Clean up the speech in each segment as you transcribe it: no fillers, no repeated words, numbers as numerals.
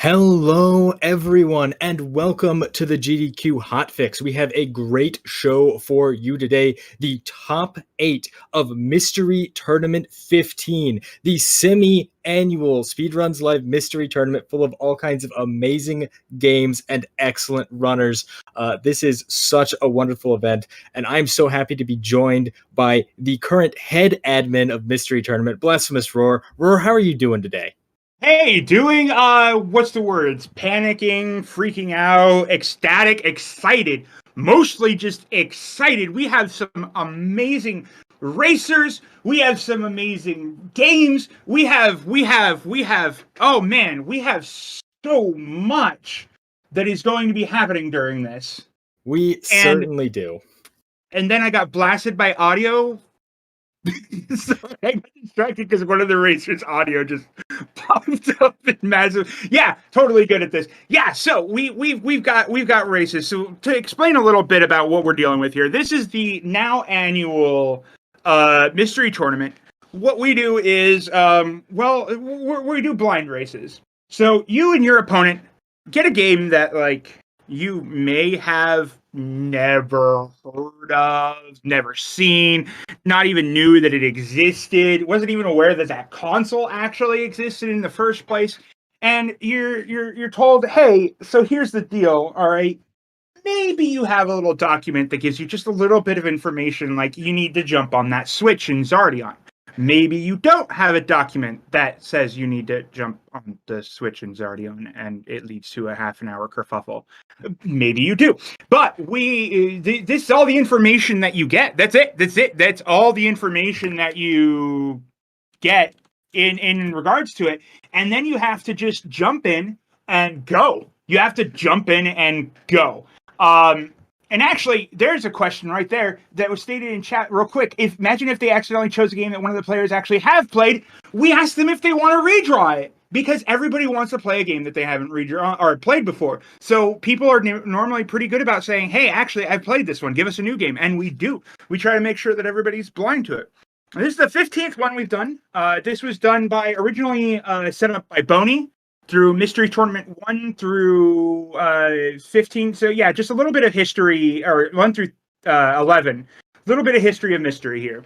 Hello, everyone, and welcome to the GDQ Hotfix. We have a great show for you today. The top 8 of Mystery Tournament 15, the semi-annual Speedruns Live Mystery Tournament full of all kinds of amazing games and excellent runners. This is such a wonderful event, and I'm so happy to be joined by the current head admin of Mystery Tournament, Blasphemous Roar. Roar, how are you doing today? Hey, doing, what's the words? Panicking, freaking out, ecstatic, excited. Mostly just excited. We have some amazing racers. We have some amazing games. We have, oh man, we have so much that is going to be happening during this. We certainly do. And then I got blasted by audio. So I got distracted because one of the racers' audio just popped up in massive. Yeah, totally good at this. Yeah, so we've got races. So to explain a little bit about what we're dealing with here, this is the now annual mystery tournament. What we do is we do blind races. So you and your opponent get a game that you may have never heard of, never seen, not even knew that it existed, wasn't even aware that that console actually existed in the first place. And you're told, hey, so here's the deal, all right? Maybe you have a little document that gives you just a little bit of information, like you need to jump on that switch in Zardion. Maybe you don't have a document that says you need to jump on the switch in Zardion and it leads to a half an hour kerfuffle. Maybe you do. But this is all the information that you get. That's it. That's all the information that you get in regards to it. And then you have to just jump in and go. You have to jump in and go. And actually, there's a question right there that was stated in chat real quick. Imagine if they accidentally chose a game that one of the players actually have played. We asked them if they want to redraw it because everybody wants to play a game that they haven't redrawn or played before. So people are normally pretty good about saying, hey, actually, I've played this one. Give us a new game. And we do. We try to make sure that everybody's blind to it. And this is the 15th one we've done. This was done by originally set up by Boney through Mystery Tournament 1 through 15. So yeah, just a little bit of history, or 1 through 11. A little bit of history of Mystery here.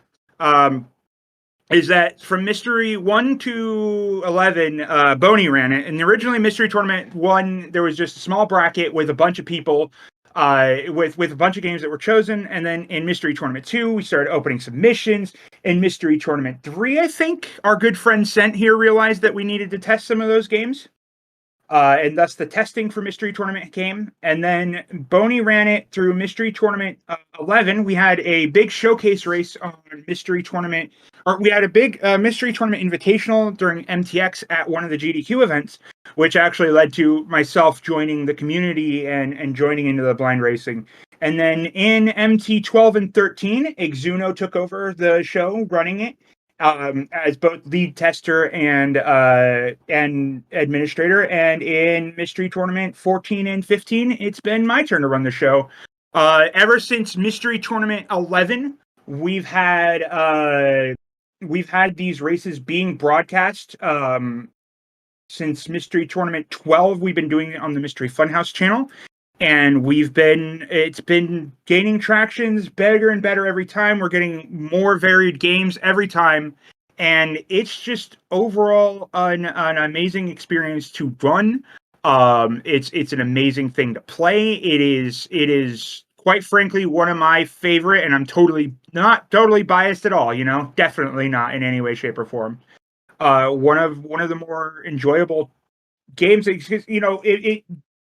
Is that from Mystery 1 to 11, Boney ran it. And originally Mystery Tournament 1, there was just a small bracket with a bunch of people, with a bunch of games that were chosen. And then in Mystery Tournament 2, we started opening submissions. In Mystery Tournament 3, I think, our good friend Sent here realized that we needed to test some of those games. And thus the testing for Mystery Tournament came. And then Boney ran it through Mystery Tournament 11. We had a big showcase race on Mystery Tournament, or we had a big Mystery Tournament Invitational during MTX at one of the GDQ events, which actually led to myself joining the community and joining into the blind racing. And then in MT 12 and 13, Exuno took over the show, running it as both lead tester and administrator. And in Mystery Tournament 14 and 15, it's been my turn to run the show. Ever since Mystery Tournament 11, we've had these races being broadcast. Since Mystery Tournament 12, we've been doing it on the Mystery Funhouse channel. And it's been gaining tractions better and better every time. We're getting more varied games every time. And it's just overall an amazing experience to run. It's an amazing thing to play. It is quite frankly one of my favorite, and I'm not totally biased at all, definitely not in any way, shape, or form. One of the more enjoyable games,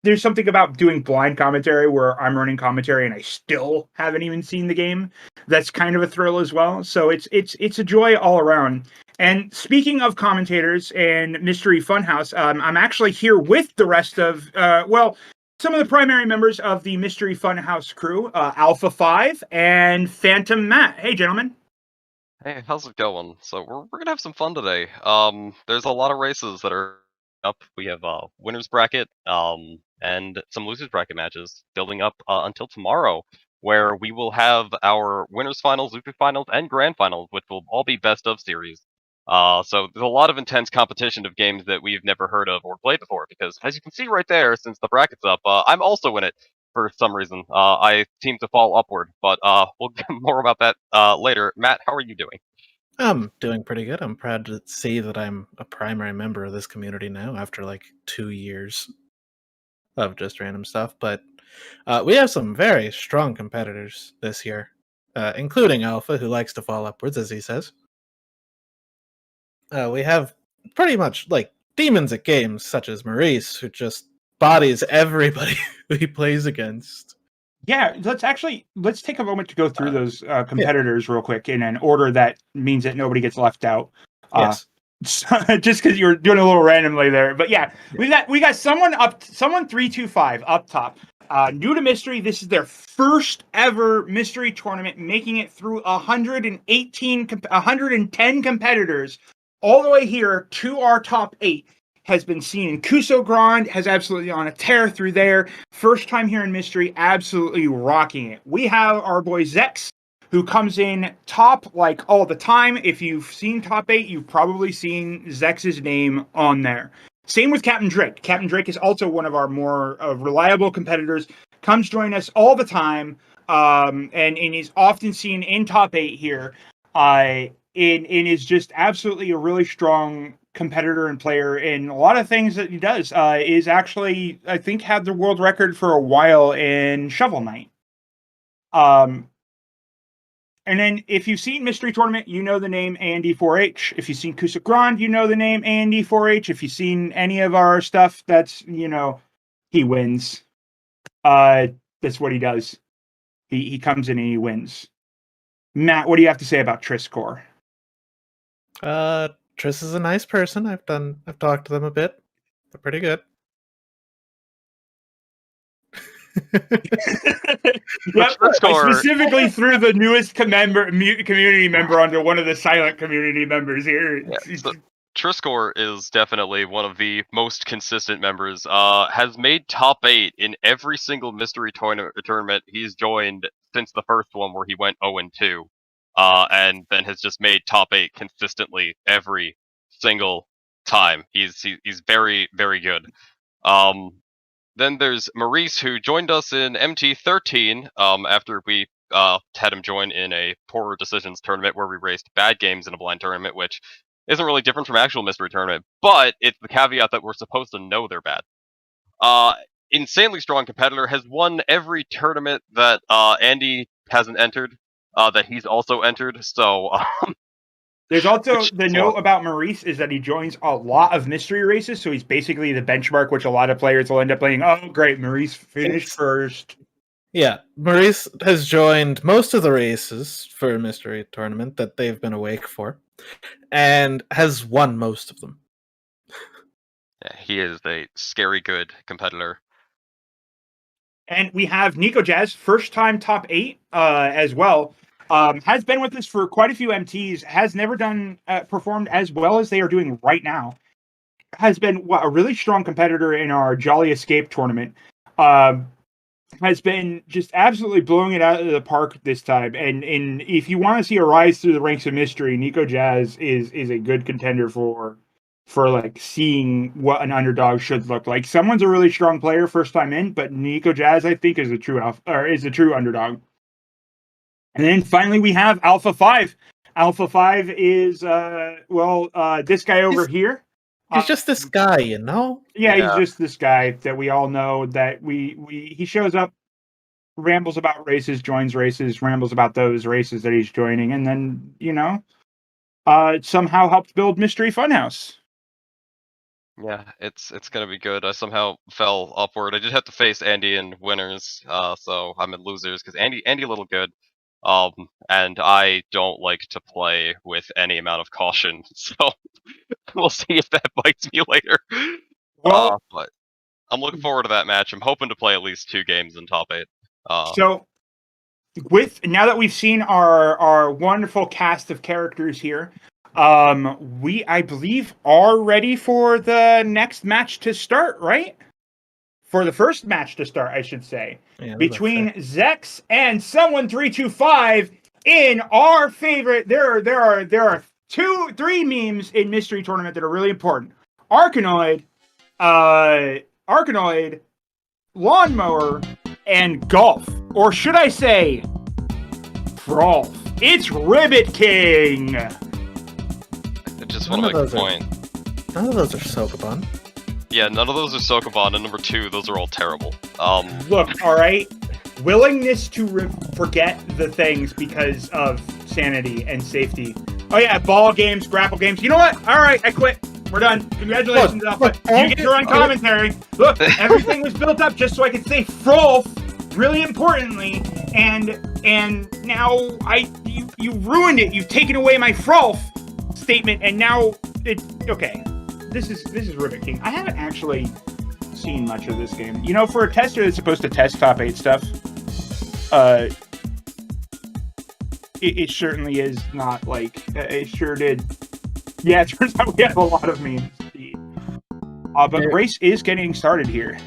there's something about doing blind commentary where I'm running commentary and I still haven't even seen the game. That's kind of a thrill as well. So it's a joy all around. And speaking of commentators and Mystery Funhouse, I'm actually here with the rest of, some of the primary members of the Mystery Funhouse crew, Alpha 5 and Phantom Matt. Hey, gentlemen. Hey, how's it going? So we're gonna have some fun today. There's a lot of races that are up. We have winners bracket, and some losers bracket matches building up until tomorrow, where we will have our winners finals, losers finals, and grand finals, which will all be best of series. So there's a lot of intense competition of games that we've never heard of or played before. Because as you can see right there, since the bracket's up, I'm also in it for some reason. I seem to fall upward, but we'll get more about that later. Matt, how are you doing? I'm doing pretty good. I'm proud to see that I'm a primary member of this community now after like 2 years of just random stuff. But we have some very strong competitors this year, including Alpha, who likes to fall upwards, as he says. We have pretty much like demons at games, such as Maurice, who just bodies everybody who he plays against. Yeah, let's take a moment to go through those competitors real quick in an order that means that nobody gets left out. Yes. Just because you're doing a little randomly there, but yeah, we got someone 325 up top. New to Mystery, this is their first ever Mystery tournament, making it through 110 competitors all the way here to our top 8. Has been seen in Kusogrand, has absolutely on a tear through there. First time here in Mystery, absolutely rocking it. We have our boy Zecks, who comes in top like all the time. If you've seen top 8, you've probably seen Zecks' name on there. Same with Capndrake. Capndrake is also one of our more reliable competitors. Comes join us all the time, and is often seen in top 8 here. And is just absolutely a really strong competitor and player, and a lot of things that he does is actually, I think, had the world record for a while in Shovel Knight. And then if you've seen Mystery Tournament, you know the name AND4H. If you've seen Kusogrand, you know the name AND4H. If you've seen any of our stuff, that's, he wins. That's what he does. He comes in and he wins. Matt, what do you have to say about Trisscorp? Triss is a nice person. I've talked to them a bit. They're pretty good. Yep, I specifically threw the newest community member onto one of the silent community members here. Yeah, so Trisscorp is definitely one of the most consistent members. Has made top 8 in every single Mystery tournament he's joined since the first one where he went 0-2. And then has just made top 8 consistently every single time. He's very, very good. Then there's Maurice, who joined us in MT13 after we had him join in a Poor Decisions tournament where we raced bad games in a blind tournament, which isn't really different from actual Mystery tournament, but it's the caveat that we're supposed to know they're bad. Insanely strong competitor, has won every tournament that Andy hasn't entered. That he's also entered, so... There's also the note about Maurice is that he joins a lot of mystery races, so he's basically the benchmark, which a lot of players will end up playing. Oh, great, Maurice finished first. Yeah, Maurice has joined most of the races for a mystery tournament that they've been awake for, and has won most of them. Yeah, he is a scary good competitor. And we have Nikojazz, first time top 8 as well. Has been with us for quite a few MTs, has never done performed as well as they are doing right now. Has been a really strong competitor in our Jolly Escape tournament. Has been just absolutely blowing it out of the park this time. And if you want to see a rise through the ranks of Mystery, Nikojazz is a good contender for like seeing what an underdog should look like. Someone's a really strong player first time in, but Nikojazz, I think, is a true underdog. And then finally we have Alpha 5. Alpha 5 is this guy over here. He's just this guy, you know? Yeah, he's just this guy that we all know that he shows up, rambles about races, joins races, rambles about those races that he's joining, and then, somehow helps build Mystery Funhouse. Yeah, it's gonna be good. I somehow fell upward. I did have to face Andy in winners, so I'm in losers because Andy a little good. And I don't like to play with any amount of caution, so we'll see if that bites me later. Well, but I'm looking forward to that match. I'm hoping to play at least 2 games in top 8. So, now that we've seen our wonderful cast of characters here, we, I believe, are ready for the next match to start, right? For the first match to start, I should say, between Zecks and someone 325 in our favorite. There are three memes in Mystery Tournament that are really important. Arkanoid, Lawnmower, and Golf. Or should I say, Frolf. It's Ribbit King! I just want to make a point. None of those are Sokoban. Yeah, none of those are Sokoban, and number 2, those are all terrible. Look, alright? Willingness to forget the things because of sanity and safety. Oh yeah, ball games, grapple games. You know what? Alright, I quit. We're done. Congratulations, Alpha. You get to run commentary. Look, everything was built up just so I could say Frolf, really importantly, and now you ruined it. You've taken away my Frolf statement, and now okay. This is Ribbit King. I haven't actually seen much of this game. You know, for a tester that's supposed to test top 8 stuff, it certainly is not like it sure did. Yeah, it turns out we have a lot of memes. But race is getting started here.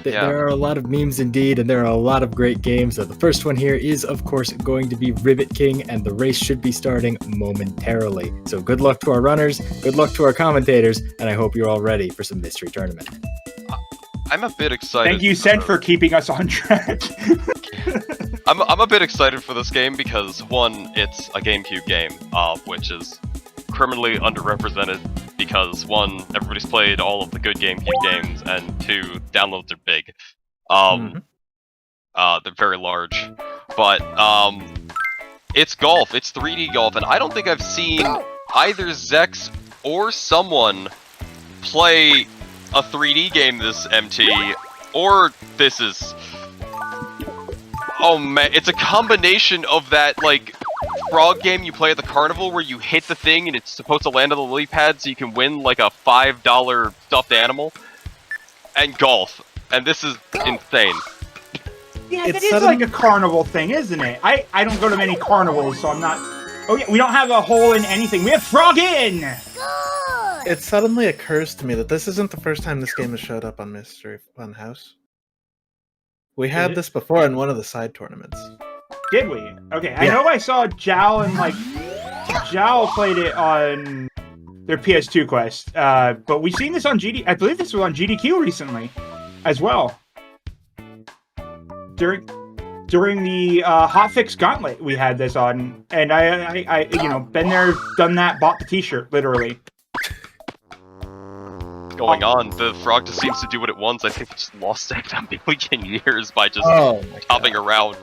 There are a lot of memes indeed, and there are a lot of great games. So the first one here is, of course, going to be Ribbit King, and the race should be starting momentarily. So good luck to our runners, good luck to our commentators, and I hope you're all ready for some Mystery Tournament. I'm a bit excited. Thank you, Sent, for keeping us on track. I'm a bit excited for this game because, one, it's a GameCube game, which is criminally underrepresented because, one, everybody's played all of the good GameCube games, and 2, downloads are big. They're very large. But, it's golf. It's 3D golf, and I don't think I've seen either Zecks or someone play a 3D game this MT, or this is... Oh man, it's a combination of that, like, frog game you play at the carnival where you hit the thing and it's supposed to land on the lily pad so you can win, like, a $5 stuffed animal, and golf. And this is insane. Yeah, that is like a carnival thing, isn't it? I don't go to many carnivals, so I'm not... Oh yeah, we don't have a hole in anything. We have frog in! It suddenly occurs to me that this isn't the first time this game has showed up on Mystery Funhouse. We had this before in one of the side tournaments. Did we? Okay, yeah. I know I saw Jal and, like... Jal played it on their PS2 quest, but we've seen this on GD... I believe this was on GDQ recently, as well. During the Hotfix Gauntlet, we had this on, and I you know, been there, done that, bought the t-shirt, literally. Going on, the frog just seems to do what it wants. I think it just lost a million years by just hopping around.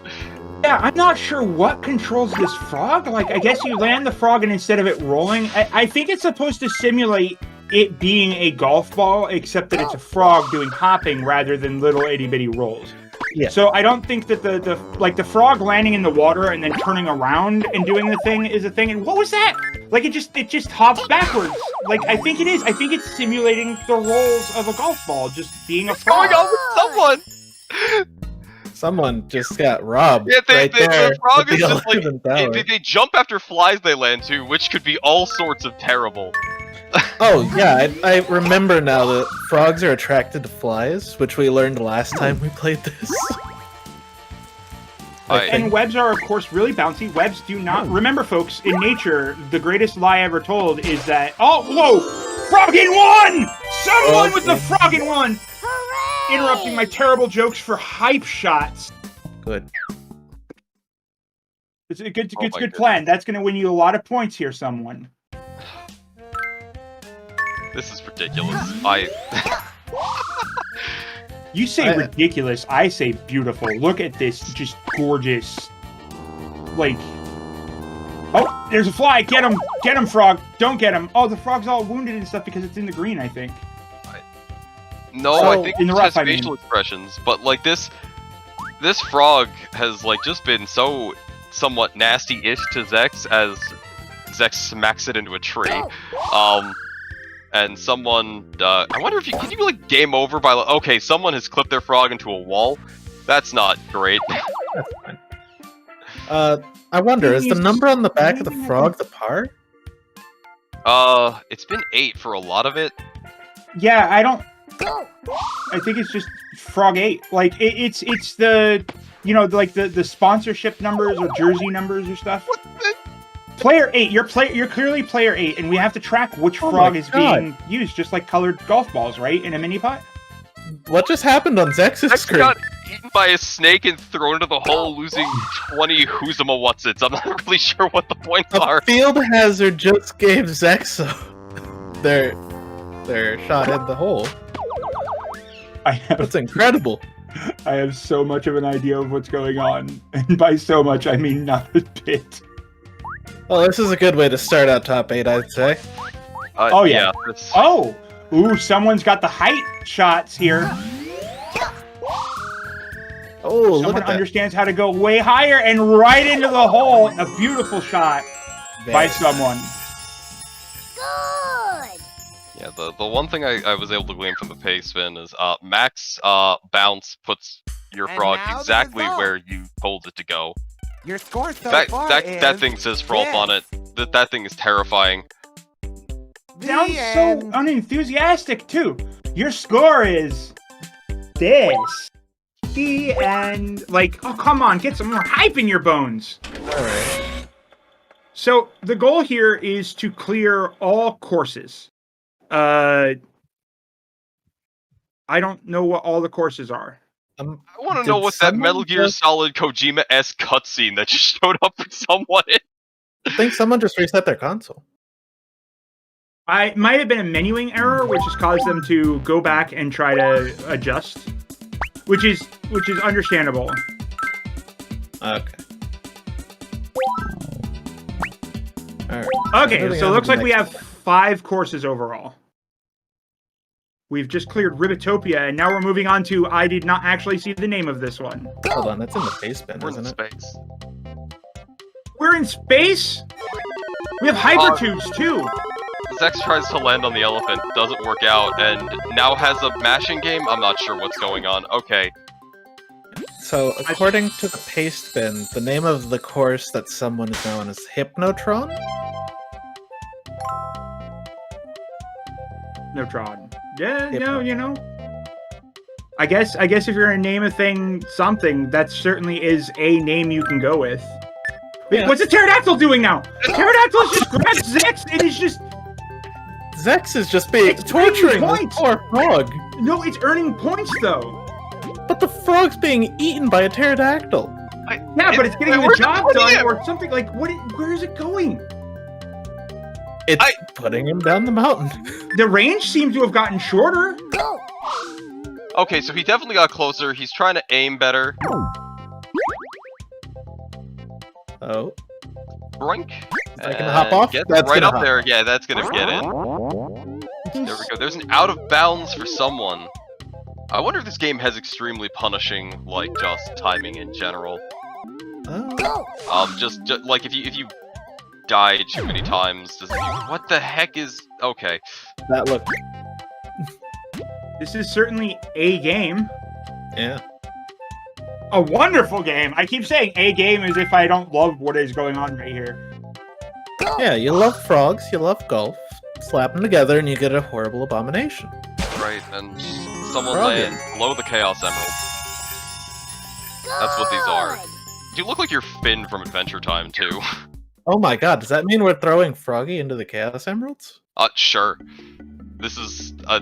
Yeah, I'm not sure what controls this frog. Like, I guess you land the frog and instead of it rolling, I think it's supposed to simulate it being a golf ball, except that it's a frog doing hopping rather than little itty-bitty rolls. Yeah. So I don't think that the frog landing in the water and then turning around and doing the thing is a thing. And what was that? Like it just hops backwards. Like I think it is. I think it's simulating the rolls of a golf ball, just being a frog. What's going on with someone? Someone just got robbed. Yeah, the frog is just like they jump after flies they land to, which could be all sorts of terrible. Oh, yeah, I remember now that frogs are attracted to flies, which we learned last time we played this. And webs are, of course, really bouncy. Webs do not... Remember, folks, in nature, the greatest lie ever told is that... Oh, whoa! Frog in one! Someone with the frog in one! Hooray! Interrupting my terrible jokes for hype shots. Good. It's a good plan. That's going to win you a lot of points here, someone. This is ridiculous. You say ridiculous, I say beautiful. Look at this, just gorgeous. Like... Oh, there's a fly! Get him! Get him, frog! Don't get him! Oh, the frog's all wounded and stuff because it's in the green, I think. I think it has facial expressions, but like this frog has like just been so somewhat nasty-ish to Zecks as Zecks smacks it into a tree. And someone, I wonder if can you like game over by, okay, someone has clipped their frog into a wall? That's not great. That's fine. I wonder, is the number on the back of the frog the par? It's been 8 for a lot of it. Yeah, I think it's just frog 8. Like, it's the, you know, like the sponsorship numbers or jersey numbers or stuff. Player 8, you're clearly player 8, and we have to track which frog is being used, just like colored golf balls, right? In a mini pot? What just happened on Zecks' Zecks screen? got eaten by a snake and thrown into the hole, losing 20 who's'em whatsits. I'm not really sure what the points A are. field hazard just gave Zecks their shot in the hole. That's incredible. I have so much of an idea of what's going on, and by so much, I mean not a bit. Well, this is a good way to start out top 8, I'd say. Oh, yeah. That's... Oh! Ooh, someone's got the height shots here. Oh, look Someone at that. understands how to go way higher and right into the hole. A beautiful shot by someone. Good. Yeah, the one thing I was able to glean from the pace spin is max bounce puts your And frog now the exactly result. where you told it to go. Your score so That far that is thing says frolf on it. That thing is terrifying. Sounds the so end. unenthusiastic, too. Your score is this. The end. Like, oh, come on, get some more hype in your bones. Alright. So, the goal here is to clear all courses. I don't know what all the courses are. I want to Did know what that someone Metal Gear just- Solid Kojima-esque cutscene that just showed up for someone. I think someone just reset their console. I might have been a menuing error, which has caused them to go back and try to adjust, which is understandable. Okay. Alright. Okay, Moving so on it to looks the like we next have 5 courses overall. We've just cleared Ribbitopia, and now we're moving on to I did not actually see the name of this one. Hold on, that's in the face bin, We're in isn't it? space. We're in space? We have hypertubes, too! Zecks tries to land on the elephant, doesn't work out, and now has a mashing game? I'm not sure what's going on. Okay. So, according to the paste bin, the name of the course that someone is known as Hypnotron? No Tron. Yeah, no, you know. I guess if you're gonna name a thing something, that certainly is a name you can go with. Wait, Yeah. what's the pterodactyl doing now? The pterodactyl just grabbed Zecks and is just Zecks is just being It's torturing earning this points. poor frog. no, it's earning points though. But the frog's being eaten by a pterodactyl. Yeah, but it's getting the where's it job putting done him? or something like what? Where is it going? It's putting him down the mountain. The range seems to have gotten shorter. Go. Okay, so he definitely got closer. He's trying to aim better. Oh. Broink. Is that gonna hop off? Gets That's right gonna up hop. there. Yeah, that's gonna get in. There we go. There's an out of bounds for someone. I wonder if this game has extremely punishing, like, just timing in general. Oh. Go. Just like if you die too many times, what the heck is okay? That looked. This is certainly a game. Yeah. A wonderful game. I keep saying a game as if I don't love what is going on right here. Yeah, you love frogs, you love golf. Slap them together and you get a horrible abomination. Right, and someone Froggy. lands below the Chaos Emerald. That's what these are. You look like you're Finn from Adventure Time too. Oh my god, does that mean we're throwing Froggy into the Chaos Emeralds? Sure. This is a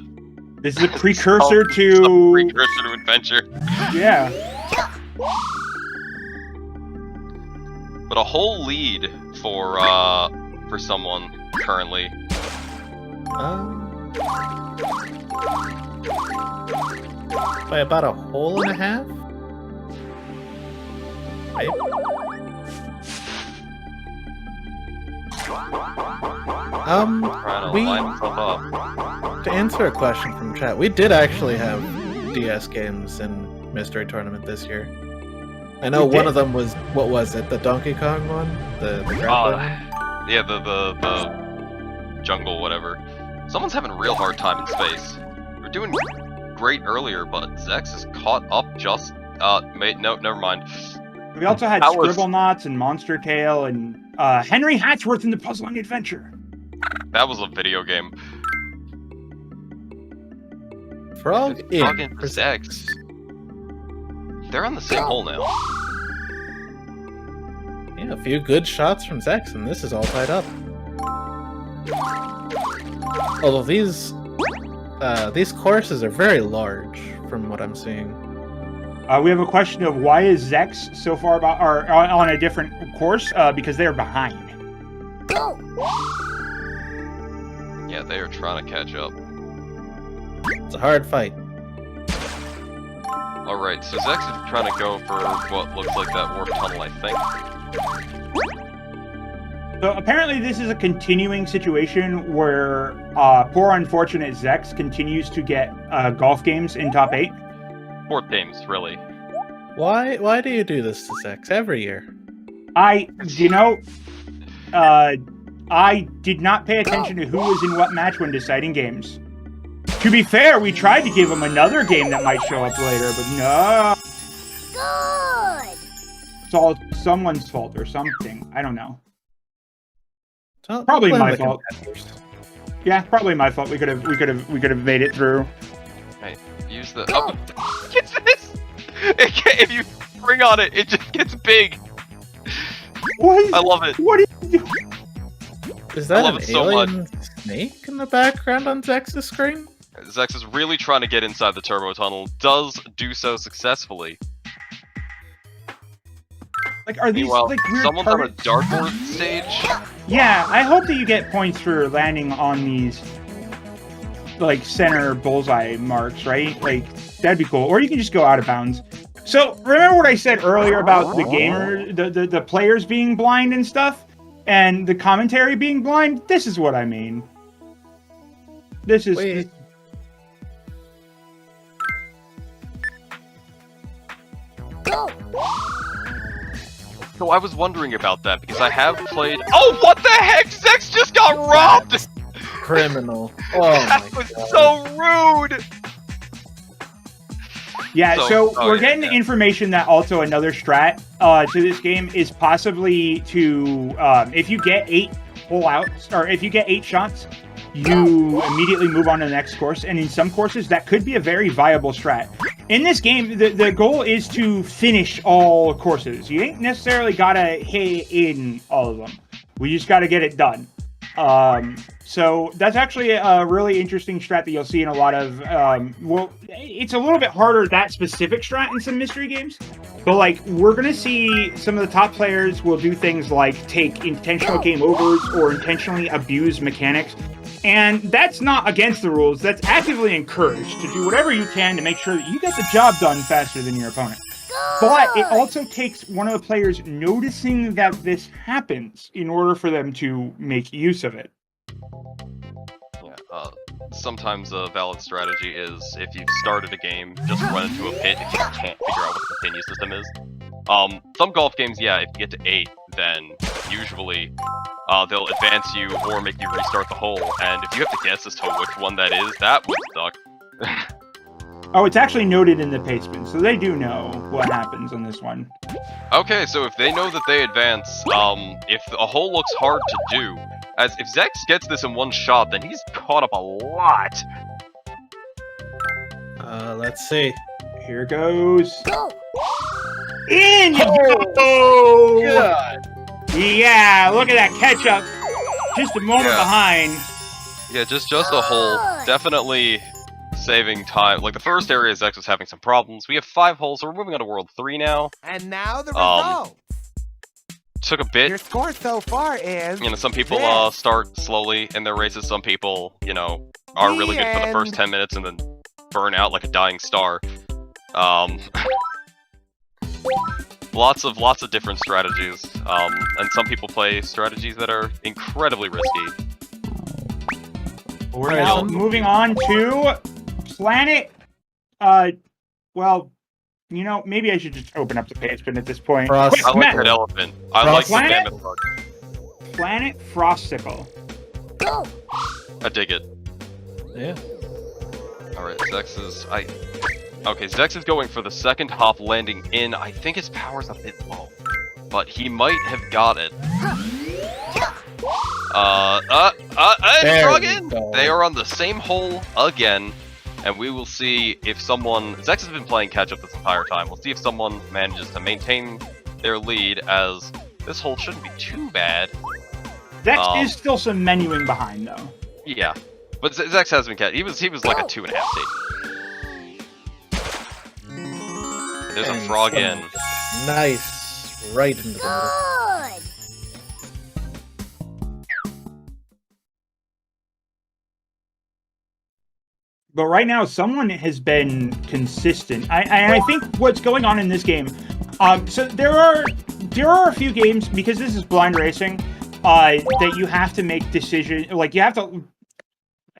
This is a precursor some to precursor to Adventure. yeah. But a whole lead for someone currently. By about a hole and a half? Right? Trying to We, line himself up. to answer a question from chat, we did actually have DS games in Mystery Tournament this year. I know We one did? of them was, what was it, the Donkey Kong one? The grappling one? Yeah, the jungle, whatever. Someone's having a real hard time in space. We're doing great earlier, but Zecks is caught up just. No, never mind. We also had That was- Scribblenauts and Monster Tale and Henry Hatchworth in the Puzzling Adventure. That was a video game. Frog in. Frog in for Zecks. They're on the same hole now. Yeah, a few good shots from Zecks, and this is all tied up. Although these courses are very large, from what I'm seeing. We have a question of why is Zecks so far on a different course? Because they're behind. Yeah, they are trying to catch up. It's a hard fight. Alright, so Zecks is trying to go for what looks like that warp tunnel, I think. So apparently this is a continuing situation where poor unfortunate Zecks continues to get golf games in top 8. Board games, really. Why do you do this to Zecks every year? I did not pay attention to who was in what match when deciding games. To be fair, we tried to give him another game that might show up later, but no. Good. It's all someone's fault or something. I don't know. Probably my fault. Yeah, probably my fault. We could have made it through. Hey, use the. Oh, get this! If you spring on it, it just gets big. What? I love it. What are you doing? Is that love an it so alien snake in the background on Zecks' screen? Zecks is really trying to get inside the turbo tunnel. Does do so successfully. Like, are these Meanwhile, like weird someone's on a targets? dartboard stage. Yeah, I hope that you get points for landing on these, like, center bullseye marks, right? Like, that'd be cool. Or you can just go out of bounds. So, remember what I said earlier about the players being blind and stuff? And the commentary being blind? This is what I mean. This is... Wait. So I was wondering about that because I have played. Oh, what the heck! Zecks just got robbed! Criminal. Oh That my was god. so rude! Yeah, so oh, we're yeah, getting yeah. information that also another strat to this game is possibly to, if you get 8 pull-outs, or if you get 8 shots, you immediately move on to the next course, and in some courses, that could be a very viable strat. In this game, the goal is to finish all courses. You ain't necessarily gotta hit in all of them. We just gotta get it done. So that's actually a really interesting strat that you'll see in a lot of, well, it's a little bit harder, that specific strat in some mystery games, but like, we're gonna see some of the top players will do things like take intentional game overs or intentionally abuse mechanics, and that's not against the rules, that's actively encouraged to do whatever you can to make sure that you get the job done faster than your opponent. But it also takes one of the players noticing that this happens in order for them to make use of it. Yeah, sometimes a valid strategy is if you've started a game, just run into a pit if you can't figure out what the continue system is. Some golf games, yeah, if you get to 8, then usually they'll advance you or make you restart the hole, and if you have to guess as to which one that is, that would suck. Oh, it's actually noted in the pastebin, so they do know what happens on this one. Okay, so if they know that they advance, if a hole looks hard to do, as if Zecks gets this in one shot, then he's caught up a lot. Let's see. Here goes. In you go! God. Yeah, look at that catch up. Just a moment Yeah. behind. Yeah, just a hole. Definitely saving time. Like, the first area, Zecks was having some problems. We have 5 holes, so we're moving on to World 3 now. And now the result. Took a Your bit. score so far is... You know, some people this. start slowly in their races. Some people, you know, are really good for the first 10 minutes and then burn out like a dying star. Lots of different strategies. And some people play strategies that are incredibly risky. We're now moving on to Planet. Well, you know, maybe I should just open up the pastebin at this point. Frost. Quick, I like Matt. that elephant. I like the Planet? mammoth bug. Planet Frosticle. I dig it. Yeah. Alright, Zecks is... Okay, Zecks is going for the second hop landing in. I think his power's a bit low. But he might have got it. There Frog we in! go. They are on the same hole again. And we will see if someone... Zecks has been playing catch-up this entire time. We'll see if someone manages to maintain their lead as this hole shouldn't be too bad. Zecks is still some menuing behind, though. Yeah, but Zecks has been catch. He was like a 2.5 seed. There's a And frog some in. Nice, right into the middle. Good. But right now, someone has been consistent. I think what's going on in this game. So there are a few games, because this is blind racing, that you have to make decisions. Like you have to.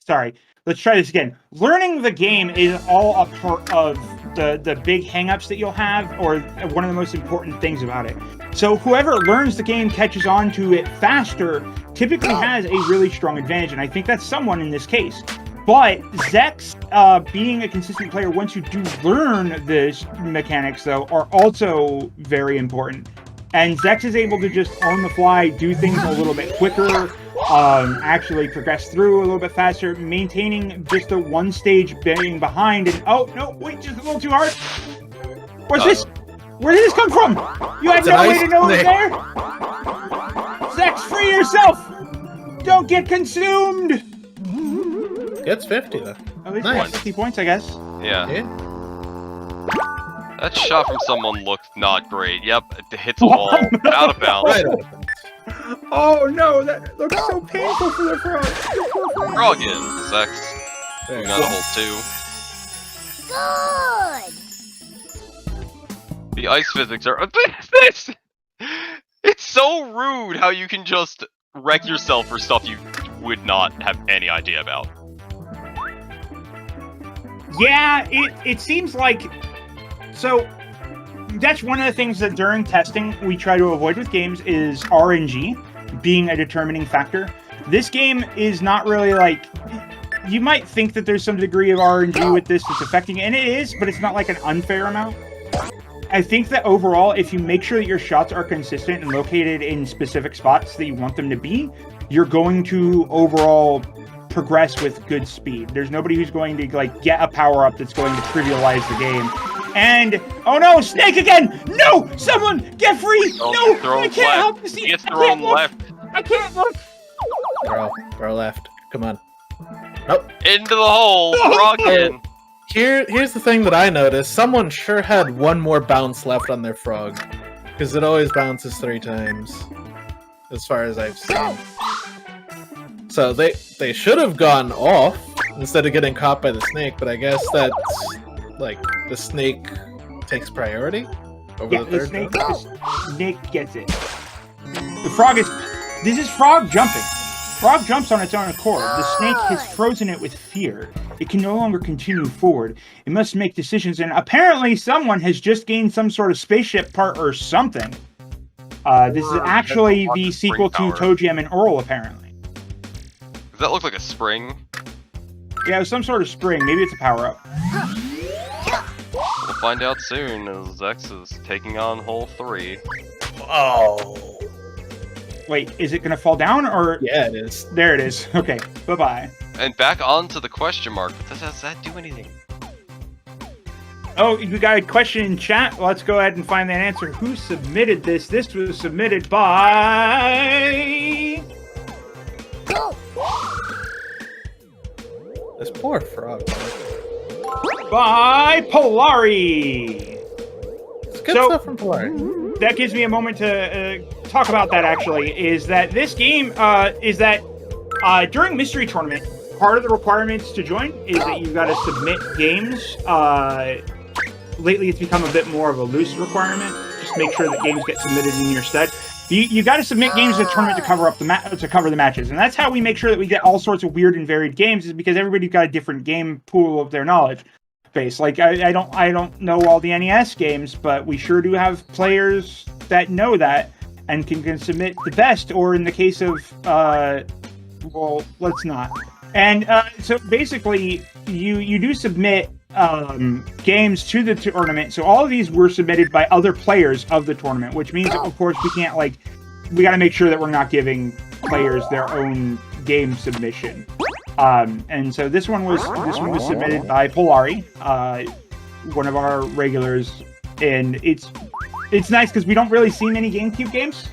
Sorry, let's try this again. Learning the game is all a part of the big hangups that you'll have, or one of the most important things about it. So whoever learns the game, catches on to it faster, typically has a really strong advantage, and I think that's someone in this case. But Zecks, being a consistent player, once you do learn the mechanics, though, are also very important. And Zecks is able to just, on the fly, do things a little bit quicker, actually progress through a little bit faster, maintaining just a one stage being behind. And oh, no, wait, just a little too hard. What's this? Where did this come from? You had no way to know it was there? Zecks, free yourself! Don't get consumed! Gets 50 though. At least Nice. 50 points, I guess. Yeah. Yeah. That shot from someone looked not great. Yep, it hits a wall. Out of bounds. Right over. Oh no, that looks so painful for the frog. Frog in. Zecks. There you Got go. a hole 2. Good. The ice physics are. This! It's so rude how you can just wreck yourself for stuff you would not have any idea about. Yeah, it seems like... So, that's one of the things that during testing we try to avoid with games is RNG being a determining factor. This game is not really like... You might think that there's some degree of RNG with this that's affecting it, and it is, but it's not like an unfair amount. I think that overall, if you make sure that your shots are consistent and located in specific spots that you want them to be, you're going to overall progress with good speed. There's nobody who's going to like get a power-up that's going to trivialize the game. And, oh no, Snake again! No! Someone, get free! Oh, No! throw I him can't left. help to see He gets I thrown can't look! left. I can't look! Throw left. Come on. Nope. Into the hole. Frog in. Here's the thing that I noticed. Someone sure had one more bounce left on their frog. Because it always bounces 3 times. As far as I've seen. So they should have gone off instead of getting caught by the snake, but I guess that's like the snake takes priority over Yeah, the the third snake, bounce? the snake gets it. The frog is... This is frog jumping. Frog jumps on its own accord. The snake has frozen it with fear. It can no longer continue forward. It must make decisions, and apparently someone has just gained some sort of spaceship part or something. This is actually the sequel to Toe Jam and Earl, apparently. Does that look like a spring? Yeah, it was some sort of spring. Maybe it's a power-up. We'll find out soon as Zecks is taking on hole 3. Oh. Wait, is it going to fall down, or... Yeah, it is. There it is. Okay, bye-bye. And back onto the question mark. But does that do anything? Oh, you got a question in chat? Let's go ahead and find that answer. Who submitted this? This was submitted by... This poor frog. By Polari. It's good So- stuff from Polari. That gives me a moment to talk about that, actually, is that this game, during Mystery Tournament, part of the requirements to join is that you've got to submit games. Lately, it's become a bit more of a loose requirement. Just make sure that games get submitted in your stead. You got to submit games to the tournament to cover up to cover the matches, and that's how we make sure that we get all sorts of weird and varied games. Is because everybody's got a different game pool of their knowledge base. Like I don't know all the NES games, but we sure do have players that know that and can submit the best. Or in the case of well, let's not. And so basically, you do submit games to the tournament. So all of these were submitted by other players of the tournament, which means, of course, we can't we got to make sure that we're not giving players their own game submission. And so this one was submitted by Polari, one of our regulars, and it's nice because we don't really see many GameCube games.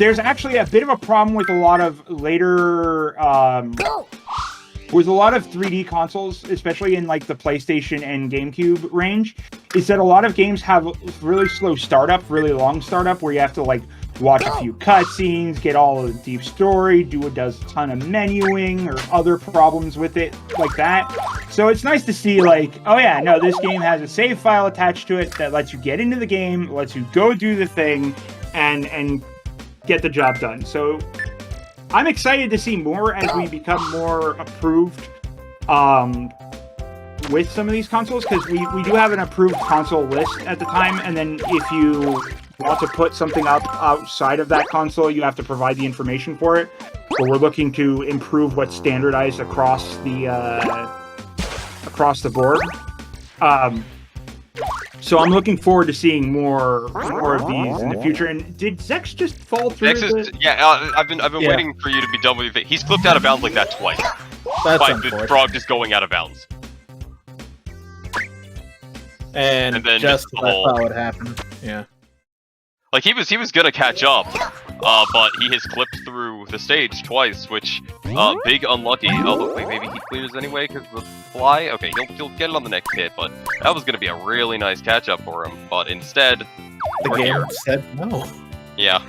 there's actually a bit of a problem with a lot of later, with a lot of 3D consoles, especially in like the PlayStation and GameCube range, is that a lot of games have really slow startup, really long startup, where you have to like watch a few cutscenes, get all of the deep story, does a ton of menuing or other problems with it like that. So it's nice to see like, oh yeah, no, this game has a save file attached to it that lets you get into the game, lets you go do the thing, and get the job done. So I'm excited to see more as we become more approved with some of these consoles, because we do have an approved console list at the time, and then if you want to put something up outside of that console, you have to provide the information for it. But we're looking to improve what's standardized across the board. So I'm looking forward to seeing more of these in the future. And did Zecks just fall through? I've been waiting for you to be done with it. He's clipped out of bounds like that twice. That's by the frog just going out of bounds. And then just as I thought would happen. Yeah. Like he was gonna catch up, but he has clipped through the stage twice, which big unlucky. Although wait, maybe he clears anyway because the fly. Okay, he'll get it on the next hit, but that was gonna be a really nice catch up for him. But instead, the game said no. Yeah.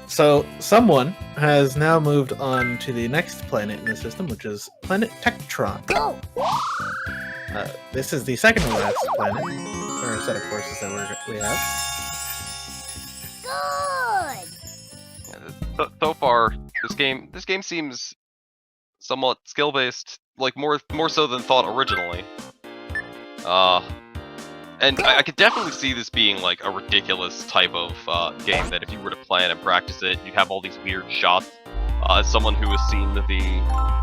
So someone has now moved on to the next planet in the system, which is planet Tektron. This is the second to last planet, or set of courses that we have. Yeah, so far, this game seems somewhat skill-based, like more so than thought originally. And I could definitely see this being like a ridiculous type of game that if you were to plan and practice it, you'd have all these weird shots. As someone who has seen the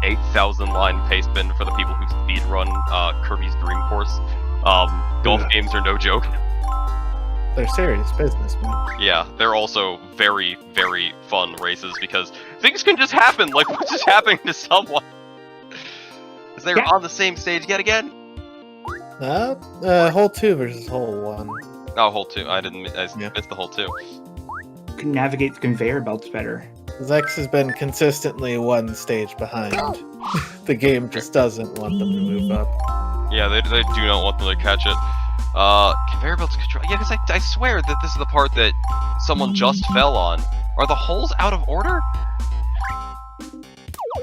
8,000 line pace bin for the people who speedrun Kirby's Dream Course, golf games are no joke. They're serious business, man. Yeah, they're also very, very fun races because things can just happen. Like, what's just happening to someone? Is they on the same stage yet again? Hole 2 versus Hole 1. Oh, Hole 2. I missed the Hole 2. You can navigate the conveyor belts better. Zecks has been consistently one stage behind. The game just doesn't want them to move up. Yeah, they do not want them to catch it. Conveyor belts control. Yeah, because I swear that this is the part that someone just fell on. Are the holes out of order?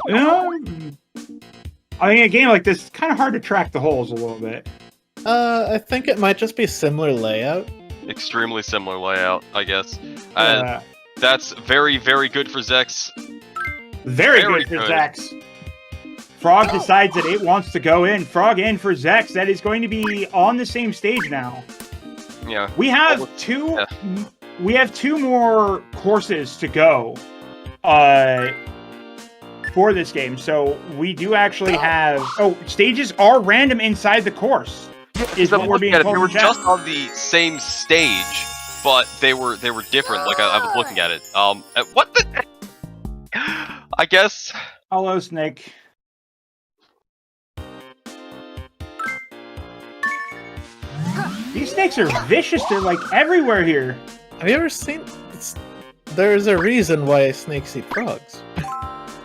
I mean, a game like this, it's kind of hard to track the holes a little bit. I think it might just be similar layout. Extremely similar layout, I guess. And that's very, very good for Zecks. Very good for Zecks. Frog decides that it wants to go in. Frog in for Zecks. That is going to be on the same stage now. Yeah. We have We have two more courses to go. For this game, so we do actually have. Oh, stages are random inside the course. Is what we're being told. They were just on the same stage, but they were different. Like I was looking at it. What the? I guess. Hello, Snake. These snakes are vicious. They're like everywhere here. Have you ever seen? There's a reason why snakes eat frogs.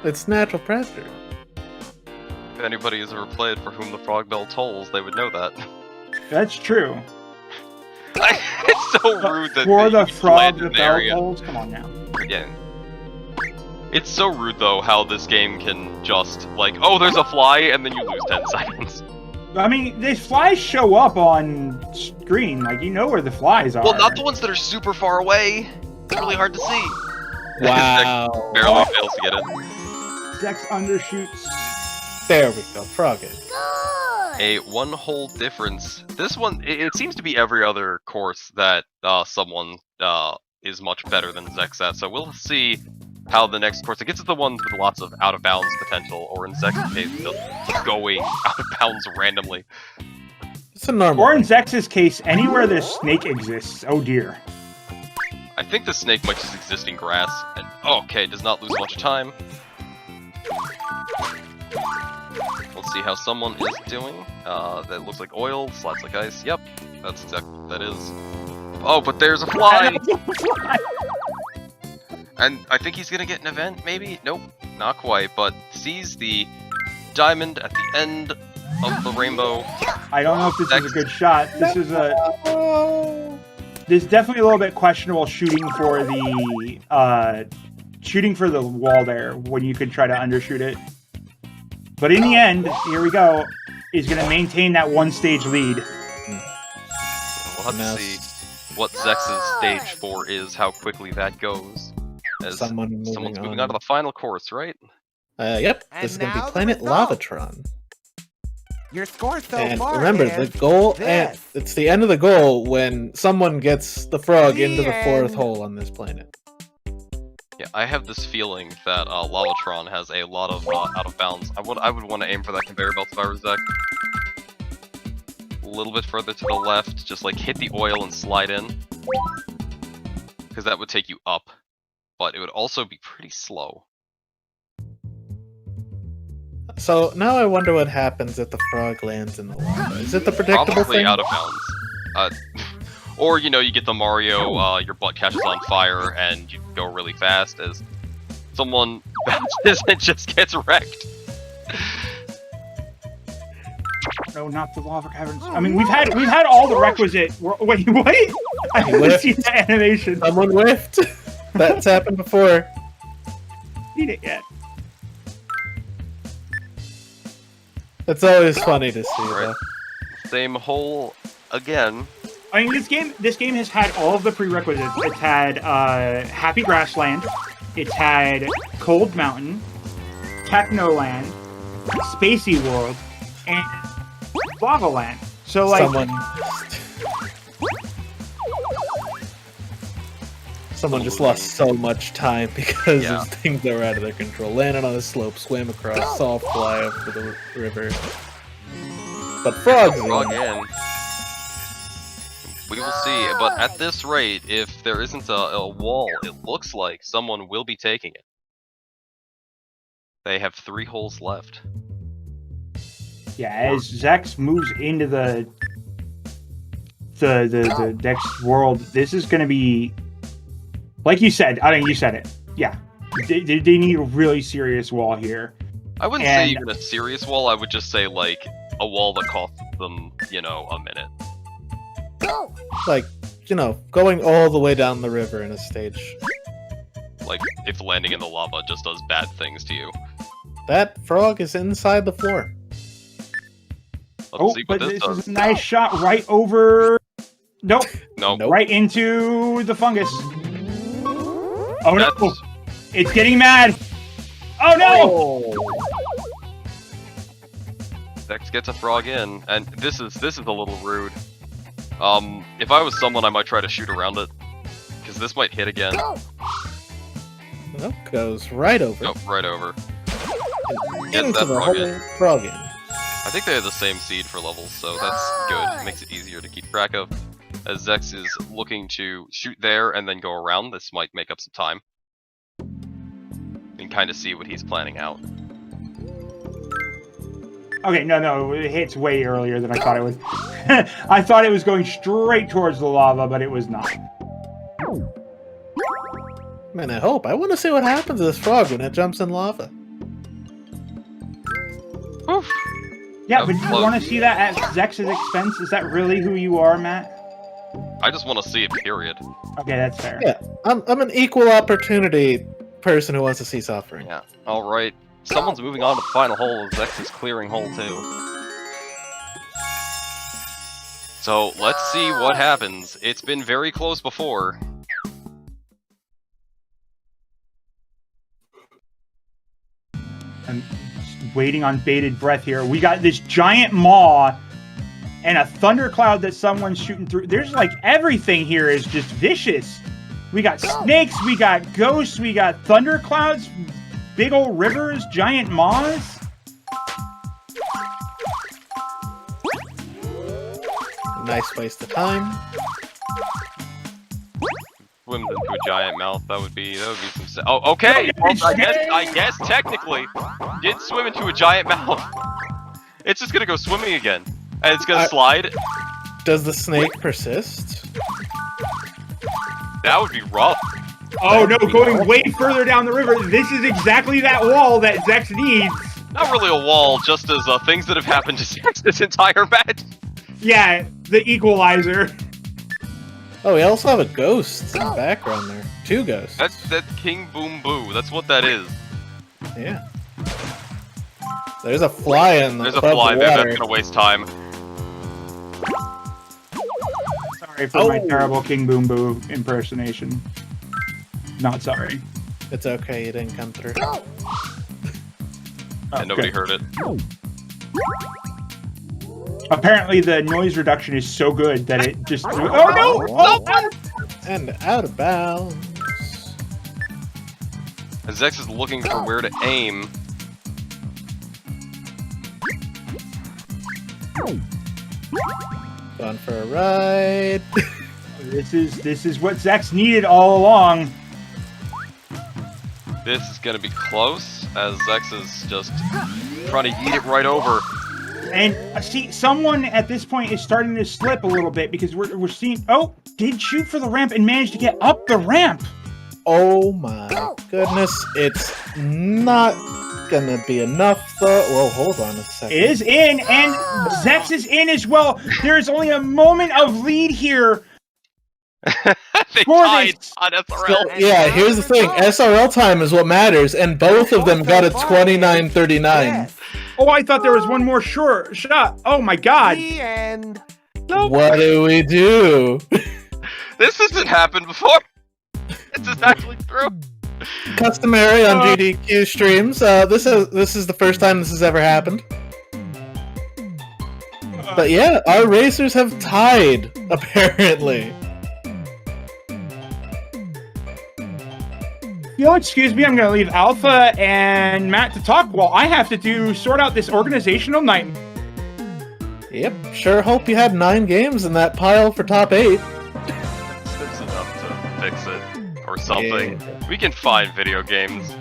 It's natural predator. If anybody has ever played For Whom the Frog Bell Tolls, they would know that. That's true. It's so rude that for the frog the bell tolls. Come on now. Yeah. It's so rude though how this game can just like, oh, there's a fly, and then you lose 10 seconds. I mean, the flies show up on screen, like you know where the flies are. Well, not the ones that are super far away. It's really hard to see. Wow. Barely fails to get it. Zecks undershoots. There we go, frog it. A one-hole difference. This one, it seems to be every other course that someone is much better than Zecks at. So we'll see how the next course. It gets to the ones with lots of out-of-bounds potential, or in Zecks' case, just going out of bounds randomly. It's a normal. Or in Zecks' case, anywhere the snake exists. Oh dear. I think the snake might just exist in grass. And, okay, does not lose a bunch of time. Let's see how someone is doing. That looks like oil, slides like ice. Yep, that's exactly what that is. Oh, but there's a fly! And I think he's gonna get an event, maybe? Nope, not quite, but sees the diamond at the end of the rainbow. I don't know if this is a good shot. This is There's definitely a little bit questionable shooting for the wall there when you could try to undershoot it. But in the end, here we go. He's gonna maintain that 1-stage lead. We'll have to see what Zecks' stage 4 is, how quickly that goes. As someone's moving on to the final course, right? Yep. And This is going to now be the Planet result. Lavatron. Your score so And far remember, is the goal, and this. it's the end of the goal when someone gets the frog The into the 4th end. hole on this planet. Yeah, I have this feeling that Lavatron has a lot of out of bounds. I would want to aim for that conveyor belt if I were Zek. A little bit further to the left, just like hit the oil and slide in. Because that would take you up. But it would also be pretty slow. So now I wonder what happens if the frog lands in the lava. Is it the predictable Probably thing? out of bounds. Or, you know, you get the Mario, your butt catches on fire and you go really fast as someone bounces and just gets wrecked. No, not the lava caverns. I mean, we've had all the requisite. Wait, what? I haven't seen that animation. Someone whiffed. That's happened before. Seen it yet? It's always funny to see, Right. Same hole again. I mean, this game has had all of the prerequisites. It's had Happy Grassland, it's had Cold Mountain, Technoland, Spacey World, and Lava Land. So like, someone just lost so much time because Yeah. of things that were out of their control. Landed on a slope, swam across, saw fly up to the river. But frogs Frog in. We will see, but at this rate, if there isn't a wall, it looks like someone will be taking it. They have 3 holes left. yeah, as Zecks moves into the next world, this is going to be, like you said. I think you said it. Yeah, they need a really serious wall here. I wouldn't say even a serious wall, I would just say, like, a wall that costs them, you know, a minute. like, you know, going all the way down the river in a stage. Like, if landing in the lava just does bad things to you. That frog is inside the floor. Let's see what but this does. is a nice shot right over. Nope, No, Nope. right into the fungus. Oh no! that's... It's getting mad. Oh no! Zecks gets a frog in, and this is a little rude. If I was someone, I might try to shoot around it, because this might hit again. Nope, goes right over. Nope, right over. Gets Into that the frog whole in. frog in. I think they have the same seed for levels, so that's good. It makes it easier to keep track of. As Zecks is looking to shoot there and then go around, this might make up some time. You can kind of see what he's planning out. Okay, no, it hits way earlier than I thought it would. I thought it was going straight towards the lava, but it was not. Man, I hope. I want to see what happens to this frog when it jumps in lava. Oof. Yeah, That but was you close. want to see that at Zecks' expense? Is that really who you are, Matt? I just want to see it, period. Okay, that's fair. Yeah, I'm an equal opportunity person who wants to see suffering. Yeah, alright. Someone's moving on to the final hole, as Zecks is clearing hole 2. So, let's see what happens. It's been very close before. I'm just waiting on bated breath here. We got this giant maw and a thundercloud that someone's shooting through. There's like everything here is just vicious. We got snakes, we got ghosts, we got thunderclouds, big old rivers, giant maws. Nice waste of time. Swims into a giant mouth, that would be some... Oh, okay! Well, I guess technically, did swim into a giant mouth. It's just gonna go swimming again. And it's gonna slide. Does the snake persist? That would be rough. Oh no, going way further down the river. This is exactly that wall that Zecks needs. Not really a wall, just as things that have happened to Zecks this entire match. Yeah, the equalizer. Oh, we also have a ghost in the background there. 2 ghosts. That's King Boom Boo. That's what that is. Yeah. There's a fly in the There's a fly the there. water. That's gonna waste time. Sorry for my terrible King Boom Boo impersonation. Not sorry. It's okay, you didn't come through. And nobody heard it. Apparently the noise reduction is so good that it just... Oh no! Oh! And out of bounds. And Zecks is looking for where to aim. Going for a ride. This is what Zecks needed all along. This is gonna be close, as Zecks is just trying to eat it right over. And see, someone at this point is starting to slip a little bit because we're seeing... Oh, did shoot for the ramp and managed to get up the ramp. Oh my goodness, it's not gonna be enough though. Well, hold on a second. It is in, and Zecks is in as well. There is only a moment of lead here. They For tied this. on SRL. So, yeah, here's the thing. SRL time is what matters, and both of them got a 29:39. Yes. Oh, I thought there was one more shot. Oh my god. The end. What do we do? This hasn't happened before. This is actually true. Customary on GDQ streams. This is the first time this has ever happened. But yeah, our racers have tied, apparently. You'll excuse me, I'm going to leave Alpha and Matt to talk while I have to sort out this organizational nightmare. Yep, sure hope you had 9 games in that pile for top 8. That's enough to fix it, or something. Yeah. We can find video games.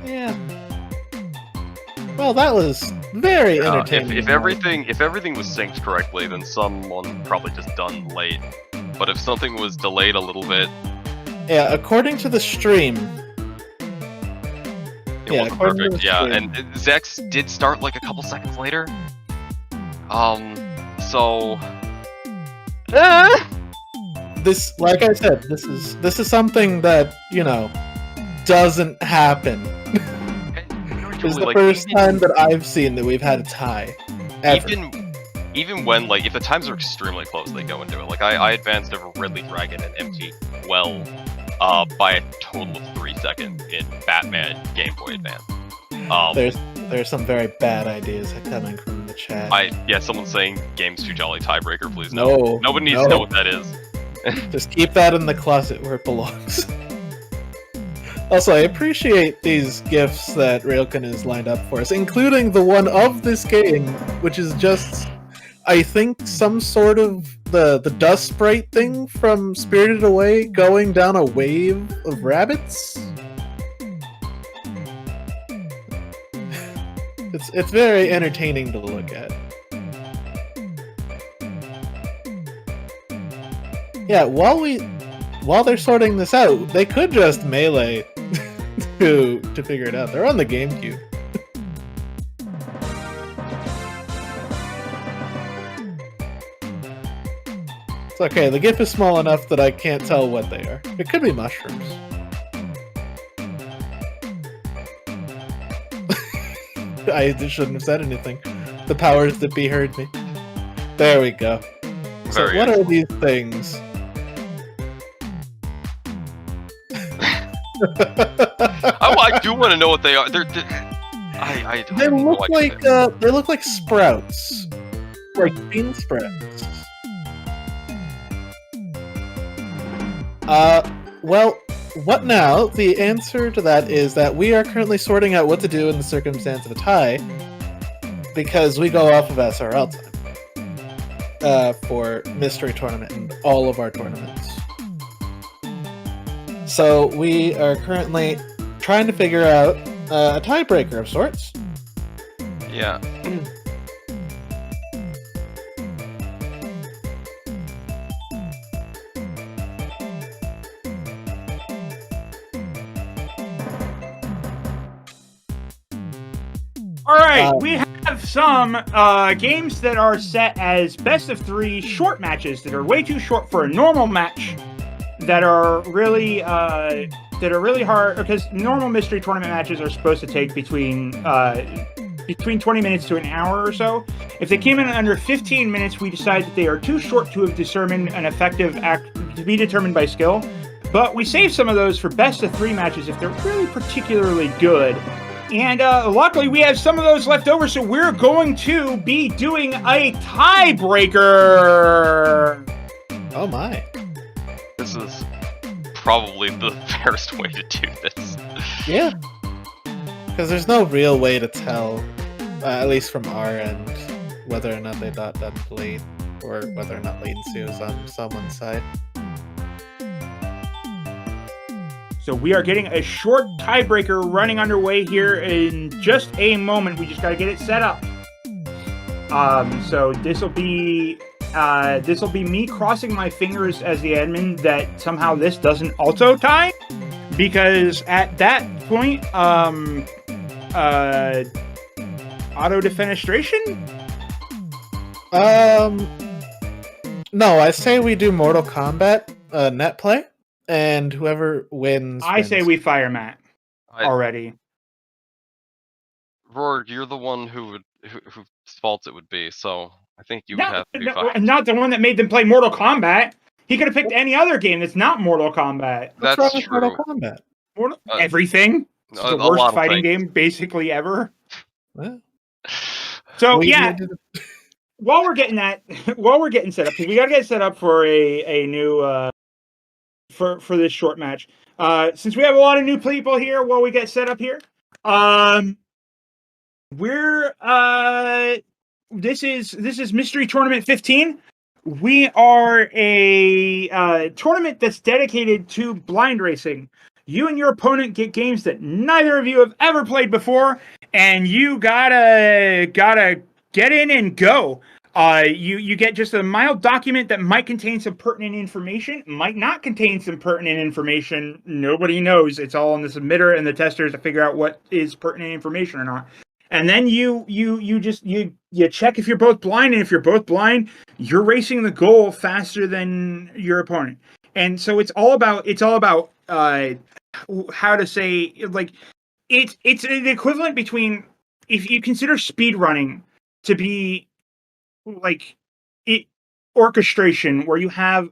Yeah. Well, that was very entertaining. If everything was synced correctly, then someone probably just done late. But if something was delayed a little bit, Yeah, according to the stream. it Yeah, wasn't according to perfect. the Yeah, stream. and Zecks did start like a couple seconds later. So. This, like I said, this is something that, you know, doesn't happen. It's the first time that I've seen that we've had a tie. Ever. Even when, like, if the times are extremely close, they go into it. Like, I advanced over Ridley Dragon and MT12 by a total of 3 seconds in Batman Game Boy Advance. There's some very bad ideas coming from the chat. Someone's saying game's too jolly tiebreaker, please. No. No, Nobody needs no. to know what that is. Just keep that in the closet where it belongs. Also, I appreciate these gifts that Railkin has lined up for us, including the one of this game, which is just, I think, some sort of the dust sprite thing from Spirited Away going down a wave of rabbits. It's very entertaining to look at. Yeah, while they're sorting this out, they could just melee to figure it out. They're on the GameCube. It's okay, the GIF is small enough that I can't tell what they are. It could be mushrooms. I shouldn't have said anything. The powers that be heard me. There we go. So Very what good. are these things? I do want to know what they are. I don't They know look what like they- they look like sprouts, like bean sprouts. Well, what now? The answer to that is that we are currently sorting out what to do in the circumstance of a tie, because we go off of SRL time for Mystery Tournament and all of our tournaments. So we are currently trying to figure out a tiebreaker of sorts. Yeah. All right, we have some games that are set as best of 3 short matches that are way too short for a normal match. That are really hard because normal mystery tournament matches are supposed to take between 20 minutes to an hour or so. If they came in under 15 minutes, we decide that they are too short to have determined an effective act to be determined by skill. But we save some of those for best of 3 matches if they're really particularly good. And luckily, we have some of those left over, so we're going to be doing a tiebreaker. Oh my. This is probably the fairest way to do this. Yeah. Because there's no real way to tell, at least from our end, whether or not they got done late, or whether or not latency was on someone's side. So we are getting a short tiebreaker running underway here in just a moment. We just got to get it set up. So this will be me crossing my fingers as the admin that somehow this doesn't auto tie, because at that point, auto defenestration. No, I say we do Mortal Kombat net play. And whoever wins. I say we fire Matt already. Roar, you're the one whose fault it would be, so I think you would have to be fired. Not the one that made them play Mortal Kombat. He could have picked any other game that's not Mortal Kombat. That's What's wrong with true. Mortal Kombat? Everything. It's the worst fighting game basically ever. Well, so yeah. While we're getting set up, because we gotta get set up for a new for this short match. Since we have a lot of new people here while we get set up here, this is Mystery Tournament 15. We are a tournament that's dedicated to blind racing. You and your opponent get games that neither of you have ever played before, and you gotta get in and go. You get just a mild document that might contain some pertinent information, might not contain some pertinent information. Nobody knows. It's all on the submitter and the testers to figure out what is pertinent information or not. And then you check if you're both blind, and if you're both blind, you're racing the goal faster than your opponent. And so it's all about how to say, like, it's the equivalent between, if you consider speed running to be like orchestration, where you have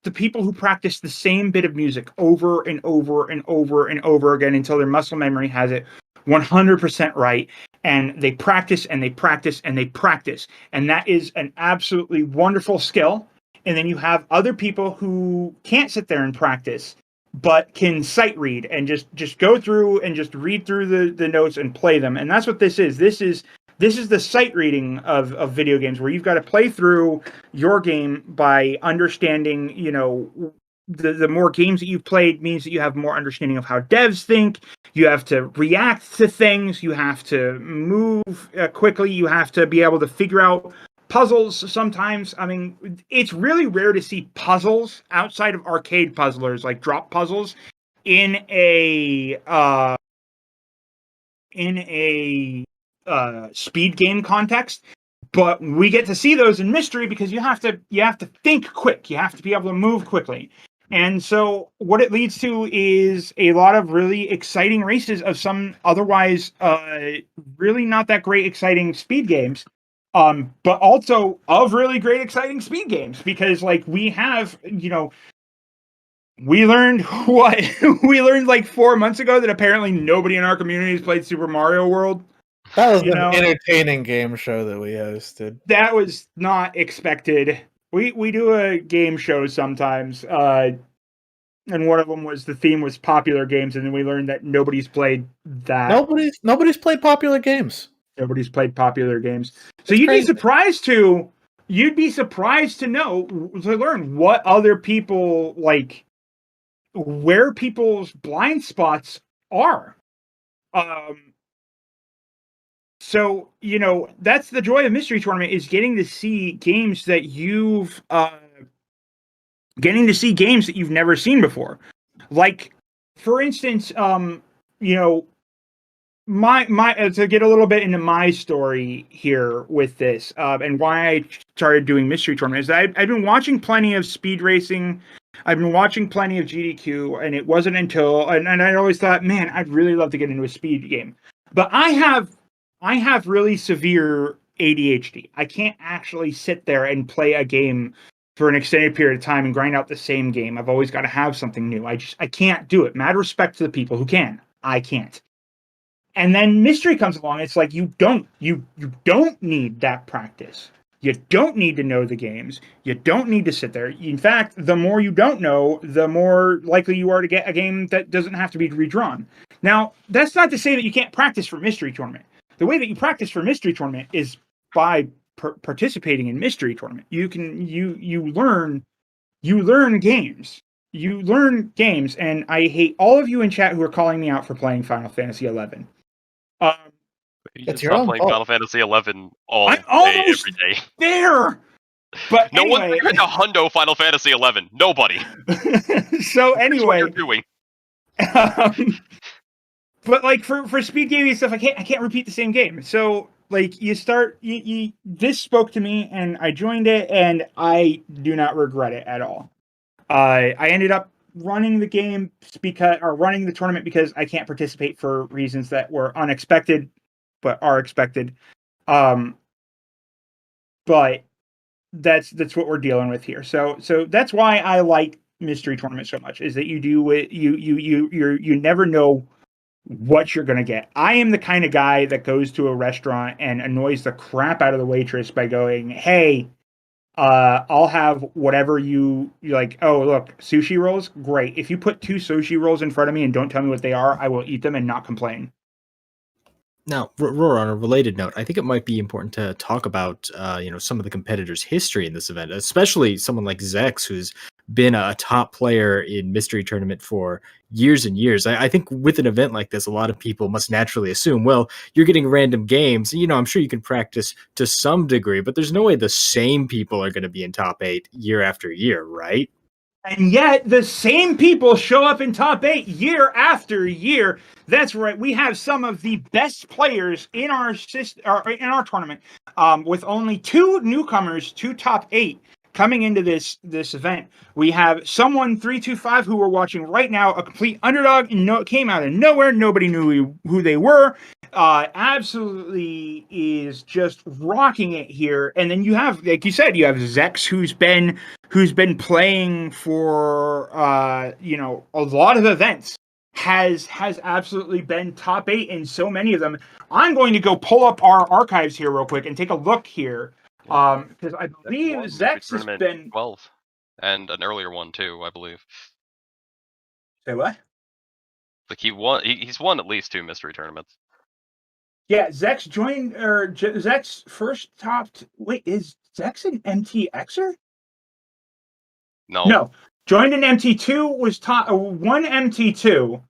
the people who practice the same bit of music over and over and over and over again until their muscle memory has it 100% right, and they practice and they practice and they practice, and that is an absolutely wonderful skill. And then you have other people who can't sit there and practice, but can sight read and just go through and just read through the notes and play them. And that's what this is. This is the sight reading of video games, where you've got to play through your game by understanding, the more games that you've played means that you have more understanding of how devs think. You have to react to things. You have to move quickly. You have to be able to figure out puzzles sometimes. I mean, it's really rare to see puzzles outside of arcade puzzlers, like drop puzzles, in a speed game context. But we get to see those in mystery because you have to think quick. You have to be able to move quickly. And so what it leads to is a lot of really exciting races of some otherwise really not that great exciting speed games. But also of really great exciting speed games, because like we have, we learned like 4 months ago that apparently nobody in our community has played Super Mario World. That was an entertaining game show that we hosted. That was not expected. We do a game show sometimes, and one of them was, the theme was popular games, and then we learned that nobody's played that. Nobody's played popular games. Nobody's played popular games. So you'd be surprised to learn what other people like, where people's blind spots are. So, that's the joy of Mystery Tournament, is getting to see games that you've never seen before. Like, for instance, my to get a little bit into my story here with this, and why I started doing mystery tournaments. I've been watching plenty of speed racing. I've been watching plenty of GDQ, and it wasn't until and I always thought, man, I'd really love to get into a speed game, but I have really severe ADHD. I can't actually sit there and play a game for an extended period of time and grind out the same game. I've always got to have something new. I can't do it. Mad respect to the people who can. I can't. And then mystery comes along. It's like you don't need that practice. You don't need to know the games. You don't need to sit there. In fact, the more you don't know, the more likely you are to get a game that doesn't have to be redrawn. Now, that's not to say that you can't practice for mystery tournament. The way that you practice for mystery tournament is by participating in mystery tournament. You learn games. You learn games, and I hate all of you in chat who are calling me out for playing Final Fantasy 11. It's You your stop own playing fault. Final Fantasy 11 all I'm day, almost every day. there, but No anyway, one's going to hundo Final Fantasy 11. Nobody. so That's what anyway, you're doing. but like for speed gaming and stuff, I can't repeat the same game. So like you start, this spoke to me, and I joined it, and I do not regret it at all. I ended up running the game running the tournament because I can't participate for reasons that were unexpected, but are expected. But that's what we're dealing with here. So that's why I like mystery tournaments so much, is that you do it. You never know what you're gonna get. I am the kind of guy that goes to a restaurant and annoys the crap out of the waitress by going, "Hey, I'll have whatever you like." Oh, look, sushi rolls, great. If you put 2 sushi rolls in front of me and don't tell me what they are, I will eat them and not complain. Now, Roar, on a related note, I think it might be important to talk about, some of the competitors' history in this event, especially someone like Zecks, who's been a top player in Mystery Tournament for years and years. I think with an event like this, a lot of people must naturally assume, well, you're getting random games. I'm sure you can practice to some degree, but there's no way the same people are going to be in top 8 year after year, right? And yet, the same people show up in top 8 year after year. That's right. We have some of the best players in our tournament, with only 2 newcomers, 2 top 8 coming into this event. We have someone 325 who we're watching right now, a complete underdog, and came out of nowhere. Nobody knew who they were. Absolutely is just rocking it here. And then you have, like you said, you have Zecks, who's been playing for a lot of events, has absolutely been top 8 in so many of them. I'm going to go pull up our archives here real quick and take a look here, because I believe Zecks has been 12, and an earlier one too, I believe. Say what? Like he's won at least 2 mystery tournaments. Yeah, Zecks joined, or Zecks first topped. Wait, is Zecks an MTXer? No. Joined in MT2, was top 1 MT2.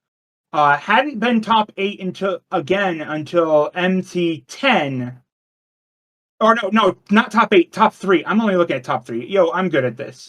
Hadn't been top 8 until MT10. Or no, not top 8, top 3. I'm only looking at top 3. Yo, I'm good at this.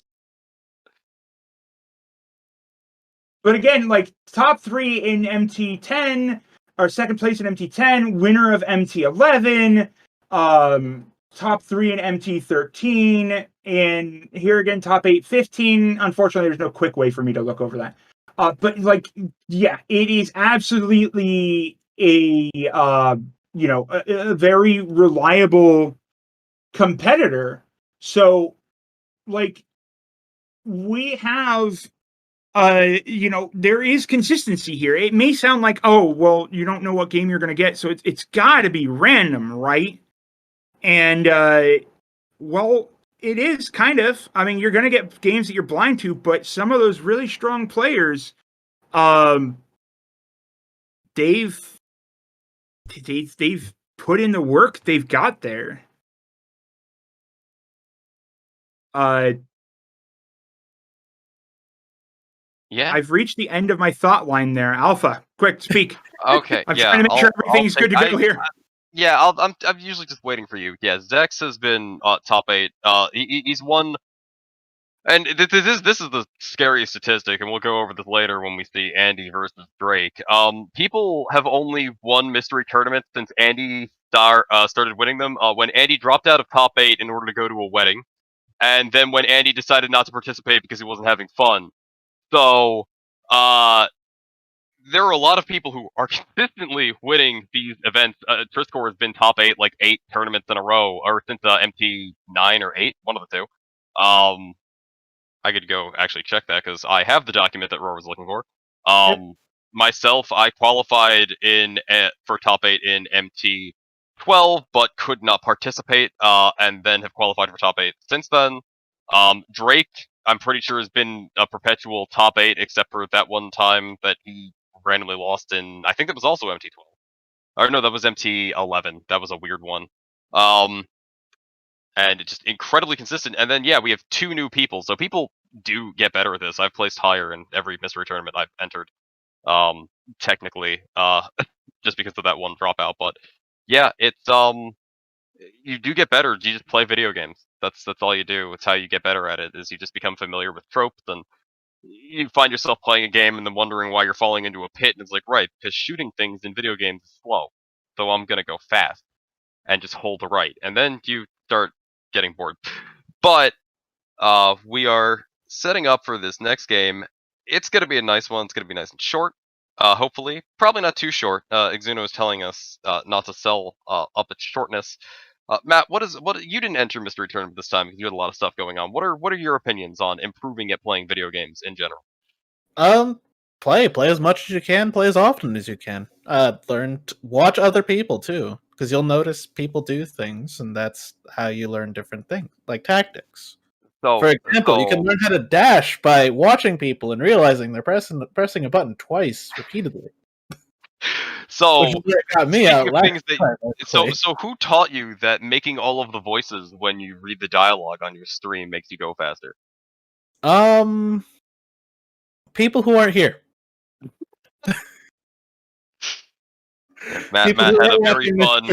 But again, like top 3 in MT10, or second place in MT10, winner of MT11, top 3 in MT13, and here again, top 8, 15. Unfortunately, there's no quick way for me to look over that. But like, yeah, it is absolutely a very reliable competitor. So, like, we have, there is consistency here. It may sound like, oh, well, you don't know what game you're going to get, so it's got to be random, right? And, well, it is kind of. I mean, you're going to get games that you're blind to, but some of those really strong players, they've put in the work. They've got there. Yeah. I've reached the end of my thought line there. Alpha, quick, speak. Okay. I'm yeah. trying to make sure everything's good to go here. I'm usually just waiting for you. Yeah, Zecks has been top 8. He's won And this is the scary statistic, and we'll go over this later when we see Andy versus Drake. People have only won mystery tournaments since Andy started winning them. When Andy dropped out of top 8 in order to go to a wedding, and then when Andy decided not to participate because he wasn't having fun. So, there are a lot of people who are consistently winning these events. Trisscorp has been top 8 like 8 tournaments in a row, or since MT9 or 8, one of the two. I could go actually check that because I have the document that Roar was looking for. Myself, I qualified for top 8 in MT12, but could not participate, and then have qualified for top 8 since then. Drake, I'm pretty sure, has been a perpetual top 8, except for that one time that he randomly lost in, I think that was also MT12. Or no, that was MT11. That was a weird one. And it's just incredibly consistent. And then, yeah, we have 2 new people, so people do get better at this. I've placed higher in every mystery tournament I've entered, technically, just because of that one dropout. But yeah, it's you do get better. You just play video games. That's all you do. It's how you get better at it. Is you just become familiar with tropes, and you find yourself playing a game and then wondering why you're falling into a pit. And it's like, right, because shooting things in video games is slow, so I'm gonna go fast and just hold the right, and then you start getting bored. But we are setting up for this next game. It's going to be a nice one. It's going to be nice and short, hopefully. Probably not too short. Exuno is telling us not to sell up its shortness. Matt, what you didn't enter Mystery Tournament this time because you had a lot of stuff going on. What are your opinions on improving at playing video games in general? Play as much as you can, play as often as you can. Watch other people too, because you'll notice people do things, and that's how you learn different things, like tactics. So, for example, you can learn how to dash by watching people and realizing they're pressing a button twice repeatedly. So, which is what got me out so who taught you that making all of the voices when you read the dialogue on your stream makes you go faster? People who aren't here. Matt had a very fun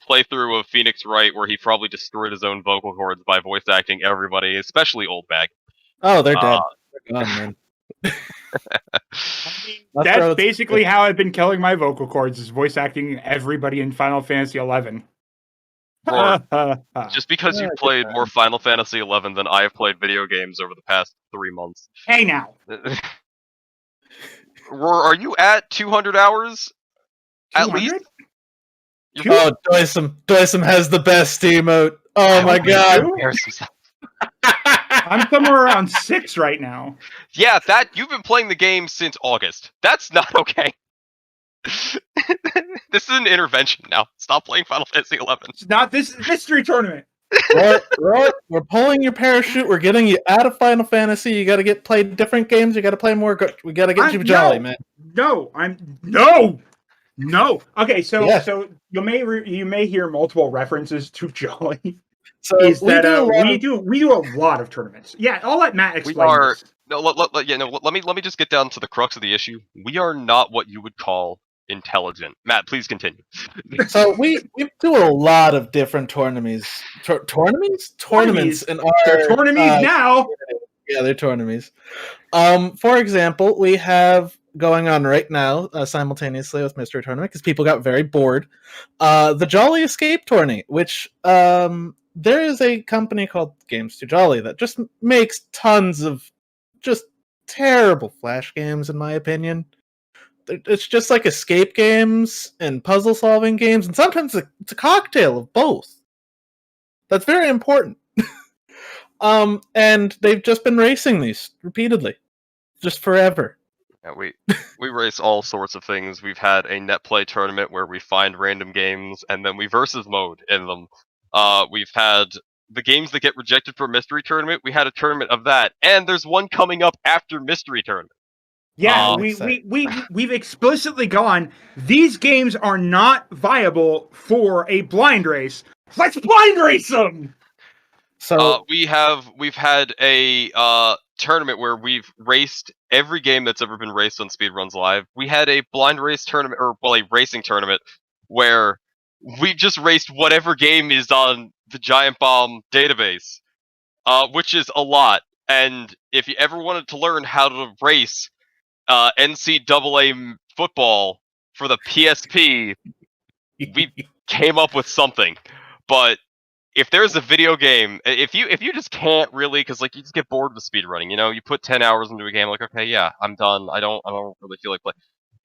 playthrough of Phoenix Wright where he probably destroyed his own vocal cords by voice acting everybody, especially Old Bag. Oh, they're dead. They're gone, man. That's basically how I've been killing my vocal cords, is voice acting everybody in Final Fantasy XI. Just because you played more Final Fantasy XI than I have played video games over the past 3 months. Hey now! Are you at 200 hours? 200? At least? Oh, Doisum has the best emote. Oh my god. I'm somewhere around 6 right now. Yeah, you've been playing the game since August. That's not okay. This is an intervention now. Stop playing Final Fantasy XI. It's not this mystery tournament. We're pulling your parachute. We're getting you out of Final Fantasy. You got to play different games. You got to play more. We got to get you jolly, man. No. Okay, so you may hear multiple references to Jolly. So we do a lot of tournaments. Yeah, I'll let Matt explain. Let me just get down to the crux of the issue. We are not what you would call intelligent. Matt, please continue. So we do a lot of different tournaments. Tournaments in our tournaments now. Yeah, they're tournaments. For example, we have going on right now simultaneously with Mystery Tournament because people got very bored. The Jolly Escape Tourney, which there is a company called Games Too Jolly that just makes tons of just terrible flash games, in my opinion. It's just like escape games and puzzle solving games, and sometimes it's a cocktail of both. That's very important. And they've just been racing these repeatedly, just forever. Yeah, we race all sorts of things. We've had a net play tournament where we find random games and then we versus mode in them. We've had the games that get rejected for Mystery Tournament. We had a tournament of that, and there's one coming up after Mystery Tournament. Yeah, we've explicitly gone, these games are not viable for a blind race. Let's blind race them! So we've had a tournament where we've raced every game that's ever been raced on Speedruns Live. We had a blind race tournament, a racing tournament, where we just raced whatever game is on the Giant Bomb database, which is a lot. And if you ever wanted to learn how to race NCAA football for the PSP, we came up with something. But if there's a video game, if you just can't really, because like you just get bored with speedrunning, you put 10 hours into a game, like okay, yeah, I'm done. I don't really feel like playing.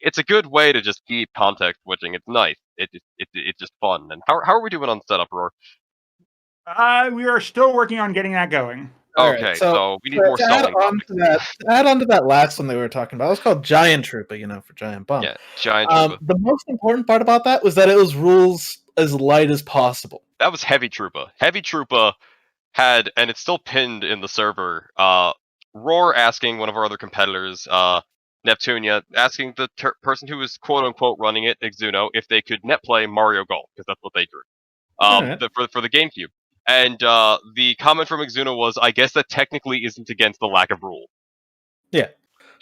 It's a good way to just keep context switching. It's nice. It's just fun. And how are we doing on setup, Roar? We are still working on getting that going. Okay, Right, so we need more selling. To add on to that last one that we were talking about, it was called Giant Troopa, for Giant Bomb. Yeah, Giant Troopa. The most important part about that was that it was rules as light as possible. That was Heavy Troopa. Heavy Troopa had, and it's still pinned in the server, Roar asking one of our other competitors, Neptunia, asking the person who was quote-unquote running it, Exuno, if they could net play Mario Golf, because that's what they drew, for the GameCube. And the comment from Exuno was, I guess that technically isn't against the lack of rules. Yeah.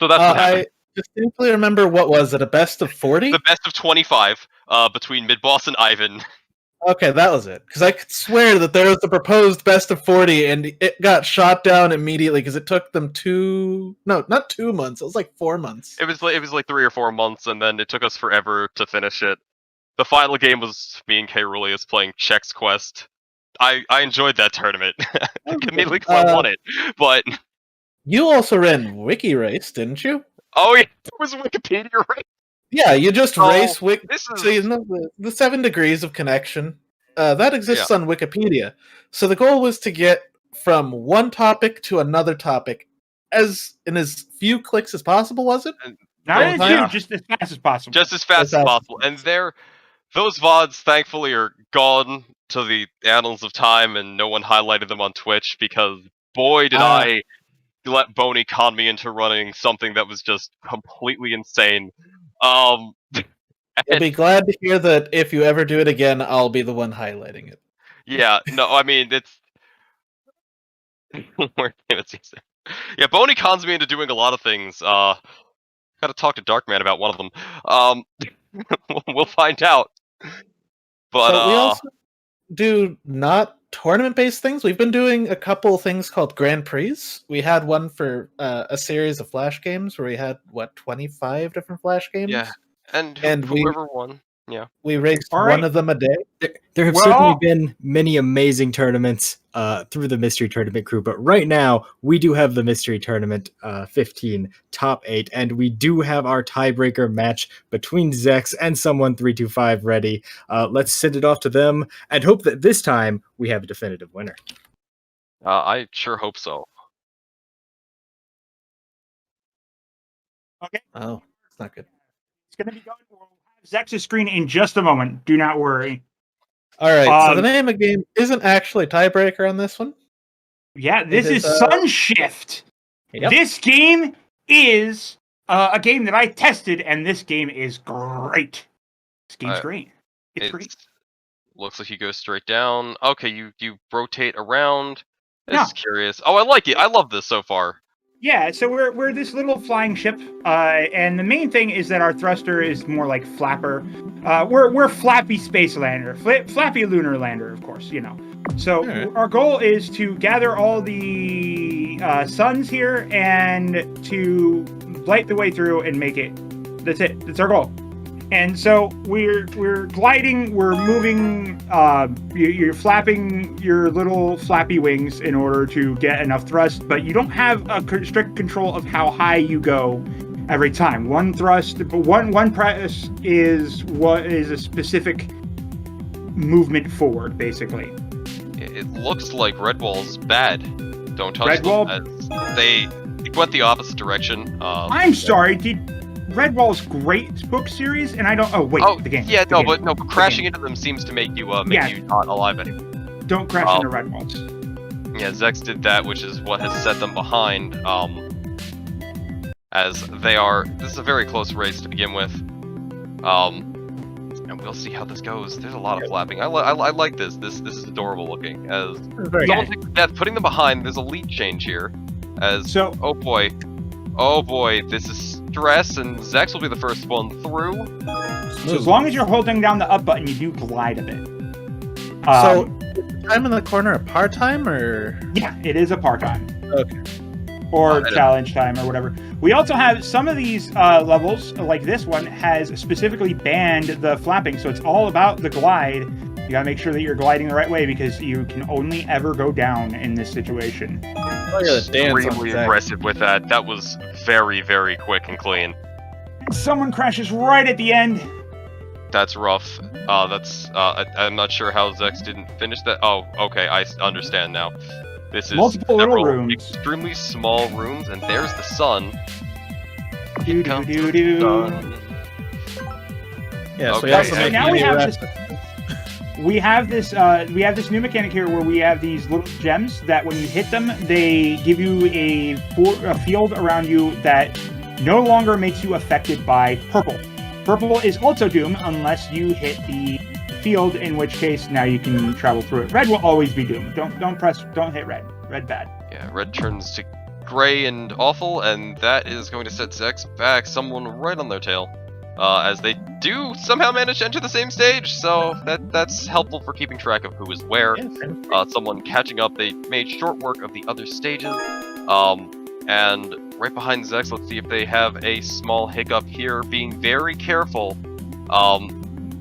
So that's what happened. I distinctly remember, what was it, a best of 40? The best of 25 between Midboss and Ivan. Okay, that was it. Because I could swear that there was a proposed best of 40, and it got shot down immediately because it took them not 2 months. It was like 4 months. It was like 3 or 4 months, and then it took us forever to finish it. The final game was me and K. Rulius playing Chex Quest. I enjoyed that tournament. Mainly because I won it, but you also ran Wiki Race, didn't you? Oh yeah, it was a Wikipedia race. Yeah, you just race Wiki. So the 7 degrees of connection that exists on Wikipedia. So the goal was to get from one topic to another topic in as few clicks as possible. Was it? Not as few, just as fast as possible. Just as fast as possible, and those VODs thankfully are gone to the annals of time, and no one highlighted them on Twitch because boy did I let Boney con me into running something that was just completely insane. I'll be glad to hear that if you ever do it again, I'll be the one highlighting it. Yeah, no, I mean it's yeah, Boney cons me into doing a lot of things. Gotta talk to Darkman about one of them. We'll find out. But we also do not tournament-based things. We've been doing a couple things called Grand Prix. We had one for a series of Flash games where we had 25 different Flash games. Yeah, and whoever won. Yeah, we raced one of them a day. There have certainly been many amazing tournaments through the Mystery Tournament crew, but right now we do have the Mystery Tournament 15 top 8, and we do have our tiebreaker match between Zecks and someone 325 ready. Let's send it off to them and hope that this time we have a definitive winner. I sure hope so. Okay. Oh, it's not good. It's going to be going. We'll have Zecks' screen in just a moment. Do not worry. All right. So the name of the game isn't actually tiebreaker on this one. Yeah, this is Sunshift. Yep. This game is a game that I tested, and this game is great. This game's great. It's great. Looks like you go straight down. Okay, you rotate around. This is curious. Oh, I like it. I love this so far. Yeah, so we're this little flying ship, and the main thing is that our thruster is more like flapper. We're Flappy Space Lander, Flappy Lunar Lander, of course, So our goal is to gather all the suns here and to light the way through and make it. That's it. That's our goal. And so we're gliding, we're moving, you're flapping your little flappy wings in order to get enough thrust, but you don't have a strict control of how high you go every time. One thrust, one press is what is a specific movement forward, basically. It looks like Redwall's bad. Don't touch Redwall? They went the opposite direction. I'm sorry, Redwall's great book series, and I don't. Oh wait, the game. Yeah, but crashing into them seems to make you you not alive anymore. Don't crash into Redwalls. Yeah, Zecks did that, which is what has set them behind. As they are, this is a very close race to begin with. And we'll see how this goes. There's a lot of flapping. I like this. This is adorable looking. As putting them behind, there's a lead change here. Oh boy, this is stress, and Zecks will be the first one through. So as long as you're holding down the up button, you do glide a bit. So, is the time in the corner a part-time, or? Yeah, it is a part-time. Okay. or challenge time or whatever. We also have some of these levels, like this one, has specifically banned the flapping, so it's all about the glide. You gotta make sure that you're gliding the right way because you can only ever go down in this situation. Extremely impressive with that. That was very, very quick and clean. Someone crashes right at the end. That's rough. I'm not sure how Zecks didn't finish that. Oh, okay, I understand now. This is Multiple little several rooms. extremely small rooms, and there's the sun. Do, do, do, do. Yeah, so Okay. we also So make now we new have weapons. We have this new mechanic here where we have these little gems that when you hit them, they give you a field around you that no longer makes you affected by purple. Purple is also doom unless you hit the field, in which case now you can travel through it. Red will always be doom. Don't hit red. Red bad. Yeah, red turns to gray and awful, and that is going to set Zecks back someone right on their tail. As they do somehow manage to enter the same stage, so that's helpful for keeping track of who is where. Someone catching up, they made short work of the other stages. And right behind Zecks, let's see if they have a small hiccup here, being very careful.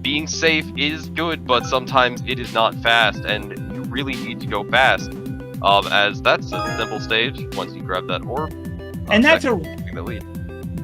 Being safe is good, but sometimes it is not fast, and you really need to go fast. As that's a simple stage once you grab that orb. And that's the lead.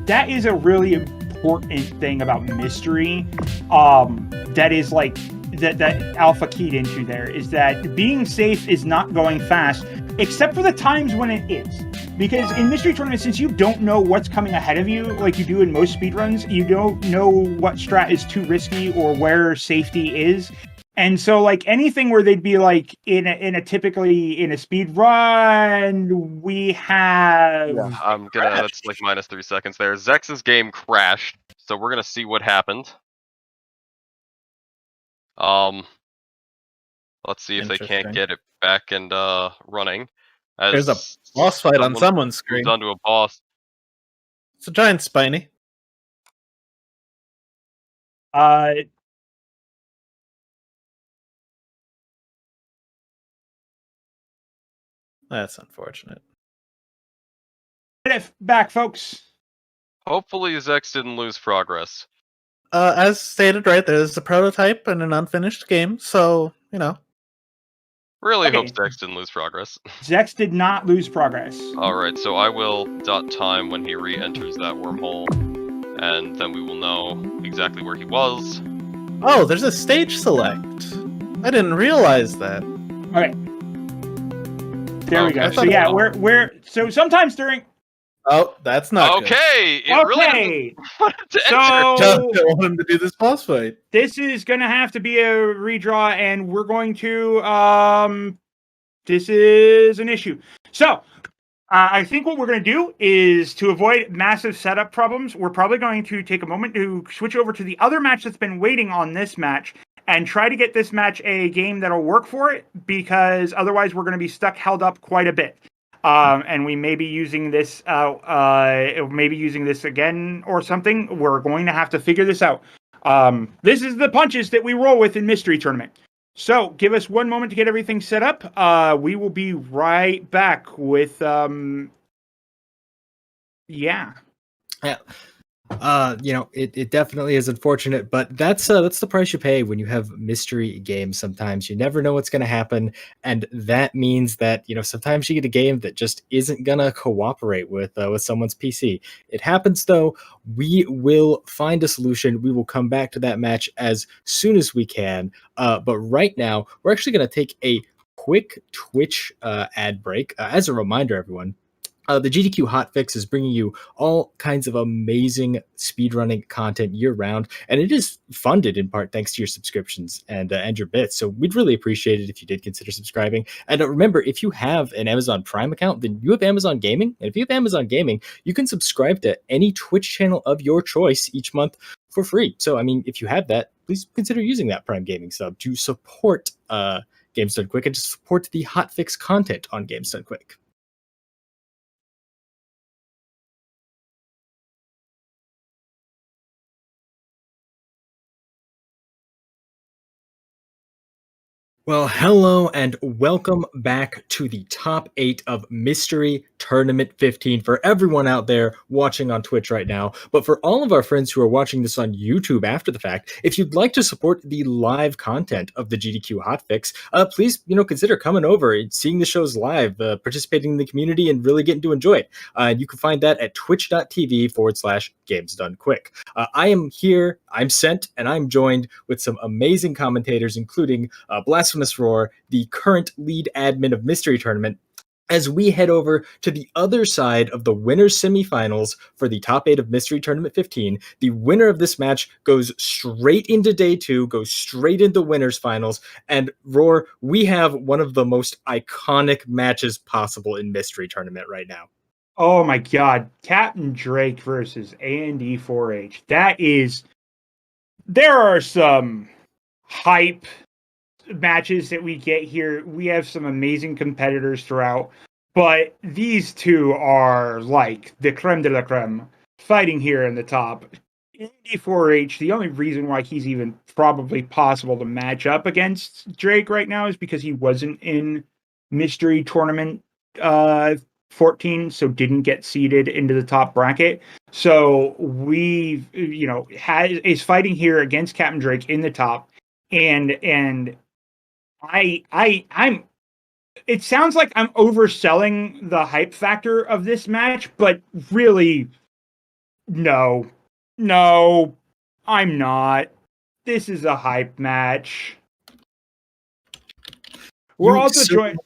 that is a really important thing about mystery. That is like that Alpha keyed into there is that being safe is not going fast, except for the times when it is. Because in mystery tournaments, since you don't know what's coming ahead of you, like you do in most speedruns, you don't know what strat is too risky or where safety is. And so, like anything where they'd be like typically in a speed run, we have. Yeah, that's like -3 seconds there. Zex's game crashed, so we're gonna see what happened. Let's see if they can't get it back and running. There's a boss fight on someone's screen. Moved onto a boss. It's a giant spiny. That's unfortunate. Get it back, folks. Hopefully Zecks didn't lose progress. As stated, right, there's a prototype and an unfinished game, so, you know. Really Okay. hope Zecks didn't lose progress. Zecks did not lose progress. Alright, so I will dot time when he re-enters that wormhole, and then we will know exactly where he was. Oh, there's a stage select. I didn't realize that. Okay. There we go. So yeah, so sometimes during. Oh, that's not okay. Good. Okay. So don't want him to do this boss fight. This is gonna have to be a redraw, and we're going to. This is an issue. So. I think what we're going to do is to avoid massive setup problems, we're probably going to take a moment to switch over to the other match that's been waiting on this match and try to get this match a game that'll work for it, because otherwise we're going to be held up quite a bit. And we may be using this again or something. We're going to have to figure this out. This is the punches that we roll with in Mystery Tournament. So, give us one moment to get everything set up. We will be right back with, yeah. It definitely is unfortunate, but that's the price you pay when you have mystery games. Sometimes you never know what's going to happen, and that means that sometimes you get a game that just isn't gonna cooperate with someone's PC. It happens though. We will find a solution. We will come back to that match as soon as we can. But right now, we're actually going to take a quick Twitch ad break. As a reminder, everyone. The GDQ Hotfix is bringing you all kinds of amazing speedrunning content year-round, and it is funded in part thanks to your subscriptions and your bits. So we'd really appreciate it if you did consider subscribing. And remember, if you have an Amazon Prime account, then you have Amazon Gaming. And if you have Amazon Gaming, you can subscribe to any Twitch channel of your choice each month for free. So, I mean, if you have that, please consider using that Prime Gaming sub to support Games Done Quick and to support the Hotfix content on Games Done Quick. Well, hello and welcome back to the top 8 of Mystery Tournament 15 for everyone out there watching on Twitch right now. But for all of our friends who are watching this on YouTube after the fact, if you'd like to support the live content of the GDQ Hotfix, please, consider coming over and seeing the shows live, participating in the community, and really getting to enjoy it. You can find that at twitch.tv/GamesDoneQuick. I am here, I'm Sent, and I'm joined with some amazing commentators, including Blasphemous Roar, the current lead admin of Mystery Tournament, as we head over to the other side of the winners semifinals for the top 8 of Mystery Tournament 15. The winner of this match goes straight into day 2, goes straight into winners finals, and Roar, we have one of the most iconic matches possible in Mystery Tournament right now. Oh my god, Capndrake versus AND4H. There are some hype matches that we get here. We have some amazing competitors throughout, but these two are like the creme de la creme fighting here in the top. AND4H, the only reason why he's even probably possible to match up against Drake right now is because he wasn't in Mystery Tournament 14, so didn't get seeded into the top bracket. So we, is fighting here against Capndrake in the top, and I'm. It sounds like I'm overselling the hype factor of this match, but really, no, I'm not. This is a hype match. We're also joined.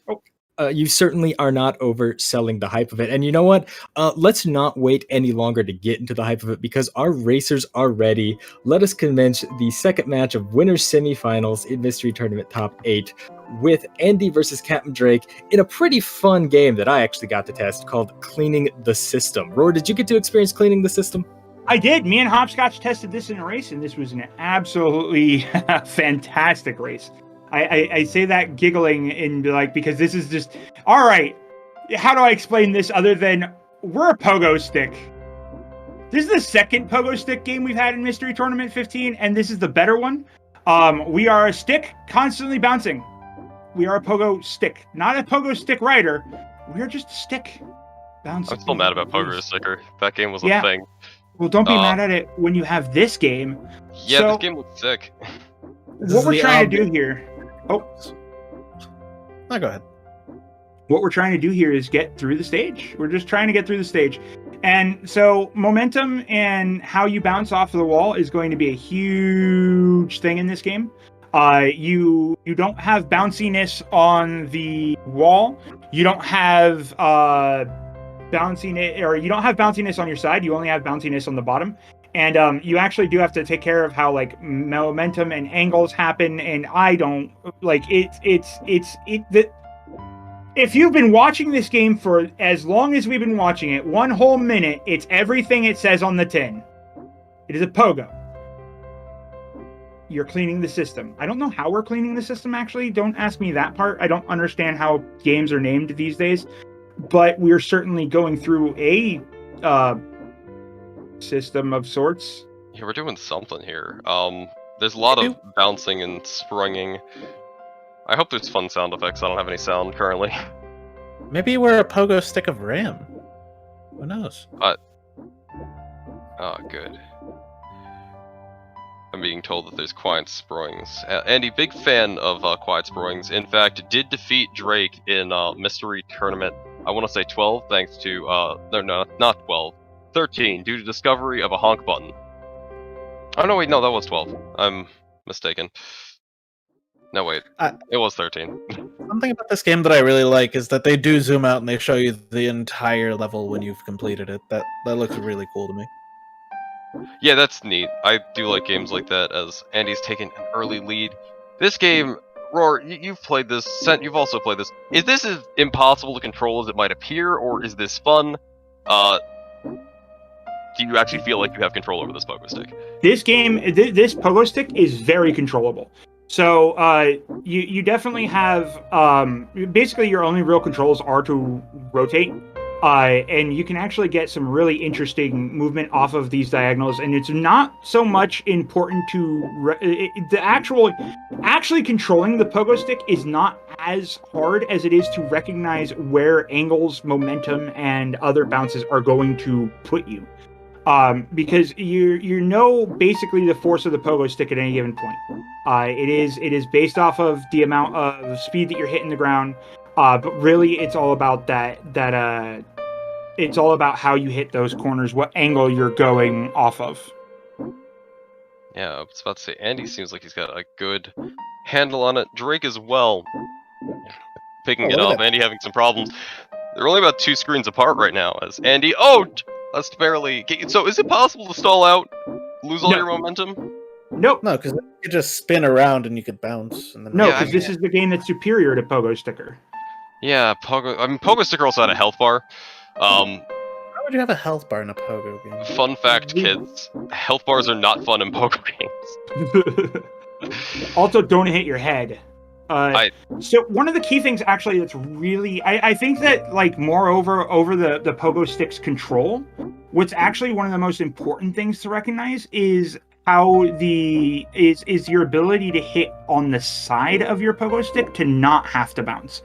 You certainly are not overselling the hype of it. And you know what? Let's not wait any longer to get into the hype of it because our racers are ready. Let us commence the second match of winners semifinals in Mystery Tournament Top 8 with Andy versus Capndrake in a pretty fun game that I actually got to test called Cleaning the System. Roar, did you get to experience Cleaning the System? I did. Me and Hopscotch tested this in a race, and this was an absolutely fantastic race. I say that giggling and because this is just all right. How do I explain this other than we're a pogo stick? This is the second pogo stick game we've had in Mystery Tournament 15, and this is the better one. We are a stick constantly bouncing. We are a pogo stick, not a pogo stick rider. We are just a stick bouncing. I'm still mad about Pogo Sticker. That game was a thing. Well, don't be mad at it when you have this game. Yeah, so, this game looks sick. What we're trying to do here. Oh, no, go ahead. What we're trying to do here is get through the stage. We're just trying to get through the stage. And so momentum and how you bounce off of the wall is going to be a huge thing in this game. You don't have bounciness on the wall. You don't have bounciness on your side. You only have bounciness on the bottom. And you actually do have to take care of how momentum and angles happen. And I don't if you've been watching this game for as long as we've been watching it, 1 whole minute, it's everything it says on the tin. It is a pogo. You're cleaning the system. I don't know how we're cleaning the system, actually. Don't ask me that part. I don't understand how games are named these days. But we're certainly going through a system of sorts. Yeah, we're doing something here. There's a lot of bouncing and sprunging. I hope there's fun sound effects. I don't have any sound currently. Maybe we're a pogo stick of RAM. Who knows? Oh, good. I'm being told that there's quiet springs. Andy, big fan of quiet springs. In fact, did defeat Drake in Mystery Tournament. I want to say 12, thanks to no, not 12. 13, due to discovery of a honk button. Oh no, wait, no, that was 12. I'm mistaken. No, wait, it was 13. Something about this game that I really like is that they do zoom out and they show you the entire level when you've completed it. That looks really cool to me. Yeah, that's neat. I do like games like that, as Andy's taken an early lead. This game, Roar, you've played this. Sent, you've also played this. Is this as impossible to control as it might appear, or is this fun? Do you actually feel like you have control over this pogo stick? This game, this pogo stick is very controllable. So you definitely have basically your only real controls are to rotate And you can actually get some really interesting movement off of these diagonals, and it's not so much important to actually controlling the pogo stick is not as hard as it is to recognize where angles, momentum, and other bounces are going to put you, because you know basically the force of the pogo stick at any given point. It is based off of the amount of speed that you're hitting the ground. But really, it's all about it's all about how you hit those corners, what angle you're going off of. Yeah, I was about to say, Andy seems like he's got a good handle on it. Drake as well, picking it up. Andy having some problems. They're only about 2 screens apart right now. As Andy, just barely. So, is it possible to stall out, lose all your momentum? Nope. No, because you could just spin around and you could bounce. And then no, because this is the game that's superior to Pogo Sticker. Yeah, Pogo Sticker also had a health bar. Why would you have a health bar in a Pogo game? Fun fact, kids: health bars are not fun in Pogo games. Also, don't hit your head. So one of the key things actually that's really I think that like moreover over the pogo stick's control, what's actually one of the most important things to recognize is how is your ability to hit on the side of your pogo stick to not have to bounce.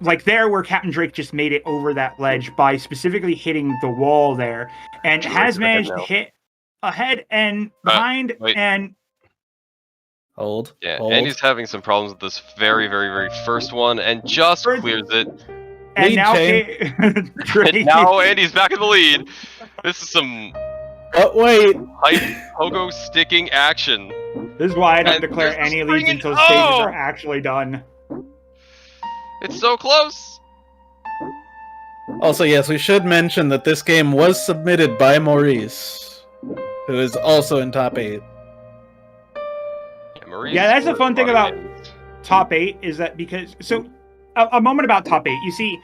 Like there where Capndrake just made it over that ledge by specifically hitting the wall there, and has managed to hit ahead and behind and hold. Yeah, Andy's having some problems with this very, very, very first one, and just clears it. And now, and now Andy's back in the lead. This is some hype pogo sticking action. This is why I don't declare any leads until stages are actually done. It's so close. Also, yes, we should mention that this game was submitted by Maurice, who is also in top 8. Yeah, that's the fun thing about top 8 is that because a moment about top 8. You see,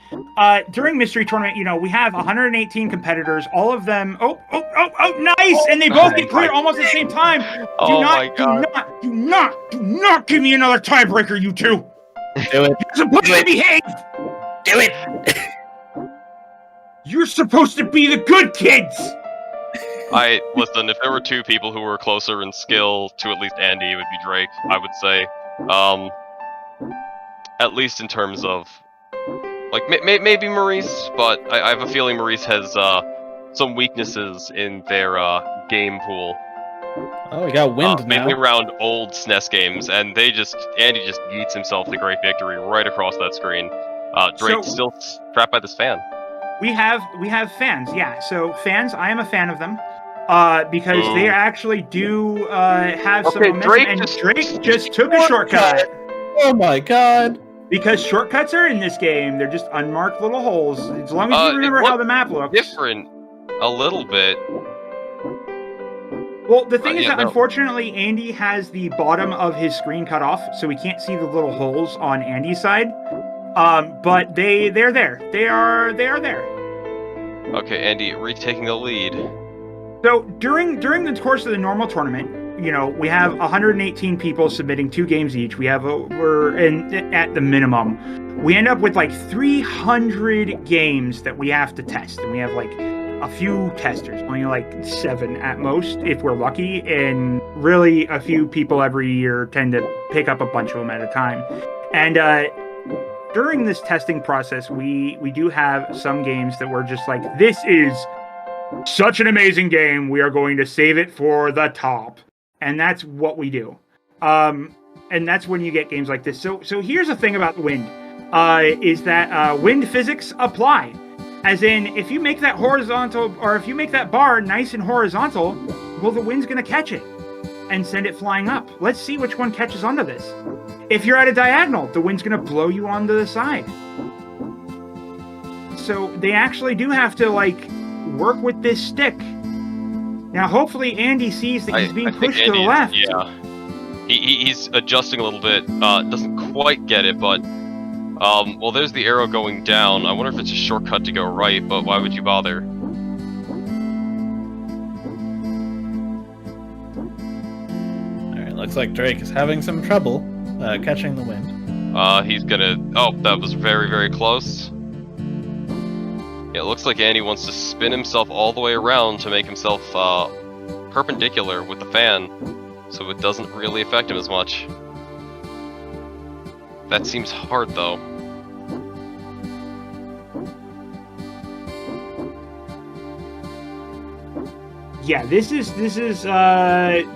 during Mystery Tournament, you know, we have 118 competitors. All of them. Nice, and they both get clear almost at the same time. Do not give me another tiebreaker, you two. Do it. You're supposed to behave. Do it. You're supposed to be the good kids. Listen, if there were 2 people who were closer in skill to at least Andy, it would be Drake, I would say. At least in terms of, like, maybe Maurice, but I have a feeling Maurice has some weaknesses in their game pool. Oh, we got wind now. Mainly around old SNES games, and Andy just yeets himself to great victory right across that screen. Drake's still trapped by this fan. We have fans, yeah. So fans, I am a fan of them. Because they actually do have some momentum, and Drake just took a shortcut. Oh my god. Because shortcuts are in this game, they're just unmarked little holes. As long as you remember how the map looks. Different, a little bit. Well, the thing is that unfortunately Andy has the bottom of his screen cut off, so we can't see the little holes on Andy's side. But they're there. They are there. Okay, Andy, retaking the lead. So during the course of the normal tournament, you know, we have 118 people submitting 2 games each. We have at the minimum, we end up with like 300 games that we have to test, and we have like a few testers, only like 7 at most if we're lucky, and really a few people every year tend to pick up a bunch of them at a time. And during this testing process, we do have some games that we're just like, this is such an amazing game, we are going to save it for the top. And that's what we do. And that's when you get games like this. So here's the thing about wind, is that wind physics apply. As in, if you make that horizontal, or if you make that bar nice and horizontal, well, the wind's going to catch it and send it flying up. Let's see which one catches onto this. If you're at a diagonal, the wind's going to blow you onto the side. So they actually do have to, like, work with this stick. Now, hopefully, Andy sees that he's being pushed to the left. Yeah, he's adjusting a little bit. Doesn't quite get it, but well, there's the arrow going down. I wonder if it's a shortcut to go right, but why would you bother? All right, looks like Drake is having some trouble catching the wind. He's gonna. Oh, that was very, very close. Yeah, it looks like Andy wants to spin himself all the way around to make himself perpendicular with the fan, so it doesn't really affect him as much. That seems hard, though. Yeah, this is the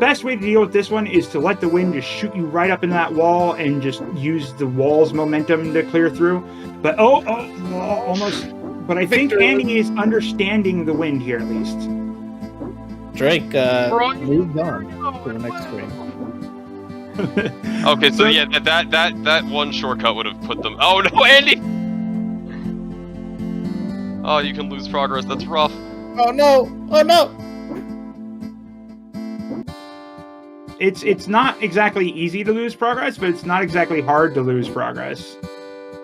best way to deal with this one is to let the wind just shoot you right up in that wall and just use the wall's momentum to clear through. But almost. But I think Andy is understanding the wind here at least. Drake moved on to the next screen. Okay, so yeah, that one shortcut would have put them. Oh no, Andy! Oh, you can lose progress. That's rough. Oh no! Oh no! It's not exactly easy to lose progress, but it's not exactly hard to lose progress.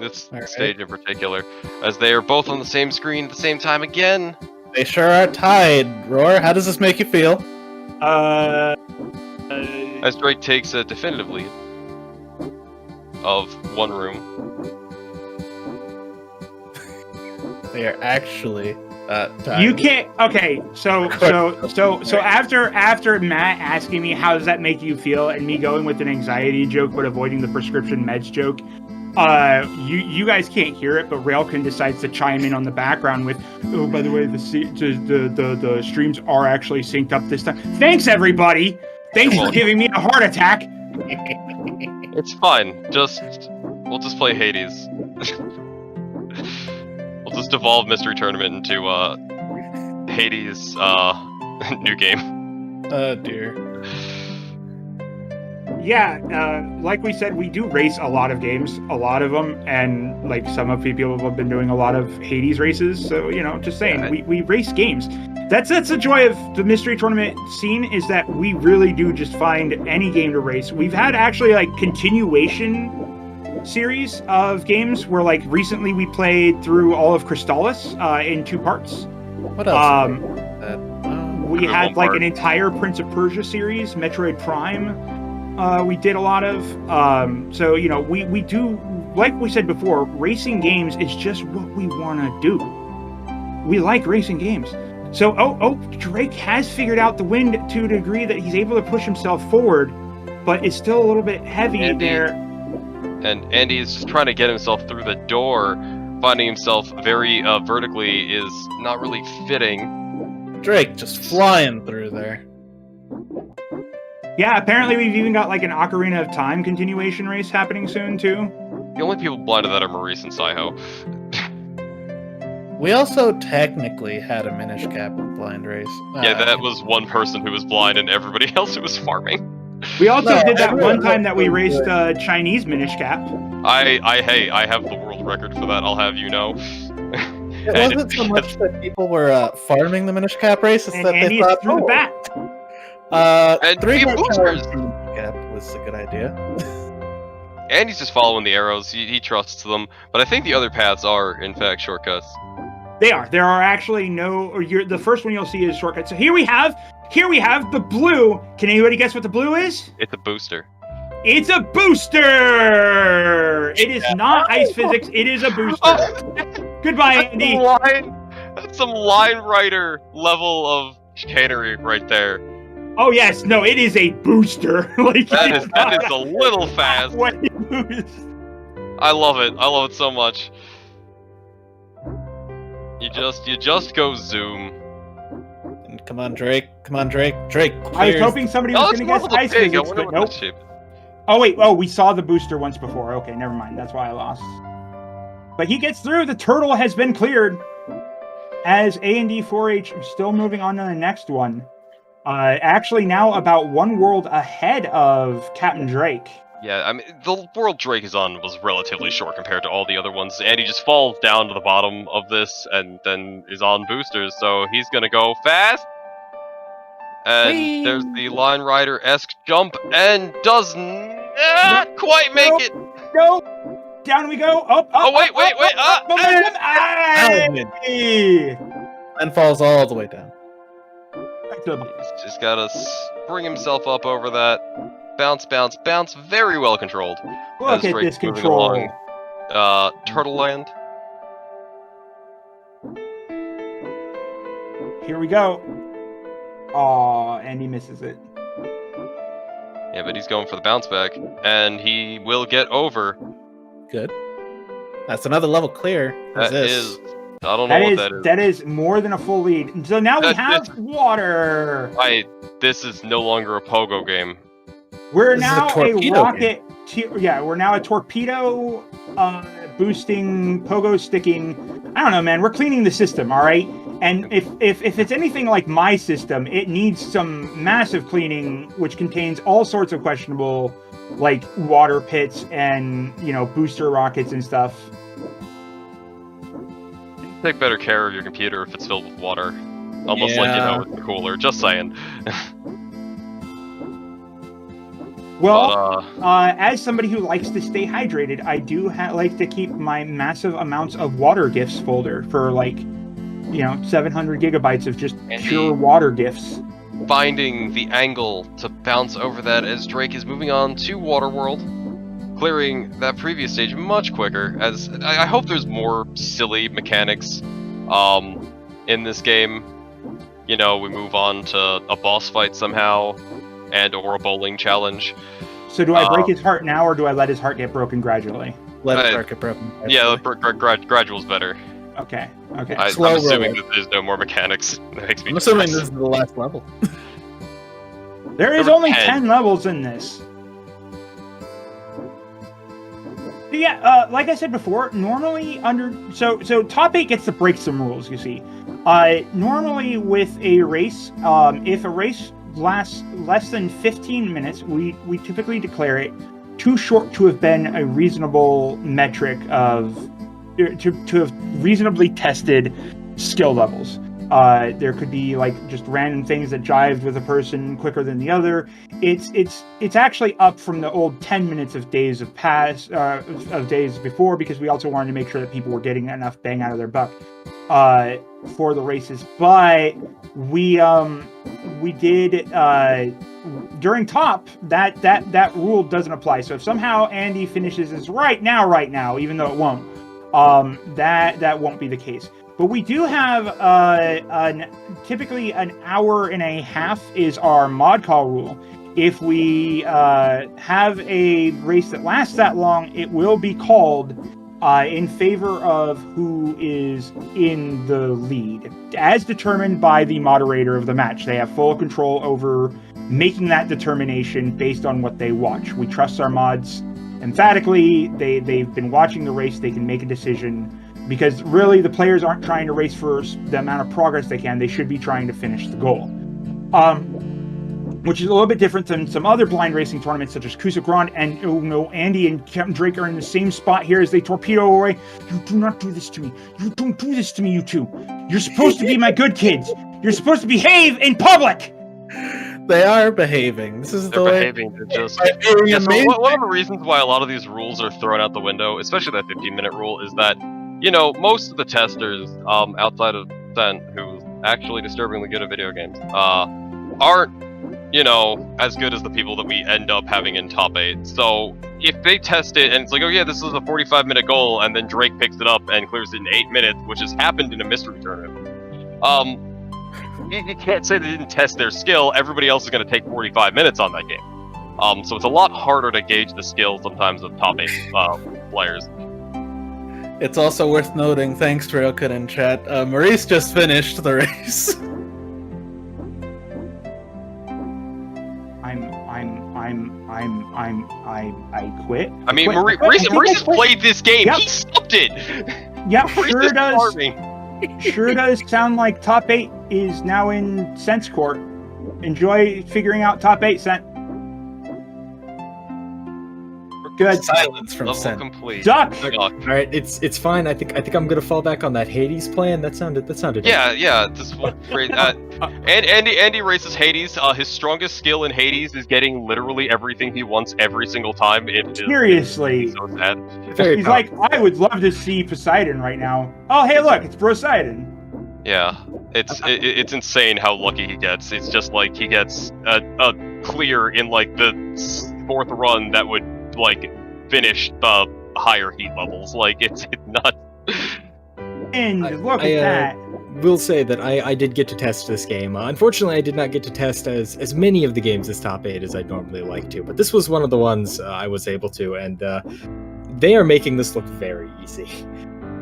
This stage in particular, as they are both on the same screen at the same time again. They sure are tied. Roar, how does this make you feel? As Drake takes a definitive lead of one room. They are actually tied. You can't. Okay, so after Matt asking me how does that make you feel, and me going with an anxiety joke but avoiding the prescription meds joke, you guys can't hear it, but Railkin decides to chime in on the background with, oh, by the way, the streams are actually synced up this time. Thanks, everybody. Thanks for giving me a heart attack. It's fine. We'll just play Hades. We'll just evolve Mystery Tournament into Hades new game. Oh dear. Yeah, like we said, we do race a lot of games, a lot of them, and like some of people have been doing a lot of Hades races. So just saying, we race games. That's the joy of the Mystery Tournament scene, is that we really do just find any game to race. We've had actually like continuation series of games where like recently we played through all of Crystallis in 2 parts. What else? We had like an entire Prince of Persia series, Metroid Prime. We did a lot of, so we do, like we said before, racing games is just what we want to do. We like racing games. So, Drake has figured out the wind to a degree that he's able to push himself forward, but it's still a little bit heavy there. And Andy's just trying to get himself through the door, finding himself very vertically is not really fitting. Drake just flying through there. Yeah, apparently we've even got like an Ocarina of Time continuation race happening soon too. The only people blind to that are Maurice and Saiho. We also technically had a Minish Cap blind race. Yeah, that was one person who was blind and everybody else who was farming. We also did that one time that we raced Chinese Minish Cap. I have the world record for that, I'll have you know. It wasn't so much that people were farming the Minish Cap race, it's and that Andy they thought, threw the bat. And 3 boosters. Cap was a good idea. Andy's just following the arrows, he trusts them, but I think the other paths are, in fact, shortcuts. They are. There are actually the first one you'll see is shortcuts. So here we have the blue. Can anybody guess what the blue is? It's a booster. It's a booster! It is not ice physics, it is a booster. Goodbye, Andy. That's some line writer level of chicanery right there. Oh yes, no, it is a booster. Like that is a little fast. I love it. I love it so much. You just go zoom. Come on, Drake. Come on, Drake. Drake. I was hoping somebody was going to guess ice physics, but nope. Oh wait, we saw the booster once before. Okay, never mind. That's why I lost. But he gets through. The turtle has been cleared. As A&D4H still moving on to the next one. Actually now about 1 world ahead of Capndrake. Yeah, I mean, the world Drake is on was relatively short compared to all the other ones, and he just falls down to the bottom of this and then is on boosters, so he's gonna go fast. And there's the Line Rider-esque jump, and does not quite make it. No, down we go. Wait! And falls all the way down. He's just gotta bring himself up over that. Bounce. Very well controlled. Look at this control. Turtle Land. Here we go. Aw, and he misses it. Yeah, but he's going for the bounce back, and he will get over. Good. That's another level clear. What's That this? is, I don't know what that is. That is more than a full lead. So now we That's- have water. This is no longer a pogo game. We're This is a now a torpedo rocket. We're now a torpedo boosting, pogo sticking. I don't know, man. We're cleaning the system, all right. And if it's anything like my system, it needs some massive cleaning, which contains all sorts of questionable, like water pits and booster rockets and stuff. Take better care of your computer if it's filled with water. Almost like, it's cooler. Just saying. Well, as somebody who likes to stay hydrated, I do like to keep my massive amounts of water gifts folder for 700 gigabytes of just pure water gifts. Finding the angle to bounce over that as Drake is moving on to Waterworld, clearing that previous stage much quicker. As I hope there's more silly mechanics in this game. We move on to a boss fight somehow, or a bowling challenge. So do I break his heart now, or do I let his heart get broken gradually? Let his heart get broken. Yeah, gradual's better. Okay. I'm assuming that there's no more mechanics. That makes me I'm assuming this is the last level. There is only 10 levels in this. But yeah, like I said before, normally so top 8 gets to break some rules, you see. Normally with a race, if a race lasts less than 15 minutes, we typically declare it too short to have been a reasonable metric of to have reasonably tested skill levels. There could be just random things that jived with a person quicker than the other. It's actually up from the old 10 minutes of days of days before, because we also wanted to make sure that people were getting enough bang out of their buck for the races. But we did during top that rule doesn't apply. So if somehow Andy finishes this right now, even though it won't, that won't be the case. But we do have typically an hour and a half is our mod call rule. If we have a race that lasts that long, it will be called in favor of who is in the lead, as determined by the moderator of the match. They have full control over making that determination based on what they watch. We trust our mods emphatically. They've been watching the race. They can make a decision, because really the players aren't trying to race for the amount of progress they can. They should be trying to finish the goal. Which is a little bit different than some other blind racing tournaments such as Kusa Grand, and Andy and Capndrake are in the same spot here as they torpedo away. You do not do this to me. You don't do this to me, you two. You're supposed to be my good kids. You're supposed to behave in public. They are behaving. This is the way. They're just. By being amazing. One of the reasons why a lot of these rules are thrown out the window, especially that 15-minute rule, is that most of the testers outside of Sen, who's actually disturbingly good at video games, aren't as good as the people that we end up having in top 8. So if they test it and it's like, oh yeah, this is a 45-minute goal, and then Drake picks it up and clears it in 8 minutes, which has happened in a mystery tournament, you can't say they didn't test their skill. Everybody else is going to take 45 minutes on that game. So it's a lot harder to gauge the skill sometimes of top 8 players. It's also worth noting, thanks Railkut in chat, Maurice just finished the race. I quit. I mean, Maurice has played this game. Yep. He stopped it. Yep, Maurice sure does sound like top 8 is now in Sense Court. Enjoy figuring out top 8, Sent. Good. Silence from Level Sen. complete. Duck. All right, it's fine. I think I'm gonna fall back on that Hades plan. That sounded. Yeah. This one, Andy races Hades. His strongest skill in Hades is getting literally everything he wants every single time. Seriously. So sad. He's like, I would love to see Poseidon right now. Oh, hey, look, it's Poseidon. Yeah, it's insane how lucky he gets. It's just like he gets a clear in like the 4th run that would finish the higher heat levels. It's nuts. And look at that. will say that I did get to test this game. Unfortunately, I did not get to test as many of the games as Top 8 as I'd normally like to, but this was one of the ones I was able to, and they are making this look very easy.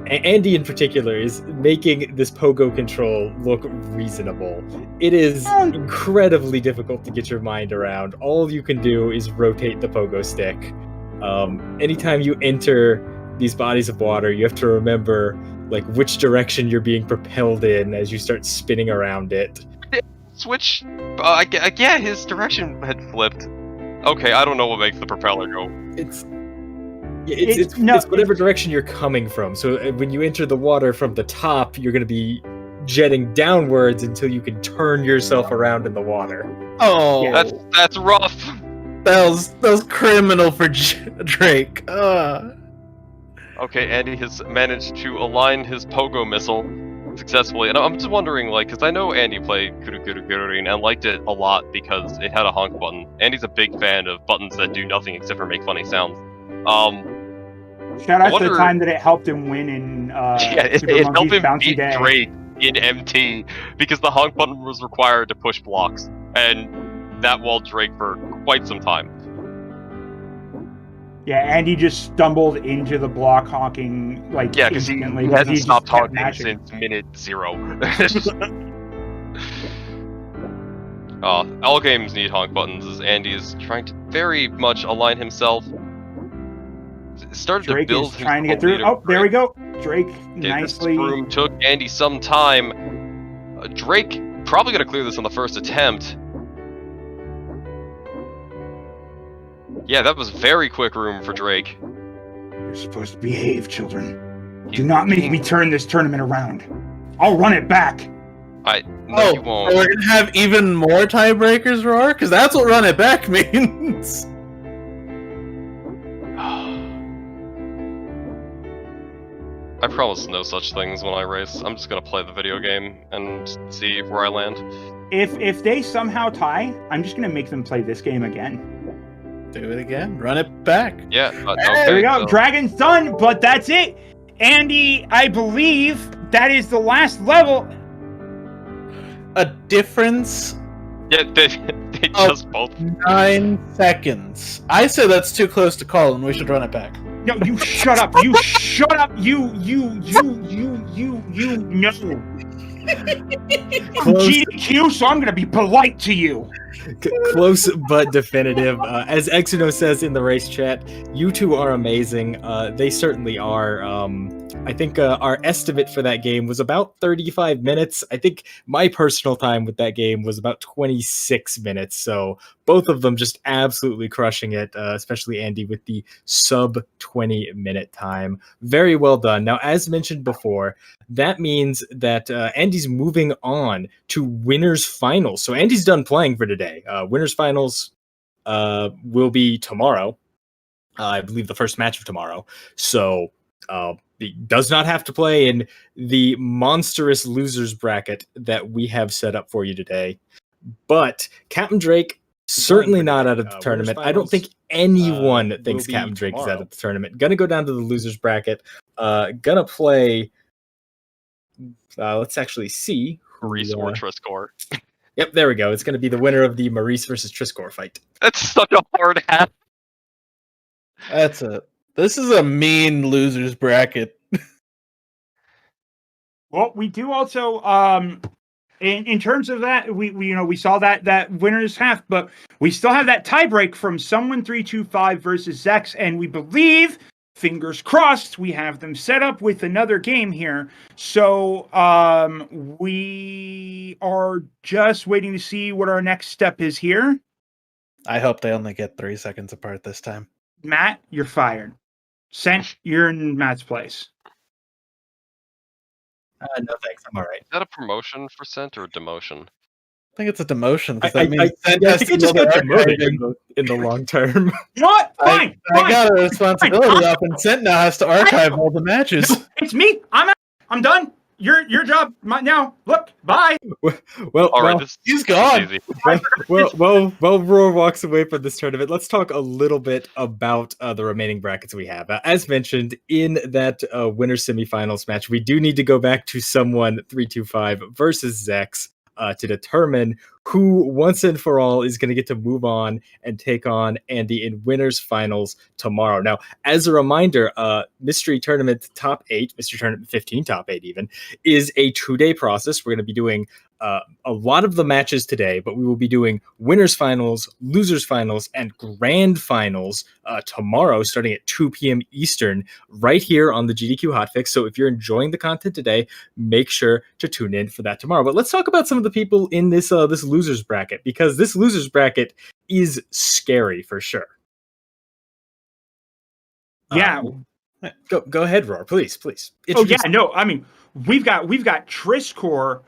Andy in particular is making this pogo control look reasonable. It is incredibly difficult to get your mind around. All you can do is rotate the pogo stick. Anytime you enter these bodies of water, you have to remember like which direction you're being propelled in as you start spinning around it. Switch. Yeah, his direction had flipped. Okay, I don't know what makes the propeller go. It's whatever direction you're coming from. So when you enter the water from the top, you're going to be jetting downwards until you can turn yourself around in the water. Oh, Yeah, that's rough. that was criminal for Drake. Okay, Andy has managed to align his pogo missile successfully, and I'm just wondering, like, because I know Andy played Kurukurukurin and liked it a lot because it had a honk button. Andy's a big fan of buttons that do nothing except for make funny sounds. Shout out to the time that it helped him win in it helped him Bouncy beat Day. Drake in MT because the honk button was required to push blocks, and that walled Drake for quite some time. Yeah, Andy just stumbled into the block honking like Because he instantly. hasn't just stopped kept honking mashing. since minute 0. All games need honk buttons, as Andy is trying to very much align himself. Started Drake to build is his trying to get own through. leader. Oh, there we go. Drake Okay, nicely. This room took Andy some time. Drake probably going to clear this on the first attempt. Yeah, that was very quick room for Drake. You're supposed to behave, children. Do not make me turn this tournament around. I'll run it back. No, you won't. We're gonna have even more tiebreakers, Roar, because that's what run it back means. I promise no such things when I race. I'm just gonna play the video game and see where I land. If they somehow tie, I'm just gonna make them play this game again. Do it again. Run it back. Yeah, There okay. we go. So, Dragon's done, but that's it. Andy, I believe that is the last level. A difference yeah, they just both. 9 seconds. I say that's too close to call, and we should run it back. No, you shut up. You shut up. You know. I'm Close. GDQ, so I'm gonna be polite to you. Close but definitive. As Exodemon says in the race chat, you two are amazing. They certainly are. I think our estimate for that game was about 35 minutes. I think my personal time with that game was about 26 minutes. So both of them just absolutely crushing it, especially Andy with the sub 20-minute time. Very well done. Now, as mentioned before, that means that Andy's moving on to Winners Finals. So Andy's done playing for today. Winners Finals will be tomorrow. I believe the first match of tomorrow. So he does not have to play in the monstrous losers bracket that we have set up for you today. But Capndrake, certainly not out of the tournament. I don't think anyone thinks Capndrake is out of the tournament. Gonna go down to the losers bracket. Gonna play... let's actually see. Maurice or Trisscorp. Yep, there we go. It's going to be the winner of the Maurice versus Trisscorp fight. That's such a hard ass. That's it. This is a mean losers bracket. Well, we do also in terms of that, we saw that winner's half, but we still have that tiebreak from Someone 325 versus Zecks, and we believe, fingers crossed, we have them set up with another game here. So we are just waiting to see what our next step is here. I hope they only get 3 seconds apart this time. Matt, you're fired. Sent, you're in Matt's place. No thanks, I'm all right. Is that a promotion for Cent or a demotion? I think it's a demotion because I that means Cent I has think to I just build got an demoted archive. in the long term. You know what? Fine. I got a fine. responsibility up, and Cent now has to archive all the matches. It's me. I'm done. Your job now. Look, Bye. Well, All right, well, this He's is gone. easy. while Roar walks away from this tournament, let's talk a little bit about the remaining brackets we have. As mentioned, in that winner semifinals match, we do need to go back to someone 325 versus Zecks to determine who, once and for all, is going to get to move on and take on Andy in winners finals tomorrow. Now, as a reminder, Mystery Tournament Top 8, Mystery Tournament 15 Top 8 even, is a 2-day process. We're going to be doing a lot of the matches today, but we will be doing winners finals, losers finals, and grand finals tomorrow, starting at 2 p.m. Eastern, right here on the GDQ Hotfix. So if you're enjoying the content today, make sure to tune in for that tomorrow. But let's talk about some of the people in this this losers bracket, because this losers bracket is scary for sure. Yeah. Go ahead, Roar, please. Oh yeah, no. I mean, we've got Trisscorp,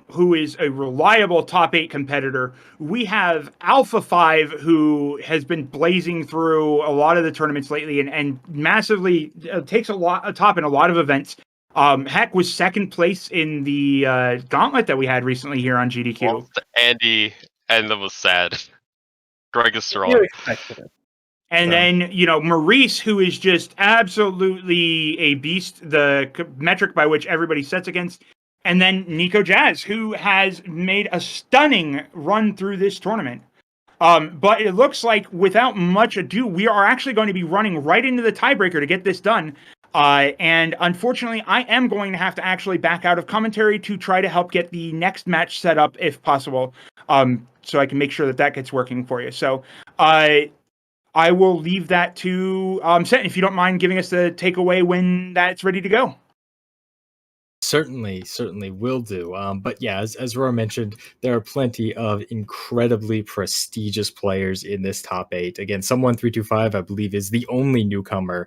who is a reliable top 8 competitor. We have Alpha 5, who has been blazing through a lot of the tournaments lately and massively takes a top in a lot of events. Heck, was second place in the gauntlet that we had recently here on GDQ. Well, Andy, and that was sad. Greg is strong. You expected it. And then, Maurice, who is just absolutely a beast, the metric by which everybody sets against. And then Nikojazz, who has made a stunning run through this tournament. But it looks like, without much ado, we are actually going to be running right into the tiebreaker to get this done. And unfortunately, I am going to have to actually back out of commentary to try to help get the next match set up, if possible, so I can make sure that gets working for you. So I will leave that to Sen, if you don't mind giving us the takeaway when that's ready to go. Certainly will do. But yeah, as Roar mentioned, there are plenty of incredibly prestigious players in this top 8. Again, someone 325, I believe, is the only newcomer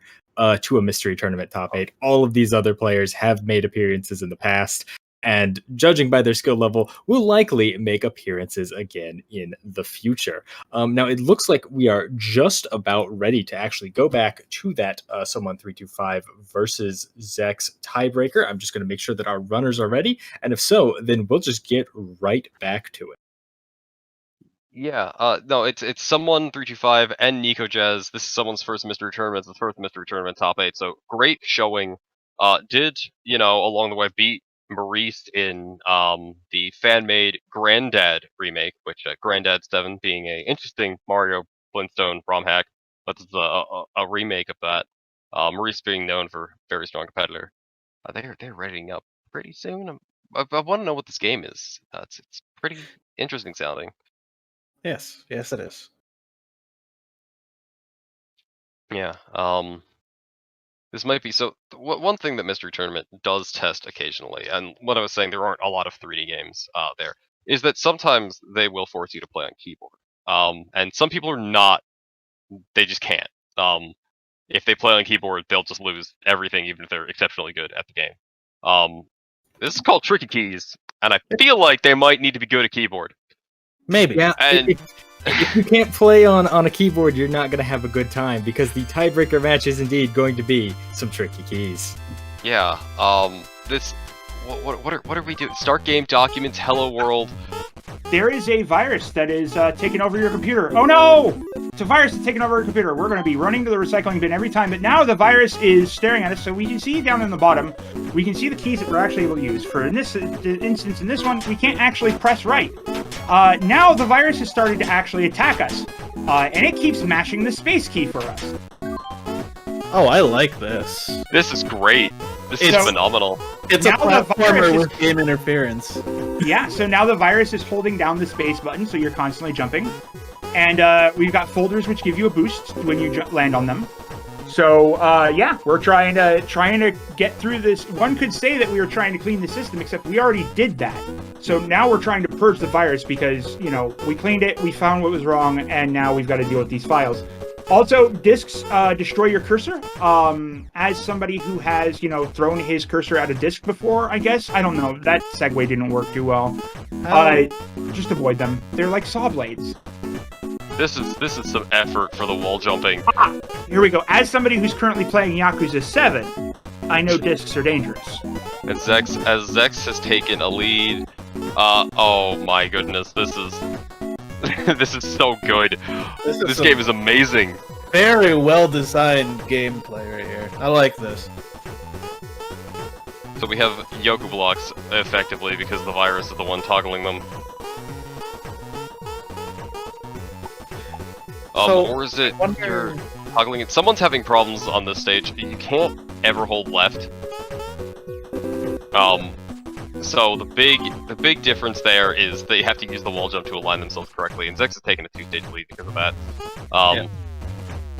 to a mystery tournament top 8. All of these other players have made appearances in the past, and judging by their skill level, will likely make appearances again in the future. Now, it looks like we are just about ready to actually go back to that Someone 325 versus Zecks tiebreaker. I'm just going to make sure that our runners are ready, and if so, then we'll just get right back to it. Yeah, no, it's someone 325 and Nikojazz. This is someone's first mystery tournament. It's the first mystery tournament top 8. So great showing. Did along the way beat Maurice in the fan-made Granddad remake, which Granddad 7 being a interesting Mario Flintstone ROM hack, but it's a remake of that. Maurice being known for very strong competitor. They're rating up pretty soon. I want to know what this game is. It's pretty interesting sounding. Yes, it is. Yeah. This might be so. One thing that Mystery Tournament does test occasionally, and what I was saying, there aren't a lot of 3D games there, is that sometimes they will force you to play on keyboard. And some people are not. They just can't. If they play on keyboard, they'll just lose everything, even if they're exceptionally good at the game. This is called Tricky Keys, and I feel like they might need to be good at keyboard. Maybe. Yeah, And if you can't play on a keyboard, you're not going to have a good time, because the tiebreaker match is indeed going to be some tricky keys. yeah, this what are we doing? Start game documents. Hello world. There is a virus that is taking over your computer. Oh no! It's a virus that's taking over your computer. We're going to be running to the recycling bin every time, but now the virus is staring at us, so we can see down in the bottom, we can see the keys that we're actually able to use. For in this instance, in this one, we can't actually press right. Now the virus has started to actually attack us, and it keeps mashing the space key for us. Oh, I like this. This is great. This is So- phenomenal. It's a Now the virus platformer is- with game interference. Yeah, so now the virus is holding down the space button, so you're constantly jumping. And we've got folders which give you a boost when you land on them. So yeah, we're trying to get through this. One could say that we were trying to clean the system, except we already did that. So now we're trying to purge the virus because, we cleaned it, we found what was wrong, and now we've got to deal with these files. Also, discs destroy your cursor. As somebody who has, thrown his cursor at a disc before, I guess. I don't know. That segue didn't work too well. Just avoid them. They're like saw blades. This is some effort for the wall jumping. Here we go. As somebody who's currently playing Yakuza 7, I know discs are dangerous. And Zecks has taken a lead. Oh my goodness, this is this is so good. This game is amazing. Very well designed gameplay right here. I like this. So we have Yoku blocks effectively because the virus is the one toggling them. Or is it you're toggling it? Someone's having problems on this stage. You can't ever hold left. So the big difference there is they have to use the wall jump to align themselves correctly, and Zecks has taken a 2-stage lead because of that. Yeah.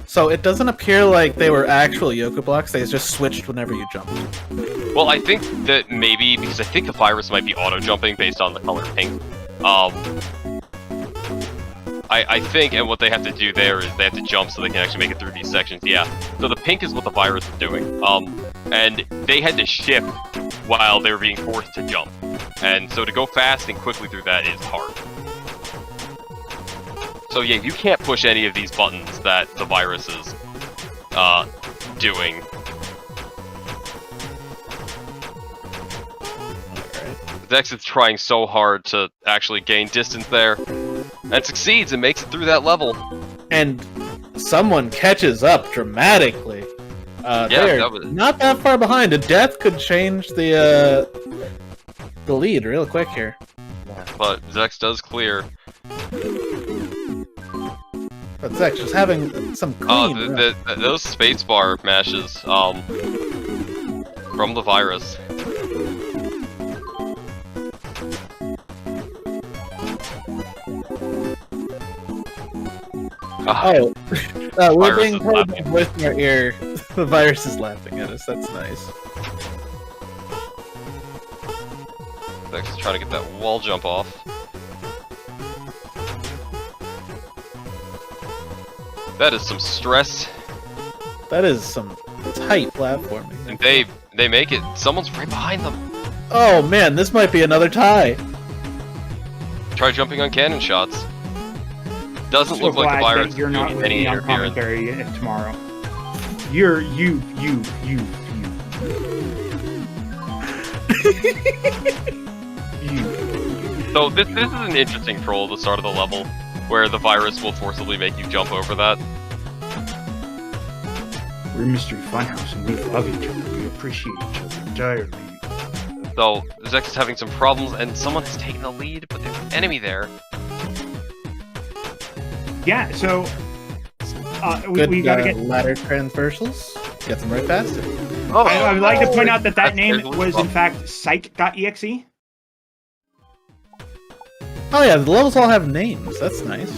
So it doesn't appear like they were actual Yoku blocks, they just switched whenever you jumped. Well, I think that maybe, because I think the virus might be auto-jumping based on the color pink. I think, and what they have to do there is they have to jump so they can actually make it through these sections, yeah. So the pink is what the virus is doing, and they had to shift while they were being forced to jump. And so to go fast and quickly through that is hard. So yeah, you can't push any of these buttons that the virus is doing. Zecks is trying so hard to actually gain distance there, and succeeds and makes it through that level. And someone catches up dramatically. They're not that far behind. A death could change the lead real quick here. But Zecks does clear. But Zecks just having some clean. Those spacebar mashes from the virus. We're being told by voice in our ear. The virus is laughing at us. That's nice. Zecks is trying to get that wall jump off. That is some stress. That is some tight platforming. And they make it. Someone's right behind them. Oh man, this might be another tie. Try jumping on cannon shots. Doesn't look like the virus you're not doing any on interference. commentary tomorrow. So this is an interesting troll at the start of the level, where the virus will forcibly make you jump over that. We're Mystery Funhouse and we love each other. We appreciate each other entirely. So Zecks is having some problems, and someone has taken the lead, but there's an enemy there. Yeah, so we gotta get ladder transversals. Get them right past it. Oh, I would like to point out that that's name really was fun. in fact Psych.exe. Oh yeah, the levels all have names. That's nice.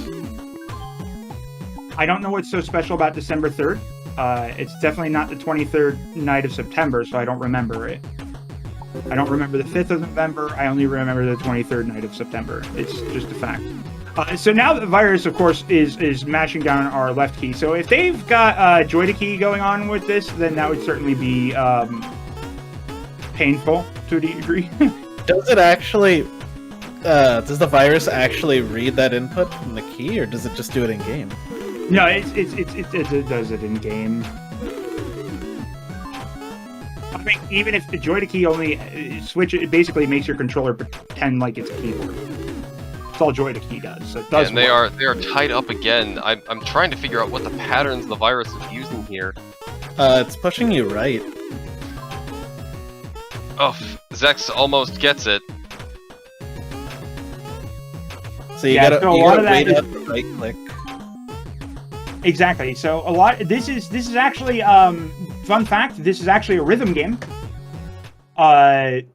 I don't know what's so special about December 3rd. It's definitely not the 23rd night of September, so I don't remember it. I don't remember the 5th of November. I only remember the 23rd night of September. It's just a fact. So now the virus, of course, is mashing down our left key. So if they've got Joy to key going on with this, then that would certainly be painful to a degree. Does it actually? Does the virus actually read that input from the key, or does it just do it in game? No, it does it in game. I mean, even if the Joy to key only switch, it basically makes your controller pretend like it's a keyboard. That's all Joy to key does. So it does. And they are tied up again. I'm trying to figure out what the patterns the virus is using here. It's pushing you right. Oh, Zecks almost gets it. So you gotta wait is... up the right click. Exactly. So a lot. This is actually fun fact. This is actually a rhythm game. And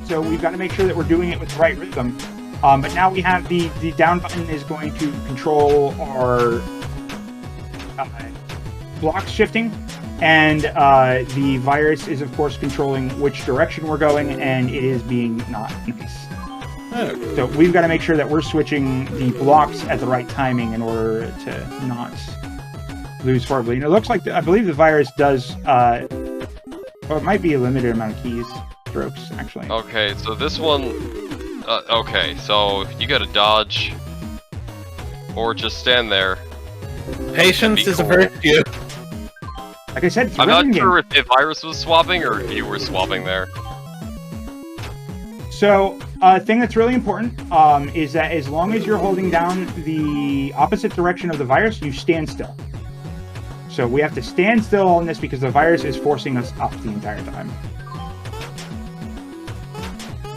so we've got to make sure that we're doing it with the right rhythm. But now we have the down button is going to control our block shifting, and the virus is of course controlling which direction we're going, and it is being not nice. Oh. So we've got to make sure that we're switching the blocks at the right timing in order to not lose horribly. And it looks like I believe the virus does. Well, it might be a limited amount of keys. Strokes, actually. Okay, so this one... okay, so you gotta dodge. Or just stand there. Patience is a virtue. Like I said, it's a I'm rhythm not game. sure if Virus was swapping or if you were swapping there. So, a thing that's really important is that as long as you're holding down the opposite direction of the virus, you stand still. So we have to stand still on this because the virus is forcing us up the entire time.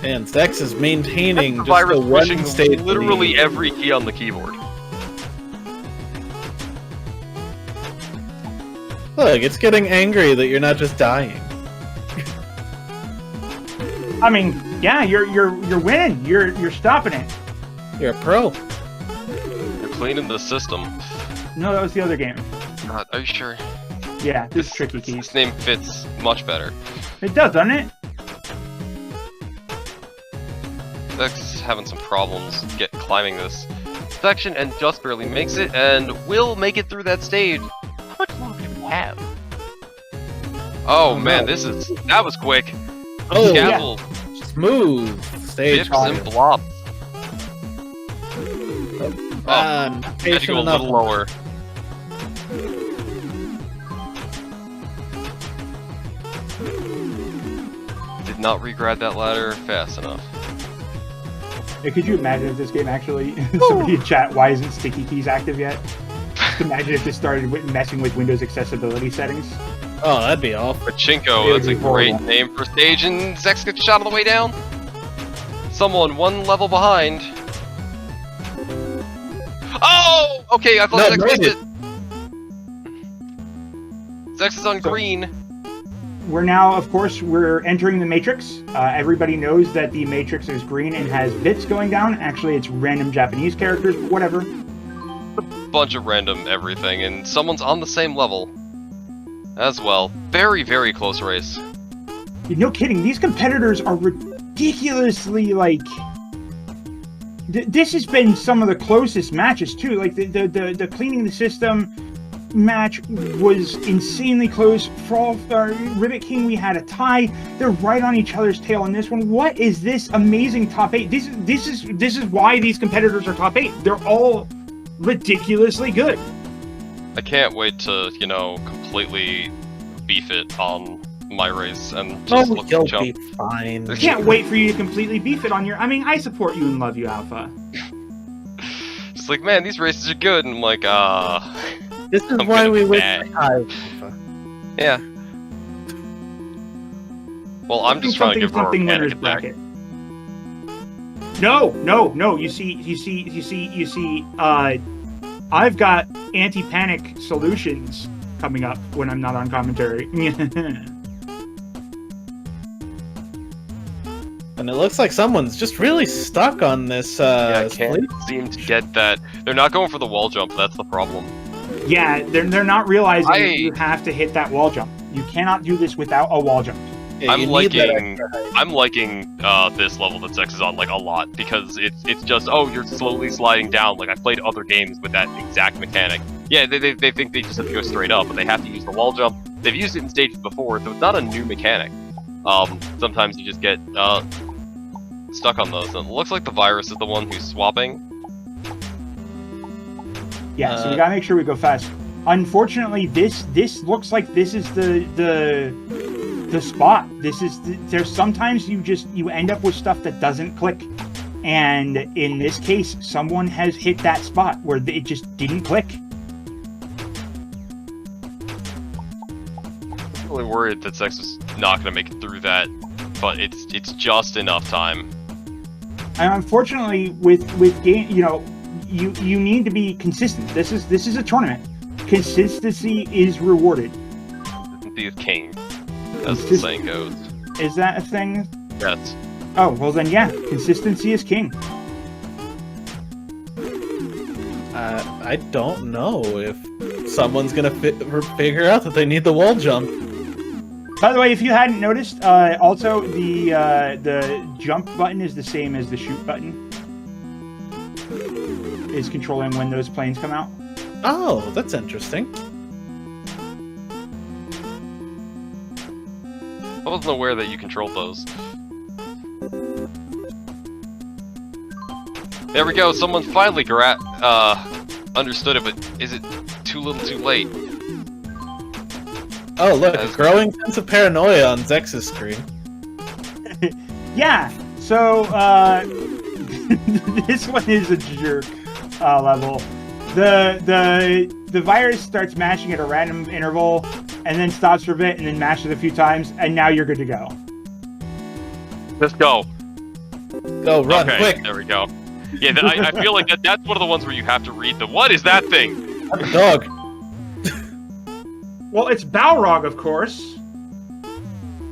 And Zecks is maintaining The just virus the one pushing state literally lead. every key on the keyboard. Look, it's getting angry that you're not just dying. I mean, yeah, you're winning. You're stopping it. You're a pro. You're cleaning the system. No, that was the other game. God, are you sure? Yeah, this is tricky keys. This name fits much better. It does, doesn't it? Zecks having some problems climbing this section and just barely makes it, and will make it through that stage. How much longer do we have? Oh man, that was quick. Oh, Gavel, smooth stage. dips and blobs. Oh, Had to go a little lower. Did not regrab that ladder fast enough. Hey, could you imagine if this game actually, somebody in chat, why isn't sticky keys active yet? Just imagine if this started messing with Windows accessibility settings. Oh, that'd be awful. Pachinko, that's a great horrible. name for stage, and Zecks gets shot on the way down. Someone one level behind. Oh! Okay, I thought No, Zecks made missed it. it. Zecks is on green. We're now, of course, we're entering the Matrix. Everybody knows that the Matrix is green and has bits going down. Actually, it's random Japanese characters, but whatever. Bunch of random everything, and someone's on the same level as well. Very, very close race. No kidding, these competitors are ridiculously, like... This has been some of the closest matches, too. Like, the cleaning the system match was insanely close. Ribbit King, we had a tie. They're right on each other's tail in this one. What is this amazing top 8? This is why these competitors are top 8. They're all ridiculously good. I can't wait to, completely beef it on my race and just look you'll at jump. be fine. I can't wait for you to completely beef it on your... I mean, I support you and love you, Alpha. Just like, man, these races are good, and I'm like, This is I'm why gonna we be wish mad. I yeah. Well, I'm just trying to give her something organic winners attack. bracket. No. You see. I've got anti-panic solutions coming up when I'm not on commentary. And it looks like someone's just really stuck on this. Yeah, I can't sleep. seem to get that. They're not going for the wall jump. That's the problem. Yeah, they're not realizing that you have to hit that wall jump. You cannot do this without a wall jump. Yeah, you need that extra height. I'm liking this level that Zecks is on like a lot because it's just you're slowly sliding down. Like I've played other games with that exact mechanic. Yeah, they think they just have to go straight up, but they have to use the wall jump. They've used it in stages before, so it's not a new mechanic. Sometimes you just get stuck on those. And it looks like the virus is the one who's swapping. Yeah, so we gotta make sure we go fast. Unfortunately, this looks like this is the spot. There's sometimes you end up with stuff that doesn't click, and in this case, someone has hit that spot where it just didn't click. I'm really worried that Zecks is not going to make it through that, but it's just enough time. And unfortunately, with game, you need to be consistent. This is a tournament. Consistency is rewarded. Be the king, as the saying goes. Is that a thing? Yes. Oh, well then, yeah. Consistency is king. I don't know if someone's gonna figure out that they need the wall jump. By the way, if you hadn't noticed, also the jump button is the same as the shoot button. Is controlling when those planes come out. Oh, that's interesting. I wasn't aware that you controlled those. There we go, someone finally understood it, but is it too little too late? Oh, look, a growing sense of paranoia on Zex's screen. Yeah, so this one is a jerk level. The virus starts mashing at a random interval, and then stops for a bit, and then mashes a few times, and now you're good to go. Let's go. Go, run, okay, quick! There we go. Yeah, I feel like that's one of the ones where you have to read the what is that thing? I'm a dog. Well, it's Balrog, of course.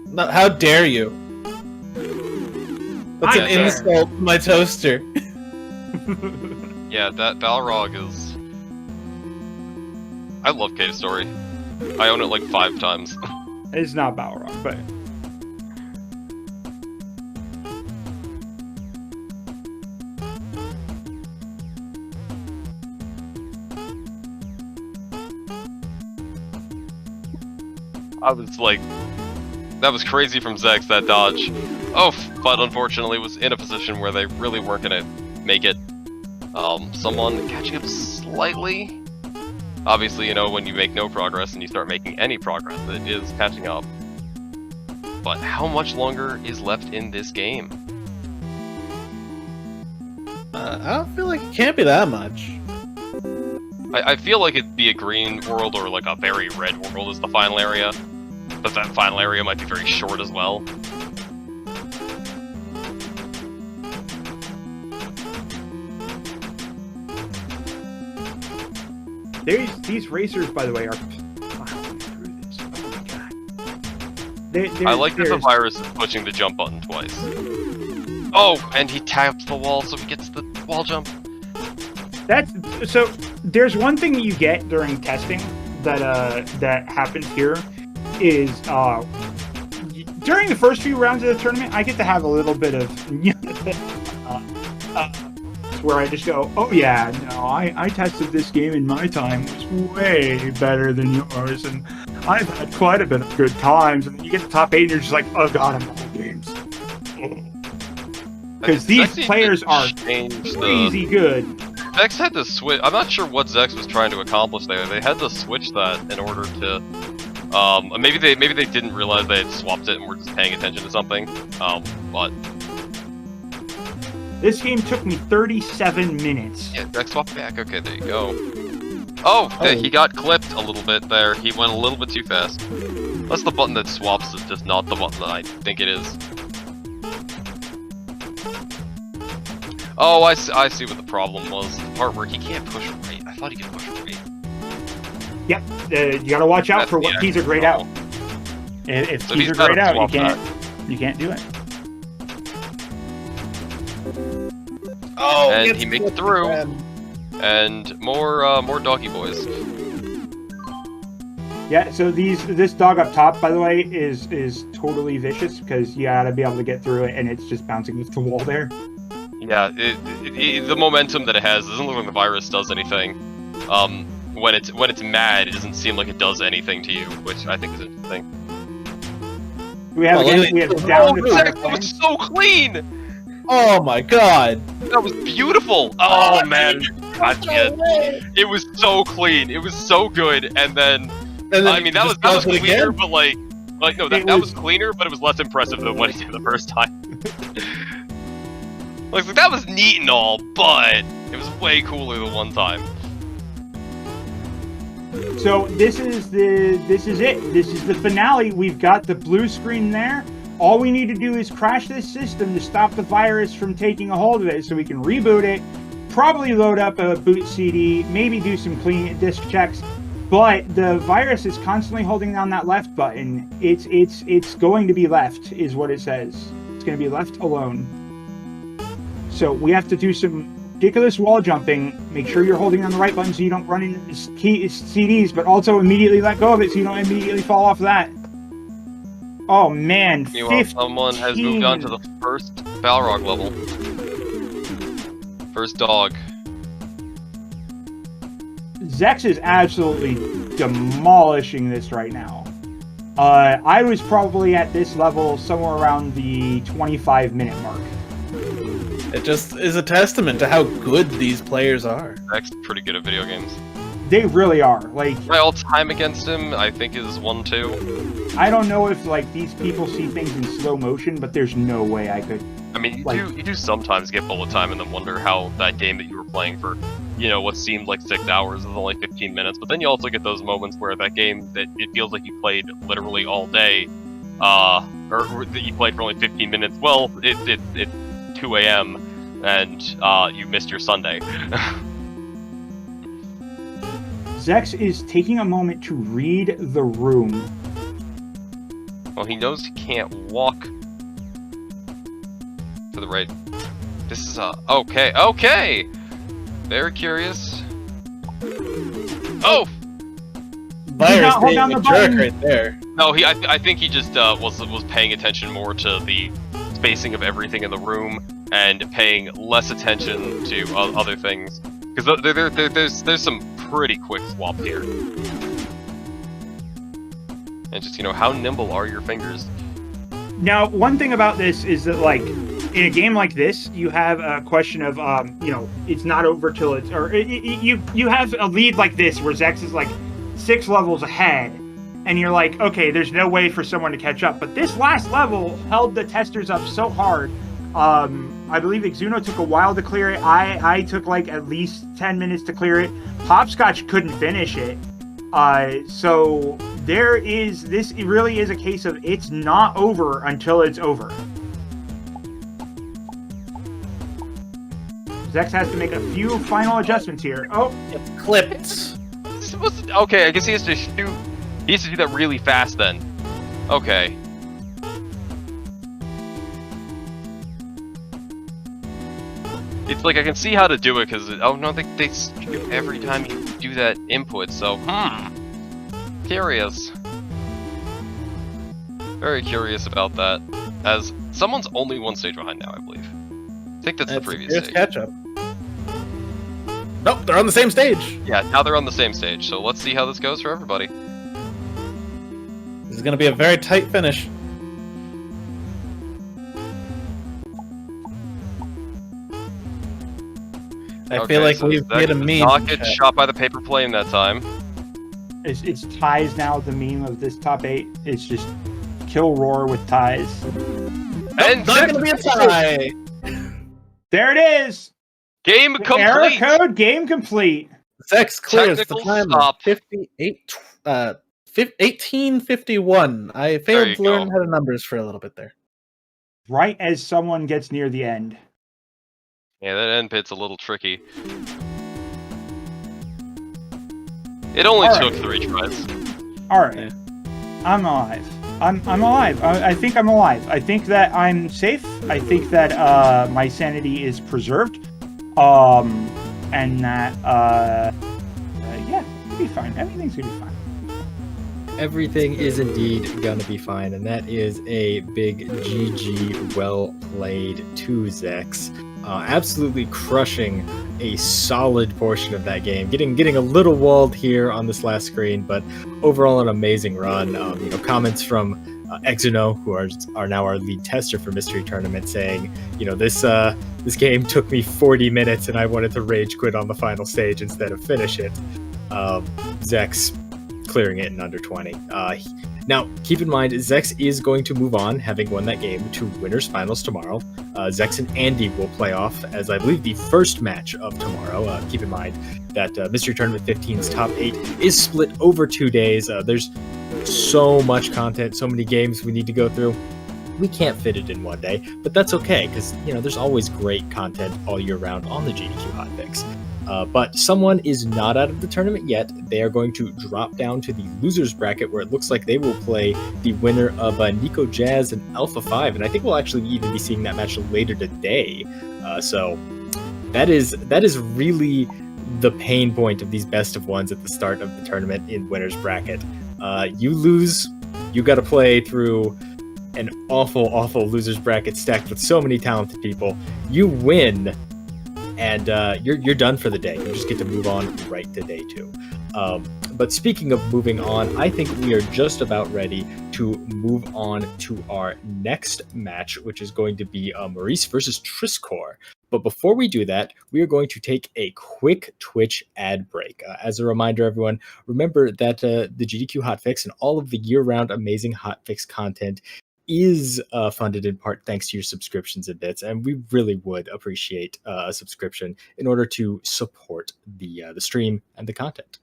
No, how dare you? That's an insult to my toaster. Yeah, that Balrog is... I love Cave Story. I own it like 5 times. It's not Balrog, but... I was like... That was crazy from Zecks, that dodge. Oh, but unfortunately was in a position where they really weren't gonna make it. Someone catching up slightly. Obviously, you know, when you make no progress and you start making any progress, it is catching up. But how much longer is left in this game? I don't feel like it can't be that much. I feel like it'd be a green world or like a very red world is the final area. But that final area might be very short as well. These racers, by the way, are plowing through this. Oh my god! I like that the virus is pushing the jump button twice. Oh, and he taps the wall, so he gets the wall jump. So. There's one thing that you get during testing that happens here is during the first few rounds of the tournament, I get to have a little bit of where I just go, oh yeah, no, I tested this game in my time, it was way better than yours, and I've had quite a bit of good times, and then you get to top 8 and you're just like, oh god, I'm out of games. Because these players are crazy good. Zecks had to switch. I'm not sure what Zecks was trying to accomplish there. They had to switch that in order to. Maybe they didn't realize they had swapped it and were just paying attention to something. But this game took me 37 minutes. Yeah, Zecks swapped back. Okay, there you go. Oh, he got clipped a little bit there. He went a little bit too fast. That's the button that swaps. Is just not the button that I think it is. Oh, I see what the problem was. The part where he can't push right. I thought he could push right. Yep, you gotta watch out for what keys are grayed out. If keys are grayed out, you can't do it. Oh, and he makes it through. And more doggy boys. Yeah, so this dog up top, by the way, is totally vicious because you gotta be able to get through it, and it's just bouncing off the wall there. Yeah, the momentum that it has doesn't look like the virus does anything. When it's mad, it doesn't seem like it does anything to you, which I think is interesting. We have down to that was so clean. Oh my god, that was beautiful. Oh man, it was so clean. It was so good, and then I mean that was cleaner, but like no, that was cleaner, but it was less impressive than what he did the first time. Like that was neat and all, but it was way cooler the one time. So this is it. This is the finale. We've got the blue screen there. All we need to do is crash this system to stop the virus from taking a hold of it, so we can reboot it. Probably load up a boot CD. Maybe do some clean disk checks. But the virus is constantly holding down that left button. It's going to be left, is what it says. It's going to be left alone. So we have to do some ridiculous wall jumping. Make sure you're holding on the right button so you don't run into CDs, but also immediately let go of it so you don't immediately fall off that. Oh man, meanwhile, someone has moved on to the first Balrog level. First dog. Zecks is absolutely demolishing this right now. I was probably at this level somewhere around the 25-minute mark. It just is a testament to how good these players are. Zecks is pretty good at video games. They really are. Like, My all-time against him, I think, is 1-2. I don't know if like these people see things in slow motion, but there's no way I could. I mean, Like- you do sometimes get bullet time and then wonder how that game that you were playing for, what seemed like 6 hours is only 15 minutes. But then you also get those moments where that game that it feels like you played literally all day, or that you played for only 15 minutes. Well, it's 2 a.m. and you missed your Sunday. Zecks is taking a moment to read the room. Well, he knows he can't walk to the right. This is okay. Very curious. Oh Virus hold being down a the jerk button. right there. no, I think he just was paying attention more to the spacing of everything in the room and paying less attention to other things, because there's some pretty quick swap here. And just how nimble are your fingers? Now, one thing about this is that, like, in a game like this, you have a question of, it's not over till it's, or you have a lead like this where Zecks is like 6 levels ahead, and you're like, okay, there's no way for someone to catch up. But this last level held the testers up so hard. I believe Exuno took a while to clear it. I took like at least 10 minutes to clear it. Hopscotch couldn't finish it. So this really is a case of it's not over until it's over. Zecks has to make a few final adjustments here. Oh, It's clipped. Okay, I guess he has to shoot. He has to do that really fast then. Okay. It's like I can see how to do it because they shoot every time you do that input. So curious. Very curious about that. As someone's only 1 stage behind now, I believe. I think that's the previous stage. Catch up. Nope, they're on the same stage. Yeah, now they're on the same stage. So let's see how this goes for everybody. This is going to be a very tight finish. I feel like so we've Zecks made a did meme. not get shot by the paper plane that time. it's ties now. The meme of this top 8. It's just kill roar with ties. And Not going to be a tie. There it is. game Error complete. code. Game complete. Zecks clears the Technical time stop. of 1851. I failed you to learn go. how to numbers for a little bit there. Right as someone gets near the end. Yeah, that end pit's a little tricky. It only All took right. 3 tries. All right. Yeah. I'm alive. I'm alive. I think I'm alive. I think that I'm safe. I think that my sanity is preserved. And that yeah, it'll be fine. Everything's gonna be fine. Everything is indeed gonna be fine, and that is a big GG. Well played to Zecks. Absolutely crushing a solid portion of that game. Getting a little walled here on this last screen, but overall an amazing run. Comments from Exono, who are now our lead tester for Mystery Tournament, saying, this game took me 40 minutes and I wanted to rage quit on the final stage instead of finish it. Zecks clearing it in under 20. Now, keep in mind, Zecks is going to move on, having won that game, to winners finals tomorrow. Zecks and Andy will play off as, I believe, the first match of tomorrow. Keep in mind that Mystery Tournament 15's top 8 is split over 2 days. There's so much content, so many games we need to go through. We can't fit it in one day, but that's okay, because, there's always great content all year round on the GDQ Hotfix. But someone is not out of the tournament yet. They are going to drop down to the losers bracket, where it looks like they will play the winner of Nikojazz and Alpha 5, and I think we'll actually even be seeing that match later today. So that is really the pain point of these best of ones at the start of the tournament in winners bracket. You lose, you got to play through an awful losers bracket stacked with so many talented people. You win, and you're done for the day. You just get to move on right to day 2. But speaking of moving on, I think we are just about ready to move on to our next match, which is going to be Maurice versus Trisscorp. But before we do that, we are going to take a quick Twitch ad break. As a reminder, everyone, remember that the GDQ Hotfix and all of the year-round amazing Hotfix content is funded in part thanks to your subscriptions and bits, and we really would appreciate a subscription in order to support the stream and the content.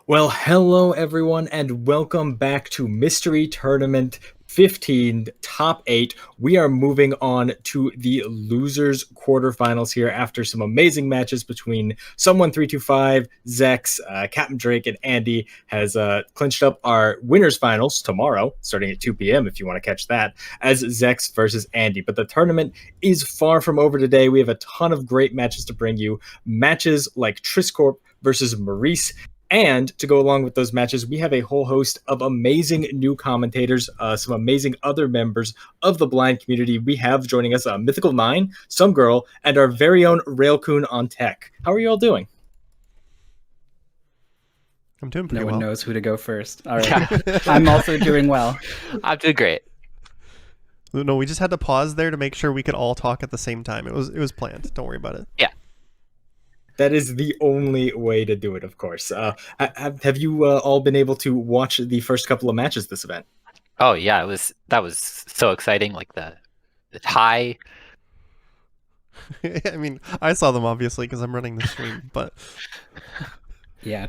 Well, hello everyone, and welcome back to Mystery Tournament 15 Top 8. We are moving on to the losers quarterfinals here after some amazing matches between Someone325, Zecks, Capndrake, and Andy has clinched up our winners finals tomorrow, starting at 2 p.m. if you want to catch that, as Zecks versus Andy. But the tournament is far from over today. We have a ton of great matches to bring you. Matches like Trisscorp versus Maurice. And to go along with those matches, we have a whole host of amazing new commentators, some amazing other members of the blind community. We have joining us Mythical 9, Some Girl, and our very own Railcoon on tech. How are you all doing? I'm doing pretty well. No one knows who to go first. All right. I'm also doing well. I'm doing great. No, we just had to pause there to make sure we could all talk at the same time. It was planned. Don't worry about it. Yeah. That is the only way to do it, of course. Have you all been able to watch the first couple of matches this event? Oh yeah, that was so exciting. Like the tie. I mean, I saw them obviously because I'm running the stream, but Yeah.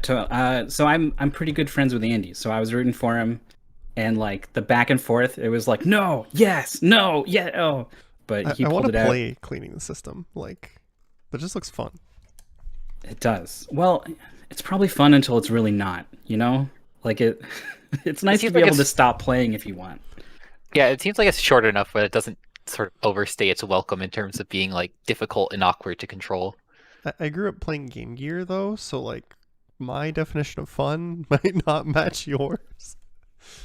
So I'm pretty good friends with Andy. So I was rooting for him, and like the back and forth, it was like no, yes, no, yeah, oh. But he I pulled want it to out. play cleaning the system. Like, that just looks fun. It does. Well, it's probably fun until it's really not. You know, like it. It's nice to seems be like able to it's- stop playing if you want. Yeah, it seems like it's short enough where it doesn't sort of overstay its welcome in terms of being like difficult and awkward to control. I grew up playing Game Gear though, so like my definition of fun might not match yours.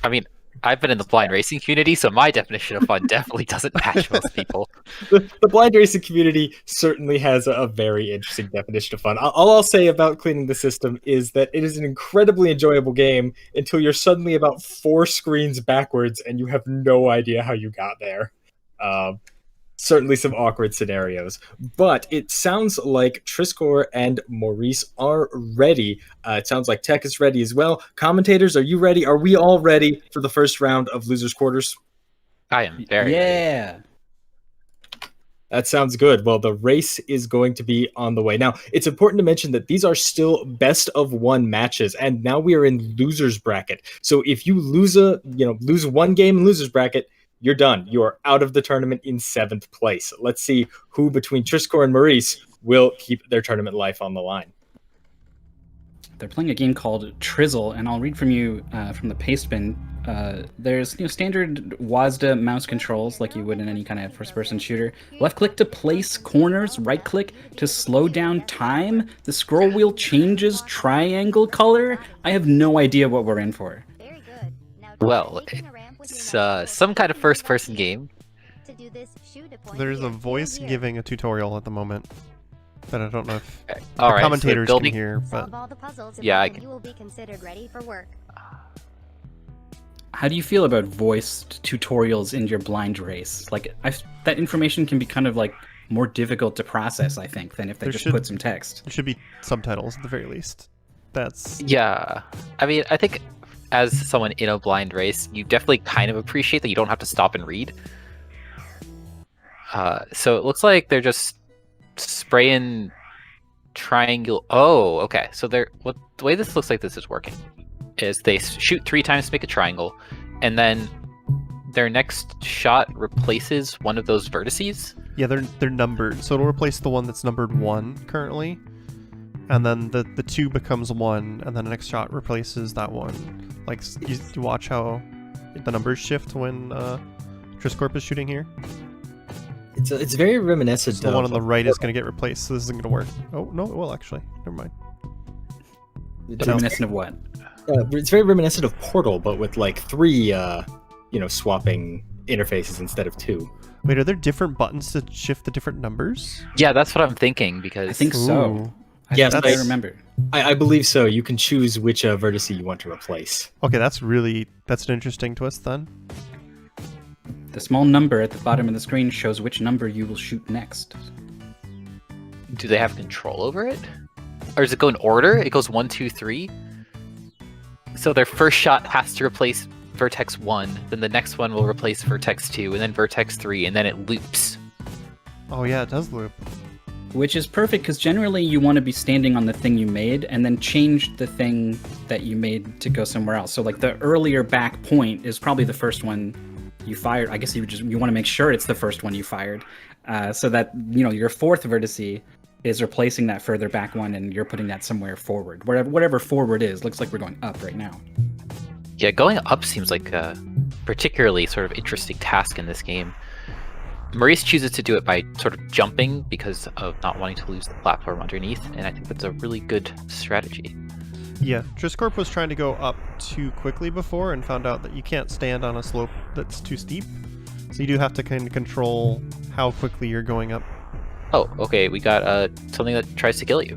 I mean, I've been in the blind racing community, so my definition of fun definitely doesn't match most people. The blind racing community certainly has a very interesting definition of fun. All I'll say about cleaning the system is that it is an incredibly enjoyable game until you're suddenly about 4 screens backwards and you have no idea how you got there. Certainly some awkward scenarios. But it sounds like Trisscorp and Maurice are ready. It sounds like Tech is ready as well. Commentators, are you ready? Are we all ready for the first round of Losers Quarters? I am very ready. Yeah. That sounds good. Well, the race is going to be on the way. Now, it's important to mention that these are still best of 1 matches, and now we are in losers bracket. So if you lose one game in losers bracket, you're done. You are out of the tournament in 7th place. Let's see who between Trisscorp and Maurice will keep their tournament life on the line. They're playing a game called Trizzle, and I'll read from you from the paste bin. There's standard WASD mouse controls like you would in any kind of first-person shooter. Left click to place corners, right click to slow down time. The scroll wheel changes triangle color. I have no idea what we're in for. Very good. Now Well, it's some kind of first-person game. To do this, shoot a point There's here, a voice here. giving a tutorial at the moment that I don't know if All the right, commentators so building. can hear, but Solve all the puzzles, Yeah, and I can- you will be considered ready for work. How do you feel about voiced tutorials in your blind race? Like, that information can be kind of like more difficult to process, I think, than if they There just should- put some text. there should be subtitles at the very least. That's Yeah, I mean, I think as someone in a blind race, you definitely kind of appreciate that you don't have to stop and read. So it looks like they're just spraying triangle. Oh, okay. So the way this looks like this is working is they shoot 3 times to make a triangle, and then their next shot replaces one of those vertices. yeah, they're numbered, so it'll replace the one that's numbered 1 currently, and then the 2 becomes 1, and then the next shot replaces that one. Like you watch how the numbers shift when Trisscorp is shooting here. It's very reminiscent So the of one on the right is going to get replaced, so this isn't going to work. Oh no, it will actually. Never mind. Reminiscent of what? It's very reminiscent of Portal, but with like 3, swapping interfaces instead of 2. Wait, are there different buttons to shift the different numbers? Yeah, that's what I'm thinking because I think so. Ooh. Yes, I remember. I believe so. You can choose which vertice you want to replace. Okay, that's an interesting twist then. The small number at the bottom of the screen shows which number you will shoot next. do they have control over it? Or does it go in order? It goes 1, 2, 3. So their first shot has to replace Vertex 1, then the next one will replace Vertex 2, and then Vertex 3, and then it loops. Oh yeah, it does loop. Which is perfect, because generally you want to be standing on the thing you made, and then change the thing that you made to go somewhere else. So like the earlier back point is probably the first one you fired. I guess you want to make sure it's the first one you fired, so that your fourth vertice is replacing that further back one, and you're putting that somewhere forward. Whatever forward is. Looks like we're going up right now. Yeah, going up seems like a particularly sort of interesting task in this game. Maurice chooses to do it by sort of jumping because of not wanting to lose the platform underneath, and I think that's a really good strategy. Yeah, Trisscorp was trying to go up too quickly before and found out that you can't stand on a slope that's too steep. So you do have to kind of control how quickly you're going up. Oh, okay, we got something that tries to kill you.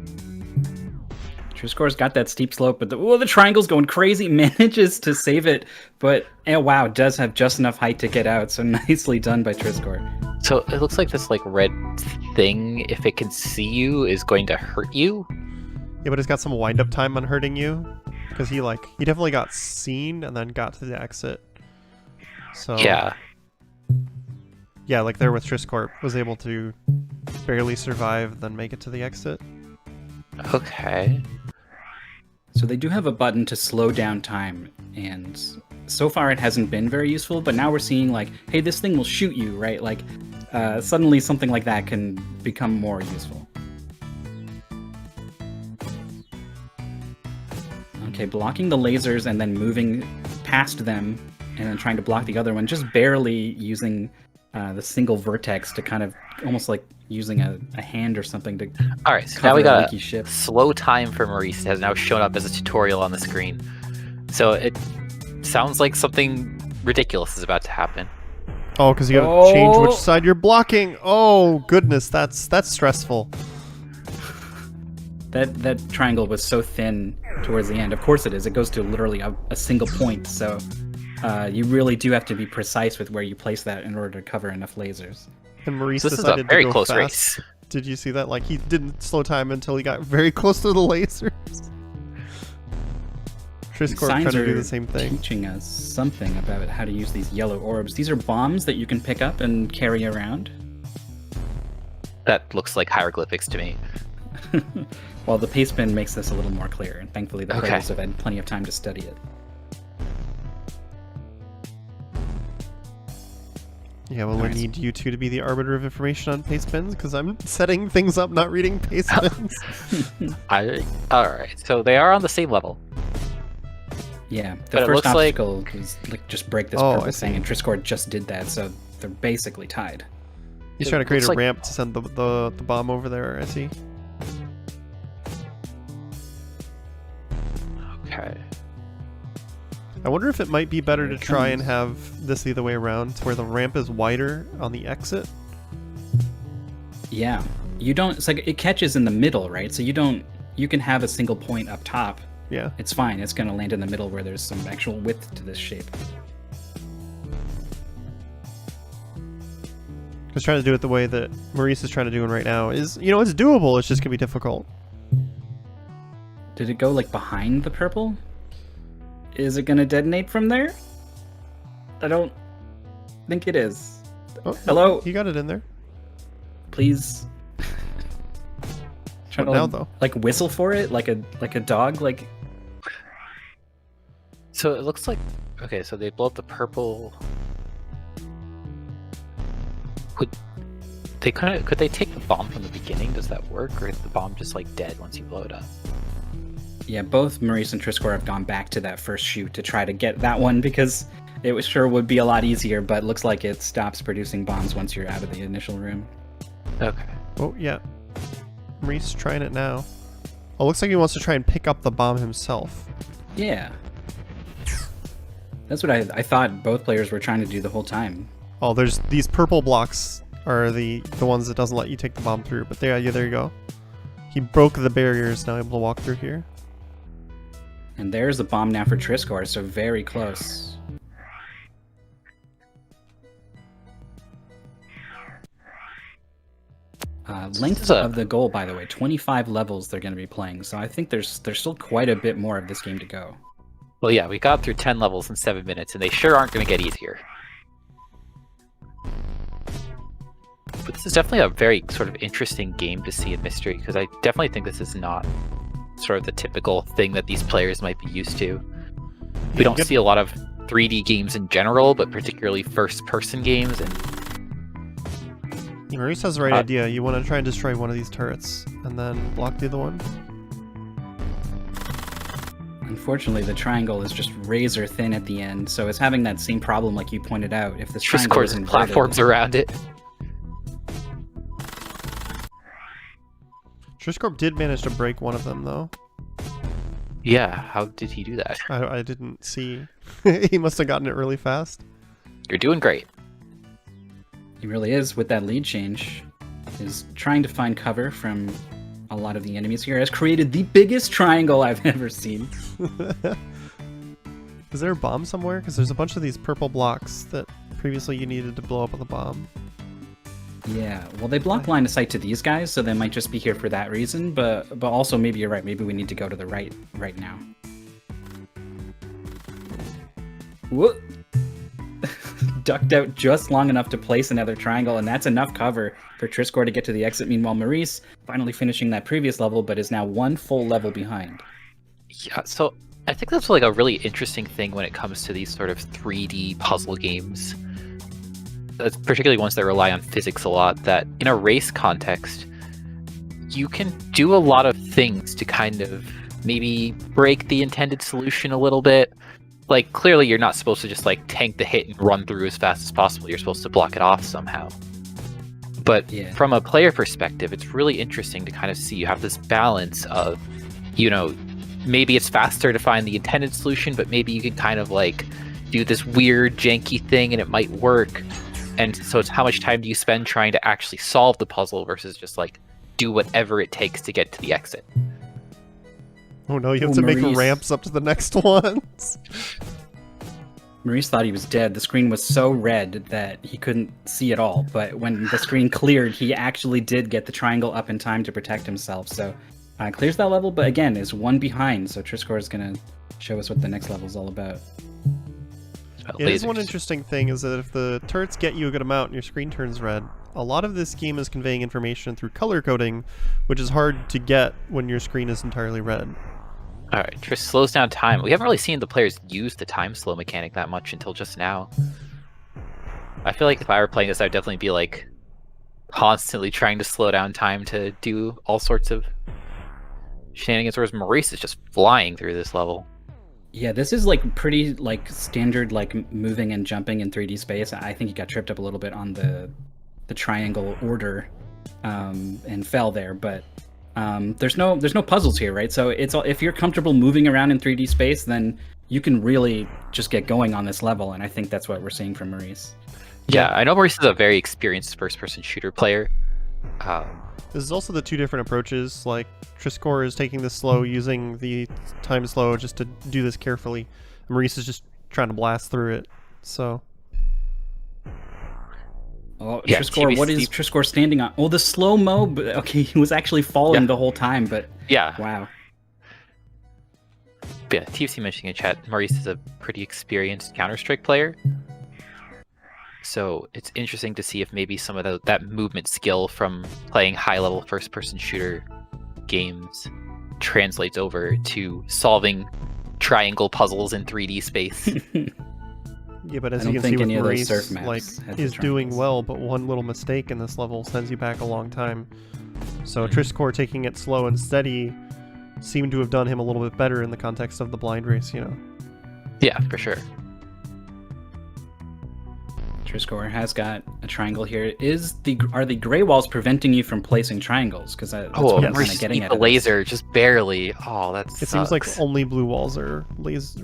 Trisscorp's got that steep slope, but the triangle's going crazy. Manages to save it, but wow, does have just enough height to get out. So nicely done by Trisscorp. So it looks like this red thing, if it can see you, is going to hurt you. Yeah, but it's got some wind-up time on hurting you, because he definitely got seen and then got to the exit. So yeah, like there with Trisscorp, was able to barely survive, then make it to the exit. Okay. So they do have a button to slow down time, and so far it hasn't been very useful, but now we're seeing hey, this thing will shoot you, right? Suddenly something like that can become more useful. Okay, blocking the lasers and then moving past them and then trying to block the other one, just barely using the single vertex to kind of almost like using a hand or something to all right, so now we got a ship. Slow time for Maurice has now shown up as a tutorial on the screen. So it sounds like something ridiculous is about to happen. Oh, because you gotta change which side you're blocking. Oh goodness, that's stressful. That triangle was so thin towards the end. Of course it is. It goes to literally a single point, so you really do have to be precise with where you place that in order to cover enough lasers. And Maurice This is decided a very to go close fast. race. Did you see that? He didn't slow time until he got very close to the lasers. Trisscorp trying to do the same thing. Teaching us something about how to use these yellow orbs. These are bombs that you can pick up and carry around. That looks like hieroglyphics to me. Well, the paste bin makes this a little more clear, and thankfully the players have had plenty of time to study it. Yeah, well, we need you two to be the arbiter of information on paste bins, because I'm setting things up, not reading paste bins. Alright, so they are on the same level. Yeah, But the it first looks like- obstacle is just break this Oh, I purple see. thing, and Trisscorp just did that, so they're basically tied. He's It trying to create looks a like- ramp to send the bomb over there, I see. Okay. I wonder if it might be better Here to it try and comes. have this the other way around, to where the ramp is wider on the exit. Yeah, you don't. It's it catches in the middle, right? So you can have a single point up top. Yeah. It's fine. It's going to land in the middle where there's some actual width to this shape. Just trying to do it the way that Maurice is trying to do it right now is, it's doable. It's just gonna be difficult. Did it go behind the purple? Is it going to detonate from there? I don't think it is. Oh, Hello? You got it in there. Please. Try What to now, though? whistle for it like a dog. So it looks like okay, so they blow up the purple. Could they take the bomb from the beginning? Does that work, or is the bomb just dead once you blow it up? Yeah, both Maurice and Trisscorp have gone back to that first shoot to try to get that one because it would be a lot easier, but looks like it stops producing bombs once you're out of the initial room. Okay. Oh yeah. Maurice trying it now. Oh, looks like he wants to try and pick up the bomb himself. Yeah. That's what I thought both players were trying to do the whole time. Oh, there's these purple blocks are the ones that doesn't let you take the bomb through. But there, yeah, there you go. He broke the barriers, now able to walk through here. And there's the bomb now for Trisscorp, so very close. Length of the goal, by the way, 25 levels they're going to be playing, so I think there's still quite a bit more of this game to go. Well, yeah, we got through 10 levels in 7 minutes, and they sure aren't going to get easier. But this is definitely a very sort of interesting game to see in Mystery, because I definitely think this is not sort of the typical thing that these players might be used to. We don't see a lot of 3D games in general, but particularly first-person games. And Maurice has the right idea. You want to try and destroy one of these turrets, and then block the other one. Unfortunately, the triangle is just razor thin at the end, so it's having that same problem like you pointed out. If this triangle is inverted, platforms around it. Trisscorp did manage to break one of them, though. Yeah, how did he do that? I didn't see. He must have gotten it really fast. You're doing great. He really is, with that lead change. Is trying to find cover from a lot of the enemies here. Has created the biggest triangle I've ever seen. Is there a bomb somewhere? Because there's a bunch of these purple blocks that previously you needed to blow up with a bomb. Yeah, well, they block line of sight to these guys, so they might just be here for that reason, but also maybe you're right. Maybe we need to go to the right now. Whoop! Ducked out just long enough to place another triangle, and that's enough cover for Trisscorp to get to the exit. Meanwhile, Maurice finally finishing that previous level, but is now one full level behind. Yeah, so I think that's like a really interesting thing when it comes to these sort of 3D puzzle games. That's particularly ones that rely on physics a lot, that in a race context, you can do a lot of things to kind of maybe break the intended solution a little bit. Like, clearly you're not supposed to just like tank the hit and run through as fast as possible. You're supposed to block it off somehow. But from a player perspective, it's really interesting to kind of see you have this balance of, you know, maybe it's faster to find the intended solution, but maybe you can kind of like do this weird janky thing and it might work. And so it's how much time do you spend trying to actually solve the puzzle versus just like do whatever it takes to get to the exit. Oh no, you have to make ramps up to the next ones. Maurice thought he was dead. The screen was so red that he couldn't see at all. But when the screen cleared, he actually did get the triangle up in time to protect himself. So clears that level, but again, is one behind. So Trisscorp is going to show us what the next level is all about. It is one interesting thing is that if the turrets get you a good amount and your screen turns red, a lot of this game is conveying information through color coding, which is hard to get when your screen is entirely red. Alright, Triss slows down time. We haven't really seen the players use the time slow mechanic that much until just now. I feel like if I were playing this, I'd definitely be like constantly trying to slow down time to do all sorts of shenanigans, whereas Maurice is just flying through this level. Yeah, this is like pretty like standard like moving and jumping in 3D space. I think he got tripped up a little bit on the triangle order and fell there, but there's no puzzles here, right? So it's all, if you're comfortable moving around in 3D space, then you can really just get going on this level, and I think that's what we're seeing from Maurice. Yeah, I know Maurice is a very experienced first-person shooter player. This is also the two different approaches. Like, Trisscorp is taking this slow, using the time slow just to do this carefully. Maurice is just trying to blast through it, so... Oh, yeah, Trisscorp, what is Trisscorp standing on? Oh, the slow-mo, but okay, he was actually falling the whole time, but yeah. Wow. But yeah, TFC mentioning in chat, Maurice is a pretty experienced Counter-Strike player. So it's interesting to see if maybe some of that movement skill from playing high-level first-person shooter games translates over to solving triangle puzzles in 3D space. Yeah, but as you can see with Maurice, like, is doing well, but one little mistake in this level sends you back a long time. So Trisscorp taking it slow and steady seemed to have done him a little bit better in the context of the blind race, you know? Yeah, for sure. Trisscorp has got a triangle here. Are the gray walls preventing you from placing triangles? Because that's what I'm kind Maurice of getting beat at. the laser just barely. Oh, that's. It seems like only blue walls are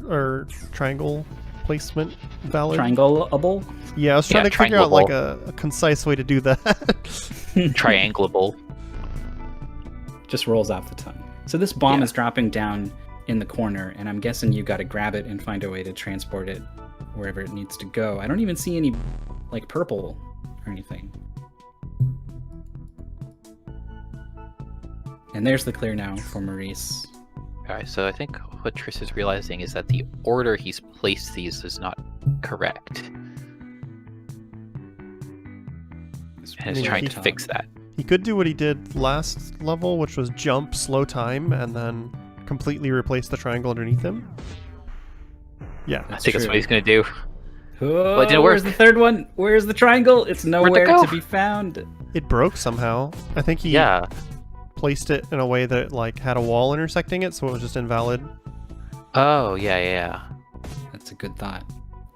or triangle placement valid. Triangleable? Yeah, I was trying Yeah, to figure out like triangleable. a concise way to do that. triangleable. Just rolls off the tongue. So this bomb Yeah. is dropping down in the corner, and I'm guessing you got to grab it and find a way to transport it wherever it needs to go. I don't even see any like purple or anything. And there's the clear now for Maurice. Alright, so I think what Triss is realizing is that the order he's placed these is not correct. And is trying to fix that. He could do what he did last level, which was jump, slow time, and then completely replace the triangle underneath him. Yeah. I think that's true. what he's going to do. Oh, it didn't where's work. the third one? Where's the triangle? It's Where'd it nowhere go? to be found. It broke somehow. I think he Yeah. placed it in a way that like had a wall intersecting it, so it was just invalid. Oh, yeah. That's a good thought.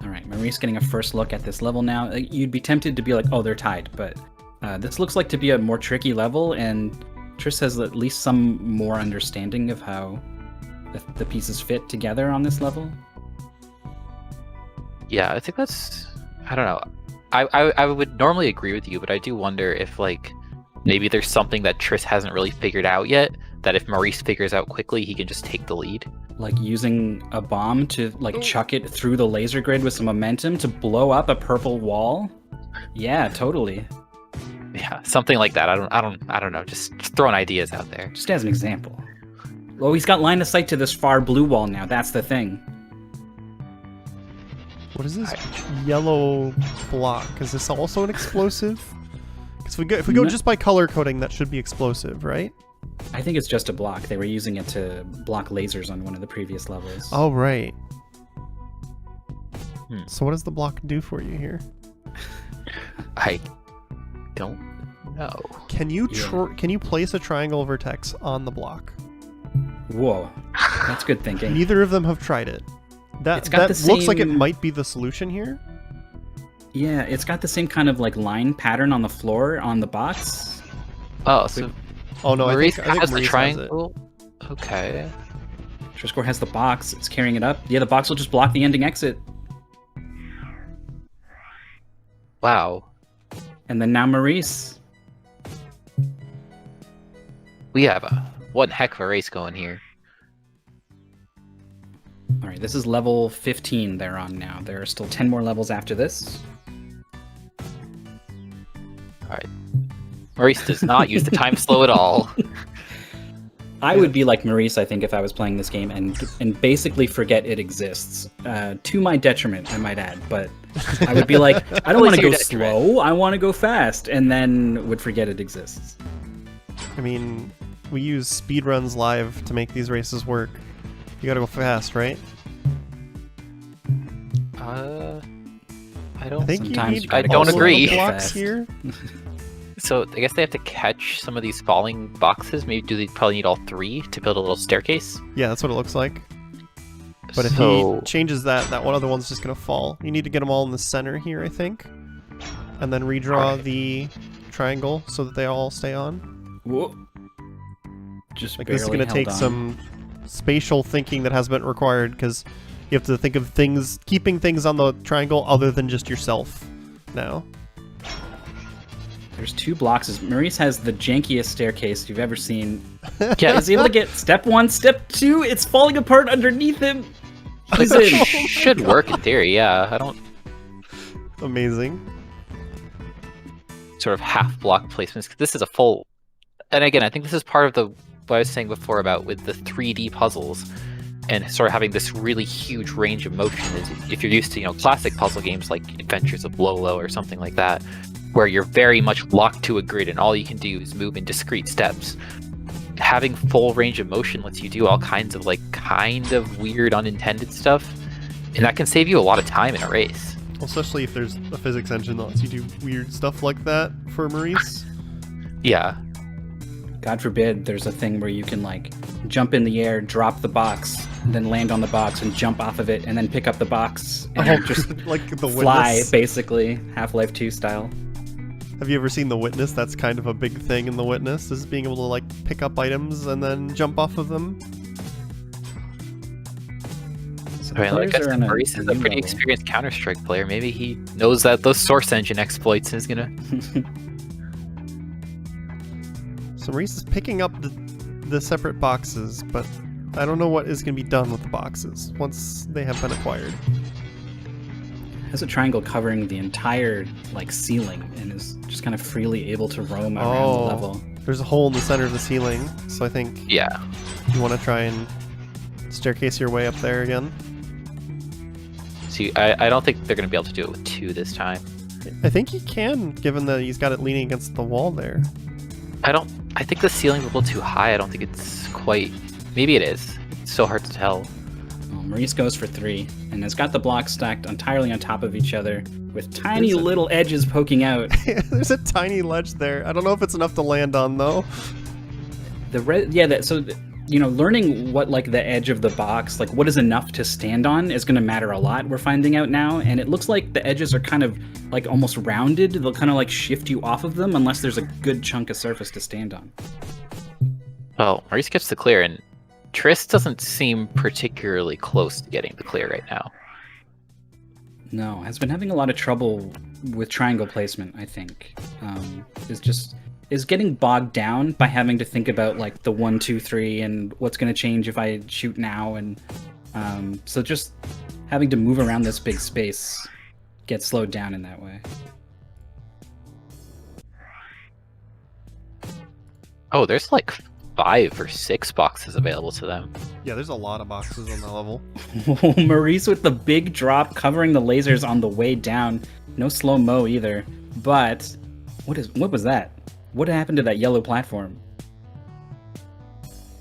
All right, Maurice getting a first look at this level now. You'd be tempted to be like, oh, they're tied, but this looks like to be a more tricky level, and Triss has at least some more understanding of how the pieces fit together on this level. Yeah, I think that's... I don't know. I would normally agree with you, but I do wonder if, like, maybe there's something that Triss hasn't really figured out yet, that if Maurice figures out quickly, he can just take the lead. Like using a bomb to like chuck it through the laser grid with some momentum to blow up a purple wall. Yeah, totally. Yeah, something like that. I don't know. Just throwing ideas out there. Just as an example. Well, he's got line of sight to this far blue wall now. That's the thing. What is this yellow block? Is this also an explosive? Because if we go just by color coding, that should be explosive, right? I think it's just a block. They were using it to block lasers on one of the previous levels. Oh, right. So what does the block do for you here? I don't know. Can you can you place a triangle vertex on the block? Whoa, that's good thinking. Neither of them have tried it. That looks like it might be the solution here. Yeah, it's got the same kind of like line pattern on the floor on the box. Oh, so Oh no, Maurice I think has the Maurice triangle. Okay. Trisscorp has the box. It's carrying it up. Yeah, the box will just block the ending exit. Wow. And then now Maurice. We have one heck of a race going here. All right, this is level 15 they're on now. There are still 10 more levels after this. All right. Maurice does not use the time slow at all. I would be like Maurice, I think, if I was playing this game and basically forget it exists. To my detriment, I might add. But I would be like, I don't want to go slow, I want to go fast, and then would forget it exists. I mean, we use speedruns live to make these races work. You gotta go fast, right? I don't. I think Sometimes you need I don't all agree. the blocks Fast. here. So I guess they have to catch some of these falling boxes. Maybe do they probably need all three to build a little staircase? Yeah, that's what it looks like. But if So- he changes that one other one's just gonna fall. You need to get them all in the center here, I think. And then redraw the triangle so that they all stay on. Whoa. Just Like this is barely gonna take held on. some spatial thinking that has been required because you have to think of things, keeping things on the triangle other than just yourself now. There's two blocks. Maurice has the jankiest staircase you've ever seen. Yeah, He's able to get step 1, step 2. It's falling apart underneath him. He's that in. should work in theory. Yeah, I don't Amazing. sort of half block placements. 'Cause this is a full, and again, I think this is part of the what I was saying before about with the 3D puzzles and sort of having this really huge range of motion. Is if you're used to classic puzzle games like Adventures of Lolo or something like that, where you're very much locked to a grid and all you can do is move in discrete steps. Having full range of motion lets you do all kinds of kind of weird unintended stuff, and that can save you a lot of time in a race. Especially if there's a physics engine that lets you do weird stuff like that for Maurice. Yeah. God forbid there's a thing where you can jump in the air, drop the box, and then land on the box and jump off of it, and then pick up the box and just like the fly, Witness. basically, Half-Life 2 style. Have you ever seen The Witness? That's kind of a big thing in The Witness, is being able to like pick up items and then jump off of them. So Right, like I players are said, in Maurice is a new pretty level. experienced Counter-Strike player. Maybe he knows that those Source Engine exploits and is gonna... So Maurice is picking up the separate boxes, but I don't know what is going to be done with the boxes once they have been acquired. Has a triangle covering the entire like ceiling and is just kind of freely able to roam around the Oh, level. there's a hole in the center of the ceiling, so I think Yeah. you want to try and staircase your way up there again. See, I don't think they're gonna be able to do it with 2 this time. I think he can, given that he's got it leaning against the wall there. I think the ceiling's a little too high. I don't think it's quite... Maybe it is. It's so hard to tell. Well, Maurice goes for 3 and has got the blocks stacked entirely on top of each other with tiny little edges poking out. There's a tiny ledge there. I don't know if it's enough to land on, though. Learning what like the edge of the box, like what is enough to stand on, is going to matter a lot. We're finding out now, and it looks like the edges are kind of like almost rounded. They'll kind of like shift you off of them unless there's a good chunk of surface to stand on. Well, Maurice gets the clear, and Triss doesn't seem particularly close to getting the clear right now. No, has been having a lot of trouble with triangle placement, I think. Is getting bogged down by having to think about like the 1, 2, 3 and what's going to change if I shoot now, and so just having to move around this big space gets slowed down in that way. Oh, there's like 5 or 6 boxes available to them. Yeah, there's a lot of boxes on the level. Maurice with the big drop covering the lasers on the way down. No slow-mo either. But what was that? What happened to that yellow platform?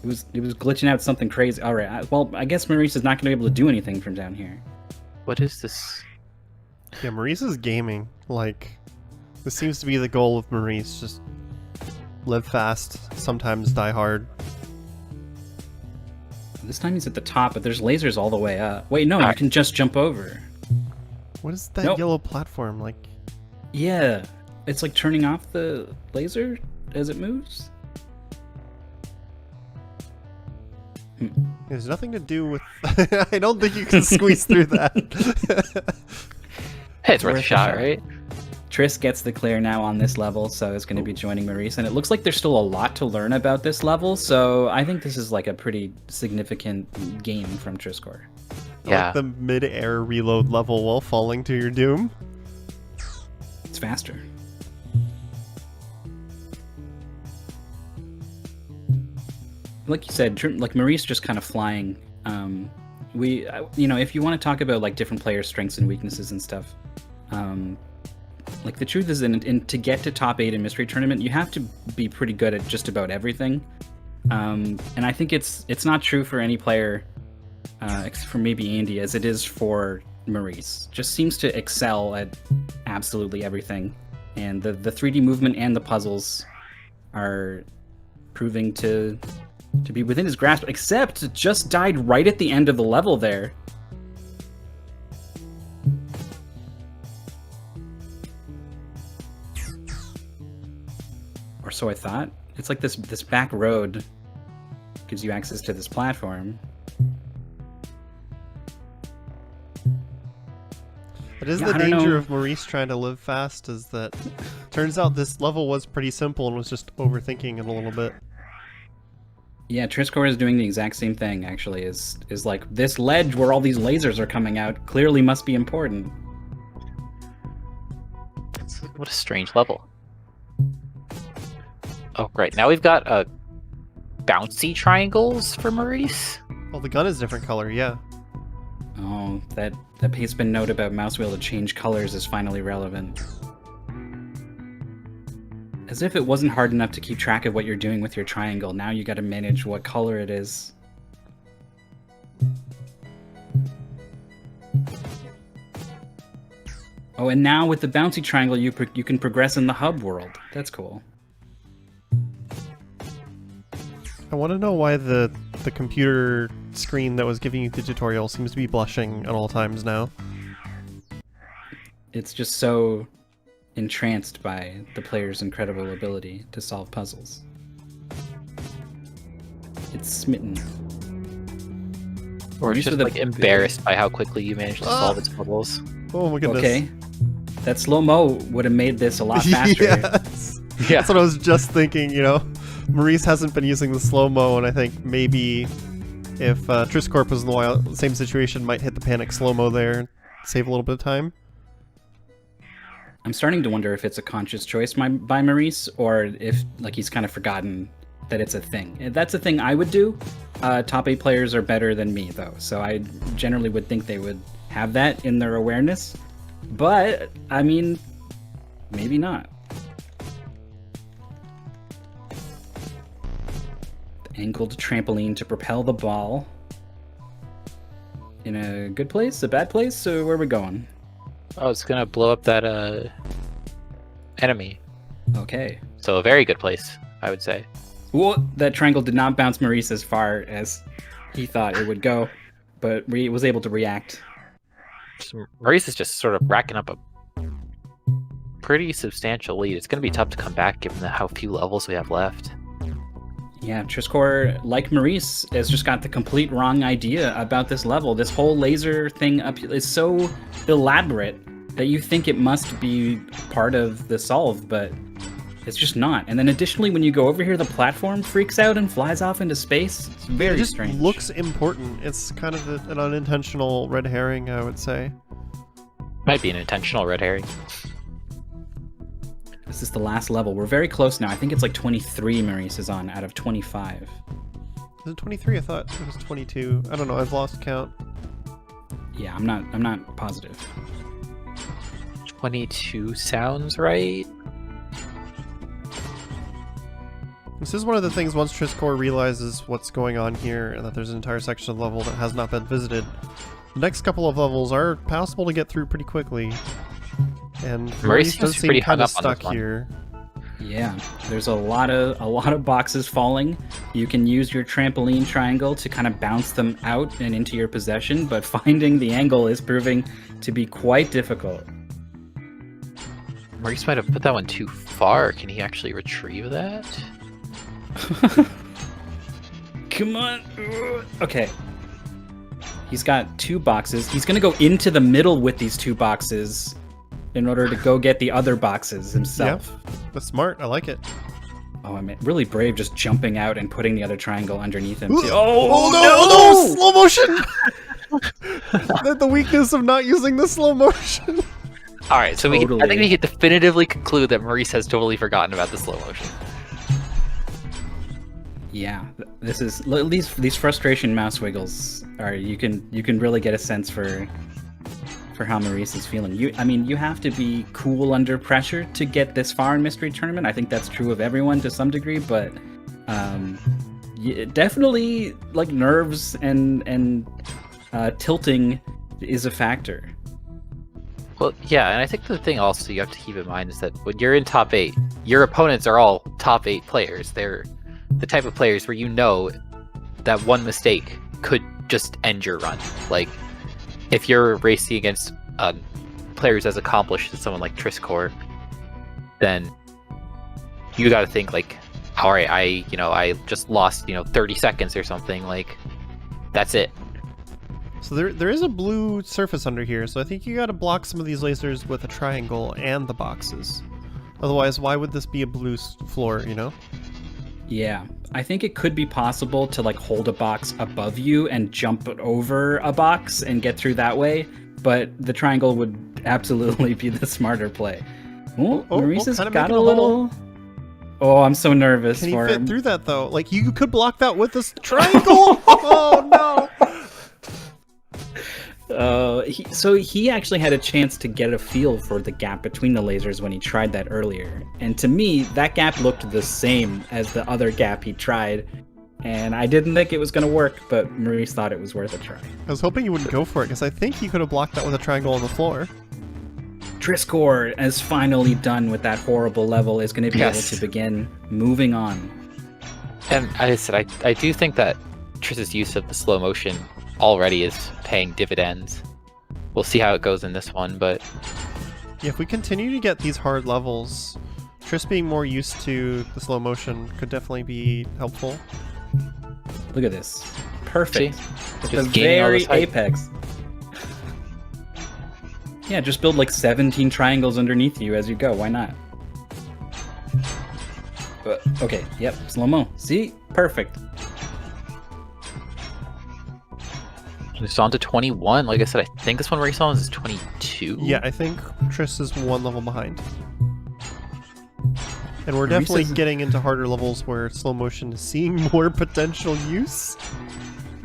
It was glitching out something crazy. All right. Well, I guess Maurice is not going to be able to do anything from down here. What is this? Yeah, Maurice is gaming. Like, this seems to be the goal of Maurice. Just live fast, sometimes die hard. This time he's at the top, but there's lasers all the way up. Wait, no, you can just jump over. What is that yellow platform like? Yeah, it's like turning off the laser as it moves. There's nothing to do with... I don't think you can squeeze through that. Hey, it's worth a shot, right? Triss gets the clear now on this level, so is going to be joining Maurice, and it looks like there's still a lot to learn about this level, so I think this is like a pretty significant game from Trisscorp. Yeah. Like the mid-air reload level while falling to your doom. It's faster. Like you said, like Maurice just kind of flying. If you want to talk about like different players' strengths and weaknesses and stuff, like the truth is, to get to top 8 in Mystery Tournament, you have to be pretty good at just about everything. And I think it's not true for any player, except for maybe Andy, as it is for Maurice. Just seems to excel at absolutely everything, and the 3D movement and the puzzles are proving to be within his grasp, except it just died right at the end of the level there. Or so I thought. It's like this back road gives you access to this platform. It is the danger of Maurice trying to live fast, is that turns out this level was pretty simple and was just overthinking it a little bit. Yeah, Trisscorp is doing the exact same thing, actually, is like, this ledge where all these lasers are coming out clearly must be important. What a strange level. Oh, great. Now we've got bouncy triangles for Maurice. Well, the gun is different color, yeah. Oh, that Pipin note about mouse wheel to change colors is finally relevant. As if it wasn't hard enough to keep track of what you're doing with your triangle, now you gotta manage what color it is. Oh, and now with the bouncy triangle, you can progress in the hub world. That's cool. I want to know why the computer screen that was giving you the tutorial seems to be blushing at all times now. It's just so entranced by the player's incredible ability to solve puzzles. It's smitten. Or These just are the- like embarrassed by how quickly you managed to solve its puzzles. Oh my goodness. Okay. That slow-mo would have made this a lot faster. Yes. Yeah. That's what I was just thinking, you know. Maurice hasn't been using the slow-mo, and I think maybe if Trisscorp was in the same situation, might hit the panic slow-mo there and save a little bit of time. I'm starting to wonder if it's a conscious choice by Maurice, or if like he's kind of forgotten that it's a thing. If that's a thing I would do. Top 8 players are better than me, though, so I generally would think they would have that in their awareness. But, I mean, maybe not. The angled trampoline to propel the ball. In a good place, a bad place, so where are we going? Oh, it's gonna blow up that enemy. Okay. So a very good place, I would say. Well, that triangle did not bounce Maurice as far as he thought it would go, but was able to react. So Maurice is just sort of racking up a pretty substantial lead. It's going to be tough to come back given how few levels we have left. Yeah, Trisscorp, like Maurice, has just got the complete wrong idea about this level. This whole laser thing up is so elaborate that you think it must be part of the solve, but it's just not. And then additionally, when you go over here, the platform freaks out and flies off into space. It's very it just strange. looks important. It's kind of an unintentional red herring, I would say. Might be an intentional red herring. This is the last level. We're very close now. I think it's like 23 Maurice is on out of 25. Is it 23? I thought it was 22. I don't know. I've lost count. Yeah, I'm not positive. 22 sounds right. This is one of the things once Trisscorp realizes what's going on here and that there's an entire section of the level that has not been visited. The next couple of levels are possible to get through pretty quickly. And Maurice does seems pretty seem kind hung of up on this stuck one. here. Yeah, there's a lot of boxes falling. You can use your trampoline triangle to kind of bounce them out and into your possession, but finding the angle is proving to be quite difficult. Maurice might have put that one too far. Can he actually retrieve that? Come on. Okay. He's got 2 boxes. He's going to go into the middle with these 2 boxes in order to go get the other boxes himself. Yeah, that's smart. I like it. Oh, I'm really brave just jumping out and putting the other triangle underneath him. Oh, no! Slow motion! The weakness of not using the slow motion. All right, so I think Totally. we can definitively conclude that Maurice has totally forgotten about the slow motion. Yeah, this is these frustration mouse wiggles are you can really get a sense for how Maurice is feeling. You have to be cool under pressure to get this far in Mystery Tournament. I think that's true of everyone to some degree, but definitely like nerves and tilting is a factor. Well, yeah, and I think the thing also you have to keep in mind is that when you're in top 8, your opponents are all top 8 players. They're the type of players where you know that one mistake could just end your run. Like, if you're racing against players as accomplished as someone like Trisscorp, then you got to think like, all right, I just lost 30 seconds or something. Like, that's it. So there is a blue surface under here, so I think you gotta block some of these lasers with a triangle and the boxes. Otherwise, why would this be a blue floor, you know? Yeah, I think it could be possible to like hold a box above you and jump over a box and get through that way, but the triangle would absolutely be the smarter play. Oh, Maurice has kinda got making a a little... Oh, I'm so nervous Can he for fit him. through that, though? Like, you could block that with this triangle! Oh, no! So he actually had a chance to get a feel for the gap between the lasers when he tried that earlier. And to me, that gap looked the same as the other gap he tried. And I didn't think it was going to work, but Maurice thought it was worth a try. I was hoping you wouldn't go for it, because I think you could have blocked that with a triangle on the floor. Trisscorp is finally done with that horrible level, is going to be able to begin moving on. And I said, I do think that Triss's use of the slow motion already is paying dividends. We'll see how it goes in this one, but Yeah, if we continue to get these hard levels, Triss being more used to the slow motion could definitely be helpful. Look at this. Perfect. See? At Just the gaining all very this height. apex. Yeah, just build like 17 triangles underneath you as you go. Why not? But, okay, yep, slow-mo. See? Perfect. it's on to 21. Like I said, I think this one Maurice on is 22. Yeah, I think Triss is one level behind. And we're Maurice definitely is- getting into harder levels where slow motion is seeing more potential use.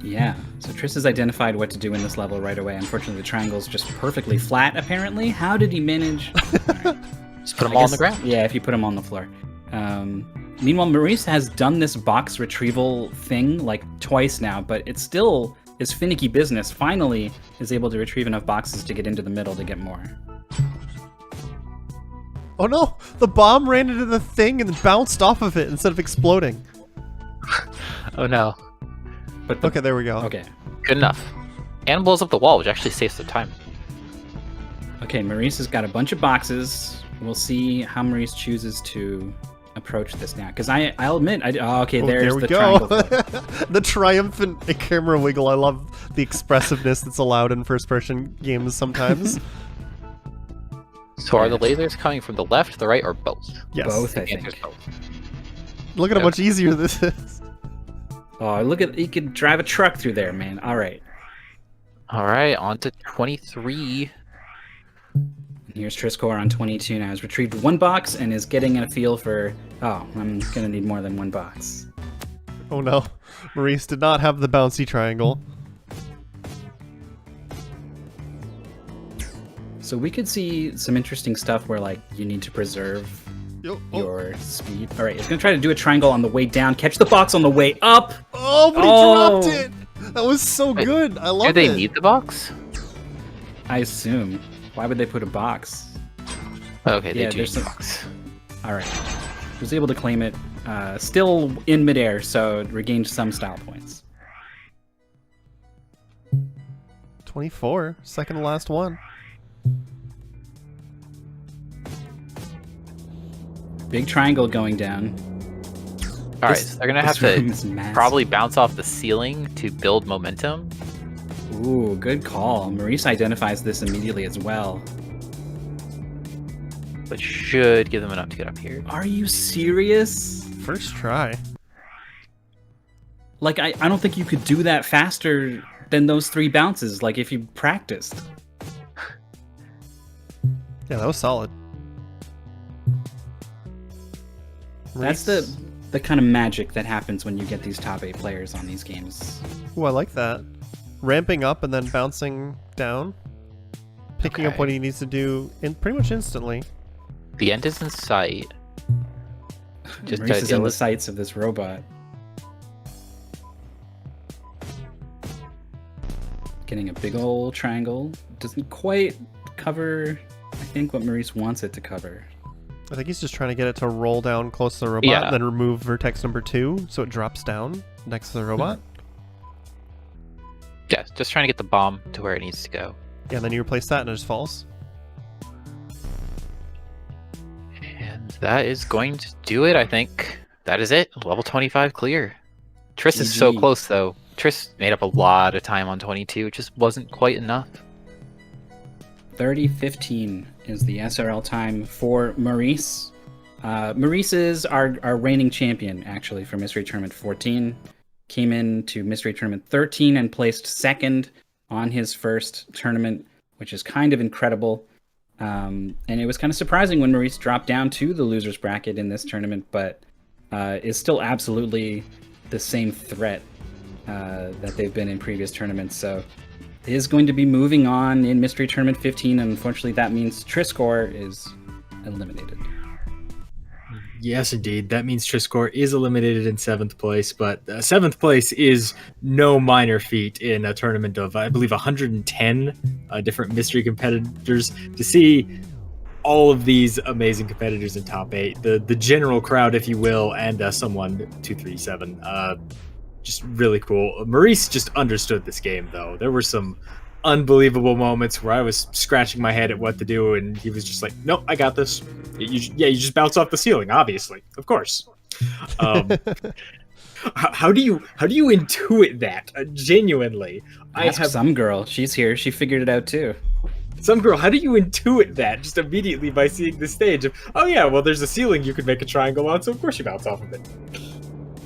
Yeah, so Triss has identified what to do in this level right away. Unfortunately, the triangle's just perfectly flat, apparently. How did he manage? Alright. Just put them I all on guess- the ground. Yeah, if you put them on the floor. Meanwhile, Maurice has done this box retrieval thing like twice now, but it still is finicky business. Finally, is able to retrieve enough boxes to get into the middle to get more. Oh no! The bomb ran into the thing and bounced off of it instead of exploding. Oh no. But the, Okay, there we go. okay, Good enough. And blows up the wall, which actually saves some time. okay. Maurice has got a bunch of boxes. We'll see how Maurice chooses to approach this now. Because I'll admit, okay, Oh, there's there we the go. triangle. The triumphant camera wiggle. I love the expressiveness that's allowed in first-person games sometimes. So are the lasers coming from the left, the right, or both? Yes. Both, I The answer's think. both. Look at how Yeah. much easier this is. Oh, look at, you could drive a truck through there, man. All right. All right, on to 23. Here's Trisscorp on 22 now. Has retrieved one box and is getting a feel for, oh, I'm gonna need more than one box. Oh no. Maurice did not have the bouncy triangle. So we could see some interesting stuff where like you need to preserve Oh, your speed. All right, it's gonna try to do a triangle on the way down. Catch the box on the way up. oh but he Oh. dropped it! That was so Wait, good. I Do love they it. need the box? I assume. Why would they put a box? Okay, they Yeah, do there's need the some- box. All right, was able to claim it. Still in midair, so it regained some style points. 24. Second to last one. Big triangle going down. All right, This- so they're gonna have this room to is massive. probably bounce off the ceiling to build momentum. Ooh, good call. Maurice identifies this immediately as well. Which should give them enough to get up here. Are you serious? First try. Like, I don't think you could do that faster than those 3 bounces, like if you practiced. Yeah, that was solid. That's Maurice- the kind of magic that happens when you get these top 8 players on these games. Ooh, I like that. Ramping up and then bouncing down. Picking up Okay. what he needs to do in pretty much instantly. The end is in sight. Just Maurice to is deal in the with- sights of this robot. Getting a big old triangle. Doesn't quite cover, I think, what Maurice wants it to cover. I think he's just trying to get it to roll down close to the robot, Yeah. and then remove vertex number 2 so it drops down next to the robot. Yeah, just trying to get the bomb to where it needs to go. Yeah, and then you replace that and it just falls. And that is going to do it, I think. That is it. Level 25 clear. Triss is so GG. close, though. Triss made up a lot of time on 22. It just wasn't quite enough. 30:15 is the SRL time for Maurice. Maurice is our reigning champion, actually, for Mystery Tournament 14. Came into Mystery Tournament 13 and placed second on his first tournament, which is kind of incredible. And it was kind of surprising when Maurice dropped down to the loser's bracket in this tournament, but is still absolutely the same threat that they've been in previous tournaments. So is going to be moving on in Mystery Tournament 15, and unfortunately that means Trisscorp is eliminated. Yes, indeed. That means Trisscorp is eliminated in 7th place, but 7th place is no minor feat in a tournament of, I believe, 110 different mystery competitors. To see all of these amazing competitors in top 8, the general crowd, if you will, and someone 237. just really cool. Maurice just understood this game, though. There were some unbelievable moments where I was scratching my head at what to do, and he was just like, "Nope, I got this." You just bounce off the ceiling, obviously, of course. How do you intuit that? Genuinely, Ask some girl. She's here. She figured it out too. Some girl, how do you intuit that just immediately by seeing the stage of, oh yeah, well there's a ceiling you could make a triangle on, so of course you bounce off of it.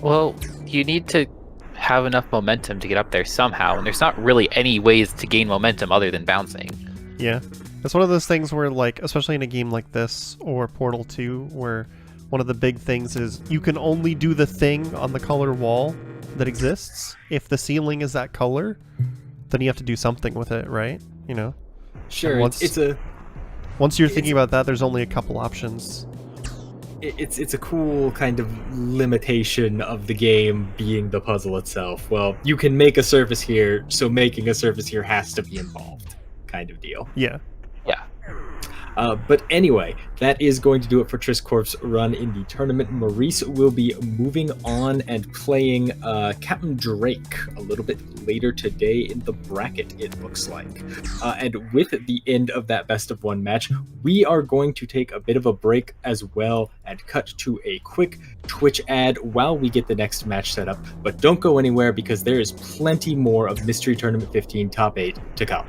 Well, you need to have enough momentum to get up there somehow, and there's not really any ways to gain momentum other than bouncing. Yeah. It's one of those things where, like, especially in a game like this, or Portal 2, where one of the big things is you can only do the thing on the color wall that exists. If the ceiling is that color, then you have to do something with it, right? You know? Sure, once you're thinking about that, there's only a couple options. It's a cool kind of limitation of the game being the puzzle itself. Well, you can make a surface here, so making a surface here has to be involved, kind of deal. Yeah. Yeah. But anyway, that is going to do it for Trisscorp's run in the tournament. Maurice will be moving on and playing Capndrake a little bit later today in the bracket, it looks like. And with the end of that best-of-1 match, we are going to take a bit of a break as well and cut to a quick Twitch ad while we get the next match set up. But don't go anywhere because there is plenty more of Mystery Tournament 15 Top 8 to come.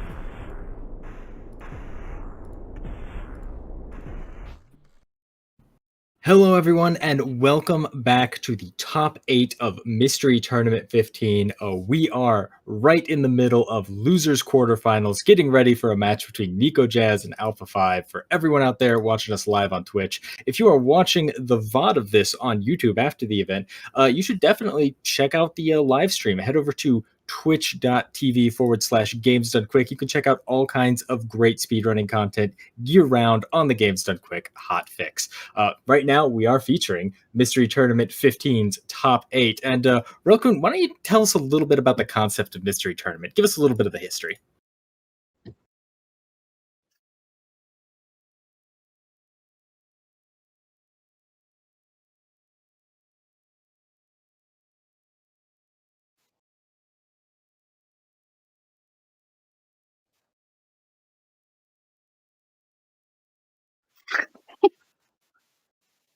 Hello everyone, and welcome back to the top 8 of Mystery Tournament 15. We are right in the middle of losers quarterfinals, getting ready for a match between Nikojazz and Alpha 5. For everyone out there watching us live on Twitch, if you are watching the VOD of this on YouTube after the event, you should definitely check out the live stream. Head over to twitch.tv/GamesDoneQuick. You can check out all kinds of great speedrunning content year-round on the Games Done Quick hotfix. Right now, we are featuring Mystery Tournament 15's Top 8. And Rokun, why don't you tell us a little bit about the concept of Mystery Tournament? Give us a little bit of the history.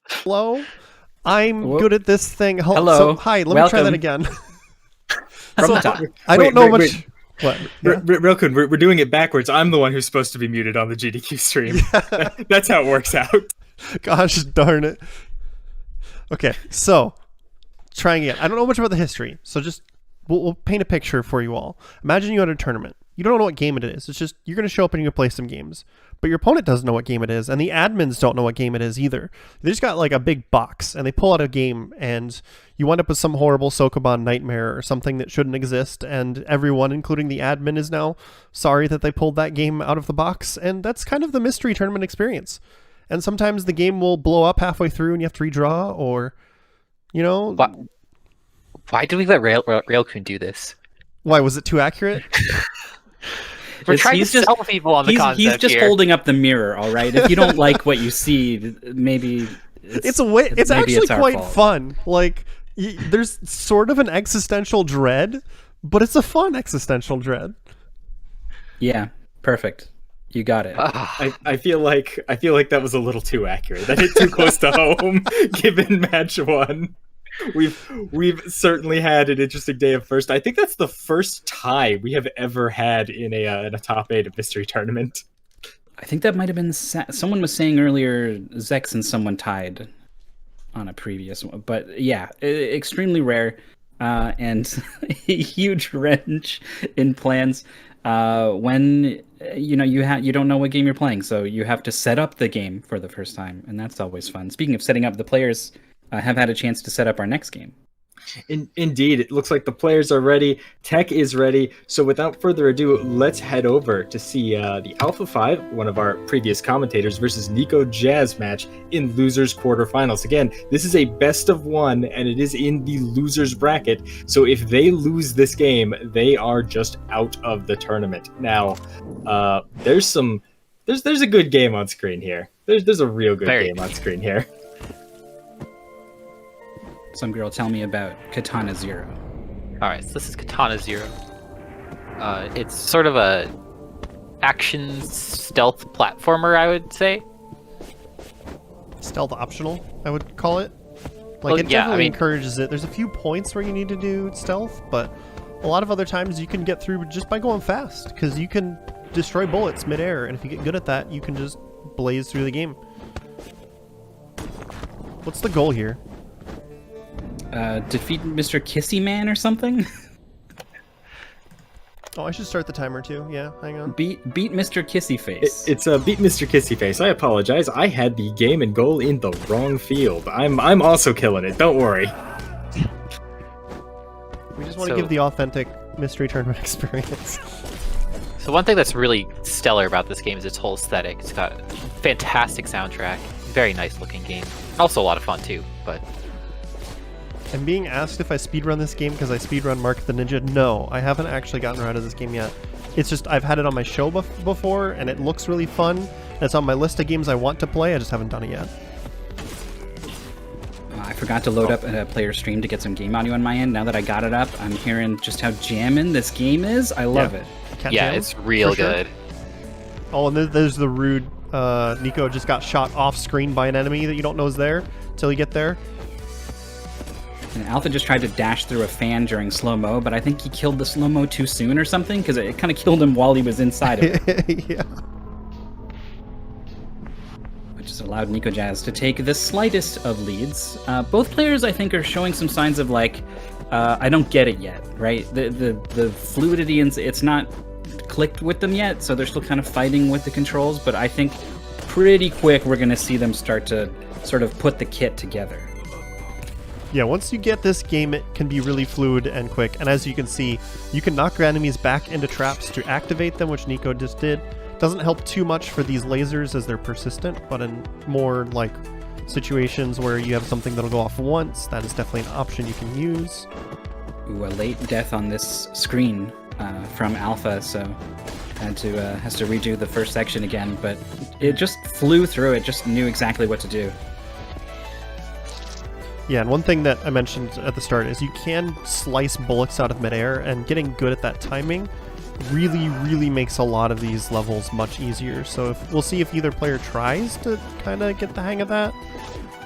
Hello? I'm good at this thing. Hello. So, hi, let me try that again. From So, the top. I don't know much. What? Yeah. Rokun, we're doing it backwards. I'm the one who's supposed to be muted on the GDQ stream. That's how it works out. Gosh darn it. Okay, so trying it. I don't know much about the history, so just we'll paint a picture for you all. Imagine you had a tournament. You don't know what game it is. It's just you're going to show up and you're going to play some games. But your opponent doesn't know what game it is, and the admins don't know what game it is either. They just got like a big box, and they pull out a game, and you wind up with some horrible Sokoban nightmare or something that shouldn't exist, and everyone, including the admin, is now sorry that they pulled that game out of the box, and that's kind of the Mystery Tournament experience. And sometimes the game will blow up halfway through, and you have to redraw, or, you know... Why do we let Railcoon do this? Why, was it too accurate? We're trying to sell people on the concept He's just here. holding up the mirror, all right? If you don't like what you see, maybe it's actually quite fun. Like, there's sort of an existential dread, but it's a fun existential dread. Yeah, perfect. You got it. I feel like that was a little too accurate. That hit too close to home, given match 1. We've certainly had an interesting day of first. I think that's the first tie we have ever had in a top 8 of Mystery Tournament. I think that might have been someone was saying earlier. Zecks and someone tied on a previous one, but yeah, extremely rare and a huge wrench in plans when you don't know what game you're playing, so you have to set up the game for the first time, and that's always fun. Speaking of setting up, the players have had a chance to set up our next game. Indeed, it looks like the players are ready. Tech is ready. So without further ado, let's head over to see the Alpha 5, one of our previous commentators, versus Nikojazz match in losers quarterfinals. Again, this is a best of 1, and it is in the losers bracket. So if they lose this game, they are just out of the tournament. Now, there's a good game on screen here. There's a real good game on screen here. Some girl tell me about Katana 0. Alright, so this is Katana 0. It's sort of a action stealth platformer, I would say. Stealth optional, I would call it. Like, Well, it yeah, definitely I mean- encourages it. There's a few points where you need to do stealth, but a lot of other times you can get through just by going fast, because you can destroy bullets midair, and if you get good at that, you can just blaze through the game. What's the goal here? Defeat Mr. Kissy Man or something? Oh, I should start the timer too. Yeah, hang on. Beat Mr. Kissy Face. It's beat Mr. Kissy Face. I apologize. I had the game and goal in the wrong field. I'm also killing it. Don't worry. We just want to So- give the authentic mystery tournament experience. So one thing that's really stellar about this game is its whole aesthetic. It's got a fantastic soundtrack, very nice looking game. Also a lot of fun too, but I'm being asked if I speedrun this game because I speedrun Mark the Ninja. No, I haven't actually gotten around to this game yet. It's just I've had it on my show before, and it looks really fun. And it's on my list of games I want to play. I just haven't done it yet. I forgot to load up a player stream to get some game audio on my end. Now that I got it up, I'm hearing just how jamming this game is. I love it. Cat yeah, Jam, it's real for sure. good. Oh, and there's the rude Nico just got shot off screen by an enemy that you don't know is there until you get there. And Alpha just tried to dash through a fan during slow-mo, but I think he killed the slow-mo too soon or something, because it kind of killed him while he was inside of it. Yeah. Which has allowed Nikojazz to take the slightest of leads. Both players, I think, are showing some signs of, like, I don't get it yet, right? The fluidity, and it's not clicked with them yet, so they're still kind of fighting with the controls, but I think pretty quick we're going to see them start to sort of put the kit together. Yeah, once you get this game, it can be really fluid and quick. And as you can see, you can knock your enemies back into traps to activate them, which Nico just did. Doesn't help too much for these lasers as they're persistent, but in more like situations where you have something that'll go off once, that is definitely an option you can use. Ooh, a late death on this screen from Alpha, so has to redo the first section again, but it just flew through it, just knew exactly what to do. Yeah, and one thing that I mentioned at the start is you can slice bullets out of midair, and getting good at that timing really, really makes a lot of these levels much easier. So we'll see if either player tries to kind of get the hang of that.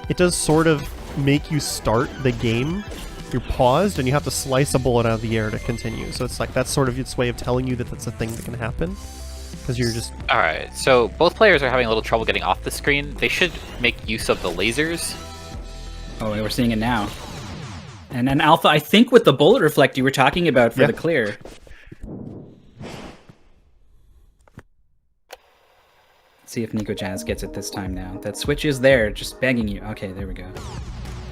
It does sort of make you start the game. You're paused, and you have to slice a bullet out of the air to continue. So it's like that's sort of its way of telling you that that's a thing that can happen. Because you're just... Alright, so both players are having a little trouble getting off the screen. They should make use of the lasers. Oh, we're seeing it now. And then Alpha, I think with the bullet reflect you were talking about for the clear. See if Nikojazz gets it this time now. That switch is there, just begging you. Okay, there we go.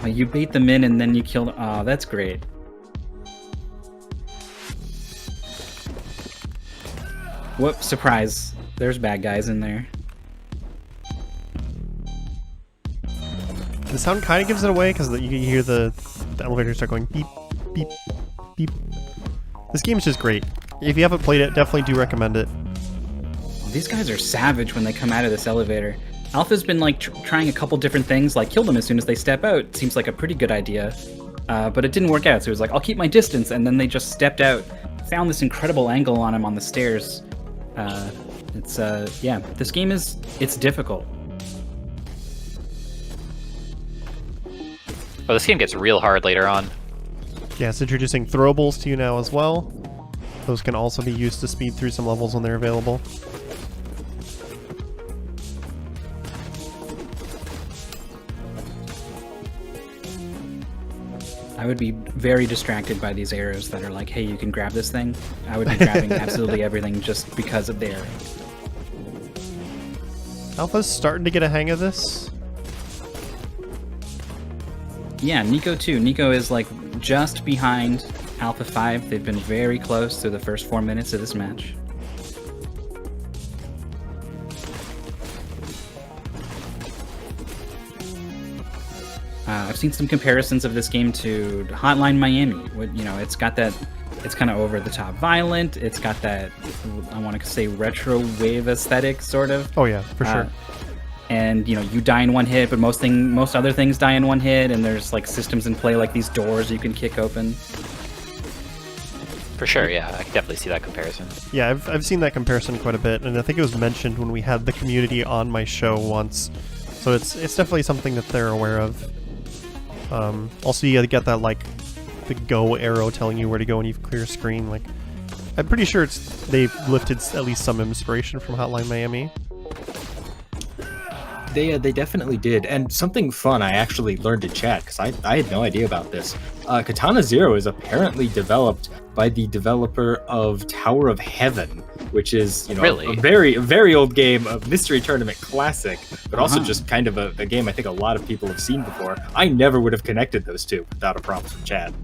Oh, you bait them in and then you kill them. Oh, that's great. Whoop, surprise. There's bad guys in there. The sound kind of gives it away because you can hear the elevator start going beep, beep, beep. This game's just great. If you haven't played it, definitely do recommend it. These guys are savage when they come out of this elevator. Alpha's been like trying a couple different things, like kill them as soon as they step out. Seems like a pretty good idea, but it didn't work out. So he was like, I'll keep my distance, and then they just stepped out, found this incredible angle on him on the stairs. Yeah, this game it's difficult. Oh, this game gets real hard later on. Yeah, it's introducing throwables to you now as well. Those can also be used to speed through some levels when they're available. I would be very distracted by these arrows that are like, hey, you can grab this thing. I would be grabbing absolutely everything just because of the arrow. Alpha's starting to get a hang of this. Yeah, Nico too. Nico is like just behind Alpha 5. They've been very close through the first 4 minutes of this match. I've seen some comparisons of this game to Hotline Miami. You know, it's got that, it's kind of over-the-top violent. It's got that, I want to say, retro wave aesthetic, sort of. Oh yeah, for sure. And, you know, you die in one hit, but most other things die in one hit, and there's, like, systems in play, like these doors you can kick open. For sure, yeah, I can definitely see that comparison. Yeah, I've seen that comparison quite a bit, and I think it was mentioned when we had the community on my show once. So it's definitely something that they're aware of. Also, you get that, like, the go arrow telling you where to go when you clear a screen. Like, I'm pretty sure they've lifted at least some inspiration from Hotline Miami. They definitely did. And something fun I actually learned in chat, because I had no idea about this. Katana Zero is apparently developed by the developer of Tower of Heaven, which is, Really? a very old game, a Mystery Tournament classic, but also just kind of a game I think a lot of people have seen before. I never would have connected those two without a prompt from chat.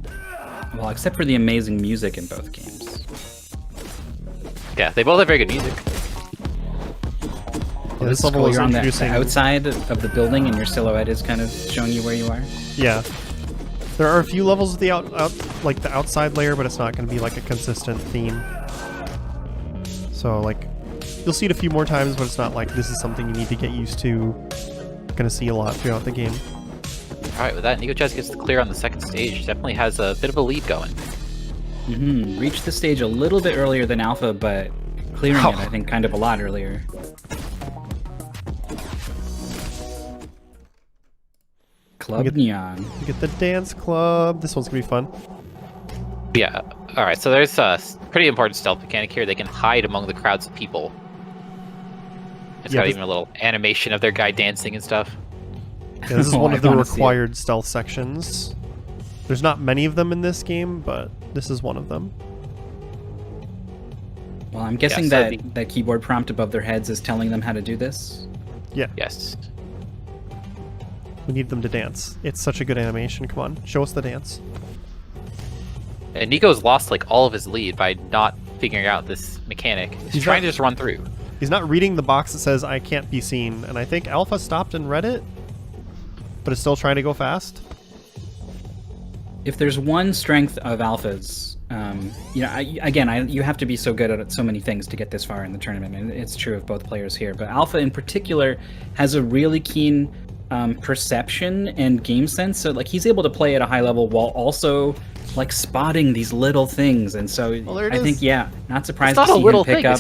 Well, except for the amazing music in both games. Yeah, they both have very good music. Yeah, this level is You're on the introducing... outside of the building, and your silhouette is kind of showing you where you are. Yeah. There are a few levels of the like the outside layer, but it's not going to be like a consistent theme. So like, you'll see it a few more times, but it's not like this is something you need to get used to. Going to see a lot throughout the game. Alright, with that, Nikojazz gets the clear on the second stage. Definitely has a bit of a lead going. Reached the stage a little bit earlier than Alpha, but clearing it, I think, kind of a lot earlier. Club Neon. You get the dance club. This one's going to be fun. Yeah, alright, so there's a pretty important stealth mechanic here. They can hide among the crowds of people. It's got even a little animation of their guy dancing and stuff. Yeah, this is one of the required stealth sections. There's not many of them in this game, but this is one of them. Well, I'm guessing that keyboard prompt above their heads is telling them how to do this. Yeah. Yes. We need them to dance. It's such a good animation. Come on, show us the dance. And Nico's lost like all of his lead by not figuring out this mechanic. He's trying to just run through. He's not reading the box that says "I can't be seen," and I think Alpha stopped and read it, but is still trying to go fast. If there's one strength of Alpha's, you have to be so good at so many things to get this far in the tournament, and it's true of both players here. But Alpha in particular has a really keen perception and game sense, so like he's able to play at a high level while also like spotting these little things, and so I think not surprised to see him pick up.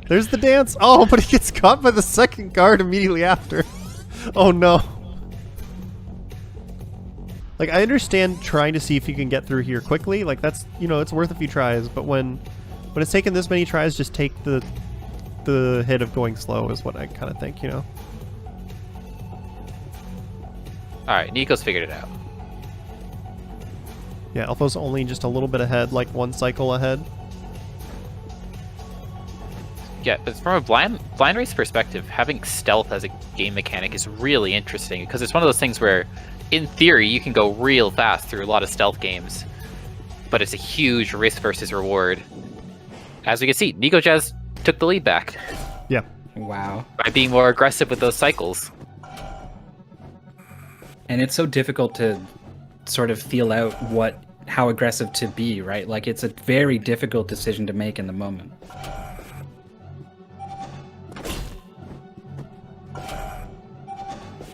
There's the dance. Oh, but he gets caught by the second guard immediately after. Oh no. Like, I understand trying to see if you can get through here quickly. Like, that's, it's worth a few tries. But when it's taken this many tries, just take the hit of going slow is what I kind of think, Alright, Nico's figured it out. Yeah, Alpha's only just a little bit ahead, like one cycle ahead. Yeah, but from a blind race perspective, having stealth as a game mechanic is really interesting, because it's one of those things where, in theory, you can go real fast through a lot of stealth games, but it's a huge risk versus reward. As we can see, Nikojazz took the lead back. Yeah. Wow. By being more aggressive with those cycles. And it's so difficult to sort of feel out how aggressive to be, right? Like, it's a very difficult decision to make in the moment.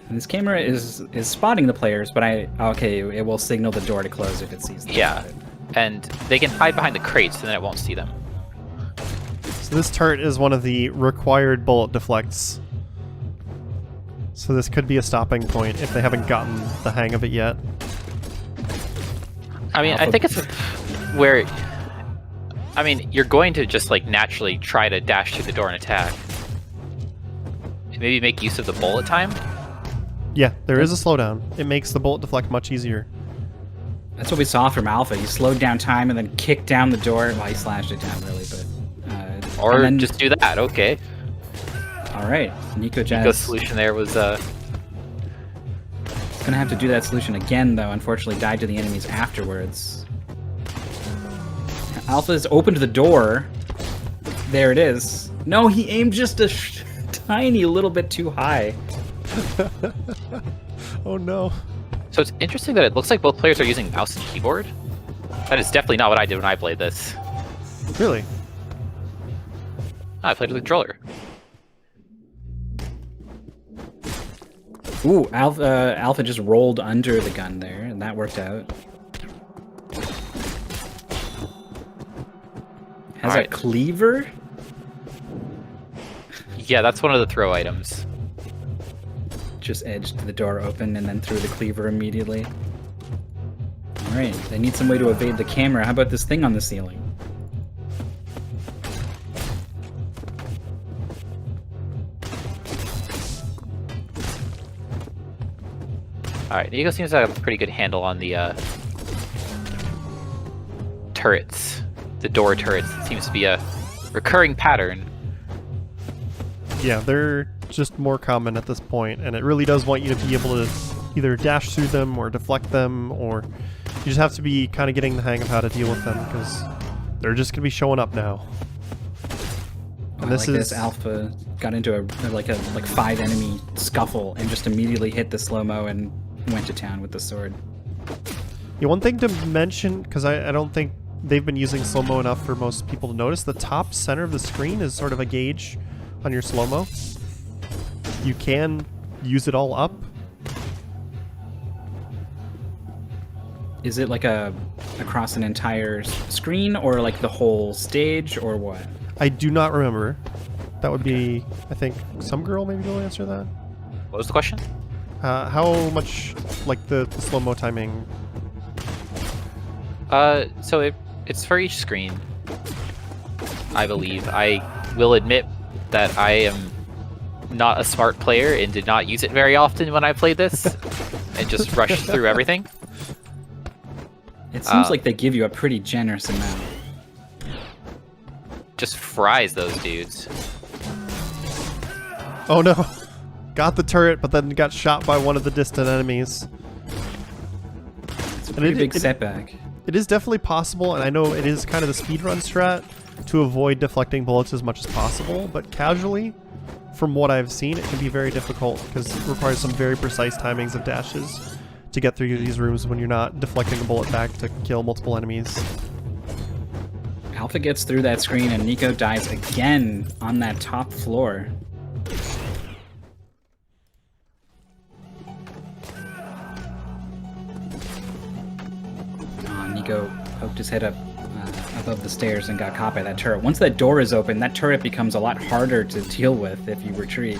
And this camera is spotting the players, but it will signal the door to close if it sees them. Yeah, and they can hide behind the crates, and then it won't see them. So this turret is one of the required bullet deflects. So this could be a stopping point if they haven't gotten the hang of it yet. I mean, I think it's where... I mean, you're going to just, like, naturally try to dash through the door and attack. And maybe make use of the bullet time? Yeah, there is a slowdown. It makes the bullet deflect much easier. That's what we saw from Alpha. He slowed down time and then kicked down the door. Well, he slashed it down, really, but... or then, just do that, okay. Alright, Nikojazz... Nico's solution there was, Gonna have to do that solution again, though. Unfortunately, died to the enemies afterwards. Alpha's opened the door. There it is. No, he aimed just a tiny little bit too high. Oh no. So it's interesting that it looks like both players are using mouse and keyboard. That is definitely not what I did when I played this. Really? I played with a controller. Ooh, Alpha just rolled under the gun there, and that worked out. Has Alright. a cleaver? Yeah, that's one of the throw items. Just edged the door open and then threw the cleaver immediately. Alright, they need some way to evade the camera. How about this thing on the ceiling? Alright, Nico seems to have a pretty good handle on the turrets. The door turrets. It seems to be a recurring pattern. Yeah, they're just more common at this point, and it really does want you to be able to either dash through them or deflect them, or you just have to be kind of getting the hang of how to deal with them, because they're just going to be showing up now. And this Alpha got into a 5 enemy scuffle and just immediately hit the slow-mo and went to town with the sword. Yeah, one thing to mention, because I don't think they've been using slow-mo enough for most people to notice, the top center of the screen is sort of a gauge on your slow-mo. You can use it all up. Is it like across an entire screen, or like the whole stage, or what? I do not remember. That would be, I think, some girl maybe will answer that. What was the question? How much, like, the slow-mo timing? So it's for each screen, I believe. I will admit that I am not a smart player and did not use it very often when I played this, and just rushed through everything. It seems like they give you a pretty generous amount. Just fries those dudes. Oh no! Got the turret, but then got shot by one of the distant enemies. It's a pretty big setback. It is definitely possible, and I know it is kind of the speedrun strat to avoid deflecting bullets as much as possible, but casually, from what I've seen, it can be very difficult because it requires some very precise timings of dashes to get through these rooms when you're not deflecting a bullet back to kill multiple enemies. Alpha gets through that screen and Nico dies again on that top floor. Nico poked his head up above the stairs and got caught by that turret. Once that door is open, that turret becomes a lot harder to deal with if you retreat.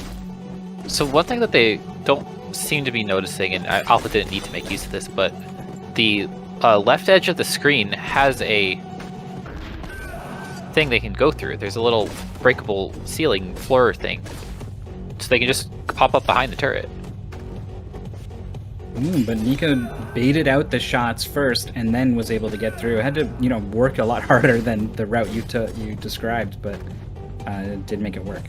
So one thing that they don't seem to be noticing, and Alpha didn't need to make use of this, but the left edge of the screen has a thing they can go through. There's a little breakable ceiling floor thing, so they can just pop up behind the turret. But Nico baited out the shots first and then was able to get through. Had to, work a lot harder than the route you described, but it did make it work.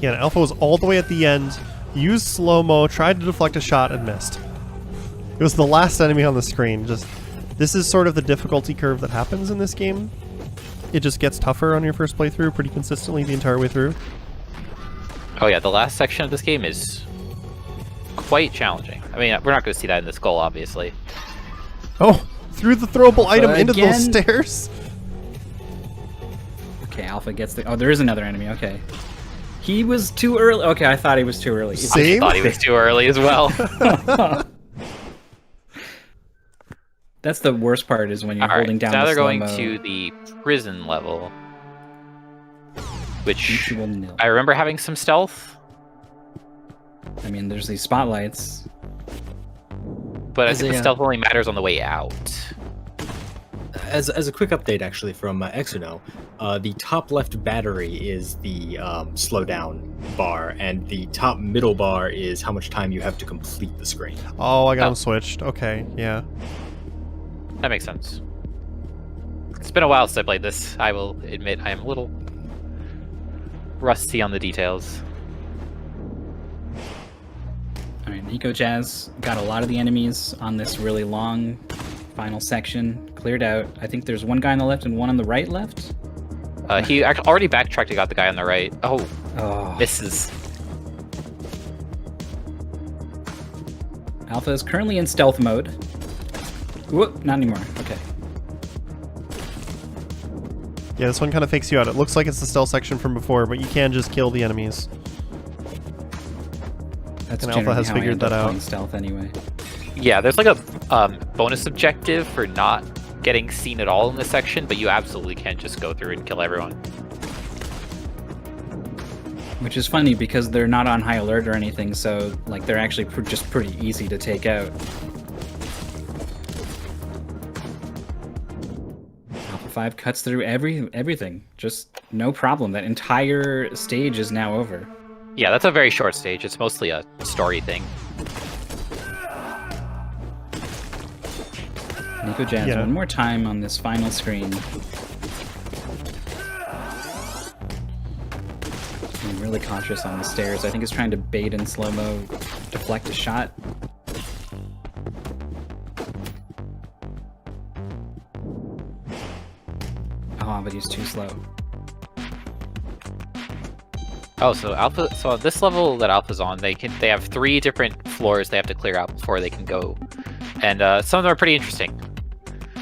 Yeah, and Alpha was all the way at the end, used slow-mo, tried to deflect a shot, and missed. It was the last enemy on the screen. This is sort of the difficulty curve that happens in this game. It just gets tougher on your first playthrough pretty consistently the entire way through. Oh yeah, the last section of this game is quite challenging. I mean, we're not going to see that in the skull, obviously. Oh, threw the throwable item into those again? stairs. Okay, Alpha gets the... Oh, there is another enemy. Okay. He was too early. Okay, I thought he was too early. Same? I thought he was too early as well. That's the worst part, is when you're holding down now the they're going slow-mo. to the prison level, which Mutual nil. I remember having some stealth, I mean, there's these spotlights. but I As think the a, stealth only matters on the way out. As a quick update, actually, from Exodemon, the top left battery is the slow down bar, and the top middle bar is how much time you have to complete the screen. Oh, I got Oh. them switched. Okay, yeah. That makes sense. It's been a while since I played this. I will admit I am a little rusty on the details. All right, Nikojazz got a lot of the enemies on this really long final section cleared out. I think there's one guy on the left and one on the right left. He already backtracked and got the guy on the right. Oh, Oh, misses. Alpha is currently in stealth mode. Whoop, not anymore. Okay. Yeah, this one kind of fakes you out. It looks like it's the stealth section from before, but you can just kill the enemies. That's And Alpha generally has how I figured end up that out. playing stealth anyway. Yeah, there's like a bonus objective for not getting seen at all in this section, but you absolutely can just go through and kill everyone. Which is funny because they're not on high alert or anything, so like they're actually just pretty easy to take out. Alpha 5 cuts through everything, just no problem. That entire stage is now over. Yeah, that's a very short stage. It's mostly a story thing. Nikojazz one more time on this final screen. Being really cautious on the stairs. I think he's trying to bait in slow-mo, deflect a shot. Oh, but he's too slow. Oh, so Alpha. So on this level that Alpha's on, they have 3 different floors they have to clear out before they can go, and some of them are pretty interesting.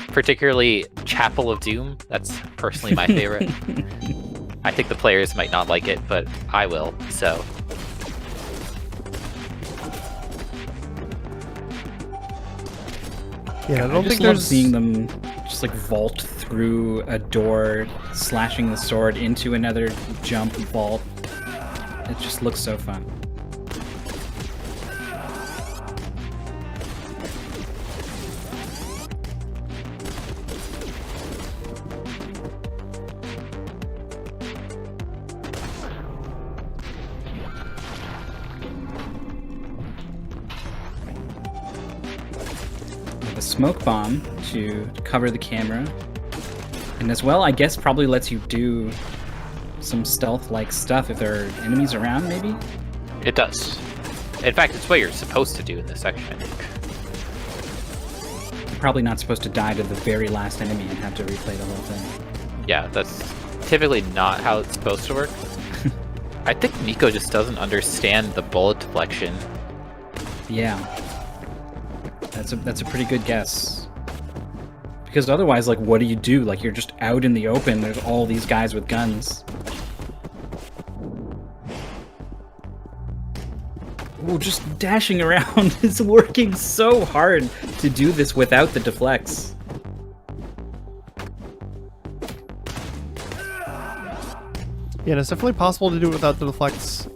Particularly Chapel of Doom. That's personally my favorite. I think the players might not like it, but I will. So. Yeah, I don't think love there's seeing them just like vault through a door, slashing the sword into another jump vault. It just looks so fun. The smoke bomb to cover the camera, and as well, I guess probably lets you do some stealth-like stuff if there are enemies around, maybe? It does. In fact, it's what you're supposed to do in this section, I think. You're probably not supposed to die to the very last enemy and have to replay the whole thing. Yeah, that's typically not how it's supposed to work. I think Nico just doesn't understand the bullet deflection. Yeah. That's a pretty good guess. Because otherwise, like, what do you do? Like, you're just out in the open, there's all these guys with guns. Ooh, just dashing around is working so hard to do this without the deflects. Yeah, and it's definitely possible to do it without the deflects.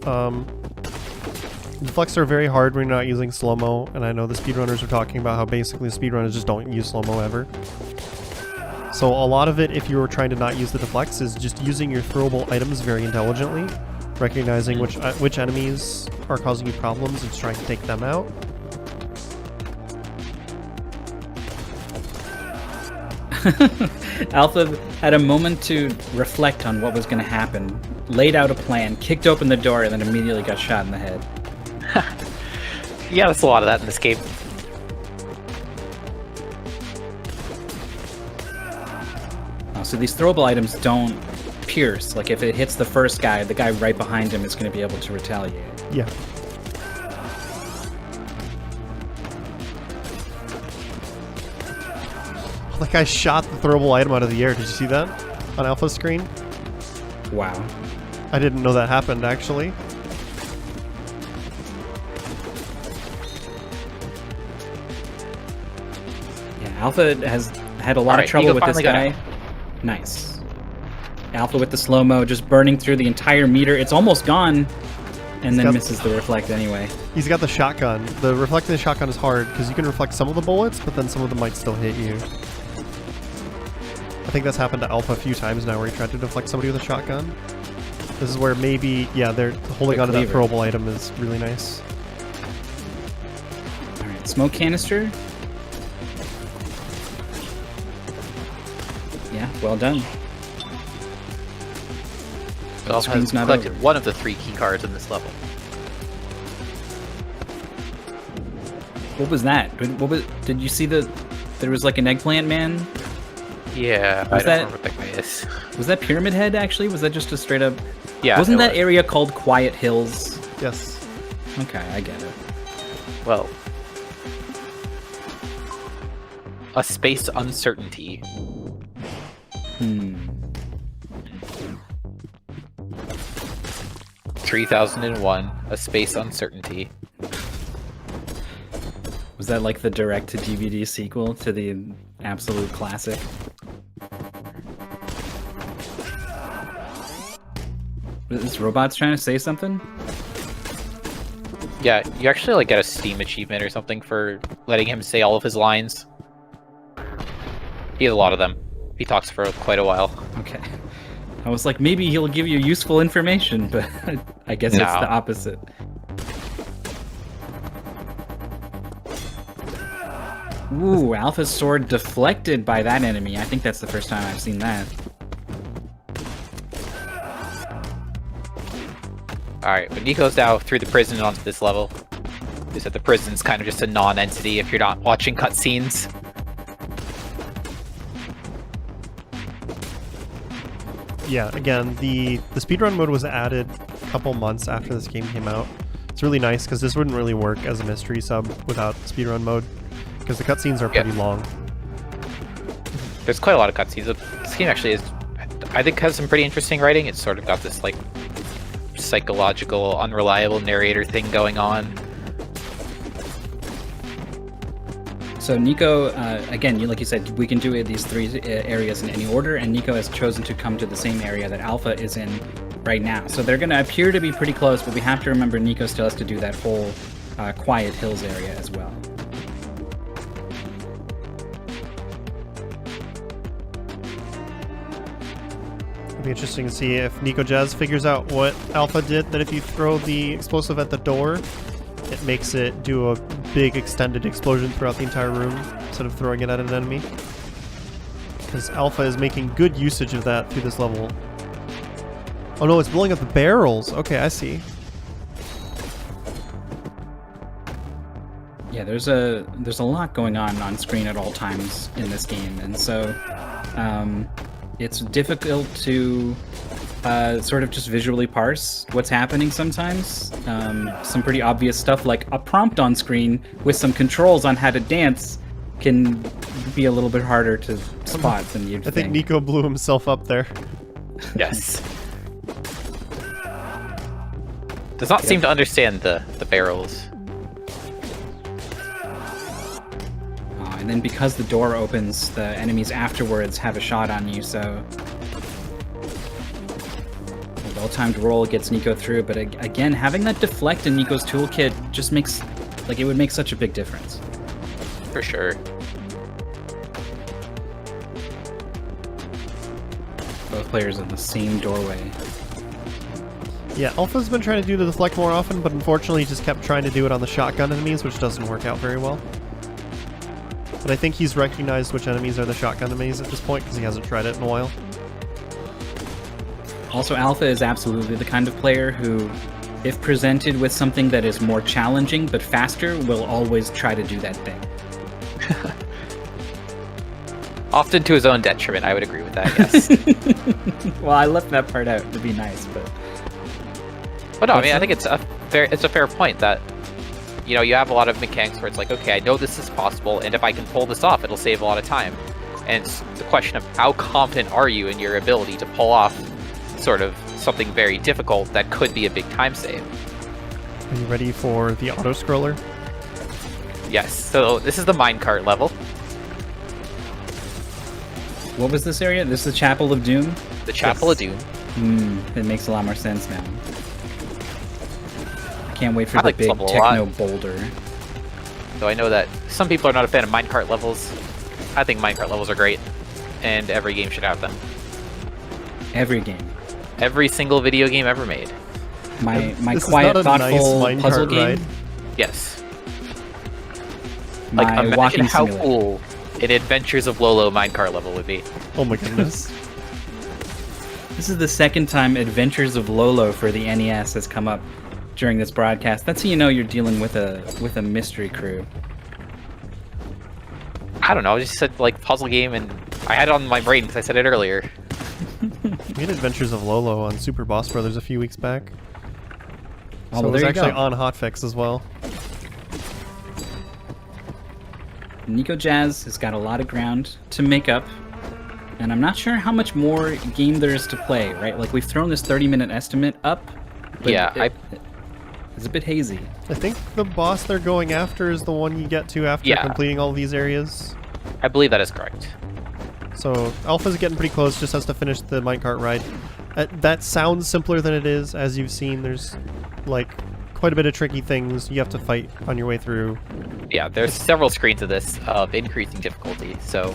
Deflects are very hard when you're not using slow-mo, and I know the speedrunners are talking about how basically speedrunners just don't use slow-mo ever. So a lot of it, if you were trying to not use the deflects, is just using your throwable items very intelligently, recognizing which enemies are causing you problems and just trying to take them out. Alpha had a moment to reflect on what was going to happen, laid out a plan, kicked open the door, and then immediately got shot in the head. Yeah, that's a lot of that in this game. Oh, so these throwable items don't pierce. Like, if it hits the first guy, the guy right behind him is going to be able to retaliate. Yeah. Like, I shot the throwable item out of the air. Did you see that on Alpha's screen? Wow. I didn't know that happened, actually. Yeah, Alpha has had a lot of trouble with this guy. Nice. Alpha with the slow-mo, just burning through the entire meter. It's almost gone, and then misses the reflect anyway. He's got the shotgun. The reflecting the shotgun is hard, because you can reflect some of the bullets, but then some of them might still hit you. I think that's happened to Alpha a few times now, where he tried to deflect somebody with a shotgun. This is where maybe, yeah, they're holding onto that throwable item is really nice. Alright, smoke canister. Yeah, well done. It also has collected one of the 3 key cards in this level. What was that? Did you see there was like an eggplant man? Yeah, I don't remember what that guy is. Was that Pyramid Head, actually? Was that just a straight up... Yeah, wasn't that area called Quiet Hills? Yes. Okay, I get it. Well... A space uncertainty. 3001, a space uncertainty. Was that like the direct-to-DVD sequel to the absolute classic? This robot's trying to say something? Yeah, you actually like get a Steam achievement or something for letting him say all of his lines. He has a lot of them. He talks for quite a while. Okay. I was like, maybe he'll give you useful information, but I guess it's the opposite. Ooh, Alpha's sword deflected by that enemy. I think that's the first time I've seen that. Alright, but Nico's now through the prison onto this level. They said the prison's kind of just a non-entity if you're not watching cutscenes. Yeah, again, the speedrun mode was added a couple months after this game came out. It's really nice because this wouldn't really work as a mystery sub without speedrun mode, because the cutscenes are pretty long. There's quite a lot of cutscenes. This game actually is, I think, has some pretty interesting writing. It's sort of got this like psychological, unreliable narrator thing going on. So Nico, again, like you said, we can do these three areas in any order, and Nico has chosen to come to the same area that Alpha is in right now. So they're going to appear to be pretty close, but we have to remember Nico still has to do that whole Quiet Hills area as well. It'll be interesting to see if Nikojazz figures out what Alpha did, that if you throw the explosive at the door, it makes it do a big extended explosion throughout the entire room instead of throwing it at an enemy. Because Alpha is making good usage of that through this level. Oh no, it's blowing up the barrels! Okay, I see. Yeah, there's a lot going on screen at all times in this game, and so it's difficult to sort of just visually parse what's happening sometimes. Some pretty obvious stuff like a prompt on screen with some controls on how to dance can be a little bit harder to spot than you'd think. I think Nico blew himself up there. Yes. Does not seem to understand the barrels. And then because the door opens, the enemies afterwards have a shot on you, so a well-timed roll gets Nico through, but again, having that deflect in Nico's toolkit just makes, like, it would make such a big difference. For sure. Both players in the same doorway. Yeah, Alpha's been trying to do the deflect more often, but unfortunately he just kept trying to do it on the shotgun enemies, which doesn't work out very well. But I think he's recognized which enemies are the shotgun enemies at this point, because he hasn't tried it in a while. Also, Alpha is absolutely the kind of player who, if presented with something that is more challenging but faster, will always try to do that thing. Often to his own detriment, I would agree with that, yes. Well, I left that part out to be nice, but... But no, I mean, I think it's a fair point that, you know, you have a lot of mechanics where it's like, okay, I know this is possible, and if I can pull this off, it'll save a lot of time. And it's the question of how confident are you in your ability to pull off sort of something very difficult that could be a big time save. Are you ready for the auto-scroller? Yes, so this is the minecart level. What was this area? This is the Chapel of Doom? The Chapel of Doom. It makes a lot more sense now. Can't wait for I the like this big level a techno lot. boulder. Though I know that some people are not a fan of minecart levels. I think minecart levels are great, and every game should have them. Every game. Every single video game ever made. My This is quiet, not a thoughtful nice minecart puzzle game. ride. Yes. My Like, imagine walking how simulator. cool an Adventures of Lolo minecart level would be. Oh my goodness. This is the second time Adventures of Lolo for the NES has come up during this broadcast. That's how you know you're dealing with a mystery crew. I don't know, I just said, like, puzzle game, and I had it on my brain because I said it earlier. We had Adventures of Lolo on Super Boss Brothers a few weeks back. Oh, So well, it was there you actually go. on Hotfix as well. Nikojazz has got a lot of ground to make up, and I'm not sure how much more game there is to play, right? Like, we've thrown this 30-minute estimate up. But Yeah, It's a bit hazy. I think the boss they're going after is the one you get to after Yeah. completing all these areas. I believe that is correct. So Alpha's getting pretty close, just has to finish the minecart ride. That sounds simpler than it is, as you've seen. There's like quite a bit of tricky things you have to fight on your way through. Yeah, there's several screens of this of increasing difficulty, so...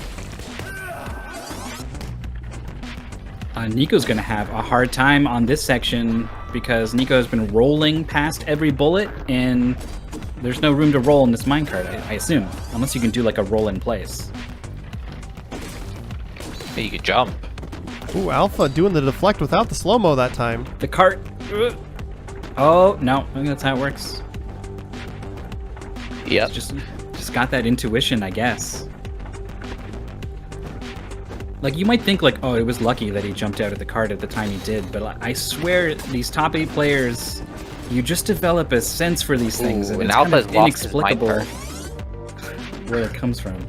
Nico's going to have a hard time on this section because Nico's been rolling past every bullet, and there's no room to roll in this minecart, I assume. Unless you can do like a roll in place. You can jump. Ooh, Alpha doing the deflect without the slow-mo that time. The cart... Oh, no. I think that's how it works. Yep. Just got that intuition, I guess. Like, you might think, like, oh, it was lucky that he jumped out of the cart at the time he did, but like, I swear, these top 8 players, you just develop a sense for these things, Ooh, and and it's kind Alpha's of lost his inexplicable minecart. where it comes from. And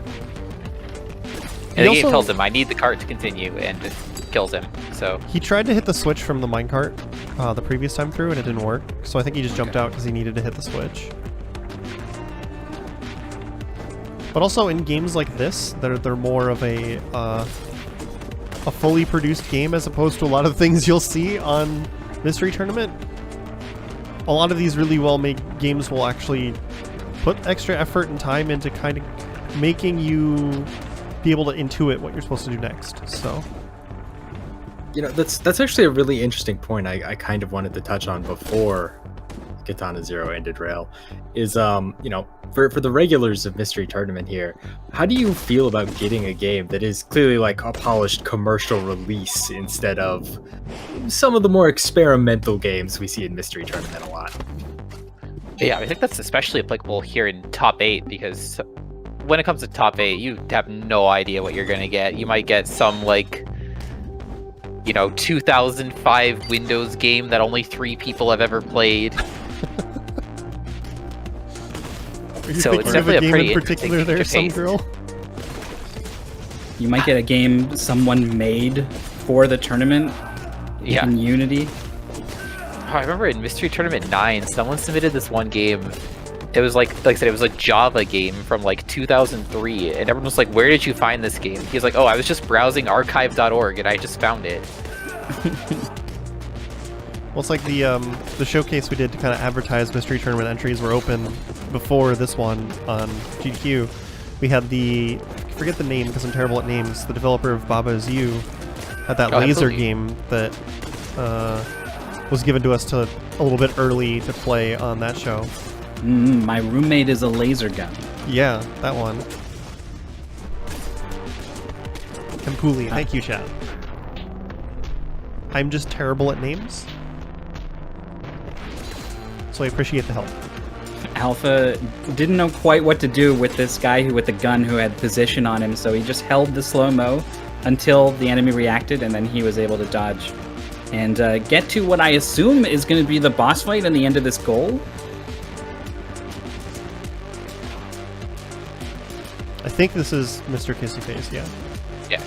the He game also- tells him, I need the cart to continue, and it kills him, so... He tried to hit the switch from the minecart the previous time through, and it didn't work. So I think he just jumped out because he needed to hit the switch. But also in games like this, they're more of a fully produced game as opposed to a lot of things you'll see on Mystery Tournament. A lot of these really well-made games will actually put extra effort and time into kind of making you be able to intuit what you're supposed to do next. So, You know, that's actually a really interesting point I kind of wanted to touch on before Katana Zero ended rail is, you know, for the regulars of Mystery Tournament here, how do you feel about getting a game that is clearly like a polished commercial release instead of some of the more experimental games we see in Mystery Tournament a lot? Yeah, I think that's especially applicable here in top 8, because when it comes to top 8, you have no idea what you're gonna get. You might get some, like, you know, 2005 Windows game that only 3 people have ever played. are you So thinking it's of a definitely a game pretty in particular interesting there, some interface. girl? You might get a game someone made for the tournament Yeah. in Unity. Oh, I remember in Mystery Tournament 9, someone submitted this one game. It was like I said, it was a Java game from like 2003, and everyone was like, "Where did you find this game?" He was like, "Oh, I was just browsing archive.org and I just found it." Well, it's like the showcase we did to kind of advertise Mystery Tournament entries were open before this one on GQ. We had I forget the name because I'm terrible at names, the developer of Baba's You had that Oh, laser absolutely. game that was given to us a little bit early to play on that show. My roommate is a laser gun. Yeah, that one. Campuli, thank you, chat. I'm just terrible at names, so I appreciate the help. Alpha didn't know quite what to do with this guy with the gun who had position on him, so he just held the slow-mo until the enemy reacted, and then he was able to dodge and get to what I assume is going to be the boss fight and the end of this goal. I think this is Mr. Kissy Face, yeah. Yes.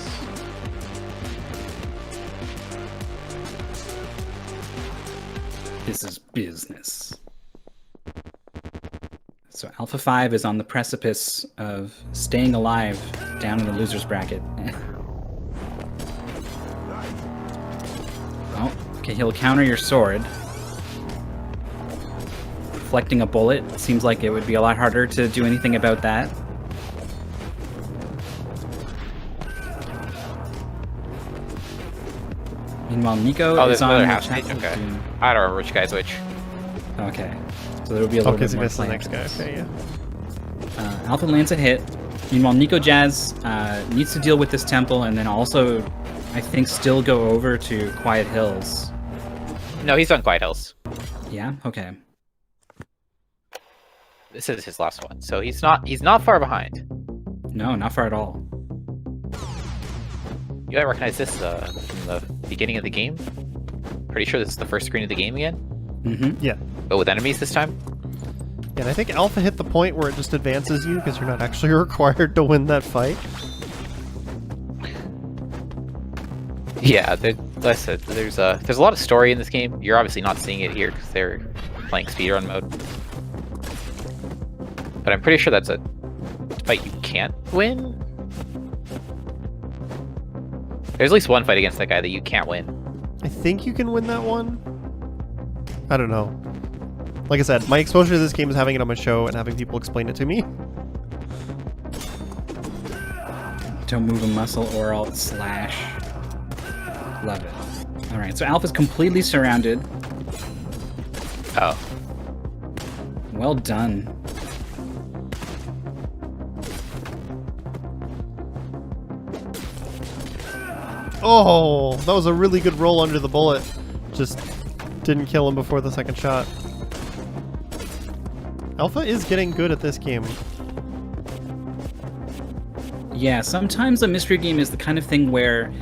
This is business. So Alpha 5 is on the precipice of staying alive down in the loser's bracket. Oh, okay, he'll counter your sword. Deflecting a bullet seems like it would be a lot harder to do anything about that. Meanwhile, Nico Oh, is there's on another the half chat stage. Okay. room. I don't remember which guy's which. Okay, so there'll be a little Okay, bit so more that's the play next guy. after this. Okay, yeah. Alpha lands a hit. Meanwhile, Nikojazz needs to deal with this temple and then also, I think, still go over to Quiet Hills. No, he's on Quiet Hills. Yeah? Okay. This is his last one, so he's not far behind. No, not far at all. You might recognize this from the beginning of the game. Pretty sure this is the first screen of the game again, Mm-hmm. Yeah. but with enemies this time. Yeah, and I think Alpha hit the point where it just advances you because you're not actually required to win that fight. Yeah, like I said, there's a lot of story in this game. You're obviously not seeing it here because they're playing speedrun mode. But I'm pretty sure that's a fight you can't win. There's at least one fight against that guy that you can't win. I think you can win that one. I don't know. Like I said, my exposure to this game is having it on my show and having people explain it to me. Don't move a muscle or Alt slash. Love it. Alright, so Alpha's completely surrounded. Oh. Well done. Oh, that was a really good roll under the bullet. Just didn't kill him before the second shot. Alpha is getting good at this game. Yeah, sometimes a mystery game is the kind of thing where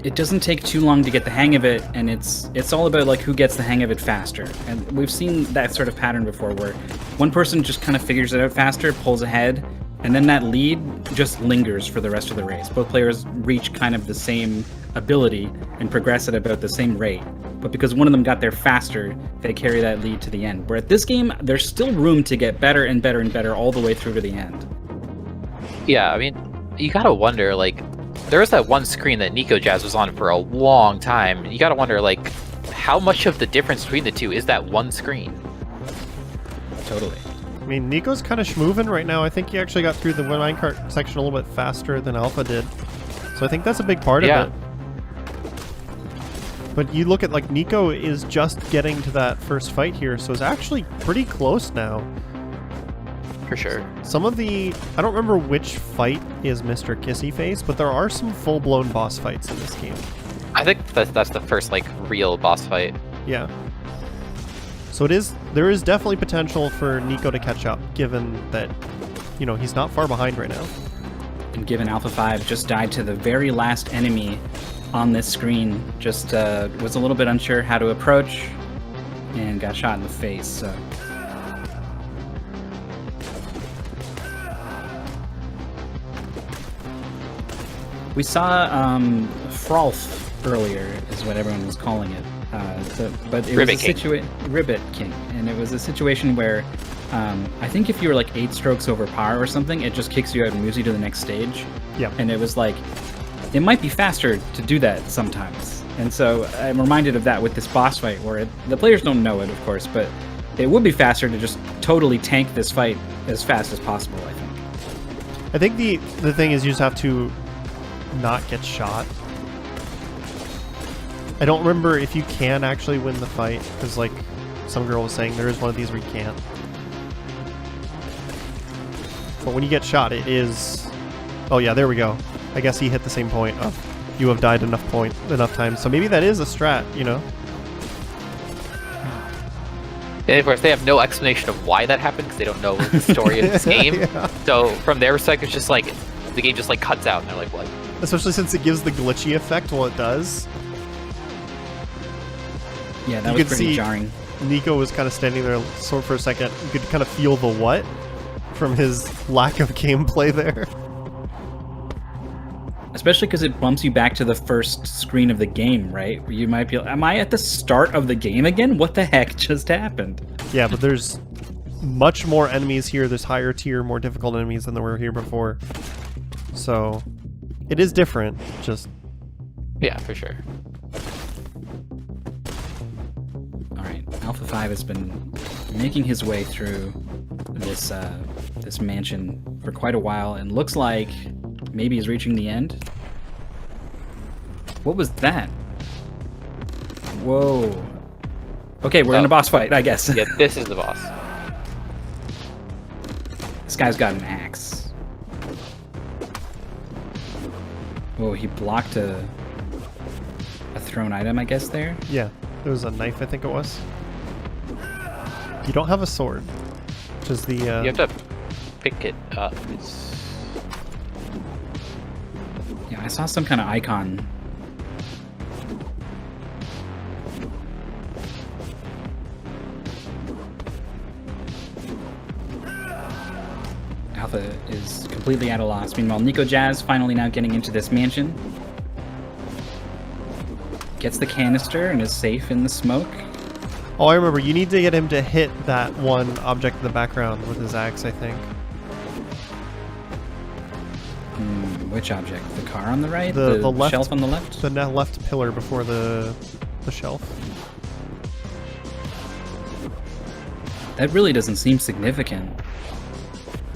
it doesn't take too long to get the hang of it, and it's all about like who gets the hang of it faster. And we've seen that sort of pattern before where one person just kind of figures it out faster, pulls ahead, and then that lead just lingers for the rest of the race. Both players reach kind of the same ability and progress at about the same rate. But because one of them got there faster, they carry that lead to the end. Where at this game, there's still room to get better and better and better all the way through to the end. Yeah, I mean, you gotta wonder, like, there was that one screen that Nikojazz was on for a long time. You gotta wonder, like, how much of the difference between the two is that one screen? Totally. I mean, Nico's kind of schmoovin' right now. I think he actually got through the minecart section a little bit faster than Alpha did. So I think that's a big part of it. But you look at, like, Nico is just getting to that first fight here, so it's actually pretty close now. For sure. Some of the... I don't remember which fight is Mr. Kissy Face, but there are some full-blown boss fights in this game. I think that's the first, like, real boss fight. Yeah. So there is definitely potential for Nico to catch up, given that, you know, he's not far behind right now. And given Alpha 5 just died to the very last enemy on this screen, just was a little bit unsure how to approach, and got shot in the face, so... We saw Frolf earlier, is what everyone was calling it. But it Ribbit was a Ribbit King, and it was a situation where I think if you were like 8 strokes over par or something, it just kicks you out and moves you to the next stage. Yeah. And it was like, it might be faster to do that sometimes. And so I'm reminded of that with this boss fight, where the players don't know it, of course, but it would be faster to just totally tank this fight as fast as possible, I think. I think the thing is you just have to not get shot. I don't remember if you can actually win the fight, because like some girl was saying, there is one of these where you can't. But when you get shot, it is... Oh yeah, there we go. I guess he hit the same point of you have died enough times. So maybe that is a strat, you know? And of course, they have no explanation of why that happened, because they don't know the story of this game. Yeah. So from their perspective, it's just like, the game just like cuts out, and they're like, what? Especially since it gives the glitchy effect while it does. Yeah, that was pretty jarring. Nico was kind of standing there for a second. You could kind of feel the what from his lack of gameplay there. Especially because it bumps you back to the first screen of the game, right? Where you might be like, am I at the start of the game again? What the heck just happened? Yeah, but there's much more enemies here. There's higher tier, more difficult enemies than there were here before. So it is different, just... Yeah, for sure. Alright, Alpha 5 has been making his way through this this mansion for quite a while, and looks like maybe he's reaching the end. What was that? Whoa. Okay, we're in a boss fight, I guess. Yeah, this is the boss. This guy's got an axe. Oh, he blocked a thrown item, I guess, there? Yeah, there was a knife, I think it was. You don't have a sword, which is the... You have to pick it up. Yeah, I saw some kind of icon. Alpha is completely at a loss. Meanwhile, Nikojazz finally now getting into this mansion. Gets the canister and is safe in the smoke. Oh, I remember. You need to get him to hit that one object in the background with his axe, I think. Which object? The car on the right? The left, shelf on the left? The left pillar before the shelf. That really doesn't seem significant.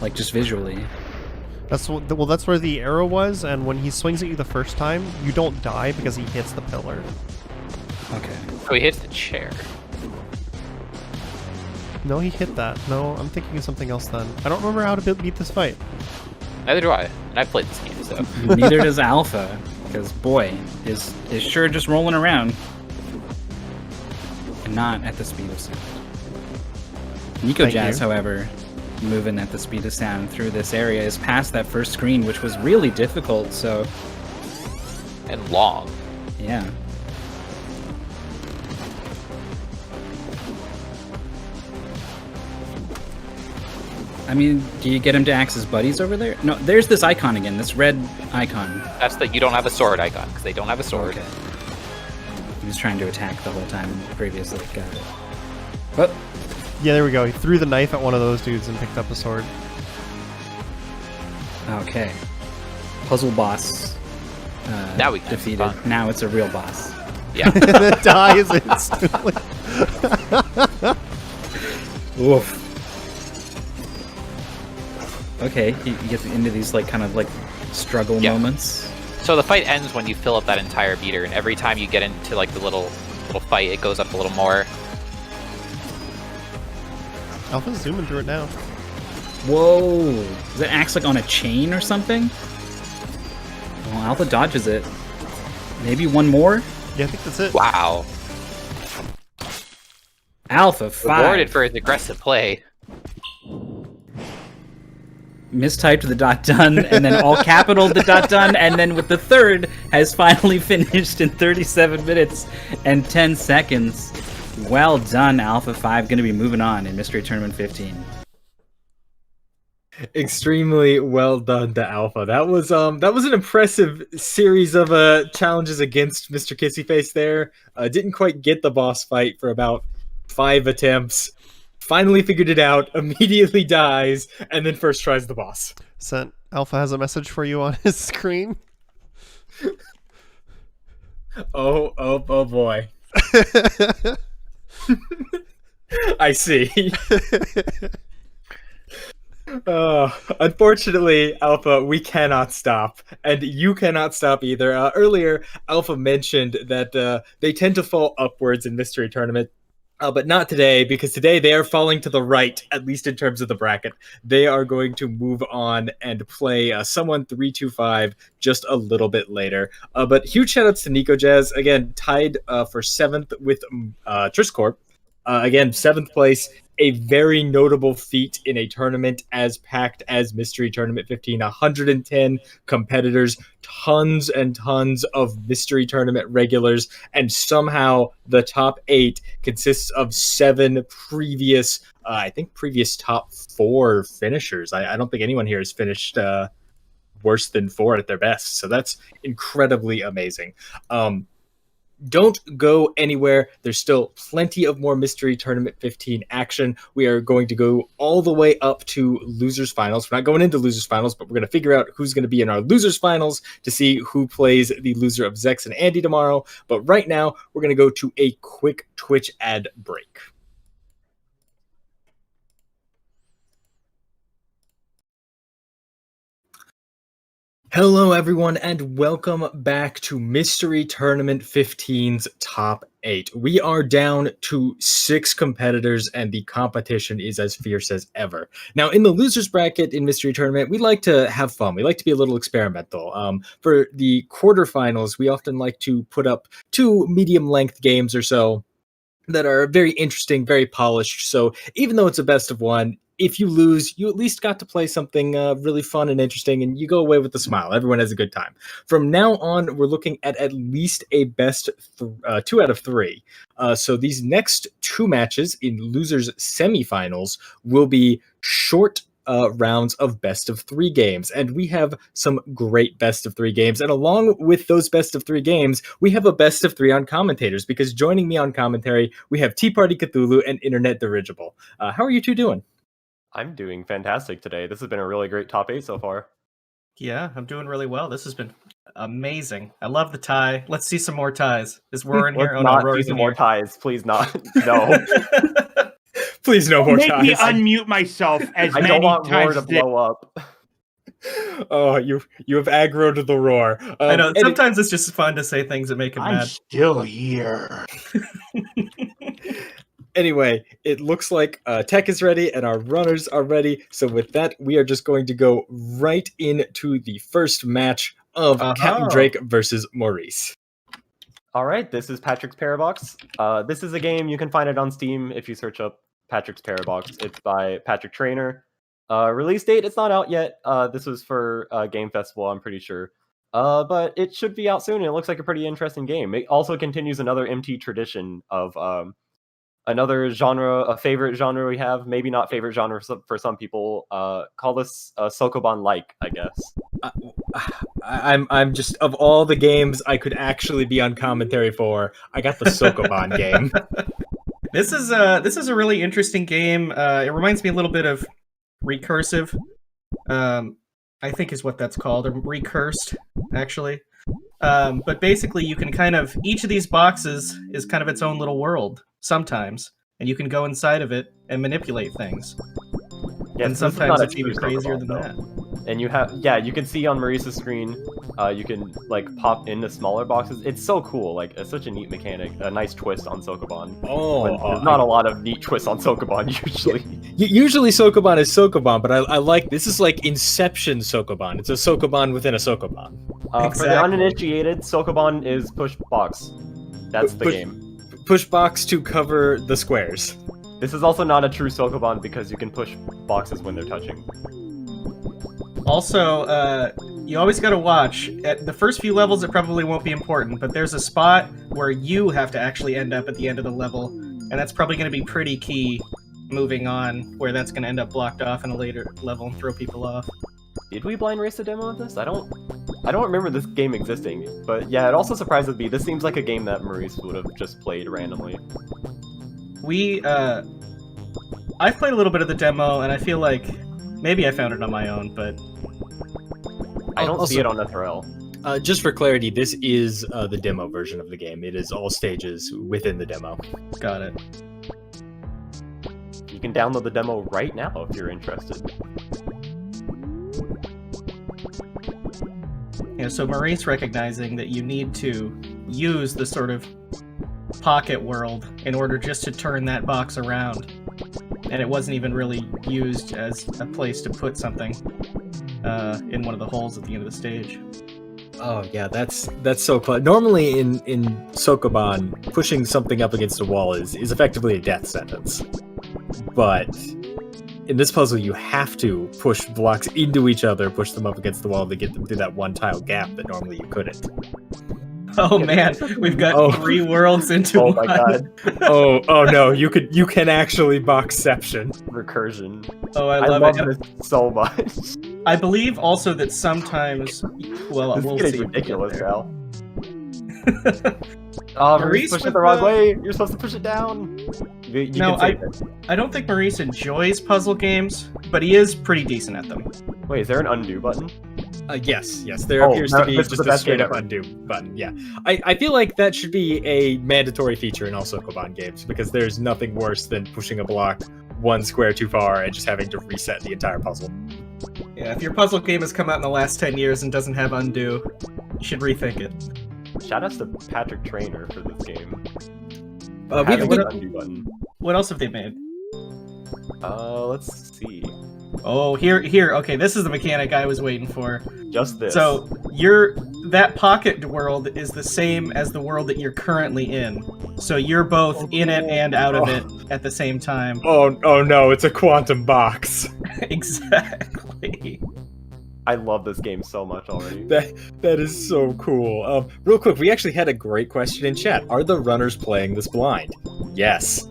Like, just visually. That's where the arrow was, and when he swings at you the first time, you don't die because he hits the pillar. Okay. Oh, he hits the chair. No, he hit that. No, I'm thinking of something else then. I don't remember how to beat this fight. Neither do I. And I've played this game, so. Neither does Alpha, because boy, is sure just rolling around. And not at the speed of sound. Nikojazz, however, moving at the speed of sound through this area is past that first screen, which was really difficult, so... And long. Yeah. I mean, do you get him to axe his buddies over there? No, there's this icon again, this red icon. That's the you don't have a sword icon, because they don't have a sword. Okay. He was trying to attack the whole time previously. Got it. Oh. Yeah, there we go. He threw the knife at one of those dudes and picked up the sword. Okay. Puzzle boss now we can defeated. Now it's a real boss. Yeah. It dies instantly. Oof. Okay, you get into these like kind of like struggle moments. So the fight ends when you fill up that entire meter, and every time you get into like the little fight, it goes up a little more. Alpha's zooming through it now. Whoa! Does it axe like on a chain or something? Well, Alpha dodges it. Maybe one more? Yeah, I think that's it. Wow. Alpha 5. Rewarded for his aggressive play. Mistyped the dot done, and then all capital the dot done, and then with the third has finally finished in 37 minutes and 10 seconds. Well done, Alpha 5. Going to be moving on in Mystery Tournament 15. Extremely well done to Alpha. That was an impressive series of challenges against Mr. Kissyface there. Didn't quite get the boss fight for about 5 attempts. Finally figured it out, immediately dies, and then first tries the boss. Sent. Alpha has a message for you on his screen. Oh boy. I see. Unfortunately, Alpha, we cannot stop, and you cannot stop either. Earlier, Alpha mentioned that they tend to fall upwards in Mystery Tournament. But not today, because today they are falling to the right, at least in terms of the bracket. They are going to move on and play someone 3-2-5 just a little bit later. But huge shoutouts to Nikojazz, again, tied for 7th with Trisscorp. Again, 7th place, a very notable feat in a tournament as packed as Mystery Tournament 15. 110 competitors, tons and tons of Mystery Tournament regulars, and somehow the top 8 consists of 7 previous, previous top 4 finishers. I don't think anyone here has finished worse than 4 at their best, so that's incredibly amazing. Don't go anywhere. There's still plenty of more Mystery Tournament 15 action. We are going to go all the way up to Losers Finals. We're not going into Losers Finals, but we're going to figure out who's going to be in our Losers Finals to see who plays the loser of Zecks and Andy tomorrow. But right now, we're going to go to a quick Twitch ad break. Hello, everyone, and welcome back to Mystery Tournament 15's Top 8. We are down to 6 competitors, and the competition is as fierce as ever. Now, in the losers bracket in Mystery Tournament, we like to have fun. We like to be a little experimental. For the quarterfinals, we often like to put up 2 medium-length games or so that are very interesting, very polished. So even though it's a best of 1, if you lose, you at least got to play something really fun and interesting, and you go away with a smile. Everyone has a good time. From now on, we're looking at least a best 2 out of 3. So these next 2 matches in losers semifinals will be short rounds of best of 3 games. And we have some great best of 3 games. And along with those best of 3 games, we have a best of 3 on commentators, because joining me on commentary, we have Tea Party Cthulhu and Internet Dirigible. How are you two doing? I'm doing fantastic today. This has been a really great top 8 so far. Yeah, I'm doing really well. This has been amazing. I love the tie. Let's see some more ties. Is Roar in here? Let's not do some more ties. Please not. No. Please no more Make ties. me unmute myself as I many don't want Roar times to as did. blow up. Oh, you have aggroed the Roar. I know, sometimes it's just fun to say things that make him I'm mad. still here. Anyway, it looks like tech is ready and our runners are ready. So with that, we are just going to go right into the first match of Capndrake versus Maurice. All right, this is Patrick's Parabox. This is a game, you can find it on Steam if you search up Patrick's Parabox. It's by Patrick Trainer. Release date, it's not out yet. This was for Game Festival, I'm pretty sure. But it should be out soon, and it looks like a pretty interesting game. It also continues another MT tradition of another genre, a favorite genre we have, maybe not favorite genre for some people. Call this Sokoban-like, I guess. I'm just, of all the games I could actually be on commentary for, I got the Sokoban game. This is a really interesting game. It reminds me a little bit of Recursive. I think is what that's called, or Recursed, actually. But basically, you can kind of, each of these boxes is kind of its own little world sometimes, and you can go inside of it and manipulate things. Yes, and sometimes it's even crazier than that. And you have, you can see on Maurice's screen, you can like pop into smaller boxes. It's so cool. Like, it's such a neat mechanic, a nice twist on Sokoban. There's not a lot of neat twists on Sokoban usually. Usually Sokoban is Sokoban, but I like, this is like Inception Sokoban. It's a Sokoban within a Sokoban. For the uninitiated, Sokoban is push box. That's the game. Push box to cover the squares. This is also not a true Sokoban because you can push boxes when they're touching. Also, you always gotta watch. At the first few levels, it probably won't be important, but there's a spot where you have to actually end up at the end of the level, and that's probably gonna be pretty key moving on, where that's gonna end up blocked off in a later level and throw people off. Did we blind race a demo of this? I don't remember this game existing, but yeah, it also surprises me. This seems like a game that Maurice would have just played randomly. I've played a little bit of the demo, and I feel like maybe I found it on my own, but I don't see it on SRL. Just for clarity, this is the demo version of the game. It is all stages within the demo. Got it. You can download the demo right now if you're interested. Yeah, so Maurice recognizing that you need to use the sort of pocket world in order just to turn that box around. And it wasn't even really used as a place to put something in one of the holes at the end of the stage. Oh yeah, that's so clever. Normally in Sokoban, pushing something up against a wall is effectively a death sentence. But in this puzzle, you have to push blocks into each other, push them up against the wall to get them through that one tile gap that normally you couldn't. Oh man, we've got 3 worlds into one. Oh my god. oh no, you can actually boxception. Recursion. Oh, I love it. This so much. I believe also that sometimes, well, this we'll is see. ridiculous, Al. Oh, Maurice pushed it the wrong way. You're supposed to push it down. You No, can save it. I don't think Maurice enjoys puzzle games, but he is pretty decent at them. Wait, is there an undo button? Yes. There appears to be this is just the a best straight game up ever. undo button. Yeah, I feel like that should be a mandatory feature in all Sokoban games, because there's nothing worse than pushing a block one square too far and just having to reset the entire puzzle. Yeah, if your puzzle game has come out in the last 10 years and doesn't have undo, you should rethink it. Shoutouts to Patrick Trainer for this game. We have a Having good an undo button. What else have they made? Let's see. Oh, here. Okay, this is the mechanic I was waiting for. Just this. So, that pocket world is the same as the world that you're currently in. So you're both in it and out of it at the same time. Oh no, it's a quantum box. Exactly. I love this game so much already. That is so cool. Real quick, we actually had a great question in chat. Are the runners playing this blind? Yes,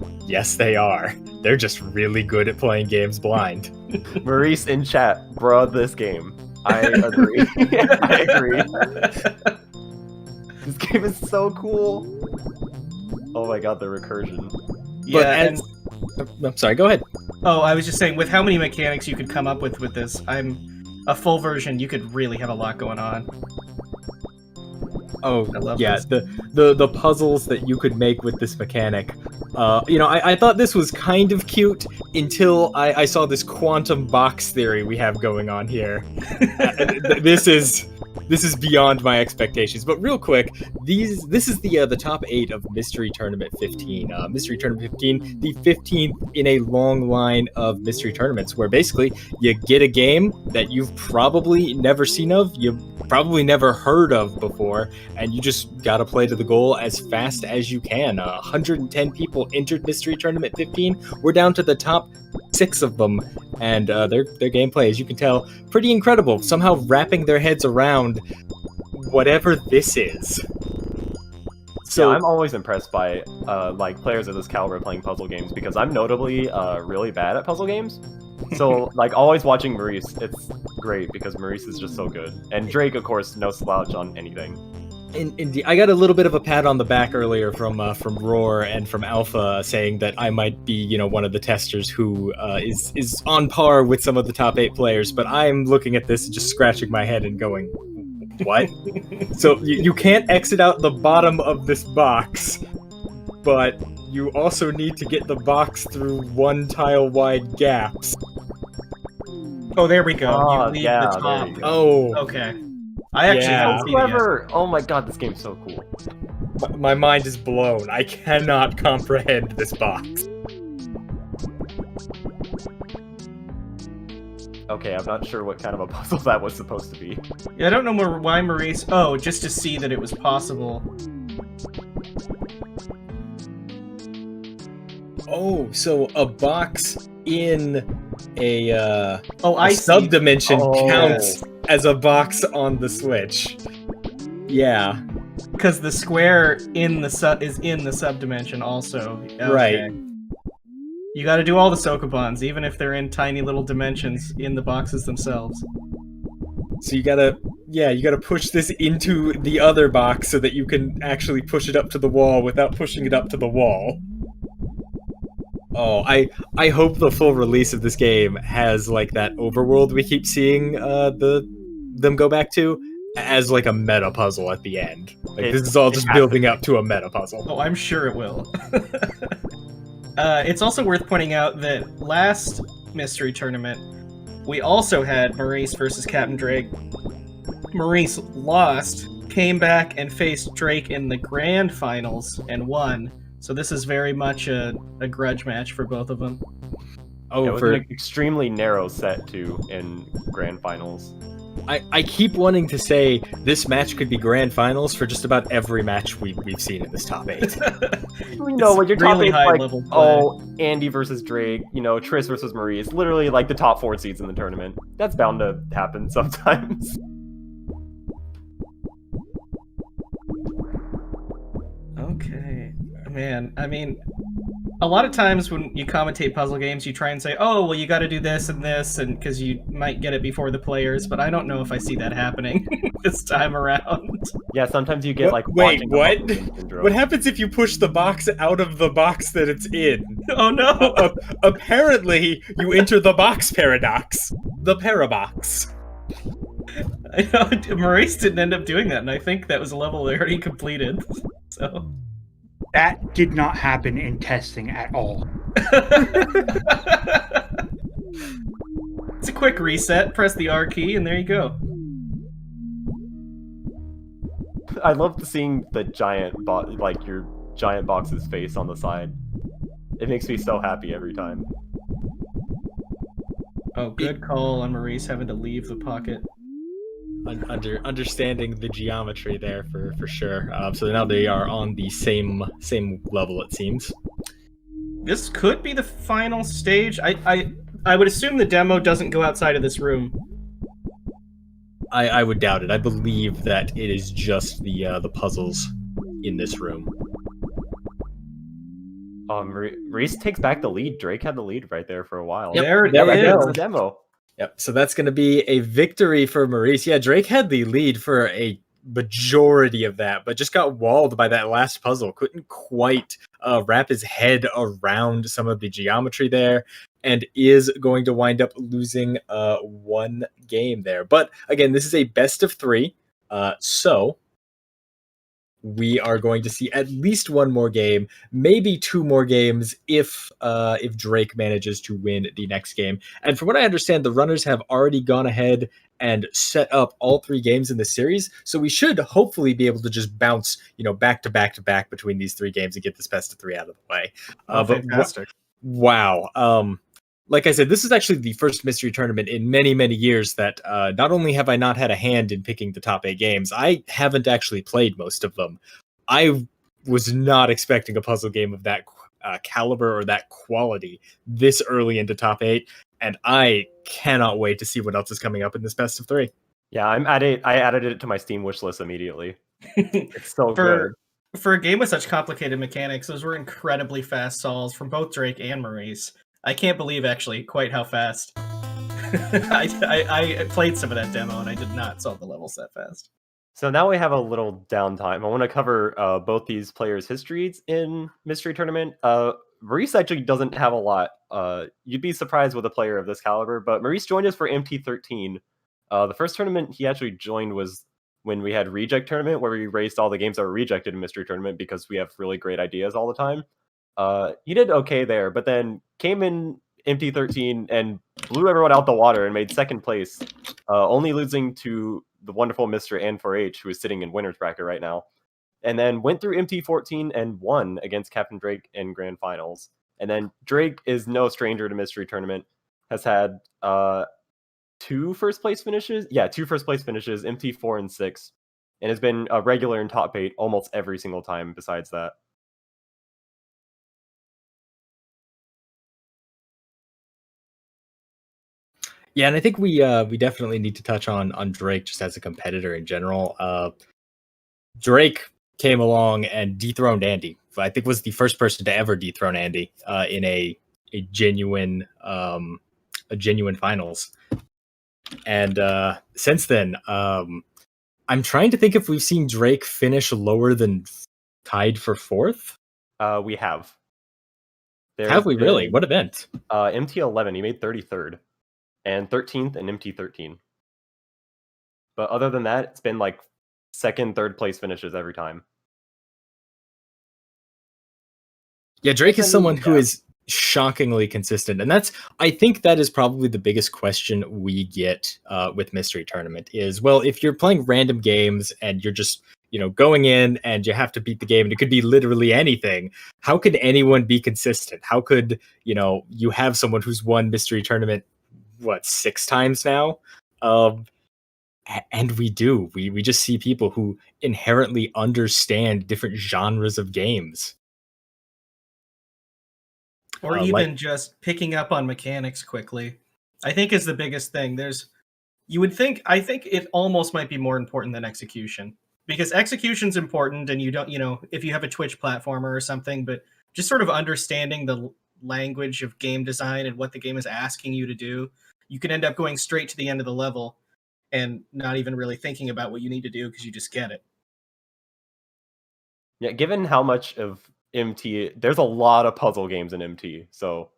they are. They're just really good at playing games blind. Maurice in chat, bruh, this game. I agree. I agree. This game is so cool. Oh my god, the recursion. Yeah, I'm sorry, go ahead. Oh, I was just saying, with how many mechanics you could come up with this, a full version, you could really have a lot going on. Oh, I love yeah, this. the puzzles that you could make with this mechanic. You know, I thought this was kind of cute until I saw this quantum box theory we have going on here. This is beyond my expectations. But real quick, this is the top 8 of Mystery Tournament 15. Mystery Tournament 15, the 15th in a long line of mystery tournaments, where basically you get a game that you've probably never seen of, you probably never heard of before, and you just gotta play to the goal as fast as you can. 110 people entered Mystery Tournament 15. We're down to the top 6 of them, and their gameplay, as you can tell, pretty incredible. Somehow wrapping their heads around whatever this is. So yeah, I'm always impressed by like players of this caliber playing puzzle games, because I'm notably really bad at puzzle games. So like always watching Maurice, it's great because Maurice is just so good. And Drake, of course, no slouch on anything. Indeed, I got a little bit of a pat on the back earlier from Roar and from Alpha, saying that I might be, you know, one of the testers who is on par with some of the top 8 players. But I'm looking at this and just scratching my head and going, what? So you can't exit out the bottom of this box, but you also need to get the box through 1 tile wide gaps. Oh, there we go. Oh, you leave yeah, the there top. you go. Oh, Okay. I actually haven't seen it yet. Clever! Oh my god, this game's so cool. my mind is blown. I cannot comprehend this box. Okay, I'm not sure what kind of a puzzle that was supposed to be. Yeah, I don't know why Maurice... Oh, just to see that it was possible. Oh, so a box in a I see. subdimension Oh. counts as a box on the Switch. Yeah, Because the square is in the subdimension also. Okay. right. You gotta do all the Sokobans, even if they're in tiny little dimensions in the boxes themselves. So you gotta push this into the other box so that you can actually push it up to the wall without pushing it up to the wall. Oh, I hope the full release of this game has like that overworld we keep seeing them go back to as like a meta puzzle at the end. Like this is all just building up to a meta puzzle. Oh, I'm sure it will. It's also worth pointing out that last mystery tournament, we also had Maurice versus Capndrake. Maurice lost, came back and faced Drake in the grand finals and won. So this is very much a grudge match for both of them. Oh, It was an extremely narrow set too in grand finals. I keep wanting to say this match could be grand finals for just about every match we've seen in this top 8. No, when you're really talking high like, level play. oh, Andy versus Drake, you know, Triss versus Maurice, literally like the top 4 seeds in the tournament. That's bound to happen sometimes. Okay. Man, I mean, a lot of times when you commentate puzzle games, you try and say, oh, well, you got to do this and this, and because you might get it before the players, but I don't know if I see that happening this time around. Yeah, sometimes you get like Wait, watching what? the puzzle syndrome. What happens if you push the box out of the box that it's in? Oh, no! Apparently, you enter the box paradox. The Parabox. I know, Maurice didn't end up doing that, and I think that was a level they already completed. So... That did not happen in testing at all. It's a quick reset, press the R key, and there you go. I love seeing the giant like your giant box's face on the side. It makes me so happy every time. Oh, good call on Maurice having to leave the pocket. Understanding the geometry there for sure. So now they are on the same level, it seems. This could be the final stage. I would assume the demo doesn't go outside of this room. I would doubt it. I believe that it is just the puzzles in this room. Maurice takes back the lead. Drake had the lead right there for a while. Yep, There it there we is. go. That's the demo. Yep. So that's going to be a victory for Maurice. Yeah, Drake had the lead for a majority of that, but just got walled by that last puzzle. Couldn't quite wrap his head around some of the geometry there, and is going to wind up losing one game there. But again, this is a best of 3, so we are going to see at least one more game, maybe 2 more games if Drake manages to win the next game. And from what I understand, the runners have already gone ahead and set up all 3 games in the series, so we should hopefully be able to just bounce, back to back to back between these 3 games and get this best of 3 out of the way. Fantastic. Wow. Like I said, this is actually the first mystery tournament in many, many years that not only have I not had a hand in picking the top 8 games, I haven't actually played most of them. I was not expecting a puzzle game of that caliber or that quality this early into top 8, and I cannot wait to see what else is coming up in this best of 3. Yeah, I added it to my Steam wish list immediately. It's so good. For a game with such complicated mechanics, those were incredibly fast solves from both Drake and Maurice. I can't believe actually quite how fast. I played some of that demo and I did not solve the levels that fast. So now we have a little downtime. I want to cover both these players' histories in Mystery Tournament. Maurice actually doesn't have a lot. You'd be surprised with a player of this caliber, but Maurice joined us for MT13. The first tournament he actually joined was when we had Reject Tournament, where we raced all the games that were rejected in Mystery Tournament because we have really great ideas all the time. He did okay there, but then came in MT13 and blew everyone out the water and made 2nd place, only losing to the wonderful Mr. N4H, who is sitting in winner's bracket right now. And then went through MT14 and won against Capndrake in grand finals. And then Drake is no stranger to Mystery Tournament, has had 2 first place finishes. Yeah, 2 first place finishes, MT4 and 6, and has been a regular in top 8 almost every single time besides that. Yeah, and I think we definitely need to touch on Drake just as a competitor in general. Drake came along and dethroned Andy. I think was the first person to ever dethrone Andy in a genuine finals. And since then, I'm trying to think if we've seen Drake finish lower than tied for 4th. We have. Have we really? What event? MT11. He made 33rd. And 13th and MT13. But other than that, it's been like 2nd, 3rd place finishes every time. Yeah, Drake is someone who is shockingly consistent, and I think that is probably the biggest question we get with Mystery Tournament is, well, if you're playing random games and you're just going in and you have to beat the game, and it could be literally anything, how could anyone be consistent? How could you have someone who's won Mystery Tournament 6 times now? And we do. We just see people who inherently understand different genres of games. Or even just picking up on mechanics quickly, I think is the biggest thing. I think it almost might be more important than execution, because execution's important and you don't, if you have a Twitch platformer or something, but just sort of understanding the language of game design and what the game is asking you to do, you can end up going straight to the end of the level and not even really thinking about what you need to do because you just get it. Yeah, given how much of MT, there's a lot of puzzle games in MT, so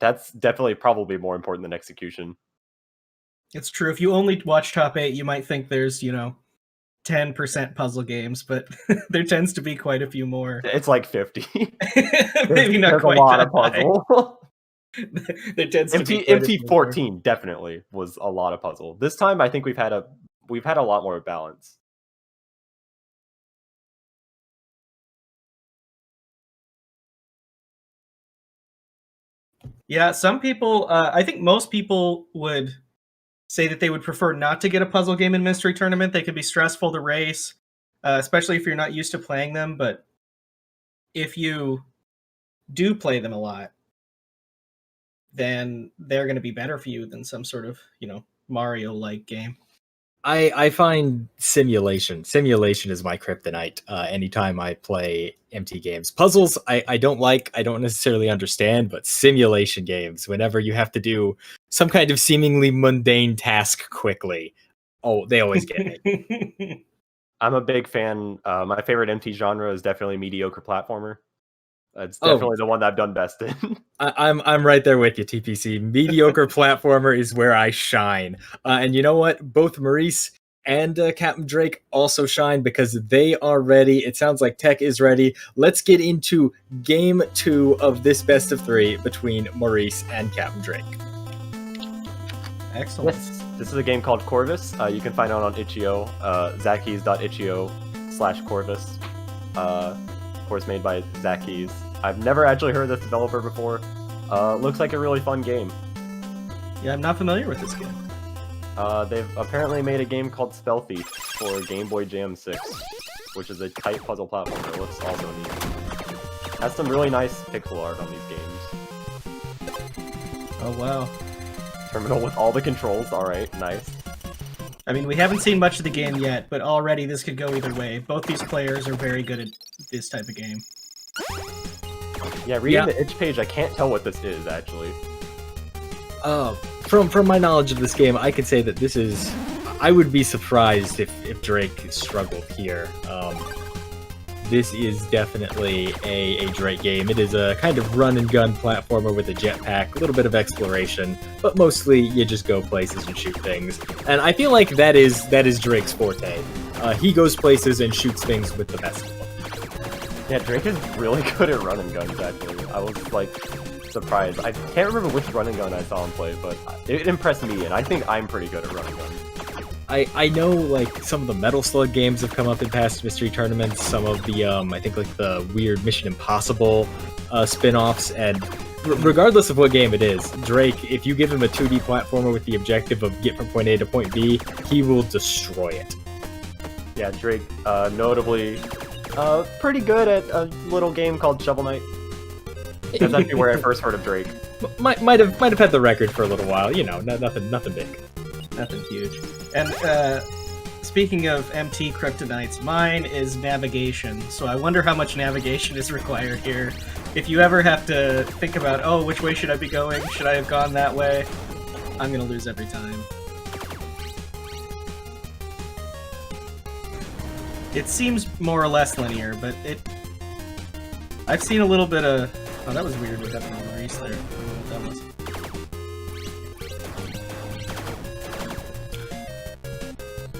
that's definitely probably more important than execution. It's true. If you only watch top 8, you might think there's 10% puzzle games, but there tends to be quite a few more. It's like 50. Maybe not quite a lot that of puzzle. There tends to be MT14 definitely was a lot of puzzle. This time I think we've had a lot more balance. Yeah, some people, I think most people would say that they would prefer not to get a puzzle game in Mystery Tournament. They could be stressful to race, especially if you're not used to playing them. But if you do play them a lot, then they're going to be better for you than some sort of, Mario-like game. I find simulation is my kryptonite anytime I play MT games. Puzzles I don't necessarily understand, but simulation games, whenever you have to do some kind of seemingly mundane task quickly, they always get me. I'm a big fan. My favorite MT genre is definitely mediocre platformer. It's definitely the one that I've done best in. I'm right there with you, TPC. Mediocre platformer is where I shine. And you know what? Both Maurice and Capndrake also shine because they are ready. It sounds like tech is ready. Let's get into game 2 of this best of 3 between Maurice and Capndrake. Excellent. This is a game called Corvus. You can find it on itch.io, zackies.itch.io/Corvus. Of course, made by Zackies. I've never actually heard of this developer before. Looks like a really fun game. Yeah, I'm not familiar with this game. They've apparently made a game called Spell Thief for Game Boy Jam 6, which is a tight puzzle platformer. It looks also neat. Has some really nice pixel art on these games. Oh, wow. Terminal with all the controls. Alright, nice. I mean, we haven't seen much of the game yet, but already this could go either way. Both these players are very good at this type of game. Yeah, reading the itch page, I can't tell what this is, actually. From my knowledge of this game, I could say that this is... I would be surprised if Drake struggled here. This is definitely a Drake game. It is a kind of run-and-gun platformer with a jetpack, a little bit of exploration, but mostly you just go places and shoot things. And I feel like that is Drake's forte. He goes places and shoots things with the best of them. Yeah, Drake is really good at run and guns, actually. I was, like, surprised. I can't remember which run and gun I saw him play, but it impressed me, and I think I'm pretty good at run and guns. I know, like, some of the Metal Slug games have come up in past mystery tournaments, some of the, I think, like, the weird Mission Impossible spin-offs, and regardless of what game it is, Drake, if you give him a 2D platformer with the objective of get from point A to point B, he will destroy it. Yeah, Drake, notably... pretty good at a little game called Shovel Knight. That's actually where I first heard of Drake. Might have had the record for a little while, you know, nothing big. Nothing huge. And speaking of MT kryptonites, mine is navigation. So I wonder how much navigation is required here. If you ever have to think about, oh, which way should I be going? Should I have gone that way? I'm gonna lose every time. It seems more or less linear, but I've seen a little bit of... Oh, that was weird with that from Maurice there. I don't know what that was.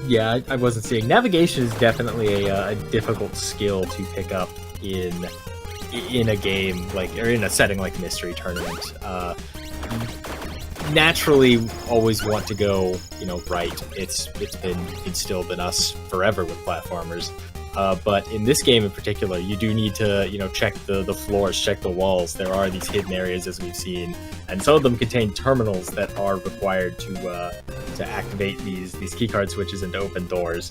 Yeah, I wasn't seeing. Navigation is definitely a difficult skill to pick up in a game, like, or in a setting like Mystery Tournament. Naturally always want to go, you know, right. It's been instilled in us forever with platformers. But in this game in particular, you do need to, you know, check the floors, check the walls. There are these hidden areas, as we've seen, and some of them contain terminals that are required to activate these keycard switches and to open doors.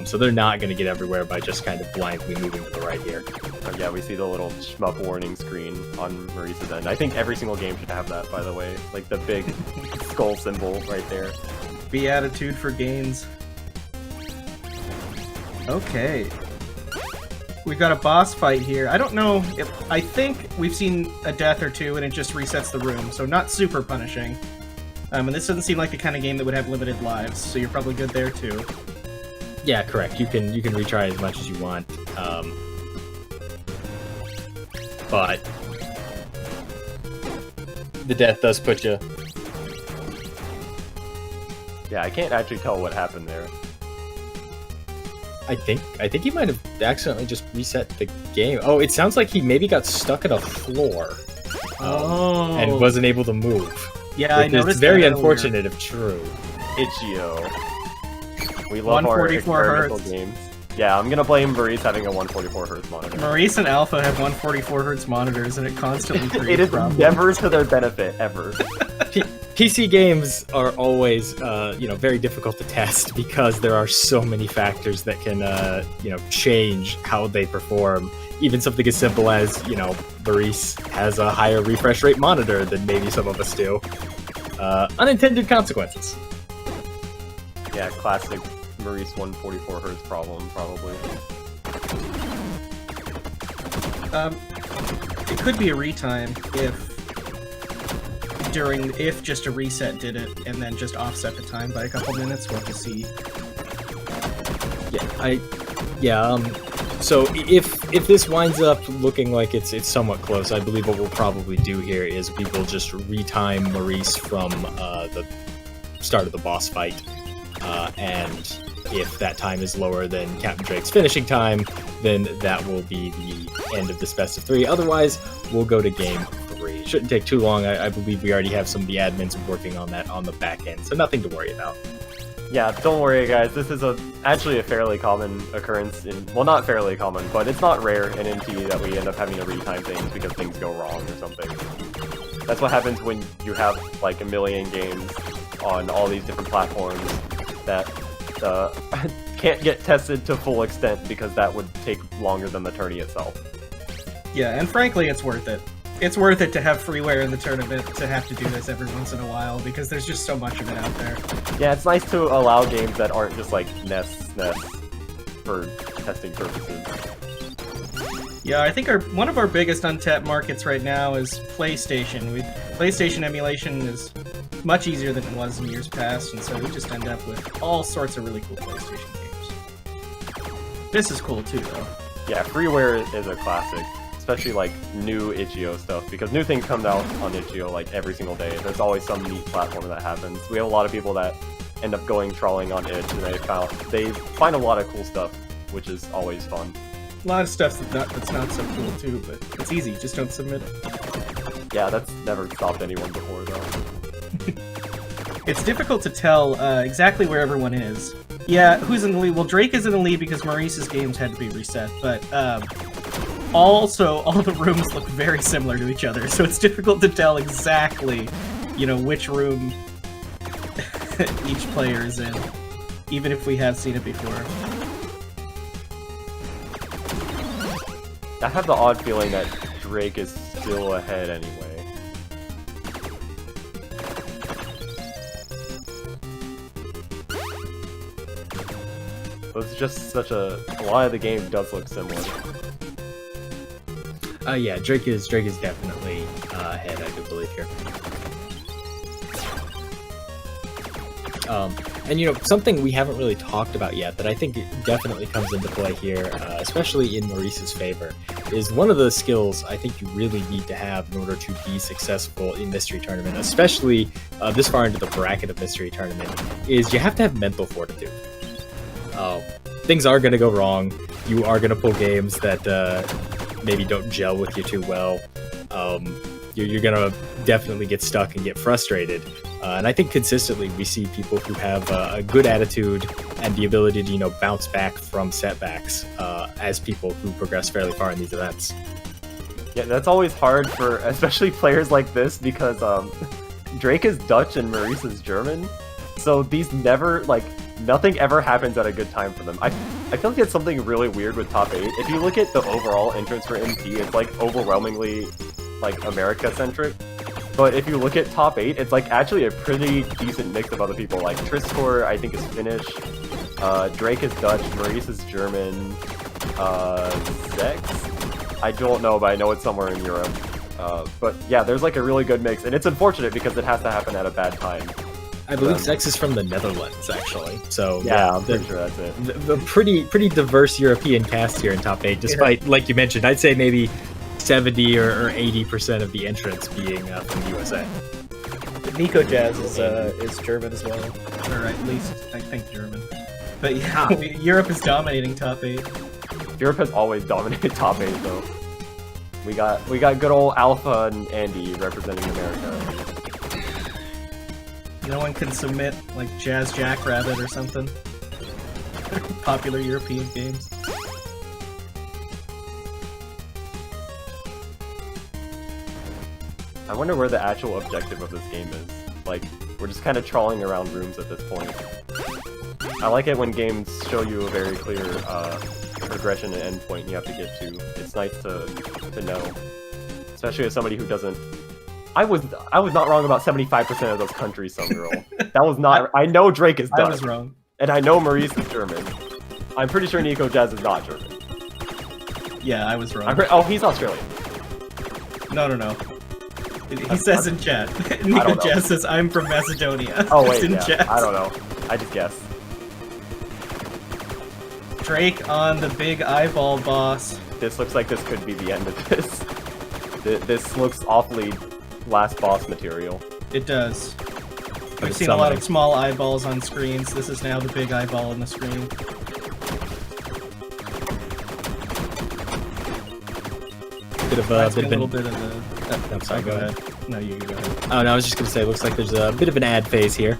So they're not going to get everywhere by just kind of blindly moving to the right here. Yeah, we see the little shmup warning screen on Maurice's end. I think every single game should have that, by the way. Like the big skull symbol right there. Beatitude for gains. Okay. We've got a boss fight here. I don't know if... I think we've seen a death or two and it just resets the room, so not super punishing. And this doesn't seem like the kind of game that would have limited lives, so you're probably good there too. Yeah, correct. You can retry as much as you want. But the death does put you... Yeah, I can't actually tell what happened there. I think he might have accidentally just reset the game. Oh, it sounds like he maybe got stuck at a floor. And wasn't able to move. Yeah, I noticed. It's very unfortunate if true. Itch.io. We love our experimental games. Yeah, I'm gonna blame Maurice having a 144Hz monitor. Maurice and Alpha have 144Hz monitors, and it constantly creates It is problems. never to their benefit, ever. PC games are always, very difficult to test because there are so many factors that can, change how they perform. Even something as simple as, Maurice has a higher refresh rate monitor than maybe some of us do. Unintended consequences. Yeah, classic Maurice 144 Hz problem, probably. It could be a retime if just a reset did it and then just offset the time by a couple minutes. We'll have to see. So if this winds up looking like it's somewhat close, I believe what we'll probably do here is we will just retime Maurice from the start of the boss fight, and if that time is lower than Capndrake's finishing time, then that will be the end of this best of 3. Otherwise, we'll go to game 3. Shouldn't take too long. I believe we already have some of the admins working on that on the back end, so nothing to worry about. Yeah, don't worry guys, this is actually a fairly common occurrence well, not fairly common, but it's not rare in MT that we end up having to retime things because things go wrong or something. That's what happens when you have like a million games on all these different platforms that can't get tested to full extent because that would take longer than the tourney itself. Yeah, and frankly, it's worth it. It's worth it to have freeware in the tournament to have to do this every once in a while because there's just so much of it out there. Yeah, it's nice to allow games that aren't just like nests for testing purposes. Yeah, I think one of our biggest untapped markets right now is PlayStation. PlayStation emulation is much easier than it was in years past, and so we just end up with all sorts of really cool PlayStation games. This is cool too, though. Yeah, freeware is a classic. Especially like new itch.io stuff, because new things come out on itch.io like every single day. There's always some neat platform that happens. We have a lot of people that end up going trawling on itch, and they find a lot of cool stuff, which is always fun. A lot of stuff that's not so cool too, but it's easy. Just don't submit it. Yeah, that's never stopped anyone before though. It's difficult to tell exactly where everyone is. Yeah, who's in the lead? Well, Drake is in the lead because Maurice's games had to be reset, but also, all the rooms look very similar to each other, so it's difficult to tell exactly, which room each player is in, even if we have seen it before. I have the odd feeling that Drake is still ahead anyway. It's just a lot of the game does look similar. Yeah, Drake is definitely ahead, I do believe here. And something we haven't really talked about yet that I think definitely comes into play here, especially in Maurice's favor, is one of the skills I think you really need to have in order to be successful in Mystery Tournament, especially this far into the bracket of Mystery Tournament, is you have to have mental fortitude. Things are going to go wrong. You are going to pull games that maybe don't gel with you too well. You're gonna definitely get stuck and get frustrated. And I think consistently we see people who have a good attitude and the ability to bounce back from setbacks as people who progress fairly far in these events. Yeah, that's always hard for especially players like this because Drake is Dutch and Maurice is German, so these nothing ever happens at a good time for them. I feel like it's something really weird with top 8. If you look at the overall entrance for MT, it's overwhelmingly America-centric. But if you look at top 8, it's actually a pretty decent mix of other people. Trisscorp, I think, is Finnish. Drake is Dutch. Maurice is German. Zecks? I don't know, but I know it's somewhere in Europe. But yeah, there's a really good mix, and it's unfortunate because it has to happen at a bad time. I believe Zecks is from the Netherlands, actually. So yeah, I'm pretty sure that's it. The pretty diverse European cast here in top 8, despite, like you mentioned, I'd say maybe 70 or 80% of the entrants being from the USA. Nikojazz is German as well, or at least I think German. But yeah, Europe is dominating top 8. Europe has always dominated top 8, though. We got good old Alpha and Andy representing America. No one can submit Jazz Jackrabbit or something. Popular European games. I wonder where the actual objective of this game is. We're just kind of trawling around rooms at this point. I like it when games show you a very clear progression and endpoint you have to get to. It's nice to know. Especially as somebody who doesn't... I was not wrong about 75% of those countries, some girl. That was not... I know Drake is Dutch. I was wrong. And I know Maurice is German. I'm pretty sure Nikojazz is not German. Yeah, I was wrong. Oh, he's Australian. No. He says in chat. Nikojazz says, I'm from Macedonia. Oh, wait, in yeah. chat. I don't know. I just guessed. Drake on the big eyeball boss. This looks like this could be the end of this. This looks awfully last boss material. It does. But We've it's seen a lot summoning. of small eyeballs on screens. This is now the big eyeball on the screen. Bit of Reminds me bit a of little an, bit of the... I'm sorry, go ahead. No, you go ahead. Oh no, I was just gonna say, it looks like there's a bit of an ad phase here.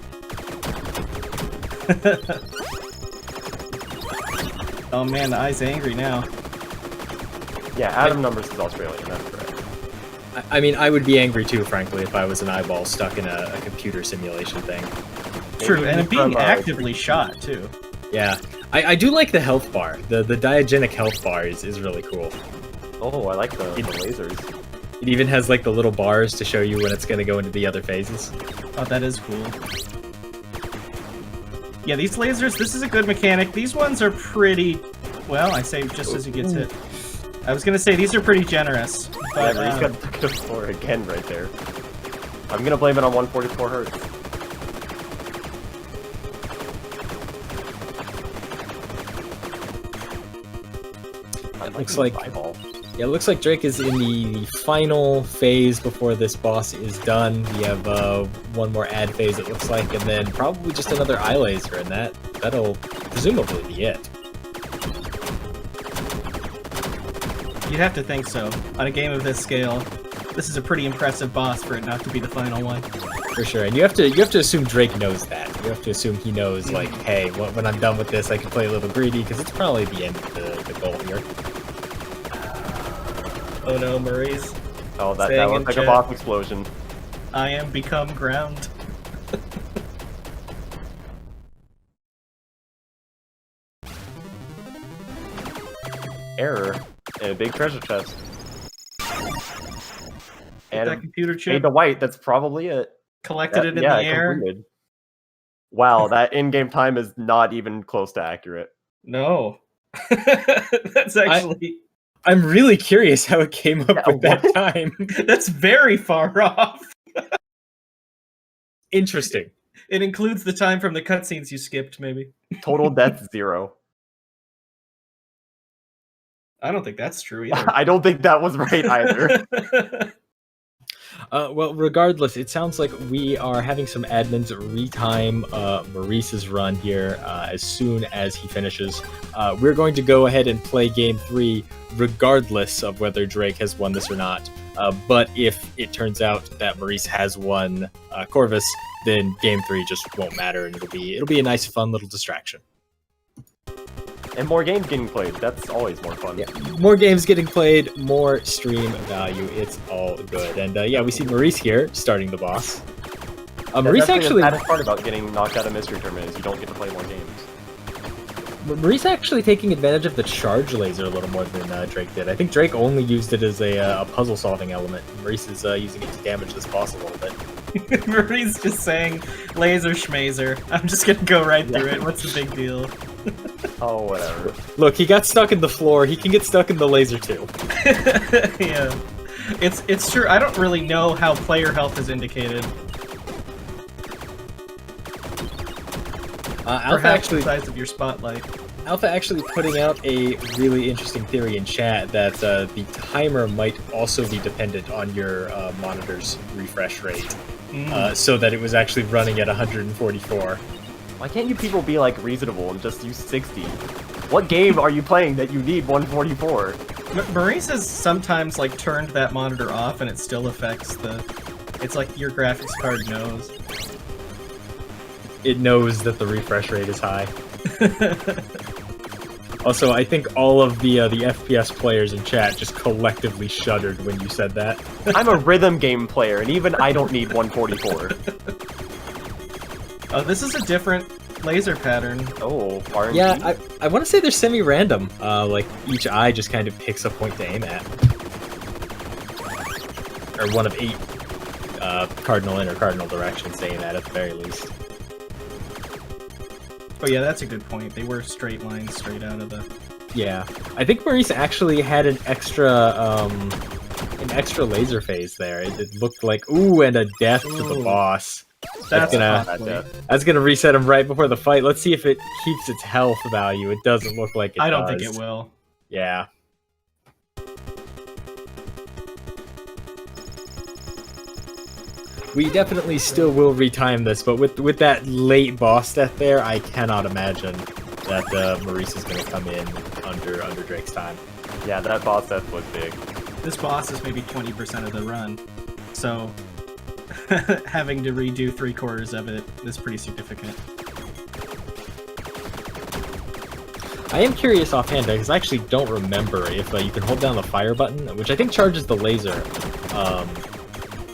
Oh man, the eye's angry now. Yeah, Adam Numbers is Australian, that's correct. I mean, I would be angry too, frankly, if I was an eyeball stuck in a computer simulation thing. True, Maybe and he's being from, actively shot too. Yeah, I do like the health bar. The diagenic health bar is really cool. Oh, I like the lasers. It even has like the little bars to show you when it's going to go into the other phases. Oh, that is cool. Yeah, these lasers, this is a good mechanic. These ones are pretty... Well, I say just as he gets hit. I was gonna say, these are pretty generous. But, Yeah, he's got stuck to the floor again right there. I'm gonna blame it on 144 Hertz. Looks like yeah, it looks like Drake is in the final phase before this boss is done. We have one more ad phase, it looks like, and then probably just another eye laser, and that'll presumably be it. You'd have to think so. On a game of this scale, this is a pretty impressive boss for it not to be the final one. For sure, and you have to assume Drake knows that. You have to assume he knows, like, hey, when I'm done with this, I can play a little greedy, because it's probably the end of the goal here. Oh no, Maurice. Oh, that Saying looks in like chat, a boss explosion. I am become ground. Error. And a big treasure chest. Get that computer chip. the white, that's probably it. Collected it in yeah, the air. Completed. Wow, that in-game time is not even close to accurate. No. That's actually... I'm really curious how it came up with that time. That's very far off. Interesting. It includes the time from the cutscenes you skipped, maybe. Total death 0. I don't think that's true either. I don't think that was right either. Well, regardless, it sounds like we are having some admins retime Maurice's run here as soon as he finishes. We're going to go ahead and play Game 3 regardless of whether Drake has won this or not. But if it turns out that Maurice has won Corvus, then Game 3 just won't matter, and it'll be a nice, fun little distraction. And more games getting played. That's always more fun. Yeah, more games getting played, more stream value. It's all good. And yeah, we see Maurice here starting the boss. Maurice actually. The saddest part about getting knocked out of Mystery Tournament is you don't get to play more games. Maurice actually taking advantage of the charge laser a little more than Drake did. I think Drake only used it as a puzzle-solving element. Maurice is using it to damage this boss a little bit. Maurice just saying, laser schmazer. I'm just gonna go right through it. What's the big deal? Oh, whatever. Look, he got stuck in the floor. He can get stuck in the laser too. Yeah. It's true. I don't really know how player health is indicated. Alpha actually, the size of your spotlight. Alpha actually putting out a really interesting theory in chat that the timer might also be dependent on your monitor's refresh rate, so that it was actually running at 144. Why can't you people be like reasonable and just use 60? What game are you playing that you need 144? Maurice has sometimes like turned that monitor off and it still affects the... It's like your graphics card knows. It knows that the refresh rate is high. Also, I think all of the FPS players in chat just collectively shuddered when you said that. I'm a rhythm game player, and even I don't need 144. Oh, this is a different laser pattern. Oh, RNG? Yeah, I want to say they're semi-random. Like, each eye just kind of picks a point to aim at. Or one of 8 cardinal in or cardinal directions to aim at the very least. Oh yeah, that's a good point. They were straight lines straight out of the... Yeah. I think Maurice actually had an extra laser phase there. It looked like, ooh, and a death to the boss. That's gonna reset him right before the fight. Let's see if it keeps its health value. It doesn't look like it I don't does. think it will. Yeah. We definitely still will retime this, but with that late boss death there, I cannot imagine that Maurice is going to come in under Drake's time. Yeah, that boss death was big. This boss is maybe 20% of the run, so having to redo 3/4 of it is pretty significant. I am curious offhand, because I actually don't remember if you can hold down the fire button, which I think charges the laser,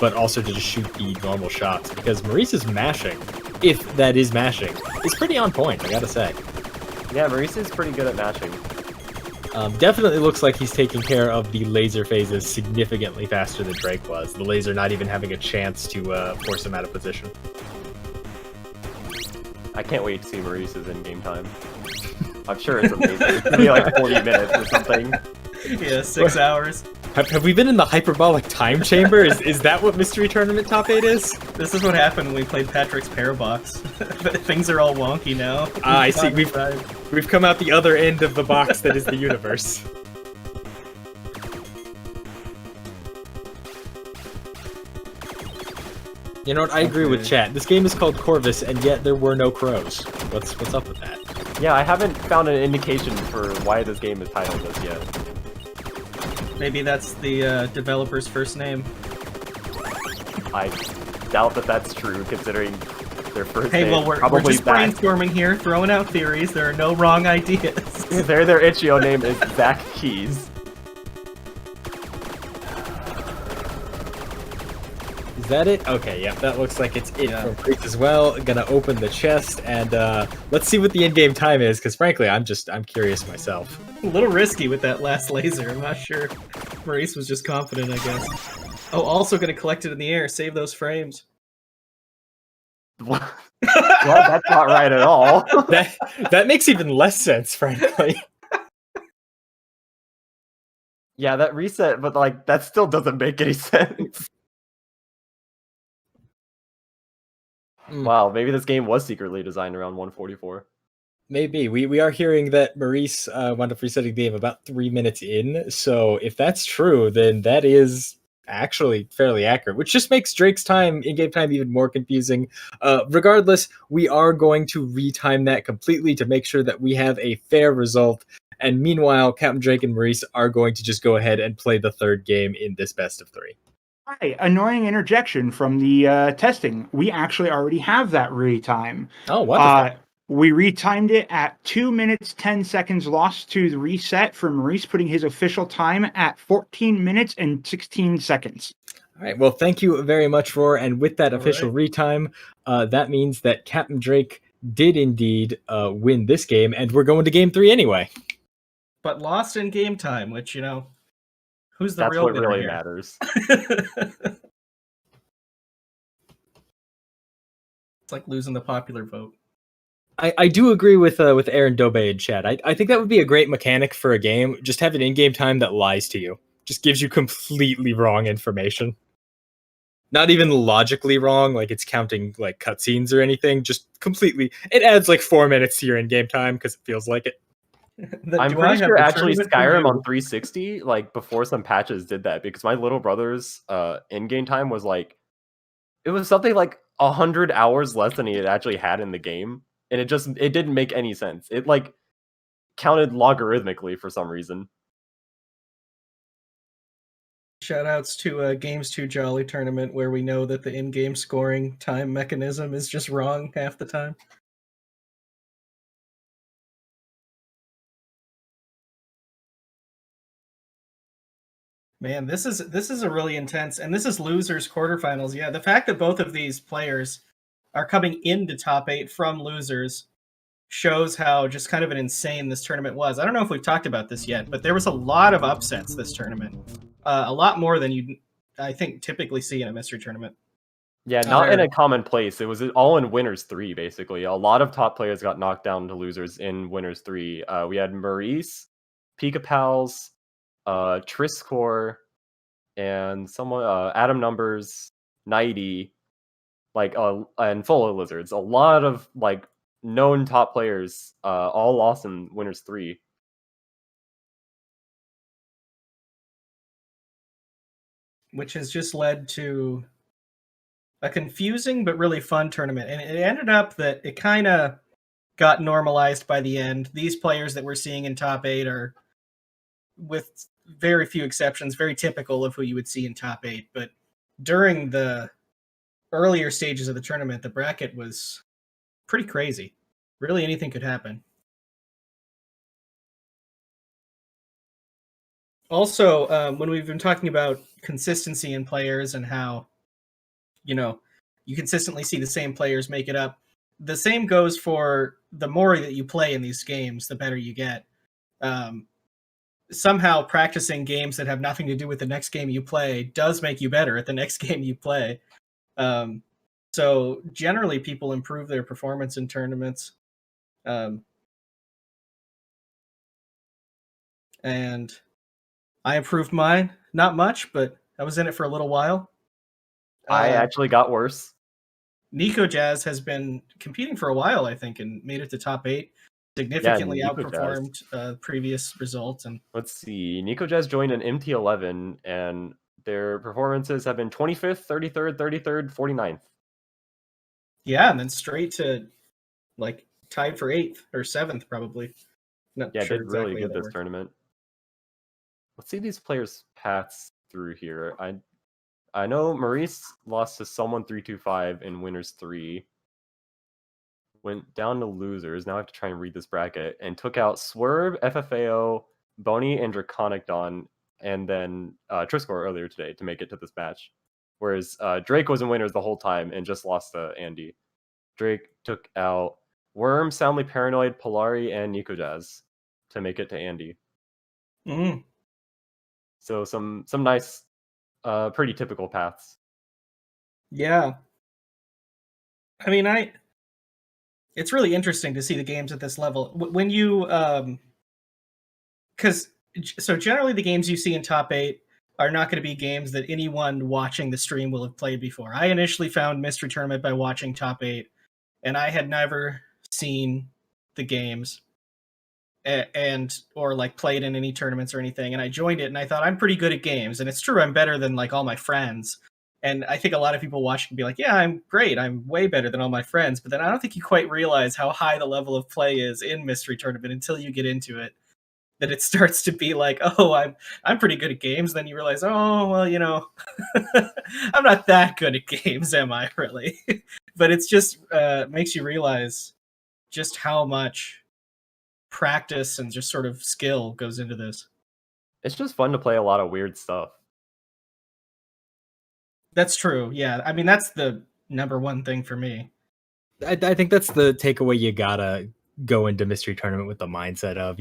but also to just shoot the normal shots, because Maurice's mashing, if that is mashing, is pretty on point, I gotta say. Yeah, Maurice is pretty good at mashing. Definitely looks like he's taking care of the laser phases significantly faster than Drake was, the laser not even having a chance to force him out of position. I can't wait to see Maurice's in-game time. I'm sure it's amazing. It's gonna be like 40 minutes or something. Yeah, 6 hours. Have we been in the hyperbolic time chamber? Is that what Mystery Tournament Top 8 is? This is what happened when we played Patrick's Parabox. Things are all wonky now. I see. We've come out the other end of the box that is the universe. You know what? I agree with chat. This game is called Corvus, and yet there were no crows. What's up with that? Yeah, I haven't found an indication for why this game is titled this yet. Maybe that's the developer's first name. I doubt that that's true, considering their first hey, name well, we're probably just brainstorming here, throwing out theories. There are no wrong ideas. Their itch.io name is Zecks. Is that it? Okay, yeah, that looks like it's it for Maurice as well. Gonna open the chest, and let's see what the in-game time is, because frankly, I'm curious myself. A little risky with that last laser. I'm not sure. Maurice was just confident, I guess. Oh, also gonna collect it in the air. Save those frames. Well, that's not right at all. That makes even less sense, frankly. Yeah, that reset, but like that still doesn't make any sense. Wow, maybe this game was secretly designed around 144. Maybe. We are hearing that Maurice wound up resetting the game about 3 minutes in, so if that's true, then that is actually fairly accurate, which just makes Drake's time, in-game time, even more confusing. Regardless, we are going to retime that completely to make sure that we have a fair result, and meanwhile, Capndrake and Maurice are going to just go ahead and play the third game in this best of 3. Hi, annoying interjection from the testing. We actually already have that retime. Oh, wonderful. We retimed it at 2 minutes, 10 seconds lost to the reset for Maurice, putting his official time at 14 minutes and 16 seconds. All right, well, thank you very much, Roar. And with that official retime, that means that Capndrake did indeed win this game, and we're going to game 3 anyway. But lost in game time, which, you know, who's the That's real what winner really here? matters. It's like losing the popular vote. I do agree with Aaron Dobe in chat. I think that would be a great mechanic for a game. Just have an in-game time that lies to you. Just gives you completely wrong information. Not even logically wrong, like it's counting like cutscenes or anything. Just completely. It adds like 4 minutes to your in-game time because it feels like it. I'm pretty sure actually Skyrim on 360, like before some patches did that, because my little brother's in-game time was like, it was something like 100 hours less than he had actually had in the game. And it didn't make any sense. It like counted logarithmically for some reason. Shoutouts to Games 2 Jolly tournament, where we know that the in-game scoring time mechanism is just wrong half the time. Man, this is a really intense, and this is losers quarterfinals. Yeah, the fact that both of these players are coming into top 8 from losers shows how just kind of an insane this tournament was. I don't know if we've talked about this yet, but there was a lot of upsets this tournament. A lot more than you, I think, typically see in a mystery tournament. Yeah, not in Other- a common place. It was all in Winners 3, basically. A lot of top players got knocked down to losers in Winners 3. We had Maurice, Pika Pals, Trisscorp, and someone Adam Numbers, Nighty, and Full of Lizards. A lot of like known top players all lost in Winners 3. which has just led to a confusing but really fun tournament. And it ended up that it kind of got normalized by the end. These players that we're seeing in top 8 are, with very few exceptions, very typical of who you would see in top 8. But during the earlier stages of the tournament, the bracket was pretty crazy. Really, anything could happen. Also, when we've been talking about consistency in players and how, you consistently see the same players make it up, the same goes for the more that you play in these games, the better you get. Somehow practicing games that have nothing to do with the next game you play does make you better at the next game you play. So generally people improve their performance in tournaments. And I improved mine, not much, but I was in it for a little while. I actually got worse. Nikojazz has been competing for a while, I think, and made it to top 8. Significantly outperformed previous results. And let's see, Nikojazz joined an MT11, and their performances have been 25th, 33rd, 33rd, 49th. Yeah, and then straight to like tied for 8th or 7th, probably. Not Yeah, sure did really exactly good how that this worked. tournament. Let's see these players' paths through here. I know Maurice lost to someone 325 in Winners 3. Went down to losers. Now I have to try and read this bracket. And took out Swerve, FFAO, Boney, and Draconic Dawn, and then Trisscorp earlier today to make it to this match. Whereas Drake was in winners the whole time and just lost to Andy. Drake took out Worm, Soundly Paranoid, Polari, and Nikojazz to make it to Andy. Mm. So some nice, pretty typical paths. Yeah. I mean, it's really interesting to see the games at this level. When you, so generally the games you see in top 8 are not going to be games that anyone watching the stream will have played before. I initially found Mystery Tournament by watching top 8, and I had never seen the games or like played in any tournaments or anything. And I joined it and I thought, I'm pretty good at games. And it's true, I'm better than like all my friends. And I think a lot of people watching can be like, yeah, I'm great. I'm way better than all my friends. But then I don't think you quite realize how high the level of play is in Mystery Tournament until you get into it. That it starts to be like, oh, I'm pretty good at games. Then you realize, oh, well, I'm not that good at games, am I really? But it's just makes you realize just how much practice and just sort of skill goes into this. It's just fun to play a lot of weird stuff. That's true. Yeah. I mean, that's the number one thing for me. I think that's the takeaway. You gotta go into Mystery Tournament with the mindset of,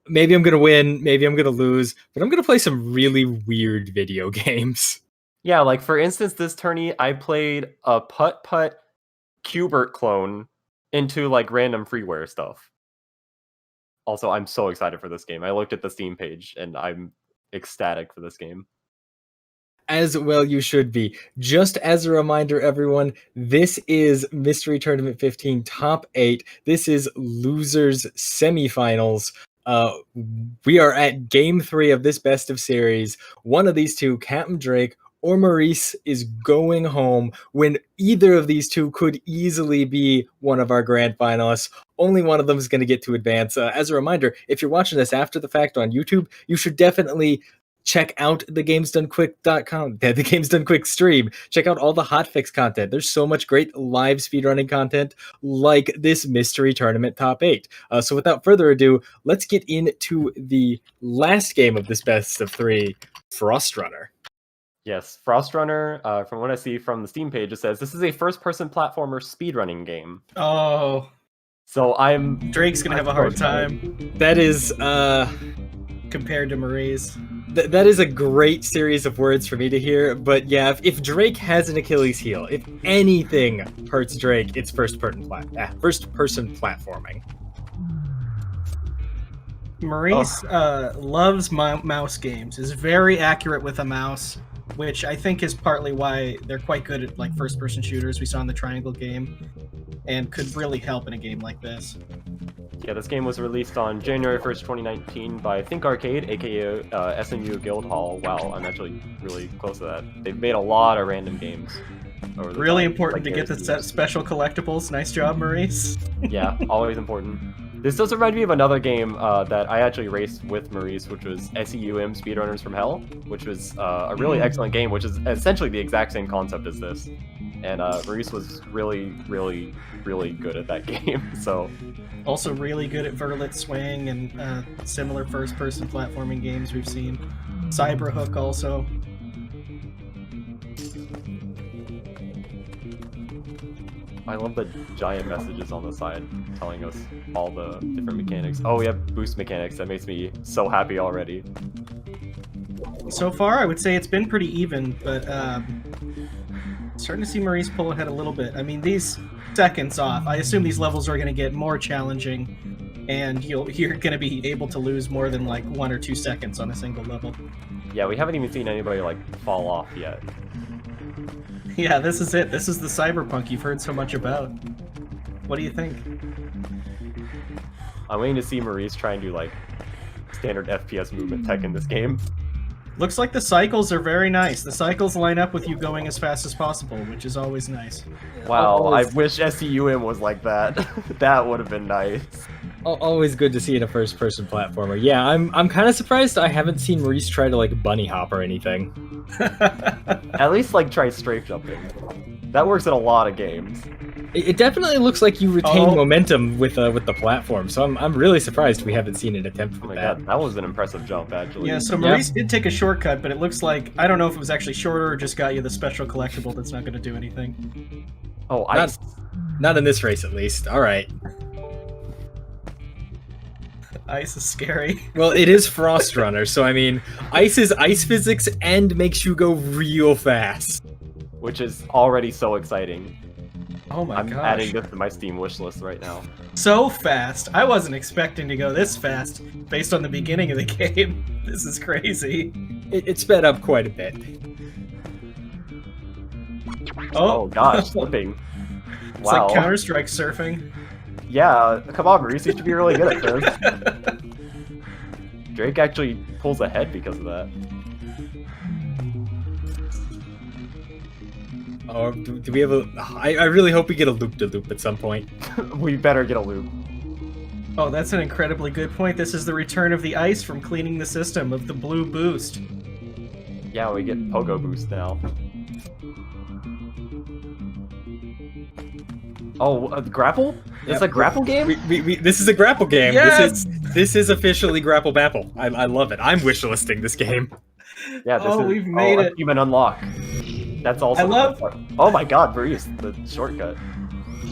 maybe I'm gonna win, maybe I'm gonna lose, but I'm gonna play some really weird video games. Yeah, like for instance, this tourney, I played a putt-putt Qbert clone into like random freeware stuff. Also, I'm so excited for this game. I looked at the Steam page and I'm ecstatic for this game. As well you should be. Just as a reminder, everyone, this is Mystery Tournament 15 Top 8. This is Losers Semifinals. We are at Game 3 of this best of series. One of these two, Capndrake or Maurice, is going home when either of these two could easily be one of our grand finalists. Only one of them is going to get to advance. As a reminder, if you're watching this after the fact on YouTube, you should definitely check out the GamesDoneQuick.com, the Games Done Quick stream. Check out all the hotfix content. There's so much great live speedrunning content like this Mystery Tournament Top 8. So without further ado, let's get into the last game of this best of 3, Frostrunner. Yes, Frostrunner, from what I see from the Steam page, it says this is a first-person platformer speedrunning game. Oh. So Drake's gonna have a hard time. That is, compared to Maurice. That is a great series of words for me to hear, but yeah, if Drake has an Achilles heel, if anything hurts Drake, it's first-person platforming. Maurice loves mouse games, is very accurate with a mouse, which I think is partly why they're quite good at like first-person shooters we saw in the Triangle game, and could really help in a game like this. Yeah, this game was released on January 1st, 2019 by Think Arcade, aka SMU Guildhall. Wow, I'm actually really close to that. They've made a lot of random games. Really important to get the special collectibles. Nice job, Maurice. Yeah, always important. This does remind me of another game that I actually raced with Maurice, which was SEUM Speedrunners from Hell, which was a really excellent game, which is essentially the exact same concept as this. And Maurice was really, really, really good at that game, so... Also really good at Verlet Swing and similar first-person platforming games we've seen. Cyberhook also. I love the giant messages on the side telling us all the different mechanics. Oh, we have boost mechanics. That makes me so happy already. So far, I would say it's been pretty even, but starting to see Maurice pull ahead a little bit. I mean, these seconds off, I assume these levels are going to get more challenging, and you're going to be able to lose more than like 1 or 2 seconds on a single level. Yeah, we haven't even seen anybody like fall off yet. Yeah, this is it. This is the cyberpunk you've heard so much about. What do you think? I'm waiting to see Maurice try and do like standard FPS movement tech in this game. Looks like the cycles are very nice. The cycles line up with you going as fast as possible, which is always nice. Wow, I wish SEUM was like that. That would have been nice. Always good to see in a first-person platformer. Yeah, I'm kind of surprised I haven't seen Maurice try to like bunny hop or anything. At least like try strafe jumping. That works in a lot of games. It definitely looks like you retain momentum with the platform, so I'm really surprised we haven't seen an attempt with that. God, that was an impressive jump, actually. Yeah, so Maurice did take a shortcut, but it looks like, I don't know if it was actually shorter or just got you the special collectible that's not going to do anything. Oh, ice. Not in this race, at least. All right. Ice is scary. Well, it is Frostrunner, so I mean, ice is ice physics and makes you go real fast. Which is already so exciting. Oh my gosh. I'm adding this to my Steam wishlist right now. So fast. I wasn't expecting to go this fast based on the beginning of the game. This is crazy. It sped up quite a bit. Oh gosh, slipping. It's Wow. like Counter-Strike surfing. Yeah, come on, Maurice, you should be really good at this. Drake actually pulls ahead because of that. Oh, do we have a... I really hope we get a loop-de-loop at some point. We better get a loop. Oh, that's an incredibly good point. This is the return of the ice from cleaning the system of the blue boost. Yeah, we get Pogo Boost now. Oh, grapple? It's a grapple game? This is a grapple game. Yes! This is officially Grapple Bapple. I love it. I'm wishlisting this game. Yeah, this is we've made it. Human Unlock. That's also. I love. Oh my God, Maurice, the shortcut.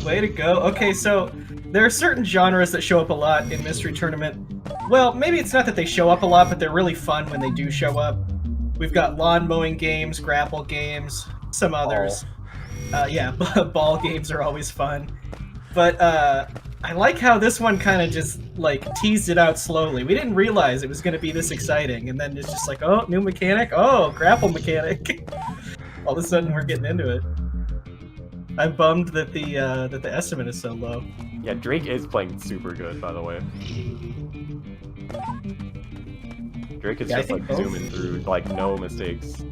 Way to go. Okay, so there are certain genres that show up a lot in Mystery Tournament. Well, maybe it's not that they show up a lot, but they're really fun when they do show up. We've got lawn mowing games, grapple games, some others. Yeah, ball games are always fun. But I like how this one kind of just like teased it out slowly. We didn't realize it was going to be this exciting, and then it's just like, oh, new mechanic, oh, grapple mechanic. All of a sudden, we're getting into it. I'm bummed that the estimate is so low. Yeah, Drake is playing super good, by the way. Drake is just like zooming through, like no mistakes.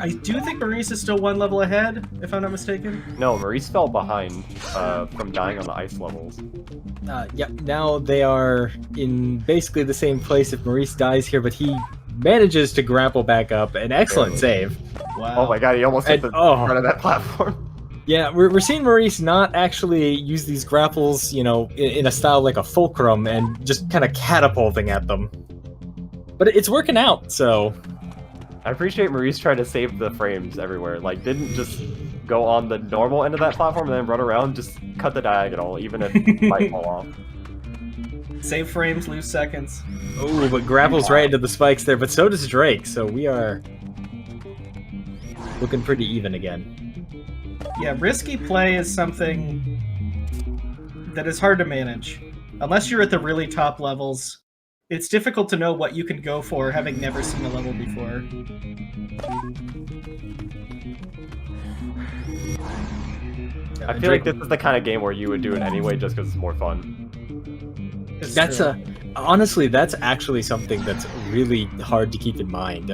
I do think Maurice is still one level ahead, if I'm not mistaken. No, Maurice fell behind from dying on the ice levels. Yep, now they are in basically the same place if Maurice dies here, but he manages to grapple back up. An excellent save. Wow. Oh my God, he almost hit the front of that platform. Yeah, we're seeing Maurice not actually use these grapples, you know, in a style like a fulcrum and just kind of catapulting at them. But it's working out, so... I appreciate Maurice trying to save the frames everywhere. Like, didn't just go on the normal end of that platform and then run around, just cut the diagonal, even if it might fall off. Save frames, lose seconds. Oh, but grapples right into the spikes there, but so does Drake, so we are looking pretty even again. Yeah, risky play is something that is hard to manage. Unless you're at the really top levels, it's difficult to know what you can go for, having never seen a level before. I feel like this is the kind of game where you would do it anyway just because it's more fun. Honestly, that's actually something that's really hard to keep in mind.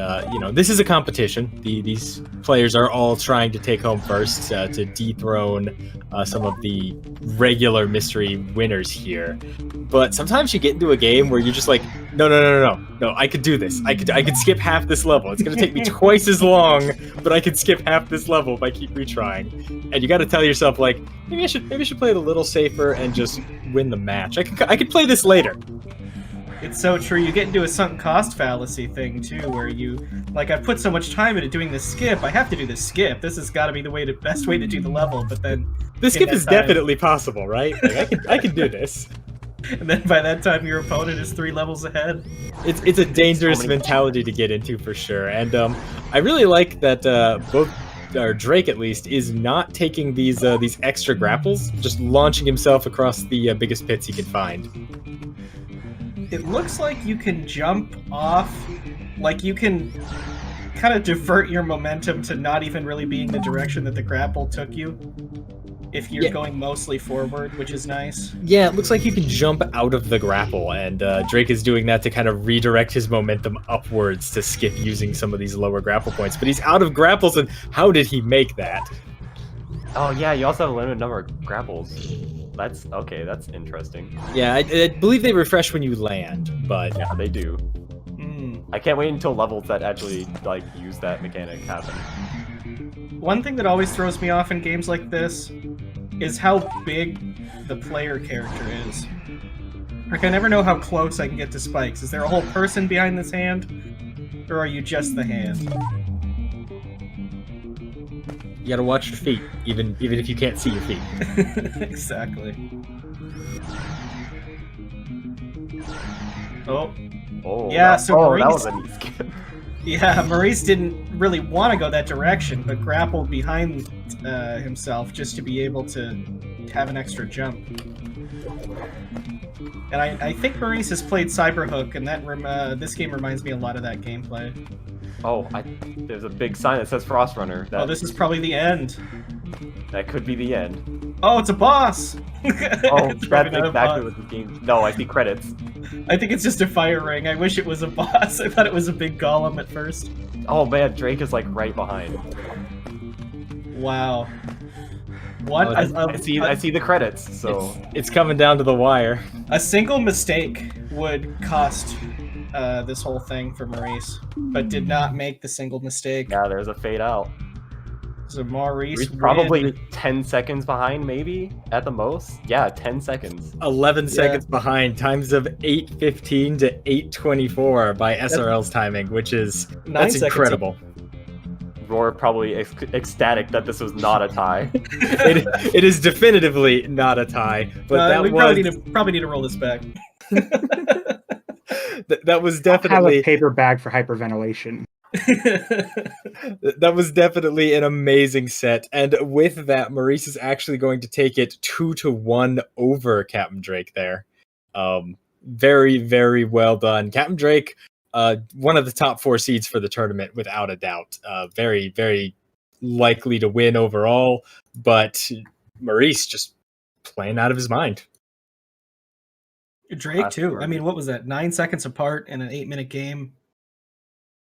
This is a competition. These players are all trying to take home first to dethrone some of the regular mystery winners here. But sometimes you get into a game where you're just like, no, I could do this. I could skip half this level. It's gonna take me twice as long, but I could skip half this level if I keep retrying. And you got to tell yourself like, maybe I should play it a little safer and just win the match. I could play this later. It's so true. You get into a sunk cost fallacy thing too, where you like, I've put so much time into doing this skip. I have to do this skip. This has got to be the best way to do the level. But then the skip is definitely possible, right? Like, I can do this. And then by that time, your opponent is 3 levels ahead. It's a dangerous mentality to get into for sure. And I really like that Drake at least is not taking these extra grapples, just launching himself across the biggest pits he can find. It looks like you can jump off, like you can kind of divert your momentum to not even really being the direction that the grapple took you, if you're going mostly forward, which is nice. Yeah, it looks like you can jump out of the grapple, and Drake is doing that to kind of redirect his momentum upwards to skip using some of these lower grapple points. But he's out of grapples, and how did he make that? Oh yeah, you also have a limited number of grapples. That's okay, that's interesting. Yeah, I believe they refresh when you land, but... Yeah, they do. I can't wait until levels that actually, like, use that mechanic happen. One thing that always throws me off in games like this is how big the player character is. Like, I never know how close I can get to spikes. Is there a whole person behind this hand? Or are you just the hand? You gotta watch your feet, even if you can't see your feet. Exactly. Oh. Yeah, so Maurice... that was a neat skip. Yeah, Maurice didn't really want to go that direction, but grappled behind himself just to be able to have an extra jump. And I think Maurice has played Cyberhook, and that this game reminds me a lot of that gameplay. Oh, there's a big sign that says Frostrunner. Oh, this is probably the end. That could be the end. Oh, it's a boss! Oh, that's exactly what the game... No, I see credits. I think it's just a fire ring. I wish it was a boss. I thought it was a big golem at first. Oh man, Drake is like right behind. Wow. What? I see the credits, so... It's coming down to the wire. A single mistake would cost this whole thing for Maurice, but did not make the single mistake. Yeah, there's a fade out. So Maurice probably 10 seconds behind, maybe, at the most. Yeah, 10 seconds. 11 seconds behind, times of 8:15 to 8:24 by SRL's timing, which is... That's incredible. Roar probably ecstatic that this was not a tie. It is definitively not a tie, but we probably need to roll this back. That was definitely... Have a paper bag for hyperventilation. That was definitely an amazing set, and with that, Maurice is actually going to take it 2-1 over Capndrake there. Very, very well done. Capndrake, one of the top 4 seeds for the tournament, without a doubt. Very, very likely to win overall, but Maurice just playing out of his mind. Drake too. I mean, what was that? 9 seconds apart in an 8-minute game.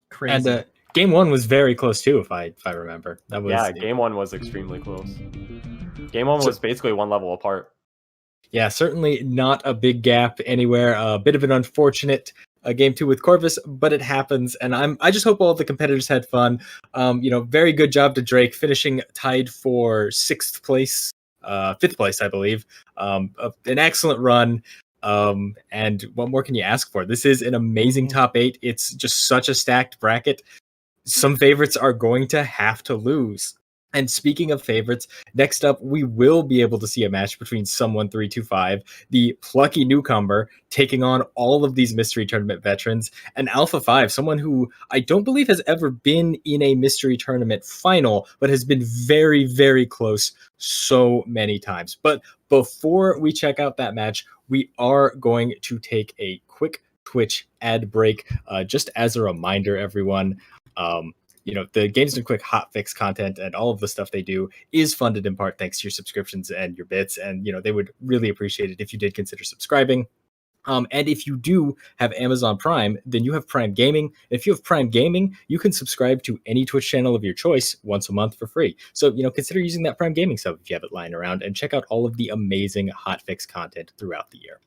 Crazy. And game 1 was very close too, if I remember. That was game 1 was extremely close. Game 1 was basically 1 level apart. Yeah, certainly not a big gap anywhere. A bit of an unfortunate game 2 with Corvus, but it happens, and I just hope all the competitors had fun. Very good job to Drake, finishing tied for 5th place, I believe. An excellent run. And what more can you ask for? This is an amazing top 8. It's just such a stacked bracket. Some favorites are going to have to lose. And speaking of favorites, next up, we will be able to see a match between Someone325, the plucky newcomer, taking on all of these Mystery Tournament veterans, and Alpha 5, someone who I don't believe has ever been in a Mystery Tournament final, but has been very, very close so many times. But before we check out that match, we are going to take a quick Twitch ad break. Just as a reminder, everyone, the Games Done Quick hotfix content and all of the stuff they do is funded in part thanks to your subscriptions and your bits. And, they would really appreciate it if you did consider subscribing. And if you do have Amazon Prime, then you have Prime Gaming. If you have Prime Gaming, you can subscribe to any Twitch channel of your choice once a month for free. So, consider using that Prime Gaming sub if you have it lying around, and check out all of the amazing hotfix content throughout the year.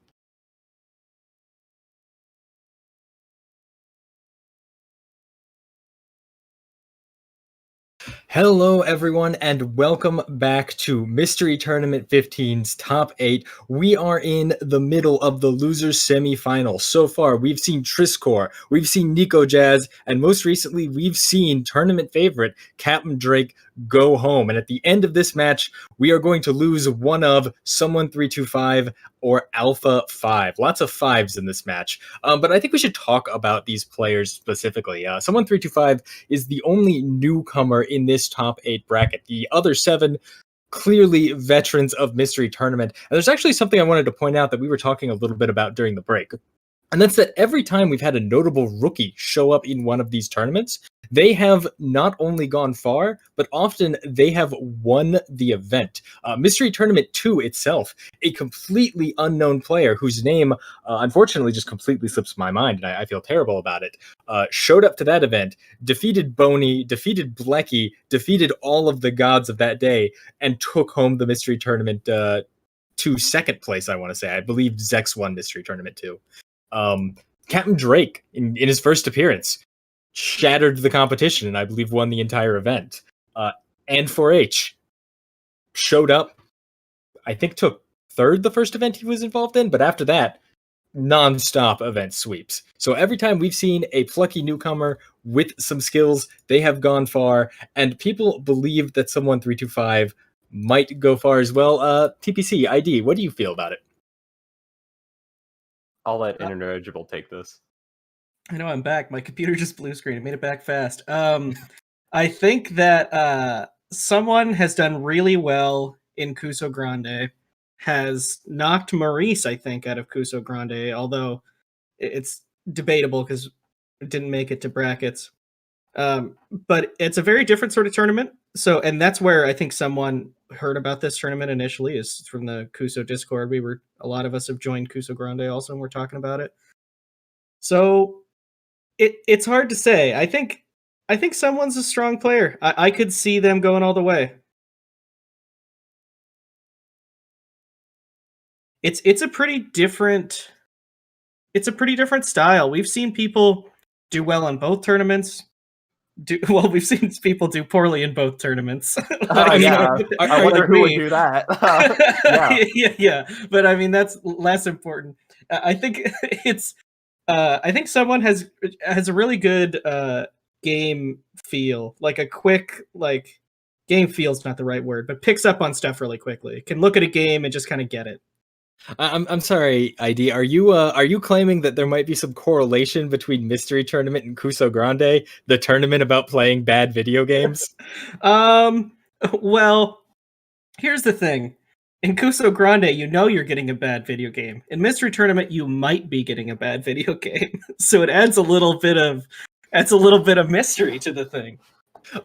Hello, everyone, and welcome back to Mystery Tournament 15's Top 8. We are in the middle of the losers semifinal. So far, we've seen Trisscorp, we've seen Nikojazz, and most recently, we've seen tournament favorite Capndrake go home. And at the end of this match, we are going to lose one of Someone325 or Alpha 5. Lots of fives in this match. But I think we should talk about these players specifically. Someone325 is the only newcomer in this top 8 bracket. The other 7 clearly veterans of Mystery Tournament. And there's actually something I wanted to point out that we were talking a little bit about during the break. And that's that every time we've had a notable rookie show up in one of these tournaments, they have not only gone far, but often they have won the event. Mystery Tournament 2 itself, a completely unknown player whose name, unfortunately, just completely slips my mind, and I feel terrible about it, showed up to that event, defeated Boney, defeated Blecky, defeated all of the gods of that day, and took home the Mystery Tournament to second place, I want to say. I believe Zecks won Mystery Tournament 2. Capndrake, in his first appearance, shattered the competition and I believe won the entire event. And 4H showed up, I think took third the first event he was involved in, but after that, non-stop event sweeps. So every time we've seen a plucky newcomer with some skills, they have gone far, and people believe that Someone325 might go far as well. TPC, ID, what do you feel about it? I'll let Internegible take this. I know I'm back. My computer just blue screen. It made it back fast. I think that someone has done really well in Kuso Grande, has knocked Maurice, I think, out of Kuso Grande, although it's debatable because it didn't make it to brackets. But it's a very different sort of tournament. So, and that's where I think someone heard about this tournament initially, is from the Kuso Discord. A lot of us have joined Kuso Grande also, and we're talking about it. So it's hard to say. I think someone's a strong player. I could see them going all the way. It's a pretty different style. We've seen people do well in both tournaments. We've seen people do poorly in both tournaments. I wonder who would do that. yeah. But I mean, that's less important. I think I think someone has a really good game feel, like a quick, like, game feel's not the right word, but picks up on stuff really quickly. Can look at a game and just kind of get it. I'm sorry, ID. Are you claiming that there might be some correlation between Mystery Tournament and Kuso Grande, the tournament about playing bad video games? Well, here's the thing. In Kuso Grande, you're getting a bad video game. In Mystery Tournament, you might be getting a bad video game. So it adds a little bit of mystery to the thing.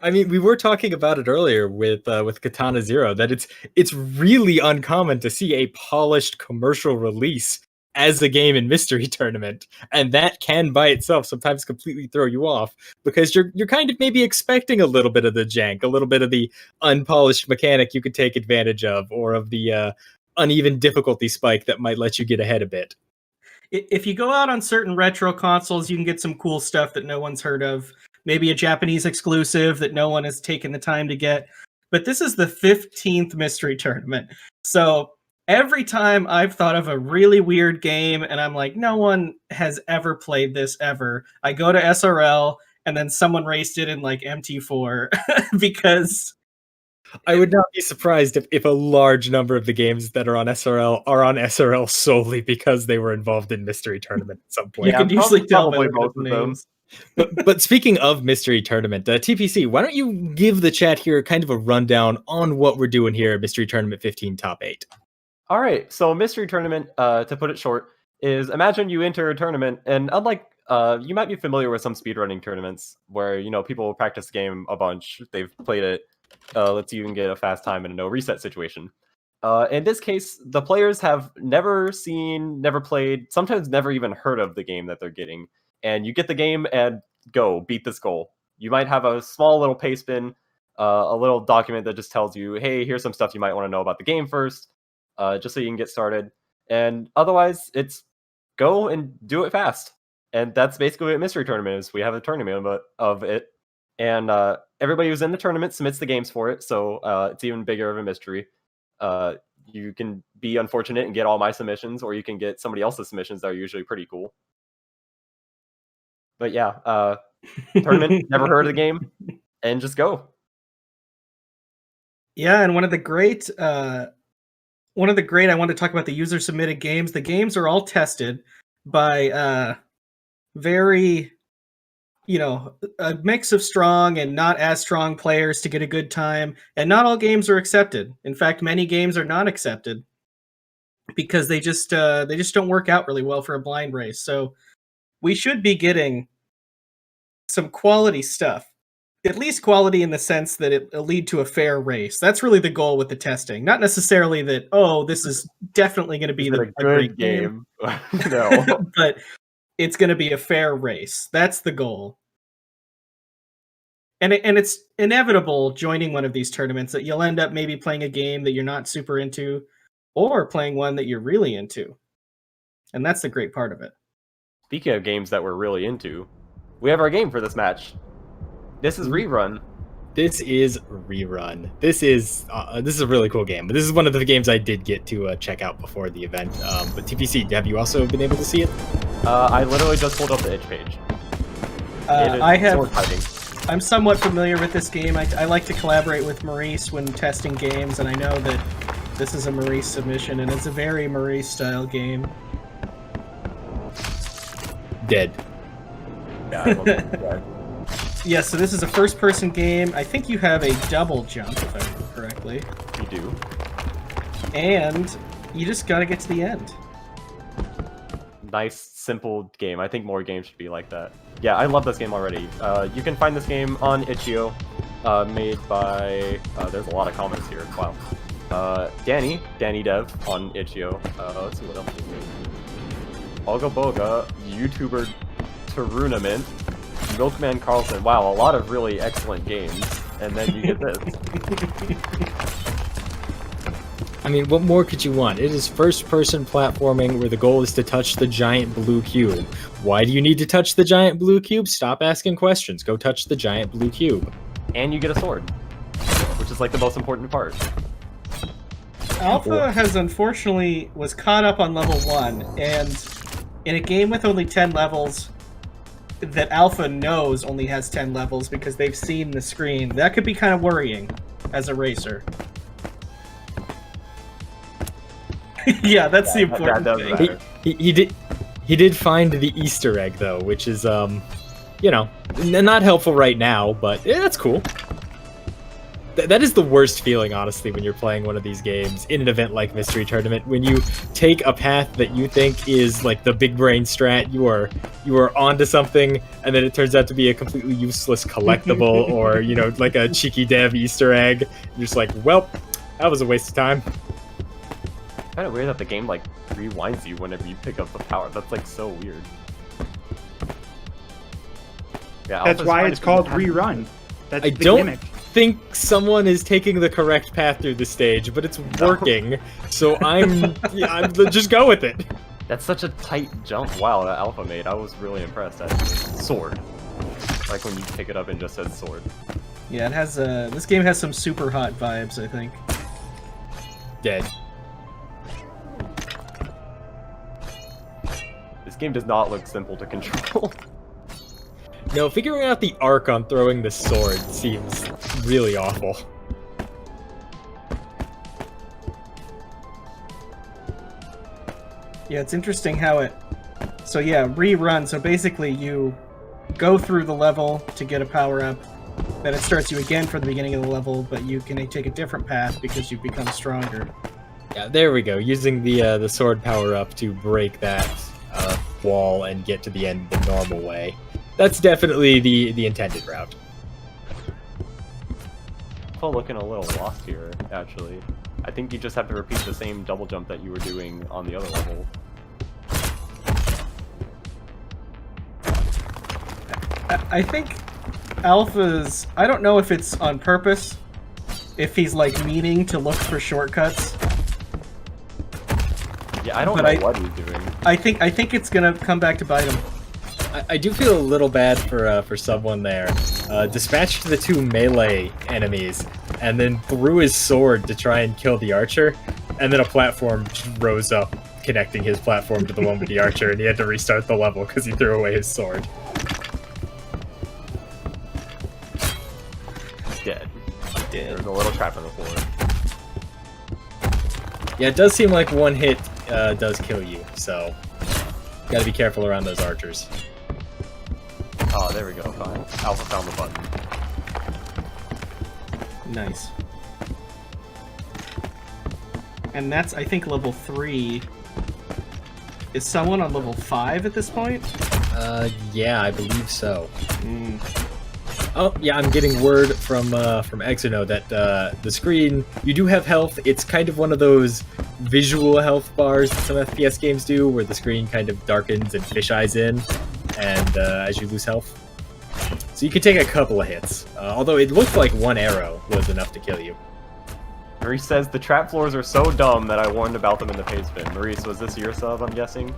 I mean, we were talking about it earlier with Katana Zero, that it's really uncommon to see a polished commercial release as a game in Mystery Tournament, and that can by itself sometimes completely throw you off, because you're kind of maybe expecting a little bit of the jank, a little bit of the unpolished mechanic you could take advantage of, or of the uneven difficulty spike that might let you get ahead a bit. If you go out on certain retro consoles, you can get some cool stuff that no one's heard of. Maybe a Japanese exclusive that no one has taken the time to get. But this is the 15th Mystery Tournament. So every time I've thought of a really weird game and I'm like, no one has ever played this ever, I go to SRL and then someone raced it in like MT4 because I would not be surprised if a large number of the games that are on SRL solely because they were involved in Mystery Tournament at some point. You can usually tell by probably the both of them. names. But speaking of Mystery Tournament, TPC, why don't you give the chat here kind of a rundown on what we're doing here at Mystery Tournament 15 Top 8? All right, so Mystery Tournament, to put it short, is imagine you enter a tournament, and unlike you might be familiar with some speedrunning tournaments where people practice the game a bunch, they've played it, let's even get a fast time in a no reset situation. In this case, the players have never seen, never played, sometimes never even heard of the game that they're getting, and you get the game and go beat this goal. You might have a small little paste bin, a little document that just tells you, hey, here's some stuff you might want to know about the game first, just so you can get started. And otherwise, it's go and do it fast. And that's basically what Mystery Tournament is. We have a tournament of it, and everybody who's in the tournament submits the games for it, so it's even bigger of a mystery. You can be unfortunate and get all my submissions, or you can get somebody else's submissions that are usually pretty cool. But yeah, tournament, never heard of the game, and just go. Yeah, and one of the great, I want to talk about the user submitted games. The games are all tested by very, a mix of strong and not as strong players to get a good time. And not all games are accepted. In fact, many games are not accepted because they just don't work out really well for a blind race. So we should be getting some quality stuff. At least quality in the sense that it'll lead to a fair race. That's really the goal with the testing. Not necessarily that, this is definitely going to be a great game. No. But it's going to be a fair race. That's the goal. And it's inevitable joining one of these tournaments that you'll end up maybe playing a game that you're not super into or playing one that you're really into. And that's the great part of it. Speaking of games that we're really into, we have our game for this match. This is Rerun. This is Rerun. This is a really cool game. But this is one of the games I did get to check out before the event. But TPC, have you also been able to see it? I literally just pulled up the itch page. I'm somewhat familiar with this game. I like to collaborate with Maurice when testing games, and I know that this is a Maurice submission, and it's a very Maurice-style game. Dead. Yeah, I love it. Yeah, so this is a first-person game. I think you have a double jump, if I remember correctly. You do. And you just gotta get to the end. Nice, simple game. I think more games should be like that. Yeah, I love this game already. You can find this game on itch.io, made by... there's a lot of comments here. Wow. Danny Dev on itch.io. Let's see what else is made. Olga Boga, YouTuber Tournament, Milkman Carlson. Wow, a lot of really excellent games. And then you get this. I mean, what more could you want? It is first-person platforming where the goal is to touch the giant blue cube. Why do you need to touch the giant blue cube? Stop asking questions. Go touch the giant blue cube. And you get a sword, which is like the most important part. Alpha was caught up on level 1, and in a game with only 10 levels, that Alpha knows only has 10 levels because they've seen the screen. That could be kind of worrying as a racer. Yeah, that's the important thing. He did find the Easter egg though, which is not helpful right now, but that's cool. That is the worst feeling, honestly, when you're playing one of these games in an event like Mystery Tournament, when you take a path that you think is like the big brain strat, you are onto something, and then it turns out to be a completely useless collectible or, like a cheeky dev Easter egg. You're just like, well, that was a waste of time. Kind of weird that the game like rewinds you whenever you pick up the power. That's like so weird. Yeah, that's why it's called Rerun. That's I the don't gimmick. think someone is taking the correct path through the stage, but it's working. So I'm just go with it. That's such a tight jump. Wow, that Alpha made. I was really impressed. Actually, sword. Like when you pick it up and just says sword. Yeah, it has this game has some super hot vibes, I think. Dead. This game does not look simple to control. No, figuring out the arc on throwing the sword seems really awful. Yeah, it's interesting how it... So yeah, rerun. So basically you go through the level to get a power-up, then it starts you again from the beginning of the level, but you can take a different path because you've become stronger. Yeah, there we go. Using the sword power-up to break that wall and get to the end the normal way. That's definitely the intended route. I'm looking a little lost here, actually. I think you just have to repeat the same double jump that you were doing on the other level. I think Alpha's... I don't know if it's on purpose, if he's like meaning to look for shortcuts. Yeah, I don't know what he's doing. I think it's gonna come back to bite him. I do feel a little bad for someone there. Dispatched the 2 melee enemies, and then threw his sword to try and kill the archer, and then a platform rose up, connecting his platform to the one with the archer, and he had to restart the level because he threw away his sword. Dead. There's a little trap on the floor. Yeah, it does seem like one hit does kill you, so gotta be careful around those archers. Oh, there we go. Fine. Alpha found the button. Nice. And that's, I think, level 3. Is someone on level 5 at this point? Yeah, I believe so. Oh, yeah, I'm getting word from Exodemon that the screen, you do have health. It's kind of one of those visual health bars that some FPS games do, where the screen kind of darkens and fisheyes in, and as you lose health. So you can take a couple of hits, although it looked like one arrow was enough to kill you. Maurice says, the trap floors are so dumb that I warned about them in the paste bin. Maurice, was this your sub, I'm guessing?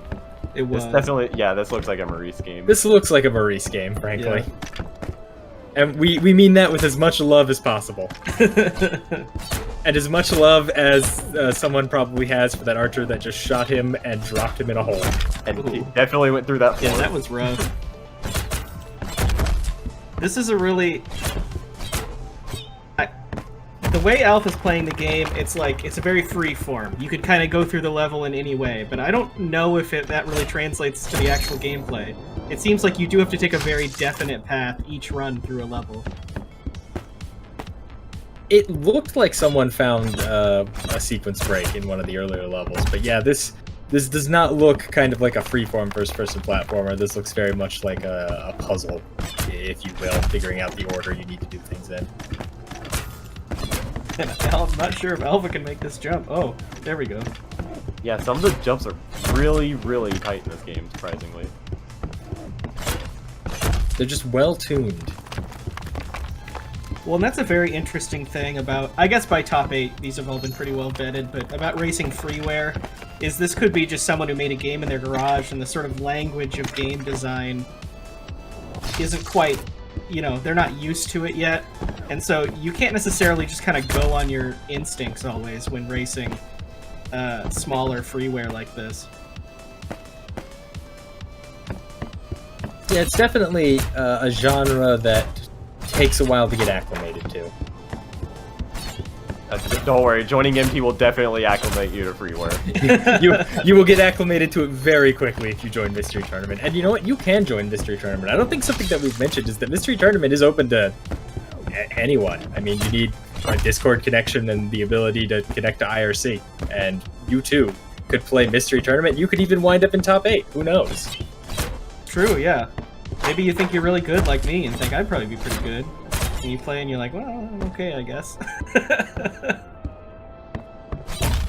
It was. This definitely, yeah, this looks like a Maurice game. This looks like a Maurice game, frankly. Yeah. And we mean that with as much love as possible. And as much love as someone probably has for that archer that just shot him and dropped him in a hole. And he definitely went through that floor. Yeah, that was rough. This is a really... The way Alpha's playing the game, it's like, it's a very free form. You could kind of go through the level in any way, but I don't know if that really translates to the actual gameplay. It seems like you do have to take a very definite path each run through a level. It looked like someone found a sequence break in one of the earlier levels, but yeah, this does not look kind of like a freeform first-person platformer. This looks very much like a puzzle, if you will, figuring out the order you need to do things in. I'm not sure if Alpha can make this jump. Oh, there we go. Yeah, some of the jumps are really, really tight in this game, surprisingly. They're just well-tuned. Well, and that's a very interesting thing about... I guess by top 8, these have all been pretty well vetted, but about racing freeware is this could be just someone who made a game in their garage, and the sort of language of game design isn't quite... You know, they're not used to it yet, and so you can't necessarily just kind of go on your instincts always when racing smaller freeware like this. Yeah, it's definitely a genre that takes a while to get acclimated to. Don't worry, joining MT will definitely acclimate you to freeware. you will get acclimated to it very quickly if you join Mystery Tournament. And you know what? You can join Mystery Tournament. I don't think something that we've mentioned is that Mystery Tournament is open to anyone. I mean, you need a Discord connection and the ability to connect to IRC. And you too could play Mystery Tournament. You could even wind up in top 8. Who knows? True, yeah. Maybe you think you're really good like me and think I'd probably be pretty good. And you play and you're like, well, I'm okay, I guess.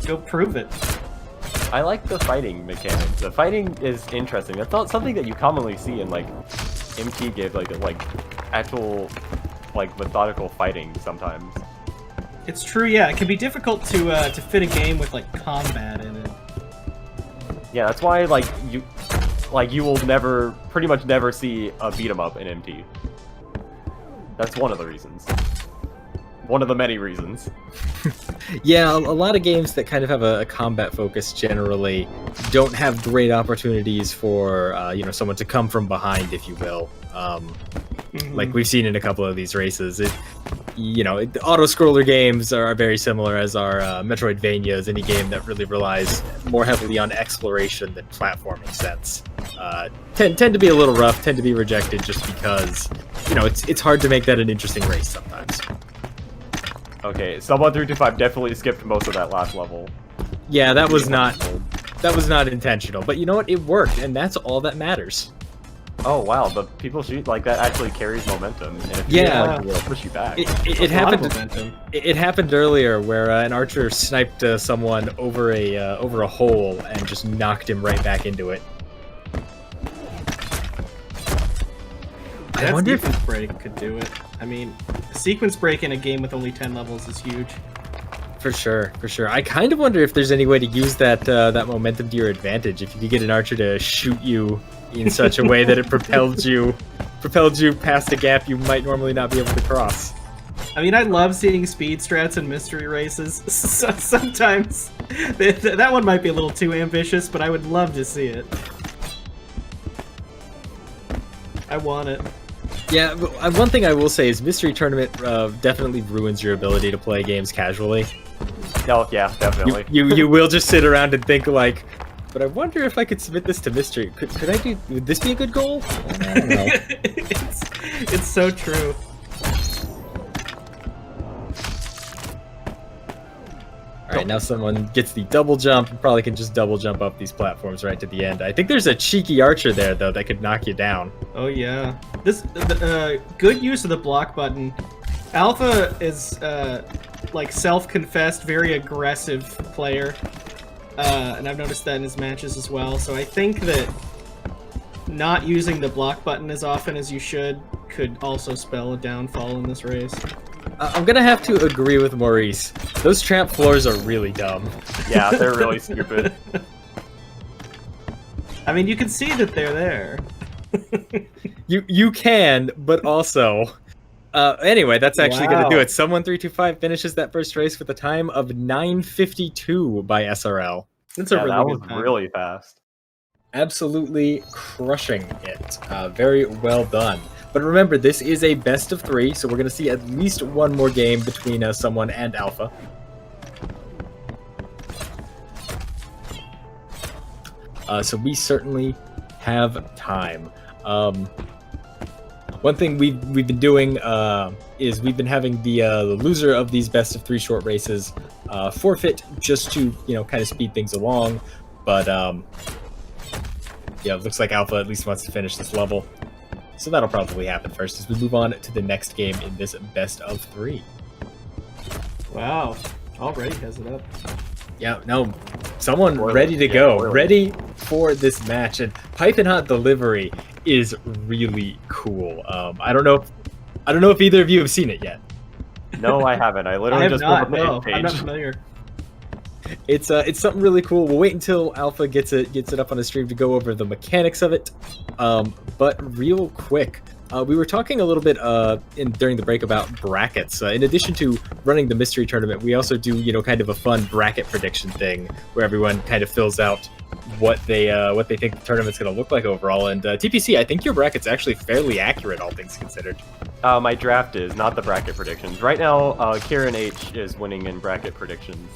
Go prove it. I like the fighting mechanics. The fighting is interesting. That's not something that you commonly see in like MT games, like actual like methodical fighting sometimes. It's true, yeah. It can be difficult to fit a game with like combat in it. Yeah, that's why you will pretty much never see a beat 'em up in MT. That's one of the reasons. One of the many reasons. Yeah, a lot of games that kind of have a combat focus generally don't have great opportunities for someone to come from behind, if you will. Like we've seen in a couple of these races. you know, the auto-scroller games are very similar as are Metroidvanias, any game that really relies more heavily on exploration than platforming sense. Tend to be a little rough, tend to be rejected just because, you know, it's hard to make that an interesting race sometimes. Okay, Someone 325 definitely skipped most of that last level. Yeah, that was not intentional, but you know what? It worked, and that's all that matters. Oh wow, the people shoot like that actually carries momentum, and if Yeah. like, it'll push you back. It happened. It happened earlier where an archer sniped someone over a hole and just knocked him right back into it. That sequence break could do it. I mean, a sequence break in a game with only 10 levels is huge. For sure, for sure. I kind of wonder if there's any way to use that that momentum to your advantage. If you could get an archer to shoot you in such a way that it propelled you past a gap you might normally not be able to cross. I mean, I love seeing speed strats and mystery races. Sometimes that one might be a little too ambitious, but I would love to see it. I want it. Yeah, one thing I will say is Mystery Tournament definitely ruins your ability to play games casually. Oh yeah, definitely. You will just sit around and think like, but I wonder if I could submit this to Mystery. Could I do? Would this be a good goal? I don't know. It's so true. All right, now someone gets the double jump. You probably can just double jump up these platforms right to the end. I think there's a cheeky archer there though that could knock you down. Oh yeah, good use of the block button. Alpha is like self-confessed very aggressive player, and I've noticed that in his matches as well. So I think that not using the block button as often as you should could also spell a downfall in this race. I'm gonna have to agree with Maurice. Those tramp floors are really dumb. Yeah, they're really stupid. I mean, you can see that they're there. You can, but also... anyway, that's actually going to do it. Someone 325 finishes that first race with a time of 9:52 by SRL. That's a really that good was time. really fast. Absolutely crushing it. Very well done. But remember, this is a best of 3, so we're going to see at least one more game between someone and Alpha. So we certainly have time. One thing we've been doing is we've been having the loser of these best of 3 short races forfeit just to kind of speed things along. But yeah, it looks like Alpha at least wants to finish this level, so that'll probably happen first as we move on to the next game in this best of 3. Wow, already has it up. Yeah, no, someone ready to go, ready for this match, and Pipin Hot delivery is really cool. I don't know if either of you have seen it yet. No, I haven't. I literally just pulled up the page. I'm not familiar. It's something really cool. We'll wait until Alpha gets it up on a stream to go over the mechanics of it. But real quick, we were talking a little bit during the break about brackets. In addition to running the mystery tournament, we also do kind of a fun bracket prediction thing where everyone kind of fills out what they think the tournament's going to look like overall. And TPC, I think your bracket's actually fairly accurate, all things considered. My draft is, not the bracket predictions. Right now, Kieran H is winning in bracket predictions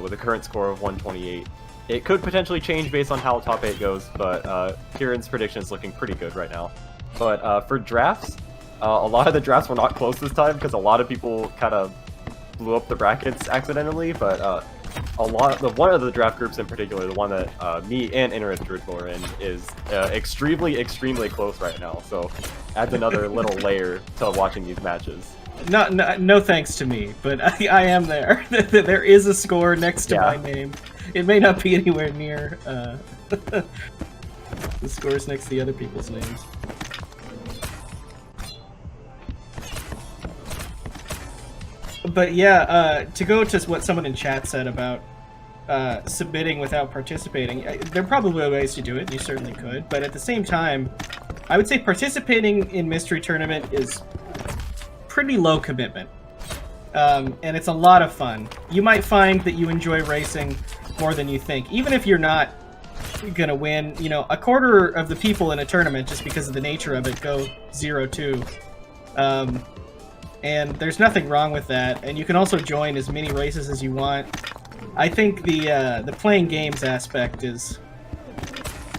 with a current score of 128. It could potentially change based on how top 8 goes, but Kieran's prediction is looking pretty good right now. But for drafts, a lot of the drafts were not close this time because a lot of people kind of blew up the brackets accidentally, but one of the draft groups in particular, the one that me and Internet Trizzle are in, is extremely close right now. So adds another little layer to watching these matches. No thanks to me, but I am there. There is a score next to my name. It may not be anywhere near the scores next to the other people's names. But yeah, to go to what someone in chat said about submitting without participating, there are probably ways to do it. You certainly could, but at the same time, I would say participating in Mystery Tournament is pretty low commitment, and it's a lot of fun. You might find that you enjoy racing more than you think, even if you're not gonna win. A quarter of the people in a tournament, just because of the nature of it, go 0-2. and there's nothing wrong with that. And you can also join as many races as you want. I think the playing games aspect is,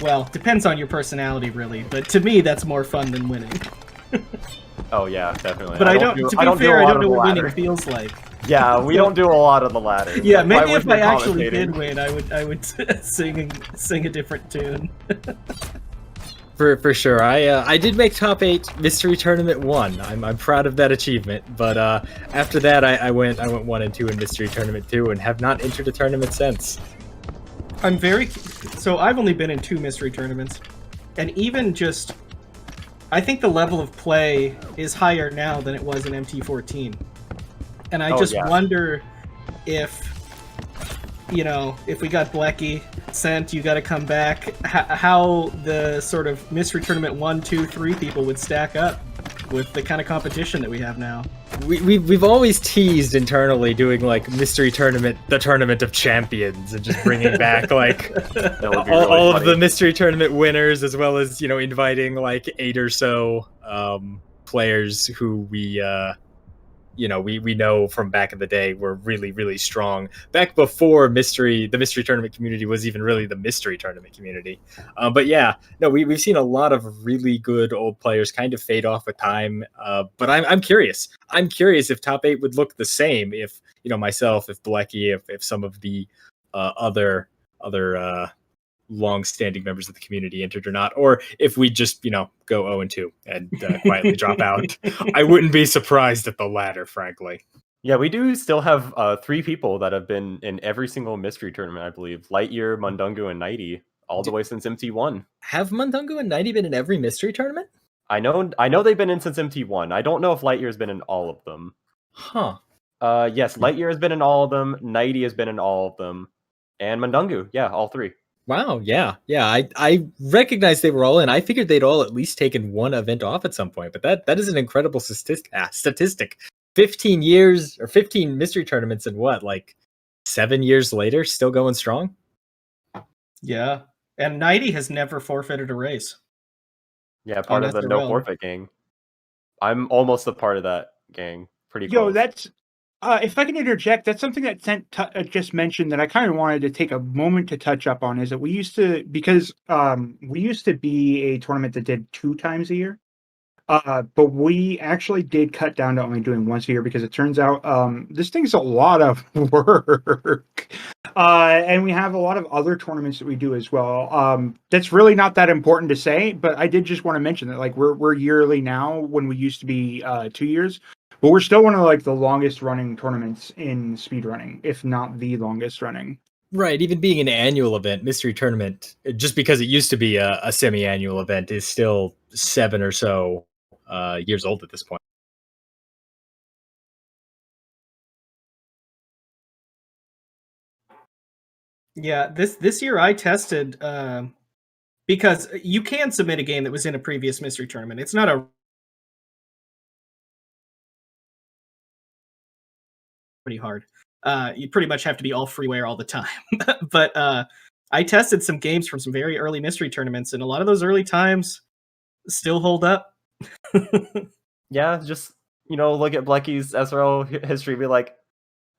well, depends on your personality, really. But to me, that's more fun than winning. Oh yeah, definitely. But I don't. To be fair, I don't know what winning feels like. Yeah, we don't do a lot of the ladder. Yeah, maybe if I actually did win, I would sing a different tune. For sure. I did make top 8 Mystery Tournament 1. I'm proud of that achievement. But after that, I went 1 and 2 in Mystery Tournament 2 and have not entered a tournament since. So I've only been in 2 Mystery Tournaments, and even just, I think the level of play is higher now than it was in MT14. And I wonder if, if we got Blecky sent, you got to come back, how the sort of Mystery Tournament 1, 2, 3 people would stack up with the kind of competition that we have now. We've always teased internally doing like Mystery Tournament, the Tournament of Champions, and just bringing back like all of the Mystery Tournament winners, as well as inviting like 8 or so players who we know from back in the day were really, really strong. Back before the Mystery Tournament community was even really the Mystery Tournament community. But yeah, no, we've seen a lot of really good old players kind of fade off with time. But I'm curious. I'm curious if top 8 would look the same if, myself, if Blecky, if some of the other long-standing members of the community entered or not, or if we just go 0-2 and quietly drop out. I wouldn't be surprised at the latter, frankly. Yeah, we do still have 3 people that have been in every single mystery tournament, I believe. Lightyear, Mundungu, and Nighty, all the way since MT1. Have Mundungu and Nighty been in every mystery tournament? I know they've been in since MT1. I don't know if Lightyear's been in all of them. Huh. Yes, Lightyear has been in all of them, Nighty has been in all of them, and Mundungu, yeah, all 3. Wow, yeah. I recognized they were all in. I figured they'd all at least taken one event off at some point, but that is an incredible statistic. 15 years or 15 mystery tournaments and what, like 7 years later, still going strong? Yeah, and Nighty has never forfeited a race. Yeah, part of the no forfeit gang. I'm almost a part of that gang. Pretty close. Yo, that's if I can interject, that's something that just mentioned that I kind of wanted to take a moment to touch up on. Is that we used to be a tournament that did 2 times a year, but we actually did cut down to only doing once a year because it turns out this thing's a lot of work, and we have a lot of other tournaments that we do as well. That's really not that important to say, but I did just want to mention that like we're yearly now when we used to be 2 years. But we're still one of like the longest running tournaments in speedrunning, if not the longest running. Right, even being an annual event, Mystery Tournament, just because it used to be a semi-annual event, is still 7 or so years old at this point. Yeah, this year I tested because you can submit a game that was in a previous Mystery Tournament. It's not a pretty hard. You pretty much have to be all freeware all the time. But I tested some games from some very early mystery tournaments, and a lot of those early times still hold up. Yeah, just look at Blecky's SRL history, be like,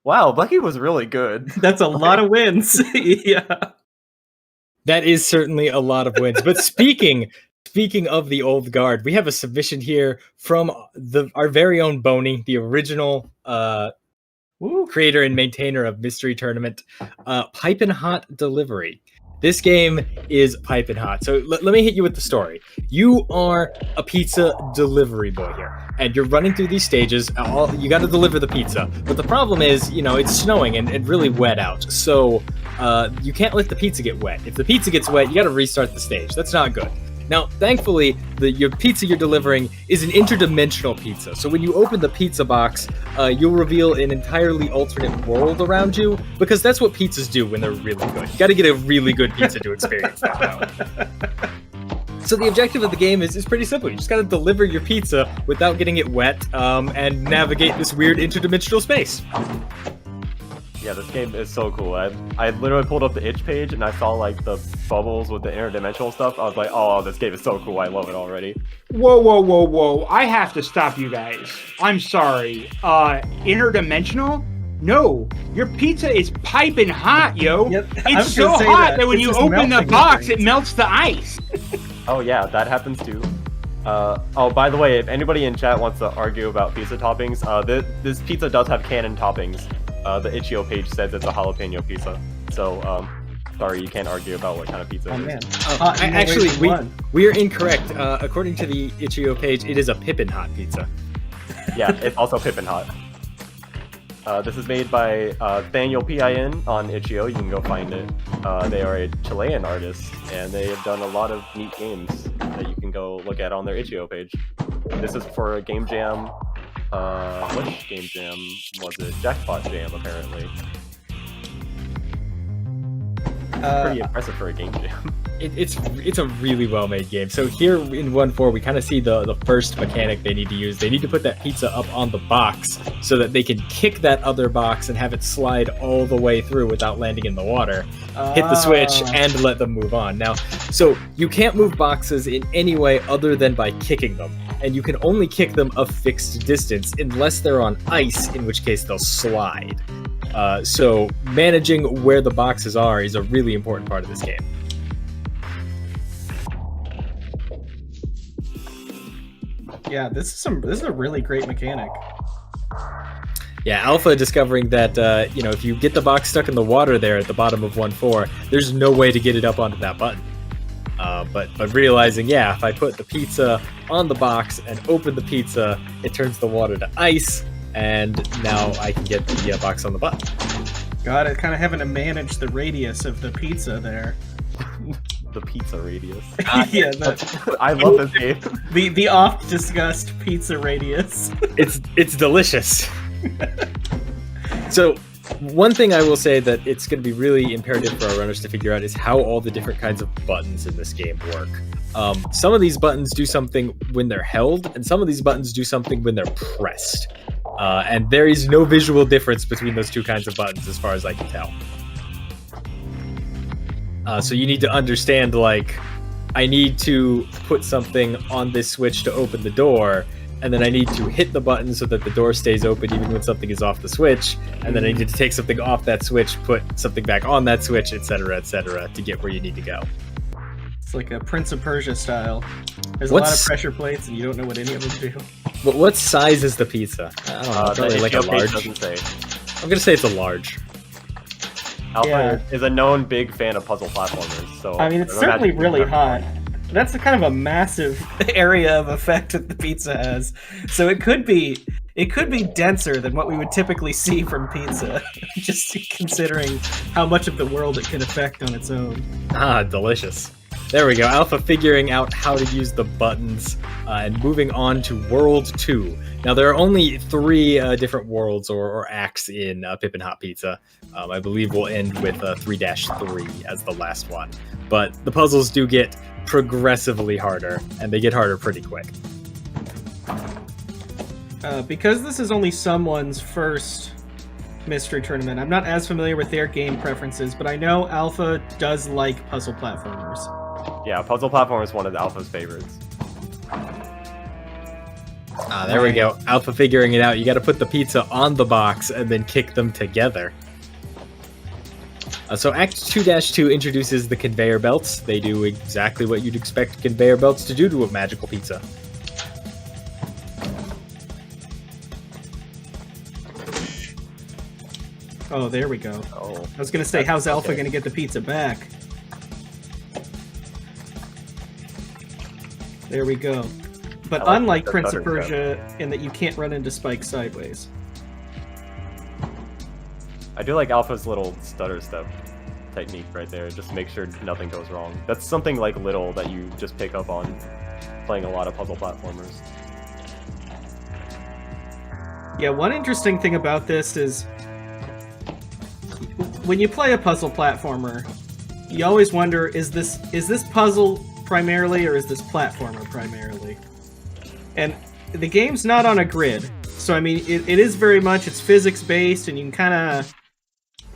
wow, Blecky was really good. That's a lot of wins. Yeah, that is certainly a lot of wins. But speaking of the old guard, we have a submission here from our very own Boney, the original creator and maintainer of Mystery Tournament, Pipin Hot Delivery. This game is piping hot. So let me hit you with the story. You are a pizza delivery boy here, and you're running through these stages. You got to deliver the pizza. But the problem is, it's snowing and really wet out. So you can't let the pizza get wet. If the pizza gets wet, you got to restart the stage. That's not good. Now, thankfully, your pizza you're delivering is an interdimensional pizza. So when you open the pizza box, you'll reveal an entirely alternate world around you, because that's what pizzas do when they're really good. You got to get a really good pizza to experience that, though. So the objective of the game is pretty simple. You just got to deliver your pizza without getting it wet, and navigate this weird interdimensional space. Yeah, this game is so cool. I literally pulled up the itch page and I saw like the bubbles with the interdimensional stuff. I was like, oh, this game is so cool. I love it already. Whoa, whoa, whoa, whoa. I have to stop you guys. I'm sorry. Interdimensional? No, your pizza is piping hot, yo. Yep, It's so hot that when you open the box, it melts the ice. Oh yeah, that happens too. Oh, by the way, if anybody in chat wants to argue about pizza toppings, this pizza does have canon toppings. The Itch.io page says it's a jalapeno pizza. So, sorry, you can't argue about what kind of pizza it is. Actually, we are incorrect. According to the Itch.io page, it is a Pipin hot pizza. Yeah, it's also Pipin hot. This is made by Daniel Pin on Itch.io. You can go find it. They are a Chilean artist, and they have done a lot of neat games that you can go look at on their Itch.io page. This is for a game jam. Which game jam was it? Jackpot Jam, apparently. Pretty impressive for a game jam. It's a really well made game. So here in 1.4, we kind of see the first mechanic they need to use. They need to put that pizza up on the box so that they can kick that other box and have it slide all the way through without landing in the water. Hit the switch and let them move on. Now, so you can't move boxes in any way other than by kicking them. And you can only kick them a fixed distance unless they're on ice, in which case they'll slide. So managing where the boxes are is a really important part of this game. Yeah, this is a really great mechanic. Yeah, Alpha discovering that if you get the box stuck in the water there at the bottom of 1.4, there's no way to get it up onto that button. But realizing, if I put the pizza on the box and open the pizza, it turns the water to ice, and now I can get the box on the button. Got it. Kind of having to manage the radius of the pizza there. The pizza radius. Yeah, I love this game. The oft discussed pizza radius. It's delicious. So one thing I will say that it's going to be really imperative for our runners to figure out is how all the different kinds of buttons in this game work. Some of these buttons do something when they're held, and some of these buttons do something when they're pressed. And there is no visual difference between those two kinds of buttons as far as I can tell. So you need to understand, I need to put something on this switch to open the door, and then I need to hit the button so that the door stays open even when something is off the switch, and then I need to take something off that switch, put something back on that switch, etc., to get where you need to go. It's like a Prince of Persia style. There's a lot of pressure plates, and you don't know what any of them do. But what size is the pizza? I don't know, probably like a large. I'm gonna say it's a large. Alpha is a known big fan of puzzle platformers, so I mean, it's certainly really hot. That's a kind of a massive area of effect that the pizza has. So it could be denser than what we would typically see from pizza, just considering how much of the world it can affect on its own. Ah, delicious. There we go. Alpha figuring out how to use the buttons and moving on to World 2. Now, there are only 3 different worlds or acts in Pipin Hot Pizza. I believe we'll end with 3-3 as the last one. But the puzzles do get progressively harder, and they get harder pretty quick. Because this is only someone's first mystery tournament, I'm not as familiar with their game preferences, but I know Alpha does like puzzle platformers. Yeah, puzzle platformer is one of the Alpha's favorites. There we go. Alpha figuring it out. You got to put the pizza on the box and then kick them together. So Act 2-2 introduces the conveyor belts. They do exactly what you'd expect conveyor belts to do to a magical pizza. Oh, there we go. Oh, I was going to say, how's Alpha going to get the pizza back? There we go. But unlike Prince of Persia, in that you can't run into spikes sideways. I do like Alpha's little stutter step technique right there, just to make sure nothing goes wrong. That's something little that you just pick up on playing a lot of puzzle platformers. Yeah, one interesting thing about this is when you play a puzzle platformer, you always wonder, is this puzzle primarily or is this platformer primarily? And the game's not on a grid, so I mean, it is very much, it's physics based, and you can kind of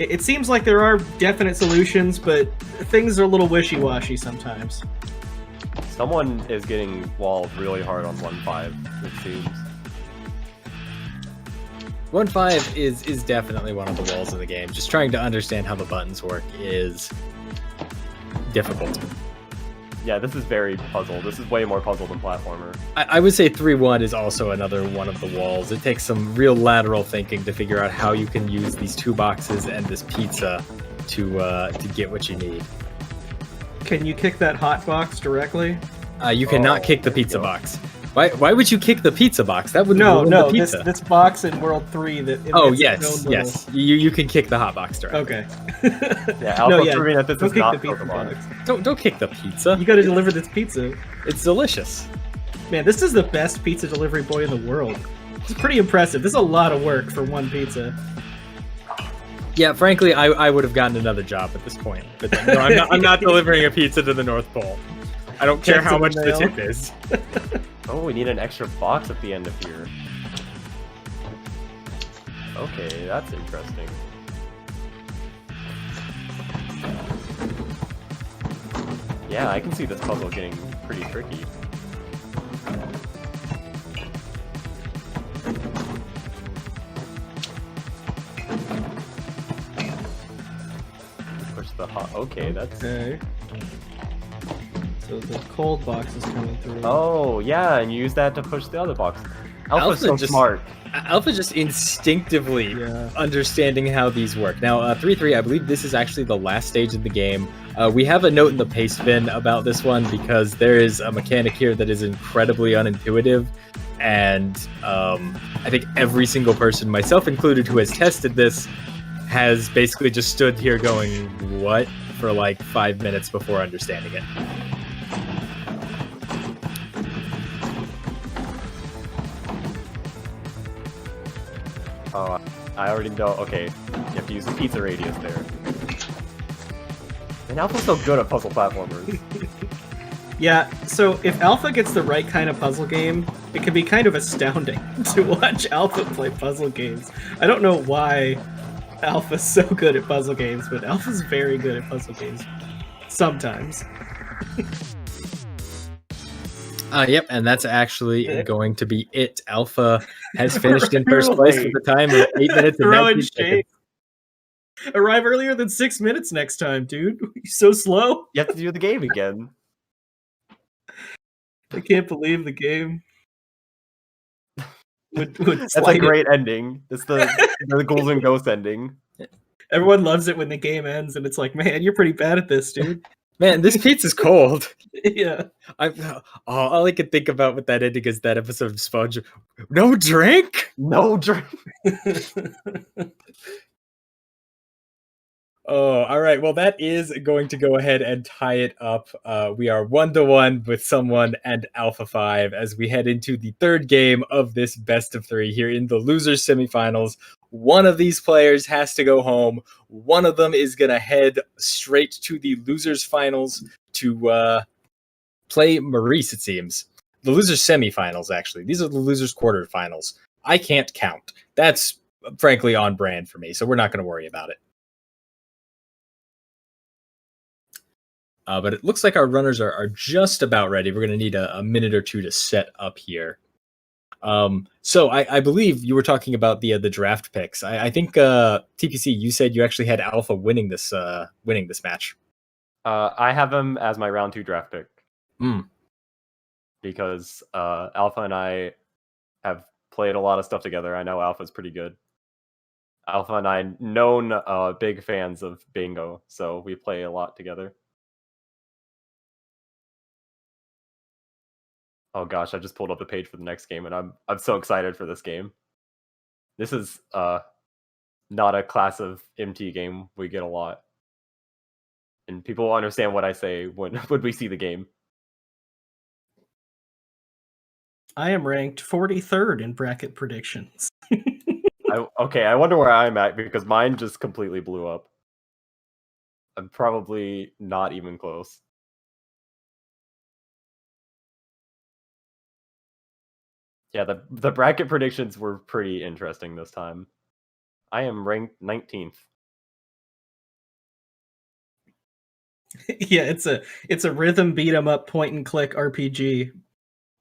It seems like there are definite solutions, but things are a little wishy-washy sometimes. Someone is getting walled really hard on 1-5, it seems. 1-5 is definitely one of the walls of the game. Just trying to understand how the buttons work is difficult. Yeah, this is very puzzle. This is way more puzzle than platformer. I would say 3-1 is also another one of the walls. It takes some real lateral thinking to figure out how you can use these 2 boxes and this pizza to get what you need. Can you kick that hot box directly? You cannot kick the pizza box. Why would you kick the pizza box? That would ruin the pizza. This box in World 3 that. Oh yes, yes. You can kick the hot box directly. Okay. Yeah, Alpha proving that this is not Pokemon. Don't kick the pizza. You got to deliver this pizza. It's delicious. Man, this is the best pizza delivery boy in the world. It's pretty impressive. This is a lot of work for one pizza. Yeah, frankly, I would have gotten another job at this point. But no, I'm not delivering a pizza to the North Pole. I don't care how much the tip is. Oh, we need an extra box at the end of here. Okay, that's interesting. Yeah, I can see this puzzle getting pretty tricky. Push the hot. Okay, that's. Okay. So the cold box is coming through. Oh, yeah, and you use that to push the other box. Alpha's so smart. Alpha just instinctively understanding how these work. Now, 3-3, I believe this is actually the last stage of the game. We have a note in the paste bin about this one because there is a mechanic here that is incredibly unintuitive. And I think every single person, myself included, who has tested this has basically just stood here going, what? For like 5 minutes before understanding it. Oh, I already know. Okay, you have to use the pizza radius there. And Alpha's so good at puzzle platformers. Yeah, so if Alpha gets the right kind of puzzle game, it can be kind of astounding to watch Alpha play puzzle games. I don't know why Alpha's so good at puzzle games, but Alpha's very good at puzzle games. Sometimes. Yep, and that's actually going to be it. Alpha has finished in first place with a time of 8 minutes and 19 seconds. Arrive earlier than 6 minutes next time, dude. You're so slow. You have to do the game again. I can't believe the game would That's a great ending. It's the Ghouls and Ghosts ending. Everyone loves it when the game ends, and it's like, man, you're pretty bad at this, dude. Man, this pizza's cold. Yeah. All I can think about with that ending is that episode of Sponge. No drink? No drink. Oh, all right. Well, that is going to go ahead and tie it up. We are 1-1 with someone and Alpha 5 as we head into the third game of this best of 3 here in the losers semifinals. One of these players has to go home. One of them is going to head straight to the losers finals to play Maurice, it seems. The losers semifinals, actually. These are the losers quarterfinals. I can't count. That's frankly on brand for me, so we're not going to worry about it. But it looks like our runners are just about ready. We're going to need a minute or two to set up here. So I believe you were talking about the draft picks. I think TPC, you said you actually had Alpha winning this match. I have him as my round 2 draft pick. Because Alpha and I have played a lot of stuff together. I know Alpha's pretty good. Alpha and I known big fans of Bingo, so we play a lot together. Oh gosh, I just pulled up the page for the next game, and I'm so excited for this game. This is not a class of MT game we get a lot, and people will understand what I say when we see the game. I am ranked 43rd in bracket predictions. Okay, I wonder where I'm at because mine just completely blew up. I'm probably not even close. Yeah, the bracket predictions were pretty interesting this time. I am ranked 19th. Yeah, it's a rhythm beat 'em up point and click RPG.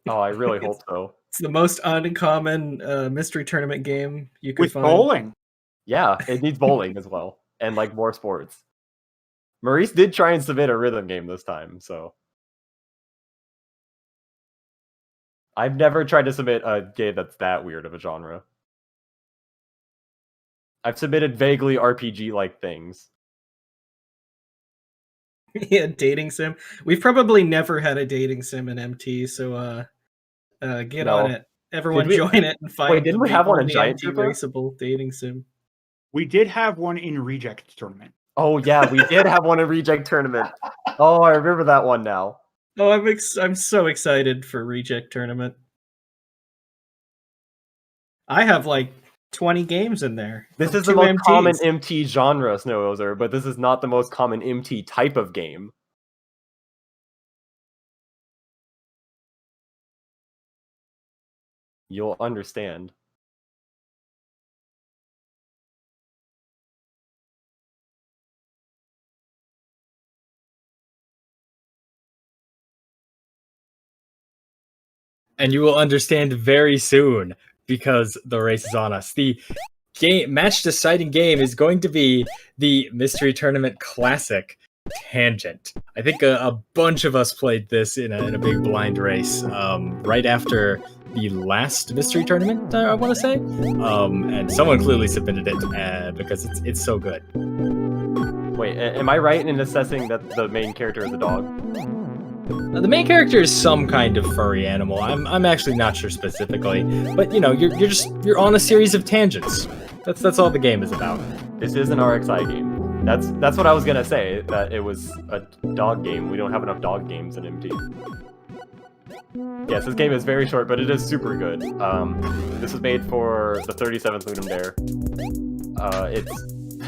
Oh, I really hope so. It's the most uncommon mystery tournament game you could With find. bowling. Yeah, it needs bowling as well, and like more sports. Maurice did try and submit a rhythm game this time, so I've never tried to submit a game that's that weird of a genre. I've submitted vaguely RPG-like things. Yeah, dating sim. We've probably never had a dating sim in MT, so get No. on it. Everyone Did we- join it and find. Wait, didn't we have one in the Giant Trooper? raceable dating sim. We did have one in Reject Tournament. Oh yeah, we did have one in Reject Tournament. Oh, I remember that one now. Oh, I'm so excited for Reject Tournament. I have like 20 games in there. This is the most common MT genre, Snowozer, but this is not the most common MT type of game. You'll understand. And you will understand very soon because the race is on us. The match deciding game is going to be the Mystery Tournament Classic Tangent. I think a bunch of us played this in a big blind race right after the last Mystery Tournament, I want to say. And someone clearly submitted it because it's so good. Wait, am I right in assessing that the main character is a dog? The main character is some kind of furry animal. I'm actually not sure specifically, but you know, you're on a series of tangents. That's all the game is about. This is an RXI game. That's what I was gonna say. That it was a dog game. We don't have enough dog games in MT. Yes, this game is very short, but it is super good. This was made for the 37th Ludum Dare.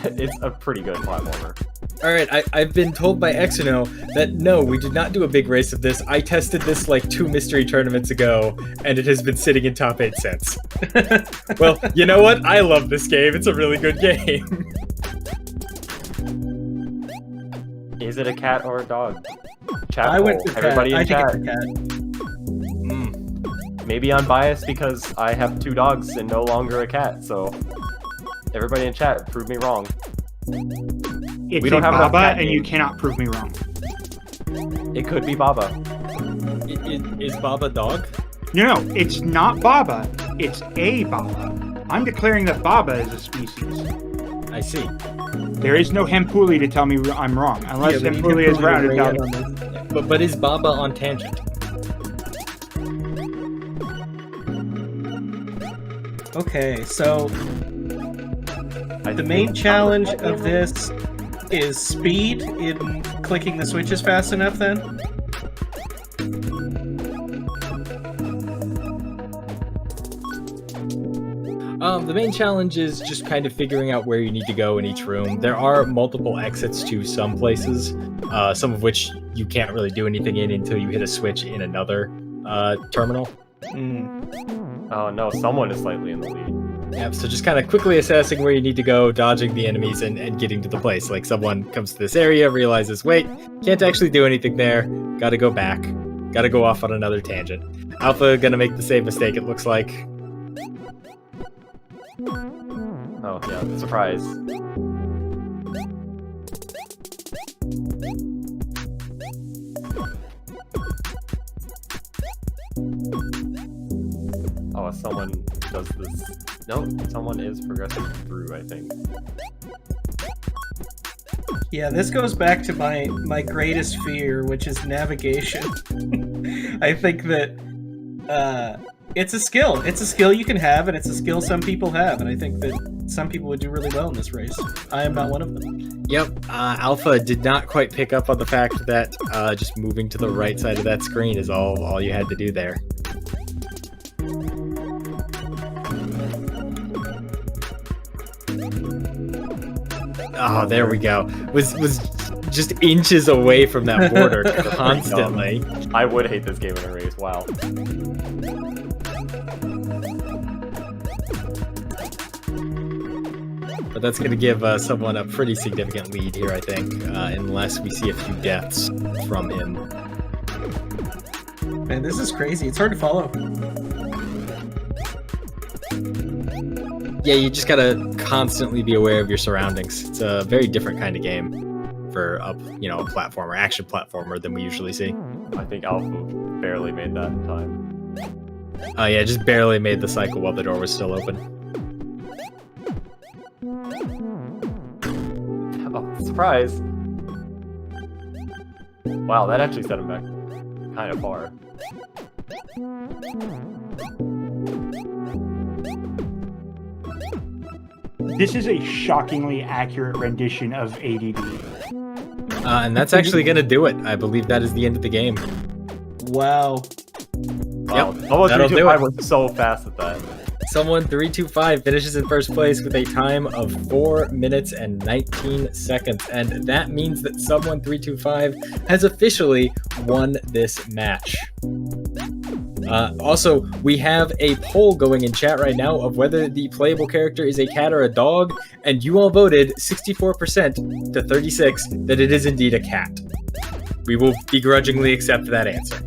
It's a pretty good platformer. Alright, I've been told by Exino that no, we did not do a big race of this. I tested this like 2 mystery tournaments ago, and it has been sitting in top 8 since. Well, you know what? I love this game. It's a really good game. Is it a cat or a dog? Chat I went poll. for Everybody cat. in I chat. think it's a cat. Maybe I'm biased because I have 2 dogs and no longer a cat, so everybody in chat, prove me wrong. It's We don't have enough Baba, cat and you games. cannot prove me wrong. It could be Baba. Is Bob a dog? No, it's not Baba. It's a Baba. I'm declaring that Baba is a species. I see. There is no Hempuli to tell me I'm wrong, unless Yeah, we need Hempuli is Hempuli to rounded weigh down. in on this. But is Baba on tangent? Okay, so I the main think challenge Baba of this is speed in clicking the switches fast enough then? The main challenge is just kind of figuring out where you need to go in each room. There are multiple exits to some places, some of which you can't really do anything in until you hit a switch in another terminal. Oh no, someone is slightly in the lead. Yeah, so just kind of quickly assessing where you need to go, dodging the enemies, and getting to the place. Like someone comes to this area, realizes, wait, can't actually do anything there, gotta go back, gotta go off on another tangent. Alpha gonna make the same mistake, it looks like. Oh yeah, surprise. Oh, someone does this. No, someone is progressing through, I think. Yeah, this goes back to my greatest fear, which is navigation. I think that it's a skill. It's a skill you can have, and it's a skill some people have, and I think that some people would do really well in this race. I am not one of them. Yep, Alpha did not quite pick up on the fact that just moving to the right side of that screen is all you had to do there. Oh, there we go. Was just inches away from that border constantly. I would hate this game in a race, wow. but that's going to give someone a pretty significant lead here, I think, unless we see a few deaths from him. Man, this is crazy. It's hard to follow. Yeah, you just gotta constantly be aware of your surroundings. It's a very different kind of game for a platformer, action platformer than we usually see. I think Alpha barely made that in time. Oh yeah, just barely made the cycle while the door was still open. Oh, surprise! Wow, that actually set him back kind of far. This is a shockingly accurate rendition of ADD. And that's actually going to do it. I believe that is the end of the game. Wow. Wow, Yep, almost that'll do 325 it. was so fast at that. Someone 325 finishes in first place with a time of 4 minutes and 19 seconds. And that means that Someone 325 has officially won this match. Also, we have a poll going in chat right now of whether the playable character is a cat or a dog, and you all voted 64% to 36 that it is indeed a cat. We will begrudgingly accept that answer.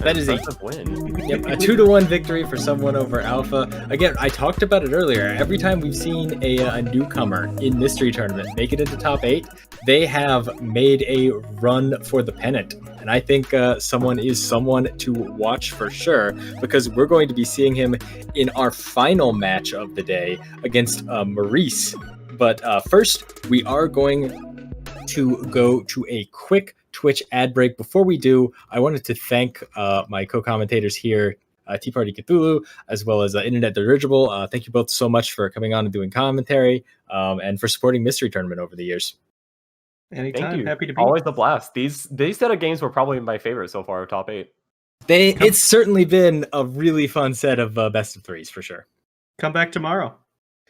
That is a win. Yep, a 2-1 victory for Someone over Alpha. Again, I talked about it earlier. Every time we've seen a newcomer in Mystery Tournament make it into top 8, they have made a run for the pennant. And I think Someone is someone to watch for sure, because we're going to be seeing him in our final match of the day against Maurice. But first, we are going to go to a quick Twitch ad break. Before we do, I wanted to thank my co-commentators here, Tea Party Cthulhu, as well as Internet Dirigible. Thank you both so much for coming on and doing commentary, and for supporting Mystery Tournament over the years. Anytime. Thank you. Happy to be. Always a blast. These set of games were probably my favorite so far, top 8. It's certainly been a really fun set of best of threes for sure. Come back tomorrow.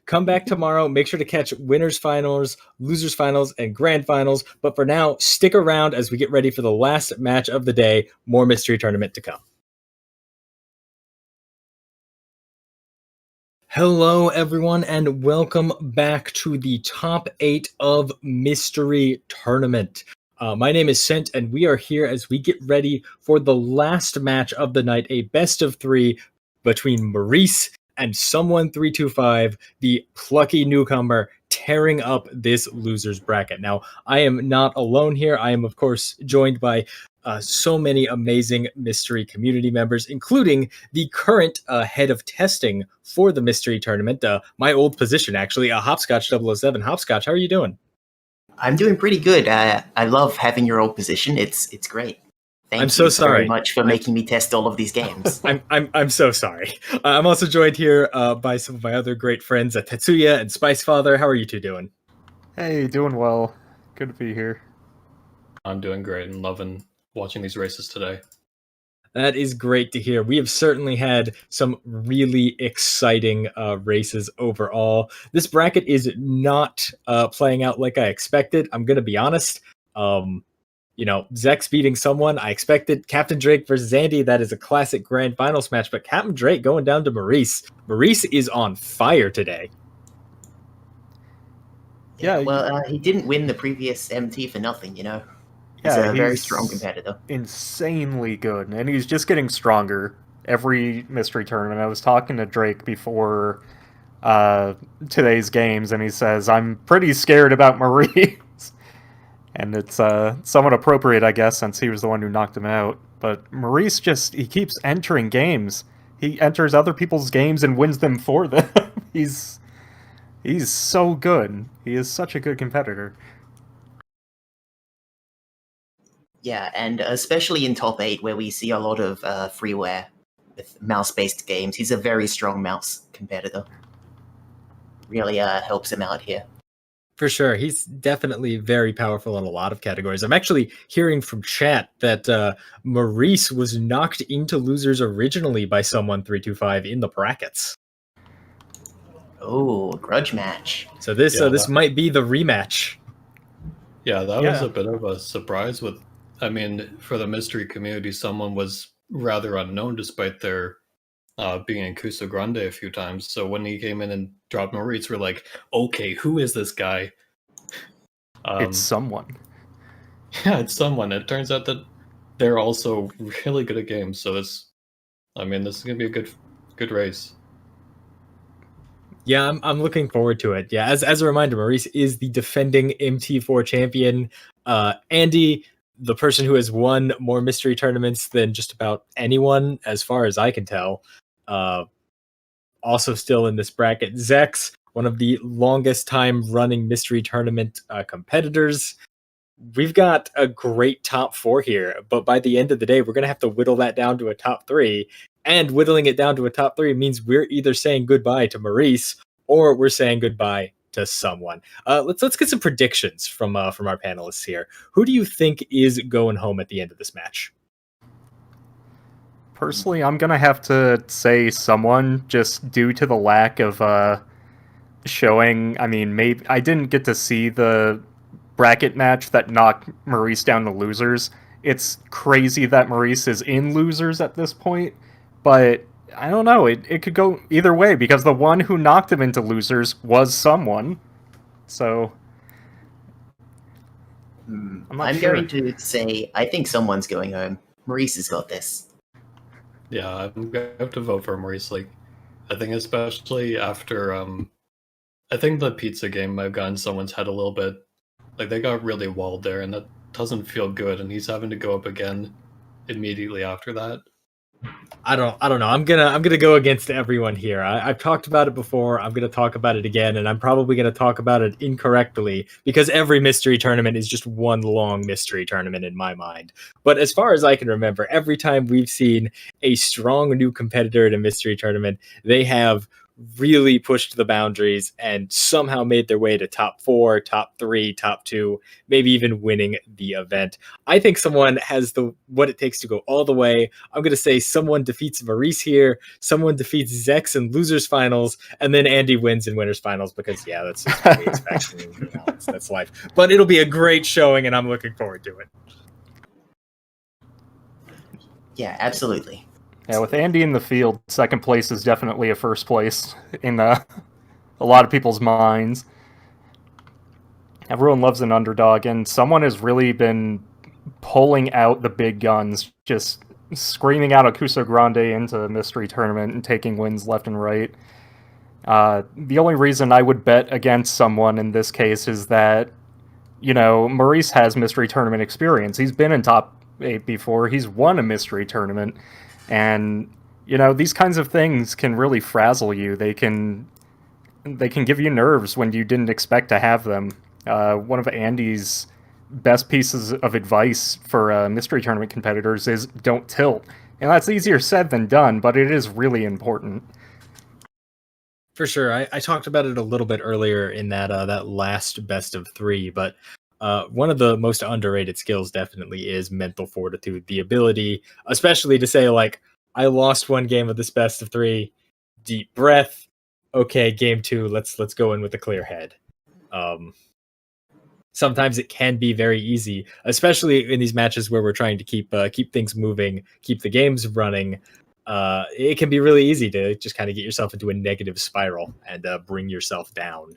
Come back tomorrow. Make sure to catch winners finals, losers finals, and grand finals. But for now, stick around as we get ready for the last match of the day. More Mystery Tournament to come. Hello, everyone, and welcome back to the top 8 of Mystery Tournament. My name is Sent, and we are here as we get ready for the last match of the night, a best of 3 between Maurice and Someone 325, the plucky newcomer tearing up this loser's bracket. Now, I am not alone here. I am, of course, joined by so many amazing mystery community members, including the current head of testing for the Mystery Tournament, my old position, actually, Hopscotch 007. Hopscotch, how are you doing? I'm doing pretty good. I love having your old position. It's great. Thank I'm so you sorry. very much for making me test all of these games. I'm so sorry. I'm also joined here by some of my other great friends, Tetsuya and Spicefather. How are you two doing? Hey, doing well. Good to be here. I'm doing great and loving watching these races today. That is great to hear. We have certainly had some really exciting races overall. This bracket is not playing out like I expected. I'm going to be honest. Zecks beating Someone. I expected Capndrake versus Andy. That is a classic grand finals match, but Capndrake going down to Maurice. Maurice is on fire today. Yeah, well, he didn't win the previous MT for nothing, He's Yeah, a very strong competitor. Insanely good, and he's just getting stronger every mystery tournament. I was talking to Drake before today's games, and he says, I'm pretty scared about Maurice. And it's somewhat appropriate, I guess, since he was the one who knocked him out. But Maurice he keeps entering games. He enters other people's games and wins them for them. He's so good. He is such a good competitor. Yeah, and especially in top 8, where we see a lot of freeware with mouse-based games, he's a very strong mouse competitor. Really helps him out here. For sure. He's definitely very powerful in a lot of categories. I'm actually hearing from chat that Maurice was knocked into losers originally by Someone 325 in the brackets. Oh, grudge match. So this might be the rematch. Yeah, that was a bit of a surprise for the mystery community. Someone was rather unknown despite their being in Cuso Grande a few times. So when he came in and dropped Maurice, we're like, okay, who is this guy? It's someone. Yeah, it's someone. It turns out that they're also really good at games. So this is gonna be a good race. Yeah, I'm looking forward to it. Yeah, as a reminder, Maurice is the defending MT4 champion. Andy, the person who has won more mystery tournaments than just about anyone, as far as I can tell, also still in this bracket. Zecks, one of the longest time running mystery tournament competitors. We've got a great top 4 here, but by the end of the day, we're going to have to whittle that down to a top 3. And whittling it down to a top 3 means we're either saying goodbye to Maurice or we're saying goodbye to someone. Let's get some predictions from our panelists here. Who do you think is going home at the end of this match? Personally, I'm gonna have to say someone, just due to the lack of showing. I mean, maybe I didn't get to see the bracket match that knocked Maurice down to losers. It's crazy that Maurice is in losers at this point, but I don't know. It could go either way because the one who knocked him into losers was someone. So I'm going to say I think someone's going home. Maurice has got this. Yeah, I'm gonna have to vote for Maurice. Like, I think especially after I think the pizza game might have gotten someone's head a little bit. Like, they got really walled there, and that doesn't feel good. And he's having to go up again immediately after that. I don't know. I'm gonna go against everyone here. I've talked about it before. I'm gonna talk about it again, and I'm probably gonna talk about it incorrectly because every mystery tournament is just one long mystery tournament in my mind. But as far as I can remember, every time we've seen a strong new competitor in a mystery tournament, they have really pushed the boundaries and somehow made their way to top 4, top 3, top 2, maybe even winning the event. I think someone has what it takes to go all the way. I'm going to say someone defeats Maurice here, someone defeats Zecks in losers finals, and then Andy wins in winners finals because, yeah, that's just what we expect. That's life. But it'll be a great showing, and I'm looking forward to it. Yeah, absolutely. Yeah, with Andy in the field, second place is definitely a first place in a lot of people's minds. Everyone loves an underdog, and someone has really been pulling out the big guns, just screaming out Akuso Grande into the mystery tournament and taking wins left and right. The only reason I would bet against someone in this case is that, Maurice has mystery tournament experience. He's been in top 8 before. He's won a mystery tournament. And, these kinds of things can really frazzle you. They can give you nerves when you didn't expect to have them. One of Andy's best pieces of advice for mystery tournament competitors is don't tilt. And that's easier said than done, but it is really important. For sure. I talked about it a little bit earlier in that last best of 3, but one of the most underrated skills definitely is mental fortitude, the ability, especially to say, like, I lost one game of this best of 3, deep breath. Okay, game 2, let's go in with a clear head. Sometimes it can be very easy, especially in these matches where we're trying to keep things moving, keep the games running. It can be really easy to just kind of get yourself into a negative spiral and bring yourself down.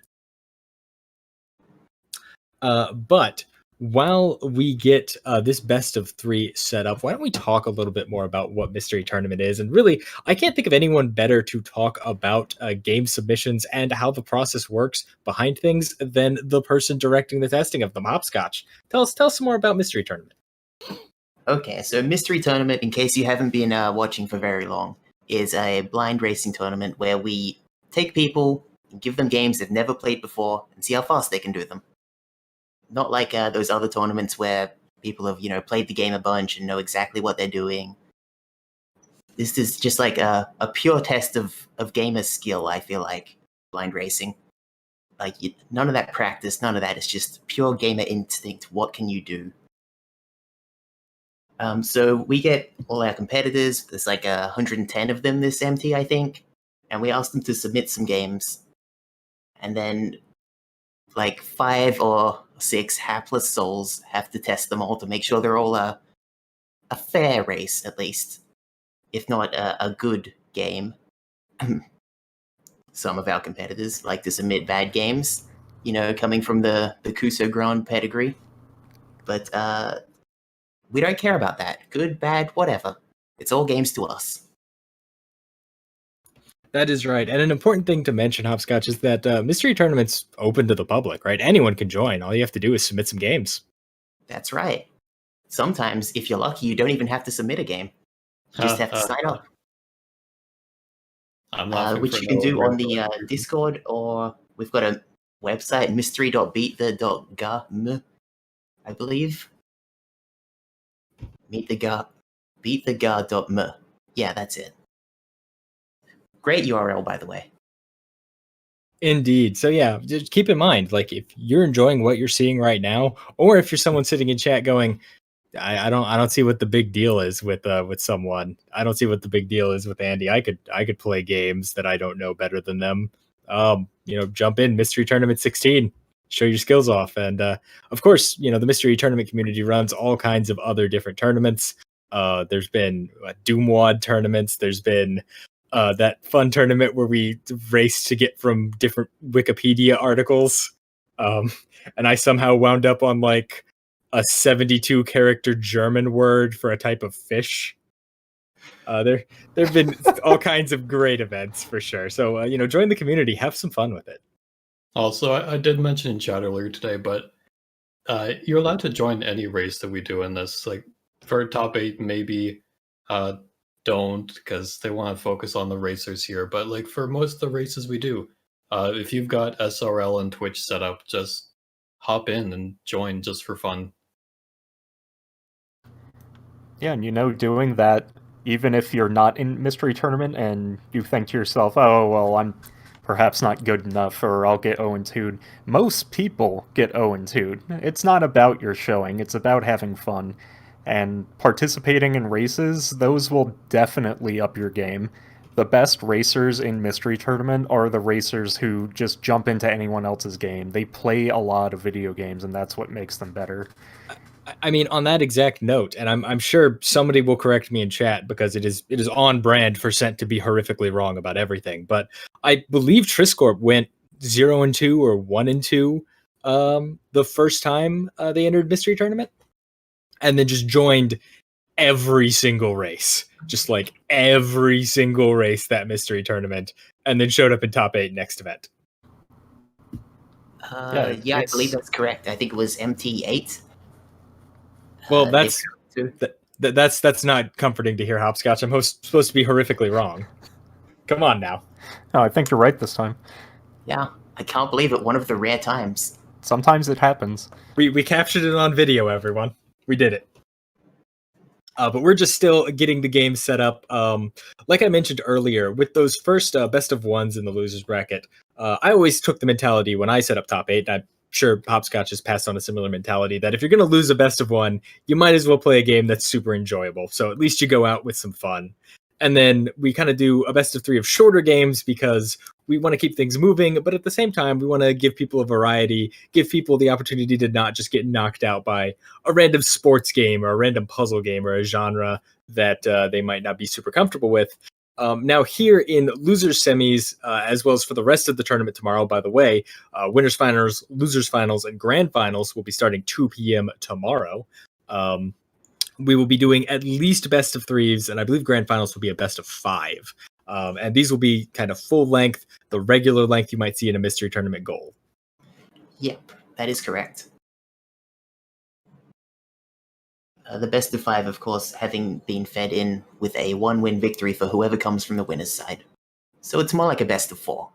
But while we get this best of 3 set up, why don't we talk a little bit more about what Mystery Tournament is? And really, I can't think of anyone better to talk about game submissions and how the process works behind things than the person directing the testing of them. Hopscotch, tell us some more about Mystery Tournament. Okay, so Mystery Tournament, in case you haven't been watching for very long, is a blind racing tournament where we take people and give them games they've never played before and see how fast they can do them. Not like those other tournaments where people have, played the game a bunch and know exactly what they're doing. This is just like a pure test of gamer skill, I feel like, blind racing. Like, none of that practice, none of that. It's just pure gamer instinct. What can you do? So we get all our competitors. There's like 110 of them this MT, I think. And we ask them to submit some games. And then like 5 or 6 hapless souls have to test them all to make sure they're all a fair race, at least. if not a good game. Some of our competitors like to submit bad games, coming from the Kuso Grand pedigree. But we don't care about that. Good, bad, whatever. It's all games to us. That is right. And an important thing to mention, Hopscotch, is that mystery tournaments open to the public, right? Anyone can join. All you have to do is submit some games. That's right. Sometimes, if you're lucky, you don't even have to submit a game. You just have to sign up. Which you can do on the Discord, or we've got a website, mystery.beatthega.gm, I believe. Beatthega.m. Yeah, that's it. Great URL, by the way. Indeed. So yeah, just keep in mind, like if you're enjoying what you're seeing right now, or if you're someone sitting in chat going, I don't see what the big deal is with someone. I don't see what the big deal is with Andy. I could play games that I don't know better than them. Jump in Mystery Tournament 16, show your skills off, and of course, the Mystery Tournament community runs all kinds of other different tournaments. There's been Doomwad tournaments. There's been that fun tournament where we raced to get from different Wikipedia articles, and I somehow wound up on like a 72 character German word for a type of fish. There've been all kinds of great events for sure. So join the community, have some fun with it. Also, I did mention in chat earlier today, but you're allowed to join any race that we do in this. Like for top 8, maybe don't, because they want to focus on the racers here. But like for most of the races we do, if you've got SRL and Twitch set up, just hop in and join just for fun. Yeah, and doing that, even if you're not in Mystery Tournament and you think to yourself, oh, well, I'm perhaps not good enough, or I'll get 0-2'd. Most people get 0-2'd. It's not about your showing, it's about having fun. And participating in races, those will definitely up your game. The best racers in Mystery Tournament are the racers who just jump into anyone else's game. They play a lot of video games, and that's what makes them better. I mean, on that exact note, and I'm sure somebody will correct me in chat because it is on brand for Scent to be horrifically wrong about everything. But I believe Trisscorp went 0-2 or 1-2 the first time they entered Mystery Tournament, and then just joined every single race, just like every single race that Mystery Tournament, and then showed up in top 8 next event. I believe that's correct. I think it was MT8. Well, that's not comforting to hear, Hopscotch. I'm supposed to be horrifically wrong. Come on now. Oh, I think you're right this time. Yeah, I can't believe it. One of the rare times. Sometimes it happens. We captured it on video, everyone. We did it. But we're just still getting the game set up. Like I mentioned earlier, with those first best of ones in the losers bracket, I always took the mentality when I set up top 8, and I'm sure Hopscotch has passed on a similar mentality, that if you're going to lose a best of one, you might as well play a game that's super enjoyable. So at least you go out with some fun. And then we kind of do a best of 3 of shorter games because we want to keep things moving, but at the same time, we want to give people a variety, give people the opportunity to not just get knocked out by a random sports game or a random puzzle game or a genre that they might not be super comfortable with. Now here in losers semis, as well as for the rest of the tournament tomorrow, by the way, winners finals, losers finals, and grand finals will be starting 2 p.m. tomorrow. We will be doing at least best of 3s, and I believe grand finals will be a best of 5. And these will be kind of full length, the regular length you might see in a mystery tournament goal. Yep, that is correct. The best of 5, of course, having been fed in with a 1-win victory for whoever comes from the winner's side. So it's more like a best of 4.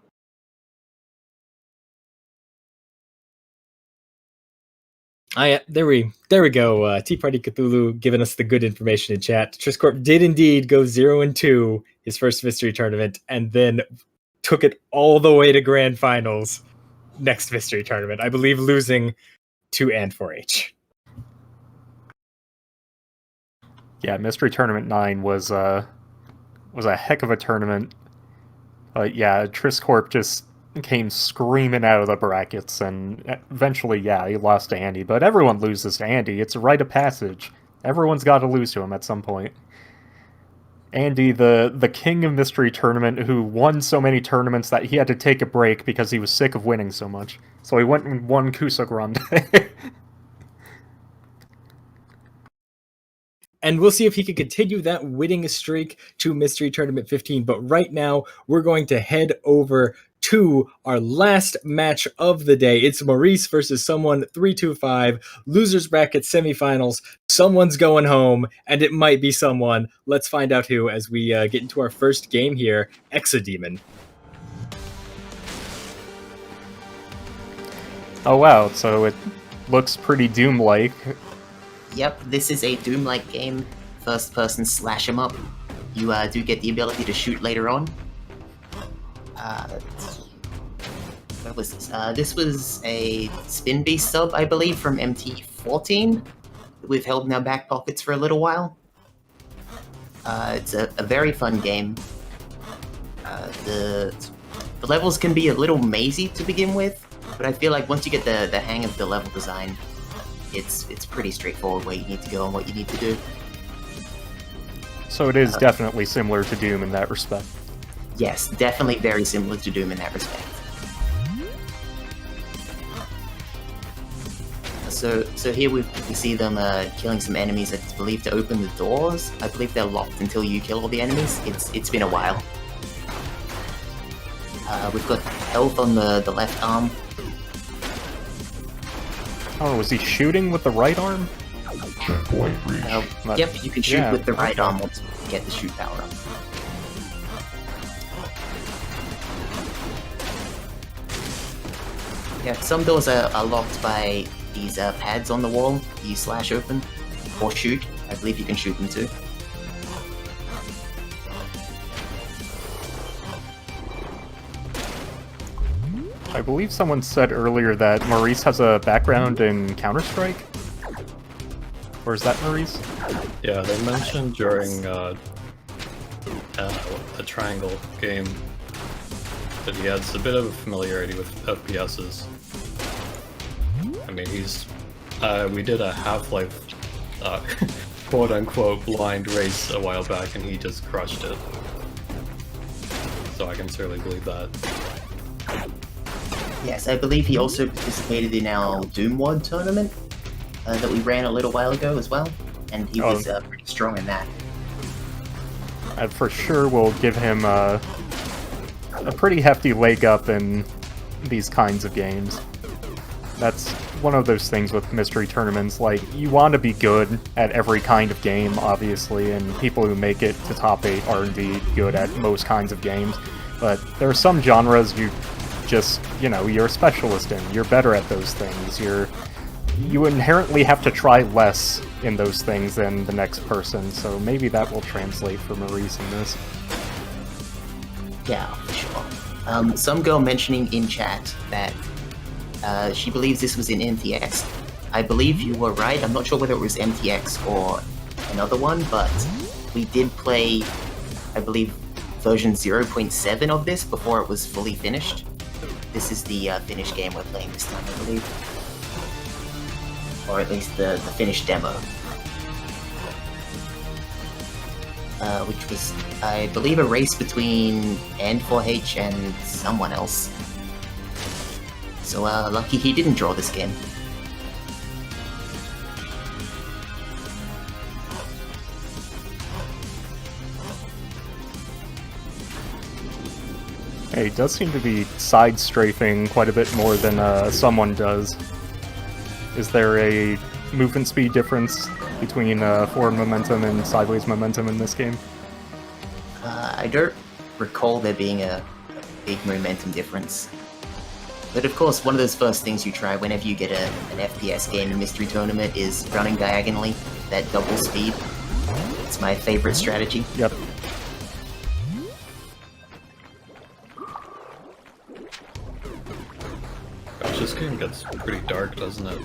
There we go. Tea Party Cthulhu giving us the good information in chat. Trisscorp did indeed go 0-2 his first mystery tournament, and then took it all the way to grand finals next mystery tournament. I believe losing to And4H. Yeah, Mystery Tournament 9 was a heck of a tournament. But yeah, Trisscorp just came screaming out of the brackets, and eventually, yeah, he lost to Andy. But everyone loses to Andy. It's a rite of passage. Everyone's got to lose to him at some point. Andy, the king of Mystery Tournament, who won so many tournaments that he had to take a break because he was sick of winning so much. So he went and won Kusa Grande. And we'll see if he can continue that winning streak to Mystery Tournament 15. But right now, we're going to head over to our last match of the day. It's Maurice versus someone 325, losers bracket semifinals. Someone's going home, and it might be someone. Let's find out who as we get into our first game here, Exodemon. Oh wow, so it looks pretty Doom-like. Yep, this is a Doom-like game, first-person slash 'em up. You do get the ability to shoot later on. What was this? This was a Spin Beast sub, I believe, from MT14 that we've held in our back pockets for a little while. It's a very fun game. The levels can be a little mazy to begin with, but I feel like once you get the hang of the level design, it's pretty straightforward where you need to go and what you need to do. So it is definitely similar to Doom in that respect. Yes, definitely very similar to Doom in that respect. So here we see them killing some enemies that's believed to open the doors. I believe they're locked until you kill all the enemies. It's been a while. We've got health on the left arm. Oh, was he shooting with the right arm? Yep, you can shoot with the right arm once you get the shoot power up. Yeah, some doors are locked by these pads on the wall. You slash open or shoot. I believe you can shoot them too. I believe someone said earlier that Maurice has a background in Counter-Strike? Or is that Maurice? Yeah, they mentioned during a triangle game that he has a bit of familiarity with FPSs. I mean, we did a Half-Life quote-unquote blind race a while back and he just crushed it. So I can certainly believe that. Yes, I believe he also participated in our Doom Wad tournament that we ran a little while ago as well, and he was pretty strong in that. I for sure will give him a pretty hefty leg up in these kinds of games. That's one of those things with mystery tournaments, like, you want to be good at every kind of game, obviously, and people who make it to top 8 are indeed good at most kinds of games, but there are some genres you just, you're a specialist in. You're better at those things. You inherently have to try less in those things than the next person, so maybe that will translate for Maurice in this. Yeah, for sure. Some girl mentioning in chat that she believes this was in MTX. I believe you were right. I'm not sure whether it was MTX or another one, but we did play, I believe, version 0.7 of this before it was fully finished. This is the finished game we're playing this time, I believe. Or at least the finished demo. Which was, I believe, a race between And4H and someone else. So lucky he didn't draw this game. Hey, it does seem to be side strafing quite a bit more than someone does. Is there a movement speed difference between forward momentum and sideways momentum in this game? I don't recall there being a big momentum difference. But of course, one of those first things you try whenever you get an FPS game in Mystery Tournament is running diagonally, that double speed. It's my favorite strategy. Yep. This game gets pretty dark, doesn't it?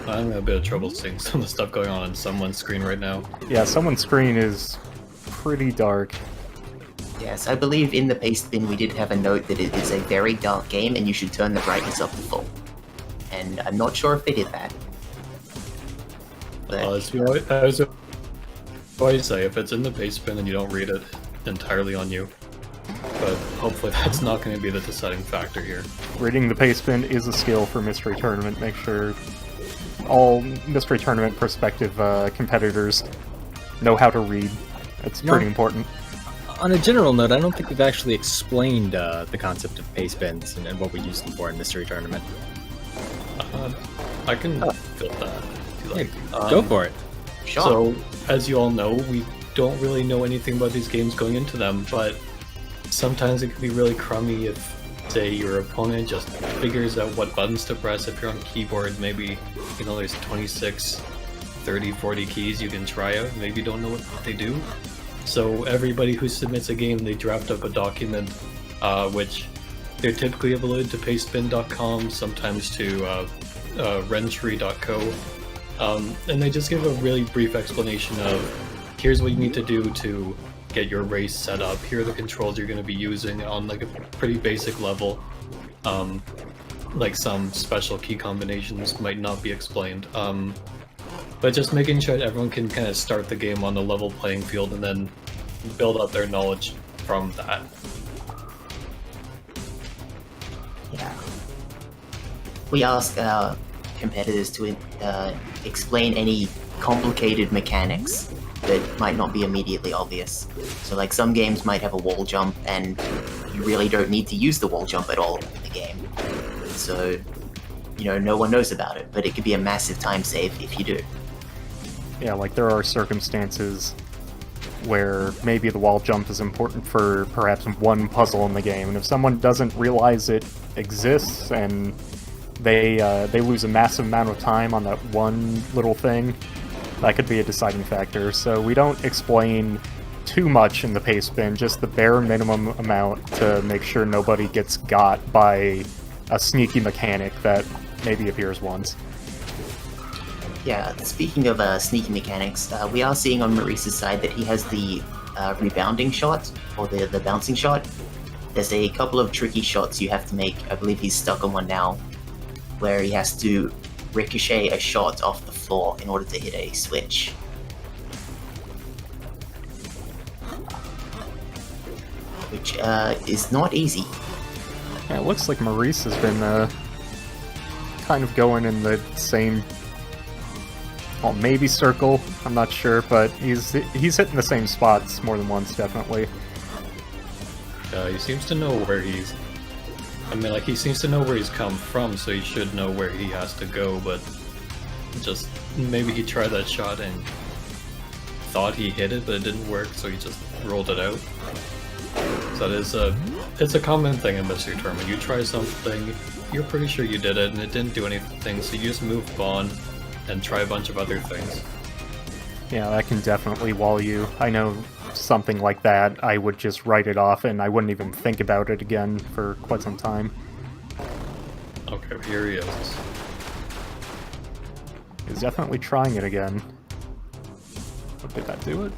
I'm having a bit of trouble seeing some of the stuff going on someone's screen right now. Yeah, someone's screen is pretty dark. Yes, I believe in the paste bin we did have a note that it is a very dark game and you should turn the brightness up to full. And I'm not sure if they did that. But I was why I say if it's in the base bin and you don't read it, entirely on you. But hopefully that's not going to be the deciding factor here. Reading the paste bin is a skill for Mystery Tournament. Make sure all Mystery Tournament prospective competitors know how to read. It's pretty important. On a general note, I don't think we've actually explained the concept of paste bins and what we use them for in Mystery Tournament. I can fill that if you like. Go for it. Sure. So, as you all know, we don't really know anything about these games going into them, but sometimes it can be really crummy if, say, your opponent just figures out what buttons to press. If you're on keyboard, maybe, you know, there's 26, 30, 40 keys you can try out. Maybe you don't know what they do. So everybody who submits a game, they draft up a document, which they're typically uploaded to pastebin.com, sometimes to rentree.co, and they just give a really brief explanation of here's what you need to do to get your race set up, here are the controls you're going to be using on like a pretty basic level. Like some special key combinations might not be explained. But just making sure that everyone can kind of start the game on a level playing field and then build up their knowledge from that. Yeah. We ask our competitors to explain any complicated mechanics that might not be immediately obvious. So like some games might have a wall jump and you really don't need to use the wall jump at all in the game. So, you know, no one knows about it, but it could be a massive time save if you do. Yeah, like there are circumstances where maybe the wall jump is important for perhaps one puzzle in the game, and if someone doesn't realize it exists and they lose a massive amount of time on that one little thing, that could be a deciding factor. So we don't explain too much in the paste bin, just the bare minimum amount to make sure nobody gets got by a sneaky mechanic that maybe appears once. Yeah, speaking of sneaky mechanics, we are seeing on Maurice's side that he has the rebounding shot, or the bouncing shot. There's a couple of tricky shots you have to make. I believe he's stuck on one now, where he has to ricochet a shot off the floor in order to hit a switch. Which is not easy. Yeah, it looks like Maurice has been kind of going in the same, well, maybe circle, I'm not sure, but he's hitting the same spots more than once, definitely. He seems to know where he's... I mean, like, he seems to know where he's come from, so he should know where he has to go, but just maybe he tried that shot and thought he hit it, but it didn't work, so he just rolled it out. So it's a common thing in Mystery Tournament. You try something, you're pretty sure you did it, and it didn't do anything, so you just move on and try a bunch of other things. Yeah, that can definitely wall you. I know something like that, I would just write it off and I wouldn't even think about it again for quite some time. Okay, here he is. He's definitely trying it again. Did that do it?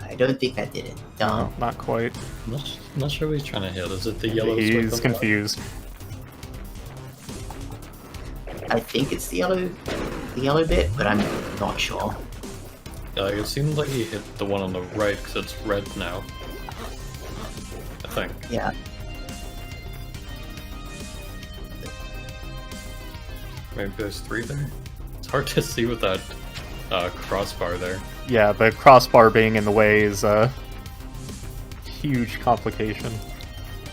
I don't think that did it. No, not quite. Not sure what he's trying to hit. Is it the yellow? He's confused. I think it's the yellow bit, but I'm not sure. It seemed like he hit the one on the right because it's red now. I think. Yeah. Maybe there's 3 there? It's hard to see with that crossbar there. Yeah, the crossbar being in the way is a huge complication.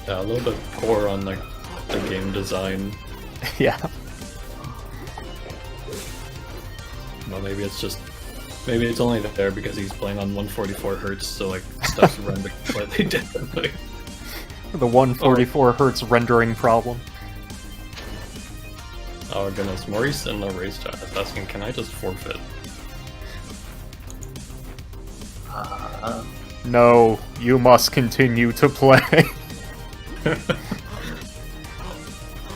Yeah, a little bit poor on the game design. Yeah. Well, maybe it's only there because he's playing on 144 hertz, so like stuff's rendering slightly differently. The 144 hertz rendering problem. Oh goodness, Maurice in the race chat is asking, can I just forfeit? No, you must continue to play.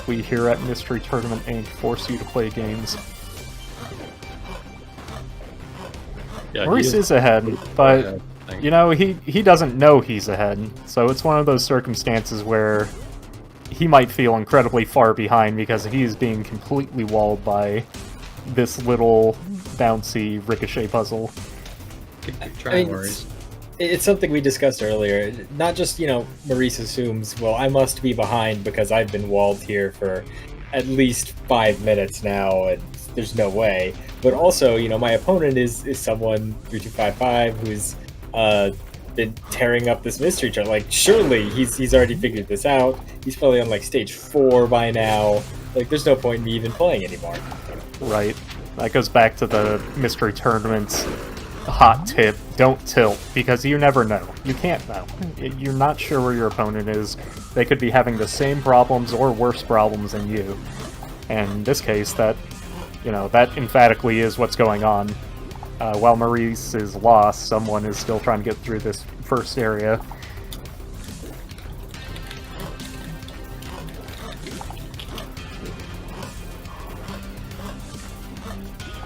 We here at Mystery Tournament Inc. force you to play games. Yeah, Maurice is ahead, but you know, he doesn't know he's ahead, so it's one of those circumstances where he might feel incredibly far behind because he is being completely walled by this little bouncy ricochet puzzle. Keep trying, Maurice. It's something we discussed earlier. Not just, Maurice assumes, well, I must be behind because I've been walled here for at least 5 minutes now, and there's no way. But also, my opponent is someone 3255 who's been tearing up this mystery chart. Like, surely he's already figured this out. He's probably on like stage 4 by now. Like, there's no point in me even playing anymore. Right. That goes back to the mystery tournament's hot tip. Don't tilt, because you never know. You can't know. You're not sure where your opponent is. They could be having the same problems or worse problems than you. And in this case, that emphatically is what's going on. While Maurice is lost, someone is still trying to get through this first area.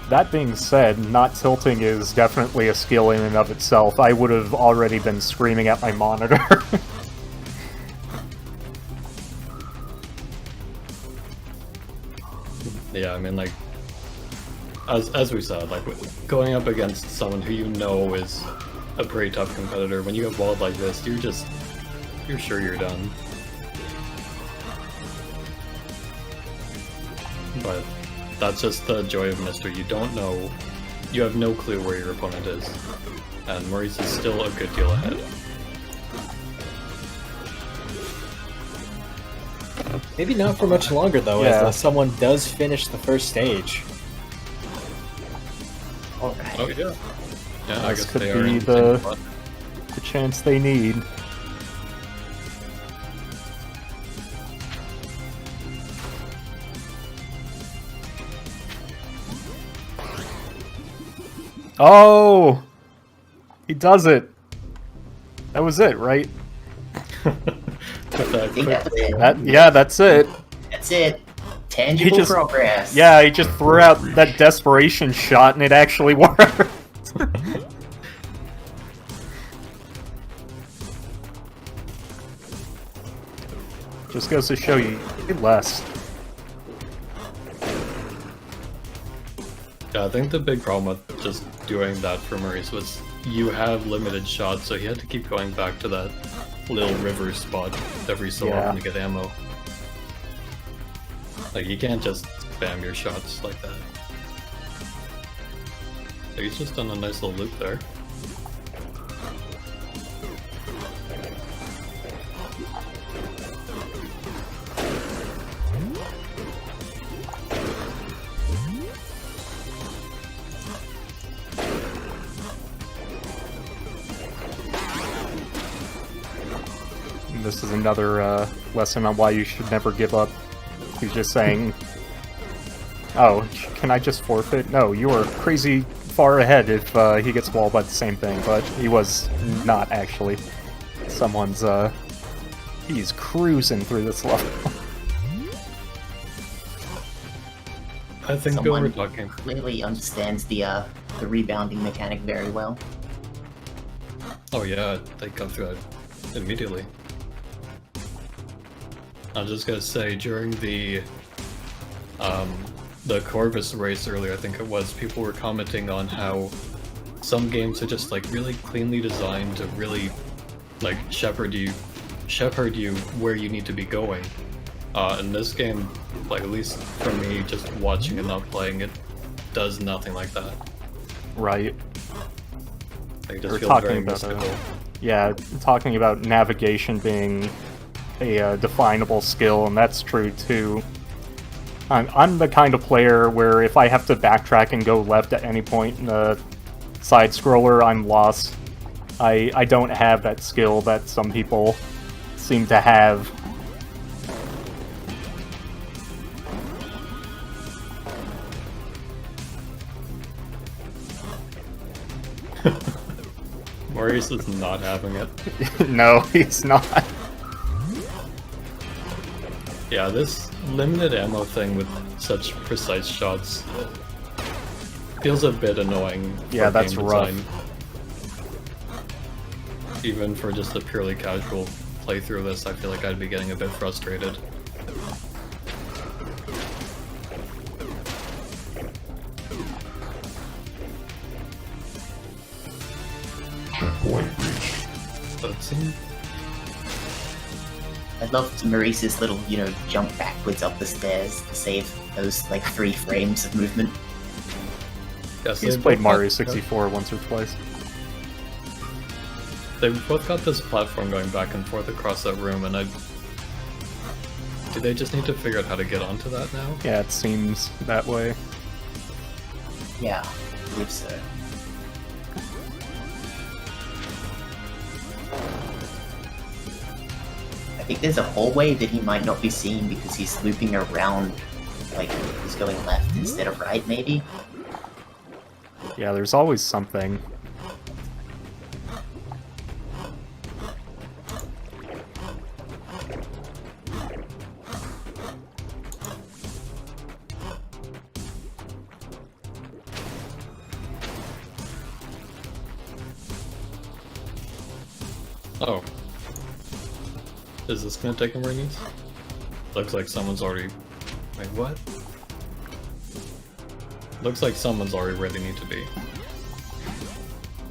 That being said, not tilting is definitely a skill in and of itself. I would have already been screaming at my monitor. Yeah, I mean, like, as we said, like, going up against someone who you know is a pretty tough competitor, when you get walled like this, you're sure you're done. But that's just the joy of mystery. You don't know, you have no clue where your opponent is, and Maurice is still a good deal ahead. Maybe not for much longer, though, as someone does finish the first stage. Alright. Oh, yeah. Yeah, I This guess could they are be in the spot. chance they need. Oh! He does it! That was it, right? Yeah, that's it. That's it. Tangible progress. Yeah, he just threw out that desperation shot and it actually worked. Just goes to show you less. Yeah, I think the big problem with just doing that for Maurice was you have limited shots, so he had to keep going back to that little river spot every so often to get ammo. Like, you can't just spam your shots like that. So he's just done a nice little loop there. This is another lesson on why you should never give up. He's just saying, oh, can I just forfeit? No, you are crazy far ahead if he gets walled by the same thing, but he was not actually. Someone's, he's cruising through this level. I think someone we're talking. clearly understands the rebounding mechanic very well. Oh yeah, they got through that immediately. I was just gonna say, during the Corvus race earlier, I think it was, people were commenting on how some games are just like really cleanly designed to really like shepherd you where you need to be going. In this game, like, at least for me, just watching and not playing, it does nothing like that. Right. Like, it just We're feels talking very about mystical. yeah, talking about navigation being a definable skill, and that's true too. I'm the kind of player where if I have to backtrack and go left at any point in the side scroller, I'm lost. I don't have that skill that some people seem to have. Maurice is not having it. No, he's not. Yeah, this limited ammo thing with such precise shots feels a bit annoying. Yeah, for that's game rough. design. Even for just a purely casual playthrough of this, I feel like I'd be getting a bit frustrated. but it seemed... I loved Maurice's little, jump backwards up the stairs to save those, 3 frames of movement. Yes, He's played Mario 64 once or twice. They've both got this platform going back and forth across that room, and do they just need to figure out how to get onto that now? Yeah, it seems that way. Yeah, I believe so. I think there's a hallway that he might not be seeing because he's looping around, he's going left instead of right, maybe? Yeah, there's always something. Oh. Is this gonna take him where he needs? Looks like someone's already... Wait, what? Looks like someone's already where they need to be.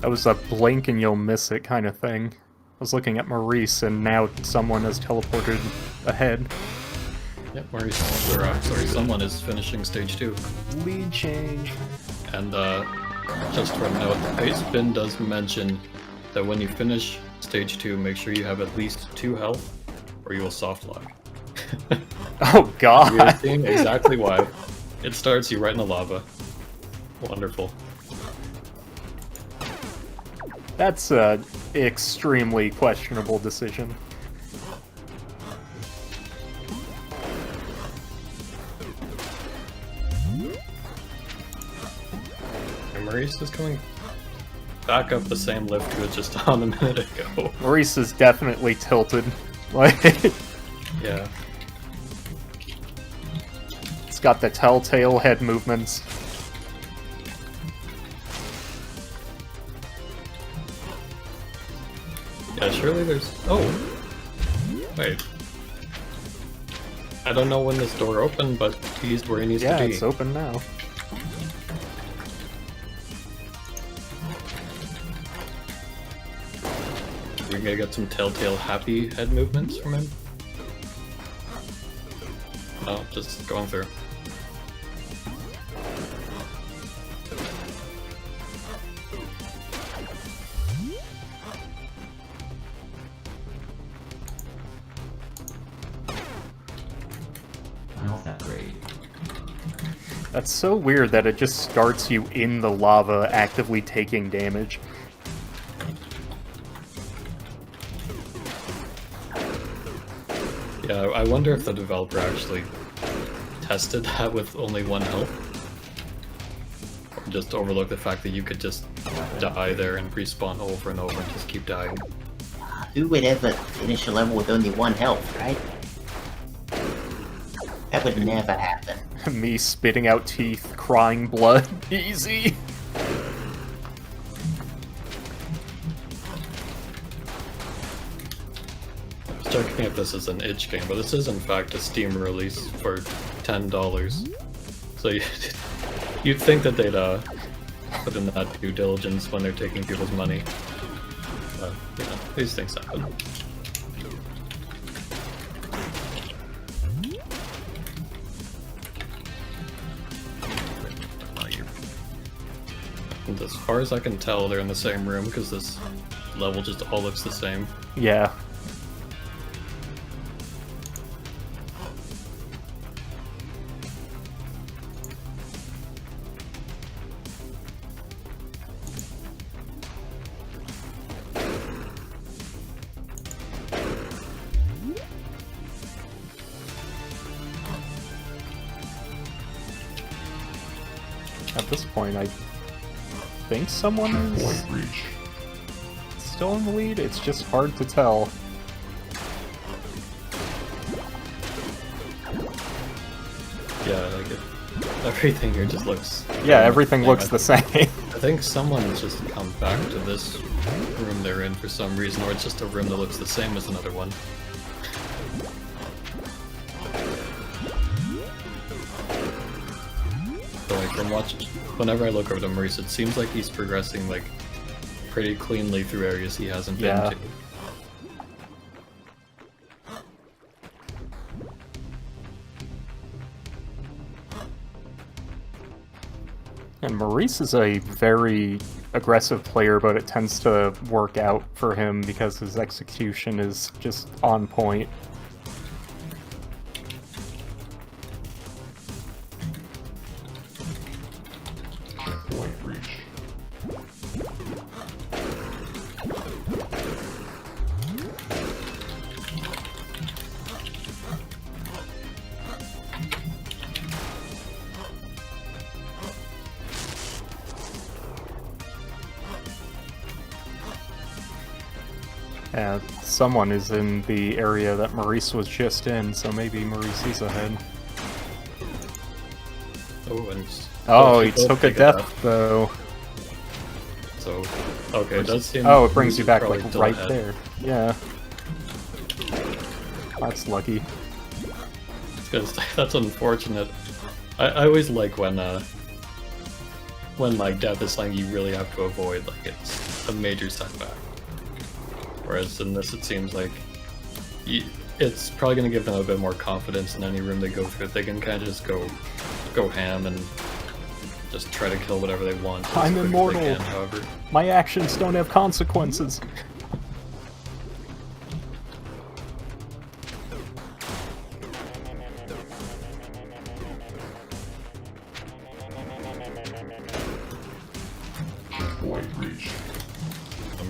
That was a blink and you'll miss it kind of thing. I was looking at Maurice and now someone has teleported ahead. Yep, Maurice, or sorry, someone is finishing stage 2. Lead change. And just for a note, Pipin does mention that when you finish stage 2, make sure you have at least 2 health, or you will soft lock. Oh god! You're seeing exactly why. It starts you right in the lava. Wonderful. That's an extremely questionable decision. And Maurice is coming back up the same lift he was just on a minute ago. Maurice is definitely tilted. Yeah. It's got the telltale head movements. Yeah, surely there's... Oh! Wait. I don't know when this door opened, but he's where he needs to be. Yeah, it's open now. We're gonna get some telltale happy head movements from him. Oh, just going through. Not that great. That's so weird that it just starts you in the lava actively taking damage. Yeah, I wonder if the developer actually tested that with only 1 health. Or just overlooked the fact that you could just die there and respawn over and over and just keep dying. Who would ever finish a level with only 1 health, right? That would never happen. Me spitting out teeth, crying blood. Easy! Checking if this is an itch game, but this is in fact a Steam release for $10. So you'd think that they'd put in that due diligence when they're taking people's money. But, these things happen. And as far as I can tell, they're in the same room because this level just all looks the same. Yeah. At this point, I think someone is still in the lead. It's just hard to tell. Yeah, like everything here just looks... Yeah, everything looks the same. I think someone's just come back to this room they're in for some reason, or it's just a room that looks the same as another one. So like from watching, whenever I look over to Maurice, it seems like he's progressing like pretty cleanly through areas he hasn't been to. And Maurice is a very aggressive player, but it tends to work out for him because his execution is just on point. Someone is in the area that Maurice was just in, so maybe Maurice is ahead. Oh, he took a death, though. So, okay, it does seem... Oh, it brings you back, like, still right ahead. there. Yeah. That's lucky. That's unfortunate. I always like when like, death is something you really have to avoid, like, it's a major setback. Whereas in this, it seems like it's probably going to give them a bit more confidence in any room they go through. They can kind of just go ham and just try to kill whatever they want. as I'm quick as immortal. They can, however. My actions don't have consequences.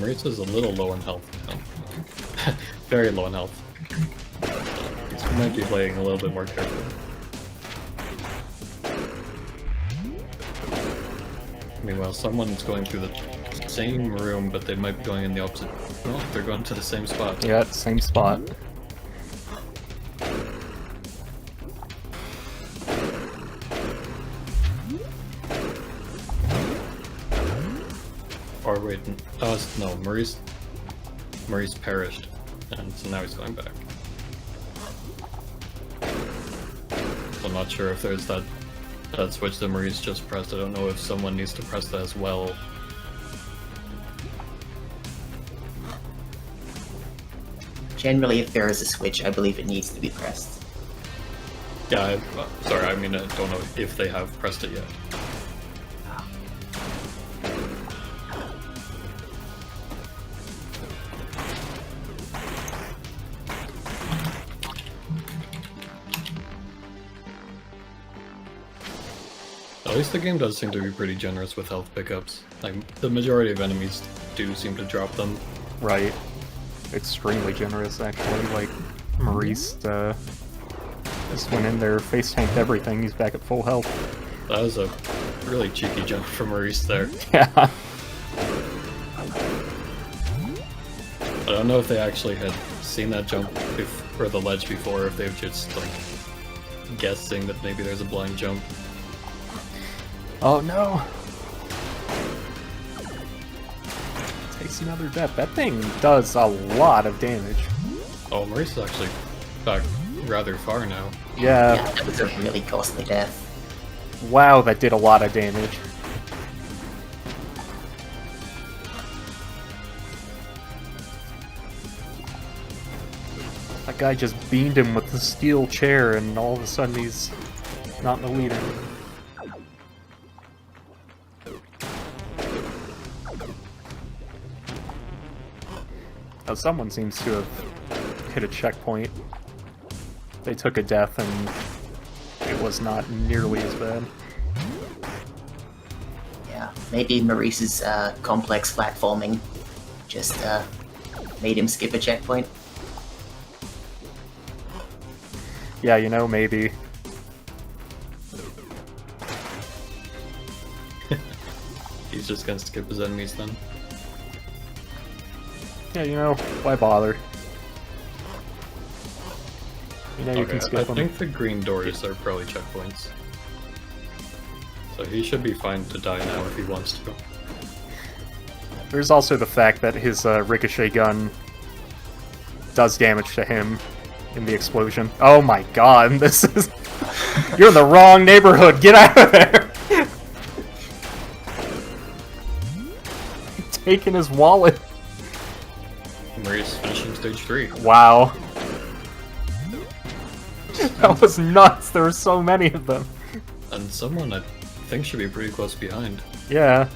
Maurice is a little low in health now. Very low in health. He might be playing a little bit more carefully. Meanwhile, someone's going through the same room, but they might be going in the opposite... Oh, they're going to the same spot. Yeah, same spot. Or wait, no, Maurice perished, and so now he's going back. So I'm not sure if there's that switch that Maurice just pressed. I don't know if someone needs to press that as well. Generally, if there is a switch, I believe it needs to be pressed. Yeah, sorry, I mean, I don't know if they have pressed it yet. At least the game does seem to be pretty generous with health pickups. Like, the majority of enemies do seem to drop them. Right. Extremely generous, actually. Like, Maurice just went in there, face tanked everything, he's back at full health. That was a really cheeky jump from Maurice there. Yeah. I don't know if they actually had seen that jump or the ledge before, or if they've just, like, guessing that maybe there's a blind jump. Oh no! Takes another death. That thing does a lot of damage. Oh, Maurice is actually back rather far now. Yeah. Yeah, that was a really costly death. Wow, that did a lot of damage. That guy just beamed him with the steel chair, and all of a sudden he's not in the leader. Now someone seems to have hit a checkpoint. They took a death and it was not nearly as bad. Yeah, maybe Maurice's complex platforming just made him skip a checkpoint. Yeah, you know, maybe. He's just gonna skip his enemies then. Yeah, you know, why bother? You know, you Okay, can skip I them. think the green doors are probably checkpoints. So he should be fine to die now if he wants to. There's also the fact that his ricochet gun does damage to him in the explosion. Oh my god, this is... You're in the wrong neighborhood, get out of there! Taking his wallet. Maurice finishing stage 3. Wow. That was nuts, there were so many of them. And someone, I think should be pretty close behind. Yeah.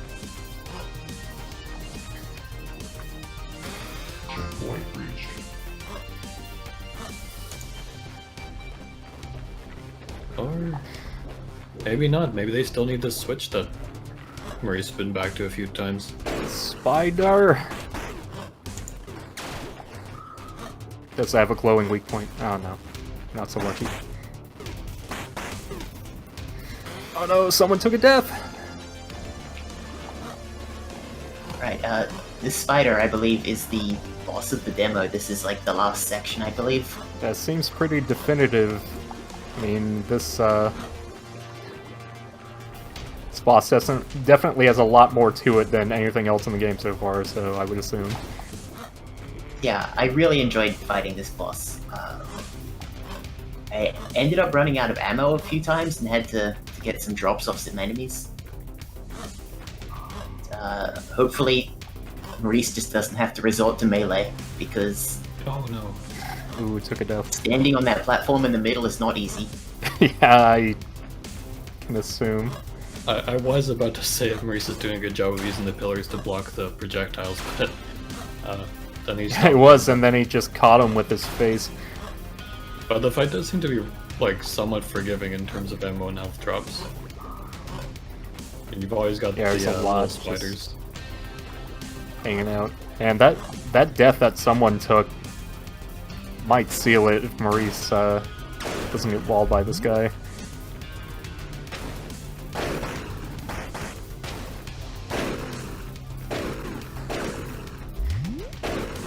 Or maybe not. Maybe they still need this switch that Maurice has been back to a few times. Spider! Does it have a glowing weak point? Oh no. Not so lucky. Oh no, someone took a death! Right, this spider, I believe, is the boss of the demo. This is like the last section, I believe. That seems pretty definitive. I mean, this boss definitely has a lot more to it than anything else in the game so far, so I would assume. Yeah, I really enjoyed fighting this boss. I ended up running out of ammo a few times and had to get some drops off some enemies. Hopefully, Maurice just doesn't have to resort to melee, because... Oh no. Ooh, took a death. Standing on that platform in the middle is not easy. Yeah, I can assume. I was about to say if Maurice is doing a good job of using the pillars to block the projectiles, but then he's... Yeah, he was, and then he just caught him with his face. But the fight does seem to be, like, somewhat forgiving in terms of ammo and health drops. And you've always got the lot spiders hanging out. And that death that someone took might seal it if Maurice doesn't get walled by this guy.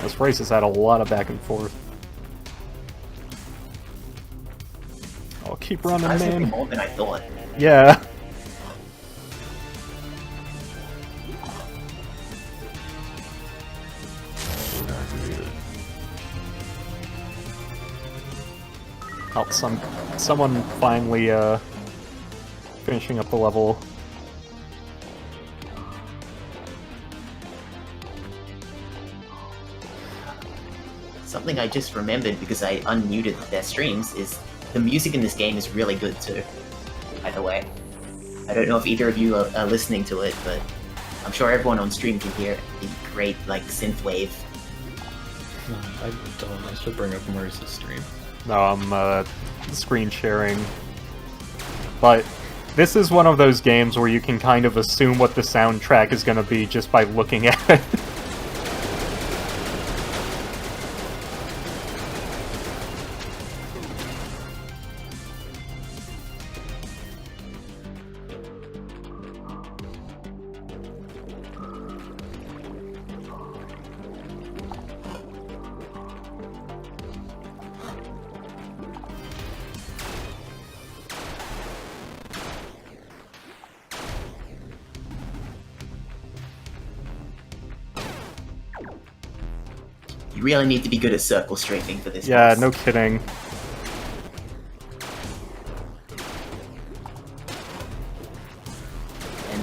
This race has had a lot of back and forth. Oh, keep running, man. More than I thought. Yeah. Oh, someone finally finishing up the level. Something I just remembered because I unmuted their streams is the music in this game is really good too, by the way. I don't know if either of you are listening to it, but I'm sure everyone on stream can hear the great, like, synthwave. No, I don't. I should bring up Maurice's stream. No, I'm screen sharing. But this is one of those games where you can kind of assume what the soundtrack is going to be just by looking at it. You really need to be good at circle strafing for this. Yeah, boss. no kidding.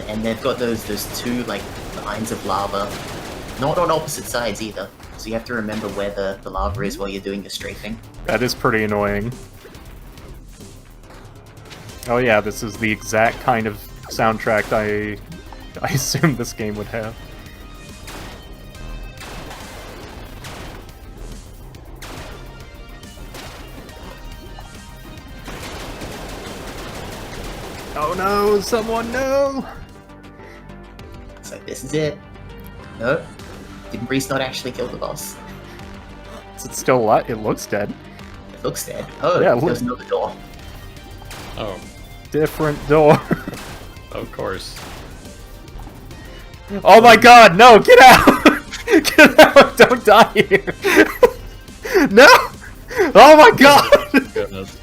And they've got those two, like, lines of lava, not on opposite sides either. So you have to remember where the lava is while you're doing the strafing. That is pretty annoying. Oh yeah, this is the exact kind of soundtrack I assumed this game would have. Oh no, someone no! So this is it. No? Did Maurice not actually kill the boss? Is it still alive? It looks dead. It looks dead. Oh, yeah, there's another door. Oh. Different door. Of course. Oh my god, no! Get out! Get out! Don't die here! No! Oh my god! Goodness.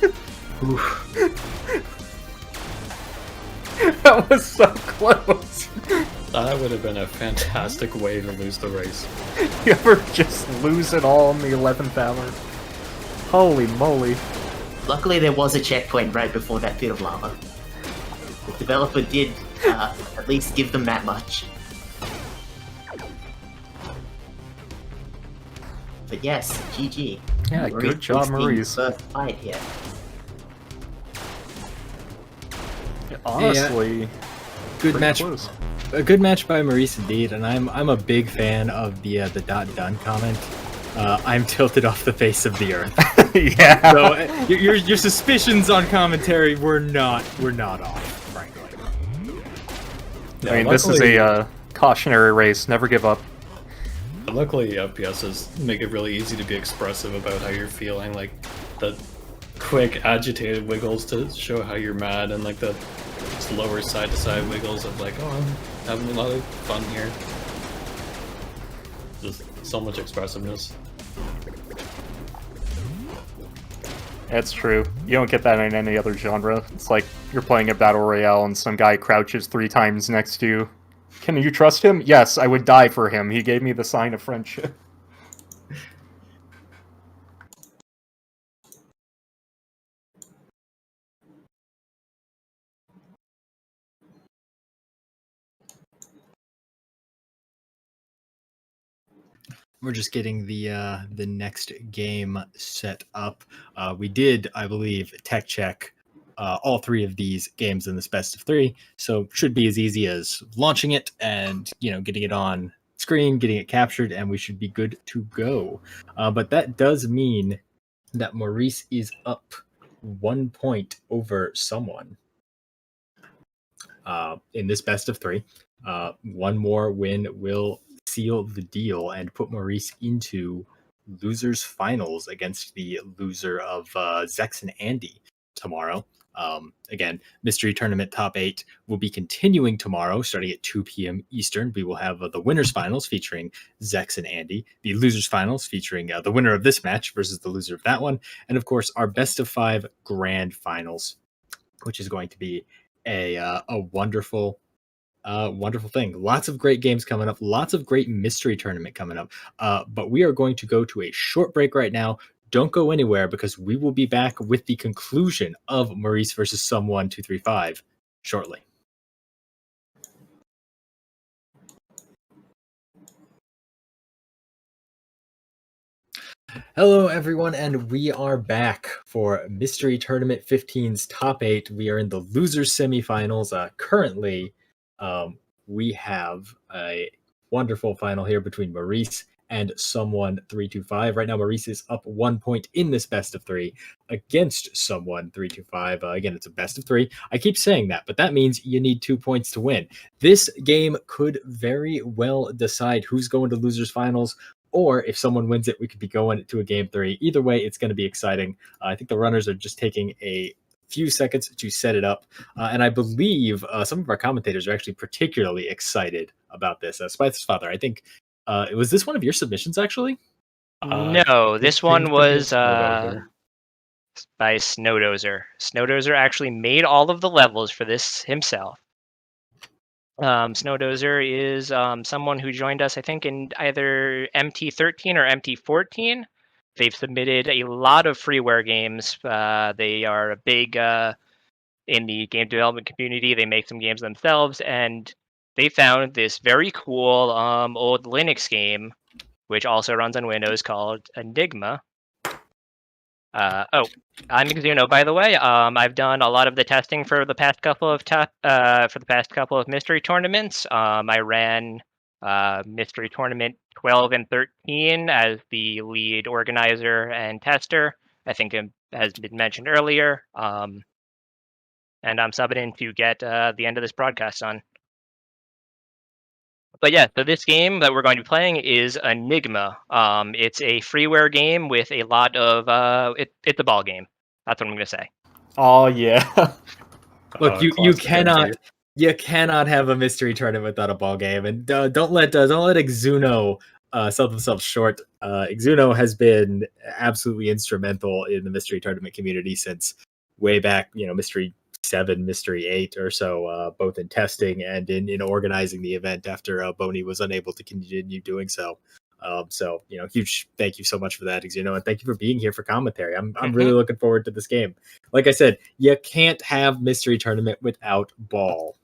That was so close! That would have been a fantastic way to lose the race. You ever just lose it all in the 11th hour? Holy moly. Luckily there was a checkpoint right before that pit of lava. The developer did at least give them that much. But yes, GG. Yeah, good job, Maurice. First fight here. Honestly, Good Pretty match. close. A good match by Maurice indeed, and I'm a big fan of the .done comment. I'm tilted off the face of the earth. Yeah. So your suspicions on commentary were not off, frankly. I mean, this is a cautionary race. Never give up. Luckily, FPSs make it really easy to be expressive about how you're feeling, like the quick agitated wiggles to show how you're mad, and like the slower side-to-side wiggles of like, oh, I'm having a lot of fun here. Just so much expressiveness. That's true. You don't get that in any other genre. It's like you're playing a battle royale and some guy crouches 3 times next to you. Can you trust him? Yes, I would die for him. He gave me the sign of friendship. We're just getting the next game set up. We did, I believe, tech check all 3 of these games in this best of 3, so should be as easy as launching it and getting it on screen, getting it captured, and we should be good to go. But that does mean that Maurice is up 1 point over someone in this best of 3. One more win will seal the deal and put Maurice into losers finals against the loser of Zecks and Andy tomorrow. Again, Mystery Tournament Top 8 will be continuing tomorrow, starting at 2 p.m. Eastern. We will have the winners finals featuring Zecks and Andy, the losers finals featuring the winner of this match versus the loser of that one, and of course our best of 5 grand finals, which is going to be a wonderful thing. Lots of great games coming up, lots of great mystery tournament coming up. But we are going to go to a short break right now. Don't go anywhere, because we will be back with the conclusion of Maurice versus Someone 235 shortly. Hello, everyone, and we are back for Mystery Tournament 15's Top 8. We are in the losers semifinals. Currently, we have a wonderful final here between Maurice and Someone 325. Right now, Maurice is up 1 point in this best of 3 against Someone 325. Again, it's a best of 3. I keep saying that, but that means you need 2 points to win. This game could very well decide who's going to losers finals, or if someone wins it, we could be going to a game 3. Either way, it's going to be exciting. I think the runners are just taking a few seconds to set it up, and I believe some of our commentators are actually particularly excited about this. Spice's Father, I think, was this one of your submissions, actually? No, this one was by Snowdozer. Snowdozer actually made all of the levels for this himself. Snowdozer is someone who joined us, I think, in either MT13 or MT14. They've submitted a lot of freeware games. They are big in the game development community. They make some games themselves, and they found this very cool old Linux game, which also runs on Windows, called Enigma. I'm Exuno, by the way. I've done a lot of the testing for the past couple of mystery tournaments. I ran Mystery Tournament 12 and 13 as the lead organizer and tester. I think it has been mentioned earlier. And I'm subbing in to get the end of this broadcast on. But yeah, so this game that we're going to be playing is Enigma. It's a freeware game with a lot of it's a ball game. That's what I'm going to say. Oh yeah. Look, you cannot have a mystery tournament without a ball game, and don't let Exuno sell themselves short. Exuno has been absolutely instrumental in the mystery tournament community since way back, Mystery 7, Mystery 8 or so, both in testing and in organizing the event after Boney was unable to continue doing so. Huge thank you so much for that, Exuno, and thank you for being here for commentary. I'm really looking forward to this game. Like I said, you can't have mystery tournament without ball.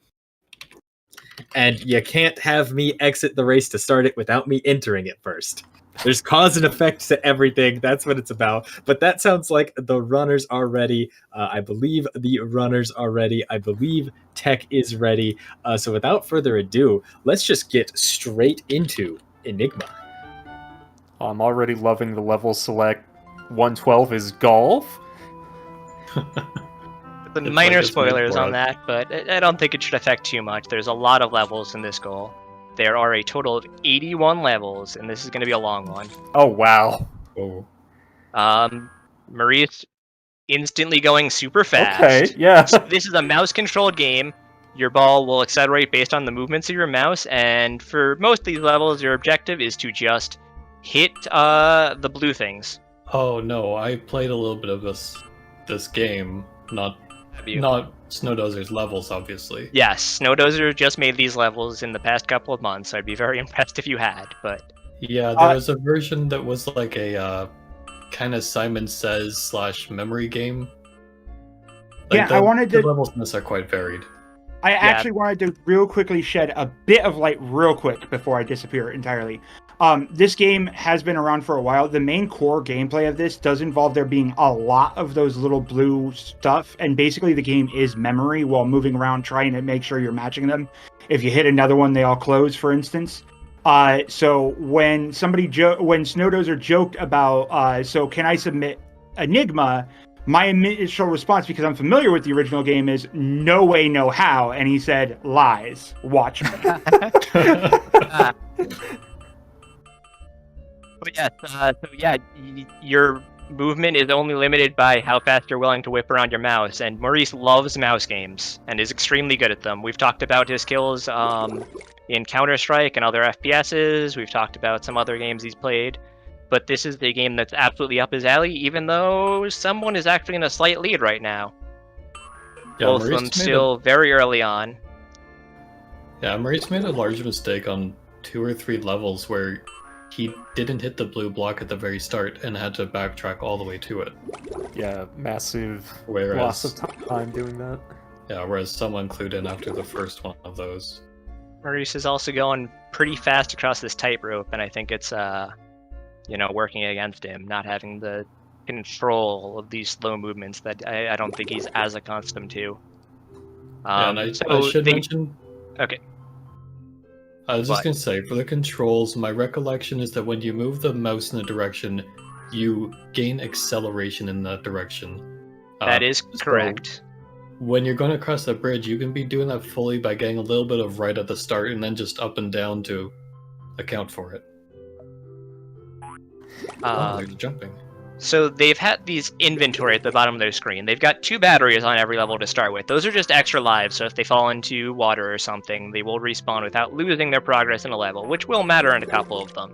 And you can't have me exit the race to start it without me entering it first. There's cause and effect to everything. That's what it's about. But that sounds like the runners are ready. I believe the runners are ready. I believe tech is ready. So without further ado, let's just get straight into Enigma. I'm already loving the level select. 112 is golf. The minor spoilers on that, but I don't think it should affect too much. There's a lot of levels in this goal. There are a total of 81 levels, and this is going to be a long one. Oh, wow. Oh. Maurice instantly going super fast. Okay, yeah. So this is a mouse-controlled game. Your ball will accelerate based on the movements of your mouse, and for most of these levels, your objective is to just hit the blue things. Oh no, I played a little bit of this game, not Snowdozer's levels, obviously. Yes, Snowdozer just made these levels in the past couple of months. I'd be very impressed if you had, but... Yeah, there was a version that was like a kind of Simon Says / memory game. Like I wanted the to... levels in this are quite varied. I actually wanted to real quickly shed a bit of light real quick before I disappear entirely. This game has been around for a while. The main core gameplay of this does involve there being a lot of those little blue stuff, and basically the game is memory while moving around trying to make sure you're matching them. If you hit another one, they all close, for instance. So when when Snowdozer joked about, so can I submit Enigma, my initial response, because I'm familiar with the original game, is no way, no how, and he said, lies. Watch me. But yes, your movement is only limited by how fast you're willing to whip around your mouse, and Maurice loves mouse games and is extremely good at them. We've talked about his skills in Counter-Strike and other FPSs. We've talked about some other games he's played, but this is the game that's absolutely up his alley, even though someone is actually in a slight lead right now. Yeah, Both of them still very early on. Yeah, Maurice made a large mistake on 2 or 3 levels where he didn't hit the blue block at the very start and had to backtrack all the way to it. Yeah, massive loss of time doing that. Yeah, whereas someone clued in after the first one of those. Maurice is also going pretty fast across this tightrope, and I think it's working against him, not having the control of these slow movements that I don't think he's as accustomed to. And I should mention... Okay. I was just going to say, for the controls, my recollection is that when you move the mouse in a direction, you gain acceleration in that direction. That is correct. So when you're going to cross that bridge, you can be doing that fully by getting a little bit of right at the start and then just up and down to account for it. There's jumping. So they've had these inventory at the bottom of their screen. They've got 2 batteries on every level to start with. Those are just extra lives, so if they fall into water or something, they will respawn without losing their progress in a level, which will matter in a couple of them.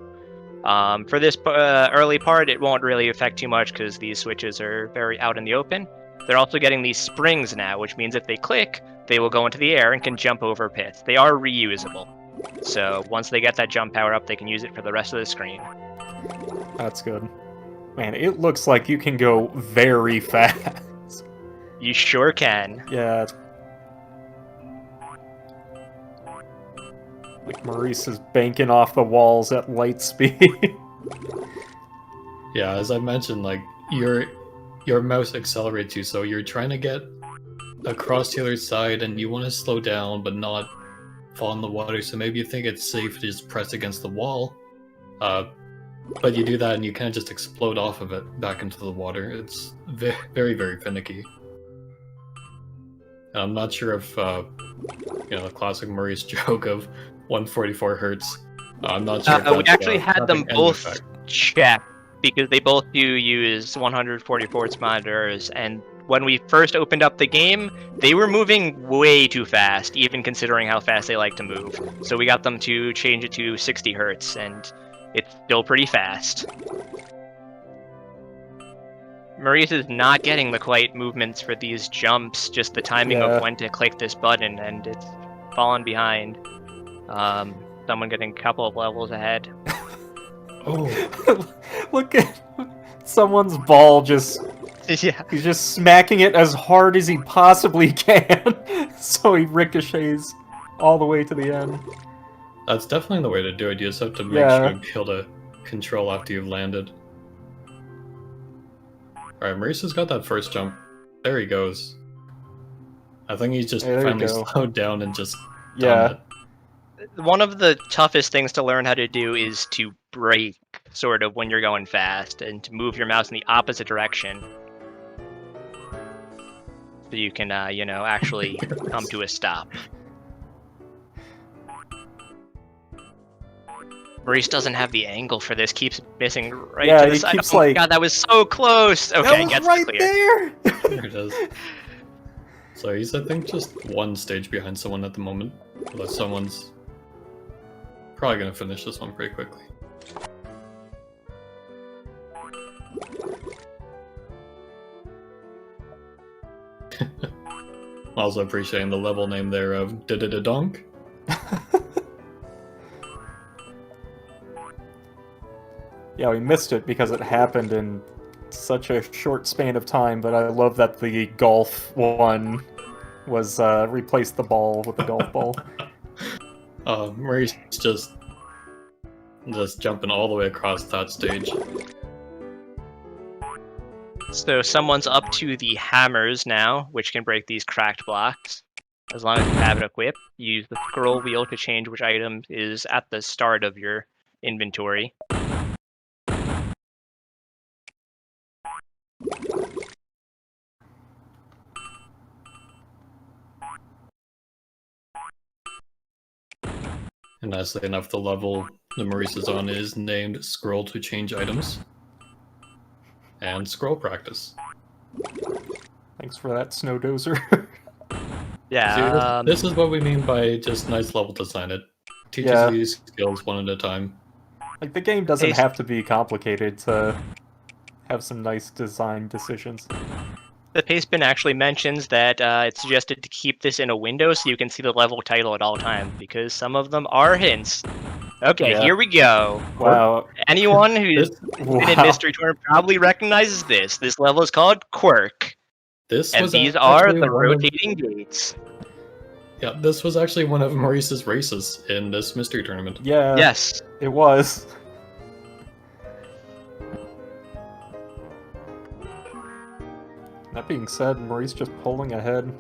For this early part, it won't really affect too much because these switches are very out in the open. They're also getting these springs now, which means if they click, they will go into the air and can jump over pits. They are reusable. So once they get that jump power up, they can use it for the rest of the screen. That's good. Man, it looks like you can go very fast. You sure can. Yeah. Like Maurice is banking off the walls at light speed. Yeah, as I mentioned, like your mouse accelerates you, so you're trying to get across the other side and you want to slow down but not fall in the water, so maybe you think it's safe to just press against the wall. But you do that and you kind of just explode off of it back into the water. It's very, very finicky. And I'm not sure if, the classic Maurice joke of 144 hertz. I'm not sure if we actually had them both check, because they both do use 144 hertz monitors, and when we first opened up the game, they were moving way too fast, even considering how fast they like to move. So we got them to change it to 60 hertz, and it's still pretty fast. Maurice is not getting the quite movements for these jumps, just the timing of when to click this button, and it's fallen behind. Someone getting a couple of levels ahead. Oh. Look at someone's ball just... Yeah. He's just smacking it as hard as he possibly can, so he ricochets all the way to the end. That's definitely the way to do it. You just have to make sure to be able to control after you've landed. Alright, Maurice has got that first jump. There he goes. I think he's just Hey, there you finally go. slowed down and just Yeah. done it. One of the toughest things to learn how to do is to brake, sort of, when you're going fast, and to move your mouse in the opposite direction. So you can, actually come to a stop. Maurice doesn't have the angle for this, keeps missing right Yeah, to the he side. keeps, Oh my like- god, that was so close! Okay, That was gets right clear. there! There it is. So he's, I think, just one stage behind someone at the moment. Although someone's probably going to finish this one pretty quickly. Also appreciating the level name there of Donk. Yeah, we missed it because it happened in such a short span of time, but I love that the golf one was replaced the ball with the golf ball. Maurice just jumping all the way across that stage. So someone's up to the hammers now, which can break these cracked blocks. As long as you have it equipped, use the scroll wheel to change which item is at the start of your inventory. And nicely enough, the level that Maurice is on is named Scroll to Change Items. And Scroll Practice. Thanks for that, Snow Dozer. Yeah. See, this is what we mean by just nice level design. It teaches Yeah. you these skills one at a time. Like, the game doesn't Hey, have to be complicated to have some nice design decisions. The Pipin actually mentions that it's suggested to keep this in a window so you can see the level title at all times, because some of them are hints. Okay, Yeah. here we go. Wow. Anyone who's been in Wow. Mystery Tour probably recognizes this. This level is called Quirk, This and was these are actually the one of- rotating gates. Yeah, this was actually one of Maurice's races in this mystery tournament. Yeah. Yes. It was. That being said, Maurice just pulling ahead.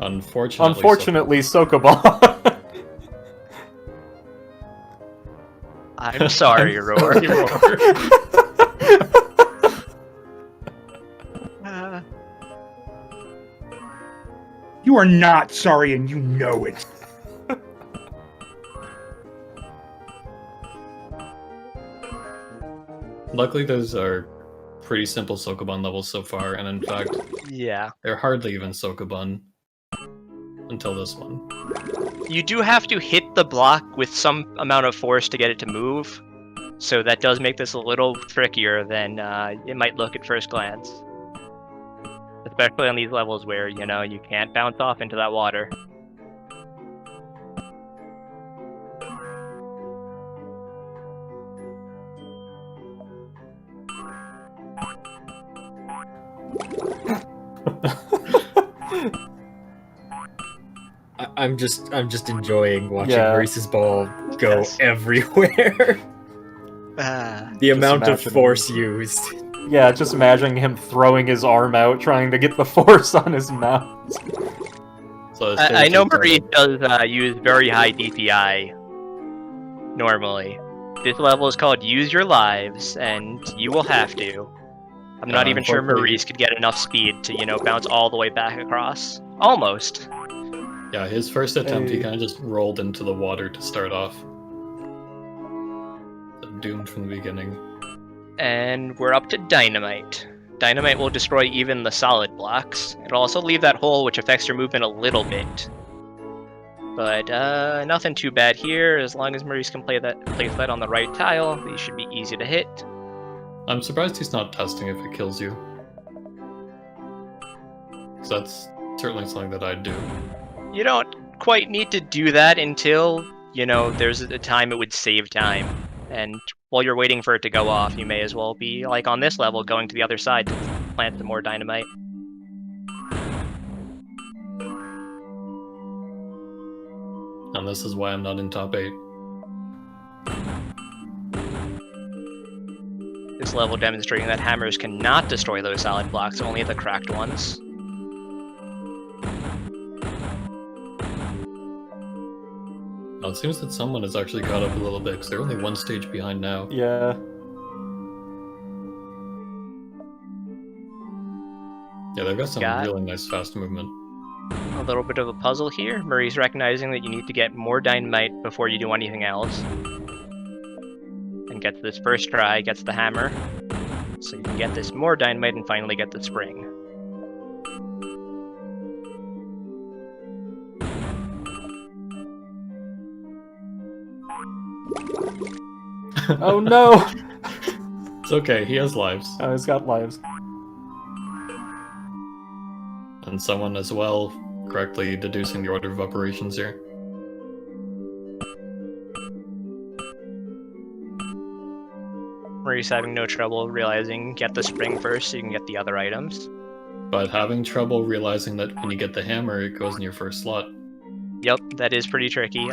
Unfortunately, Sokoban. I'm sorry, Roar. You are not sorry, and you know it. Luckily, those are pretty simple Sokoban levels so far, and in fact, Yeah. they're hardly even Sokoban until this one. You do have to hit the block with some amount of force to get it to move, so that does make this a little trickier than it might look at first glance. Especially on these levels where, you can't bounce off into that water. I'm just enjoying watching Yeah. Maurice's ball go everywhere. The amount of imagine force used. Yeah, just imagining him throwing his arm out, trying to get the force on his mouth. So I know Maurice does use very high DPI normally. This level is called Use Your Lives, and you will have to. I'm not even sure unfortunately- Maurice could get enough speed to, bounce all the way back across. Almost. Yeah, his first attempt, he Hey. kind of just rolled into the water to start off. Doomed from the beginning. And we're up to Dynamite. Dynamite will destroy even the solid blocks. It'll also leave that hole, which affects your movement a little bit. But nothing too bad here. As long as Maurice can place that on the right tile, these should be easy to hit. I'm surprised he's not testing if it kills you. 'Cause that's certainly something that I'd do. You don't quite need to do that until, there's a time it would save time. And while you're waiting for it to go off, you may as well be, like on this level, going to the other side to plant some more dynamite. And this is why I'm not in top 8. This level demonstrating that hammers cannot destroy those solid blocks, only the cracked ones. Well, it seems that someone has actually caught up a little bit, because they're only one stage behind now. Yeah. Yeah, they've got some really nice fast movement. A little bit of a puzzle here. Maurice recognizing that you need to get more dynamite before you do anything else. And gets this first try, gets the hammer. So you can get this more dynamite and finally get the spring. Oh no! It's okay, he has lives. Oh, he's got lives. And someone as well correctly deducing the order of operations here. Maurice having no trouble realizing get the spring first so you can get the other items. But having trouble realizing that when you get the hammer, it goes in your first slot. Yep, that is pretty tricky.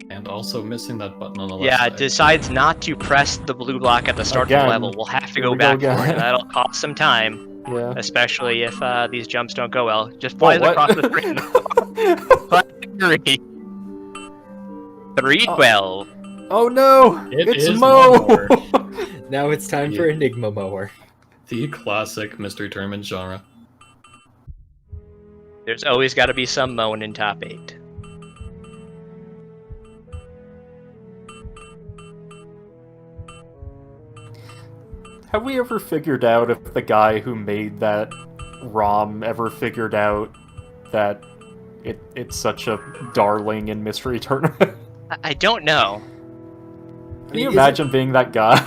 And also missing that button on the left Yeah, side. it decides not to press the blue block at the start of the level. We'll have to go back for it. That'll cost some time. Yeah. Especially if these jumps don't go well. Just flies across the screen. 312. Oh no! It It's is Mo! Now it's time for Enigma Mower. The classic mystery tournament genre. There's always got to be some moan in top 8. Have we ever figured out if the guy who made that ROM ever figured out that it's such a darling in Mystery Tournament? I don't know. Can you imagine being that guy?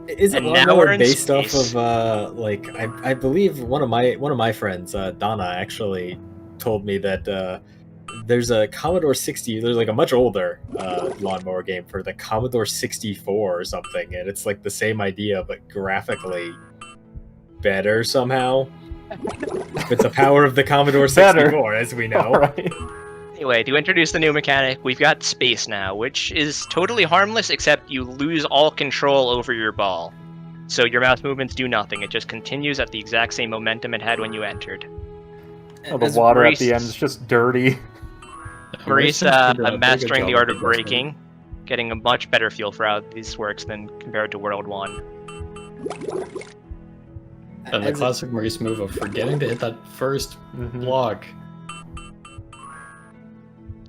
Is it And now more we're in based off space. of like I believe one of my friends, Donna, actually told me that there's a Commodore 60. There's like a much older lawnmower game for the Commodore 64 or something, and it's like the same idea but graphically better somehow. With the power of the Commodore 64, as we know. Alright. Anyway, to introduce the new mechanic, we've got space now, which is totally harmless except you lose all control over your ball. So your mouse movements do nothing. It just continues at the exact same momentum it had when you entered. Oh, the water at the end is just dirty. Maurice did a pretty good mastering the job art with of the best braking, getting a much better feel for how this works than compared to World 1. And the classic Maurice move of forgetting to hit that first block.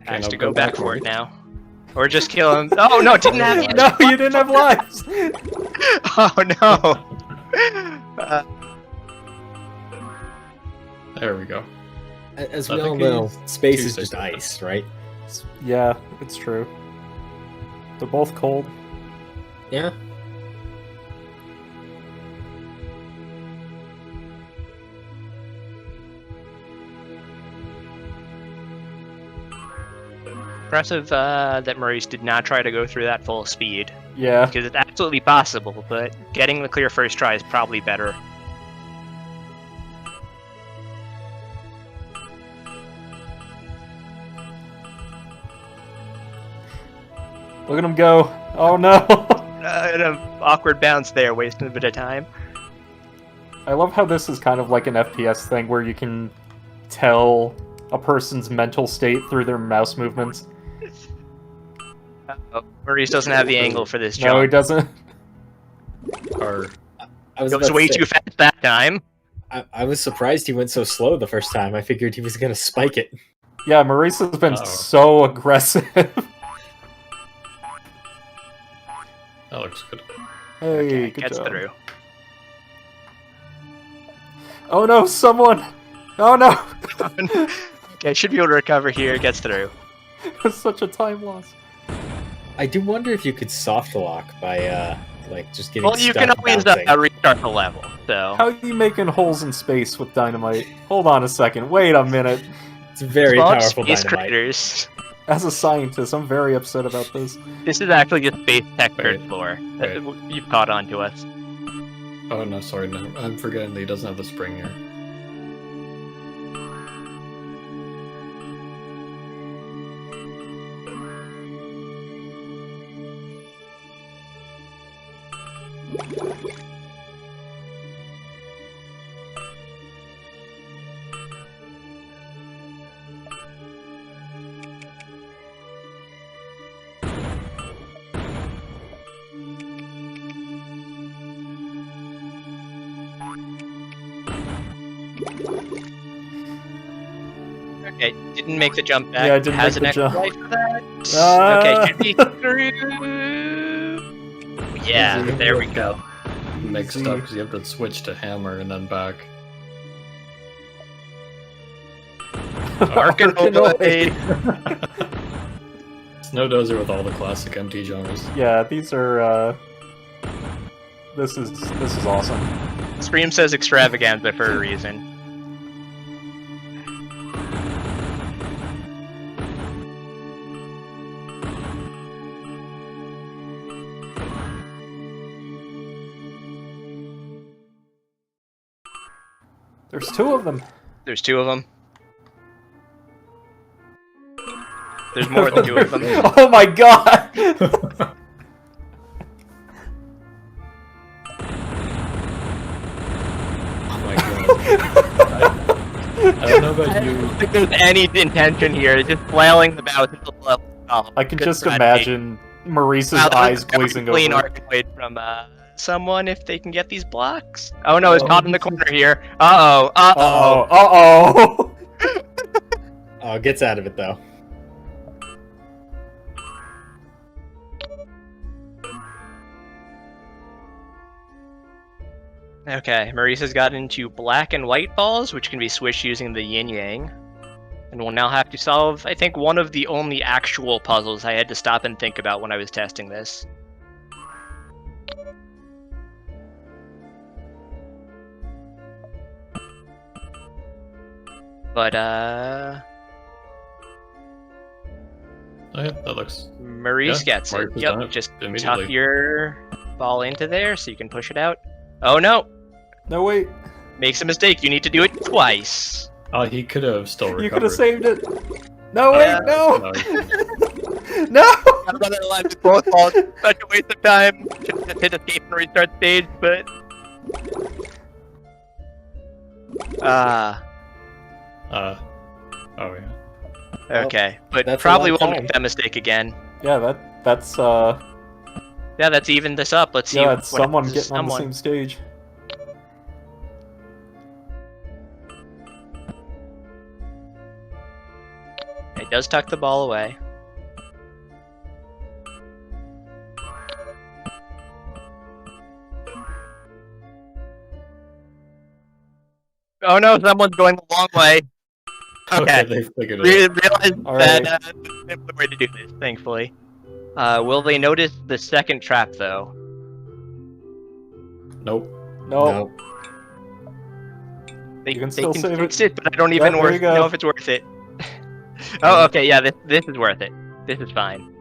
Has now to go back for it now. Or just kill him. Oh no, didn't have it. No, you didn't have lives! Oh no! There we go. As I we all think know, he's space too is just safe. ice, right? Yeah, it's true. They're both cold. Yeah. Impressive that Maurice did not try to go through that full speed. Yeah. Because it's absolutely possible, but getting the clear first try is probably better. Look at him go. Oh no! An awkward bounce there, wasting a bit of time. I love how this is kind of like an FPS thing where you can tell a person's mental state through their mouse movements. Uh-oh. Maurice doesn't have the angle for this jump. No, he doesn't. Or I was It was about way to say, too fast that time. I was surprised he went so slow the first time. I figured he was going to spike it. Yeah, Maurice has been Uh-oh. so aggressive. that looks good. Hey, good Gets job. through. Oh no, someone! Oh no! Okay, should be able to recover here. Gets through. It's such a time loss. I do wonder if you could soft lock by like just getting Well, you stuck can always bouncing. restart the level. So How are you making holes in space with dynamite? Hold on a second. Wait a minute. It's very Small powerful space dynamite. creators. As a scientist, I'm very upset about this. This is actually just space textured Wait, floor. wait. You've caught on to us. Oh no, sorry, no. I'm forgetting that he doesn't have the spring here. Okay, didn't make the jump back. Yeah, I didn't Has make an the extra jump. life for that. Okay, should be through. Yeah, Easy. there we go. Mixed up because you have to switch to hammer and then back. Arkanoid. Snowdozer with all the classic MT genres. Yeah, these are. This is awesome. Scream says extravaganza for a reason. There's two of them. There's two of them. There's more than two of them. Oh my god! Oh my god. I don't know about I you. don't think there's any intention here. It's just flailing the mouse until the level stop. I can Good just strategy. imagine Maurice's Wow, that eyes was a very glazing clean over. Arkanoid from someone if they can get these blocks. Oh no, it's caught in the corner here. Uh-oh, uh-oh. Uh-oh. Oh, it gets out of it though. Okay, Maurice has got into black and white balls, which can be switched using the yin-yang. And we'll now have to solve, I think, one of the only actual puzzles I had to stop and think about when I was testing this. But, Oh yeah, that looks... Maurice Yeah, gets Maurice it. has done Yep, it just immediately. tuck your ball into there so you can push it out. Oh no! No, wait. Makes a mistake, you need to do it twice. Oh, he could have still recovered. You could have saved it. No, wait, Yeah. no! No, No! I'd rather alive with both balls. Such a waste of time. Should just hit escape and restart stage, but... oh yeah. Okay, but that's a probably long won't time. make that mistake again. Yeah, that's Yeah, that's evened this up. Let's see yeah, it's what someone happens to getting on the someone. same stage. It does tuck the ball away. Oh no, someone's going the long way. Okay, they figured it out. realize All that right. the simpler way to do this, thankfully. Will they notice the second trap, though? Nope. No. They, You can they still can save fix it. but I don't Yeah, even there you go. know if it's worth it. Oh, okay, yeah, this is worth it. This is fine.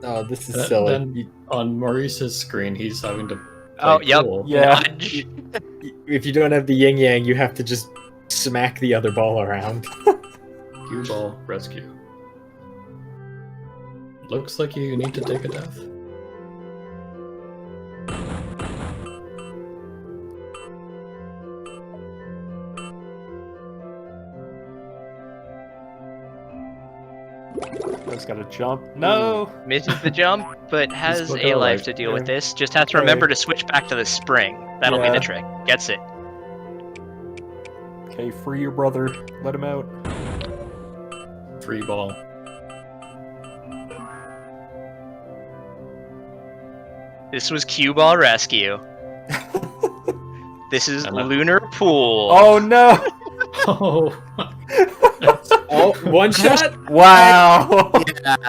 Oh, this is Then- silly. then on Maurice's screen, he's having to. Oh, play yep. cool. Yeah. Nudge. If you don't have the yin yang, you have to just smack the other ball around. Cue ball rescue. Looks like you need to take a death. Just gotta jump. No! Misses the jump, but has got a a life life, to deal with yeah. this. Just has to Okay. remember to switch back to the spring. That'll be Yeah. the trick. Gets it. Okay, free your brother. Let him out. Free ball. This was cue ball rescue. This is And that- lunar pool. Oh no! Oh. Oh, one shot? Wow!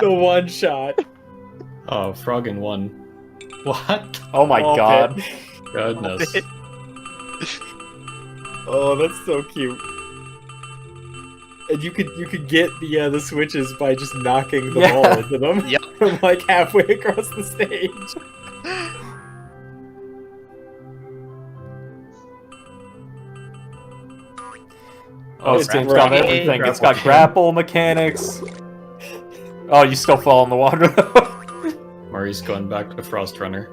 The one shot. Oh, frog in one. What? Oh my Oh, god. man. Goodness. Oh, that's so cute. And you could get the switches by just knocking the Yeah. ball into them Yep. from like halfway across the stage. Oh, this game's got grapple. everything. It's got grapple mechanics. Oh, you still fall in the water though. Maurice going back to Frostrunner.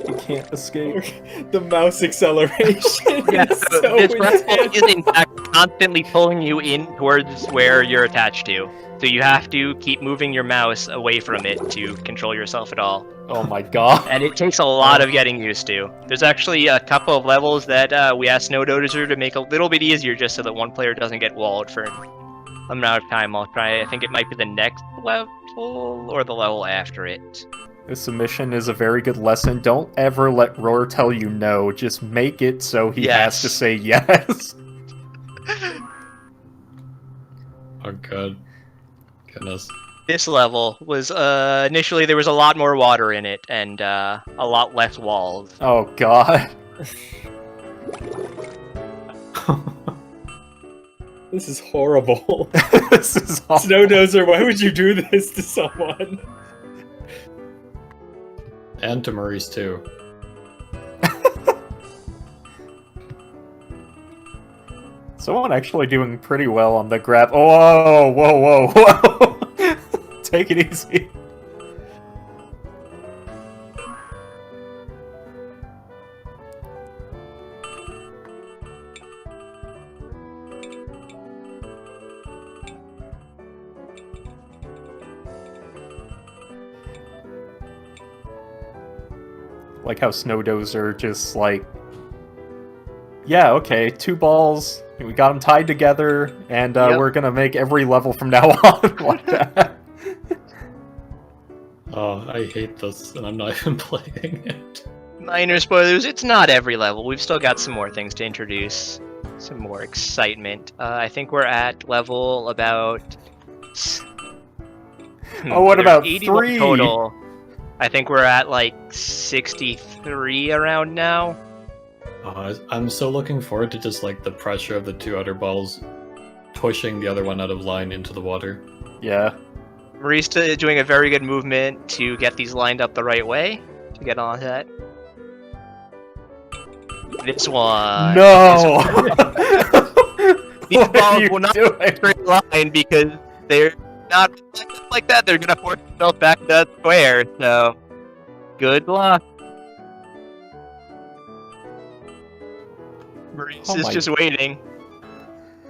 You can't escape. The mouse acceleration. Yeah, is so so this level intense. is in fact constantly pulling you in towards where you're attached to. So you have to keep moving your mouse away from it to control yourself at all. Oh my god. And it takes a lot of getting used to. There's actually a couple of levels that we asked Snowdozer to make a little bit easier just so that one player doesn't get walled for an amount of time. I'll try, I think it might be the next level or the level after it. This submission is a very good lesson. Don't ever let Roar tell you no. Just make it so he has to say yes. Oh god. Goodness. This level was, initially there was a lot more water in it, and a lot less walls. Oh god. This is horrible. This is awful. Snowdozer, why would you do this to someone? And to Maurice too. Someone actually doing pretty well on the grab. Oh, whoa, whoa, whoa. Take it easy. Like how Snowdozer just like, yeah, okay, 2 balls, we got them tied together, and we're gonna make every level from now on like that. Oh, I hate this, and I'm not even playing it. Minor spoilers, it's not every level. We've still got some more things to introduce. Some more excitement. I think we're at level about... Oh, what about 81 3? total. I think we're at like 63 around now. I'm so looking forward to just like the pressure of the 2 other balls pushing the other one out of line into the water. Yeah. Maurice is doing a very good movement to get these lined up the right way to get on that. This one. No! These balls will not be in a straight line because they're not like that. They're gonna force themselves back to that square. So, good luck. Maurice is just waiting.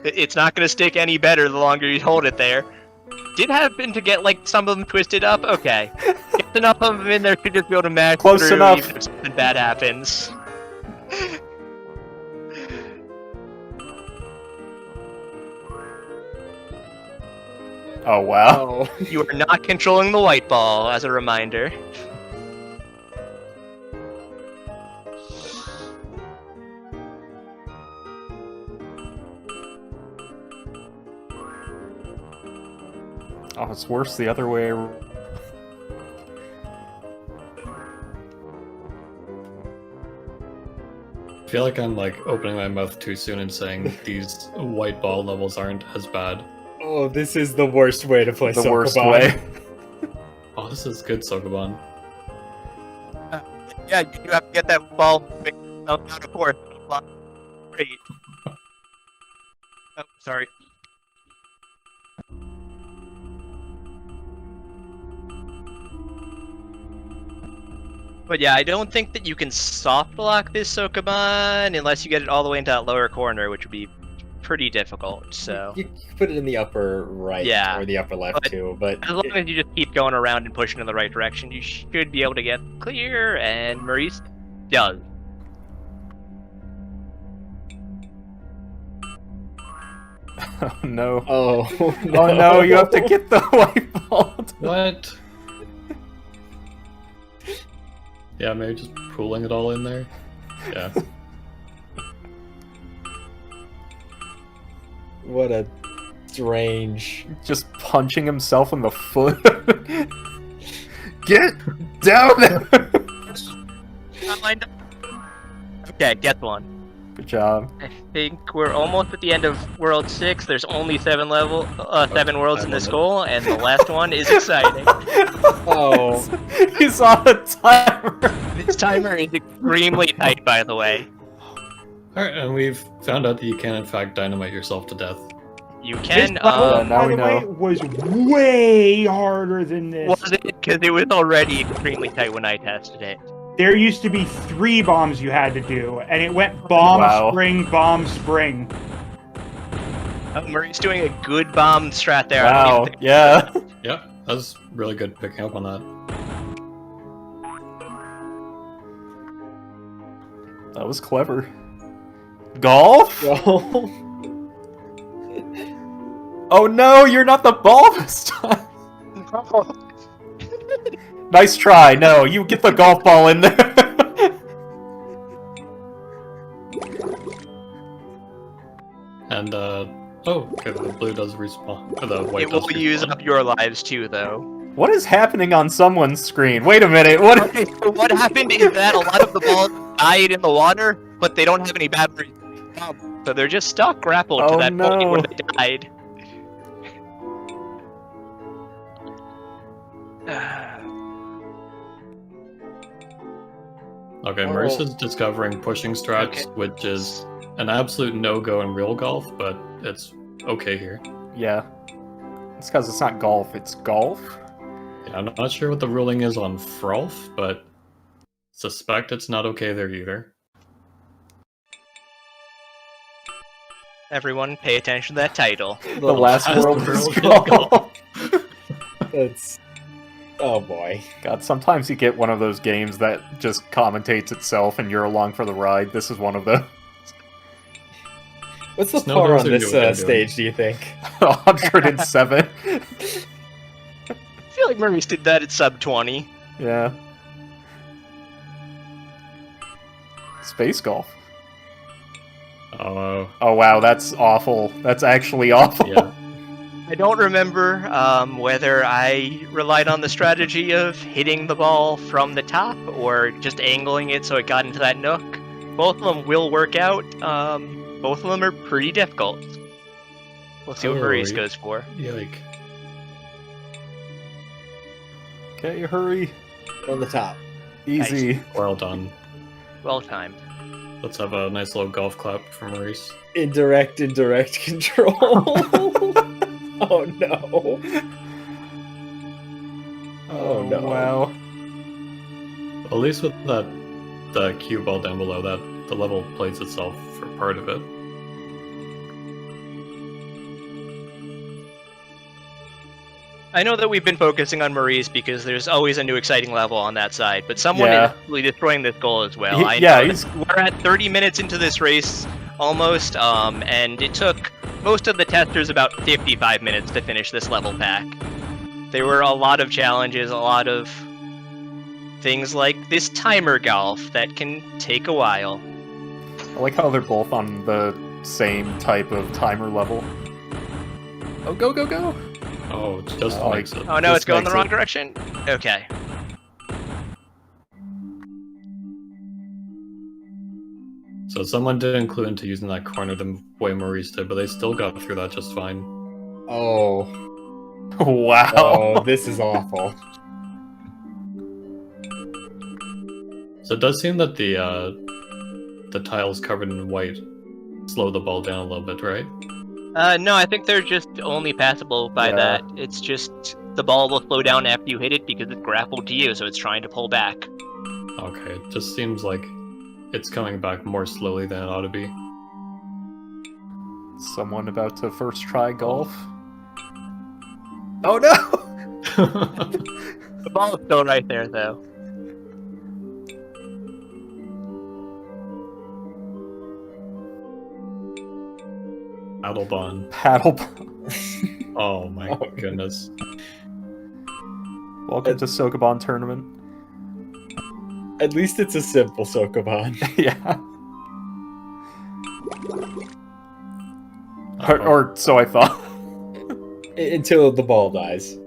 It's not gonna stick any better the longer you hold it there. Did happen to get like some of them twisted up. Okay, get enough of them in there to just be able to match Close through enough. even if something bad happens. Oh wow. You are not controlling the white ball, as a reminder. Oh, it's worse the other way. I feel like I'm like opening my mouth too soon and saying these white ball levels aren't as bad. Oh, this is the worst way to play The worst Sokoban. way. Oh, this is good Sokoban. Yeah, you do have to get that ball out of course. Great. Oh, sorry. But yeah, I don't think that you can soft lock this Sokoban unless you get it all the way into that lower corner, which would be pretty difficult. So You can put it in the upper right or the upper left too, but as long as you just keep going around and pushing in the right direction, you should be able to get clear. And Maurice does. Oh no. Oh no. Oh no, you have to get the white ball. What? Yeah, maybe just pooling it all in there. Yeah. What a strange. Just punching himself in the foot. Get down there! Not lined up. Okay, get one. Good job. I think we're almost at the end of World 6. There's only 7 worlds in this goal, and the last one is exciting. Oh. He's on a timer. This timer is extremely tight, by the way. Alright, and we've found out that you can in fact dynamite yourself to death. You can, This level, now by we the way, know. was way harder than this. Was it? Because it was already extremely tight when I tested it. there used to be 3 bombs you had to do, and it went bomb, Wow. spring, bomb, spring. Maurice doing a good bomb strat there. Wow, yeah. Yeah, that was really good picking up on that. That was clever. Golf? Oh no, you're not the ball this time. Nice try. No, you get the golf ball in there. And oh, okay, the blue does respawn. Or the white It will does use respawn. up your lives too, though. What is happening on someone's screen? Wait a minute. What? Okay, so what happened is that a lot of the balls died in the water, but they don't have any batteries. So they're just stuck grappled to Oh, that point no. where they died. Okay, Maurice is discovering pushing strats, which is an absolute no-go in real golf, but it's okay here. Yeah. It's because it's not golf, it's golf. Yeah, I'm not sure what the ruling is on Frolf, but suspect it's not okay there either. Everyone, pay attention to that title. The last world is golf. It's... Oh boy. God, sometimes you get one of those games that just commentates itself and you're along for the ride. This is one of those. What's the Snow par Dozer on knew this what they were stage, do you think? 107. I feel like Maurice did that at sub 20. Yeah. Space golf. Oh. Oh wow, that's awful. That's actually awful. Yeah. I don't remember whether I relied on the strategy of hitting the ball from the top or just angling it so it got into that nook. Both of them will work out. Both of them are pretty difficult. We'll see what Maurice goes for. Yike. Okay, hurry. On the top. Easy. Nice. Well done. Well timed. Let's have a nice little golf clap for Maurice. Indirect control. Oh no. Oh no. Wow. At least with the cue ball down below, that the level plays itself for part of it. I know that we've been focusing on Maurice because there's always a new exciting level on that side, but someone is really destroying this goal as well. I know we're at 30 minutes into this race almost, and it took most of the testers about 55 minutes to finish this level pack. There were a lot of challenges, a lot of things like this timer golf that can take a while. I like how they're both on the same type of timer level. Oh, go, go, go! Oh, it just makes it. Oh no, it's going the wrong direction? Okay. So someone did include into using that corner the way Maurice did, but they still got through that just fine. Oh. Wow. Oh, this is awful. So it does seem that the tiles covered in white slow the ball down a little bit, right? No, I think they're just only passable by that. It's just the ball will slow down after you hit it because it's grappled to you, so it's trying to pull back. Okay, it just seems like it's coming back more slowly than it ought to be. Someone about to first try golf? Oh no! The ball is still right there, though. Paddlebond. Paddlebond. Oh my goodness. Welcome to Sokoban Tournament. At least it's a simple Sokoban. Yeah. Or so I thought. Until the ball dies.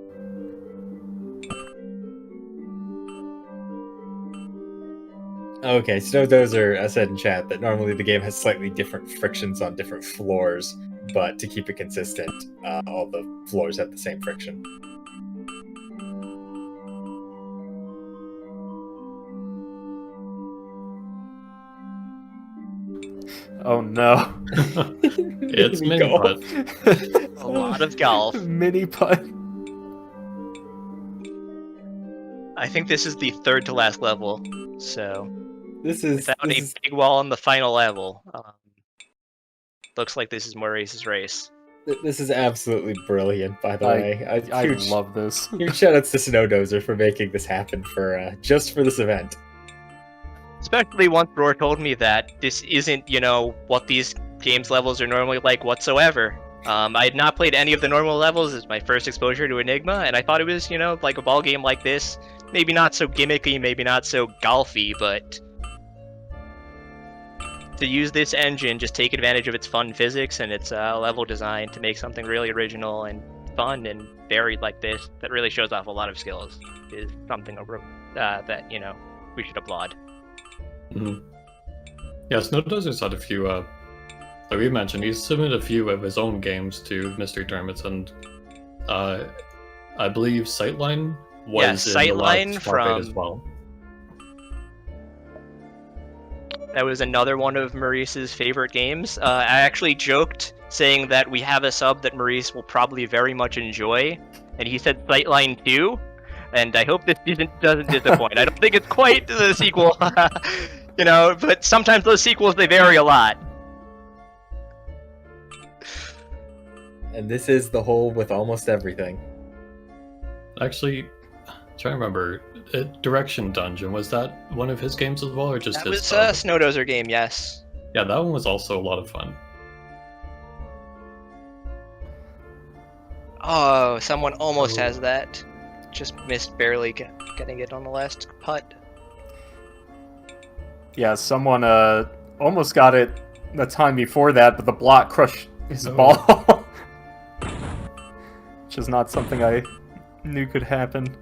Okay, Snow Dozer, I said in chat that normally the game has slightly different frictions on different floors, but to keep it consistent, all the floors have the same friction. Oh no. It's mini putt. A lot of golf. Mini putt. I think this is the third to last level, so This is without a big wall on the final level, looks like this is Maurice's race. This is absolutely brilliant, by the way. I love this. Huge shoutouts to Snowdozer for making this happen for just for this event. Especially once Roar told me that this isn't, what these games levels are normally like whatsoever. I had not played any of the normal levels. It's my first exposure to Enigma, and I thought it was, like a ball game like this. Maybe not so gimmicky, maybe not so golfy, but to use this engine, just take advantage of its fun physics and its level design to make something really original and fun and varied like this that really shows off a lot of skills is something that, we should applaud. Mm-hmm. Yeah, Snowdozer's had a few, like we mentioned, he's submitted a few of his own games to mystery tournaments, and I believe Sightline was in the last Starfade as well. That was another one of Maurice's favorite games. I actually joked saying that we have a sub that Maurice will probably very much enjoy, and he said Sightline 2, and I hope this doesn't disappoint. I don't think it's quite the sequel, but sometimes those sequels, they vary a lot. And this is the hole with almost everything. Actually, trying to remember, Direction Dungeon, was that one of his games as well, or just that his was sub? a Snowdozer game, yes. Yeah, that one was also a lot of fun. Oh, someone almost has that. Just missed barely getting it on the last putt. Yeah, someone almost got it the time before that, but the block crushed his ball. Which is not something I knew could happen.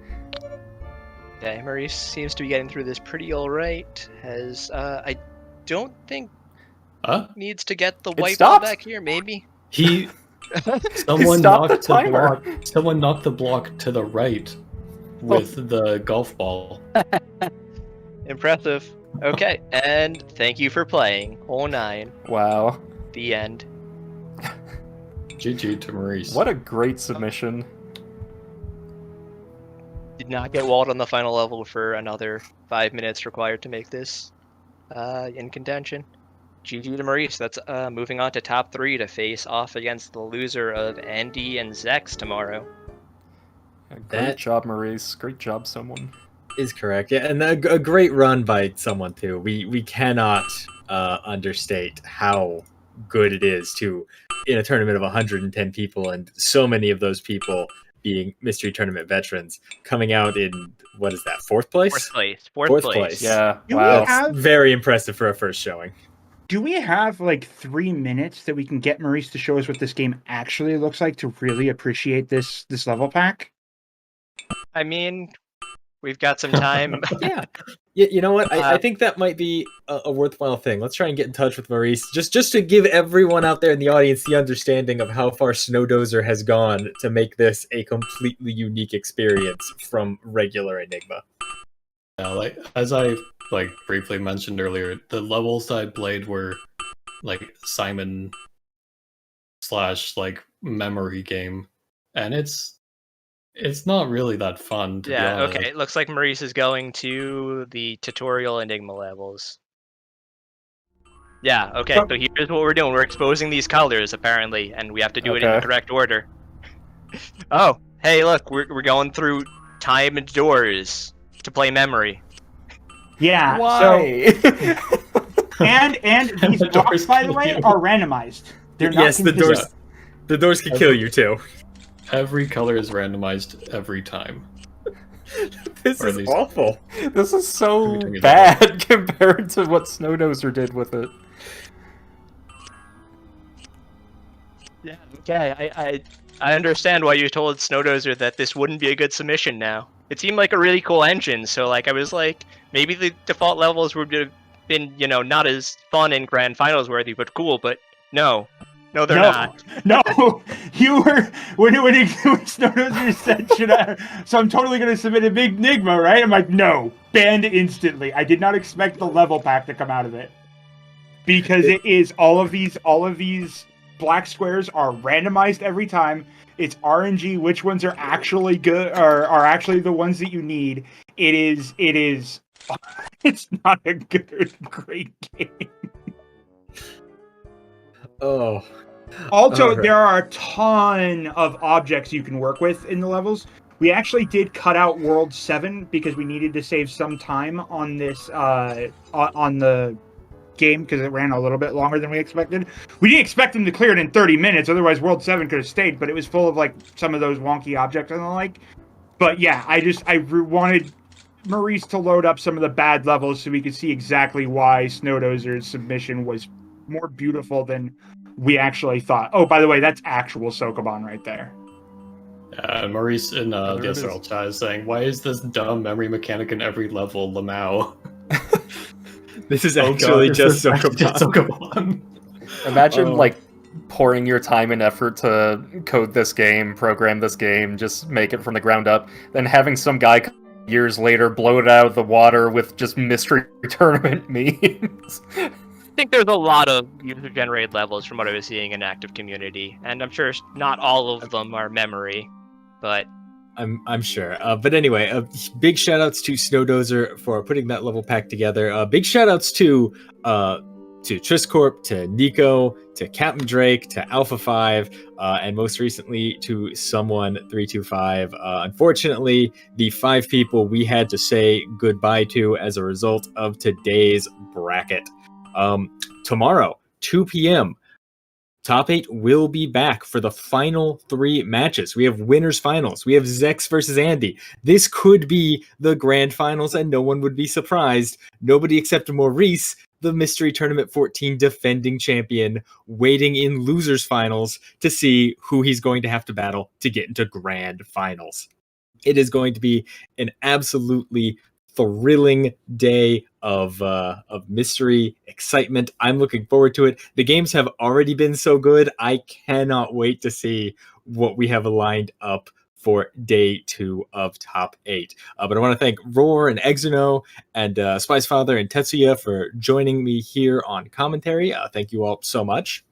Yeah, Maurice seems to be getting through this pretty alright. I don't think needs to get the white ball back here, maybe? Someone knocked the block. Someone knocked the block to the right with the golf ball. Impressive. Okay, and thank you for playing. Hole 9. Wow. The end. GG to Maurice. What a great submission. Did not get walled on the final level for another 5 minutes required to make this in contention. GG to Maurice. That's moving on to top 3 to face off against the loser of Andy and Zecks tomorrow. Great job, Maurice. Great job, someone. Is correct. Yeah, and a great run by someone too. We cannot understate how good it is to, in a tournament of 110 people, and so many of those people being mystery tournament veterans, coming out in, what is that, fourth place? Fourth place. Yeah, wow. That's very impressive for a first showing. Do we have like 3 minutes that we can get Maurice to show us what this game actually looks like to really appreciate this level pack? I mean, we've got some time. Yeah, you know what? I think that might be a worthwhile thing. Let's try and get in touch with Maurice, just to give everyone out there in the audience the understanding of how far Snowdozer has gone to make this a completely unique experience from regular Enigma. Yeah, like as I briefly mentioned earlier, the levels I played were like Simon / memory game, and it's not really that fun, to be honest. Okay. It looks like Maurice is going to the tutorial Enigma levels. Yeah, okay. So here's what we're doing. We're exposing these colors, apparently, and we have to do it in the correct order. Oh, hey, look. We're going through time and doors to play memory. Yeah. Why? So, and these blocks, by the way, are randomized. They're not the doors can kill you too. Every color is randomized every time. This is awful. This is so bad compared to what Snowdozer did with it. Yeah, okay. I understand why you told Snowdozer that this wouldn't be a good submission now. It seemed like a really cool engine, so I was like, maybe the default levels would have been, not as fun and grand finals worthy, but cool, but no. No, they're not. No, you were when Snowdozer said, "Should I?" So I'm totally gonna submit a big Enigma, right? I'm like, no, banned instantly. I did not expect the level pack to come out of it because it is all of these black squares are randomized every time. It's RNG which ones are actually good or are actually the ones that you need, it is it's not a great game. Oh. Also, Alright. there are a ton of objects you can work with in the levels. We actually did cut out World 7 because we needed to save some time on this on the game because it ran a little bit longer than we expected. We didn't expect them to clear it in 30 minutes, otherwise World 7 could have stayed, but it was full of like some of those wonky objects and the like. But yeah, I wanted Maurice to load up some of the bad levels so we could see exactly why Snowdozer's submission was more beautiful than we actually thought. Oh, by the way, that's actual Sokoban right there. Maurice in the There it is. SRL chat is saying, why is this dumb memory mechanic in every level Lamau? This is Oh actually God, just this is actually Sokoban. Imagine like pouring your time and effort to code this game, program this game, just make it from the ground up, then having some guy years later blow it out of the water with just mystery tournament memes. I think there's a lot of user-generated levels from what I was seeing in active community, and I'm sure not all of them are memory, but I'm sure. But anyway, big shout outs to Snowdozer for putting that level pack together. Big shout outs to Trisscorp, to Nico, to Capndrake, to Alpha 5, and most recently to Someone325. Unfortunately, the 5 people we had to say goodbye to as a result of today's bracket. Tomorrow, 2 p.m., Top 8 will be back for the final 3 matches. We have winners finals. We have Zecks versus Andy. This could be the grand finals, and no one would be surprised. Nobody except Maurice, the Mystery Tournament 14 defending champion, waiting in losers finals to see who he's going to have to battle to get into grand finals. It is going to be an absolutely thrilling day of mystery excitement. I'm looking forward to it. The games have already been so good. I cannot wait to see what we have lined up for day 2 of Top 8. But I want to thank Roar and Exono and Spice Father and Tetsuya for joining me here on commentary. Thank you all so much.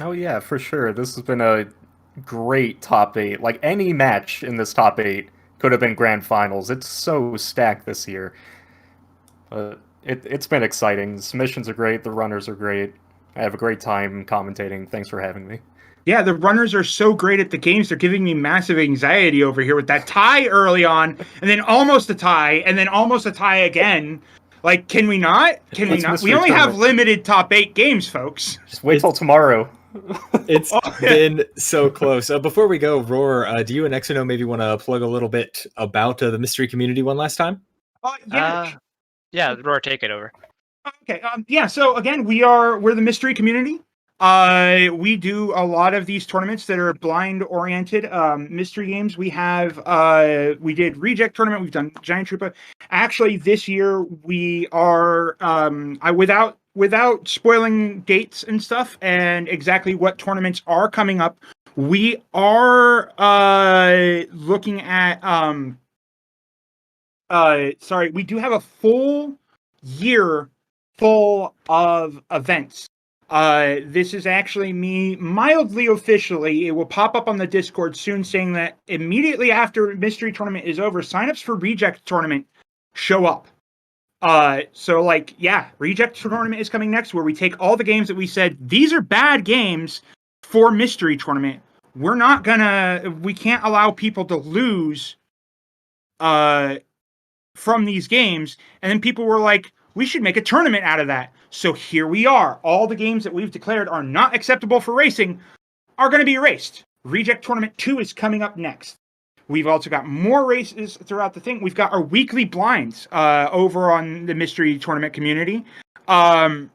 Oh yeah, for sure. This has been a great Top 8. Like, any match in this Top 8 could have been grand finals. It's so stacked this year. It's been exciting. The submissions are great. The runners are great. I have a great time commentating. Thanks for having me. Yeah, the runners are so great at the games. They're giving me massive anxiety over here with that tie early on, and then almost a tie, and then almost a tie again. Like, can we not? Can we not? We only have limited Top 8 games, folks. Just wait till tomorrow. It's been so close. Before we go, Roar, do you and Exono maybe want to plug a little bit about the mystery community one last time? Yeah, Roar, take it over. Okay. Yeah. So again, we're the mystery community. We do a lot of these tournaments that are blind oriented mystery games. We did Reject Tournament. We've done Giant Troopa. Actually, this year we are without spoiling dates and stuff and exactly what tournaments are coming up. We are looking at we do have a full year full of events. This is actually me mildly officially. It will pop up on the Discord soon saying that immediately after Mystery Tournament is over, signups for Reject Tournament show up. Reject Tournament is coming next, where we take all the games that we said, these are bad games for Mystery Tournament. We can't allow people to lose from these games. And then people were like, we should make a tournament out of that. So here we are. All the games that we've declared are not acceptable for racing are going to be erased. Reject Tournament 2 is coming up next. We've also got more races throughout the thing. We've got our weekly blinds over on the Mystery Tournament community. So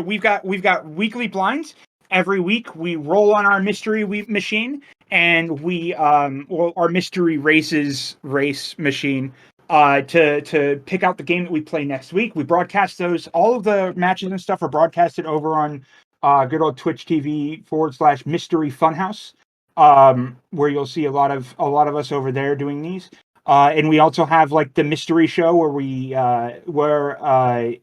we've got weekly blinds. Every week we roll on our mystery machine, and our mystery race machine to pick out the game that we play next week. We broadcast those. All of the matches and stuff are broadcasted over on good old Twitch TV /Mystery Funhouse, where you'll see a lot of us over there doing these. And we also have like the mystery show where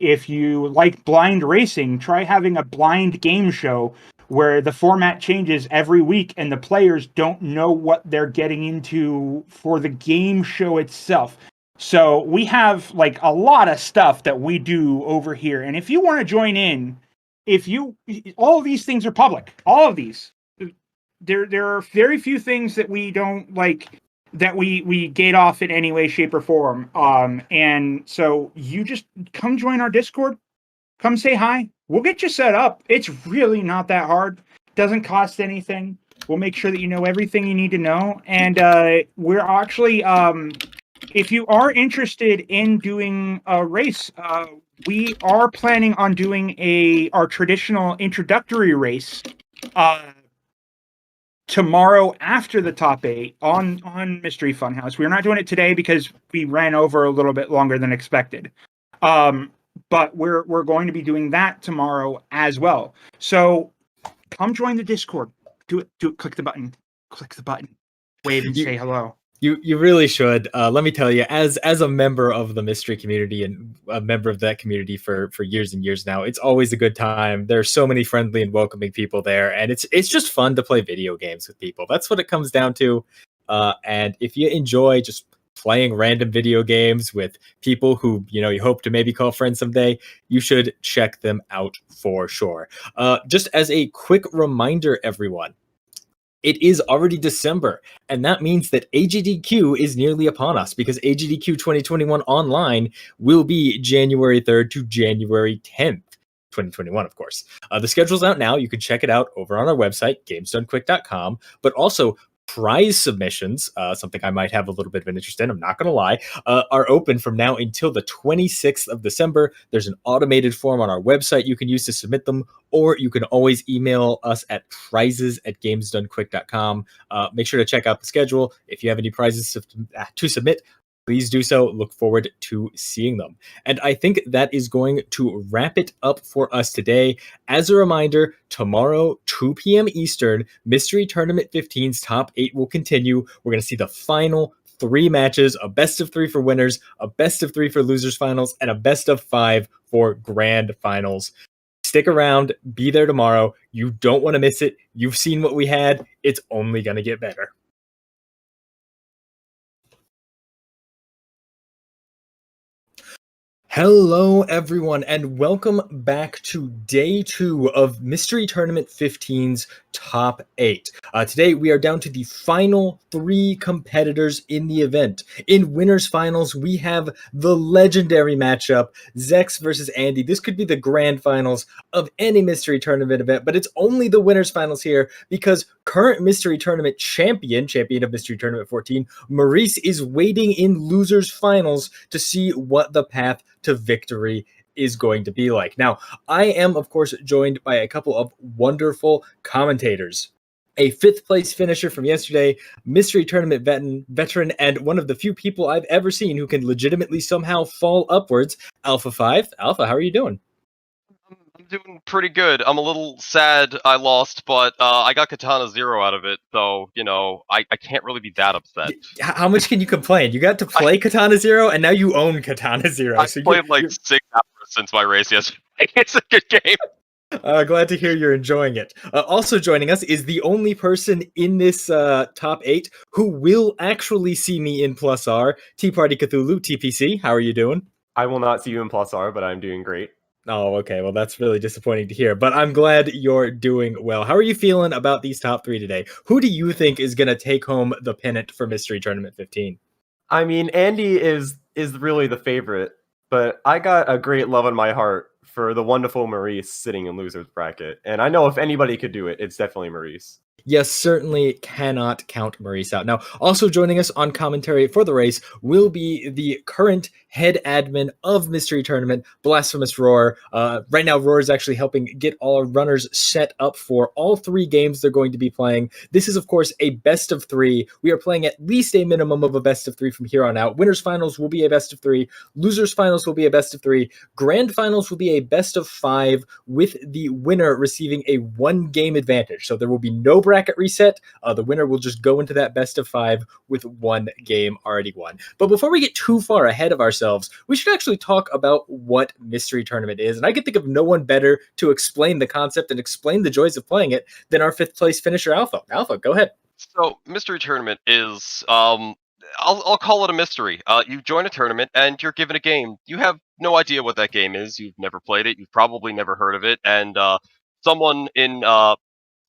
if you like blind racing, try having a blind game show where the format changes every week and the players don't know what they're getting into for the game show itself. So we have like a lot of stuff that we do over here. And if you want to join in, all of these things are public. All of these. There are very few things that we don't like, that we gate off in any way, shape, or form. And so you just come join our Discord. Come say hi. We'll get you set up. It's really not that hard. Doesn't cost anything. We'll make sure that you know everything you need to know. And we're actually, if you are interested in doing a race, we are planning on doing our traditional introductory race tomorrow after the top 8 on Mystery Funhouse. We're not doing it today because we ran over a little bit longer than expected. But we're going to be doing that tomorrow as well. So come join the Discord. Do it. Click the button. Wave and say hello. You really should. Let me tell you, as a member of the mystery community and a member of that community for years and years now, it's always a good time. There's so many friendly and welcoming people there, and it's just fun to play video games with people. That's what it comes down to. And if you enjoy just playing random video games with people who you hope to maybe call friends someday, you should check them out for sure. Just as a quick reminder, everyone, it is already December, and that means that AGDQ is nearly upon us, because AGDQ 2021 online will be January 3rd to January 10th. 2021, of course. The schedule's out now. You can check it out over on our website, gamesdonequick.com, but also prize submissions, something I might have a little bit of an interest in, I'm not going to lie, are open from now until the 26th of December. There's an automated form on our website you can use to submit them, or you can always email us at prizes@gamesdonequick.com. Make sure to check out the schedule. If you have any prizes to submit, please do so. Look forward to seeing them. And I think that is going to wrap it up for us today. As a reminder, tomorrow, 2 p.m. Eastern, Mystery Tournament 15's top 8 will continue. We're going to see the final 3 matches, a best of 3 for winners, a best of 3 for losers finals, and a best of 5 for grand finals. Stick around, be there tomorrow. You don't want to miss it. You've seen what we had. It's only going to get better. Hello, everyone, and welcome back to day 2 of Mystery Tournament 15's top 8. Today, we are down to the final 3 competitors in the event. In winners finals, we have the legendary matchup, Zecks versus Andy. This could be the grand finals of any Mystery Tournament event, but it's only the winners finals here because current Mystery Tournament champion of Mystery Tournament 14, Maurice, is waiting in losers finals to see what the path to victory is going to be like. Now, I am, of course, joined by a couple of wonderful commentators. A 5th place finisher from yesterday, Mystery Tournament veteran, and one of the few people I've ever seen who can legitimately somehow fall upwards, Alpha 5. Alpha, how are you doing? I'm doing pretty good. I'm a little sad I lost, but I got Katana 0 out of it, so, I can't really be that upset. How much can you complain? You got to play Katana 0, and now you own Katana 0. I've played like 6 hours since my race yesterday. It's a good game. Glad to hear you're enjoying it. Also joining us is the only person in this top 8 who will actually see me in Plus R, Tea Party Cthulhu, TPC. How are you doing? I will not see you in Plus R, but I'm doing great. Oh, okay. Well, that's really disappointing to hear, but I'm glad you're doing well. How are you feeling about these top 3 today? Who do you think is going to take home the pennant for Mystery Tournament 15? I mean, Andy is really the favorite, but I got a great love in my heart for the wonderful Maurice sitting in loser's bracket. And I know if anybody could do it, it's definitely Maurice. Yes, certainly cannot count Maurice out. Now, also joining us on commentary for the race will be the current head admin of Mystery Tournament, Blasphemous Roar. Right now, Roar is actually helping get all our runners set up for all 3 games they're going to be playing. This is, of course, a best of 3. We are playing at least a minimum of a best of 3 from here on out. Winners finals will be a best of 3. Losers finals will be a best of 3. Grand finals will be a best of 5, with the winner receiving a 1-game advantage. So there will be no bracket reset, the winner will just go into that best of 5 with 1 game already won. But before we get too far ahead of ourselves, we should actually talk about what Mystery Tournament is. And I can think of no one better to explain the concept and explain the joys of playing it than our 5th place finisher, Alpha. Alpha, go ahead. So, Mystery Tournament is, I'll call it a mystery. You join a tournament and you're given a game. You have no idea what that game is. You've never played it. You've probably never heard of it. And someone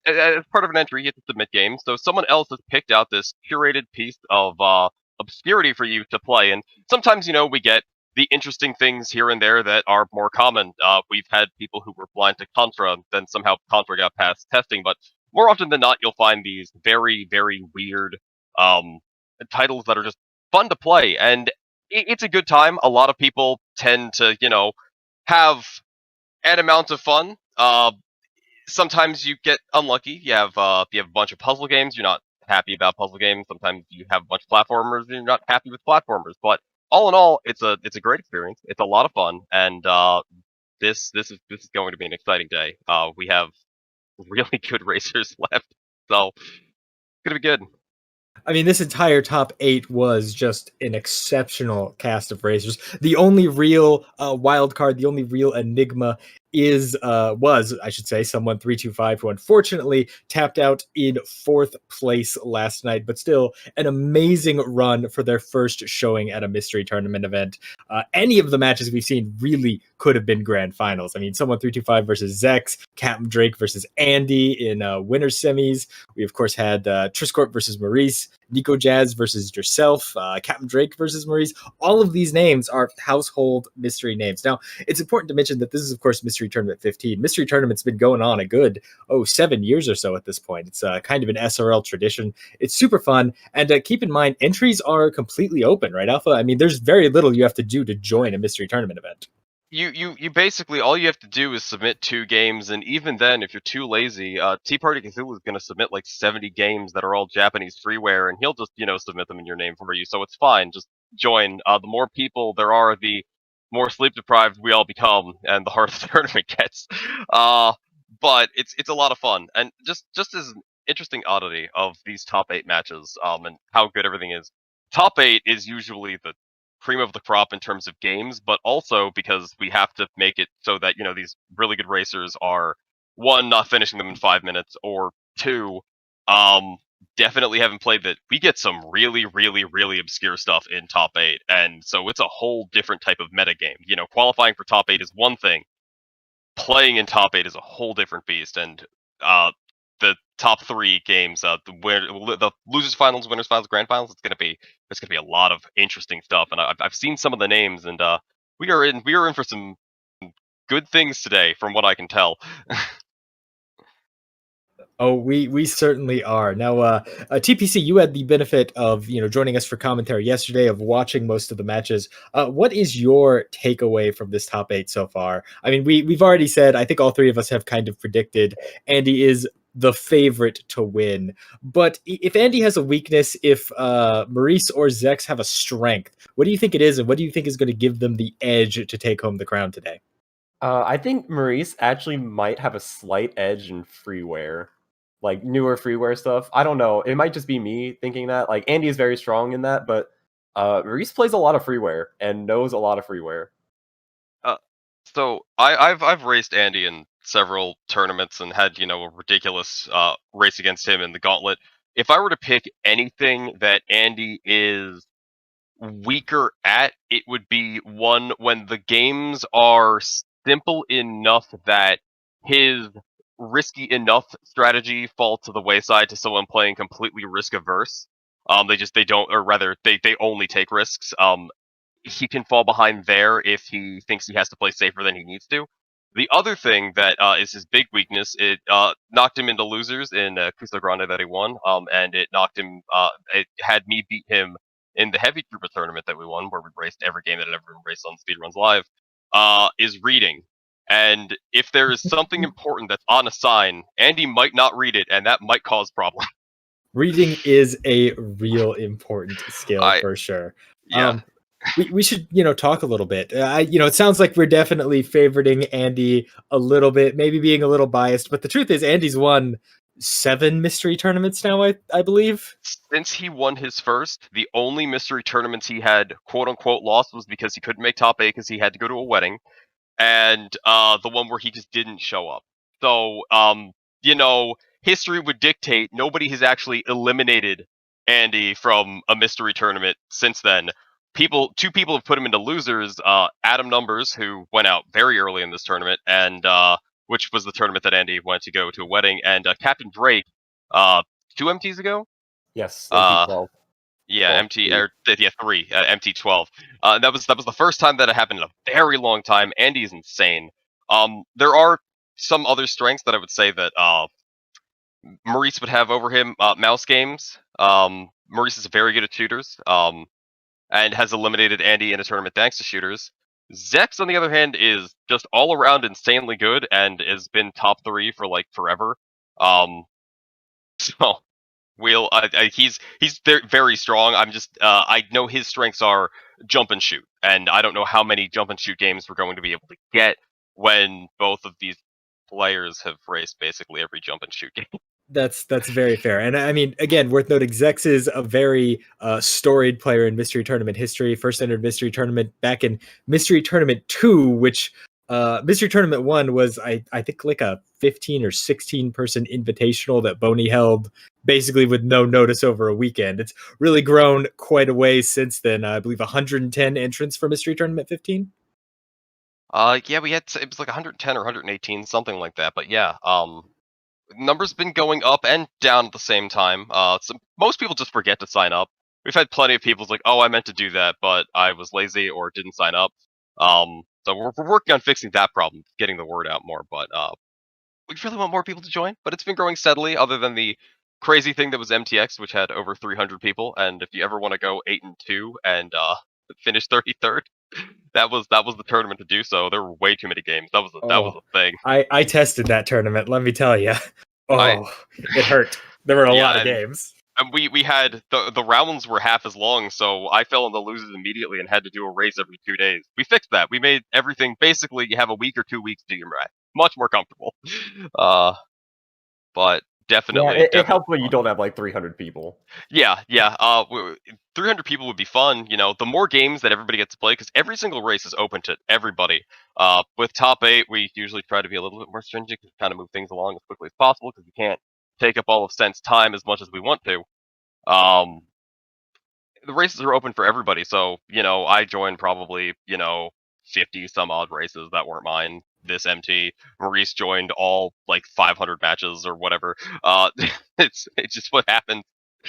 as part of an entry, you have to submit games. So someone else has picked out this curated piece of obscurity for you to play. And sometimes, we get the interesting things here and there that are more common. We've had people who were blind to Contra, then somehow Contra got past testing. But more often than not, you'll find these very, very weird titles that are just fun to play. And it's a good time. A lot of people tend to, have an amount of fun. Sometimes you get unlucky. You have a bunch of puzzle games. You're not happy about puzzle games. Sometimes you have a bunch of platformers and you're not happy with platformers. But all in all, it's a great experience. It's a lot of fun, and this is going to be an exciting day. We have really good racers left, so it's gonna be good. I mean, this entire top 8 was just an exceptional cast of racers. The only real wild card, the only real Enigma was, I should say, someone 325 who unfortunately tapped out in 4th place last night, but still an amazing run for their first showing at a Mystery Tournament event. Any of the matches we've seen really could have been grand finals. I mean, someone 325 versus Zecks, Capndrake versus Andy in winners semis. We of course had Trisscorp versus Maurice, Nikojazz versus yourself, Capndrake versus Maurice. All of these names are household mystery names. Now, it's important to mention that this is, of course, Mystery Tournament 15. Mystery Tournament's been going on a good, 7 years or so at this point. It's kind of an SRL tradition. It's super fun. And keep in mind, entries are completely open, right, Alpha? I mean, there's very little you have to do to join a Mystery Tournament event. You basically, all you have to do is submit 2 games, and even then, if you're too lazy, Tea Party Cthulhu is going to submit like 70 games that are all Japanese freeware, and he'll just, submit them in your name for you, so it's fine, just join. The more people there are, the more sleep-deprived we all become, and the harder the tournament gets. But it's a lot of fun, and just as an interesting oddity of these top 8 matches, and how good everything is, top 8 is usually the cream of the crop in terms of games, but also because we have to make it so that these really good racers are, 1, not finishing them in 5 minutes, or 2, definitely haven't played that. We get some really, really, really obscure stuff in top 8, and so it's a whole different type of meta game. Qualifying for top 8 is one thing, playing in top 8 is a whole different beast, and the top 3 games, the losers finals, winners finals, grand finals, it's gonna be a lot of interesting stuff. And I've seen some of the names, and we are in for some good things today, from what I can tell. Oh, we certainly are. Now, TPC, you had the benefit of joining us for commentary yesterday, of watching most of the matches. What is your takeaway from this top 8 so far? I mean, we've already said, I think all 3 of us have kind of predicted Andy is the favorite to win. But if Andy has a weakness, if Maurice or Zecks have a strength, what do you think it is, and what do you think is going to give them the edge to take home the crown today? I think Maurice actually might have a slight edge in freeware, like newer freeware stuff. I don't know. It might just be me thinking that. Like, Andy is very strong in that, but Maurice plays a lot of freeware and knows a lot of freeware. So I've raced Andy in several tournaments and had a ridiculous race against him in the gauntlet. If I were to pick anything that Andy is weaker at, it would be one when the games are simple enough that his risky enough strategy falls to the wayside to someone playing completely risk averse. They don't, or rather, they only take risks. He can fall behind there if he thinks he has to play safer than he needs to. The other thing that is his big weakness, it knocked him into losers in Cuso Grande that he won, and it knocked him. It had me beat him in the Heavy Trooper tournament that we won, where we raced every game that had ever been raced on Speedruns Live. Is reading, and if there is something important that's on a sign, Andy might not read it, and that might cause problems. Reading is a real important skill for sure. Yeah. We should, talk a little bit. It sounds like we're definitely favoriting Andy a little bit, maybe being a little biased, but the truth is Andy's won 7 mystery tournaments now, I believe. Since he won his first, the only mystery tournaments he had quote unquote lost was because he couldn't make top 8 because he had to go to a wedding, and the one where he just didn't show up. So history would dictate nobody has actually eliminated Andy from a mystery tournament since then. Two people have put him into losers. Adam Numbers, who went out very early in this tournament, and which was the tournament that Andy went to go to a wedding, and Capndrake, 2 MTs ago. Yes, MT12. Yeah, three, MT12. That was the first time that it happened in a very long time. Andy's insane. There are some other strengths that I would say that Maurice would have over him. Mouse games. Maurice is very good at shooters. And has eliminated Andy in a tournament thanks to shooters. Zecks, on the other hand, is just all around insanely good and has been top 3 for like forever. So he's very strong. I know his strengths are jump and shoot, and I don't know how many jump and shoot games we're going to be able to get when both of these players have raced basically every jump and shoot game. That's very fair. And I mean, again, worth noting, Zecks is a very storied player in Mystery Tournament history. First entered Mystery Tournament back in Mystery Tournament 2, which Mystery Tournament 1 was, I think, like a 15 or 16 person invitational that Boney held basically with no notice over a weekend. It's really grown quite a way since then. I believe 110 entrants for Mystery Tournament 15. Yeah, it was like 110 or 118, something like that. But yeah, numbers been going up and down at the same time. So most people just forget to sign up. We've had plenty of people like, oh, I meant to do that, but I was lazy or didn't sign up. So we're working on fixing that problem, getting the word out more. But we really want more people to join. But it's been growing steadily, other than the crazy thing that was MTX, which had over 300 people. And if you ever want to go 8-2 and finish 33rd, that was the tournament to do so. There were way too many games. That was a thing. I tested that tournament. Let me tell you. It hurt. There were a lot of games. And we had the rounds were half as long, so I fell into losers immediately and had to do a race every 2 days. We fixed that. We made everything basically you have a week or 2 weeks to do your race. Much more comfortable. But definitely, it helps when you don't have like 300 people. Yeah. 300 people would be fun. The more games that everybody gets to play, because every single race is open to everybody. With top 8, we usually try to be a little bit more stringent to kind of move things along as quickly as possible, because we can't take up all of Sen's time as much as we want to. The races are open for everybody, so I joined probably 50 some odd races that weren't mine this MT. Maurice joined all like 500 matches or whatever. It's just what happens.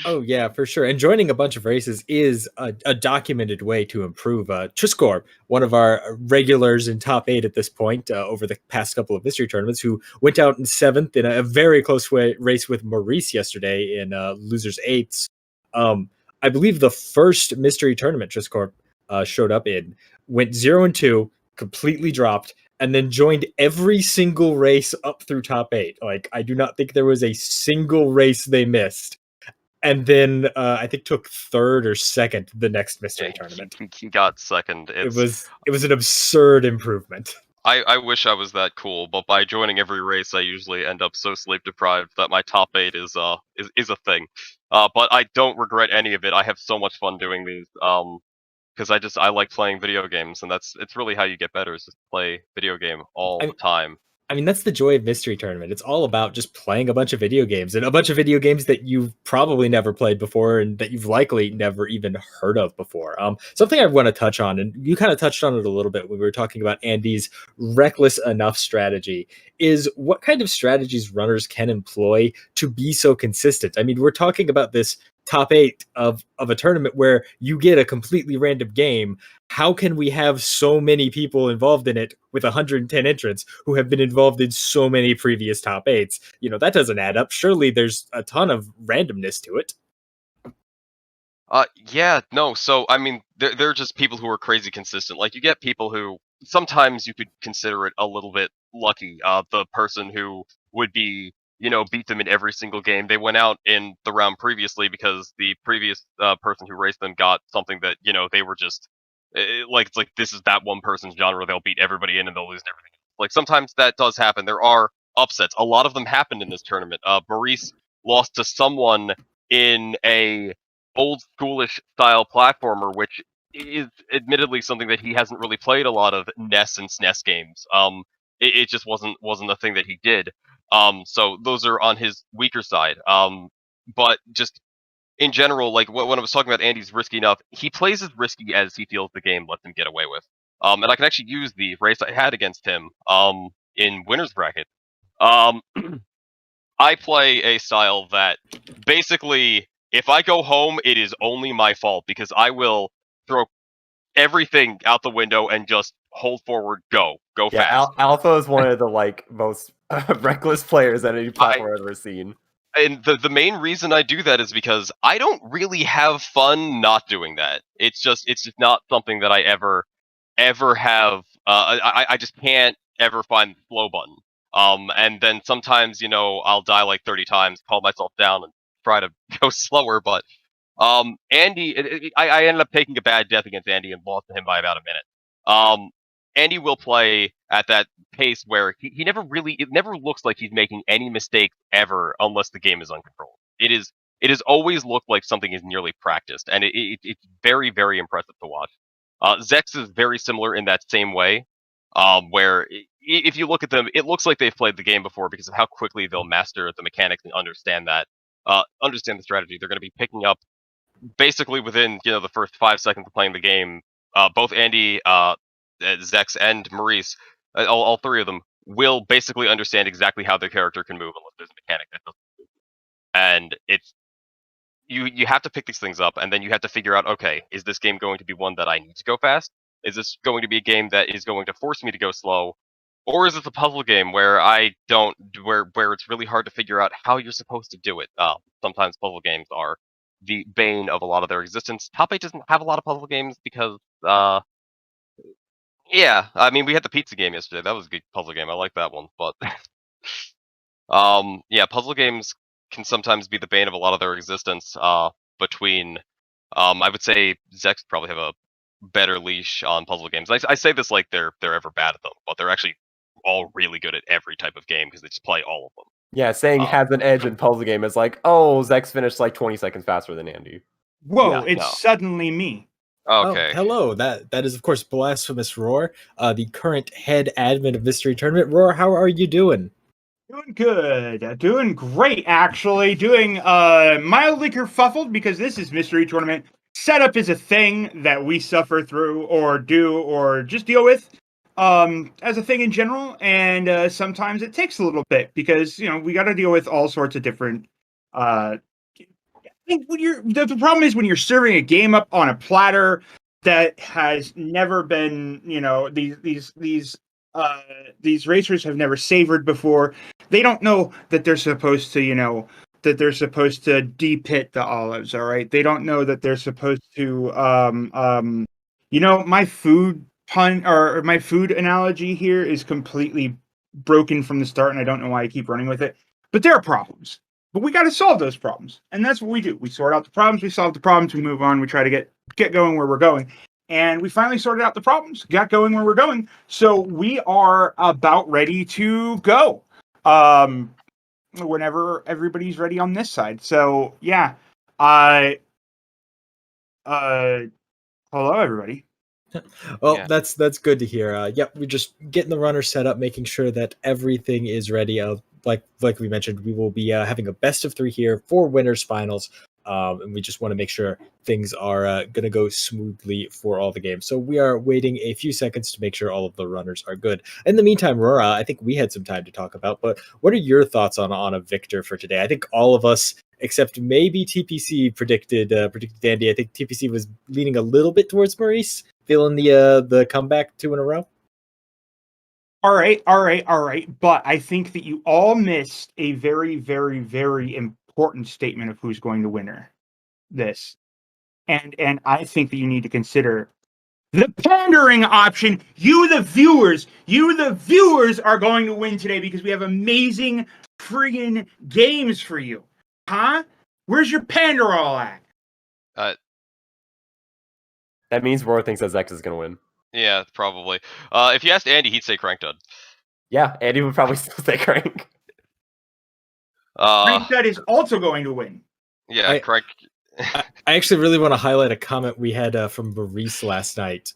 Oh yeah, for sure. And joining a bunch of races is a documented way to improve. Trisscorp, one of our regulars in top 8 at this point over the past couple of mystery tournaments, who went out in 7th in a very close race with Maurice yesterday in losers 8s. I believe the first mystery tournament Trisscorp showed up in went 0-2, completely dropped, and then joined every single race up through top 8. Like, I do not think there was a single race they missed. And then I think took 3rd or 2nd the next mystery tournament. He got 2nd. It was an absurd improvement. I wish I was that cool, but by joining every race, I usually end up so sleep deprived that my top 8 is a thing. But I don't regret any of it. I have so much fun doing these. Because I like playing video games, and it's really how you get better, is just play video game all the time. I mean, that's the joy of Mystery Tournament. It's all about just playing a bunch of video games, and a bunch of video games that you've probably never played before and that you've likely never even heard of before. Something I want to touch on, and you kind of touched on it a little bit when we were talking about Andy's reckless enough strategy, is what kind of strategies runners can employ to be so consistent. I mean, we're talking about this top 8 of a tournament where you get a completely random game. How can we have so many people involved in it with 110 entrants who have been involved in so many previous top 8s? That doesn't add up. Surely there's a ton of randomness to it. Yeah, no. So, I mean, they're just people who are crazy consistent. Like, you get people who sometimes you could consider it a little bit lucky. The person who would be beat them in every single game. They went out in the round previously because the previous person who raced them got something that, they were just, it's like this is that one person's genre. They'll beat everybody in and they'll lose everything. Like, sometimes that does happen. There are upsets. A lot of them happened in this tournament. Maurice lost to someone in a old schoolish style platformer, which is admittedly something that he hasn't really played a lot of NES and SNES games. It just wasn't a thing that he did. So those are on his weaker side. But just in general, like when I was talking about Andy's risky enough, he plays as risky as he feels the game lets him get away with. And I can actually use the race I had against him in winner's bracket. I play a style that basically, if I go home, it is only my fault because I will throw everything out the window and just hold forward, go fast. Alpha is one of the most reckless players that any platform I've ever seen. And the main reason I do that is because I don't really have fun not doing that. It's just not something that I ever have. I just can't ever find the slow button. And then sometimes, I'll die like 30 times, calm myself down, and try to go slower. But Andy, I ended up taking a bad death against Andy and lost to him by about a minute. Andy will play at that pace where he never really, it never looks like he's making any mistakes ever unless the game is uncontrolled. It has always looked like something is nearly practiced, and it's very, very impressive to watch. Zecks is very similar in that same way, where if you look at them, it looks like they've played the game before because of how quickly they'll master the mechanics and understand the strategy. They're going to be picking up basically within the first 5 seconds of playing the game. Both Andy, Zecks, and Maurice, all three of them, will basically understand exactly how their character can move unless there's a mechanic that doesn't move. And it's you have to pick these things up, and then you have to figure out, okay, is this game going to be one that I need to go fast? Is this going to be a game that is going to force me to go slow? Or is this a puzzle game where where it's really hard to figure out how you're supposed to do it? Sometimes puzzle games are the bane of a lot of their existence. Top 8 doesn't have a lot of puzzle games because, yeah, I mean, we had the pizza game yesterday. That was a good puzzle game. I like that one. But, yeah, puzzle games can sometimes be the bane of a lot of their existence. Between, I would say Zecks probably have a better leash on puzzle games. I say this like they're ever bad at them, but they're actually all really good at every type of game because they just play all of them. Yeah, saying has an edge in puzzle game is like, oh, Zecks finished like 20 seconds faster than Andy. Whoa, it's suddenly me. Okay. Oh, hello. That is, of course, Blasphemous Roar, the current head admin of Mystery Tournament. Roar, how are you doing? Doing good. Doing great, actually. Doing mildly kerfuffled because this is Mystery Tournament. Setup is a thing that we suffer through or do or just deal with as a thing in general. And sometimes it takes a little bit because, we got to deal with all sorts of different... I think the problem is when you're serving a game up on a platter that has never been, these racers have never savored before. They don't know that they're supposed to, de-pit the olives. All right. They don't know that they're supposed to, my food pun or my food analogy here is completely broken from the start. And I don't know why I keep running with it, but there are problems. But we got to solve those problems. And that's what we do. We sort out the problems. We solve the problems. We move on. We try to get going where we're going. And we finally sorted out the problems, got going where we're going. So we are about ready to go. Whenever everybody's ready on this side. So, yeah. Hello, everybody. Well, yeah. That's good to hear. Yep, we're just getting the runner set up, making sure that everything is ready. Like we mentioned, we will be having a best of 3 here for winners finals, and we just want to make sure things are going to go smoothly for all the games. So we are waiting a few seconds to make sure all of the runners are good. In the meantime, Rora, I think we had some time to talk about, but what are your thoughts on a victor for today? I think all of us, except maybe TPC, predicted Andy. I think TPC was leaning a little bit towards Maurice, feeling the comeback 2 in a row. All right. But I think that you all missed a very, very, very important statement of who's going to win this. And I think that you need to consider the pandering option. You, the viewers are going to win today because we have amazing friggin' games for you. Huh? Where's your pander all at? That means Roar thinks that Zecks is going to win. Yeah, probably. If you asked Andy, he'd say Crankdud. Yeah, Andy would probably still say Crank. Crank said is also going to win. Yeah, Crank. I actually really want to highlight a comment we had from Maurice last night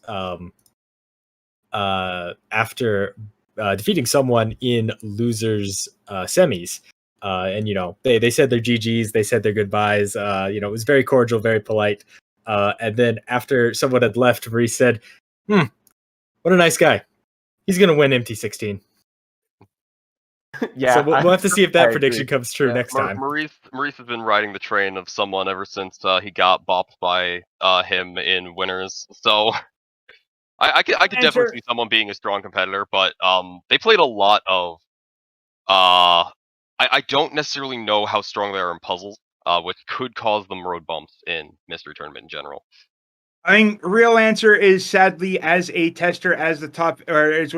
after defeating someone in losers semis. And they said their GGs, they said their goodbyes. It was very cordial, very polite. And then after someone had left, Maurice said, what a nice guy. He's gonna win MT16. Yeah, so we'll have to see if that prediction agree. comes true next time. Maurice has been riding the train of someone ever since he got bopped by him in winners. So I could definitely see someone being a strong competitor, but they played a lot of. I don't necessarily know how strong they are in puzzles, which could cause them road bumps in Mystery Tournament in general. I think real answer is, sadly, as a tester, as one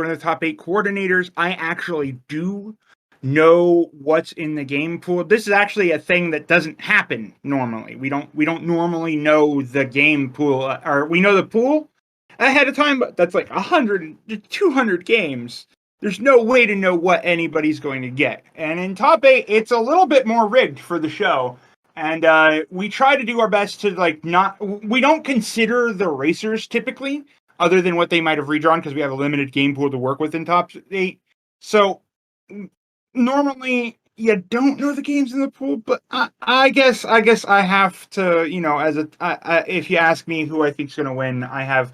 of the top 8 coordinators, I actually do know what's in the game pool. This is actually a thing that doesn't happen normally. We don't normally know the game pool, or we know the pool ahead of time, but that's like 100 to 200 games. There's no way to know what anybody's going to get. And in top 8, it's a little bit more rigged for the show. And we try to do our best to we don't consider the racers typically, other than what they might have redrawn, because we have a limited game pool to work with in top 8. So normally you don't know the games in the pool, but I guess I have to, if you ask me who I think is going to win, I have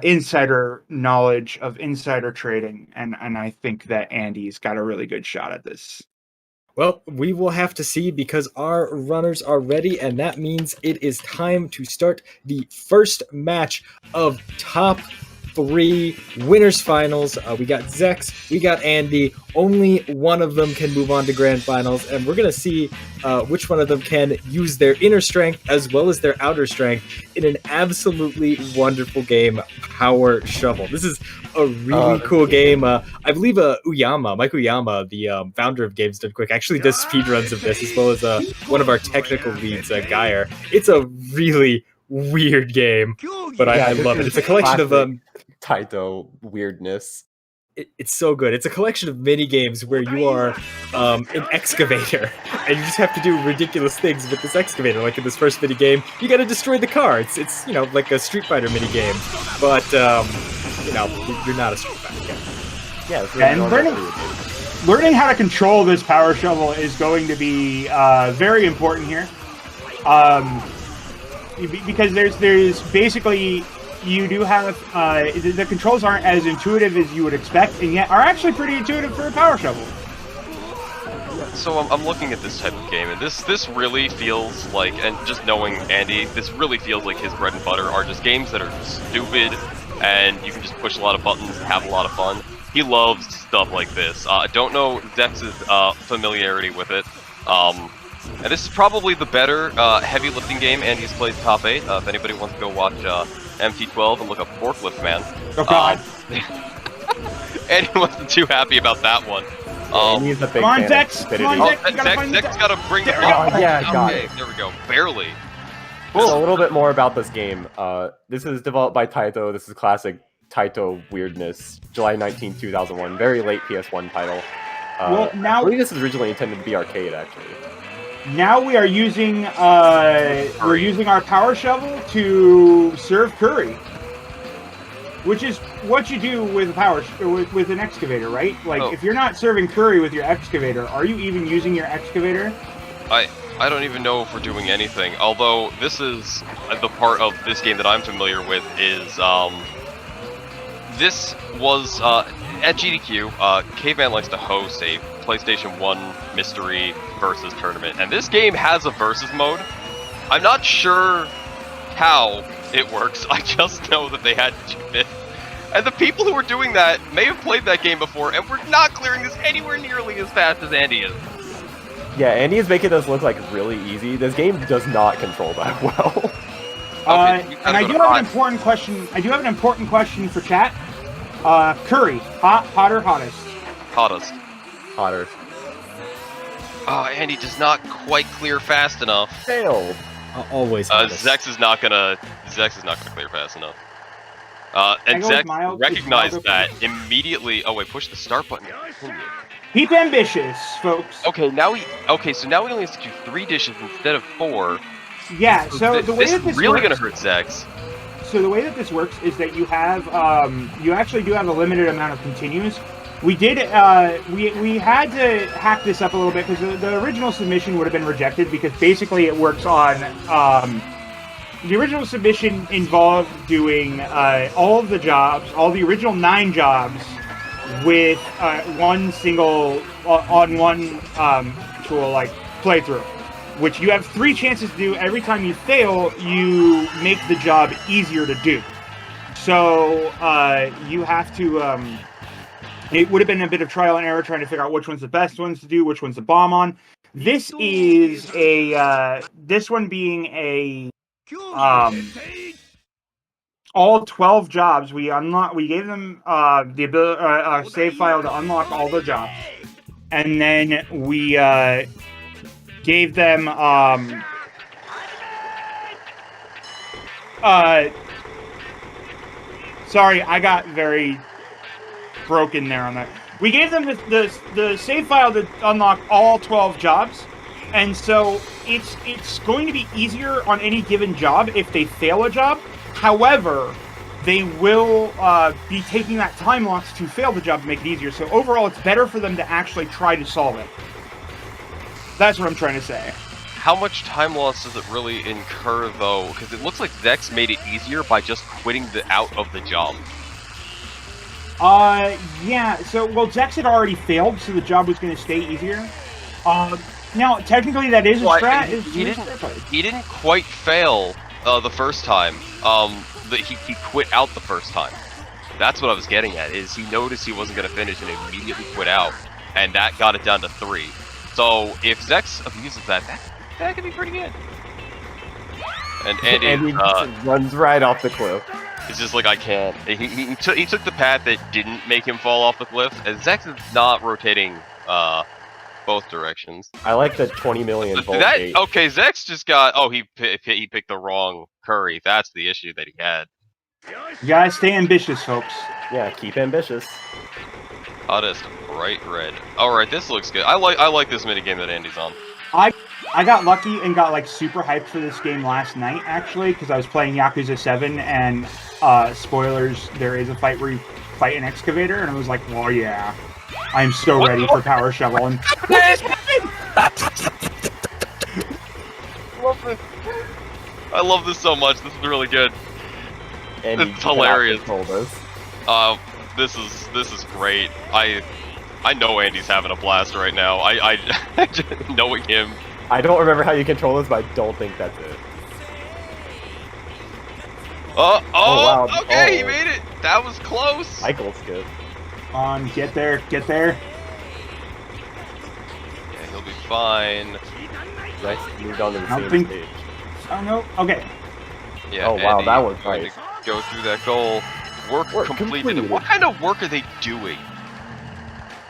insider knowledge of insider trading, and I think that Andy's got a really good shot at this. Well, we will have to see, because our runners are ready, and that means it is time to start the first match of top 3 winners finals. We got Zecks, we got Andy. Only one of them can move on to grand finals, and we're going to see which one of them can use their inner strength as well as their outer strength in an absolutely wonderful game, Power Shovel. This is a really cool game. I believe Mike Uyama, the founder of Games Done Quick, actually does speedruns of this, as well as one of our technical leads, Geyer. It's a really weird game, but I love it. It's a collection of Taito weirdness. It's so good. It's a collection of mini games where you are an excavator, and you just have to do ridiculous things with this excavator. Like in this first mini game, you got to destroy the car. It's like a Street Fighter mini game, but you're not a Street Fighter game. Yeah, and learning how to control this Power Shovel is going to be very important here, because there's basically. You do have the controls aren't as intuitive as you would expect, and yet are actually pretty intuitive for a Power Shovel. So I'm looking at this type of game, and this really feels like, and just knowing Andy, this really feels like his bread and butter are just games that are stupid, and you can just push a lot of buttons and have a lot of fun. He loves stuff like this. I don't know Zecks' familiarity with it. And this is probably the better heavy lifting game Andy's played top 8. If anybody wants to go watch MT12 and look up Forklift Man. Oh God! Andy wasn't too happy about that one. He's a big come on, fan Zecks! of Come on, Zecks gotta bring the yeah, there we go. Barely. So a little bit more about this game. This is developed by Taito. This is classic Taito weirdness. July 19, 2001. Very late PS1 title. I believe this is originally intended to be arcade, actually. Now we are using our Power Shovel to serve curry, which is what you do with with an excavator, right? Like if you're not serving curry with your excavator, are you even using your excavator? I don't even know if we're doing anything. Although this is the part of this game that I'm familiar with is this was at GDQ. Caveman likes to host a PlayStation 1 mystery versus tournament, and this game has a versus mode. I'm not sure how it works. I just know that they had to do it, and the people who were doing that may have played that game before, and we're not clearing this anywhere nearly as fast as Andy is. Yeah, Andy is making this look like really easy. This game does not control that well. And I do have an important question. I do have an important question for chat. Curry, hot, hotter, hottest? Hottest. Hotter. Oh, Andy does not quite clear fast enough. Failed. Always. Zecks is not gonna clear fast enough. And go with Zecks mild, recognized mild, that immediately. Oh wait, push the start button. Keep ambitious, folks. Okay, so now we only have to do 3 dishes instead of 4. Yeah. So the way this that is this really works, gonna hurt Zecks. So the way that this works is that you have, you actually do have a limited amount of continues. We did, we had to hack this up a little bit because the original submission would have been rejected because basically it works on, the original submission involved doing all of the jobs, all the original 9 jobs, with one single on one actual like playthrough, which you have 3 chances to do. Every time you fail, you make the job easier to do. So you have to. It would have been a bit of trial and error trying to figure out which one's the best ones to do, which one's the bomb on. This is a this one being a all 12 jobs. We gave them the ability save file to unlock all the jobs, and then we gave them sorry, I got very broken there on that. We gave them the save file to unlock all 12 jobs, and so it's going to be easier on any given job if they fail a job. However, they will be taking that time loss to fail the job to make it easier. So overall, it's better for them to actually try to solve it. That's what I'm trying to say. How much time loss does it really incur, though? Because it looks like Zecks made it easier by just quitting out of the job. Yeah. So, well, Zecks had already failed, so the job was going to stay easier. Now, technically, that is a strat. He didn't quite fail the first time. He quit out the first time. That's what I was getting at. Is he noticed he wasn't going to finish and immediately quit out, and that got it down to 3. So if Zecks abuses that could be pretty good. And he just runs right off the cliff. It's just like, I can't. He took the path that didn't make him fall off the cliff, and Zecks is not rotating both directions. I like the 20 million volt gate. Okay, Zecks just got. Oh, he picked the wrong curry. That's the issue that he had. You gotta stay ambitious, folks. Yeah, keep ambitious. Hottest bright red. All right, this looks good. I like this minigame that Andy's on. I got lucky and got like super hyped for this game last night, actually, because I was playing Yakuza 7, and spoilers, there is a fight where you fight an excavator, and I was like, oh yeah, I'm so ready for Power Shovel. And I love this so much. This is really good. And it's hilarious. This This is great. I know Andy's having a blast right now. I knowing him. I don't remember how you control this, but I don't think that's it. Wow. Okay, he Oh. made it. That was close. Cycle skip. Get there, get there. Yeah, he'll be fine. Nice, moved on to the same stage. Oh no. Okay. Yeah. Oh wow, Andy, that was going nice. to go through that goal. Work completed. What kind of work are they doing?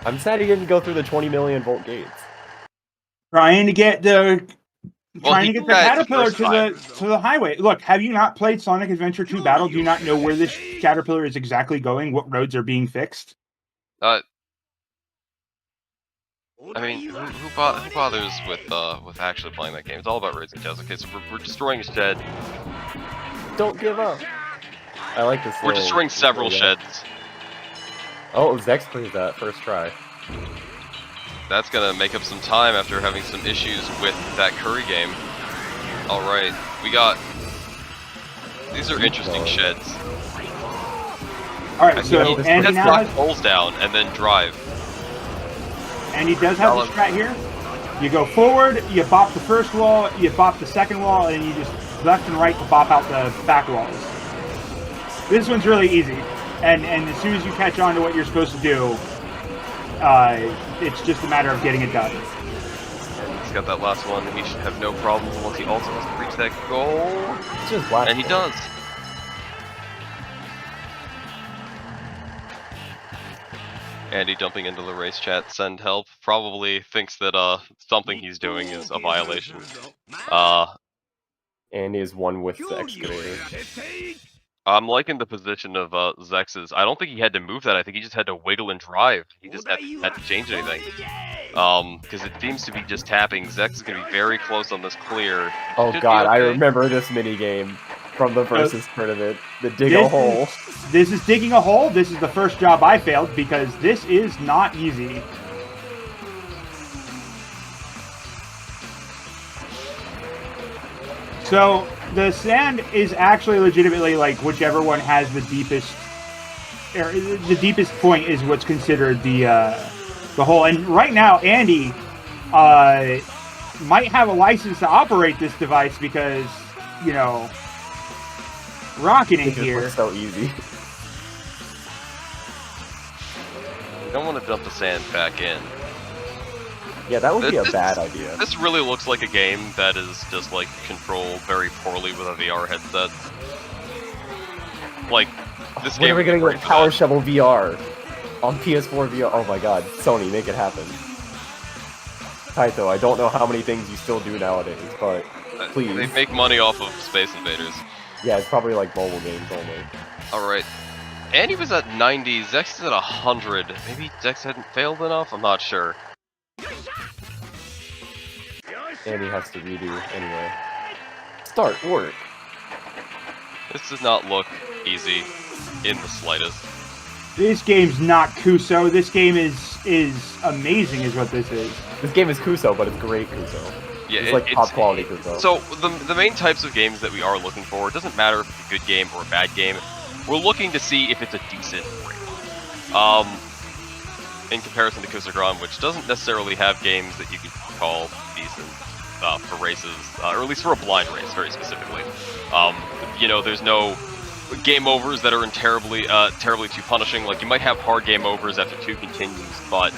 I'm sad he didn't go through the 20 million volt gates. Trying to get the He did that caterpillar the first to the highway. Look, have you not played Sonic Adventure 2 Battle? Do you not know where this caterpillar is exactly going? What roads are being fixed? I mean, who bothers with actually playing that game? It's all about raising Jazz. Okay, so we're destroying a shed. Don't give up. I like this. We're destroying several sheds. Oh, Zecks clears that first try. That's gonna make up some time after having some issues with that curry game. Alright, we got... These are interesting sheds. Alright, so Andy let's now knock has... poles down and then drive. And he does have the strat here. You go forward, you bop the first wall, you bop the second wall, and you just left and right to bop out the back walls. This one's really easy. And as soon as you catch on to what you're supposed to do, it's just a matter of getting it done. And he's got that last one, and he should have no problems once he also has to reach that goal. And he does. Andy jumping into the race chat, send help, probably thinks that something he's doing is a violation. Andy is one with the excavator. I'm liking the position of Zex's. I don't think he had to move that. I think he just had to wiggle and drive. He just had to change anything. Because it seems to be just tapping. Zecks is going to be very close on this clear. Oh Should be god, I okay. remember this minigame from the Versus tournament. The dig a hole. This is digging a hole. This is the first job I failed because this is not easy. So the sand is actually legitimately like whichever one has the deepest, or the deepest point is what's considered the hole. And right now, Andy might have a license to operate this device because, you know, rocking in here. Looks so easy. You don't want to dump the sand back in. Yeah, that would be a bad idea. This really looks like a game that is just like controlled very poorly with a VR headset. Like this When game. are we getting like Power Shovel VR on PS4 VR? Oh my god, Sony, make it happen. Taito, I don't know how many things you still do nowadays, but please. They make money off of Space Invaders. Yeah, it's probably like mobile games only. Alright. Andy was at 90, Zecks is at 100. Maybe Zecks hadn't failed enough? I'm not sure. Andy has to redo anyway. Start work. This does not look easy in the slightest. This game's not Kuso. This game is amazing, is what this is. This game is Kuso, but it's great Kuso. Yeah, it's like top quality Kuso. So the main types of games that we are looking for, it doesn't matter if it's a good game or a bad game. We're looking to see if it's a decent race. In comparison to Kusagran, which doesn't necessarily have games that you could call decent for races, or at least for a blind race, very specifically. You know, there's no game overs that are terribly too punishing. Like, you might have hard game overs after 2 continues, but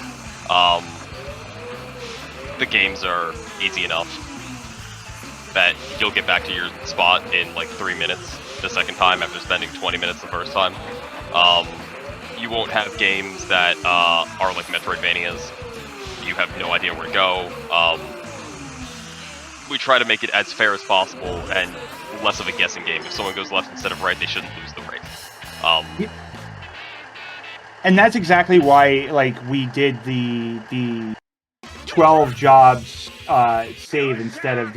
the games are easy enough that you'll get back to your spot in like 3 minutes the second time after spending 20 minutes the first time. You won't have games that are like Metroidvanias. You have no idea where to go. We try to make it as fair as possible and less of a guessing game. If someone goes left instead of right, they shouldn't lose the race. And that's exactly why, like, we did the 12 jobs save instead of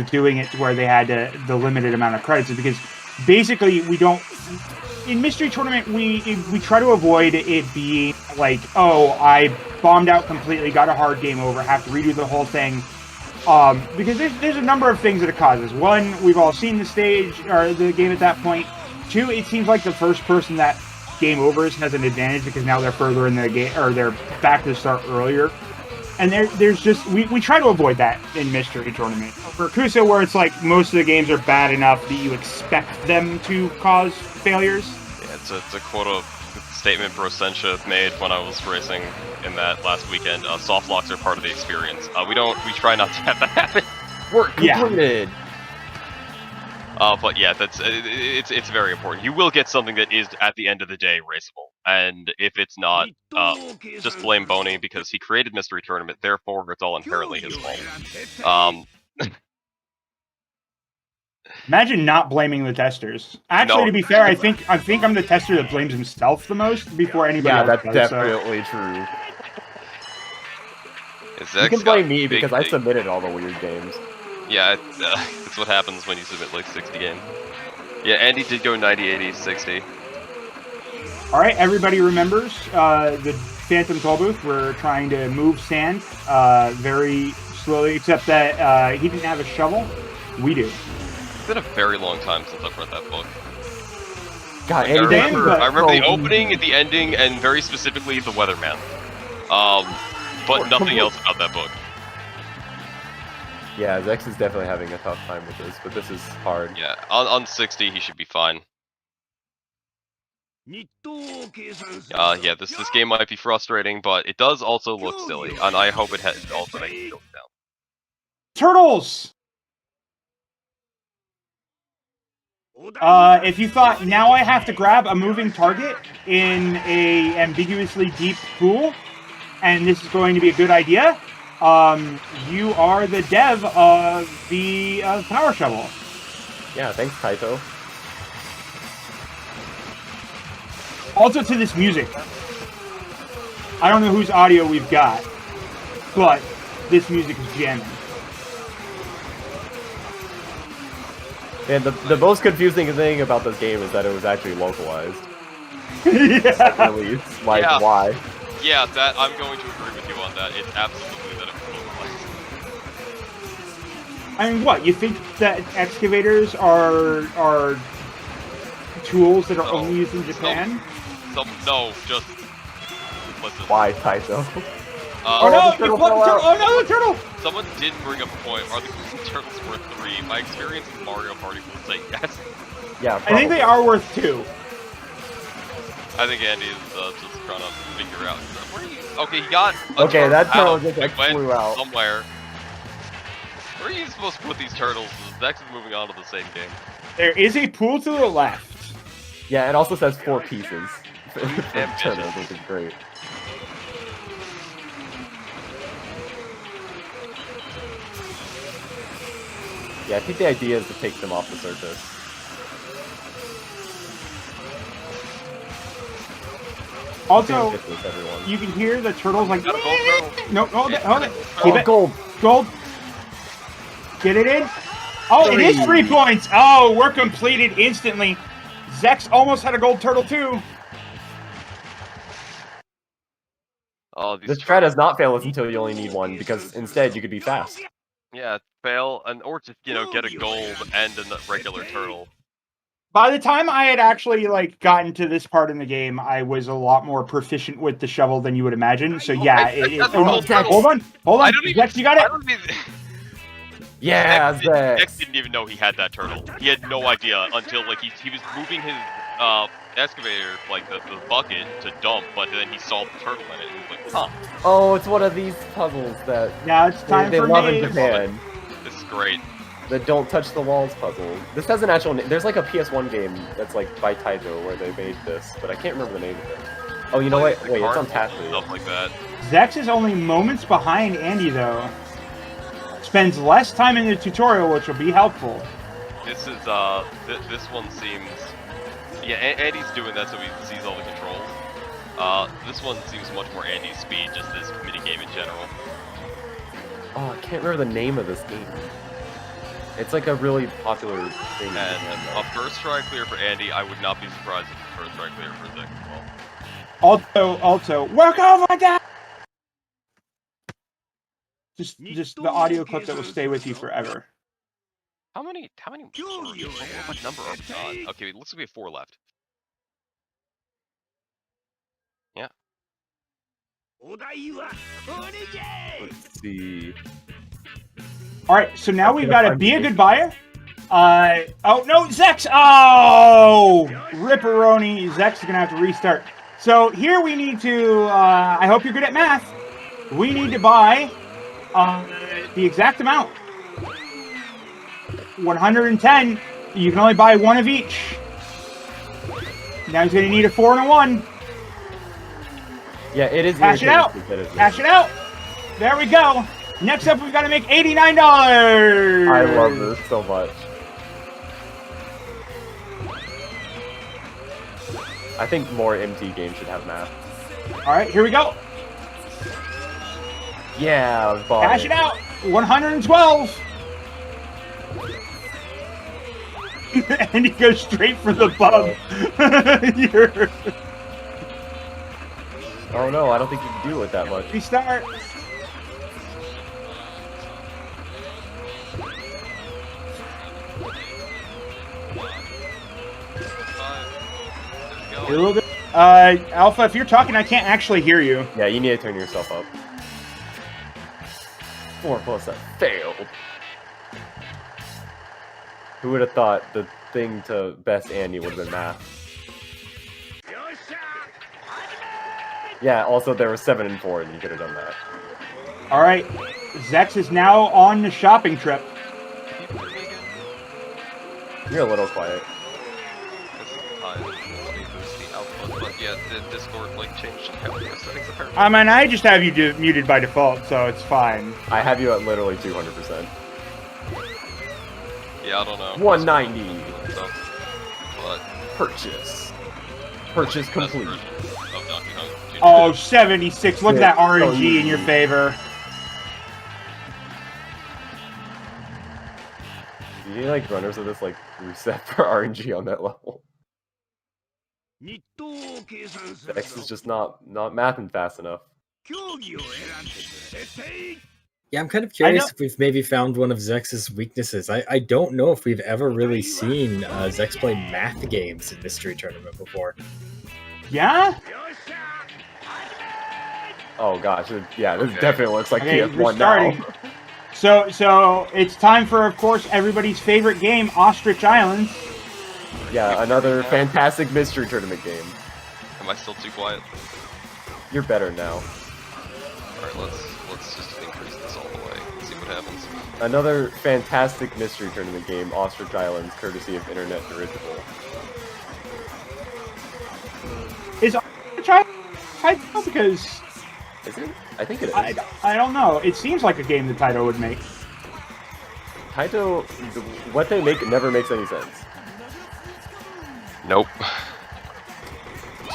doing it where they had the limited amount of credits, because basically we don't. In Mystery Tournament, we try to avoid it being like, oh, I bombed out completely, got a hard game over, have to redo the whole thing. Because there's a number of things that it causes. One, we've all seen the stage or the game at that point. 2, it seems like the first person that game overs has an advantage because now they're further in the game, or they're back to the start earlier. And there's just we try to avoid that in Mystery Tournament. For Kuso, where it's like most of the games are bad enough that you expect them to cause failures. Yeah, it's a quote of statement Brosensha made when I was racing in that last weekend. Soft locks are part of the experience. We try not to have that happen. Work completed. But yeah, it's very important. You will get something that is at the end of the day raceable, and if it's not, just blame Boney because he created Mystery Tournament. Therefore, it's all inherently his fault. Imagine not blaming the testers. Actually, to be fair, I think I'm the tester that blames himself the most before anybody else that's does, definitely true. You can blame me because I submitted all the weird games. Yeah, that's what happens when you submit like 60 games. Yeah, Andy did go 90, 80, 60. All right, everybody remembers the Phantom Toll Booth. We're trying to move sand very slowly, except that he didn't have a shovel. We do. It's been a very long time since I've read that book. God, I remember the opening, the ending, and very specifically the Weatherman. But nothing else about that book. Yeah, Zecks is definitely having a tough time with this, but this is hard. Yeah, on 60 he should be fine. Yeah, this game might be frustrating, but it does also look silly, and I hope it also makes you down. Turtles! If you thought, now I have to grab a moving target in a ambiguously deep pool, and this is going to be a good idea, you are the dev of the Power Shovel. Yeah, thanks, Taito. Also to this music. I don't know whose audio we've got, but this music is jamming. And the most confusing thing about this game is that it was actually localized. Yeah. At least, like, Yeah. why? Yeah, that I'm going to agree with you on that. It's absolutely that it was localized. I mean, what? You think that excavators are tools that are only used in Japan? No, just listen. Why, Taito? Oh no! the You turtle fought the fell turtle! out. Oh no, the turtle! Someone did bring up a point. Are the turtles worth 3? My experience with Mario Party will say yes. Yeah, I think they are worth 2. I think Andy is just trying to figure out. Where are you? Okay, he got. A Okay, that turtle out. just It went flew out. somewhere. Where are you supposed to put these turtles? Zecks is moving on to the same game. There is a pool to the left. Yeah, it also says 4 pieces. for Ambitious. turtles, which is great. Yeah, I think the idea is to take them off the surface. Also, This is everyone. you can hear the turtles like. Got a gold turtle. No, hold it, hold it. Oh, Keep it. gold. Gold. Get it in. Oh, it is 3 points. Oh, we're completed instantly. Zecks almost had a gold turtle too. Oh, these This strat does not fail us until you only need one, because instead you could be fast. Yeah, fail or just get a gold and a regular turtle. By the time I had actually gotten to this part in the game, I was a lot more proficient with the shovel than you would imagine. So yeah, hold on. I don't even. Zecks, you got it. I don't even. Yeah, Zecks didn't even know he had that turtle. He had no idea until he was moving his excavator, the bucket, to dump, but then he saw the turtle in it and he was like, huh. Oh, it's one of these puzzles that now it's time they for love me. in Japan. This is great. The don't touch the walls puzzle. This has an actual name. There's a PS1 game that's by Taito where they made this, but I can't remember the name of it. Oh, you know what? Wait, it's on Tattoo. Stuff like that. Zecks is only moments behind Andy though. Spends less time in the tutorial, which will be helpful. This is this one seems. Yeah, Andy's doing that so he sees all the controls. This one seems much more Andy's speed, just this mini game in general. Oh, I can't remember the name of this game. It's a really popular thing. And a first try clear for Andy, I would not be surprised if a first try clear for Zecks as well. Also, work over that! Just the audio clip that will stay with you forever. How many what number are we on? Okay, it looks like we have 4 left. Yeah. Let's see. Alright, so now we've got to be a good buyer. Oh no, Zecks! Oh! Ripperoni. Zecks is going to have to restart. So here we need to, I hope you're good at math. We need to buy the exact amount. 110. You can only buy 1 of each. Now he's going to need a 4 and a 1. Yeah, it is. Cash it out. Cash it out. There we go. Next up, we've got to make $89. I love this so much. I think more MT games should have math. All right, here we go. Yeah, I bought Cash it out. 112. And he goes straight for the bub. Oh no, I don't think you can do it with that much. Restart. You're a little bit. Alpha, if you're talking, I can't actually hear you. Yeah, you need to turn yourself up. 4 plus that failed. Who would have thought the thing to best Andy would have been math? Yeah, also there was 7 and 4 and you could have done that. Alright, Zecks is now on the shopping trip. You're a little quiet. But yeah, the Discord changed settings apparently. I mean, I just have you muted by default, so it's fine. I have you at literally 200%. Yeah, I don't know. 190. But Purchase. Purchase complete. Of Donkey Kong Jr. Oh, 76. Look at that Yeah, RNG so in your easy. favor. You need like runners of this like reset for RNG on that level. X is just not mathing fast enough. Yeah, I'm kind of curious know- if we've maybe found one of Zex's weaknesses. I don't know if we've ever really seen Zecks play math games in Mystery Tournament before. Yeah? Oh gosh, yeah, this definitely looks like Okay, PS1 we're starting. now. So it's time for, of course, everybody's favorite game, Ostrich Islands. Yeah, another fantastic Mystery Tournament game. Am I still too quiet? You're better now. Alright, let's just increase this all the way and see what happens. Another fantastic Mystery Tournament game, Ostrich Islands, courtesy of Internet Dirigible. Is Ostrich Islands Taito? Because Is it? I think it is. I don't know. It seems like a game that Taito would make. Taito, what they make never makes any sense. Nope.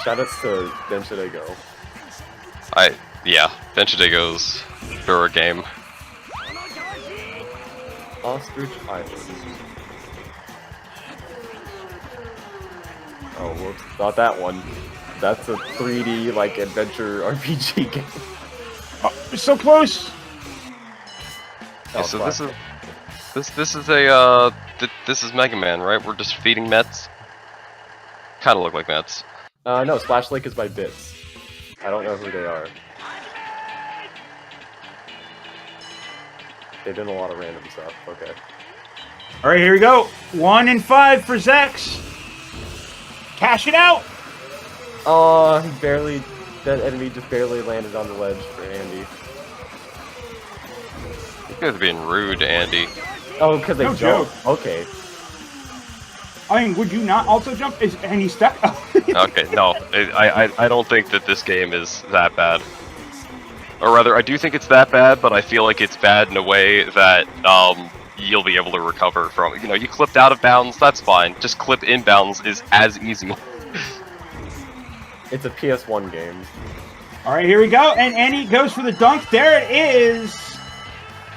Shoutouts to Denshidego. Yeah, Denchidago's Dura game. Ostrich Islands. Oh, whoops. Not that one. That's a 3D, like, adventure RPG game. Oh, we're so close. Yeah, so this is Mega Man, right? We're just feeding Mets. Kind of look like Mets. No, Splash Lake is by Bits. I don't know who they are. They've done a lot of random stuff. Okay. All right, here we go. 1 and 5 for Zecks. Cash it out. Oh, he barely. That enemy just barely landed on the ledge for Andy. You guys are being rude, Andy. Oh, because they No jump. joke. Okay. I mean, would you not also jump? And he's stuck. Okay, no, I don't think that this game is that bad. Or rather, I do think it's that bad, but I feel like it's bad in a way that you'll be able to recover from. You know, you clipped out of bounds, that's fine. Just clip inbounds is as easy. It's a PS1 game. All right, here we go. And Andy goes for the dunk. There it is.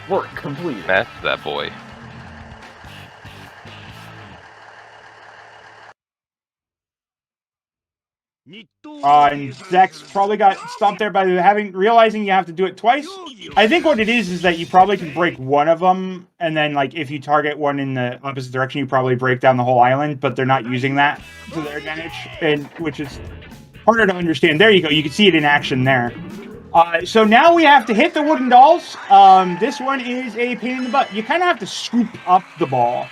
Work complete. That's that boy. And Zecks probably got stopped there by realizing you have to do it twice. I think what it is that you probably can break one of them, and then like if you target one in the opposite direction, you probably break down the whole island. But they're not using that to their advantage, and which is harder to understand. There you go. You can see it in action there. So now we have to hit the wooden dolls. This one is a pain in the butt. You kind of have to scoop up the ball.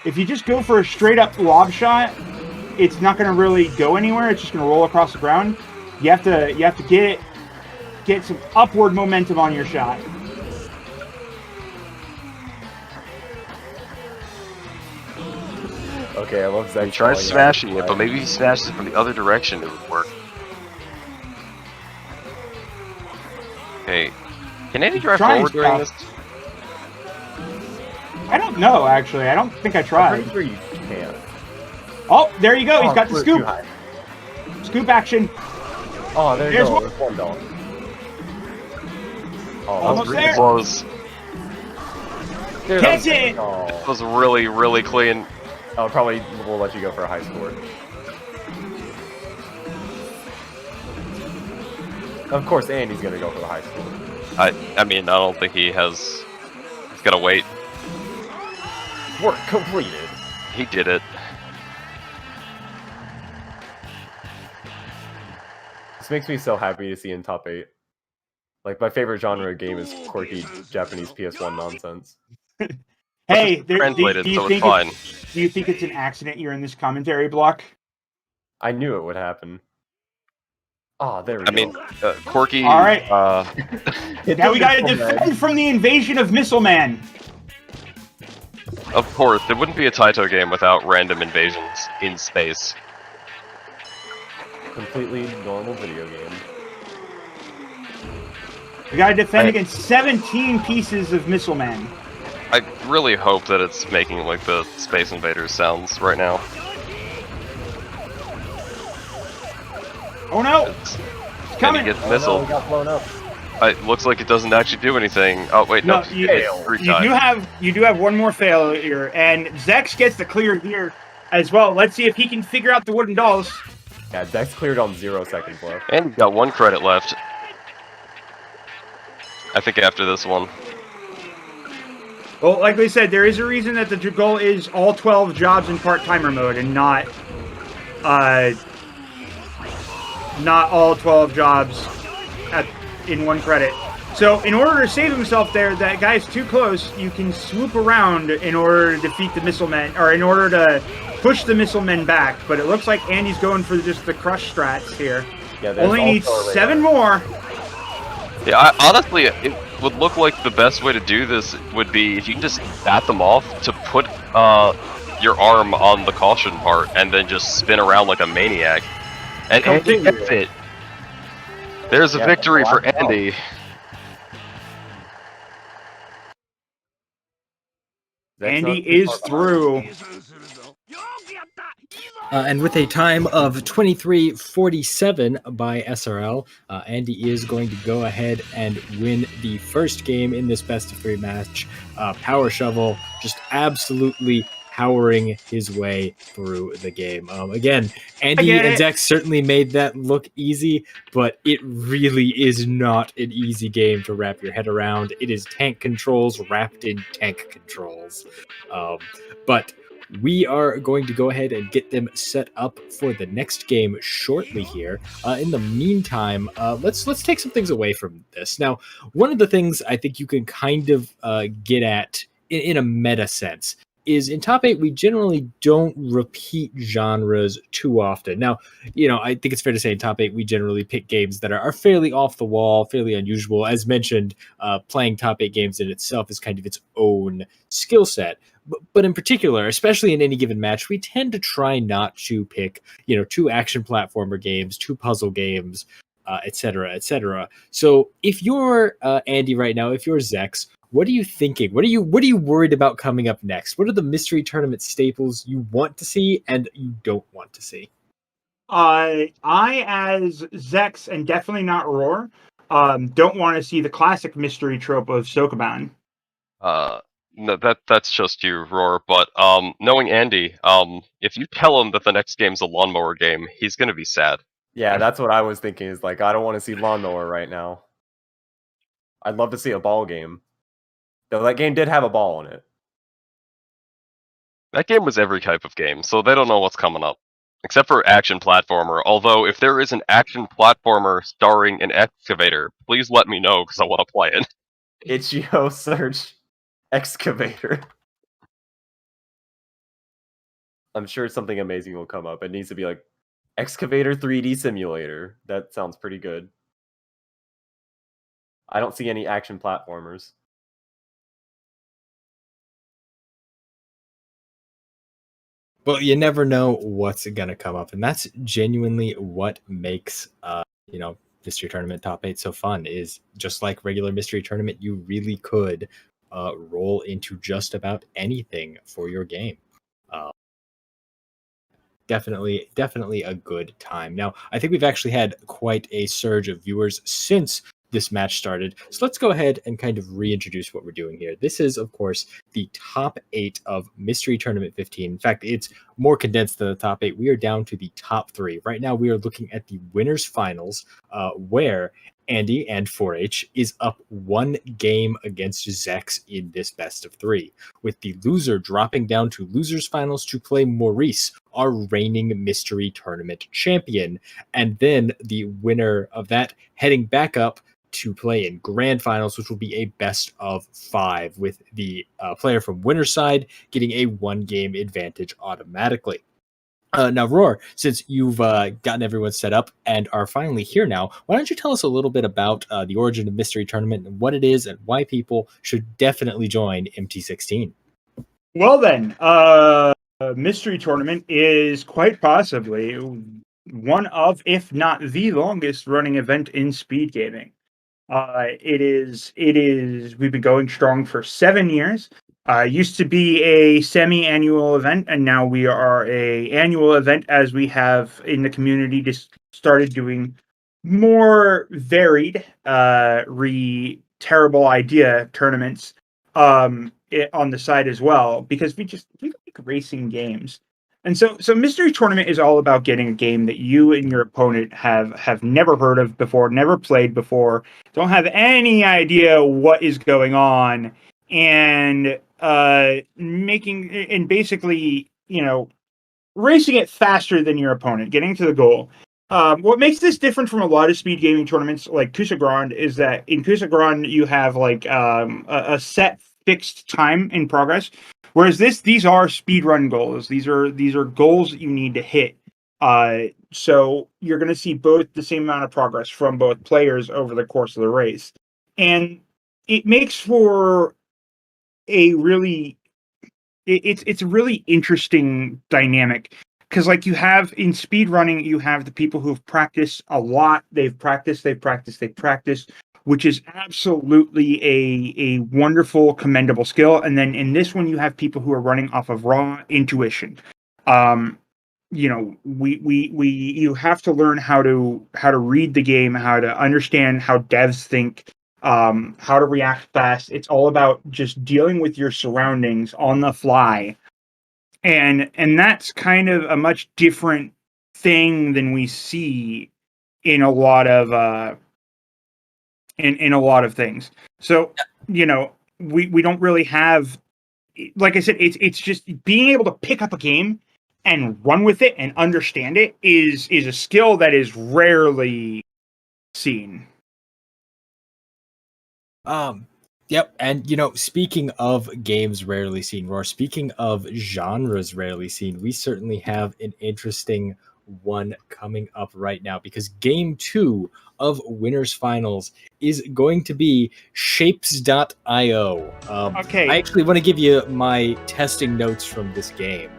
If you just go for a straight up lob shot, it's not going to really go anywhere. It's just going to roll across the ground. You have to get some upward momentum on your shot. Okay, I love Zach. Try smashing it, but maybe if he smashes it from the other direction, it would work. Okay, can Andy drive Trying forward during stuff. this? I don't know, actually. I don't think I I'm tried. pretty sure you can. Oh, there you go. He's got the we're scoop. too high. Scoop action. Oh, there you There's go. one. There's one doll. Oh, Almost Really there. close. Dude, Catch it. Oh. It was really, really clean. Oh, probably will let you go for a high score. Of course, Andy's gonna go for the high score. I mean, I don't think he has. He's gotta wait. Work completed. He did it. This makes me so happy to see in top 8. Like, my favorite genre of game is quirky Japanese PS1 nonsense. Hey, do Translated, you so think it's fine. Do you think it's an accident you're in this commentary block? I knew it would happen. Oh, there we go. I mean, quirky. All right. Hit Now the we got to Missile Man. defend from the invasion of Missile Man. Of course, it wouldn't be a Taito game without random invasions in space. Completely normal video game. We got to defend against 17 pieces of Missile Man. I really hope that it's making like the Space Invaders sounds right now. Oh no! It's coming! And he gets Oh, no, missiled. he got blown up. It looks like it doesn't actually do anything. Oh wait, no, you, it hit 3 times. you do have one more failure, and Zecks gets the clear here as well. Let's see if he can figure out the wooden dolls. Yeah, Zecks cleared on 0 seconds left. And he's got 1 credit left. I think after this one. Well, like we said, there is a reason that the goal is all 12 jobs in part-timer mode and not all 12 jobs in 1 credit. So in order to save himself there, that guy's too close, you can swoop around in order to defeat the missile men, or in order to push the missile men back. But it looks like Andy's going for just the crush strats here. Yeah, only needs 7 more. Yeah, honestly, it would look like the best way to do this would be if you can just bat them off to put your arm on the caution part and then just spin around like a maniac. And Andy gets it. There's a victory for Andy. Andy is through. And with a time of 23:47 by SRL, Andy is going to go ahead and win the first game in this best of 3 match. Power Shovel just absolutely powering his way through the game. Again, Andy and Zecks certainly made that look easy, but it really is not an easy game to wrap your head around. It is tank controls wrapped in tank controls. But we are going to go ahead and get them set up for the next game shortly here. In the meantime, let's take some things away from this. Now, one of the things I think you can kind of get at in a meta sense is in top 8, we generally don't repeat genres too often. Now, I think it's fair to say in top 8, we generally pick games that are fairly off the wall, fairly unusual. As mentioned, playing top 8 games in itself is kind of its own skill set. But in particular, especially in any given match, we tend to try not to pick, 2 action platformer games, 2 puzzle games, et cetera, et cetera. So if you're Andy right now, if you're Zecks, what are you thinking? What are you worried about coming up next? What are the mystery tournament staples you want to see and you don't want to see? I, as Zecks, and definitely not Roar, don't want to see the classic mystery trope of Sokoban. No, that's just you, Roar. But knowing Andy, if you tell him that the next game's a lawnmower game, he's gonna be sad. Yeah, that's what I was thinking. Is like, I don't want to see lawnmower right now. I'd love to see a ball game. Though that game did have a ball in it. That game was every type of game, so they don't know what's coming up. Except for action platformer. Although, if there is an action platformer starring an excavator, please let me know, because I want to play it. Itch.io search excavator. I'm sure something amazing will come up. It needs to be like excavator 3D simulator. That sounds pretty good. I don't see any action platformers. Well, you never know what's going to come up. And that's genuinely what makes, Mystery Tournament Top 8 so fun, is just like regular Mystery Tournament, you really could roll into just about anything for your game. Definitely a good time. Now, I think we've actually had quite a surge of viewers since this match started. So let's go ahead and kind of reintroduce what we're doing here. This is, of course, the top 8 of Mystery Tournament 15. In fact, it's more condensed than the top 8. We are down to the top 3. Right now, we are looking at the winners finals, where Andy and 4H is up 1 game against Zecks in this best of 3, with the loser dropping down to losers finals to play Maurice, our reigning Mystery Tournament champion, and then the winner of that heading back up to play in grand finals, which will be a best of 5, with the player from winner's side getting a 1-game advantage automatically. Now, Roar, since you've gotten everyone set up and are finally here now, why don't you tell us a little bit about the origin of Mystery Tournament and what it is and why people should definitely join MT16? Well then, Mystery Tournament is quite possibly one of, if not the longest running event in speed gaming. It is, we've been going strong for 7 years. Used to be a semi-annual event, and now we are a annual event, as we have in the community started doing more varied, terrible idea tournaments on the side as well, because we like racing games. And so Mystery Tournament is all about getting a game that you and your opponent have never heard of before, never played before, don't have any idea what is going on, and basically, racing it faster than your opponent, getting to the goal. What makes this different from a lot of speed gaming tournaments like Kusagrand is that in Kusagrand you have like a set fixed time in progress, whereas these are speedrun goals. These are goals that you need to hit. So you're going to see both the same amount of progress from both players over the course of the race, and it makes for a really it's a really interesting dynamic. Because like you have in speed running, you have the people who've practiced a lot. They've practiced, which is absolutely a wonderful, commendable skill. And then in this one, you have people who are running off of raw intuition. You have to learn how to read the game, how to understand how devs think, how to react fast. It's all about just dealing with your surroundings on the fly. And that's kind of a much different thing than we see in a lot of in a lot of things. So, we don't really have, like I said, it's just being able to pick up a game and run with it and understand it is a skill that is rarely seen. Yep, and speaking of games rarely seen, or speaking of genres rarely seen, we certainly have an interesting one coming up right now, because Game 2 of Winners Finals is going to be Shapes.io. Okay. I actually want to give you my testing notes from this game.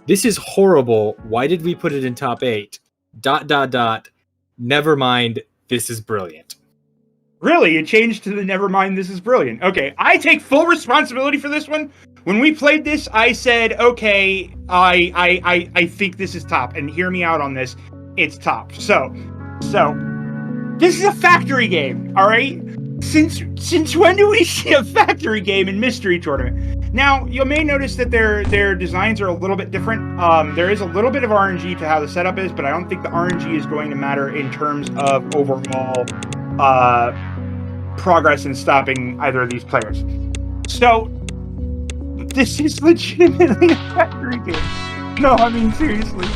This is horrible. Why did we put it in top 8? ... Never mind. This is brilliant. Really? It changed to the never mind, this is brilliant. Okay, I take full responsibility for this one. When we played this, I said, okay, I think this is top, and hear me out on this. It's top. So this is a factory game, all right? Since when do we see a factory game in Mystery Tournament? Now, you may notice that their designs are a little bit different. There is a little bit of RNG to how the setup is, but I don't think the RNG is going to matter in terms of overall progress in stopping either of these players. So this is legitimately a factory game. No, I mean seriously.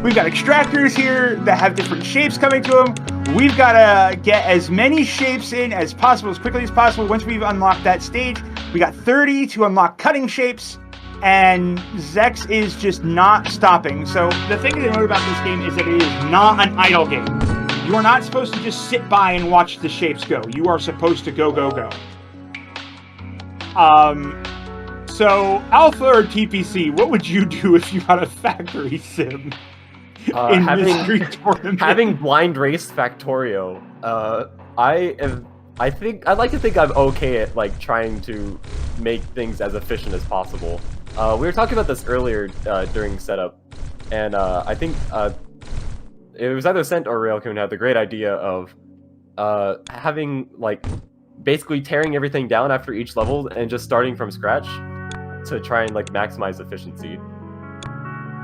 We've got extractors here that have different shapes coming to them. We've got to get as many shapes in as possible, as quickly as possible. Once we've unlocked that stage, we got 30 to unlock cutting shapes, and Zecks is just not stopping. So the thing to note about this game is that it is not an idle game. You are not supposed to just sit by and watch the shapes go. You are supposed to go. So Alpha or TPC, what would you do if you had a factory sim in Mystery Tournament? Having blind race Factorio, I'd like to think I'm okay at like trying to make things as efficient as possible. We were talking about this earlier during setup, and I think it was either Cent or Railcoon had the great idea of having like basically tearing everything down after each level and just starting from scratch to try and like maximize efficiency.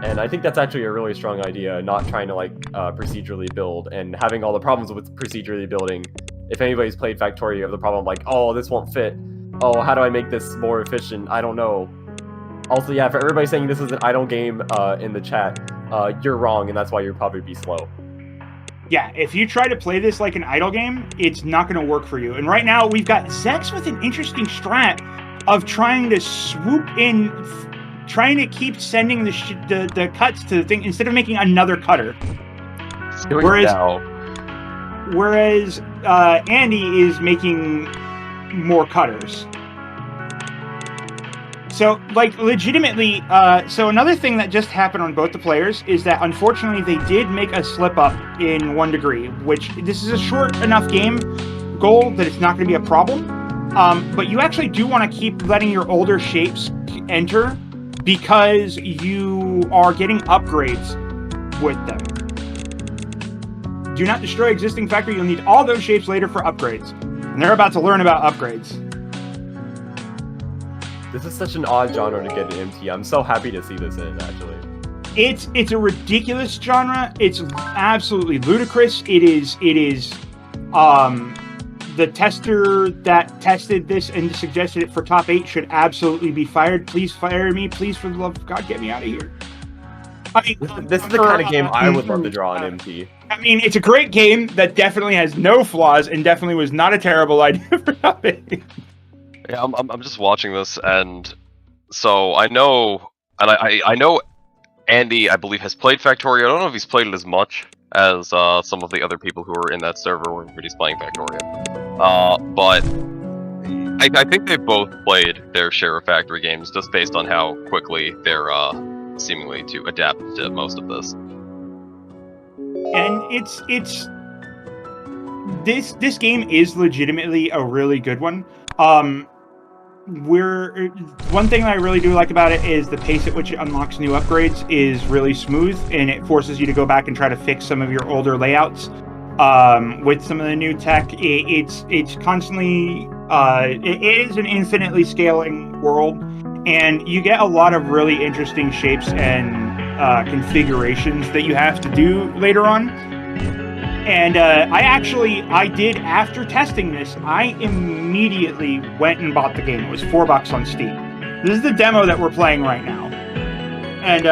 And I think that's actually a really strong idea, not trying to like procedurally build and having all the problems with procedurally building. If anybody's played Factorio, you have the problem like, oh, this won't fit. Oh, how do I make this more efficient? I don't know. Also, yeah, for everybody saying this is an idle game in the chat, you're wrong, and that's why you'll probably be slow. Yeah, if you try to play this like an idle game, it's not going to work for you. And right now, we've got Zecks with an interesting strat of trying to swoop in, trying to keep sending the cuts to the thing instead of making another cutter. Whereas Andy is making more cutters. So, like, legitimately, so another thing that just happened on both the players is that, unfortunately, they did make a slip-up in 1 degree, which, this is a short enough game goal that it's not going to be a problem, but you actually do want to keep letting your older shapes enter because you are getting upgrades with them. Do not destroy existing factory. You'll need all those shapes later for upgrades. And they're about to learn about upgrades. This is such an odd genre to get an MT. I'm so happy to see this in, actually. It's a ridiculous genre. It's absolutely ludicrous. It is the tester that tested this and suggested it for top 8 should absolutely be fired. Please fire me. Please, for the love of God, get me out of here. I mean, this is the kind of game I would love to draw on MT. I mean, it's a great game that definitely has no flaws and definitely was not a terrible idea for top 8. Yeah, I'm just watching this, and so I know, and I know Andy, I believe, has played Factorio. I don't know if he's played it as much as some of the other people who were in that server when he's playing Factorio. But I think they've both played their share of factory games just based on how quickly they're seemingly to adapt to most of this. And this game is legitimately a really good one. One thing that I really do like about it is the pace at which it unlocks new upgrades is really smooth, and it forces you to go back and try to fix some of your older layouts with some of the new tech. It's constantly it is an infinitely scaling world, and you get a lot of really interesting shapes and configurations that you have to do later on. And I did, after testing this, I immediately went and bought the game. It was $4 on Steam. This is the demo that we're playing right now. And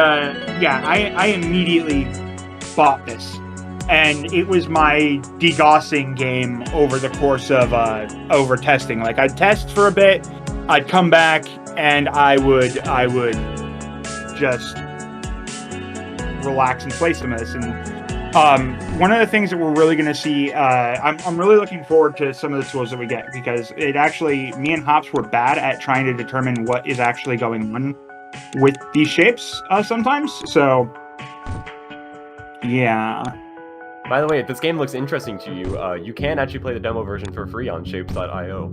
yeah, I immediately bought this. And it was my degaussing game over the course of over testing. Like, I'd test for a bit, I'd come back, and I would just relax and play some of this. And one of the things that we're really going to see, I'm really looking forward to some of the tools that we get, because it actually, me and Hops were bad at trying to determine what is actually going on with these shapes sometimes. So, yeah. By the way, if this game looks interesting to you, you can actually play the demo version for free on shapes.io.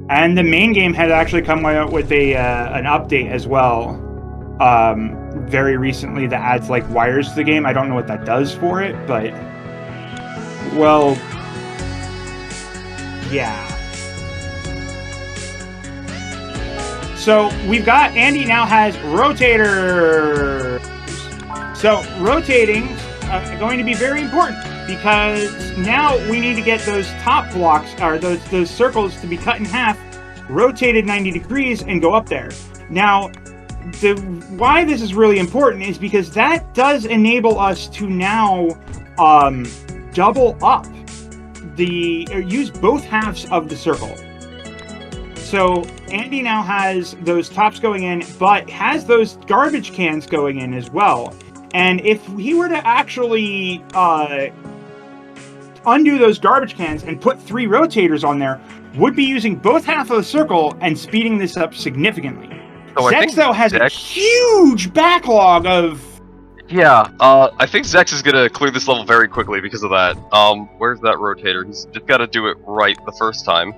And the main game has actually come out with an update as well. Very recently that adds like wires to the game. I don't know what that does for it, but well, yeah. So we've got, Andy now has rotators. So rotating going to be very important, because now we need to get those top blocks, or those circles, to be cut in half, rotated 90 degrees, and go up there. Now, why this is really important is because that does enable us to now double up use both halves of the circle. So Andy now has those tops going in, but has those garbage cans going in as well. And if he were to actually undo those garbage cans and put 3 rotators on there, would be using both half of the circle and speeding this up significantly. So Zecks, though, has a huge backlog of... Yeah, I think Zecks is gonna clear this level very quickly because of that. Where's that rotator? He's just gotta do it right the first time.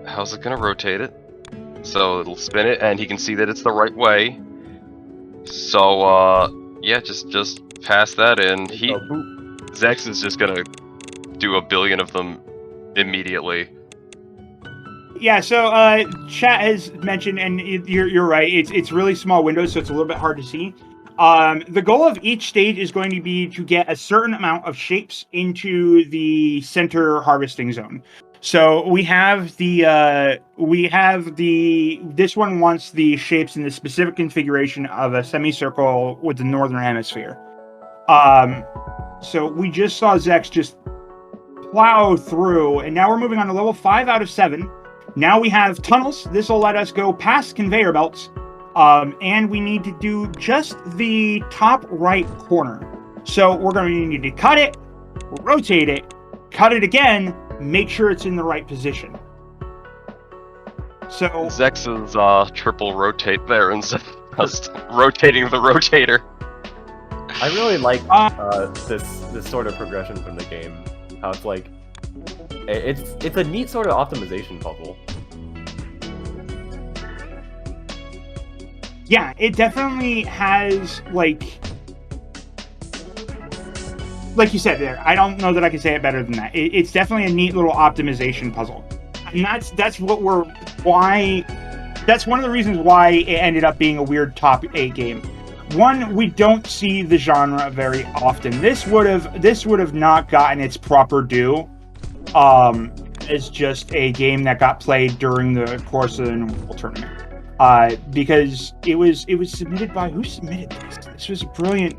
How's it gonna rotate it? So it'll spin it, and he can see that it's the right way. So, yeah, just pass that in. Zecks is just gonna do a billion of them immediately. Yeah, so chat has mentioned, and you're right, it's really small windows, so it's a little bit hard to see. The goal of each stage is going to be to get a certain amount of shapes into the center harvesting zone. So we have this one wants the shapes in the specific configuration of a semicircle with the northern hemisphere. So we just saw Zecks just plow through, and now we're moving on to level 5 out of 7. Now we have tunnels. This will let us go past conveyor belts, and we need to do just the top right corner. So we're going to need to cut it, rotate it, cut it again, make sure it's in the right position. So Zecks is triple rotate there instead of just rotating the rotator. I really like this sort of progression from the game. How it's like, it's a neat sort of optimization puzzle. Yeah, it definitely has, like, like you said there, I don't know that I can say it better than that. It's definitely a neat little optimization puzzle, and that's one of the reasons why it ended up being a weird top 8 game. One, we don't see the genre very often. This would have not gotten its proper due as just a game that got played during the course of the normal tournament. Because it was submitted by, who submitted this? This was brilliant.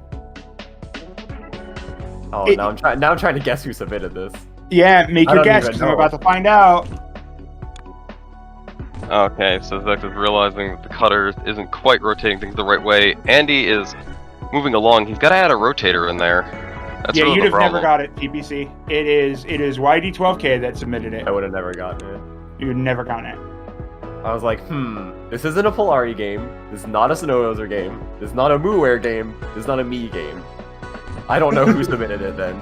Oh, now I'm trying to guess who submitted this. Yeah, make your guess, because I'm about to find out. Okay, so Zecks is realizing that the cutter isn't quite rotating things the right way. Andy is moving along. He's got to add a rotator in there. That's yeah, really you'd the have never problem. got it, TPC. It is YD12K that submitted it. I would have never gotten it. You would never gotten it. I was like, this isn't a Polari game. This is not a Snowdozer game. This is not a MooWare game. This is not a Me game. I don't know who submitted it then.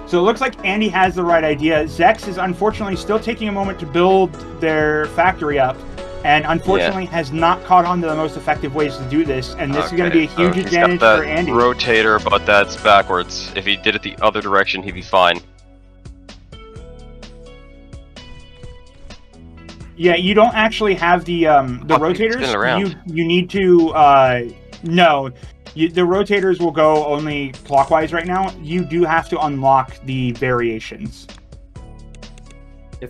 So it looks like Andy has the right idea. Zecks is unfortunately still taking a moment to build their factory up, and unfortunately has not caught on to the most effective ways to do this, and this is going to be a huge advantage got that for Andy. Rotator, but that's backwards. If he did it the other direction, he'd be fine. Yeah, you don't actually have the rotators. You need to no. The rotators will go only clockwise right now. You do have to unlock the variations.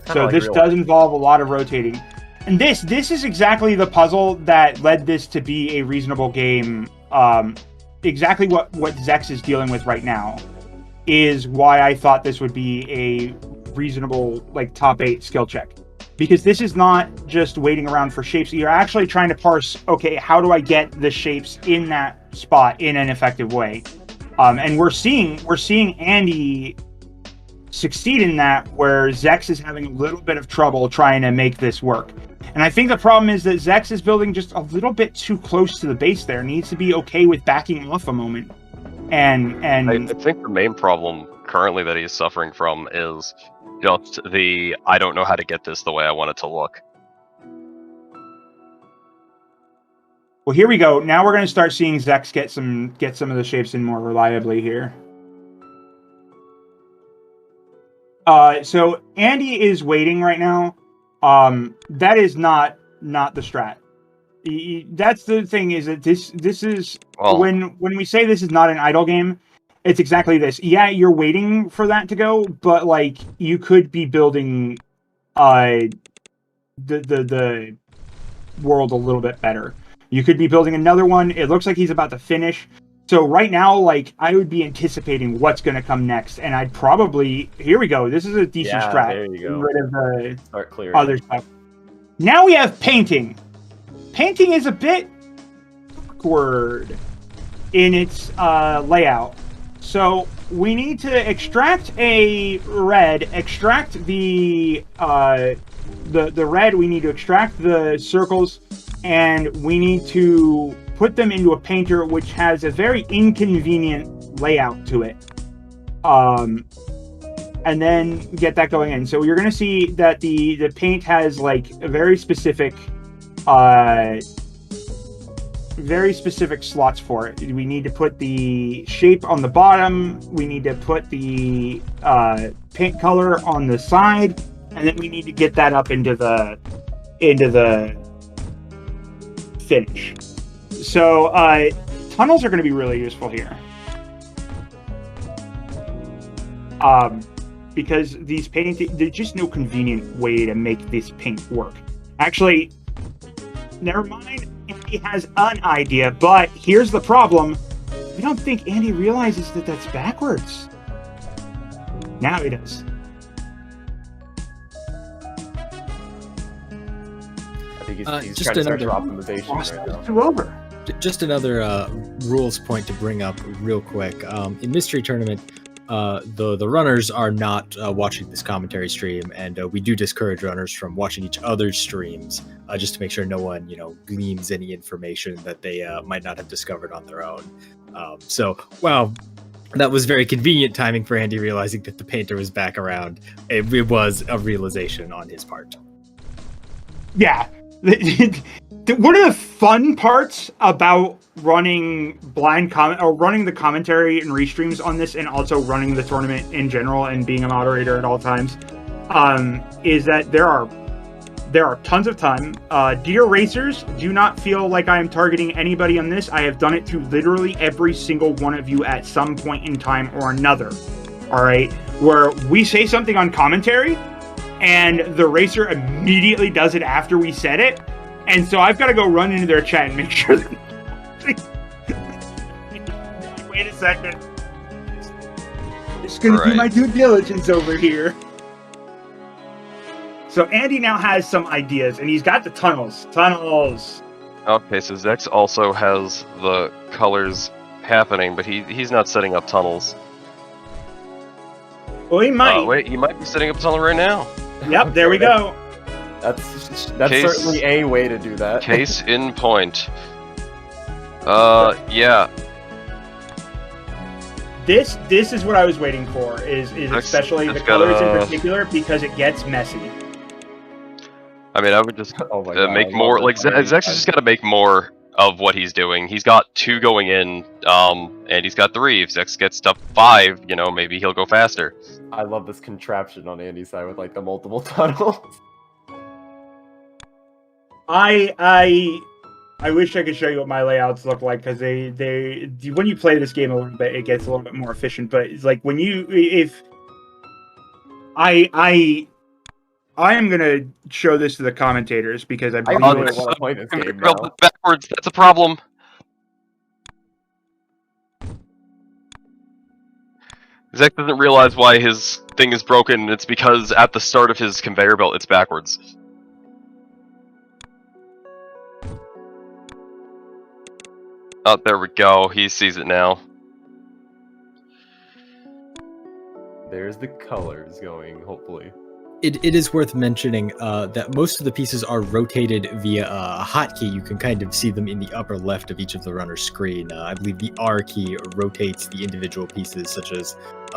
So this does involve a lot of rotating. And this is exactly the puzzle that led this to be a reasonable game. Exactly what Zecks is dealing with right now is why I thought this would be a reasonable top 8 skill check. Because this is not just waiting around for shapes. You're actually trying to parse, okay, how do I get the shapes in that spot in an effective way? And we're seeing Andy succeed in that, where Zecks is having a little bit of trouble trying to make this work. And I think the problem is that Zecks is building just a little bit too close to the base there. Needs to be okay with backing off a moment. And I think the main problem currently that he's suffering from is just I don't know how to get this the way I want it to look. Well, here we go. Now we're going to start seeing Zecks get some of the shapes in more reliably here. So Andy is waiting right now. That is not the strat. That's the thing, is that this is when we say this is not an idle game, it's exactly this. Yeah, you're waiting for that to go, but you could be building the world a little bit better. You could be building another one. It looks like he's about to finish. So right now, I would be anticipating what's going to come next, and I'd probably... Here we go. This is a decent strat. There you go. Get rid of the Start clearing. other stuff. Now we have painting. Painting is a bit awkward in its layout. So we need to extract a red, extract the red, we need to extract the circles, and we need to put them into a painter, which has a very inconvenient layout to it. And then get that going in. So you're going to see that the paint has a very specific slots for it. We need to put the shape on the bottom, we need to put the paint color on the side, and then we need to get that up into the finish. So tunnels are going to be really useful here. Because these painting, there's just no convenient way to make this paint work. Actually, never mind. Andy has an idea, but here's the problem. I don't think Andy realizes that that's backwards. Now he does. I think he's trying to search for optimization right now. Two over. Just another rules point to bring up real quick. In Mystery Tournament, the runners are not watching this commentary stream, and we do discourage runners from watching each other's streams, just to make sure no one, gleans any information that they might not have discovered on their own. So, that was very convenient timing for Andy realizing that the painter was back around. It was a realization on his part. Yeah. One of the fun parts about running running the commentary and restreams on this, and also running the tournament in general, and being a moderator at all times, is that there are tons of time. Dear racers, do not feel like I am targeting anybody on this. I have done it to literally every single one of you at some point in time or another. All right, where we say something on commentary, and the racer immediately does it after we said it, and so I've got to go run into their chat and make sure that wait a second. Just gonna do my due diligence over here. So Andy now has some ideas, and he's got the tunnels. Okay, so Zecks also has the colors happening, but he's not setting up tunnels. Well, he might. Wait, he might be setting up a tunnel right now. Yep, there we go. That's certainly a way to do that. Case in point. Yeah. This is what I was waiting for. Is especially the colors in particular, because it gets messy. I mean, I would just make more. Like Zecks has just got to make more of what he's doing. He's got 2 going in, and he's got 3. If Zecks gets to 5, you know, maybe he'll go faster. I love this contraption on Andy's side with like the multiple tunnels. I wish I could show you what my layouts look like, because they when you play this game a little bit, it gets a little bit more efficient. But it's like when I am gonna show this to the commentators, because I really want to play this game now. Backwards, that's a problem. Zecks doesn't realize why his thing is broken. It's because at the start of his conveyor belt, it's backwards. Oh, there we go. He sees it now. There's the colors going, hopefully. It is worth mentioning that most of the pieces are rotated via a hotkey. You can kind of see them in the upper left of each of the runner's screen. I believe the R key rotates the individual pieces, such as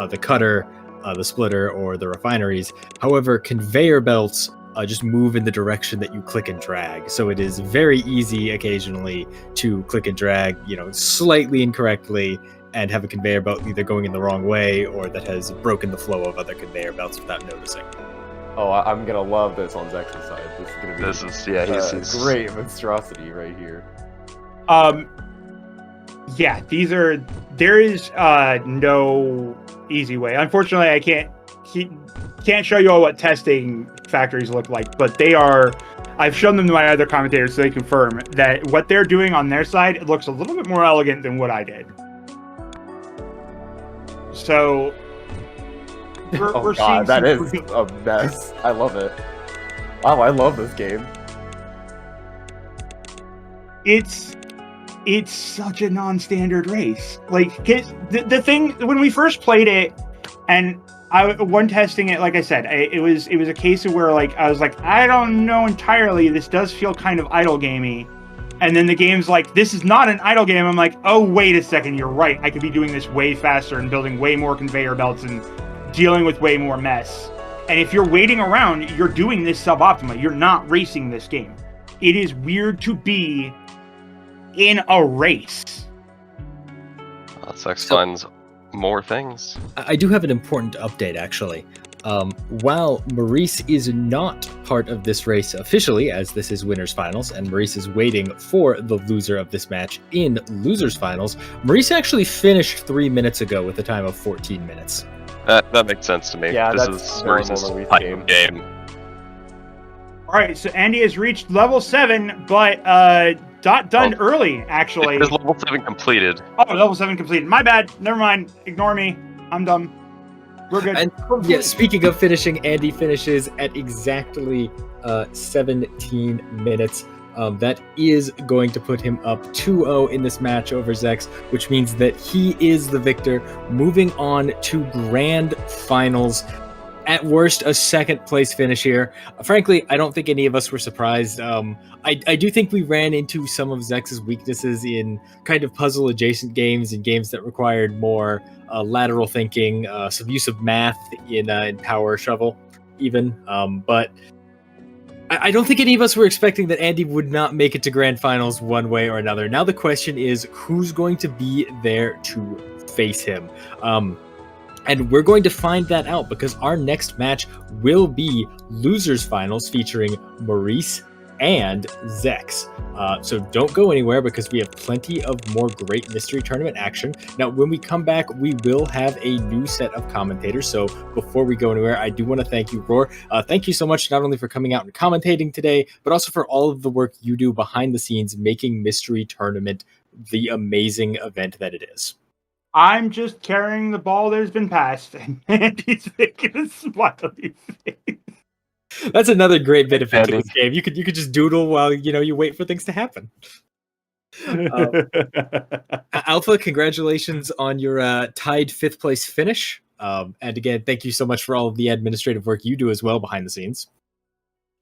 the cutter, the splitter, or the refineries. However, conveyor belts just move in the direction that you click and drag. So it is very easy occasionally to click and drag, slightly incorrectly, and have a conveyor belt either going in the wrong way or that has broken the flow of other conveyor belts without noticing. Oh, I'm gonna love this on Zecks' side. This is gonna be he's great monstrosity right here. Yeah, there is no easy way. Unfortunately, I can't show you all what testing factories look like, but they are. I've shown them to my other commentators so they confirm that what they're doing on their side, it looks a little bit more elegant than what I did. So we're seeing that is a mess. I love it. Wow, I love this game. It's such a non-standard race. Like, the thing when we first played it, and when testing it, like I said, it was a case of where I was like, I don't know entirely. This does feel kind of idle gamey. And then the game's like, this is not an idle game. I'm like, oh, wait a second, you're right. I could be doing this way faster and building way more conveyor belts and dealing with way more mess. And if you're waiting around, you're doing this suboptimally. You're not racing this game. It is weird to be in a race. Zecks finds more things. I do have an important update, actually. While Maurice is not part of this race officially, as this is winners finals, and Maurice is waiting for the loser of this match in losers finals, Maurice actually finished 3 minutes ago with a time of 14 minutes. That makks sense to me. Yeah, this that's is Maurice's type of game. All right, so Andy has reached level 7, but done early, actually. It is level 7 completed. Oh, level 7 completed. My bad. Never mind. Ignore me. I'm dumb. We're good. And yeah, speaking of finishing, Andy finishes at exactly 17 minutes. That is going to put him up 2-0 in this match over Zecks, which means that he is the victor, moving on to grand finals. At worst, a second place finish here. Frankly, I don't think any of us were surprised. I do think we ran into some of Zecks' weaknesses in kind of puzzle adjacent games and games that required more lateral thinking, some use of math in Power Shovel even. But I don't think any of us were expecting that Andy would not make it to grand finals one way or another. Now the question is, who's going to be there to face him? And we're going to find that out because our next match will be losers finals featuring Maurice and Zecks. So don't go anywhere because we have plenty of more great mystery tournament action. Now, when we come back, we will have a new set of commentators. So before we go anywhere, I do want to thank you, Roar. Thank you so much, not only for coming out and commentating today, but also for all of the work you do behind the scenes, making Mystery Tournament the amazing event that it is. I'm just carrying the ball that has been passed, and he's making a smiley face. That's another great benefit to this game. You could just doodle while you wait for things to happen. Alpha, congratulations on your tied 5th place finish. And again, thank you so much for all of the administrative work you do as well behind the scenes.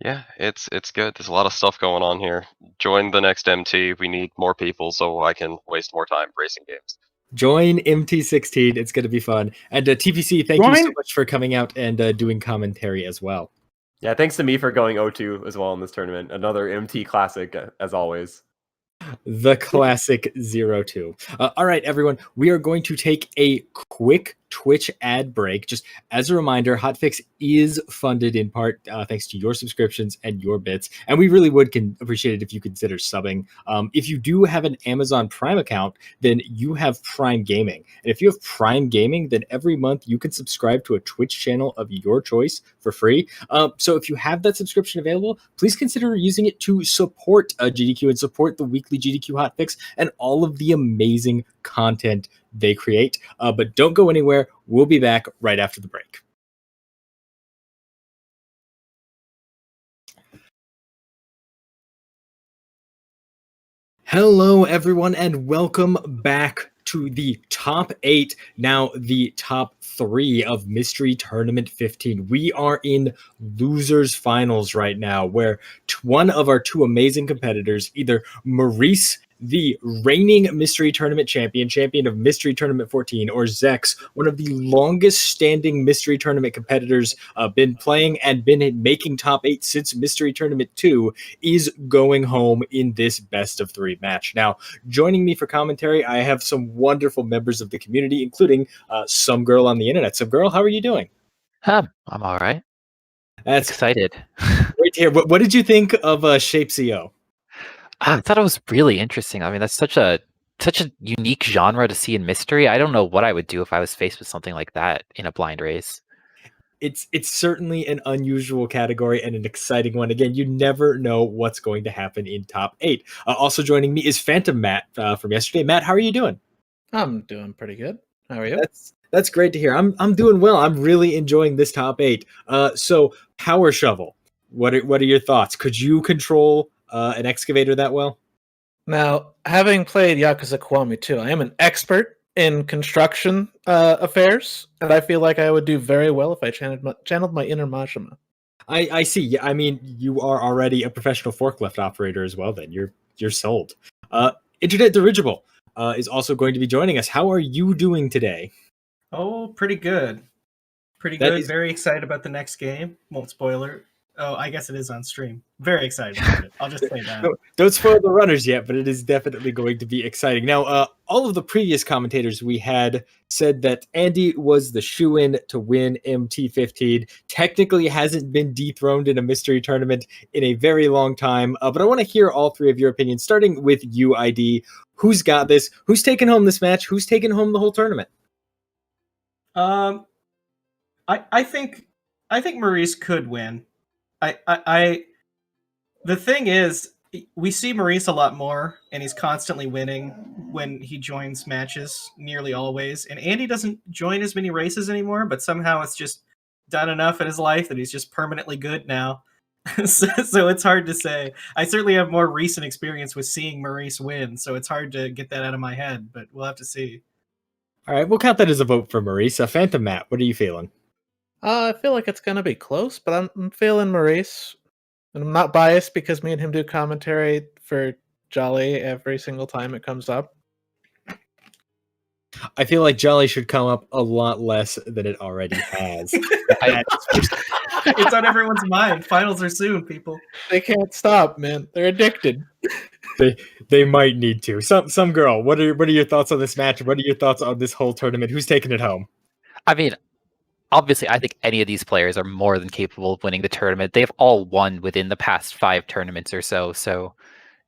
Yeah, it's good. There's a lot of stuff going on here. Join the next MT. We need more people so I can waste more time racing games. Join MT16. It's going to be fun. And TPC, thank you so much for coming out and doing commentary as well. Yeah, thanks to me for going 0-2 as well in this tournament. Another MT classic, as always. The classic 0-2. All right, everyone. We are going to take a quick Twitch ad break. Just as a reminder, Hotfix is funded in part thanks to your subscriptions and your bits. And we really would appreciate it if you consider subbing. If you do have an Amazon Prime account, then you have Prime Gaming. And if you have Prime Gaming, then every month you can subscribe to a Twitch channel of your choice for free. So if you have that subscription available, please consider using it to support GDQ and support the weekly GDQ Hotfix and all of the amazing content they create. But don't go anywhere. We'll be back right after the break. Hello, everyone, and welcome back to the top 8, now the top 3 of Mystery Tournament 15. We are in losers finals right now, where one of our 2 amazing competitors, either Maurice, the reigning Mystery Tournament champion of Mystery Tournament 14, or Zecks, one of the longest standing Mystery Tournament competitors, been playing and been making top 8 since Mystery Tournament 2, is going home in this best of 3 match. Now, joining me for commentary, I have some wonderful members of the community, including some girl on the internet. Some girl, how are you doing? I'm all right. That's excited. Great to hear. What did you think of Shape CO? I thought it was really interesting. I mean, that's such a unique genre to see in mystery. I don't know what I would do if I was faced with something like that in a blind race. It's certainly an unusual category and an exciting one. Again, you never know what's going to happen in top 8. Also joining me is Phantom Matt from yesterday. Matt, how are you doing? I'm doing pretty good. How are you? That's great to hear. I'm doing well. I'm really enjoying this top 8. So Power Shovel. What are your thoughts? Could you control an excavator that well? Now, having played Yakuza Kiwami 2, I am an expert in construction affairs, and I feel like I would do very well if I channeled my inner Majima. I see. I mean, you are already a professional forklift operator as well. Then you're sold. Internet Dirigible is also going to be joining us. How are you doing today? Oh, pretty good. Pretty good. Very excited about the next game. Won't spoil it. Oh, I guess it is on stream. Very excited about it. I'll just say that. Don't spoil the runners yet, but it is definitely going to be exciting. Now, all of the previous commentators we had said that Andy was the shoo-in to win MT15. Technically hasn't been dethroned in a mystery tournament in a very long time, but I want to hear all 3 of your opinions, starting with you, ID. Who's got this? Who's taking home this match? Who's taking home the whole tournament? I think Maurice could win. The thing is, we see Maurice a lot more, and he's constantly winning when he joins matches, nearly always. And Andy doesn't join as many races anymore, but somehow it's just done enough in his life that he's just permanently good now. so it's hard to say. I certainly have more recent experience with seeing Maurice win, so it's hard to get that out of my head, but we'll have to see. All right, we'll count that as a vote for Maurice. Phantom Matt, what are you feeling? I feel like it's going to be close, but I'm feeling Maurice. And I'm not biased because me and him do commentary for Jolly every single time it comes up. I feel like Jolly should come up a lot less than it already has. It's on everyone's mind. Finals are soon, people. They can't stop, man. They're addicted. They might need to. Some girl. What are your thoughts on this match? What are your thoughts on this whole tournament? Who's taking it home? I mean, obviously, I think any of these players are more than capable of winning the tournament. They've all won within the past 5 tournaments or so, so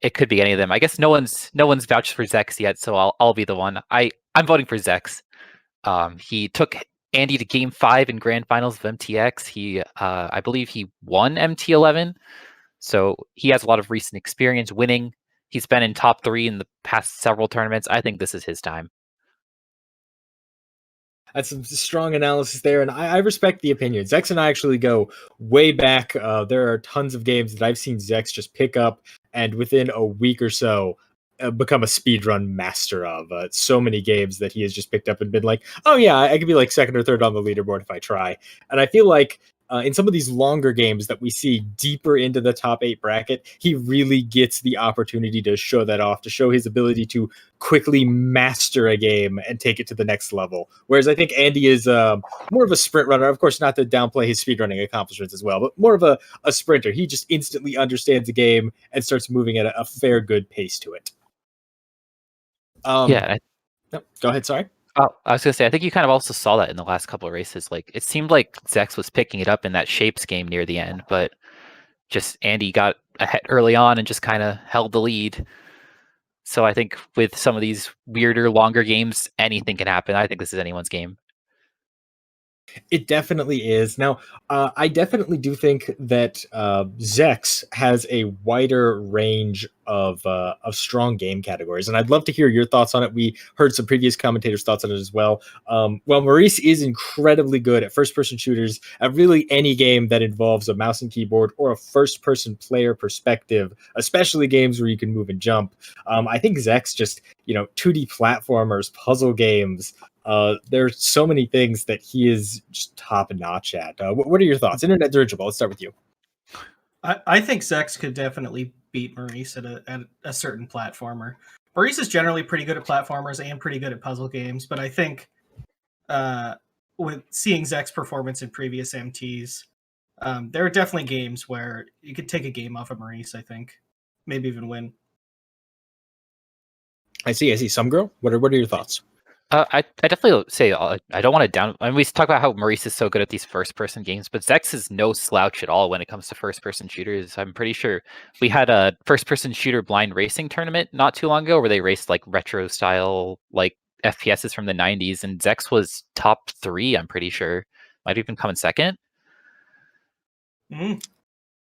it could be any of them. I guess no one's vouched for Zecks yet, so I'll be the one. I'm voting for Zecks. He took Andy to Game 5 in Grand Finals of MTX. I believe he won MT11, so he has a lot of recent experience winning. He's been in top 3 in the past several tournaments. I think this is his time. That's some strong analysis there, and I respect the opinion. Zecks and I actually go way back. There are tons of games that I've seen Zecks just pick up and within a week or so become a speedrun master of. So many games that he has just picked up and been like, oh yeah, I could be like 2nd or 3rd on the leaderboard if I try. And I feel like in some of these longer games that we see deeper into the top 8 bracket, he really gets the opportunity to show that off, to show his ability to quickly master a game and take it to the next level. Whereas I think Andy is more of a sprint runner. Of course, not to downplay his speedrunning accomplishments as well, but more of a sprinter. He just instantly understands the game and starts moving at a fair, good pace to it. Yeah. No, go ahead, sorry. Oh, I was gonna say, I think you kind of also saw that in the last couple of races. Like, it seemed like Zecks was picking it up in that Shapes game near the end, but just Andy got ahead early on and just kind of held the lead. So I think with some of these weirder, longer games, anything can happen. I think this is anyone's game. It definitely is. Now, I definitely do think that Zecks has a wider range of strong game categories, and I'd love to hear your thoughts on it. We heard some previous commentators' thoughts on it as well. Well, Maurice is incredibly good at first-person shooters, at really any game that involves a mouse and keyboard or a first-person player perspective, especially games where you can move and jump. I think Zecks just, 2D platformers, puzzle games. There's so many things that he is just top notch at. What are your thoughts? Internet Dirigible, let's start with you. I think Zecks could definitely beat Maurice at a certain platformer. Maurice is generally pretty good at platformers and pretty good at puzzle games, but I think with seeing Zecks' performance in previous MTs, there are definitely games where you could take a game off of Maurice, I think. Maybe even win. I see. Some girl. What are your thoughts? I definitely say I don't want to down. I mean, we talk about how Maurice is so good at these first-person games, but Zecks is no slouch at all when it comes to first-person shooters. I'm pretty sure we had a first-person shooter blind racing tournament not too long ago where they raced like retro-style like FPSs from the 90s, and Zecks was top 3. I'm pretty sure, might even come in 2nd.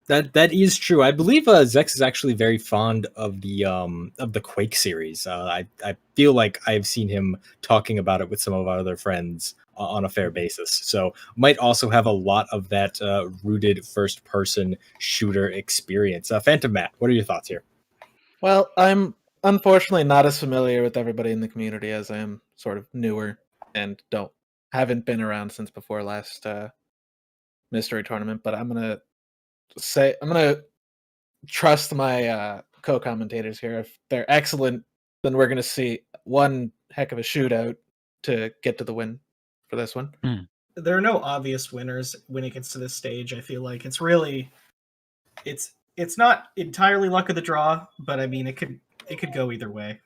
That is true. I believe Zecks is actually very fond of the Quake series. I feel like I've seen him talking about it with some of our other friends on a fair basis. So might also have a lot of that rooted first person shooter experience. Phantom Matt, what are your thoughts here? Well, I'm unfortunately not as familiar with everybody in the community as I am sort of newer and haven't been around since before last mystery tournament, but I'm gonna trust my co-commentators here. If they're excellent, then we're gonna see one heck of a shootout to get to the win for this one. There are no obvious winners when it gets to this stage. I feel like it's really it's not entirely luck of the draw, but I mean it could go either way.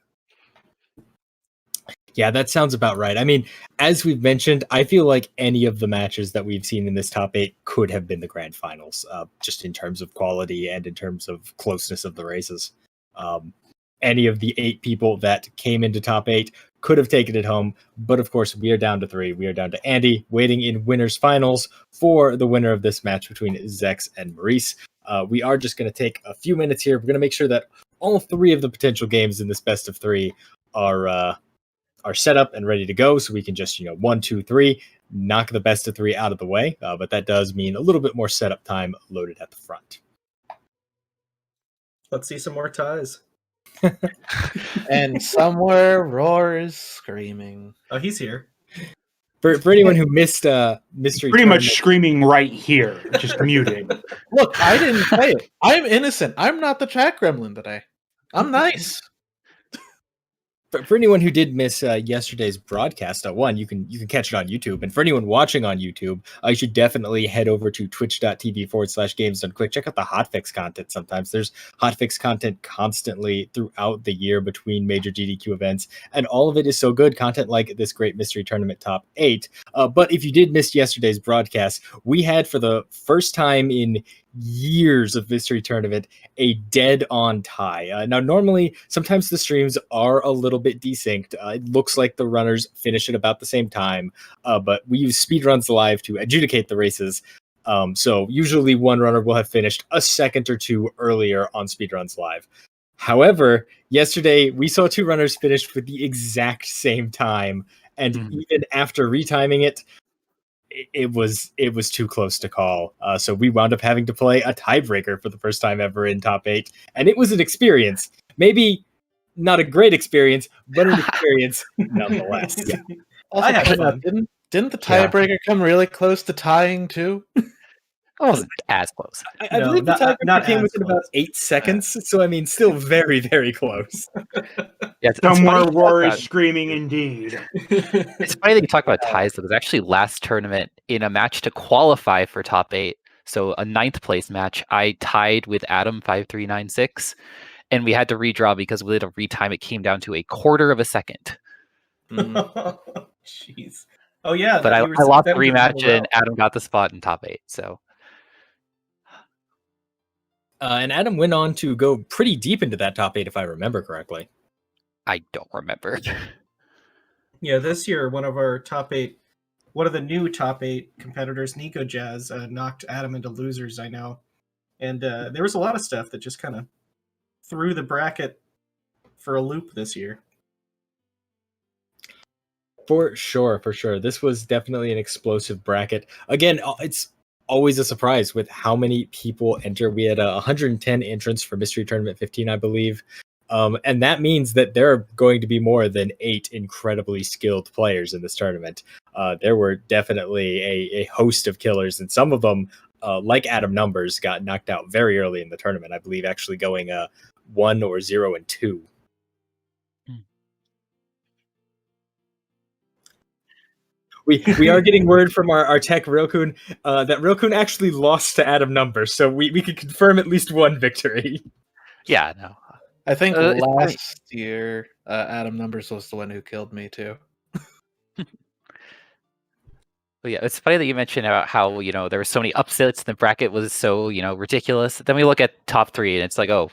Yeah, that sounds about right. I mean, as we've mentioned, I feel like any of the matches that we've seen in this top 8 could have been the grand finals, just in terms of quality and in terms of closeness of the races. Any of the 8 people that came into top 8 could have taken it home, but of course, we are down to 3. We are down to Andy, waiting in winners finals for the winner of this match between Zecks and Maurice. We are just going to take a few minutes here. We're going to make sure that all 3 of the potential games in this best of 3 are set up and ready to go, so we can just 1, 2, 3 knock the best of 3 out of the way, but that does mean a little bit more setup time loaded at the front. Let's see some more ties. And somewhere Roar is screaming. Oh, he's here. For anyone who missed mystery, pretty much screaming right here, just muted. Look, I didn't say it. I'm innocent. I'm not the chat gremlin today. I'm nice. For anyone who did miss yesterday's broadcast, one, you can catch it on YouTube. And for anyone watching on YouTube, you should definitely head over to twitch.tv/games.quick. Check out the hotfix content sometimes. There's hotfix content constantly throughout the year between major GDQ events. And all of it is so good. Content like this great Mystery Tournament Top 8. But if you did miss yesterday's broadcast, we had for the first time in years of Mystery Tournament a dead-on tie. Now, normally, sometimes the streams are a little bit desynced. It looks like the runners finish at about the same time, but we use Speedruns Live to adjudicate the races. So usually one runner will have finished a second or two earlier on Speedruns Live. However, yesterday we saw two runners finish with the exact same time, and even after retiming it, it was too close to call. So we wound up having to play a tiebreaker for the first time ever in Top 8. And it was an experience. Maybe not a great experience, but an experience nonetheless. Yeah. Didn't the tiebreaker come really close to tying too? It wasn't as close. I believe the tiebreaker came within about 8 seconds. So, I mean, still very, very close. Yeah, Some more roars screaming indeed. It's funny that you talk about ties, though. It was actually last tournament in a match to qualify for Top 8. So a 9th place match, I tied with Adam 5396, and we had to redraw because we had to retime. It came down to a quarter of a second. Jeez. Oh yeah, but I lost the rematch, and Adam got the spot in Top 8. So. And Adam went on to go pretty deep into that Top 8, if I remember correctly. I don't remember. Yeah, this year, one of the new Top 8 competitors, Nikojazz, knocked Adam into losers, I know. And there was a lot of stuff that just kind of threw the bracket for a loop this year. For sure. This was definitely an explosive bracket. Again, it's always a surprise with how many people enter. We had 110 entrants for Mystery Tournament 15, I believe. And that means that there are going to be more than 8 incredibly skilled players in this tournament. There were definitely a host of killers, and some of them, like Adam Numbers, got knocked out very early in the tournament. I believe actually going 1 or 0 and 2. We are getting word from our tech Rilkun that Rilkun actually lost to Adam Numbers, so we can confirm at least one victory. Yeah, no. I think last year Adam Numbers was the one who killed me too. Well, yeah, it's funny that you mentioned about how there were so many upsets. The bracket was so ridiculous. Then we look at Top 3, and it's like, oh,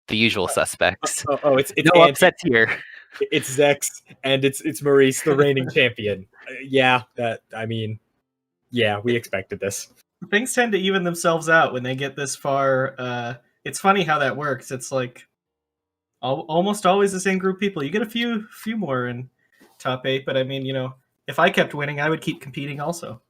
the usual suspects. It's no upsets here. It's Zecks and it's Maurice, the reigning champion. We expected this. Things tend to even themselves out when they get this far. It's funny how that works. It's like almost always the same group of people. You get a few more in Top 8, but I mean, if I kept winning, I would keep competing also.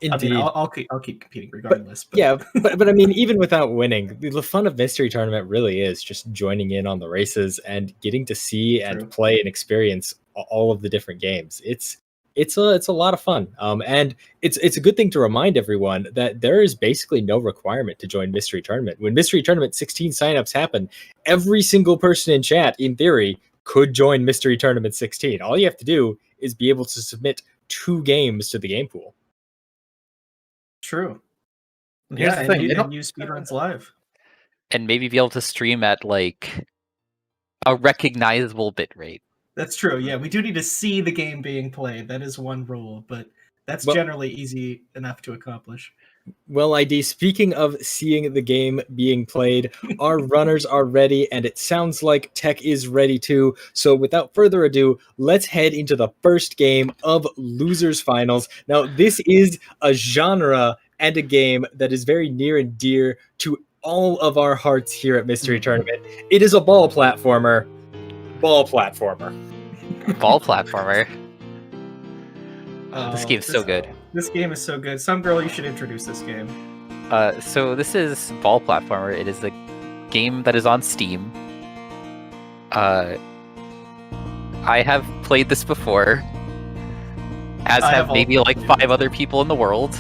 Indeed. I mean, I'll keep competing regardless. But I mean, even without winning, the fun of Mystery Tournament really is just joining in on the races and getting to see and play and experience all of the different games. It's a lot of fun. And it's a good thing to remind everyone that there is basically no requirement to join Mystery Tournament. When Mystery Tournament 16 signups happen, every single person in chat, in theory, could join Mystery Tournament 16. All you have to do is be able to submit 2 games to the game pool. True. Here's the thing, and use Speedruns Live. And maybe be able to stream at like a recognizable bitrate. That's true. Yeah, we do need to see the game being played. That is one rule, but that's generally easy enough to accomplish. Well, ID, speaking of seeing the game being played, our runners are ready, and it sounds like Tech is ready too. So without further ado, let's head into the first game of Losers Finals. Now, this is a genre and a game that is very near and dear to all of our hearts here at Mystery Tournament. It is a ball platformer. Ball platformer. This game's so good. This game is so good. Some girl, you should introduce this game. So this is Ball Platformer. It is a game that is on Steam. I have played this before, as have maybe like 5 other people in the world.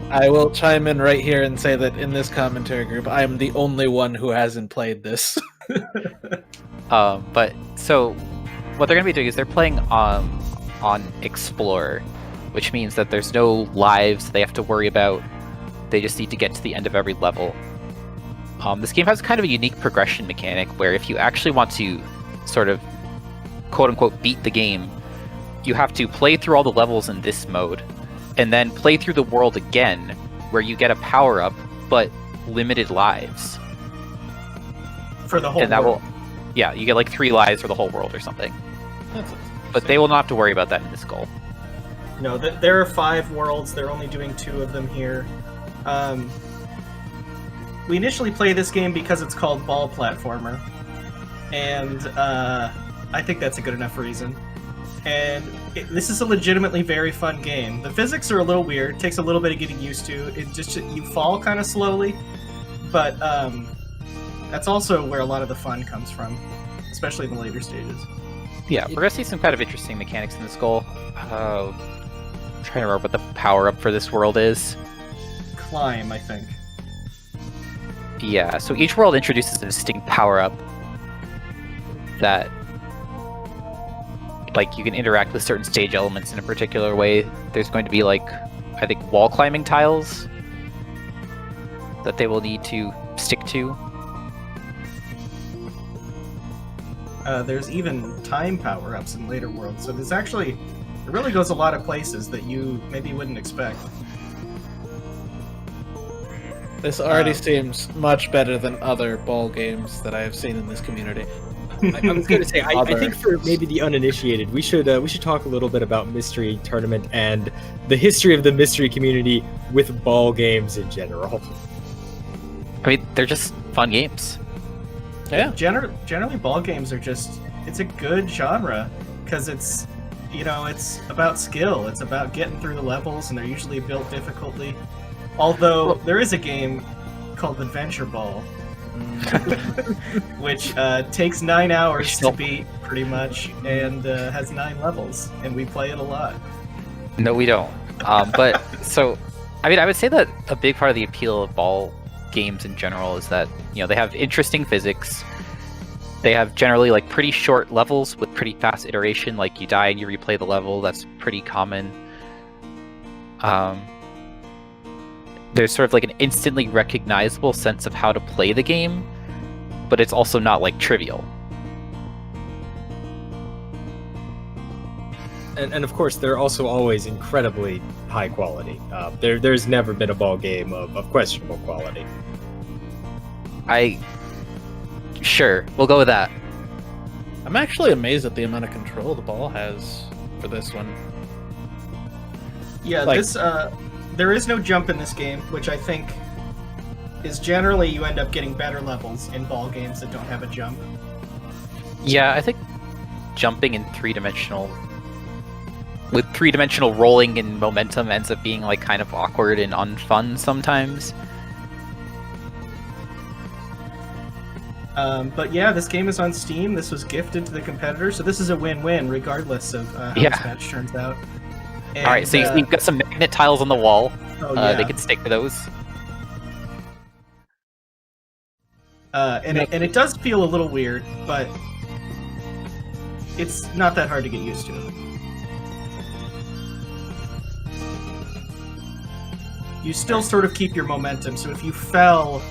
I will chime in right here and say that in this commentary group, I am the only one who hasn't played this. But so what they're going to be doing is they're playing on Explorer, which means that there's no lives they have to worry about. They just need to get to the end of every level. This game has kind of a unique progression mechanic where if you actually want to sort of quote-unquote beat the game, you have to play through all the levels in this mode, and then play through the world again, where you get a power-up, but limited lives. For the whole and that world. Yeah, you get like 3 lives for the whole world or something. But they will not have to worry about that in this goal. No, there are 5 worlds. They're only doing 2 of them here. We initially play this game because it's called Ball Platformer, and I think that's a good enough reason. And this is a legitimately very fun game. The physics are a little weird. It takes a little bit of getting used to. You fall kind of slowly, but that's also where a lot of the fun comes from, especially in the later stages. Yeah, we're gonna see some kind of interesting mechanics in this goal. I'm trying to remember what the power-up for this world is. Climb, I think. Yeah, so each world introduces a distinct power-up that, like, you can interact with certain stage elements in a particular way. There's going to be, like, I think wall climbing tiles that they will need to stick to. There's even time power-ups in later worlds, so there's actually, it really goes a lot of places that you maybe wouldn't expect. This already seems much better than other ball games that I have seen in this community. I was going to say, I think for maybe the uninitiated, we should talk a little bit about Mystery Tournament and the history of the mystery community with ball games in general. I mean, they're just fun games. Yeah. Generally, ball games are just, it's a good genre because it's, it's about skill. It's about getting through the levels, and they're usually built difficultly. Although there is a game called Adventure Ball, which takes 9 hours to beat, pretty much, and has 9 levels, and we play it a lot. No, we don't. But so, I mean, I would say that a big part of the appeal of ball games in general is that they have interesting physics. They have generally like pretty short levels with pretty fast iteration. Like you die and you replay the level. That's pretty common. There's sort of like an instantly recognizable sense of how to play the game, but it's also not like trivial. And of course, they're also always incredibly high quality. There's never been a ball game of questionable quality. Sure, we'll go with that. I'm actually amazed at the amount of control the ball has for this one. Yeah, there is no jump in this game, which I think is generally you end up getting better levels in ball games that don't have a jump. Yeah, I think jumping in with three-dimensional rolling and momentum ends up being like kind of awkward and unfun sometimes. But yeah, this game is on Steam. This was gifted to the competitor, so this is a win-win regardless of how this match turns out. And, all right, so you've got some magnet tiles on the wall. Oh, yeah. They can stick to those. And it does feel a little weird, but it's not that hard to get used to. You still sort of keep your momentum, so if you fell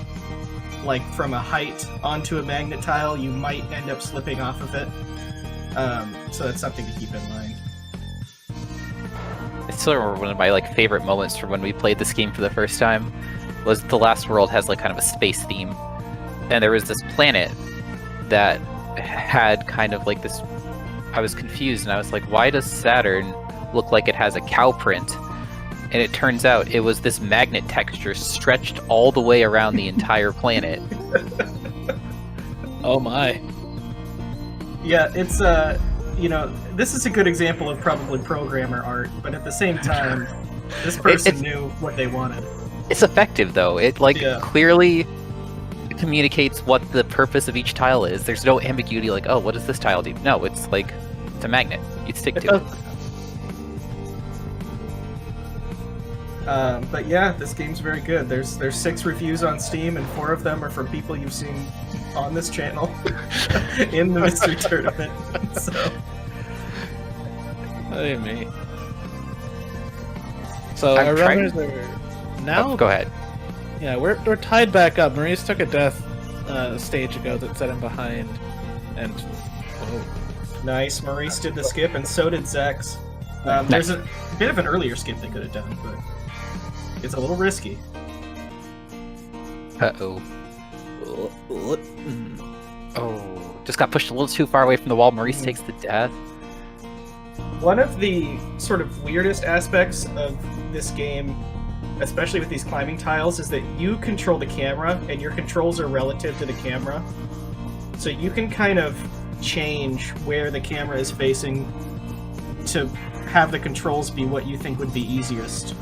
like from a height onto a magnet tile, you might end up slipping off of it. So that's something to keep in mind. I still remember one of my like favorite moments from when we played this game for the first time was the last world has like kind of a space theme, and there was this planet that had kind of like this. I was confused, and I was like, why does Saturn look like it has a cow print? And it turns out it was this magnet texture stretched all the way around the entire planet. Oh my. Yeah, it's this is a good example of probably programmer art, but at the same time, this person knew what they wanted. It's effective though. It clearly communicates what the purpose of each tile is. There's no ambiguity like, oh, what does this tile do? No, it's like, it's a magnet. You stick to it. But yeah, this game's very good. There's 6 reviews on Steam, and 4 of them are from people you've seen on this channel in the mystery tournament. So, hey me. So I'm our trying- runners are now. Oh, go ahead. Yeah, we're tied back up. Maurice took a death a stage ago that set him behind, and nice. Maurice did the skip, and so did Zecks. There's a bit of an earlier skip they could have done, but it's a little risky. Uh-oh. Oh, just got pushed a little too far away from the wall. Maurice takes the death. One of the sort of weirdest aspects of this game, especially with these climbing tiles, is that you control the camera, and your controls are relative to the camera. So you can kind of change where the camera is facing to have the controls be what you think would be easiest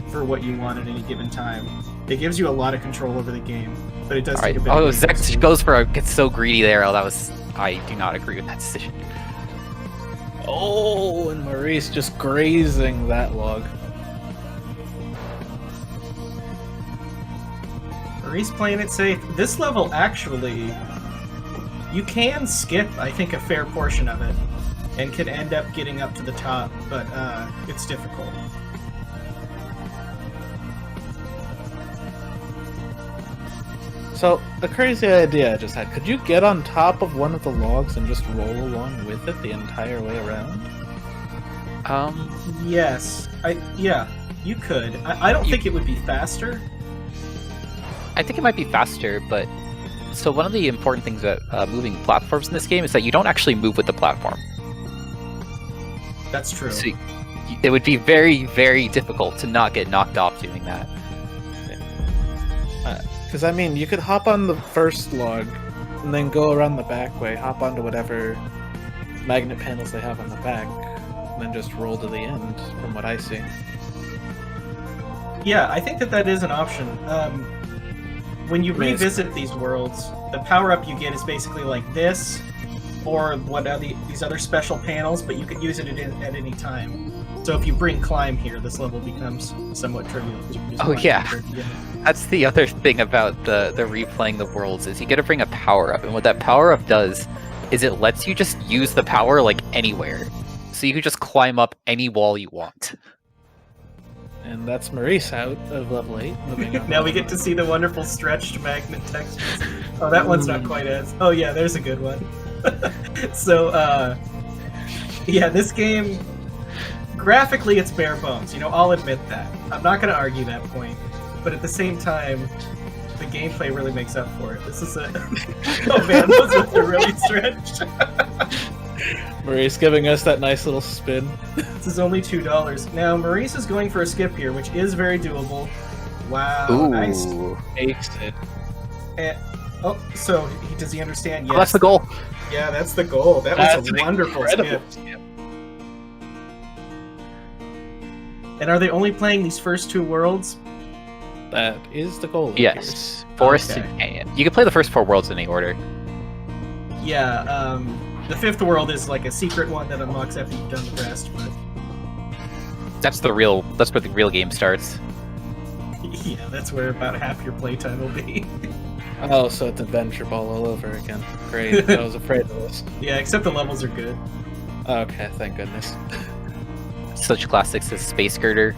for what you want at any given time. It gives you a lot of control over the game, but it does take a bit of Zecks goes for gets so greedy there. Oh, I do not agree with that decision. oh, and Maurice just grazing that log. Maurice playing it safe. This level, actually, you can skip, I think, a fair portion of it, and can end up getting up to the top, but it's difficult. So, a crazy idea I just had. Could you get on top of one of the logs and just roll along with it the entire way around? Yes. Yeah, you could. I don't think it would be faster. I think it might be faster, but... So one of the important things about moving platforms in this game is that you don't actually move with the platform. That's true. So it would be very, very difficult to not get knocked off doing that. Because, I mean, you could hop on the first log, and then go around the back way, hop onto whatever magnet panels they have on the back, and then just roll to the end, from what I see. Yeah, I think that is an option. When you revisit these worlds, the power-up you get is basically like this, or these other special panels, but you can use it at any time. So if you bring climb here, this level becomes somewhat trivial. Oh yeah, that's the other thing about the replaying the worlds, is you get to bring a power-up, and what that power-up does is it lets you just use the power like anywhere. So you can just climb up any wall you want. And that's Maurice out of level 8. Moving on. Now we get to see the wonderful stretched magnet textures. Oh, that one's not quite as... Oh yeah, there's a good one. So, yeah, this game, graphically it's bare bones. I'll admit that. I'm not going to argue that point. But at the same time, the gameplay really makes up for it. This is a... Oh man, those ones are really stretched. Maurice giving us that nice little spin. This is only $2. Now, Maurice is going for a skip here, which is very doable. Wow, Ooh. nice. Makes it. So does he understand? Yes. Oh, that's the goal. Yeah, that's the goal. That was a wonderful skip. And are they only playing these first two worlds? That is the goal. Yes. Forest and Canyon. You can play the first 4 worlds in any order. Yeah, the 5th world is like a secret one that unlocks after you've done the rest, but... That's where the real game starts. Yeah, that's where about half your playtime will be. Oh, so it's Adventure Ball all over again. Great, I was afraid of this. Yeah, except the levels are good. Okay, thank goodness. Such classics as Space Girder.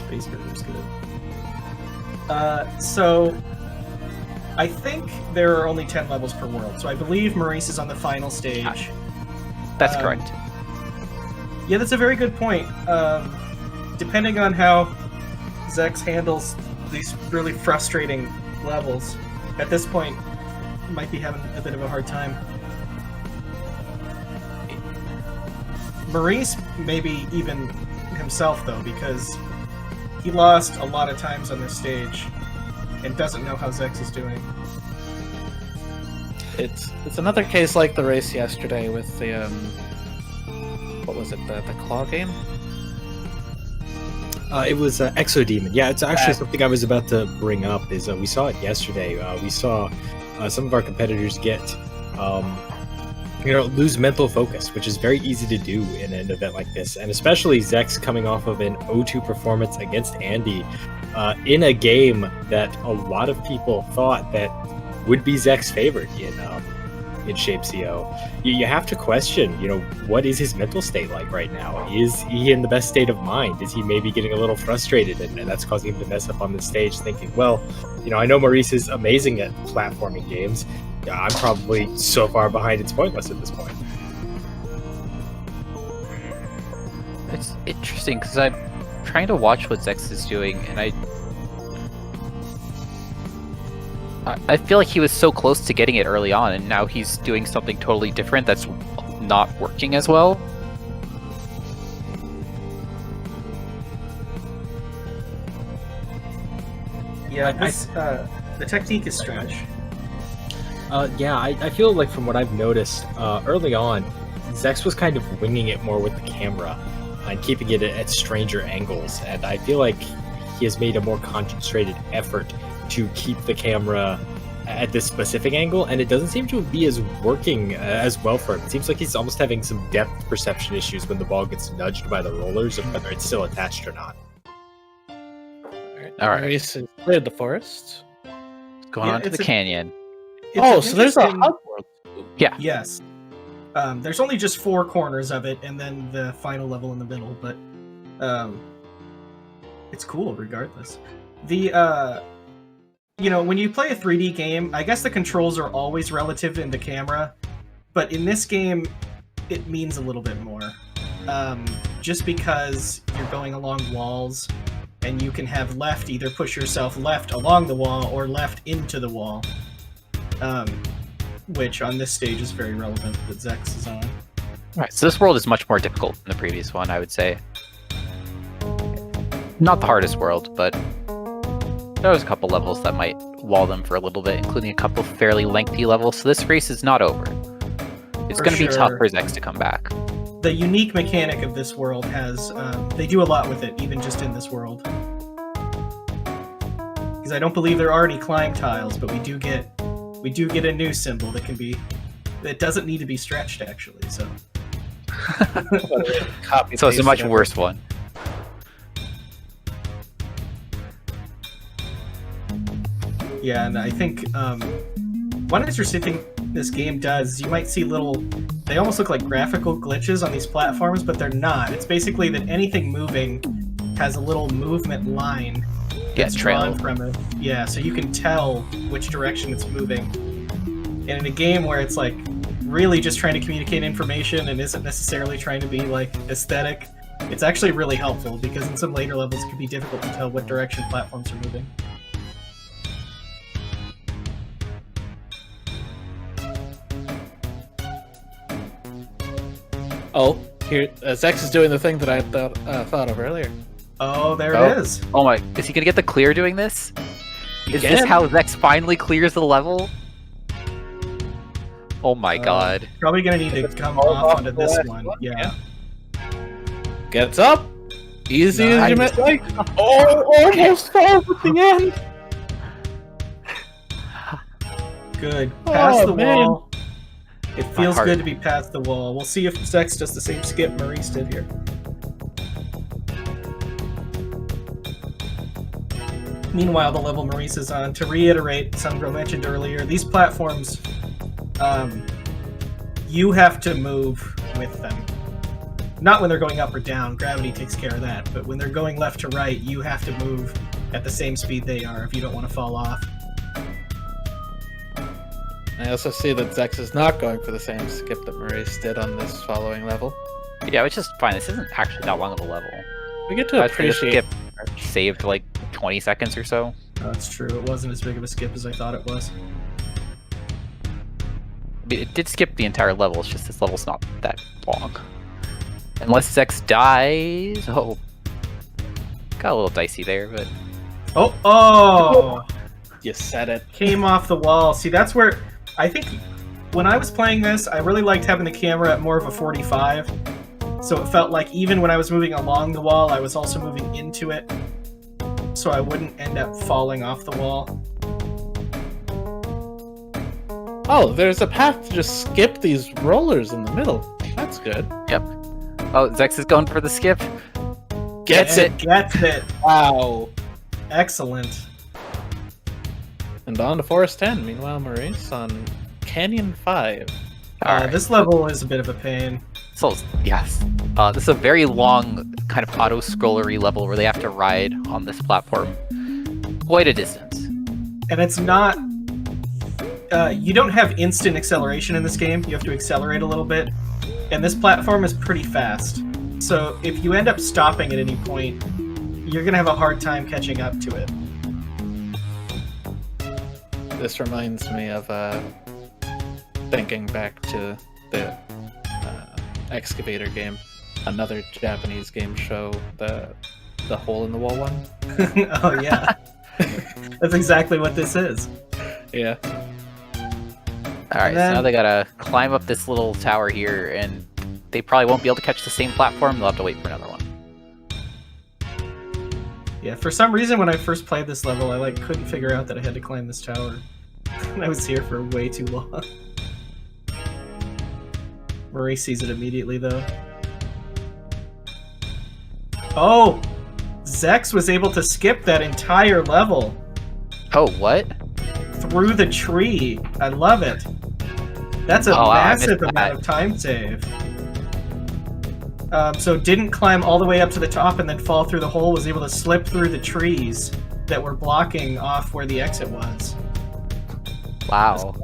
Space Girder's good. So... I think there are only 10 levels per world, so I believe Maurice is on the final stage. That's correct. Yeah, that's a very good point. Depending on how Zecks handles these really frustrating levels, at this point, he might be having a bit of a hard time. Maurice, maybe even himself, though, because he lost a lot of times on this stage and doesn't know how Zecks is doing. It's another case like the race yesterday with the what was it, the claw game? It was Exodemon. Yeah, it's actually something I was about to bring up. Is we saw it yesterday. We saw some of our competitors get lose mental focus, which is very easy to do in an event like this. And especially Zecks coming off of an 0-2 performance against Andy in a game that a lot of people thought that would be Zecks' favorite in Shape CO. You have to question, what is his mental state like right now? Is he in the best state of mind? Is he maybe getting a little frustrated and that's causing him to mess up on the stage thinking, well, I know Maurice is amazing at platforming games. I'm probably so far behind it's pointless at this point. It's interesting because I'm trying to watch what Zecks is doing, and I feel like he was so close to getting it early on, and now he's doing something totally different that's not working as well. Yeah, the technique is strange. I feel like from what I've noticed early on, Zecks was kind of winging it more with the camera and keeping it at stranger angles, and I feel like he has made a more concentrated effort to keep the camera at this specific angle, and it doesn't seem to be as working as well for him. It seems like he's almost having some depth perception issues when the ball gets nudged by the rollers, and whether it's still attached or not. All right. Maurice has cleared the forest. Going on to the canyon. It's So there's a interesting- hub world. Yeah. Yes. There's only just 4 corners of it, and then the final level in the middle, but it's cool regardless. When you play a 3D game, I guess the controls are always relative in the camera, but in this game, it means a little bit more. Just because you're going along walls, and you can have left either push yourself left along the wall or left into the wall. Which on this stage is very relevant that Zecks is on. Right, so this world is much more difficult than the previous one, I would say. Not the hardest world, but there was a couple levels that might wall them for a little bit, including a couple fairly lengthy levels, so this race is not over. It's going to be tough for Zecks to come back. The unique mechanic of this world has, they do a lot with it, even just in this world. Because I don't believe there are any climb tiles, but we do get a new symbol that doesn't need to be stretched, actually, so. So it's a much worse one. Yeah, and I think one interesting thing this game does, you might see they almost look like graphical glitches on these platforms, but they're not. It's basically that anything moving has a little movement line that's drawn from it. Yeah, so you can tell which direction it's moving. And in a game where it's like really just trying to communicate information and isn't necessarily trying to be like aesthetic, it's actually really helpful because in some later levels it can be difficult to tell what direction platforms are moving. Oh, here Zecks is doing the thing that I thought of earlier. Oh, there it is. Oh my, is he gonna get the clear doing this? Is Again? this how Zecks finally clears the level? Oh my god. Probably gonna need to come off onto this one. Yeah. Gets up. Easy as you Nice. meant. Like, almost falls at the end. Good. Past the man. wall. It feels heart. good to be past the wall. We'll see if Zecks does the same skip Maurice did here. Meanwhile, the level Maurice is on, to reiterate, Sungro mentioned earlier, these platforms, you have to move with them. Not when they're going up or down, gravity takes care of that, but when they're going left to right, you have to move at the same speed they are if you don't want to fall off. I also see that Zecks is not going for the same skip that Maurice did on this following level. Yeah, which is fine. This isn't actually that long of a level. We get to I think this appreciate. skip saved like 20 seconds or so. That's true, it wasn't as big of a skip as I thought it was. I mean, it did skip the entire level, it's just this level's not that long. Unless Zecks dies. Oh. Got a little dicey there, but. Oh! You said it. Came off the wall. See, that's where I think when I was playing this, I really liked having the camera at more of a 45. So it felt like even when I was moving along the wall, I was also moving into it. So I wouldn't end up falling off the wall. Oh, there's a path to just skip these rollers in the middle. That's good. Yep. Oh, Zecks is going for the skip. Gets it. Gets it. Wow. Excellent. And on to Forest 10. Meanwhile, Maurice on Canyon 5. This level is a bit of a pain. So, yes. This is a very long, kind of auto-scrollery level where they have to ride on this platform quite a distance. And it's not... you don't have instant acceleration in this game. You have to accelerate a little bit. And this platform is pretty fast. So if you end up stopping at any point, you're going to have a hard time catching up to it. This reminds me of thinking back to the Excavator game, another Japanese game show, the hole in the wall one. Oh yeah, that's exactly what this is. Yeah. All right, so now they gotta climb up this little tower here, and they probably won't be able to catch the same platform. They'll have to wait for another one. Yeah, for some reason when I first played this level, I couldn't figure out that I had to climb this tower. I was here for way too long. Maurice sees it immediately, though. Oh! Zecks was able to skip that entire level. Oh, what? Through the tree. I love it. That's a massive amount of time save. So didn't climb all the way up to the top and then fall through the hole, was able to slip through the trees that were blocking off where the exit was. Wow.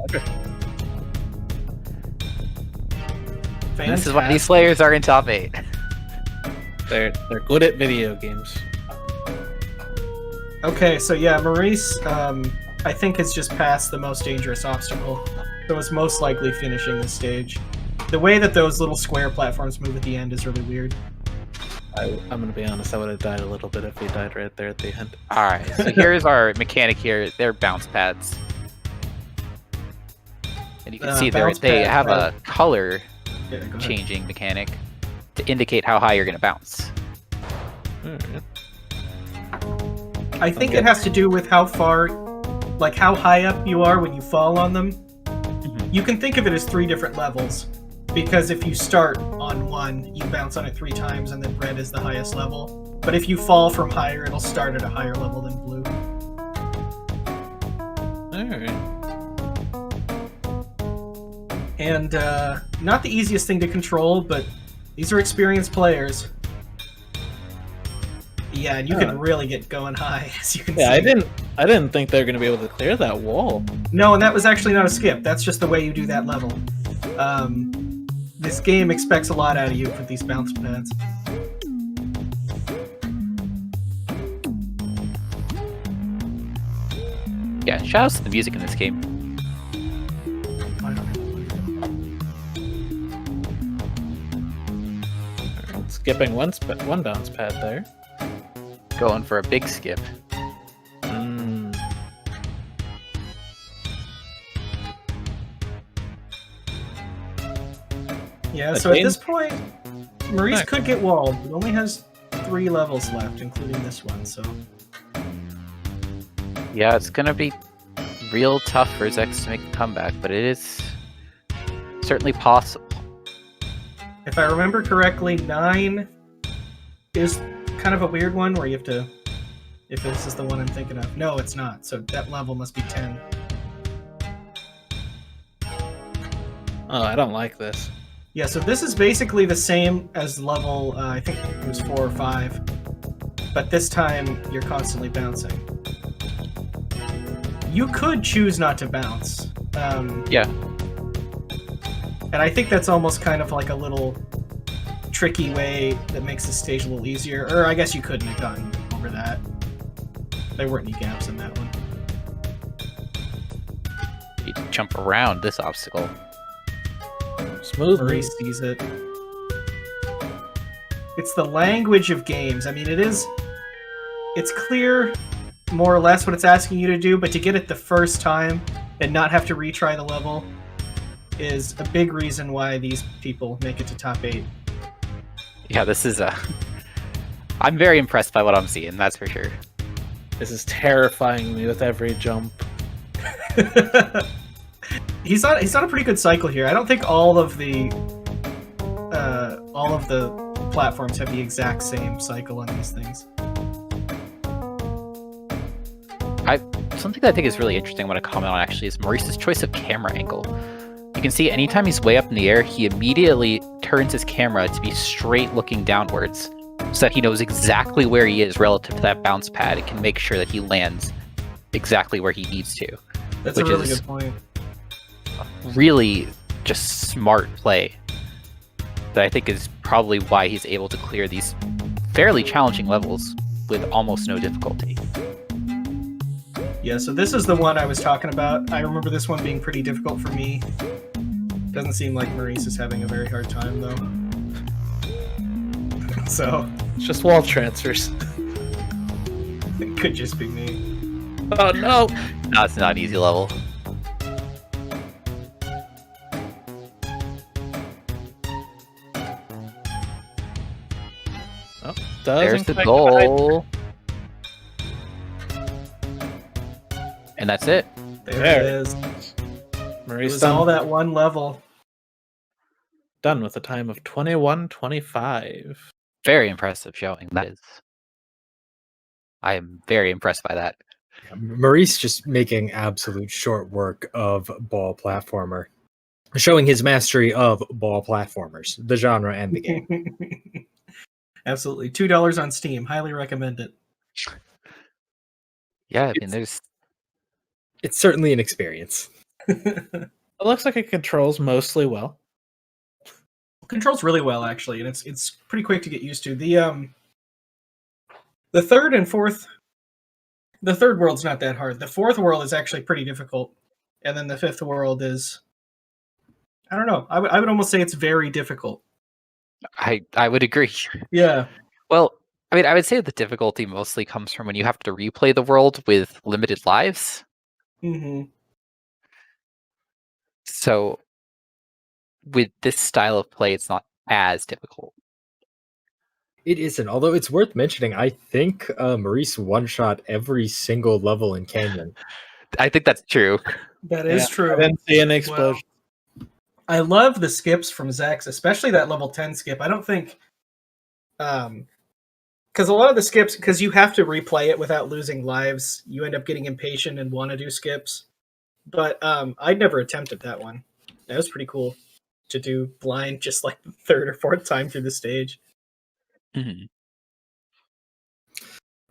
Fantastic. This is why these players are in top 8. They're good at video games. Okay, so yeah, Maurice, I think has just passed the most dangerous obstacle, so is most likely finishing this stage. The way that those little square platforms move at the end is really weird. I'm gonna be honest, I would have died a little bit if he died right there at the end. Alright, so here's our mechanic here. They're bounce pads. And you can see they have a color changing mechanic to indicate how high you're going to bounce. I think it has to do with how far, how high up you are when you fall on them. You can think of it as 3 different levels, because if you start on 1, you bounce on it 3 times, and then red is the highest level. But if you fall from higher, it'll start at a higher level than blue. Alright. And not the easiest thing to control, but these are experienced players. Yeah, and you can really get going high, as you can see. Yeah, I didn't think they were going to be able to clear that wall. No, and that was actually not a skip. That's just the way you do that level. This game expects a lot out of you for these bounce pads. Yeah, shout out to the music in this game. Skipping one bounce pad there. Going for a big skip. Yeah, so at this point, Maurice could get walled. He only has 3 levels left, including this one, so... Yeah, it's gonna be real tough for Zecks to make a comeback, but it is certainly possible. If I remember correctly, 9 is kind of a weird one where you have to... If this is the one I'm thinking of. No, it's not. So that level must be 10. Oh, I don't like this. Yeah, so this is basically the same as level, I think it was 4 or 5. But this time, you're constantly bouncing. You could choose not to bounce. Yeah. And I think that's almost kind of like a little tricky way that makes the stage a little easier. Or I guess you couldn't have gotten over that. There weren't any gaps in that one. You need to jump around this obstacle. Smooth. Maurice sees it. It's the language of games. I mean, it's clear more or less what it's asking you to do, but to get it the first time and not have to retry the level is a big reason why these people make it to top 8. Yeah, this is I'm very impressed by what I'm seeing, that's for sure. This is terrifying me with every jump. he's on a pretty good cycle here. I don't think all of the platforms have the exact same cycle on these things. Something that I think is really interesting I want to comment on actually is Maurice's choice of camera angle. You can see anytime he's way up in the air, he immediately turns his camera to be straight looking downwards so that he knows exactly where he is relative to that bounce pad and can make sure that he lands exactly where he needs to. That's a really good point. Really just smart play that I think is probably why he's able to clear these fairly challenging levels with almost no difficulty. Yeah, so this is the one I was talking about. I remember this one being pretty difficult for me. Doesn't seem like Maurice is having a very hard time, though. So... It's just wall transfers. It could just be me. Oh, no! No, it's not an easy level. Oh, there's the goal. And that's it. There it is. Maurice It was done. all that one level. Done with a time of 21:25. Very impressive showing. That is. I am very impressed by that. Maurice just making absolute short work of ball platformer, showing his mastery of ball platformers, the genre and the game. Absolutely. $2 on Steam. Highly recommend it. Yeah, I mean, there's... It's certainly an experience. It looks like it controls mostly well. Controls really well, actually, and it's pretty quick to get used to. The third and fourth... The third world's not that hard. The fourth world is actually pretty difficult. And then the fifth world is... I don't know. I would almost say it's very difficult. I would agree. Yeah. Well, I mean, I would say the difficulty mostly comes from when you have to replay the world with limited lives. Mm-hmm. So, with this style of play, it's not as difficult. It isn't, although it's worth mentioning, I think Maurice one-shot every single level in Canyon. I think that's true. That is true. I didn't see an explosion. Well, I love the skips from Zecks, especially that level 10 skip. I don't think... Because a lot of the skips, because you have to replay it without losing lives, you end up getting impatient and want to do skips. But I'd never attempted that one. That was pretty cool to do blind just like the third or fourth time through the stage. Mm-hmm.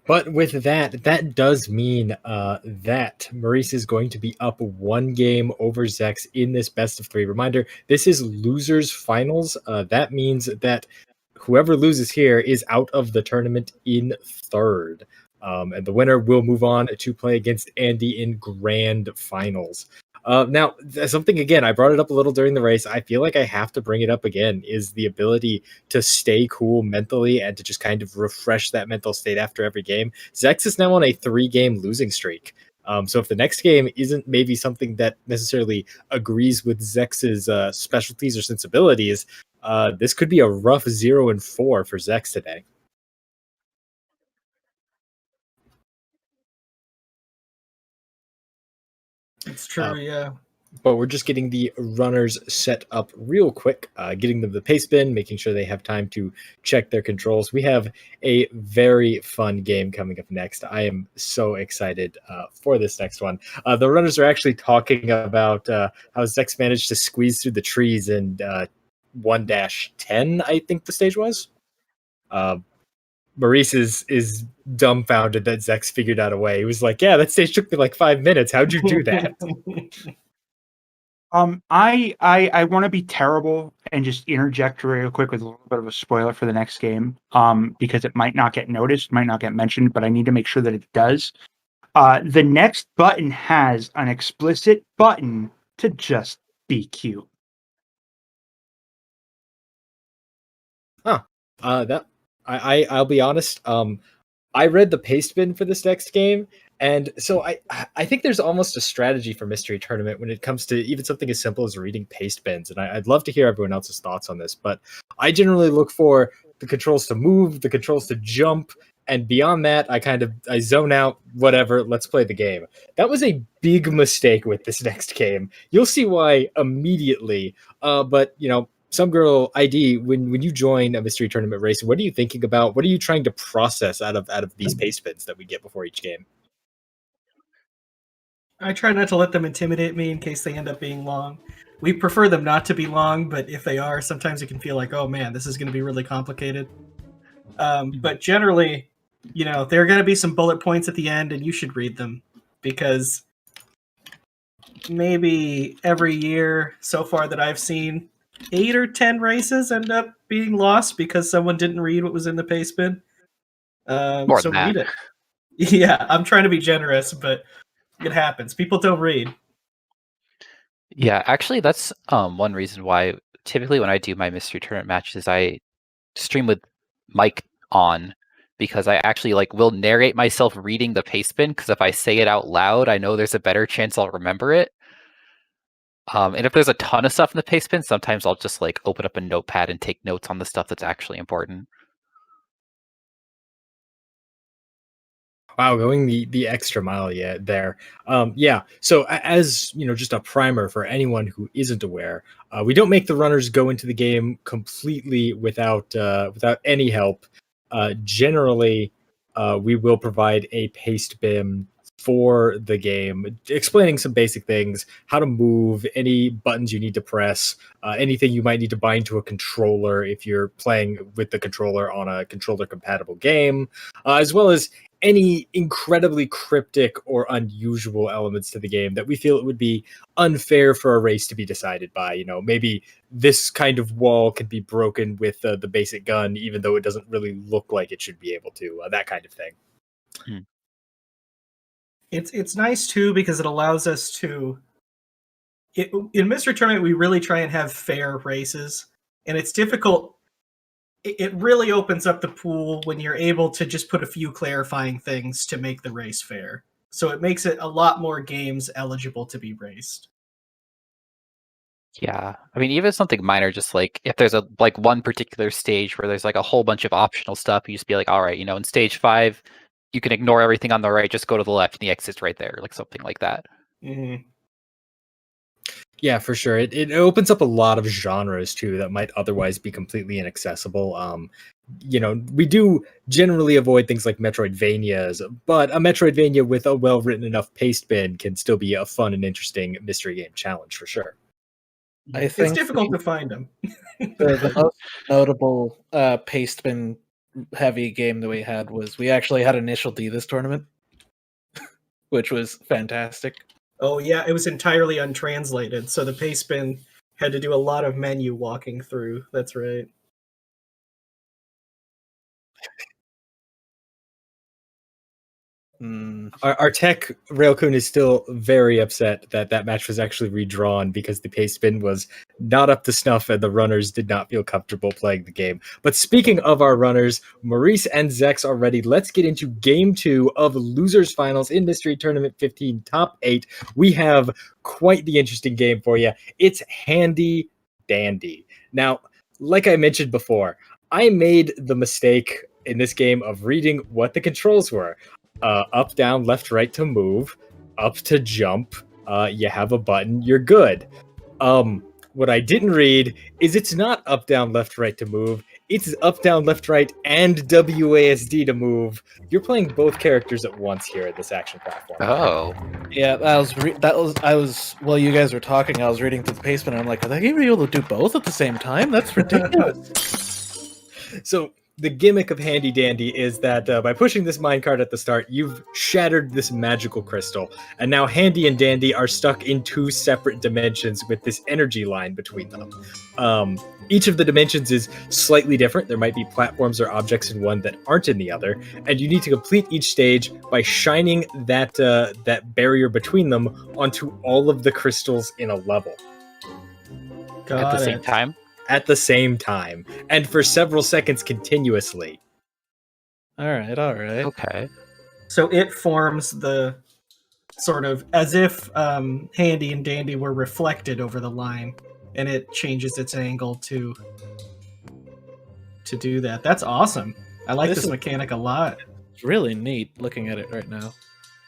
But with that does mean that Maurice is going to be up one game over Zecks in this best of three. Reminder, this is losers finals. That means that whoever loses here is out of the tournament in third. And the winner will move on to play against Andy in grand finals. Now, something, again, I brought it up a little during the race. I feel like I have to bring it up again, is the ability to stay cool mentally and to just kind of refresh that mental state after every game. Zecks is now on a 3-game losing streak. So if the next game isn't maybe something that necessarily agrees with Zex's specialties or sensibilities, this could be a rough 0-4 for Zecks today. It's true, yeah. But we're just getting the runners set up real quick, getting them the pace bin, making sure they have time to check their controls. We have a very fun game coming up next. I am so excited for this next one. The runners are actually talking about how Zecks managed to squeeze through the trees in 1-10, I think the stage was. Maurice is dumbfounded that Zecks figured out a way. He was like, yeah, that stage took me like 5 minutes. How'd you do that? I want to be terrible and just interject real quick with a little bit of a spoiler for the next game, because it might not get noticed, might not get mentioned, but I need to make sure that it does. The next button has an explicit button to just be cute. Huh. I'll be honest. I read the paste bin for this next game, and so I think there's almost a strategy for Mystery Tournament when it comes to even something as simple as reading paste bins. And I'd love to hear everyone else's thoughts on this, but I generally look for the controls to move, the controls to jump, And beyond that, I zone out, whatever, let's play the game. That was a big mistake with this next game. You'll see why immediately. But, you know, Some Girl ID, when you join a mystery tournament race, what are you thinking about? What are you trying to process out of these paste bins that we get before each game? I try not to let them intimidate me in case they end up being long. We prefer them not to be long, but if they are, sometimes it can feel like, oh man, this is going to be really complicated. But generally, you know, there are going to be some bullet points at the end, and you should read them, because maybe every year so far that I've seen, 8 or 10 races end up being lost because someone didn't read what was in the paste bin. More so than read that. it. Yeah, I'm trying to be generous, but it happens. People don't read. Yeah, actually, that's one reason why typically when I do my mystery tournament matches, I stream with mic on, because I actually will narrate myself reading the paste bin, because if I say it out loud, I know there's a better chance I'll remember it. And if there's a ton of stuff in the paste bin, sometimes I'll just open up a notepad and take notes on the stuff that's actually important. Wow, going the extra mile there. Yeah. So as you know, just a primer for anyone who isn't aware, we don't make the runners go into the game completely without any help. Generally, we will provide a paste bin for the game, explaining some basic things, how to move, any buttons you need to press, anything you might need to bind to a controller if you're playing with the controller on a controller compatible game, as well as any incredibly cryptic or unusual elements to the game that we feel it would be unfair for a race to be decided by. You know, maybe this kind of wall can be broken with the basic gun, even though it doesn't really look like it should be able to, that kind of thing. It's nice too, because it allows us to, in Mystery Tournament, we really try and have fair races, and it's difficult. It really opens up the pool when you're able to just put a few clarifying things to make the race fair. So it makes it a lot more games eligible to be raced. Yeah, I mean, even something minor, just if there's one particular stage where there's a whole bunch of optional stuff, you just be all right, in stage 5, you can ignore everything on the right, just go to the left, and the exit's right there, something like that. Mm-hmm. Yeah, for sure. It opens up a lot of genres too that might otherwise be completely inaccessible. You know, we do generally avoid things like Metroidvanias, but a Metroidvania with a well-written enough paste bin can still be a fun and interesting mystery game challenge for sure. I think it's difficult to find them. the most notable paste bin heavy game that we had was we actually had Initial D this tournament, which was fantastic. Oh yeah, it was entirely untranslated, so the paste bin had to do a lot of menu walking through. That's right. Our tech Railcoon is still very upset that match was actually redrawn because the paste bin was not up to snuff and the runners did not feel comfortable playing the game. But speaking of our runners, Maurice and Zecks are ready. Let's get into game 2 of losers finals in Mystery Tournament 15 top 8. We have quite the interesting game for you. It's Handy Dandy. Now, like I mentioned before, I made the mistake in this game of reading what the controls were. Up, down, left, right to move, up to jump, you have a button, you're good. What I didn't read is it's not up, down, left, right to move, it's up, down, left, right, and WASD to move. You're playing both characters at once here in this action platform. Oh. Yeah, I was while you guys were talking, I was reading through the paste bin, and I'm like, are they going to be able to do both at the same time? That's ridiculous. So the gimmick of Handy Dandy is that by pushing this minecart at the start, you've shattered this magical crystal, and now Handy and Dandy are stuck in 2 separate dimensions with this energy line between them. Each of the dimensions is slightly different. There might be platforms or objects in one that aren't in the other, and you need to complete each stage by shining that barrier between them onto all of the crystals in a level. At the same time? At the same time, and for several seconds continuously. All right. Okay. So it forms the sort of as if Handy and Dandy were reflected over the line, and it changes its angle to do that. That's awesome. I like this mechanic a lot. It's really neat looking at it right now.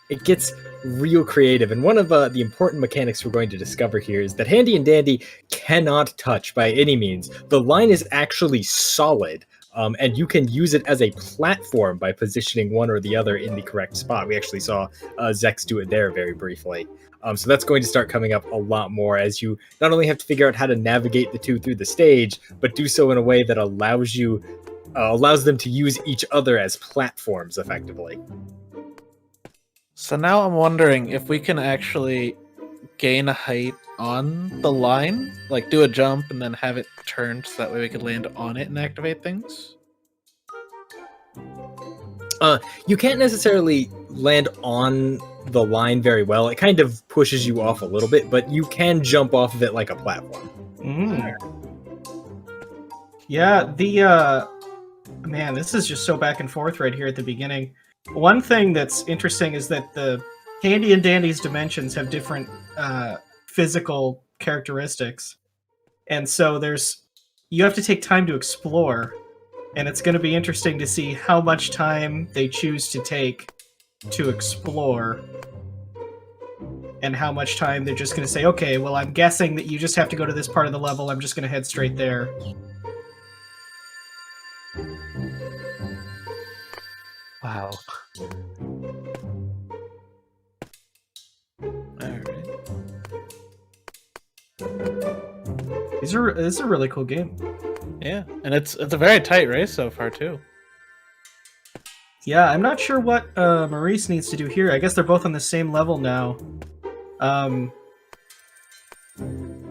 It gets real creative, and one of the important mechanics we're going to discover here is that Handy and Dandy cannot touch by any means. The line is actually solid, and you can use it as a platform by positioning one or the other in the correct spot. We actually saw Zecks do it there very briefly. So that's going to start coming up a lot more as you not only have to figure out how to navigate the two through the stage, but do so in a way that allows them to use each other as platforms effectively. So now I'm wondering if we can actually gain a height on the line, like do a jump and then have it turned so that way we could land on it and activate things. You can't necessarily land on the line very well. It kind of pushes you off a little bit, but you can jump off of it like a platform. Yeah, man, this is just so back and forth right here at the beginning. One thing that's interesting is that the Handy and Dandy's dimensions have different physical characteristics. And so you have to take time to explore, and it's going to be interesting to see how much time they choose to take to explore, and how much time they're just going to say, okay, well, I'm guessing that you just have to go to this part of the level, I'm just going to head straight there. Wow. Alright. This is a really cool game. Yeah, and it's a very tight race so far too. Yeah, I'm not sure what Maurice needs to do here. I guess they're both on the same level now.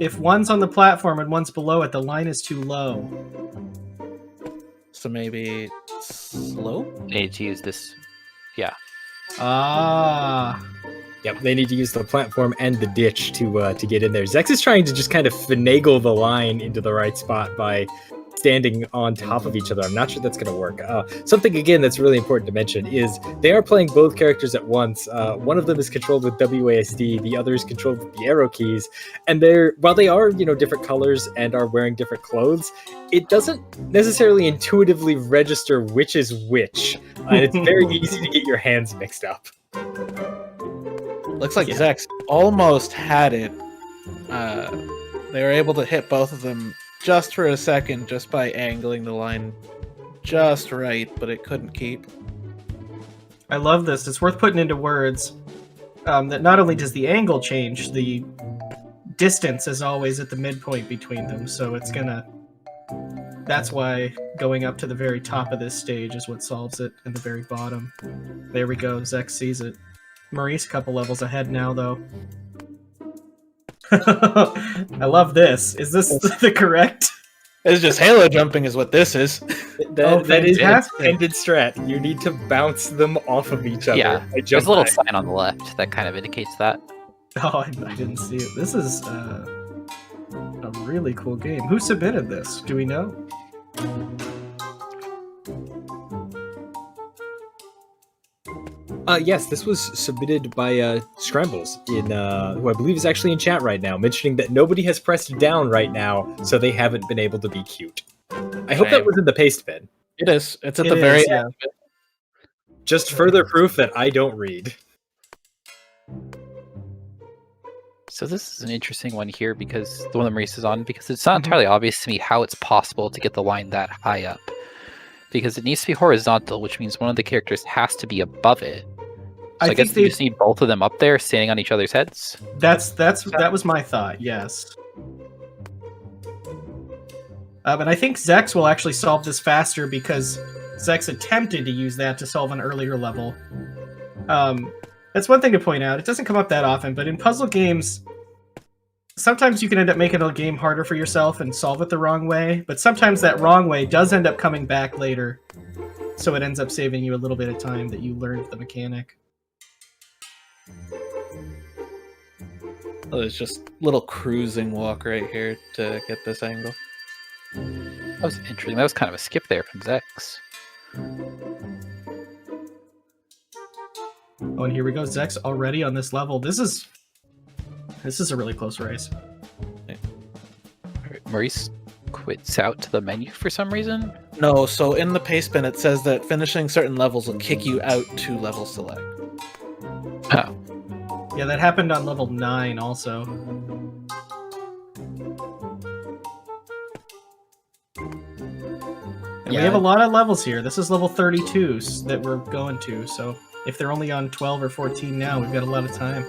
If one's on the platform and one's below it, the line is too low. So maybe slow? Need to use this. Yeah. Yep, they need to use the platform and the ditch to get in there. Zecks is trying to just kind of finagle the line into the right spot by standing on top of each other. I'm not sure that's going to work. Something, again, that's really important to mention is they are playing both characters at once. One of them is controlled with WASD, the other is controlled with the arrow keys. And while they are, different colors and are wearing different clothes, it doesn't necessarily intuitively register which is which. It's very easy to get your hands mixed up. Looks like Zecks almost had it. They were able to hit both of them just for a second, just by angling the line just right, but it couldn't keep. I love this. It's worth putting into words that not only does the angle change, the distance is always at the midpoint between them, so it's gonna... That's why going up to the very top of this stage is what solves it, and the very bottom. There we go, Zecks sees it. Maurice a couple levels ahead now, though. I love this. Is this the correct? It's just Halo jumping is what this is. That is intended strat. You need to bounce them off of each other. Yeah, there's a little sign on the left that kind of indicates that. Oh, I didn't see it. This is a really cool game. Who submitted this? Do we know? Yes, this was submitted by Scrambles, who I believe is actually in chat right now, mentioning that nobody has pressed down right now, so they haven't been able to be cute. I hope that was in the paste bin. It is. It's at the very end. Just further proof that I don't read. So this is an interesting one here, because the one that Maurice is on, because it's not entirely obvious to me how it's possible to get the line that high up. Because it needs to be horizontal, which means one of the characters has to be above it. So I guess you just need both of them up there, standing on each other's heads. That was my thought. Yes. But I think Zecks will actually solve this faster because Zecks attempted to use that to solve an earlier level. That's one thing to point out. It doesn't come up that often, but in puzzle games, sometimes you can end up making a game harder for yourself and solve it the wrong way, but sometimes that wrong way does end up coming back later, so it ends up saving you a little bit of time that you learned the mechanic. Oh, there's just a little cruising walk right here to get this angle. That was interesting. That was kind of a skip there from Zecks. Oh, and here we go. Zecks already on this level. This is a really close race. All right, Maurice, quits out to the menu for some reason. No, so in the paste bin it says that finishing certain levels will kick you out to level select. Oh. Yeah, that happened on level 9 also. And we have a lot of levels here. This is level 32 that we're going to, so if they're only on 12 or 14 now, we've got a lot of time.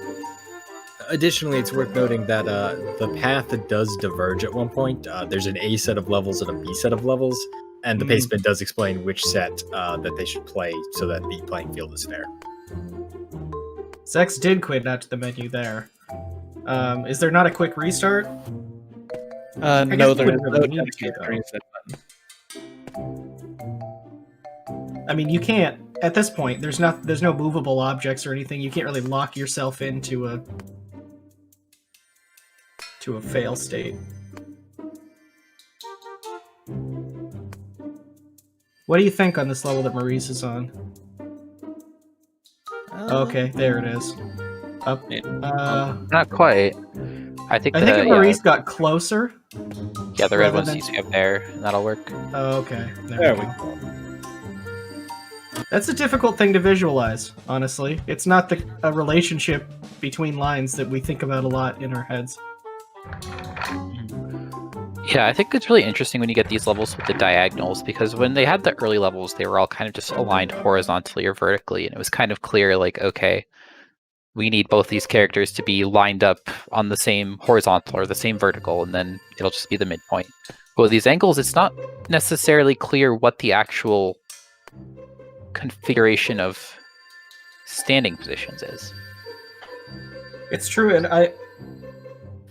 Additionally, it's worth noting that the path does diverge at one point. There's an A set of levels and a B set of levels, and the paste bin does explain which set that they should play so that the playing field is fair. Zecks did quit out to the menu there. Is there not a quick restart? No, there is no dedicated reset button. I mean, you can't at this point. There's no movable objects or anything. You can't really lock yourself into a fail state. What do you think on this level that Maurice is on? Okay, there it is. Up. Not quite. I think if Maurice got closer. Yeah, the red one seems to be up there, and that'll work. Oh, okay. There we go. That's a difficult thing to visualize, honestly. It's not a relationship between lines that we think about a lot in our heads. Yeah, I think it's really interesting when you get these levels with the diagonals, because when they had the early levels, they were all kind of just aligned horizontally or vertically, and it was kind of clear, like, okay, we need both these characters to be lined up on the same horizontal or the same vertical, and then it'll just be the midpoint. But with these angles, it's not necessarily clear what the actual configuration of standing positions is. It's true, and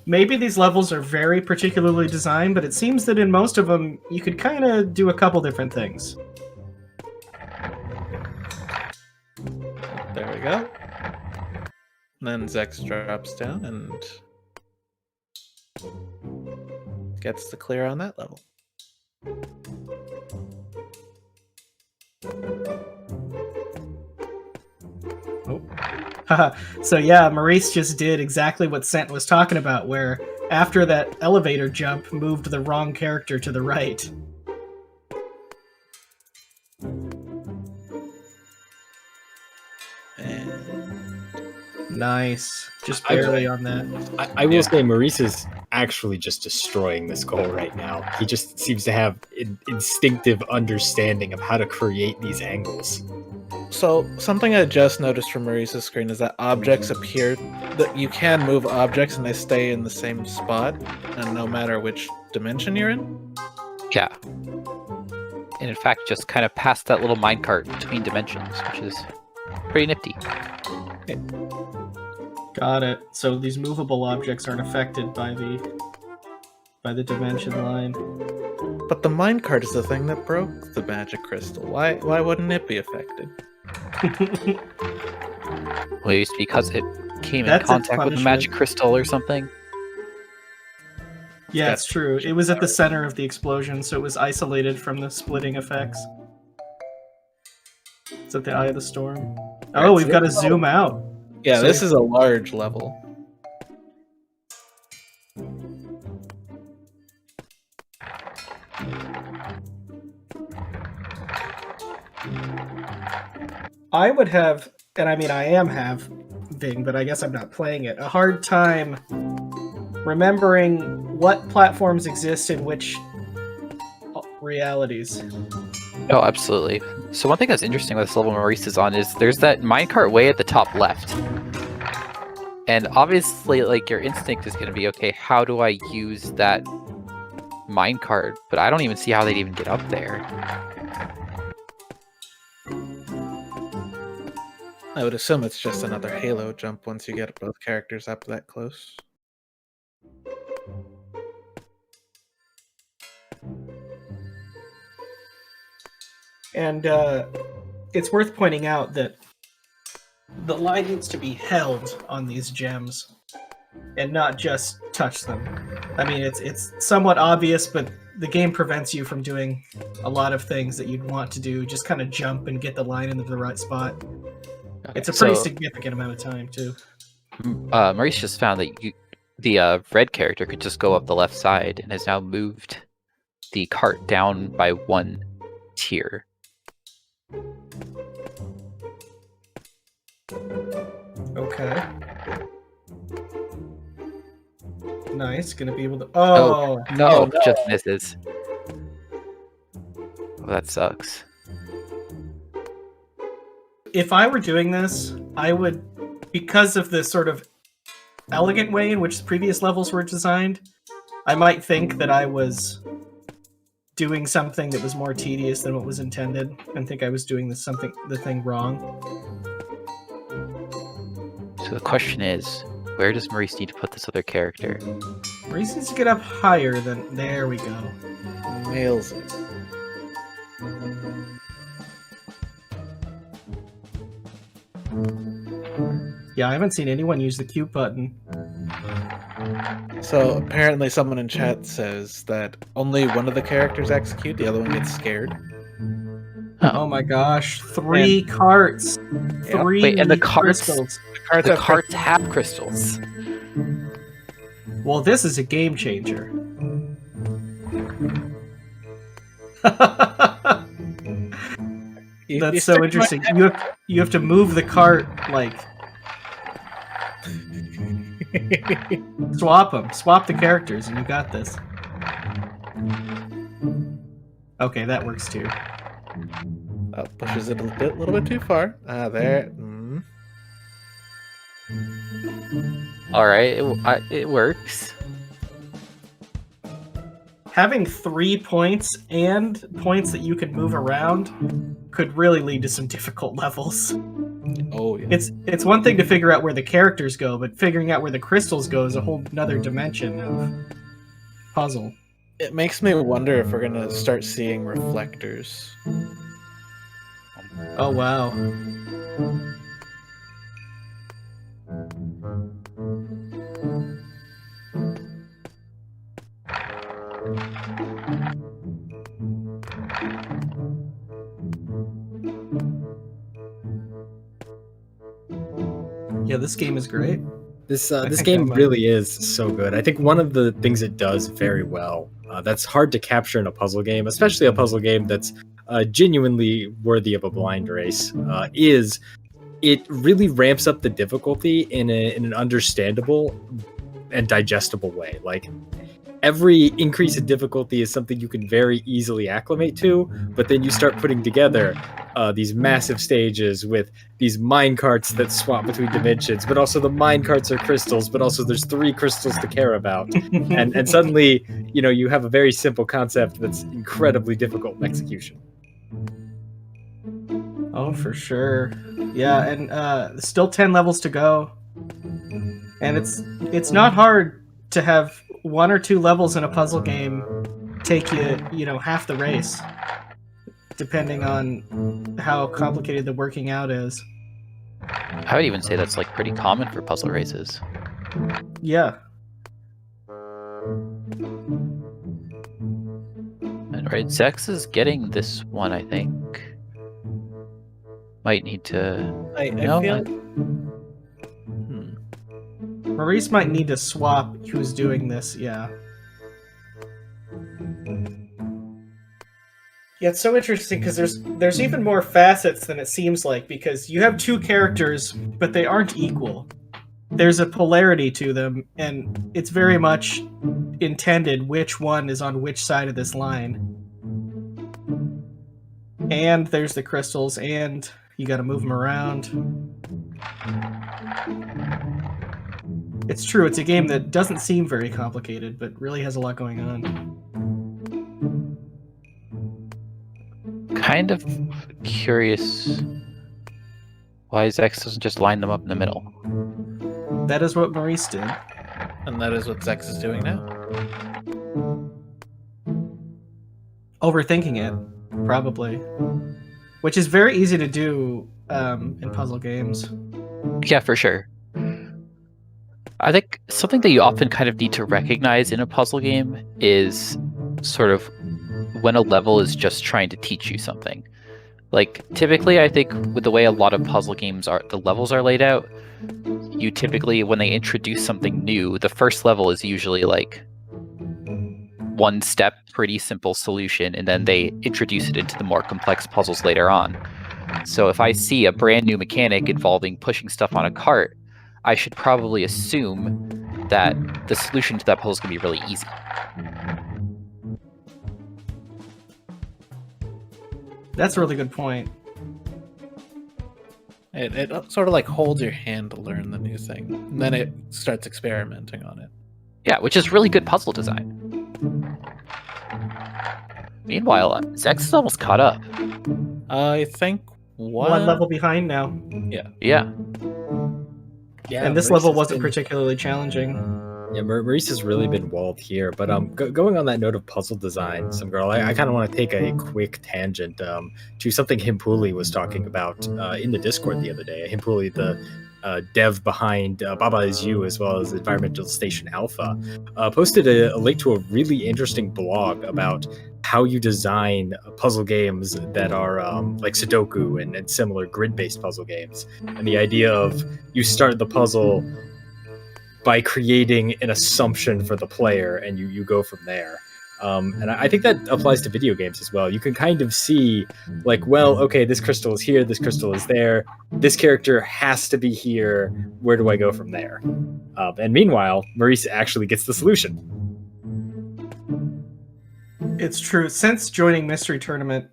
maybe these levels are very particularly designed, but it seems that in most of them, you could kind of do a couple different things. There we go. And then Zecks drops down and gets the clear on that level. So yeah, Maurice just did exactly what Sent was talking about, where after that elevator jump, moved the wrong character to the right. Nice. Just barely on that. I will say Maurice is actually just destroying this goal right now. He just seems to have an instinctive understanding of how to create these angles. So, something I just noticed from Maurice's screen is that objects appear, that you can move objects and they stay in the same spot, and no matter which dimension you're in? Yeah. And in fact, just kind of past that little minecart between dimensions, which is pretty nifty. Okay. Got it. So these movable objects aren't affected by the dimension line. But the minecart is the thing that broke the magic crystal. Why wouldn't it be affected? Well, it's because it came in contact with the magic crystal or something. Yeah, it's true. It was at the center of the explosion, so it was isolated from the splitting effects. It's at the eye of the storm. Oh, we've got to zoom out. Yeah, this is a large level. I would have, and I mean I am having, but I guess I'm not playing it, a hard time remembering what platforms exist in which realities. Oh, absolutely. So one thing that's interesting with this level Maurice is on is there's that minecart way at the top left. And obviously, like, your instinct is going to be, okay, how do I use that minecart? But I don't even see how they'd even get up there. I would assume it's just another Halo jump once you get both characters up that close. And it's worth pointing out that the line needs to be held on these gems and not just touch them. I mean, it's somewhat obvious, but the game prevents you from doing a lot of things that you'd want to do. Just kind of jump and get the line into the right spot. It's a pretty significant amount of time, too. Maurice just found that the red character could just go up the left side and has now moved the cart down by 1 tier. Okay. Nice. Gonna be able to. Oh no, just misses. Oh, that sucks. If I were doing this, I would, because of the sort of elegant way in which the previous levels were designed, I might think that I was doing something that was more tedious than what was intended, and think I was doing the thing wrong. So the question is, where does Maurice need to put this other character? Maurice needs to get up higher than. There we go. Nails it. Yeah, I haven't seen anyone use the cute button. So apparently someone in chat says that only one of the characters execute, the other one gets scared. Oh my gosh, 3 carts. 3 Wait, and the carts, crystals. the carts have crystals. Well, this is a game changer. That's so interesting. You have to move the cart, like... Swap them. Swap the characters, and you got this. Okay, that works too. Oh, pushes it a little bit too far. There. Alright, it works. Having 3 points and points that you can move around could really lead to some difficult levels. Oh yeah. It's one thing to figure out where the characters go, but figuring out where the crystals go is a whole another dimension of puzzle. It makes me wonder if we're gonna start seeing reflectors. Oh wow. Yeah, this game is great. This game really is so good. I think one of the things it does very well, that's hard to capture in a puzzle game, especially a puzzle game that's genuinely worthy of a blind race, is it really ramps up the difficulty in an understandable and digestible way. Like, every increase in difficulty is something you can very easily acclimate to, but then you start putting together these massive stages with these mine carts that swap between dimensions, but also the mine carts are crystals, but also there's 3 crystals to care about. and suddenly, you have a very simple concept that's incredibly difficult in execution. Oh, for sure. Yeah, and still 10 levels to go. And it's not hard to have 1 or 2 levels in a puzzle game take you, half the race, depending on how complicated the working out is. I would even say that's like pretty common for puzzle races. Yeah. And right, Zecks is getting this one, I think. Might need to. I feel. Maurice might need to swap who's doing this, yeah. Yeah, it's so interesting because there's even more facets than it seems like, because you have 2 characters, but they aren't equal. There's a polarity to them, and it's very much intended which one is on which side of this line. And there's the crystals, and you gotta move them around. It's true, it's a game that doesn't seem very complicated, but really has a lot going on. Kind of curious why Zecks doesn't just line them up in the middle. That is what Maurice did. And that is what Zecks is doing now. Overthinking it, probably. Which is very easy to do in puzzle games. Yeah, for sure. I think something that you often kind of need to recognize in a puzzle game is sort of when a level is just trying to teach you something. Like, typically, I think with the way a lot of puzzle games the levels are laid out, you typically, when they introduce something new, the first level is usually like one step, pretty simple solution, and then they introduce it into the more complex puzzles later on. So if I see a brand new mechanic involving pushing stuff on a cart, I should probably assume that the solution to that puzzle is going to be really easy. That's a really good point. It sort of like holds your hand to learn the new thing, and then it starts experimenting on it. Yeah, which is really good puzzle design. Meanwhile, Zecks is almost caught up. I think one level behind now. Yeah. Yeah. Yeah, And this Maurice level has wasn't been- particularly challenging. Yeah, Maurice has really been walled here. But going on that note of puzzle design, some girl, I kind of want to take a quick tangent to something Himpuli was talking about in the Discord the other day. Himpuli, the dev behind Baba Is You, as well as Environmental Station Alpha, posted a link to a really interesting blog about how you design puzzle games that are like Sudoku and similar grid-based puzzle games. And the idea of you start the puzzle by creating an assumption for the player, and you go from there. And I think that applies to video games as well. You can kind of see, like, well, okay, this crystal is here, this crystal is there, this character has to be here, where do I go from there? And meanwhile, Maurice actually gets the solution. It's true. Since joining Mystery Tournament,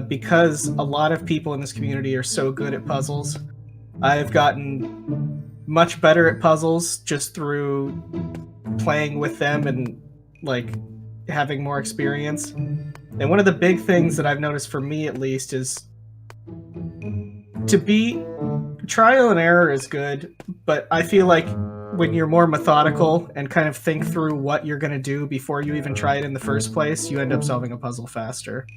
because a lot of people in this community are so good at puzzles, I've gotten much better at puzzles just through playing with them and like having more experience. And one of the big things that I've noticed for me at least is to be trial and error is good, but I feel like when you're more methodical and kind of think through what you're going to do before you even try it in the first place, you end up solving a puzzle faster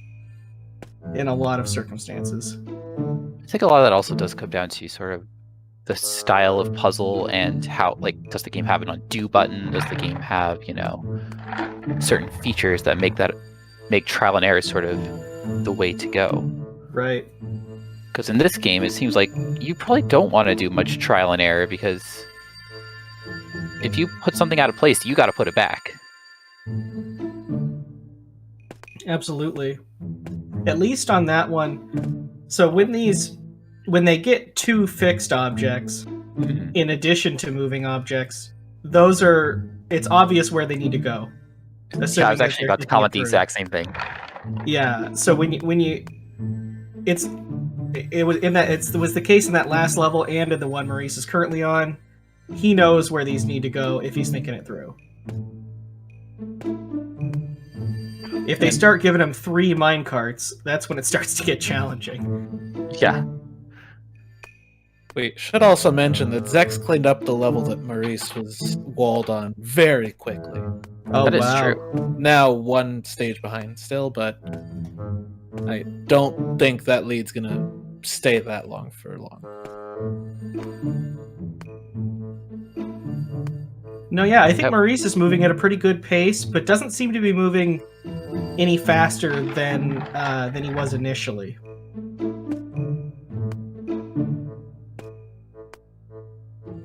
in a lot of circumstances. I think a lot of that also does come down to sort of the style of puzzle and how, like, does the game have an undo button? Does the game have, you know, certain features that make trial and error sort of the way to go? Right. Because in this game, it seems like you probably don't want to do much trial and error, because if you put something out of place, you got to put it back. Absolutely. At least on that one. So when they get two fixed objects, in addition to moving objects, it's obvious where they need to go. Yeah, I was actually about to comment the exact same thing. Yeah, so it was the case in that last level and in the one Maurice is currently on. He knows where these need to go if he's thinking it through. If they start giving him 3 minecarts, that's when it starts to get challenging. Yeah. We should also mention that Zecks cleaned up the level that Maurice was walled on very quickly. Oh, that is wow. true. Now one stage behind still, but I don't think that lead's gonna stay that long for long. No, yeah, I think Maurice is moving at a pretty good pace, but doesn't seem to be moving any faster than he was initially.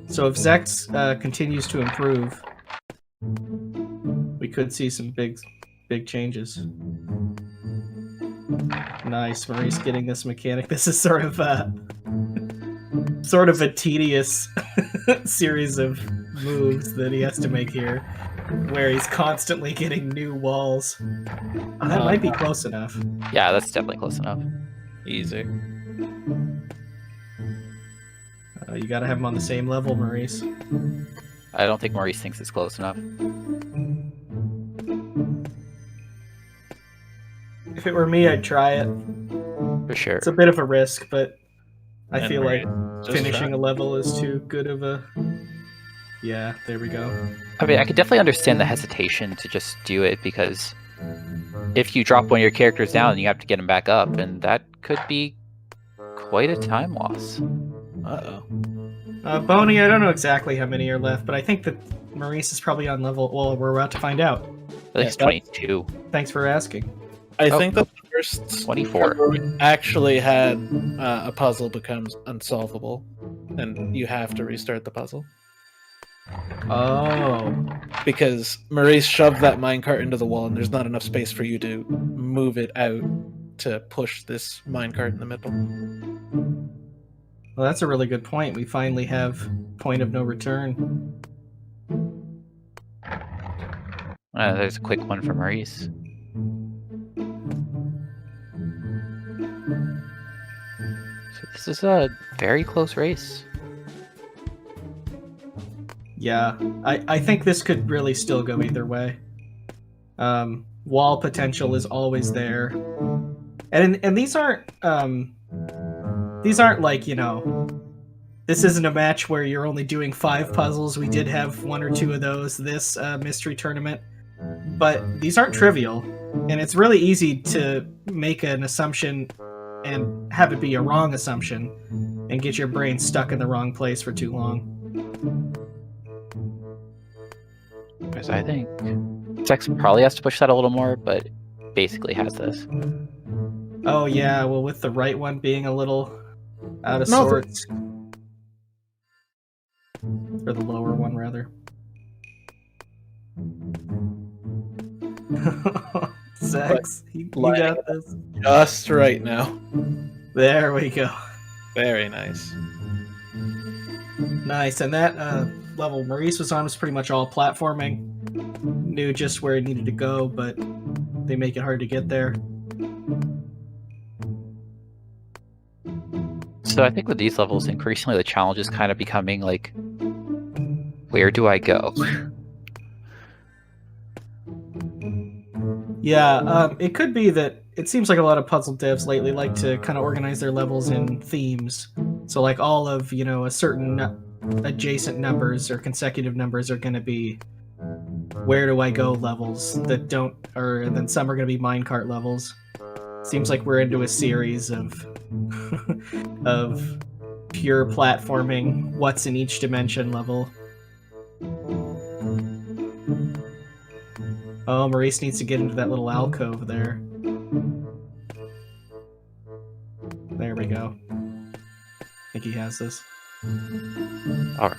So if Zecks continues to improve, we could see some big changes. Nice, Maurice getting this mechanic. This is sort of a tedious series of moves that he has to make here, where he's constantly getting new walls. Oh, that might be close enough. Yeah, that's definitely close enough. Easy. You gotta have him on the same level, Maurice. I don't think Maurice thinks it's close enough. If it were me, I'd try it. For sure. It's a bit of a risk, but I And feel like just finishing try. a level is too good of a... Yeah, there we go. I mean, I could definitely understand the hesitation to just do it, because if you drop one of your characters down, you have to get him back up, and that could be quite a time loss. Uh-oh. Boney, I don't know exactly how many are left, but I think that Maurice is probably on level... Well, we're about to find out. I think it's 22. Thanks for asking. I think that the first 24 actually had a puzzle becomes unsolvable, and you have to restart the puzzle. Oh. Because Maurice shoved that minecart into the wall, and there's not enough space for you to move it out to push this minecart in the middle. Well, that's a really good point. We finally have point of no return. There's a quick one for Maurice. So this is a very close race. Yeah, I think this could really still go either way. Wall potential is always there, and these aren't like, you know, this isn't a match where you're only doing 5 puzzles. We did have 1 or 2 of those this mystery tournament, but these aren't trivial, and it's really easy to make an assumption and have it be a wrong assumption and get your brain stuck in the wrong place for too long. Because I think Zecks probably has to push that a little more, but basically has this. Oh yeah, well, with the right one being a little out of sorts. Or the lower one, rather. Zecks, you got this. Just right now. There we go. Very nice. Nice, and that level Maurice was on was pretty much all platforming. Knew just where it needed to go, but they make it hard to get there. So I think with these levels, increasingly the challenge is kind of becoming like, where do I go? Yeah, it could be that it seems like a lot of puzzle devs lately like to kind of organize their levels in themes. So like all of, you know, a certain adjacent numbers or consecutive numbers are going to be where do I go levels that don't, and then some are going to be minecart levels. Seems like we're into a series of of pure platforming, what's in each dimension level. Oh, Maurice needs to get into that little alcove there. There we go. I think he has this. Alright.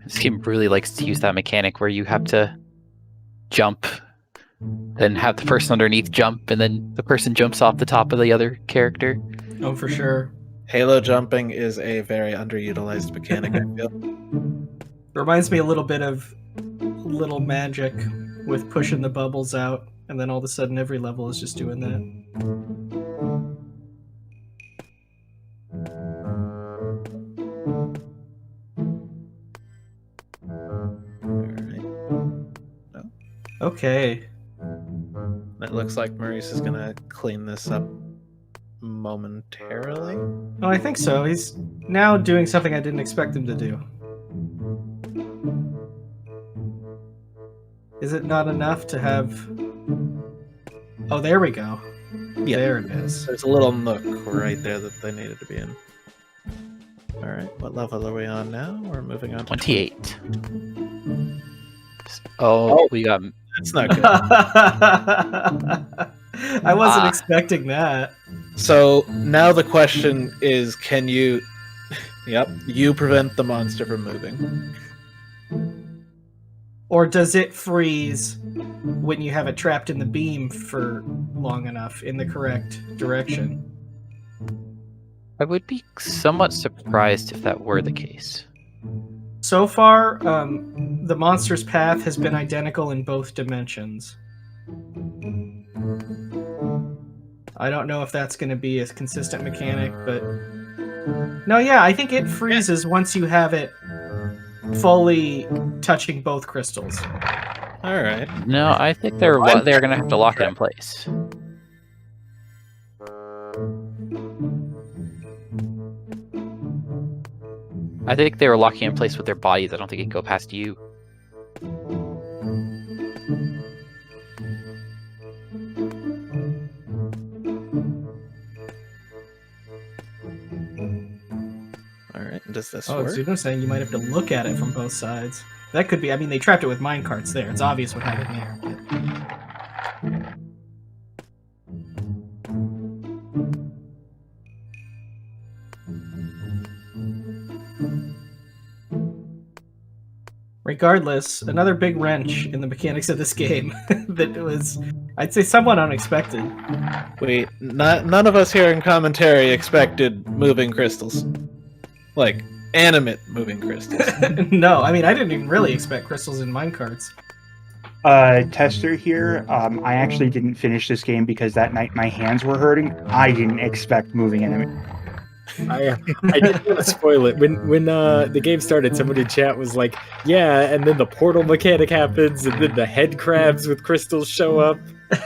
This game really likes to use that mechanic where you have to jump, then have the person underneath jump, and then the person jumps off the top of the other character. Oh, for sure. Halo jumping is a very underutilized mechanic, I feel. Reminds me a little bit of Little Magic with pushing the bubbles out, and then all of a sudden every level is just doing that. Okay. It looks like Maurice is gonna clean this up momentarily. Oh, I think so. He's now doing something I didn't expect him to do. Is it not enough to have... Oh, there we go. Yeah. There it is. There's a little nook right there that they needed to be in. Alright, what level are we on now? We're moving on to 28. Oh, we got... That's not good. I wasn't expecting that. So now the question is, can you... Yep, you prevent the monster from moving. Or does it freeze when you have it trapped in the beam for long enough in the correct direction? I would be somewhat surprised if that were the case. So far, the monster's path has been identical in both dimensions. I don't know if that's going to be a consistent mechanic, but... No, yeah, I think it freezes once you have it fully touching both crystals. Alright. No, I think they're going to have to lock it in place. I think they were locking it in place with their bodies. I don't think it can go past you. Alright, does this work? work? Zuno's saying you might have to look at it from both sides. That could be, I mean, they trapped it with minecarts there. It's obvious what happened there. But... regardless, another big wrench in the mechanics of this game that was, I'd say, somewhat unexpected. None of us here in commentary expected moving crystals. Like, animate moving crystals. No, I mean, I didn't even really expect crystals in minecarts. Tester here. I actually didn't finish this game because that night my hands were hurting. I didn't expect moving enemy. I didn't want to spoil it. When the game started, someone in chat was like, "Yeah," and then the portal mechanic happens, and then the head crabs with crystals show up.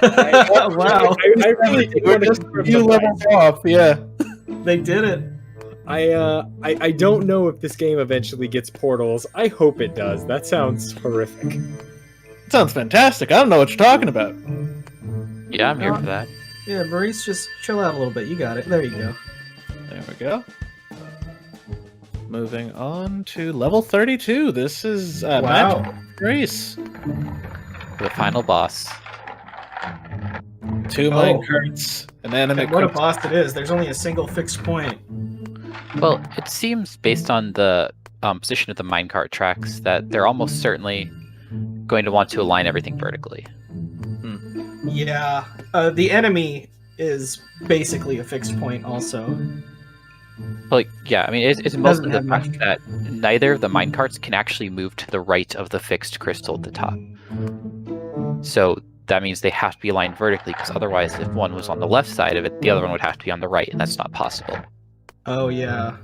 Wow! I really did We're want to just a few levels off. Yeah, they did it. I don't know if this game eventually gets portals. I hope it does. That sounds horrific. It sounds fantastic. I don't know what you're talking about. Yeah, I'm here for that. Yeah, Maurice, just chill out a little bit. You got it. There you go. There we go. Moving on to level 32. This is Wow. Race. The final boss. 2 minecarts, an animate. And what a boss it is. There's only a single fixed point. Well, it seems based on the position of the minecart tracks that they're almost certainly going to want to align everything vertically. Yeah, the enemy is basically a fixed point also. Like, yeah, I mean, it's mostly the have fact much. that neither of the minecarts can actually move to the right of the fixed crystal at the top. So that means they have to be aligned vertically, because otherwise, if one was on the left side of it, the other one would have to be on the right, and that's not possible. Oh, yeah.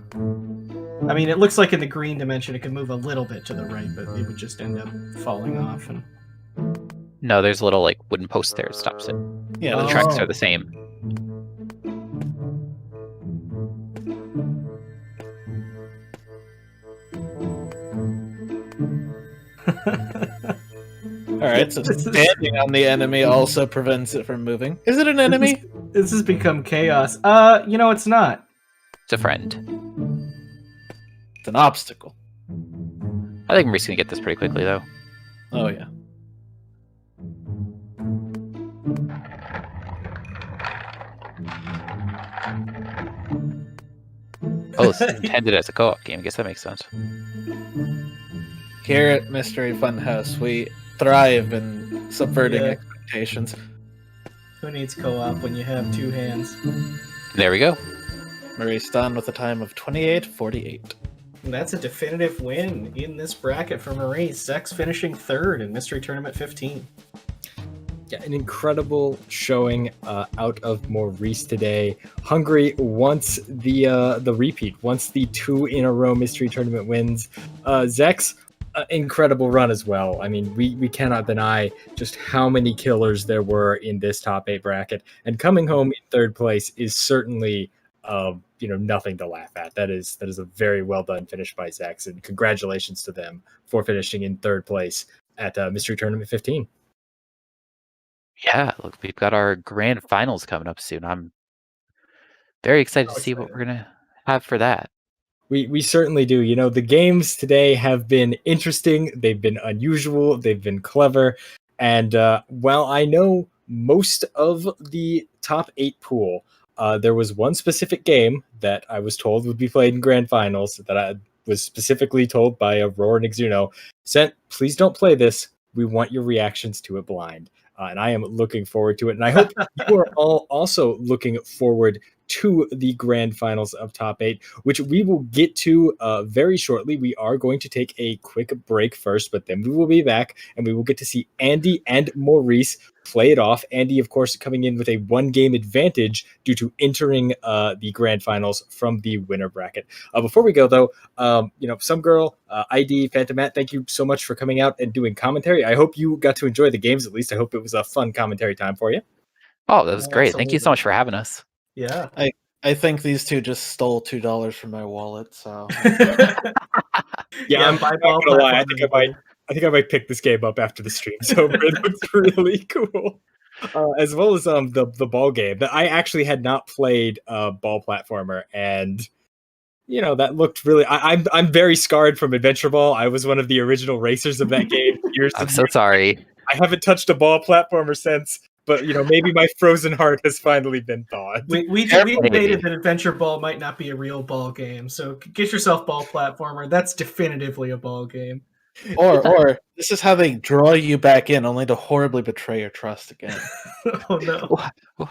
I mean, it looks like in the green dimension it could move a little bit to the right, but it would just end up falling off. And... No, there's a little, like, wooden post there that stops it. Yeah, The tracks are the same. Alright, so standing on the enemy also prevents it from moving. Is it an enemy? This has become chaos. You know, it's not. It's a friend. It's an obstacle. I think Maurice gonna get this pretty quickly, though. Oh, yeah. Oh, it's intended as a co-op game. I guess that makes sense. Here at Mystery Funhouse, we thrive in subverting expectations. Who needs co-op when you have two hands? There we go. Maurice done with a time of 28:48. And that's a definitive win in this bracket for Maurice. Zecks finishing third in Mystery Tournament 15. Yeah, an incredible showing out of Maurice today. Hungry wants the repeat, wants the 2 in a row Mystery Tournament wins. Zecks, incredible run as well. I mean, we cannot deny just how many killers there were in this top 8 bracket, and coming home in third place is certainly nothing to laugh at. That is a very well done finish by Zecks, and congratulations to them for finishing in third place at Mystery Tournament 15. Yeah, look, we've got our grand finals coming up soon. I'm very excited to see what we're gonna have for that. We certainly do. You know, the games today have been interesting. They've been unusual. They've been clever. And while I know most of the top 8 pool, there was one specific game that I was told would be played in grand finals that I was specifically told by Aurora and Exuno, "Sent, please don't play this. We want your reactions to it blind." And I am looking forward to it. And I hope you are all also looking forward to the grand finals of top 8, which we will get to very shortly. We are going to take a quick break first, but then we will be back and we will get to see Andy and Maurice play it off. Andy, of course, coming in with a 1-game advantage due to entering the grand finals from the winner bracket. Before we go, though, Some Girl, ID, Phantom Matt, thank you so much for coming out and doing commentary. I hope you got to enjoy the games. At least I hope it was a fun commentary time for you. Oh, that was great. Thank you so much for having us. Yeah. I think these two just stole $2 from my wallet, so Yeah, I'm not gonna lie. I think I might pick this game up after the stream. So it looks really cool. As well as the ball game that I actually had not played ball platformer, and that looked really. I'm very scarred from Adventure Ball. I was one of the original racers of that game years. I'm so sorry. I haven't touched a ball platformer since. But maybe my frozen heart has finally been thawed. We debated that Adventure Ball might not be a real ball game, so get yourself ball platformer. That's definitively a ball game. Or this is how they draw you back in, only to horribly betray your trust again. Oh no.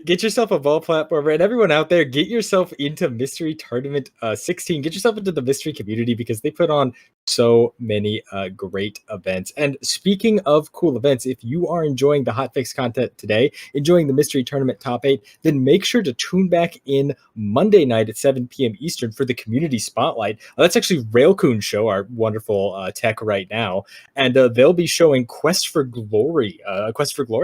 Get yourself a ball platformer, and everyone out there, get yourself into Mystery Tournament 16. Get yourself into the mystery community because they put on so many great events. And speaking of cool events, if you are enjoying the hotfix content today, enjoying the Mystery Tournament Top 8, then make sure to tune back in Monday night at 7 p.m. Eastern for the Community Spotlight. That's actually Railcoon Show, our wonderful tech right now, and they'll be showing Quest for Glory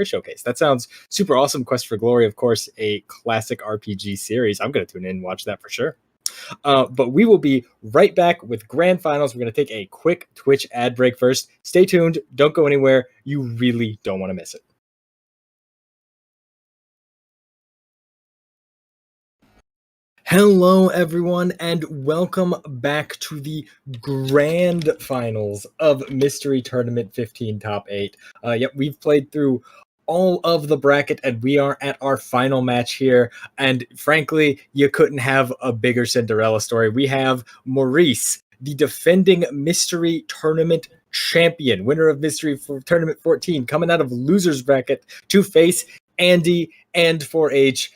showcase. That sounds super awesome. Quest for Glory, of course, a classic RPG series. I'm going to tune in and watch that for sure. But we will be right back with Grand Finals. We're going to take a quick Twitch ad break first. Stay tuned. Don't go anywhere. You really don't want to miss it. Hello, everyone, and welcome back to the Grand Finals of Mystery Tournament 15 Top 8. Yep, we've played through all of the bracket, and we are at our final match here. And frankly, you couldn't have a bigger Cinderella story. We have Maurice, the defending Mystery Tournament champion, winner of Mystery Tournament 14, coming out of losers bracket to face Andy and 4H,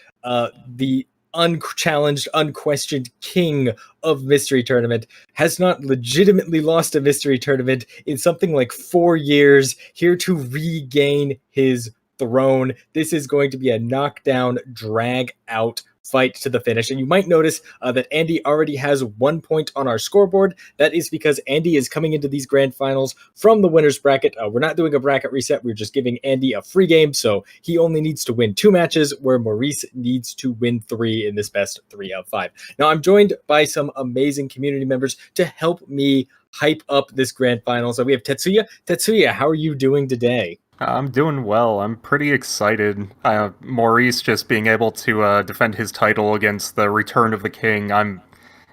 the unchallenged, unquestioned king of Mystery Tournament, has not legitimately lost a Mystery Tournament in something like 4 years, here to regain his throne. This is going to be a knockdown, drag out fight to the finish. And you might notice that Andy already has 1 point on our scoreboard. That is because Andy is coming into these grand finals from the winner's bracket. We're not doing a bracket reset. We're just giving Andy a free game. So he only needs to win 2 matches, where Maurice needs to win 3 in this best 3 of 5. Now, I'm joined by some amazing community members to help me hype up this grand final. So we have Tetsuya. Tetsuya, how are you doing today? I'm doing well. I'm pretty excited. Maurice just being able to defend his title against the Return of the King. I'm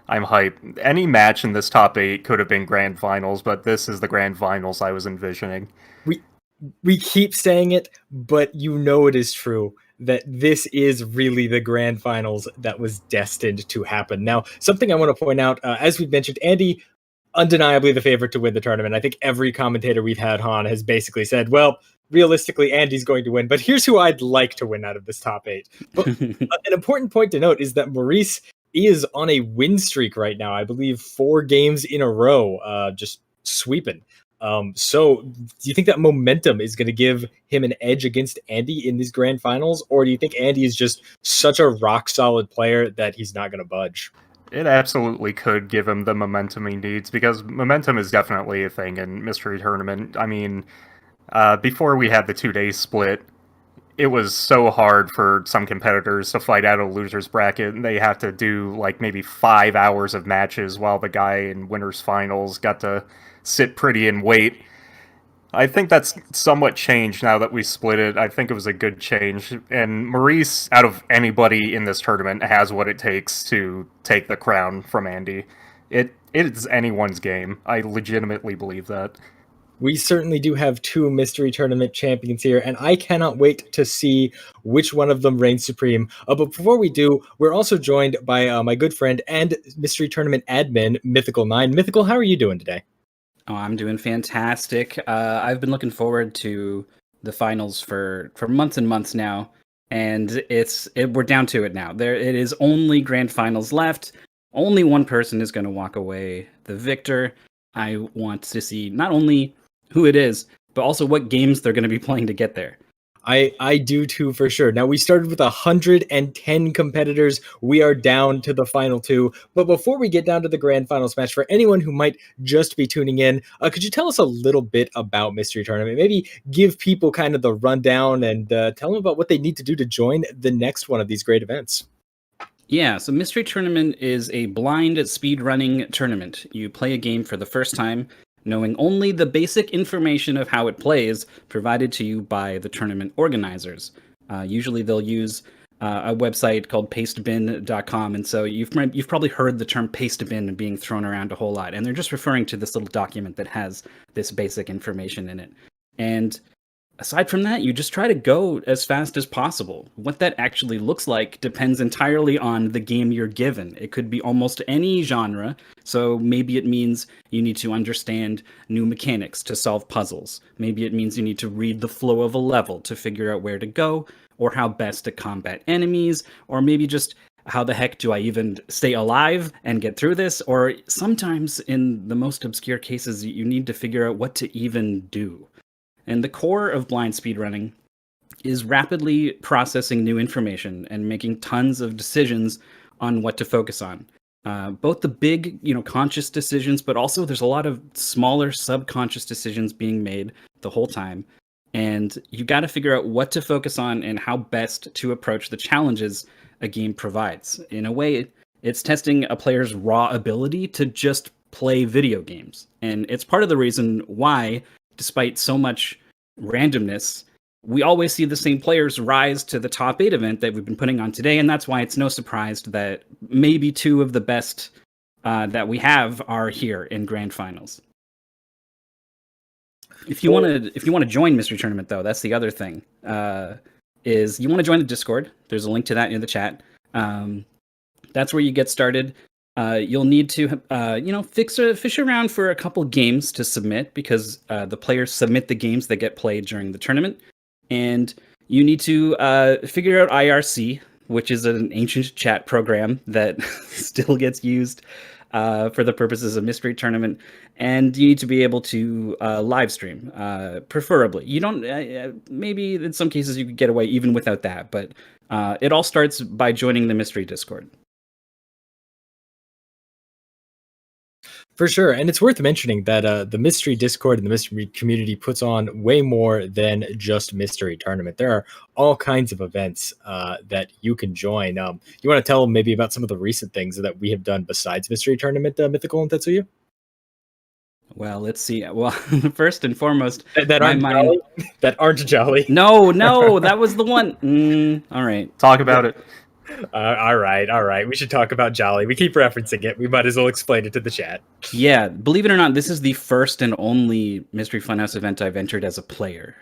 hyped. Any match in this top 8 could have been grand finals, but this is the grand finals I was envisioning. We keep saying it, but you know it is true that this is really the grand finals that was destined to happen. Now, something I want to point out, as we've mentioned, Andy, undeniably the favorite to win the tournament. I think every commentator we've had on has basically said, well, realistically, Andy's going to win, but here's who I'd like to win out of this top 8. But an important point to note is that Maurice is on a win streak right now. I believe 4 games in a row, just sweeping. So do you think that momentum is going to give him an edge against Andy in these grand finals? Or do you think Andy is just such a rock solid player that he's not going to budge? It absolutely could give him the momentum he needs, because momentum is definitely a thing in Mystery Tournament. I mean, before we had the 2-day split, it was so hard for some competitors to fight out a loser's bracket, and they have to do like maybe 5 hours of matches while the guy in winners finals got to sit pretty and wait. I think that's somewhat changed now that we split it. I think it was a good change. And Maurice, out of anybody in this tournament, has what it takes to take the crown from Andy. It is anyone's game. I legitimately believe that. We certainly do have 2 Mystery Tournament champions here, and I cannot wait to see which one of them reigns supreme. But before we do, we're also joined by my good friend and Mystery Tournament admin, Mythical9. Mythical, how are you doing today? Oh, I'm doing fantastic. I've been looking forward to the finals for months and months now, and we're down to it now. It is only grand finals left. Only one person is going to walk away the victor. I want to see not only who it is, but also what games they're going to be playing to get there. I do too, for sure. Now, we started with 110 competitors. We are down to the final 2. But before we get down to the grand finals match, for anyone who might just be tuning in, could you tell us a little bit about Mystery Tournament? Maybe give people kind of the rundown and tell them about what they need to do to join the next one of these great events. Yeah, so Mystery Tournament is a blind speedrunning tournament. You play a game for the first time, knowing only the basic information of how it plays provided to you by the tournament organizers. Usually they'll use a website called pastebin.com, and so you've probably heard the term pastebin being thrown around a whole lot, and they're just referring to this little document that has this basic information in it. And aside from that, you just try to go as fast as possible. What that actually looks like depends entirely on the game you're given. It could be almost any genre, so maybe it means you need to understand new mechanics to solve puzzles. Maybe it means you need to read the flow of a level to figure out where to go, or how best to combat enemies, or maybe just how the heck do I even stay alive and get through this? Or sometimes, in the most obscure cases, you need to figure out what to even do. And the core of blind speedrunning is rapidly processing new information and making tons of decisions on what to focus on. Both the big, conscious decisions, but also there's a lot of smaller subconscious decisions being made the whole time. And you got to figure out what to focus on and how best to approach the challenges a game provides. In a way, it's testing a player's raw ability to just play video games. And it's part of the reason why, despite so much randomness, we always see the same players rise to the top 8 event that we've been putting on today, and that's why it's no surprise that maybe 2 of the best that we have are here in grand finals. If you want to join Mystery Tournament, though, that's the other thing. Is you want to join the Discord? There's a link to that in the chat. That's where you get started. You'll need to, fish around for a couple games to submit, because the players submit the games that get played during the tournament. And you need to figure out IRC, which is an ancient chat program that still gets used for the purposes of Mystery Tournament. And you need to be able to live stream, preferably. You don't, maybe in some cases you could get away even without that, but it all starts by joining the Mystery Discord. For sure. And it's worth mentioning that the Mystery Discord and the Mystery community puts on way more than just Mystery Tournament. There are all kinds of events that you can join. You want to tell them maybe about some of the recent things that we have done besides Mystery Tournament, Mythical and Tetsuya? Well, let's see. Well, first and foremost, that aren't jolly. No, that was the one. All right. Talk about it. All right. We should talk about Jolly. We keep referencing it. We might as well explain it to the chat. Yeah, believe it or not, this is the first and only Mystery Funhouse event I've entered as a player.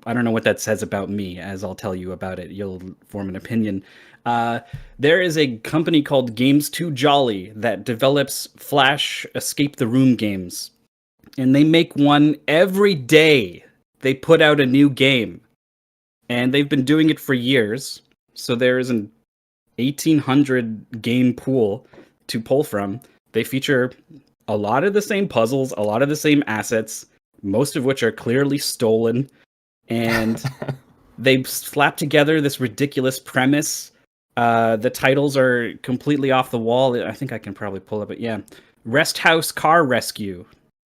I don't know what that says about me, as I'll tell you about it. You'll form an opinion. There is a company called Games Too Jolly that develops Flash Escape the Room games. And they make one every day. They put out a new game. And they've been doing it for years. So there is an 1,800 game pool to pull from. They feature a lot of the same puzzles, a lot of the same assets, most of which are clearly stolen. And they've slapped together this ridiculous premise. The titles are completely off the wall. I think I can probably pull up it. Yeah. Rest House Car Rescue,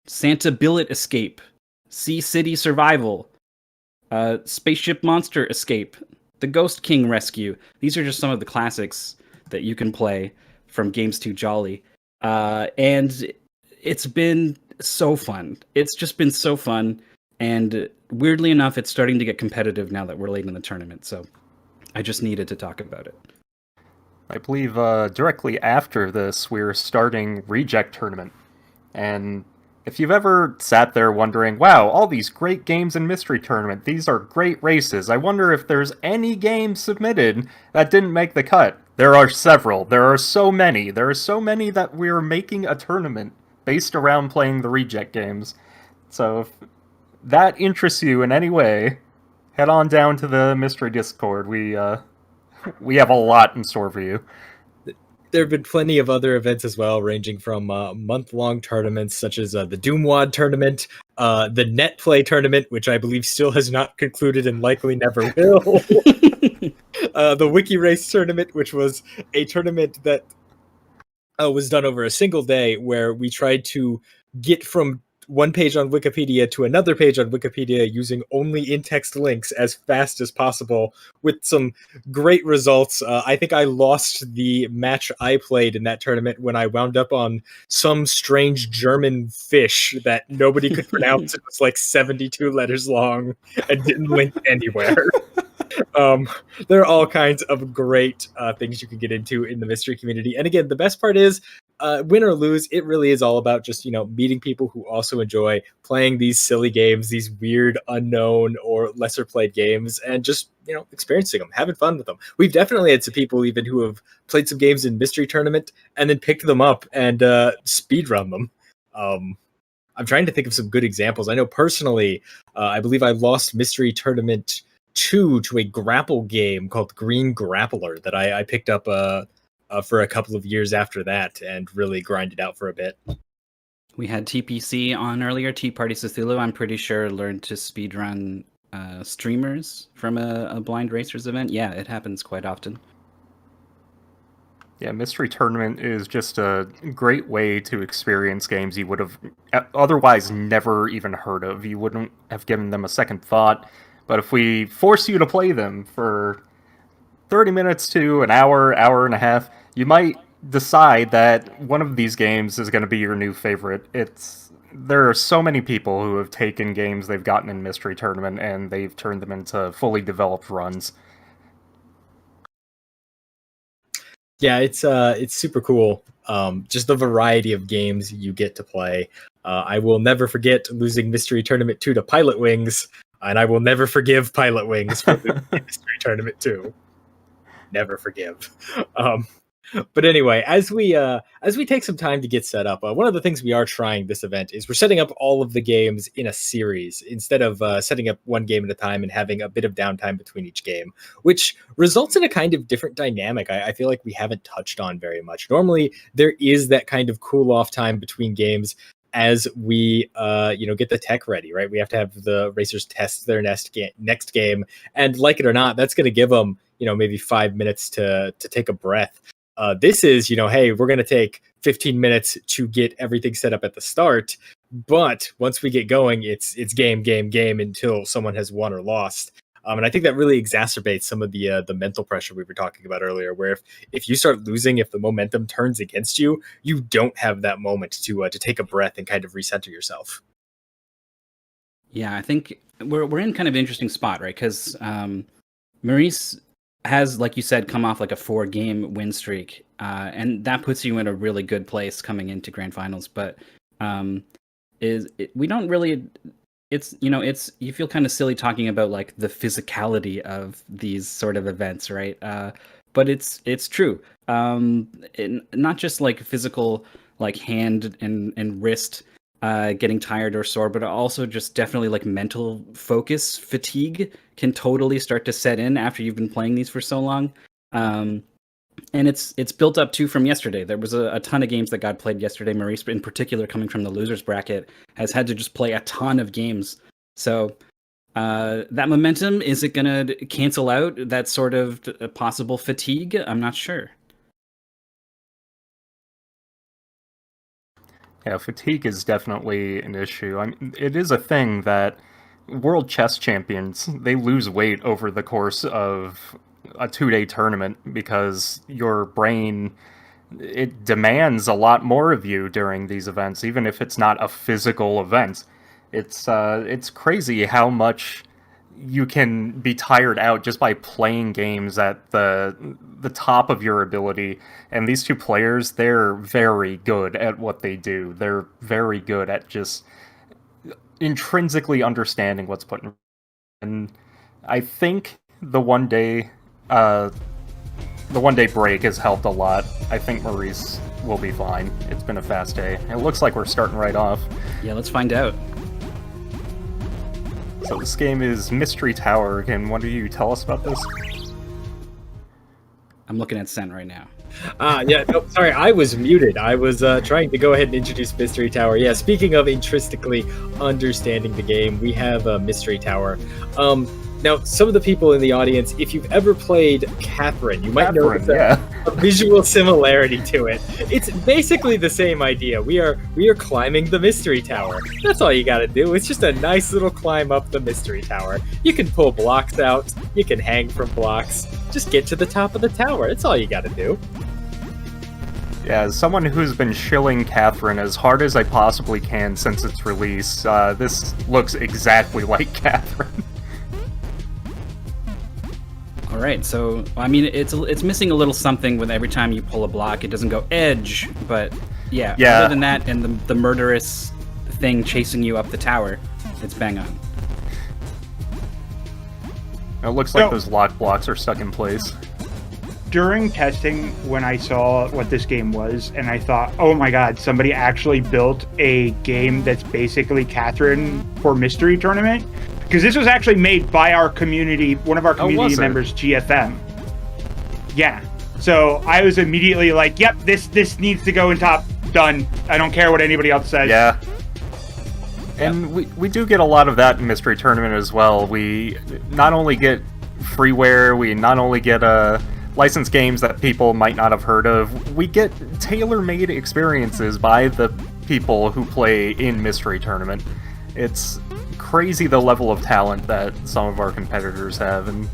Santa Billet Escape, Sea City Survival, Spaceship Monster Escape, The Ghost King Rescue. These are just some of the classics that you can play from Games Too Jolly. And it's been so fun. It's just been so fun. And weirdly enough, it's starting to get competitive now that we're late in the tournament. So I just needed to talk about it. I believe directly after this, we're starting Reject Tournament. And if you've ever sat there wondering, wow, all these great games in Mystery Tournament, these are great races, I wonder if there's any game submitted that didn't make the cut. There are several. There are so many. There are so many that we're making a tournament based around playing the Reject games. So if that interests you in any way, head on down to the Mystery Discord. We have a lot in store for you. There have been plenty of other events as well, ranging from month-long tournaments such as the Doomwad tournament, the Net Play tournament, which I believe still has not concluded and likely never will. The Wiki Race tournament, which was a tournament that was done over a single day, where we tried to get from one page on Wikipedia to another page on Wikipedia using only in-text links as fast as possible, with some great results. I think I lost the match I played in that tournament when I wound up on some strange German fish that nobody could pronounce. It was like 72 letters long and didn't link anywhere. There are all kinds of great things you can get into in the mystery community. And again, the best part is win or lose, it really is all about just, meeting people who also enjoy playing these silly games, these weird, unknown, or lesser played games, and just, experiencing them, having fun with them. We've definitely had some people even who have played some games in Mystery Tournament and then picked them up and speed run them. I'm trying to think of some good examples. I know personally, I believe I lost Mystery Tournament 2 to a grapple game called Green Grappler that I picked up for a couple of years after that and really grinded out for a bit. We had TPC on earlier, Tea Party Cthulhu. I'm pretty sure learned to speedrun streamers from a Blind Racers event. Yeah, it happens quite often. Yeah, Mystery Tournament is just a great way to experience games you would have otherwise never even heard of. You wouldn't have given them a second thought. But if we force you to play them for 30 minutes to an hour, hour and a half, you might decide that one of these games is going to be your new favorite. There are so many people who have taken games they've gotten in Mystery Tournament and they've turned them into fully developed runs. Yeah, it's super cool. Just the variety of games you get to play. I will never forget losing Mystery Tournament 2 to Pilot Wings, and I will never forgive Pilot Wings for losing Mystery Tournament 2. Never forgive. But anyway, as we take some time to get set up, one of the things we are trying this event is we're setting up all of the games in a series instead of setting up one game at a time and having a bit of downtime between each game, which results in a kind of different dynamic I feel like we haven't touched on very much. Normally, there is that kind of cool off time between games as we get the tech ready, right? We have to have the racers test their next game, and like it or not, that's going to give them maybe 5 minutes to take a breath. This is, hey, we're going to take 15 minutes to get everything set up at the start. But once we get going, it's game until someone has won or lost. And I think that really exacerbates some of the mental pressure we were talking about earlier, where if you start losing, if the momentum turns against you, you don't have that moment to take a breath and kind of recenter yourself. Yeah, I think we're in kind of an interesting spot, right? Because Maurice has, like you said, come off like a 4-game win streak, and that puts you in a really good place coming into grand finals. But we don't really. It's you feel kind of silly talking about like the physicality of these sort of events, right? But it's true. Not just like physical, like hand and wrist getting tired or sore, but also just definitely like mental focus fatigue can totally start to set in after you've been playing these for so long. And it's built up too from yesterday. There was a ton of games that got played yesterday. Maurice, in particular, coming from the losers bracket, has had to just play a ton of games. So that momentum, is it going to cancel out that sort of possible fatigue? I'm not sure. Yeah, fatigue is definitely an issue. I mean, it is a thing that world chess champions, they lose weight over the course of a 2-day tournament because your brain, it demands a lot more of you during these events, even if it's not a physical event. It's crazy how much you can be tired out just by playing games at the top of your ability. And these two players, they're very good at what they do. They're very good at just intrinsically understanding what's put in. And I think the one day break has helped a lot. I think Maurice will be fine. It's been a fast day. It looks like we're starting right off. Yeah, let's find out. So this game is Mystery Tower. Can one of you tell us about this? I'm looking at Sen right now. Yeah, no, sorry, I was muted. I was trying to go ahead and introduce Mystery Tower. Yeah, speaking of intrinsically understanding the game, we have Mystery Tower. Now, some of the people in the audience, if you've ever played Catherine, you might notice a visual similarity to it. It's basically the same idea. We are climbing the Mystery Tower. That's all you gotta do. It's just a nice little climb up the Mystery Tower. You can pull blocks out. You can hang from blocks. Just get to the top of the tower. That's all you gotta do. Yeah, as someone who's been shilling Catherine as hard as I possibly can since its release, this looks exactly like Catherine. All right, so I mean, it's missing a little something with every time you pull a block. It doesn't go edge, but Yeah. Yeah. Other than that, and the murderous thing chasing you up the tower, it's bang on. It looks like those lock blocks are stuck in place. During testing, when I saw what this game was, and I thought, oh my god, somebody actually built a game that's basically Catherine for Mystery Tournament? Because this was actually made by our community, one of our community members, GFM. Yeah. So I was immediately like, yep, this needs to go in top. Done. I don't care what anybody else says. Yeah. And we do get a lot of that in Mystery Tournament as well. We not only get freeware, we not only get licensed games that people might not have heard of, we get tailor-made experiences by the people who play in Mystery Tournament. It's crazy the level of talent that some of our competitors have, and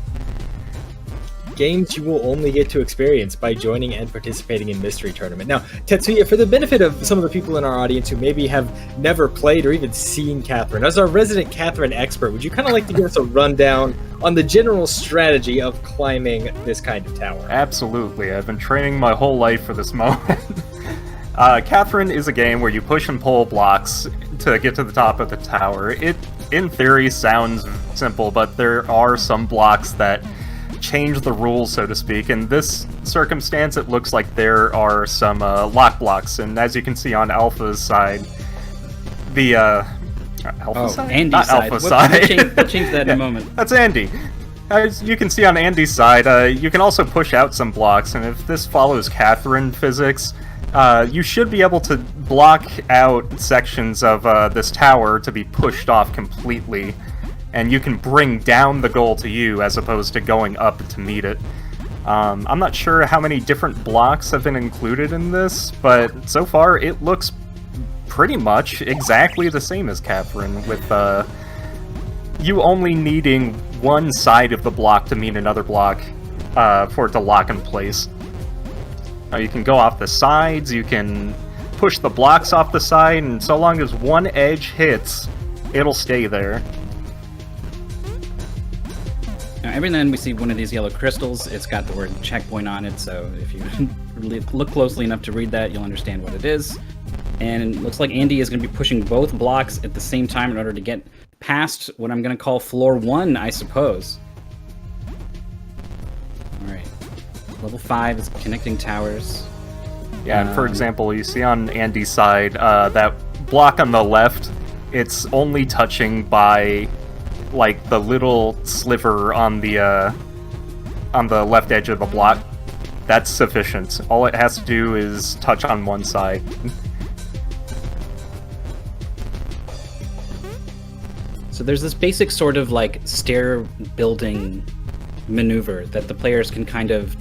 games you will only get to experience by joining and participating in Mystery Tournament. Now, Tetsuya, for the benefit of some of the people in our audience who maybe have never played or even seen Catherine, as our resident Catherine expert, would you kind of like to give us a rundown on the general strategy of climbing this kind of tower? Absolutely. I've been training my whole life for this moment. Catherine is a game where you push and pull blocks to get to the top of the tower. It, in theory, sounds simple, but there are some blocks that change the rules, so to speak. In this circumstance, it looks like there are some lock blocks, and as you can see on Alpha's side, the Alpha side? Andy's Not side. Alpha side. We'll change that in a moment. That's Andy. As you can see on Andy's side, you can also push out some blocks, and if this follows Catherine physics, you should be able to block out sections of this tower to be pushed off completely, and you can bring down the goal to you as opposed to going up to meet it. I'm not sure how many different blocks have been included in this, but so far it looks pretty much exactly the same as Catherine, with you only needing one side of the block to meet another block for it to lock in place. You can go off the sides, you can push the blocks off the side, and so long as one edge hits, it'll stay there. Now, every now and then we see one of these yellow crystals. It's got the word checkpoint on it, so if you look closely enough to read that, you'll understand what it is. And it looks like Andy is going to be pushing both blocks at the same time in order to get past what I'm going to call floor 1, I suppose. Alright. Level 5 is connecting towers. Yeah, and for example, you see on Andy's side, that block on the left, it's only touching by like the little sliver on the left edge of the block. That's sufficient. All it has to do is touch on one side. So there's this basic sort of like stair building maneuver that the players can kind of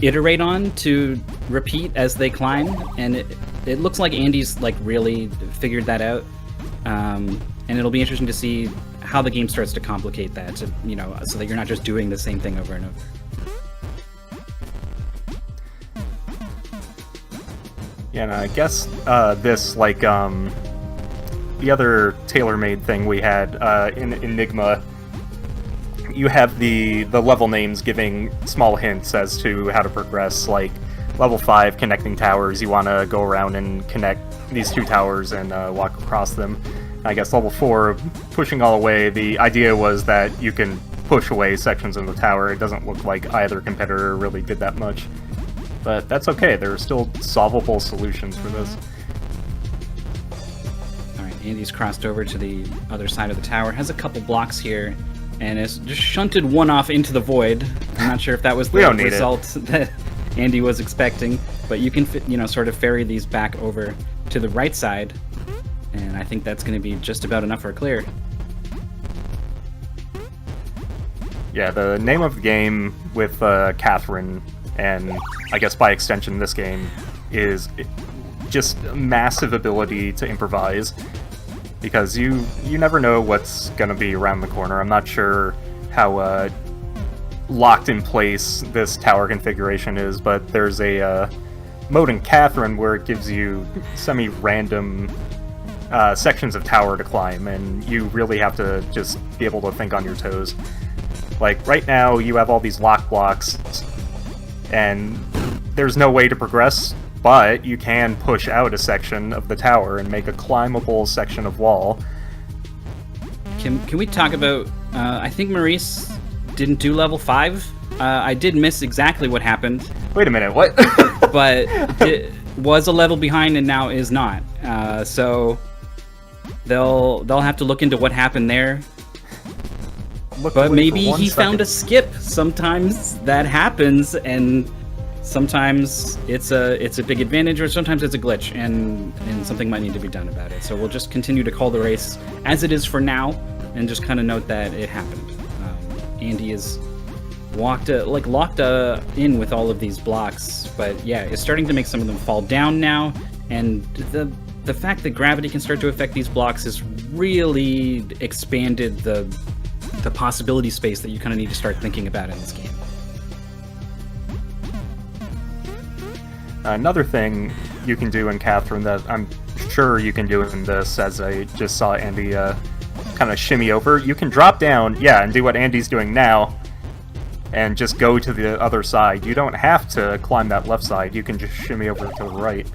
iterate on to repeat as they climb, and it looks like Andy's like really figured that out. And it'll be interesting to see how the game starts to complicate that, to, you know, so that you're not just doing the same thing over and over. Yeah, and I guess this, like the other tailor-made thing we had in Enigma, you have the level names giving small hints as to how to progress, like level 5 connecting towers, you want to go around and connect these two towers and walk across them. I guess level 4, pushing all the way, the idea was that you can push away sections of the tower. It doesn't look like either competitor really did that much. But that's okay, there are still solvable solutions for this. Alright, Andy's crossed over to the other side of the tower, has a couple blocks here, and has just shunted one off into the void. I'm not sure if that was the result that Andy was expecting, but you can, you know, sort of ferry these back over to the right side, and I think that's going to be just about enough for a clear. Yeah, the name of the game with Catherine, and I guess by extension this game, is just a massive ability to improvise, because you never know what's going to be around the corner. I'm not sure how locked in place this tower configuration is, but there's a mode in Catherine where it gives you semi-random sections of tower to climb, and you really have to just be able to think on your toes. Like, right now, you have all these lock blocks, and there's no way to progress but you can push out a section of the tower and make a climbable section of wall. Can we talk about? I think Maurice didn't do level 5. I did miss exactly what happened. Wait a minute, what? But was a level behind and now is not. So they'll have to look into what happened there. But maybe he found a skip. Sometimes that happens, and sometimes it's a big advantage, or sometimes it's a glitch, and something might need to be done about it. So we'll just continue to call the race as it is for now, and just kind of note that it happened. Andy is locked in with all of these blocks, but yeah, it's starting to make some of them fall down now, and the fact that gravity can start to affect these blocks has really expanded the possibility space that you kind of need to start thinking about in this game. Another thing you can do in Catherine that I'm sure you can do in this, as I just saw Andy kind of shimmy over, you can drop down, and do what Andy's doing now, and just go to the other side. You don't have to climb that left side, you can just shimmy over to the right.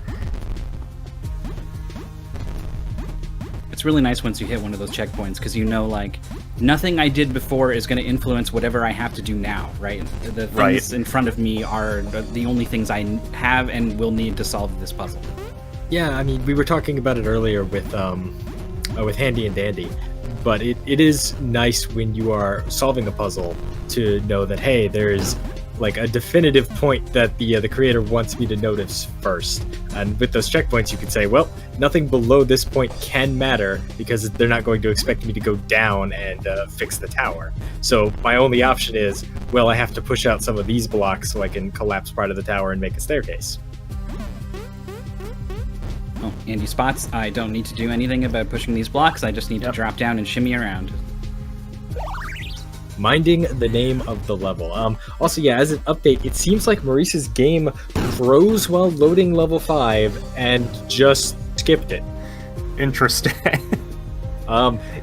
It's really nice once you hit one of those checkpoints, because you know, like, nothing I did before is going to influence whatever I have to do now, right? The things in front of me are the only things I have and will need to solve this puzzle. Yeah, I mean, we were talking about it earlier with Handy and Dandy, but it is nice when you are solving a puzzle to know that, hey, there's like a definitive point that the creator wants me to notice first. And with those checkpoints, you can say, well, nothing below this point can matter because they're not going to expect me to go down and fix the tower. So my only option is, well, I have to push out some of these blocks so I can collapse part of the tower and make a staircase. Oh, Andy spots, I don't need to do anything about pushing these blocks, I just need to drop down and shimmy around. Minding the name of the level. Also, yeah, as an update, it seems like Maurice's game froze while loading level 5 and just skipped it. Interesting.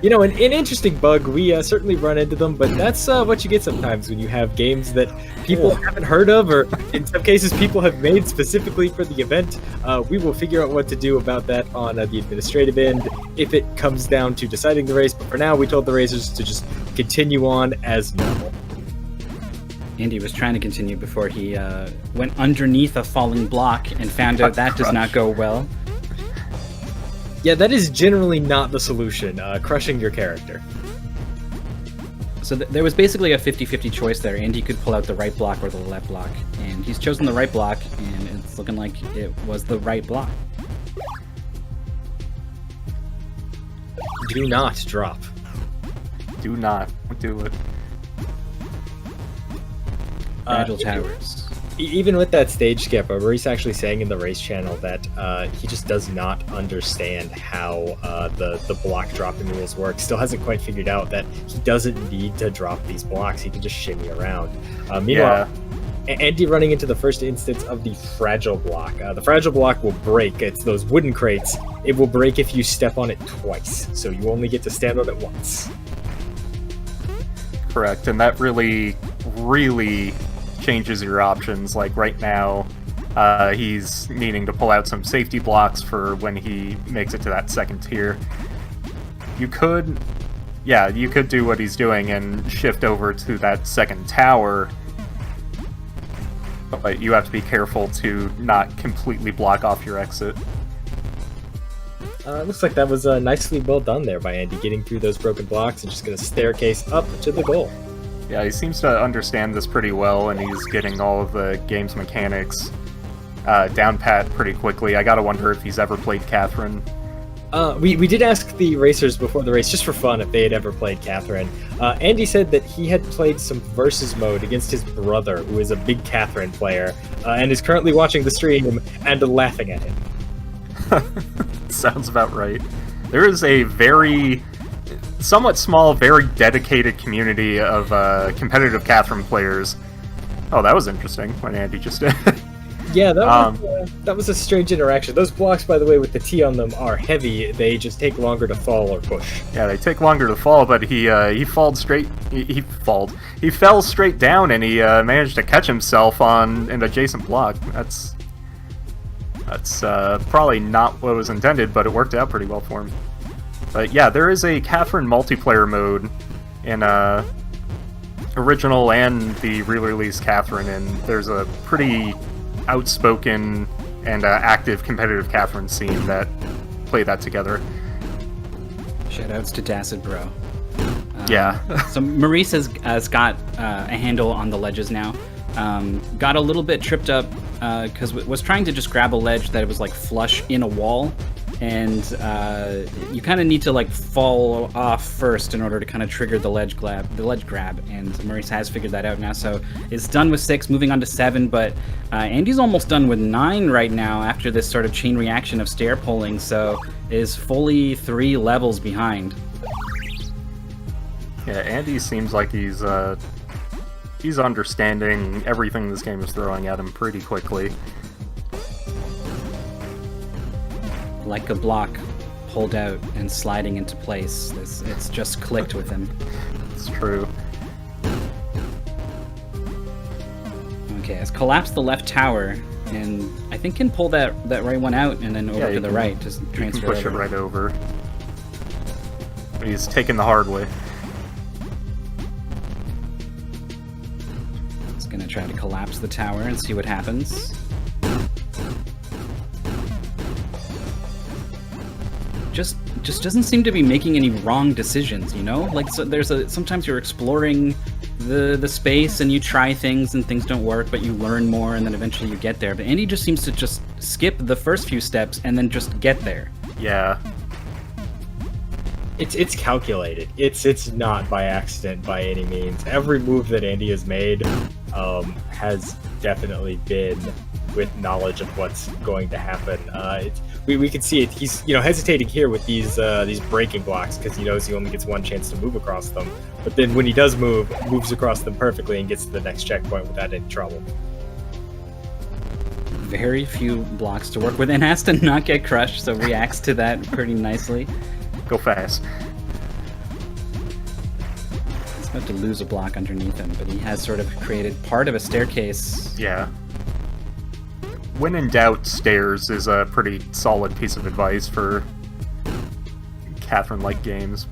You know, an interesting bug. We certainly run into them, but that's what you get sometimes when you have games that people haven't heard of, or in some cases people have made specifically for the event. We will figure out what to do about that on the administrative end if it comes down to deciding the race, but for now we told the racers to just continue on as normal. Andy was trying to continue before he went underneath a falling block and found out that does not go well. Yeah, that is generally not the solution, crushing your character. So there was basically a 50-50 choice there. Andy could pull out the right block or the left block, and he's chosen the right block, and it's looking like it was the right block. Do not drop. Do not do it. Fragile towers. Even with that stage skip, Maurice actually saying in the race channel that he just does not understand how the block dropping rules work. Still hasn't quite figured out that he doesn't need to drop these blocks. He can just shimmy around. Meanwhile, Andy running into the first instance of the fragile block. The fragile block will break. It's those wooden crates. It will break if you step on it twice. So you only get to stand on it once. Correct, and that really changes your options. Like right now, he's needing to pull out some safety blocks for when he makes it to that second tier. You could do what he's doing and shift over to that second tower, but you have to be careful to not completely block off your exit. Looks like that was nicely well done there by Andy, getting through those broken blocks and just going to staircase up to the goal. Yeah, he seems to understand this pretty well, and he's getting all of the game's mechanics down pat pretty quickly. I gotta wonder if he's ever played Catherine. We did ask the racers before the race, just for fun, if they had ever played Catherine. Andy said that he had played some versus mode against his brother, who is a big Catherine player, and is currently watching the stream and laughing at him. Sounds about right. There is a somewhat small, very dedicated community of competitive Catherine players. Oh, that was interesting what Andy just did. Yeah, that was a strange interaction. Those blocks, by the way, with the T on them are heavy. They just take longer to fall or push. Yeah, they take longer to fall, but he fell straight down, and he managed to catch himself on an adjacent block. That's probably not what was intended, but it worked out pretty well for him. But yeah, there is a Catherine multiplayer mode in original and the re-released Catherine, and there's a pretty outspoken and active competitive Catherine scene that play that together. Shoutouts to Dacid Bro. Yeah. So Maurice has got a handle on the ledges now. Got a little bit tripped up because was trying to just grab a ledge that was like flush in a wall, and you kind of need to like fall off first in order to kind of trigger the ledge grab. And Maurice has figured that out now, so is done with 6, moving on to 7. But Andy's almost done with 9 right now after this sort of chain reaction of stair pulling, so is fully 3 levels behind. Yeah, Andy seems like he's understanding everything this game is throwing at him pretty quickly. Like a block pulled out and sliding into place. It's just clicked with him. It's true. Okay, has collapsed the left tower, and I think can pull that right one out and then over to the right to transfer push it right over. He's taking the hard way. Gonna try to collapse the tower and see what happens. Just doesn't seem to be making any wrong decisions, you know? Like, so sometimes you're exploring the space and you try things and things don't work, but you learn more and then eventually you get there. But Andy just seems to just skip the first few steps and then just get there. Yeah. It's calculated. It's not by accident by any means. Every move that Andy has made has definitely been with knowledge of what's going to happen. We can see it. He's hesitating here with these breaking blocks because he knows he only gets one chance to move across them. But then when he does moves across them perfectly and gets to the next checkpoint without any trouble. Very few blocks to work with, and has to not get crushed, so reacts to that pretty nicely. Go fast. He's about to lose a block underneath him, but he has sort of created part of a staircase. Yeah. When in doubt, stairs is a pretty solid piece of advice for Catherine-like games.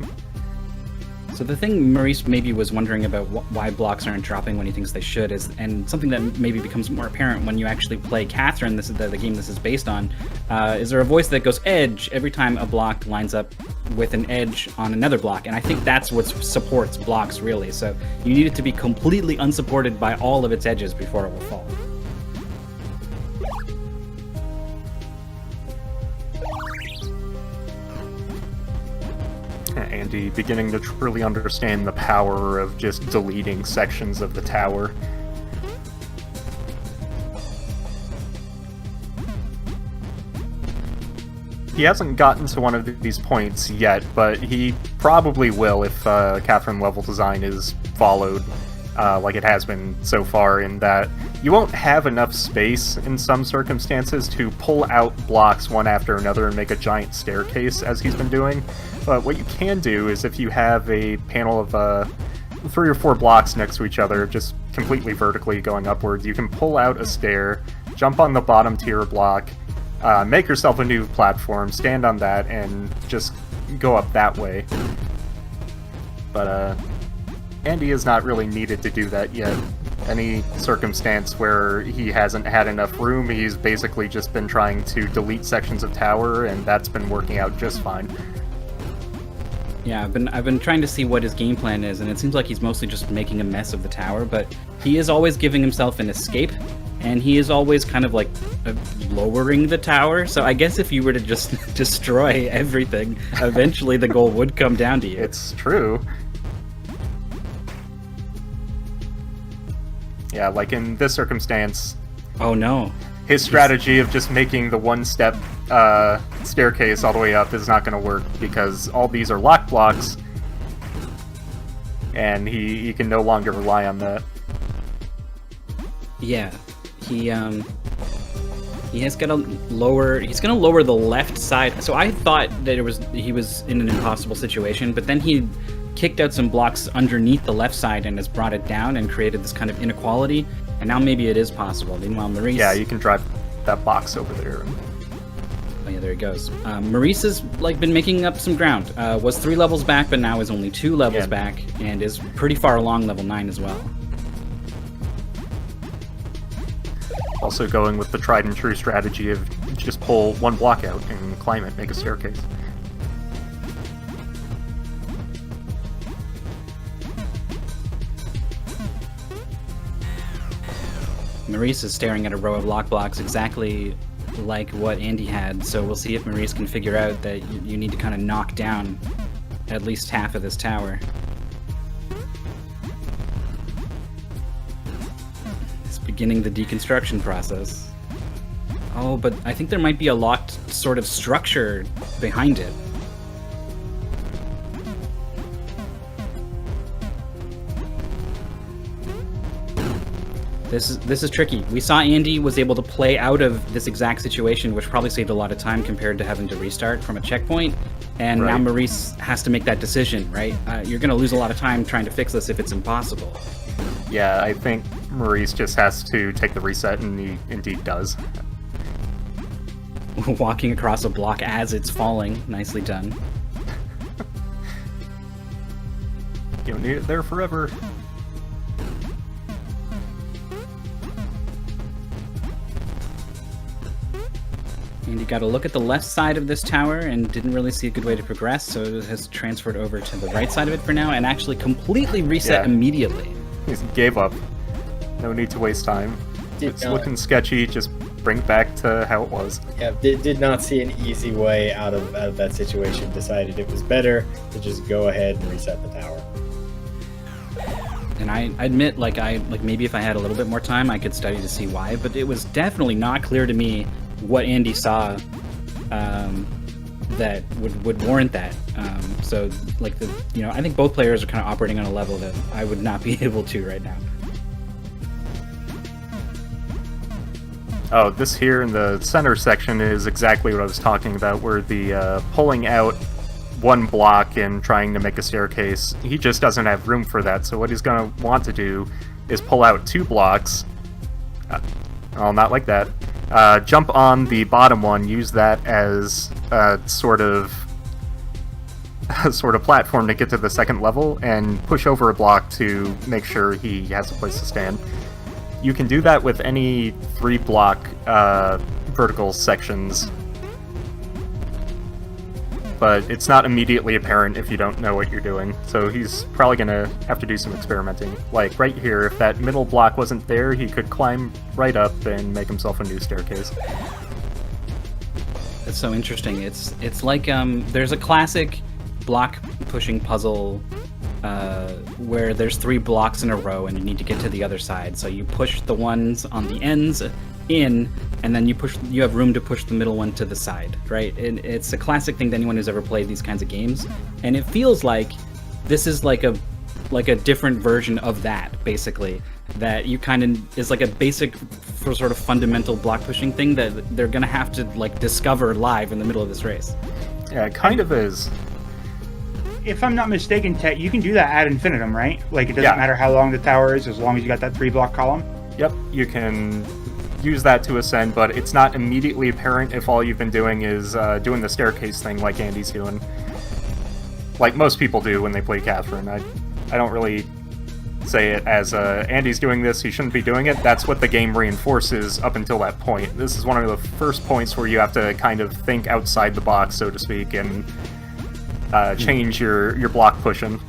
So the thing Maurice maybe was wondering about why blocks aren't dropping when he thinks they should is, and something that maybe becomes more apparent when you actually play Catherine, this is the game this is based on, is there a voice that goes edge every time a block lines up with an edge on another block, and I think that's what supports blocks really, so you need it to be completely unsupported by all of its edges before it will fall. Andy beginning to truly understand the power of just deleting sections of the tower. He hasn't gotten to one of these points yet, but he probably will if Catherine level design is followed like it has been so far, in that you won't have enough space in some circumstances to pull out blocks one after another and make a giant staircase as he's been doing. But what you can do is, if you have a panel of 3 or 4 blocks next to each other, just completely vertically going upwards, you can pull out a stair, jump on the bottom tier block, make yourself a new platform, stand on that, and just go up that way. But Andy is not really needed to do that yet. Any circumstance where he hasn't had enough room, he's basically just been trying to delete sections of tower, and that's been working out just fine. Yeah, I've been trying to see what his game plan is, and it seems like he's mostly just making a mess of the tower, but he is always giving himself an escape, and he is always kind of like lowering the tower, so I guess if you were to just destroy everything, eventually the goal would come down to you. It's true. Yeah, like in this circumstance... Oh no. His strategy of just making the one-step staircase all the way up is not going to work, because all these are lock blocks, and he can no longer rely on that. Yeah, he has got to lower. He's going to lower the left side. So I thought that he was in an impossible situation, but then he kicked out some blocks underneath the left side and has brought it down and created this kind of inequality. And now maybe it is possible. Meanwhile, Maurice... Yeah, you can drive that box over there and Oh yeah, there he goes. Maurice has been making up some ground. Was 3 levels back, but now is only 2 levels back, and is pretty far along level 9 as well. Also going with the tried and true strategy of just pull 1 block out and climb it, make a staircase. Maurice is staring at a row of lock blocks exactly like what Andy had, so we'll see if Maurice can figure out that you need to kind of knock down at least half of this tower. It's beginning the deconstruction process. Oh, but I think there might be a locked sort of structure behind it. This is tricky. We saw Andy was able to play out of this exact situation, which probably saved a lot of time compared to having to restart from a checkpoint. And now Maurice has to make that decision, right? You're going to lose a lot of time trying to fix this if it's impossible. Yeah, I think Maurice just has to take the reset, and he indeed does. Walking across a block as it's falling. Nicely done. You don't need it there forever. And you got to look at the left side of this tower and didn't really see a good way to progress, so it has transferred over to the right side of it for now and actually completely reset immediately. He gave up. No need to waste time. It's looking sketchy, just bring it back to how it was. Yeah, did not see an easy way out of that situation. Decided it was better to just go ahead and reset the tower. And I admit, maybe if I had a little bit more time, I could study to see why, but it was definitely not clear to me what Andy saw that would warrant that. I think both players are kind of operating on a level that I would not be able to right now. Oh, this here in the center section is exactly what I was talking about, where the pulling out 1 block and trying to make a staircase, he just doesn't have room for that, so what he's going to want to do is pull out 2 blocks. Not like that. Jump on the bottom one, use that as a sort of platform to get to the second level, and push over a block to make sure he has a place to stand. You can do that with any 3-block vertical sections, but it's not immediately apparent if you don't know what you're doing, so he's probably going to have to do some experimenting. Like right here, if that middle block wasn't there, he could climb right up and make himself a new staircase. That's so interesting. It's like there's a classic block pushing puzzle where there's 3 blocks in a row and you need to get to the other side. So you push the ones on the ends in, and then you have room to push the middle one to the side, right? And it's a classic thing to anyone who's ever played these kinds of games. And it feels like this is like a different version of that, basically. That you kind of is like a basic sort of fundamental block pushing thing that they're gonna have to discover live in the middle of this race. Yeah, it kind of is. If I'm not mistaken, Tet, you can do that ad infinitum, right? Like, it doesn't matter how long the tower is, as long as you got that 3-block column? Yep, you can use that to ascend, but it's not immediately apparent if all you've been doing is doing the staircase thing like Andy's doing. Like most people do when they play Catherine. I don't really say it as Andy's doing this, he shouldn't be doing it. That's what the game reinforces up until that point. This is one of the first points where you have to kind of think outside the box, so to speak, and change your block pushing.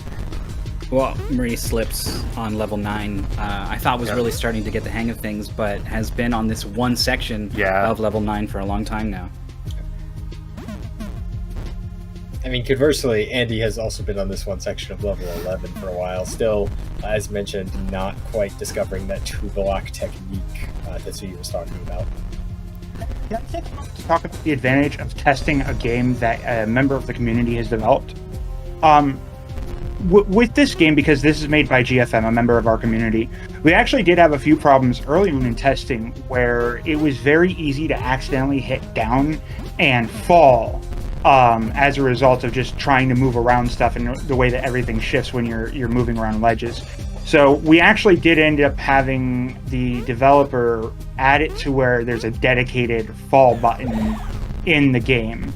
Well, Maurice slips on level 9. I thought was really starting to get the hang of things, but has been on this one section of level 9 for a long time now. I mean, conversely, Andy has also been on this one section of level 11 for a while. Still, as mentioned, not quite discovering that 2-block technique that Zee was talking about. Yeah, I think to talk about the advantage of testing a game that a member of the community has developed. With this game, because this is made by GFM, a member of our community, we actually did have a few problems early on in testing where it was very easy to accidentally hit down and fall as a result of just trying to move around stuff and the way that everything shifts when you're moving around ledges. So we actually did end up having the developer add it to where there's a dedicated fall button in the game.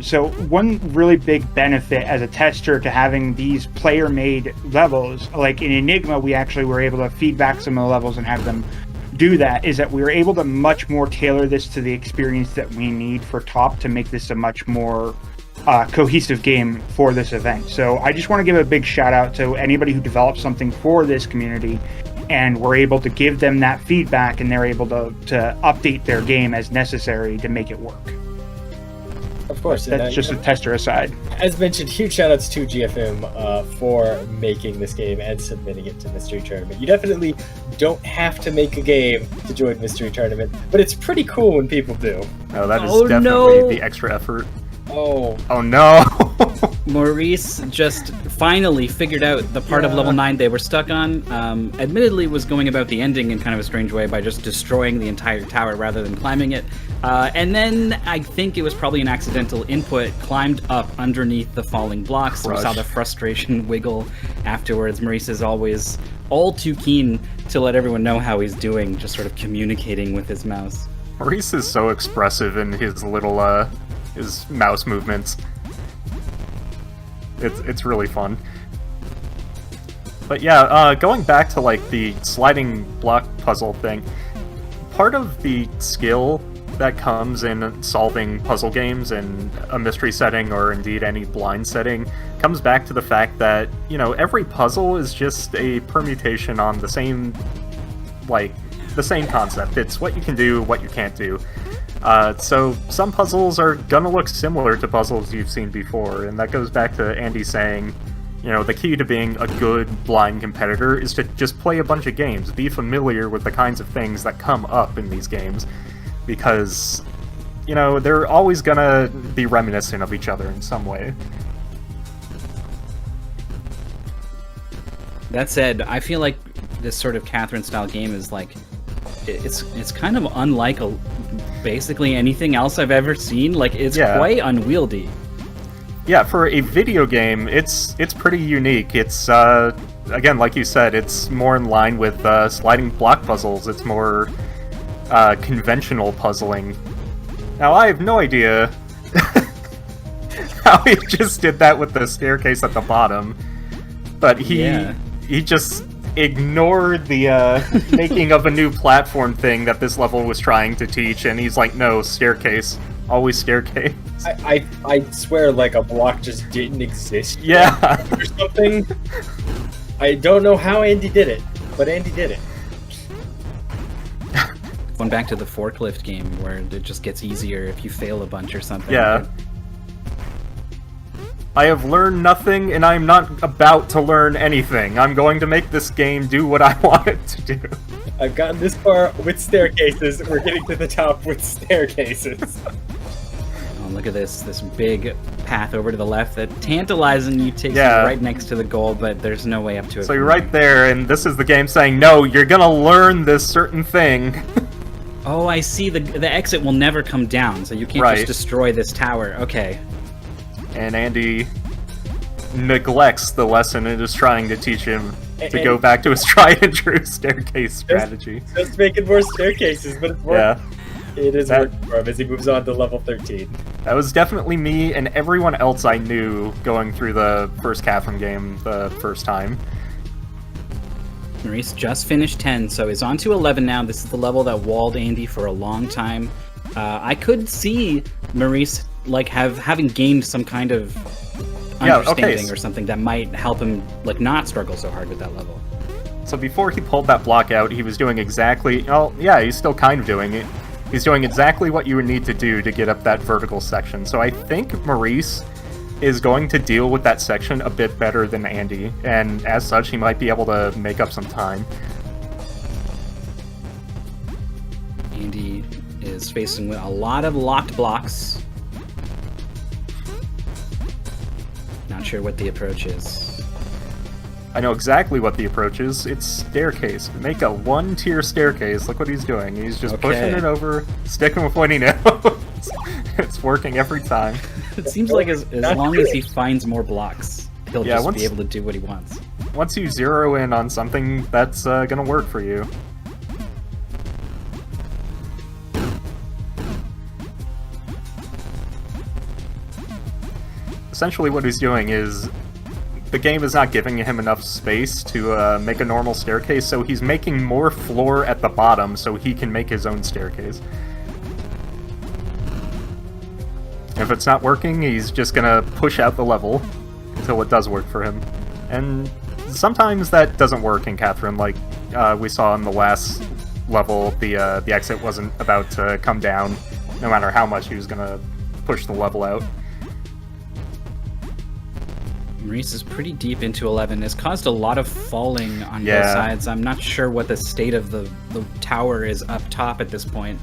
So one really big benefit as a tester to having these player-made levels, like in Enigma, we actually were able to feedback some of the levels and have them do that, is that we were able to much more tailor this to the experience that we need for top to make this a much more cohesive game for this event. So I just want to give a big shout out to anybody who developed something for this community and we're able to give them that feedback and they're able to update their game as necessary to make it work. Of course. That's just a tester aside. As mentioned, huge shoutouts to GFM for making this game and submitting it to Mystery Tournament. You definitely don't have to make a game to join Mystery Tournament, but it's pretty cool when people do. Oh, that is definitely the extra effort. Oh no. Maurice just finally figured out the part of level 9 they were stuck on. Admittedly was going about the ending in kind of a strange way by just destroying the entire tower rather than climbing it. And then I think it was probably an accidental input, climbed up underneath the falling blocks. We saw the frustration wiggle afterwards. Maurice is always all too keen to let everyone know how he's doing, just sort of communicating with his mouse. Maurice is so expressive in his little his mouse movements. It's really fun. But yeah, going back to like the sliding block puzzle thing, part of the skill that comes in solving puzzle games in a mystery setting or indeed any blind setting comes back to the fact that, you know, every puzzle is just a permutation on the same concept. It's what you can do, what you can't do. So some puzzles are gonna look similar to puzzles you've seen before, and that goes back to Andy saying, you know, the key to being a good blind competitor is to just play a bunch of games, be familiar with the kinds of things that come up in these games, because, you know, they're always gonna be reminiscent of each other in some way. That said, I feel like this sort of Catherine-style game is like, it's kind of unlike basically anything else I've ever seen. Like, it's quite unwieldy. Yeah, for a video game, it's pretty unique. It's again, like you said, it's more in line with sliding block puzzles. It's more conventional puzzling. Now, I have no idea how he just did that with the staircase at the bottom, but he just ignored the making of a new platform thing that this level was trying to teach, and he's like, no, staircase. Always staircase. I swear, like, a block just didn't exist. Yeah. Or something. I don't know how Andy did it, but Andy did it. Going back to the forklift game where it just gets easier if you fail a bunch or something. Yeah. I have learned nothing, and I'm not about to learn anything. I'm going to make this game do what I want it to do. I've gotten this far with staircases. We're getting to the top with staircases. Oh, look at this big path over to the left that tantalizingly takes you right next to the goal, but there's no way up to it. So you're right there, and this is the game saying, no, you're gonna learn this certain thing. Oh, I see. The exit will never come down, so you can't just destroy this tower. Okay. And Andy neglects the lesson and is trying to teach him to go back to his tried and true staircase strategy. Just making more staircases, but it's working. It is working for him as he moves on to level 13. That was definitely me and everyone else I knew going through the first Catherine game the first time. Maurice just finished 10, so is on to 11 now. This is the level that walled Andy for a long time. I could see Maurice having gained some kind of understanding or something that might help him not struggle so hard with that level. So before he pulled that block out, he was doing exactly, he's still kind of doing it. He's doing exactly what you would need to do to get up that vertical section. So I think Maurice is going to deal with that section a bit better than Andy, and as such, he might be able to make up some time. Andy is facing a lot of locked blocks. Not sure what the approach is. I know exactly what the approach is. It's staircase. Make a one-tier staircase. Look what he's doing. He's just pushing it over, sticking with what he knows. It's working every time. It seems like as long as he finds more blocks, he'll just be able to do what he wants. Once you zero in on something, that's gonna work for you. essentially what he's doing is the game is not giving him enough space to make a normal staircase, so he's making more floor at the bottom so he can make his own staircase. If it's not working, he's just gonna push out the level until it does work for him. And sometimes that doesn't work in Catherine, like we saw in the last level, the exit wasn't about to come down, no matter how much he was gonna push the level out. Maurice is pretty deep into 11. It's caused a lot of falling on Yeah. both sides. I'm not sure what the state of the tower is up top at this point.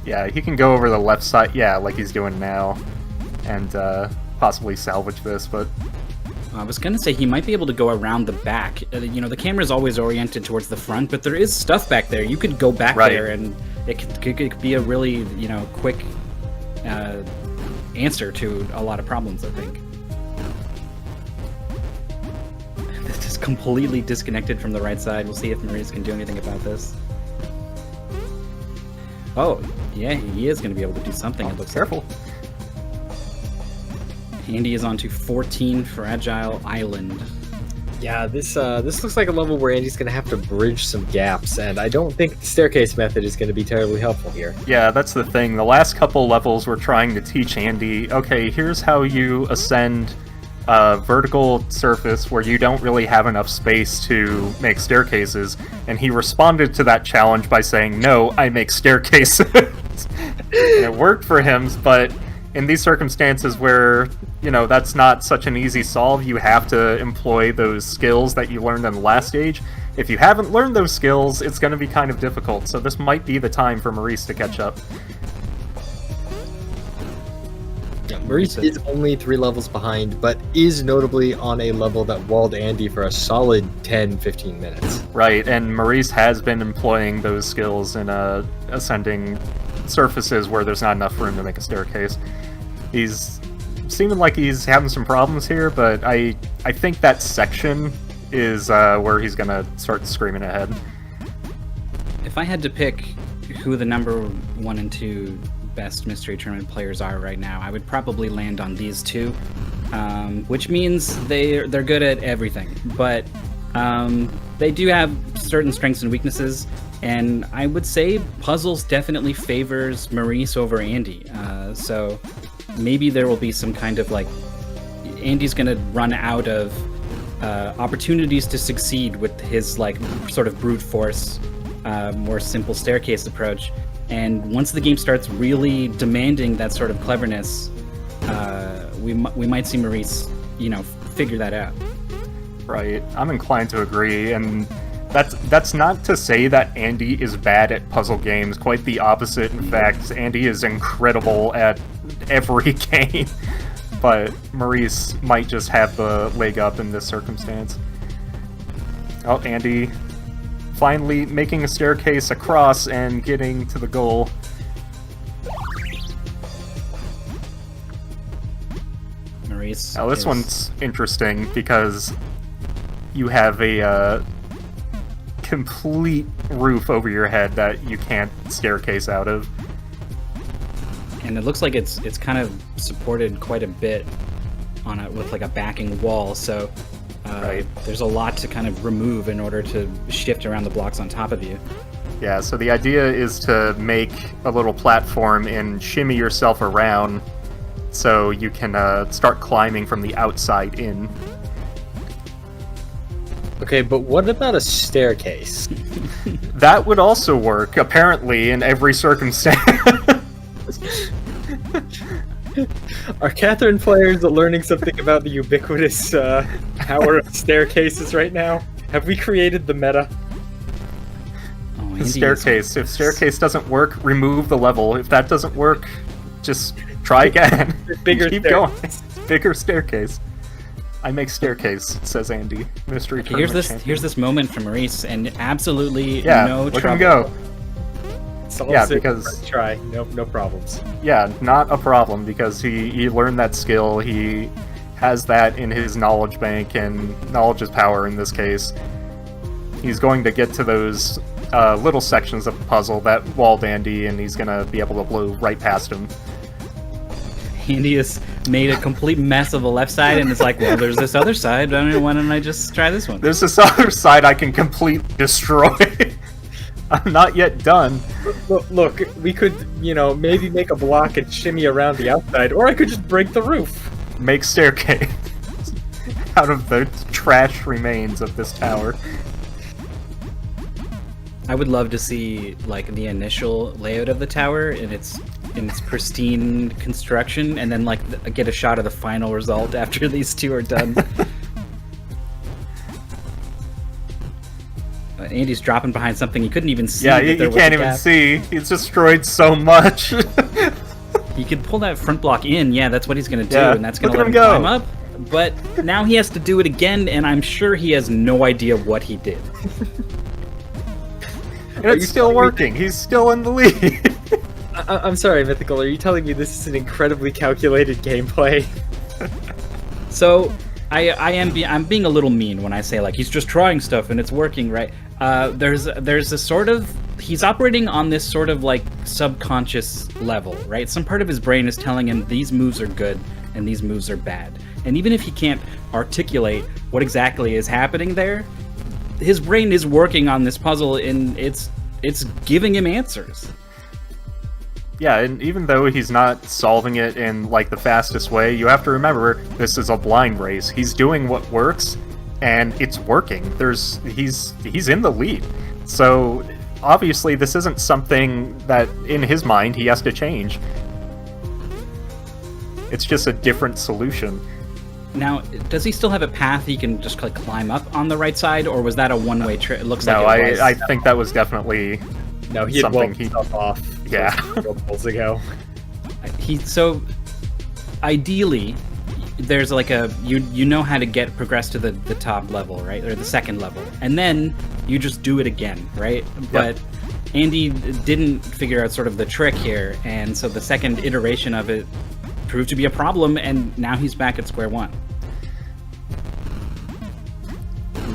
Yeah, he can go over the left side, yeah, like he's doing now, and possibly salvage this, but... I was going to say he might be able to go around the back. You know, the camera's always oriented towards the front, but there is stuff back there. You could go back Right. there, and it could be a really, you know, quick answer to a lot of problems, I think. This is completely disconnected from the right side. We'll see if Maurice can do anything about this. Oh, yeah, he is going to be able to do something. It looks careful. Andy is on to 14 Fragile Island. Yeah, this looks like a level where Andy's going to have to bridge some gaps, and I don't think the staircase method is going to be terribly helpful here. Yeah, that's the thing. The last couple levels were trying to teach Andy, okay, here's how you ascend a vertical surface where you don't really have enough space to make staircases, and he responded to that challenge by saying, no, I make staircases. And it worked for him, but in these circumstances where, you know, that's not such an easy solve, you have to employ those skills that you learned in the last stage. If you haven't learned those skills, it's going to be kind of difficult, so this might be the time for Maurice to catch up. Yeah, Maurice is only 3 levels behind, but is notably on a level that walled Andy for a solid 10-15 minutes. Right, and Maurice has been employing those skills in ascending surfaces where there's not enough room to make a staircase. He's seeming like he's having some problems here, but I think that section is where he's gonna start screaming ahead. If I had to pick who the number 1 and 2 best Mystery Tournament players are right now, I would probably land on these two, which means they're good at everything, but they do have certain strengths and weaknesses, and I would say puzzles definitely favors Maurice over Andy, so maybe there will be some kind of like, Andy's gonna run out of opportunities to succeed with his like sort of brute force, more simple staircase approach. And once the game starts really demanding that sort of cleverness, we might see Maurice, you know, figure that out. Right, I'm inclined to agree, and that's not to say that Andy is bad at puzzle games. Quite the opposite. In fact, Andy is incredible at every game. But Maurice might just have the leg up in this circumstance. Oh, Andy finally making a staircase across and getting to the goal. Maurice. Now this one's interesting because you have a complete roof over your head that you can't staircase out of. And it looks like it's kind of supported quite a bit on it with like a backing wall, so there's a lot to kind of remove in order to shift around the blocks on top of you. Yeah, so the idea is to make a little platform and shimmy yourself around so you can start climbing from the outside in. Okay, but what about a staircase? That would also work, apparently, in every circumstance. Are Catherine players learning something about the ubiquitous power of staircases right now? Have we created the meta? Oh, Staircase. If staircase doesn't work, remove the level. If that doesn't work, just try again. Bigger Keep going. Bigger staircase. I make staircase, says Andy. Mystery Okay, tournament champion. here's this moment for Maurice, and absolutely Yeah, no look trouble. him go. Yeah, Solid because first try, no problems. Yeah, not a problem because he learned that skill. He has that in his knowledge bank, and knowledge is power in this case. He's going to get to those little sections of the puzzle that walled Andy, and he's going to be able to blow right past him. Andy has made a complete mess of the left side and is like, well, there's this other side. Why don't I just try this one? There's this other side I can completely destroy. I'm not yet done. Look, we could, maybe make a block and shimmy around the outside, or I could just break the roof. Make staircase out of the trash remains of this tower. I would love to see like the initial layout of the tower in its pristine construction, and then like get a shot of the final result after these two are done. Andy's dropping behind something he couldn't even see. Yeah, you can't even see. He's destroyed so much. He could pull that front block in. Yeah, that's what he's going to do, Yeah, and that's going to look let at him him climb up. But now he has to do it again, and I'm sure he has no idea what he did. And it's still working. He's still in the lead. I'm sorry, Mythical. Are you telling me this is an incredibly calculated gameplay? So, I'm being a little mean when I say like he's just trying stuff and it's working, right? There's a sort of, he's operating on this sort of like subconscious level, right? Some part of his brain is telling him these moves are good and these moves are bad. And even if he can't articulate what exactly is happening there, his brain is working on this puzzle and it's giving him answers. Yeah, and even though he's not solving it in like the fastest way, you have to remember this is a blind race. He's doing what works, and it's working. He's in the lead. So obviously this isn't something that in his mind he has to change. It's just a different solution. Now, does he still have a path he can just like climb up on the right side, or was that a one-way trip? It looks No, like it was. I think that was definitely No, he had something walked himself off. Yeah. Goals ago. So ideally, there's like you know how to progress to the top level, right, or the second level, and then you just do it again, right? Yep. But Andy didn't figure out sort of the trick here, and so the second iteration of it proved to be a problem, and now he's back at square one.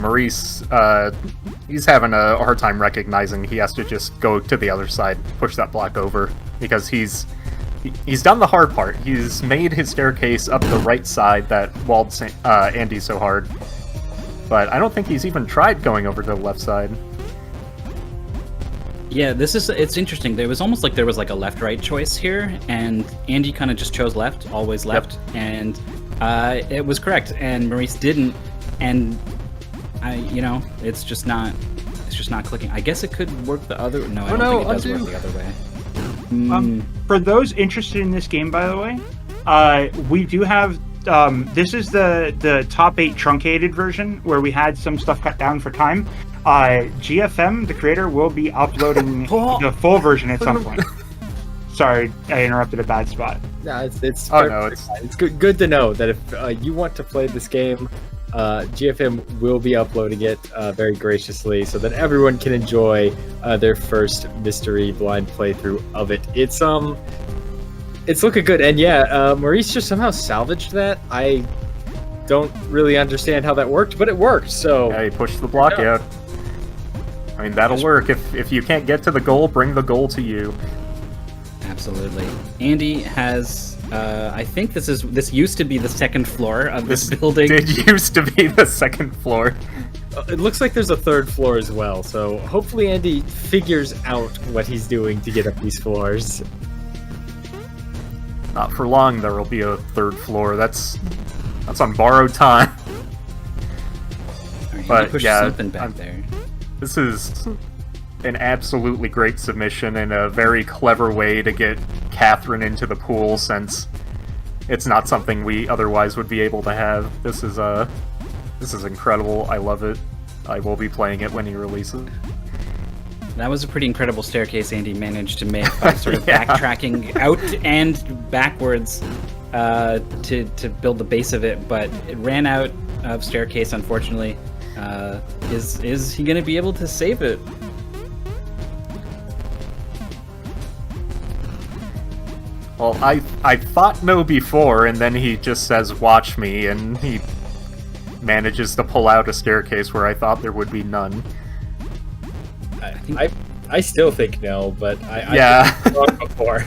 Maurice, he's having a hard time recognizing he has to just go to the other side, push that block over, because he's done the hard part. He's made his staircase up the right side that walled Andy so hard, but I don't think he's even tried going over to the left side. Yeah, it's interesting. It was almost like there was like a left-right choice here, and Andy kind of just chose left, always left, and it was correct, and Maurice didn't, and it's just not clicking. I guess it could work the other. No, I don't think it does work the other way. For those interested in this game, by the way, we do have. This is the top 8 truncated version where we had some stuff cut down for time. GFM, the creator, will be uploading the full version at some point. Sorry, I interrupted a bad spot. No, it's good to know that if you want to play this game, GFM will be uploading it very graciously so that everyone can enjoy their first mystery blind playthrough of it. It's looking good, and yeah, Maurice just somehow salvaged that. I don't really understand how that worked, but it worked. So yeah, he pushed the block out. I mean, that'll work. If you can't get to the goal, bring the goal to you. Absolutely. Andy has, I think this used to be the second floor of this building. It used to be the second floor. It looks like there's a third floor as well, so hopefully Andy figures out what he's doing to get up these floors. Not for long, there will be a third floor. That's on borrowed time. Right, But yeah, something back there. This is an absolutely great submission and a very clever way to get Catherine into the pool, since it's not something we otherwise would be able to have. This is incredible. I love it. I will be playing it when he releases. That was a pretty incredible staircase Andy managed to make by sort of backtracking out and backwards to build the base of it, but it ran out of staircase, unfortunately. Is he going to be able to save it? Well, I thought no before, and then he just says, "Watch me," and he manages to pull out a staircase where I thought there would be none. I still think no, but I yeah. wrong before.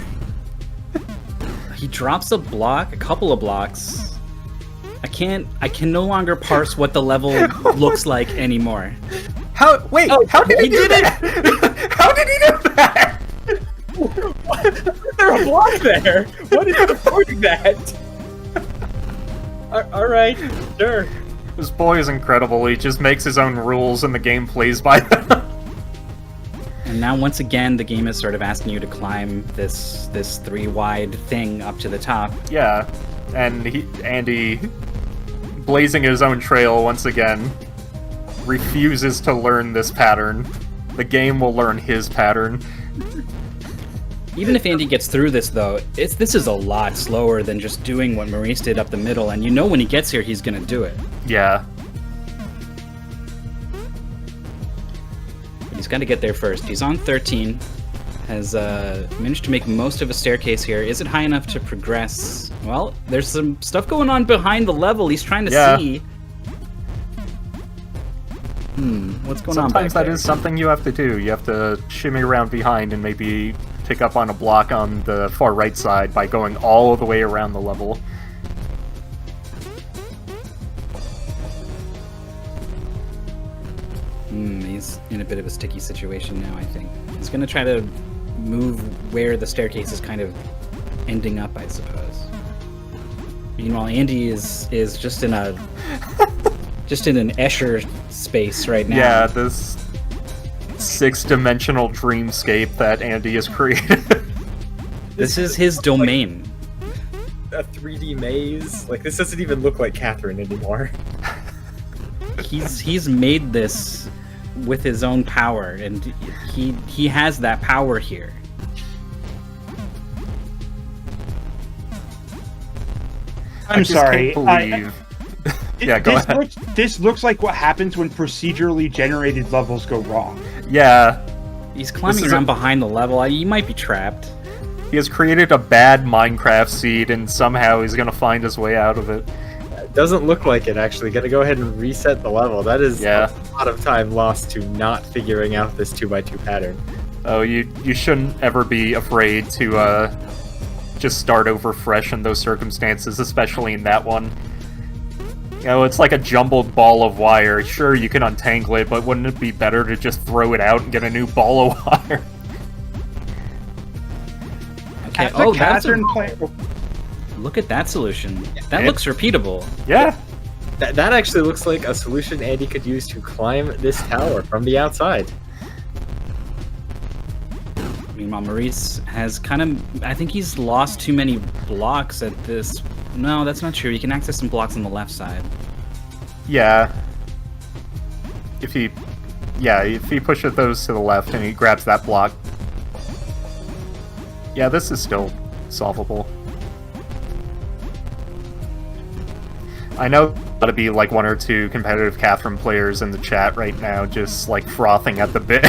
He drops a block, a couple of blocks. I can no longer parse what the level looks like anymore. How did he do that? How did he do that? Is there a block there? What is supporting that? Alright, sure. This boy is incredible. He just makes his own rules and the game plays by them. And now once again, the game is sort of asking you to climb this 3-wide thing up to the top. Yeah, and Andy, blazing his own trail once again, refuses to learn this pattern. The game will learn his pattern. Even if Andy gets through this, though, this is a lot slower than just doing what Maurice did up the middle, and you know when he gets here, he's gonna do it. Yeah. But he's got to get there first. He's on 13, has managed to make most of a staircase here. Is it high enough to progress? Well, there's some stuff going on behind the level. He's trying to see. What's going on back Sometimes that there? is something you have to do. You have to shimmy around behind and maybe pick up on a block on the far right side by going all the way around the level. He's in a bit of a sticky situation now, I think. He's going to try to move where the staircase is kind of ending up, I suppose. Meanwhile, Andy is just in an Escher space right now. Yeah, this 6-dimensional dreamscape that Andy has created. This is his domain. A 3D maze? Like, this doesn't even look like Catherine anymore. He's made this with his own power, and he has that power here. I'm sorry. Yeah, go ahead. This looks like what happens when procedurally generated levels go wrong. Yeah. He's climbing around behind the level. He might be trapped. He has created a bad Minecraft seed, and somehow he's gonna find his way out of it. It doesn't look like it, actually. Gotta go ahead and reset the level. That is a lot of time lost to not figuring out this 2x2 pattern. Oh, you shouldn't ever be afraid to just start over fresh in those circumstances, especially in that one. You know, it's like a jumbled ball of wire. Sure, you can untangle it, but wouldn't it be better to just throw it out and get a new ball of wire? Okay. Look at that solution. That looks repeatable. Yeah. That actually looks like a solution Andy could use to climb this tower from the outside. Meanwhile, Maurice has kind of... I think he's lost too many blocks at this... No, that's not true. You can access some blocks on the left side. Yeah. If he pushes those to the left and he grabs that block. Yeah, this is still solvable. I know there's got to be like 1 or 2 competitive Catherine players in the chat right now just like frothing at the bit.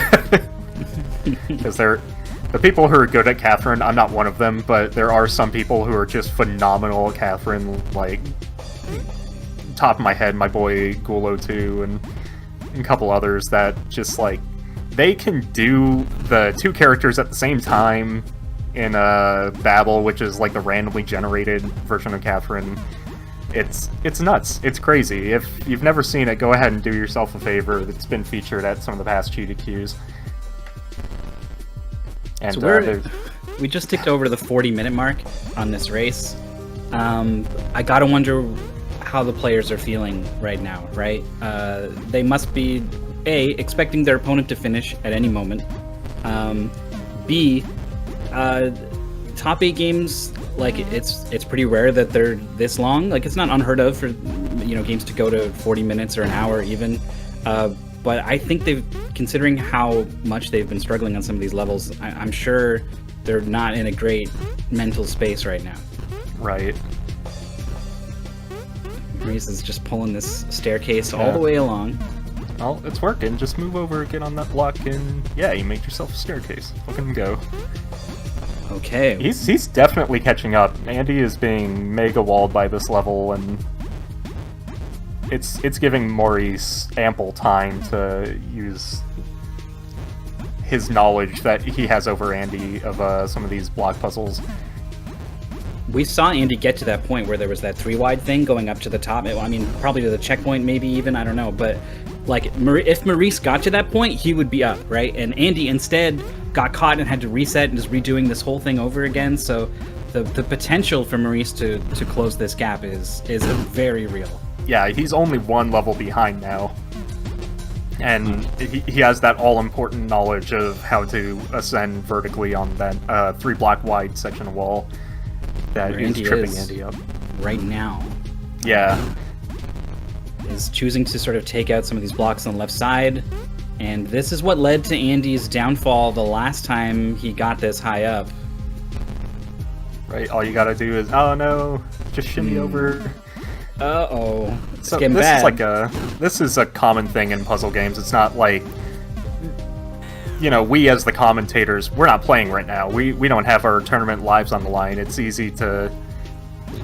Because the people who are good at Catherine, I'm not one of them, but there are some people who are just phenomenal at Catherine, like, top of my head, my boy Gulo2 and a couple others that just, like, they can do the 2 characters at the same time in a battle, which is, like, the randomly generated version of Catherine. It's nuts. It's crazy. If you've never seen it, go ahead and do yourself a favor. It's been featured at some of the past GDQs. And so we just ticked over the 40-minute mark on this race. I gotta wonder how the players are feeling right now, right? They must be, A, expecting their opponent to finish at any moment. B, top 8 games, like, it's pretty rare that they're this long. Like, it's not unheard of for, games to go to 40 minutes or an hour even. But I think considering how much they've been struggling on some of these levels, I'm sure they're not in a great mental space right now. Right. Maurice is just pulling this staircase all the way along. Well, it's working. Just move over, get on that block, and yeah, you made yourself a staircase. Look at him go. Okay. He's definitely catching up. Andy is being mega walled by this level, and it's giving Maurice ample time to use his knowledge that he has over Andy of some of these block puzzles. we saw Andy get to that point where there was that 3-wide thing going up to the top. I mean, probably to the checkpoint, maybe even, I don't know. But like, if Maurice got to that point, he would be up, right? And Andy instead got caught and had to reset and is redoing this whole thing over again. So the potential for Maurice to close this gap is very real. Yeah, he's only one level behind now. And he has that all-important knowledge of how to ascend vertically on that 3-block wide section of wall that is tripping Andy up. Right now. Yeah. Is choosing to sort of take out some of these blocks on the left side. And this is what led to Andy's downfall the last time he got this high up. Right, all you gotta do is, oh no, just shimmy over. Uh-oh. It's So getting this bad. this is a common thing in puzzle games. It's not like, you know, we as the commentators, we're not playing right now. We don't have our tournament lives on the line. It's easy to,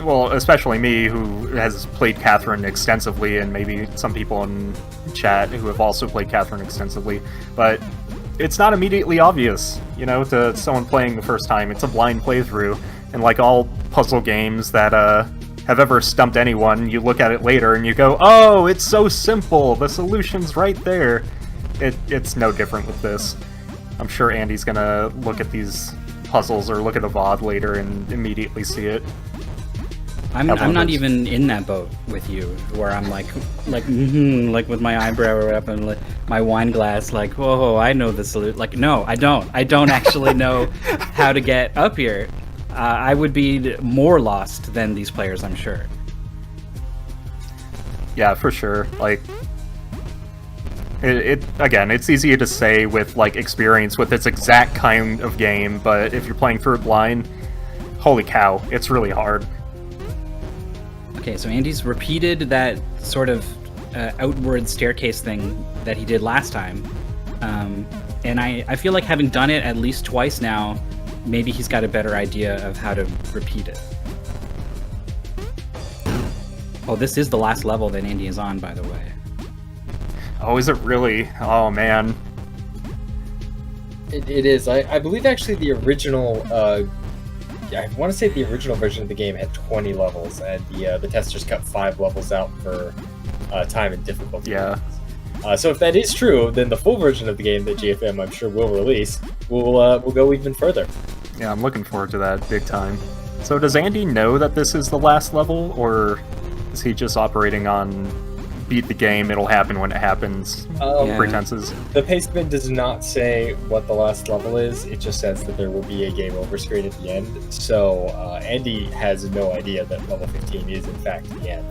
well, especially me who has played Catherine extensively, and maybe some people in chat who have also played Catherine extensively, but it's not immediately obvious, you know, to someone playing the first time. It's a blind playthrough, and like all puzzle games that have ever stumped anyone, you look at it later and you go, oh, it's so simple, the solution's right there. It's no different with this. I'm sure Andy's gonna look at these puzzles or look at a VOD later and immediately see it. I'm not even in that boat with you, where I'm like with my eyebrow up and like my wine glass, like, whoa, I know the solution. Like, no, I don't actually know how to get up here. I would be more lost than these players, I'm sure. Yeah, for sure. Like, again, it's easy to say with like experience with this exact kind of game, but if you're playing through it blind, holy cow, it's really hard. Okay, so Andy's repeated that sort of outward staircase thing that he did last time. And I feel like having done it at least twice now, maybe he's got a better idea of how to repeat it. Oh, this is the last level that Andy is on, by the way. Oh, is it really? Oh, man. It is. I believe actually the original, I want to say the original version of the game had 20 levels, and the testers cut 5 levels out for time and difficulty. Yeah. So if that is true, then the full version of the game that GFM, I'm sure, will release will go even further. Yeah, I'm looking forward to that big time. So does Andy know that this is the last level, or is he just operating on beat the game, it'll happen when it happens pretenses? The pastebin does not say what the last level is, it just says that there will be a game over screen at the end. So Andy has no idea that level 15 is in fact the end.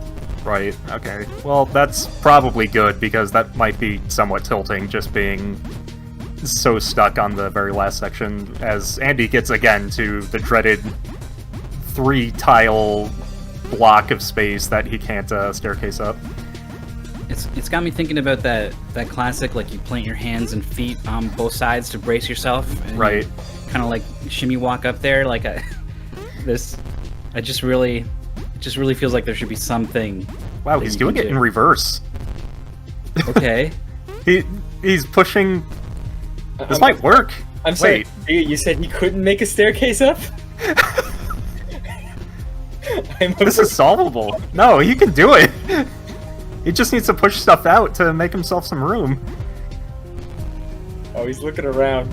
Right, okay. Well, that's probably good, because that might be somewhat tilting, just being so stuck on the very last section, as Andy gets again to the dreaded 3-tile block of space that he can't staircase up. It's got me thinking about that classic, like you plant your hands and feet on both sides to brace yourself, and right, kind of like shimmy walk up there. Like it just really feels like there should be something. Wow, he's doing it in reverse. Okay. He's pushing. This might work. I'm sorry. You said he couldn't make a staircase up? This is solvable. No, he can do it. He just needs to push stuff out to make himself some room. Oh, he's looking around.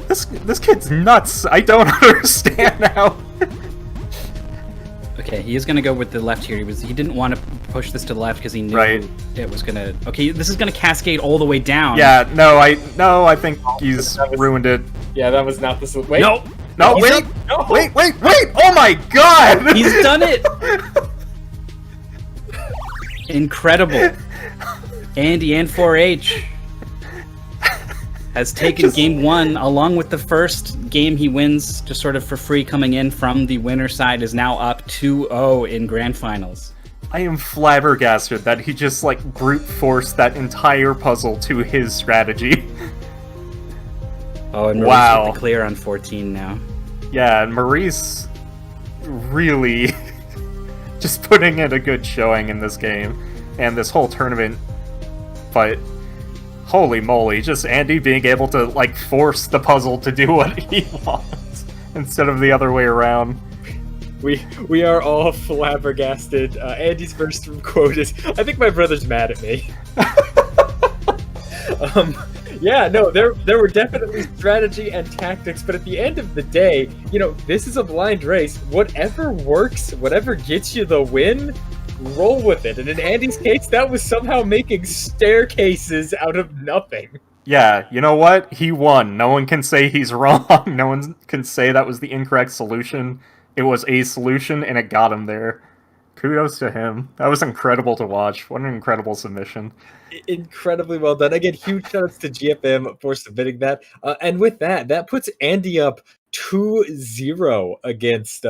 This kid's nuts. I don't understand now. Okay, he is gonna go with the left here. He didn't want to push this to the left because he knew it was gonna. Okay, this is gonna cascade all the way down. Yeah, no, I think he's ruined it. Yeah, that was not the. Wait. No, wait, no. Wait! Oh my God! He's done it. Incredible. Andy and 4H has taken game 1 along with the first game he wins just sort of for free coming in from the winner side, is now up 2-0 in grand finals. I am flabbergasted that he just like brute forced that entire puzzle to his strategy. Oh, and Maurice with the clear on 14 now. Yeah, and Maurice really just putting in a good showing in this game and this whole tournament, but holy moly, just Andy being able to like force the puzzle to do what he wants instead of the other way around. we are all flabbergasted. Andy's first quote is, "I think my brother's mad at me." Yeah, no, there were definitely strategy and tactics, but at the end of the day, this is a blind race. Whatever works, whatever gets you the win, roll with it. And in Andy's case, that was somehow making staircases out of nothing. Yeah, you know what? He won. No one can say he's wrong. No one can say that was the incorrect solution. It was a solution, and it got him there. Kudos to him. That was incredible to watch. What an incredible submission. Incredibly well done. Again, huge shoutouts to GFM for submitting that. And with that puts Andy up 2-0 against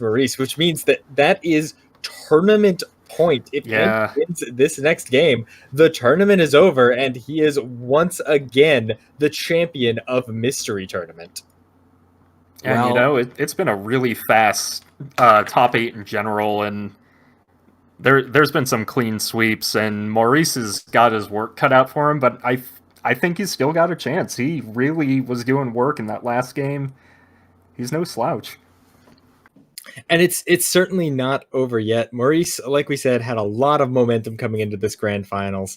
Maurice, which means that is tournament point. If Andy wins this next game, the tournament is over, and he is once again the champion of Mystery Tournament. And it's been a really fast top 8 in general, and there's been some clean sweeps, and Maurice has got his work cut out for him, but I think he's still got a chance. He really was doing work in that last game. He's no slouch. And it's certainly not over yet. Maurice, like we said, had a lot of momentum coming into this grand finals.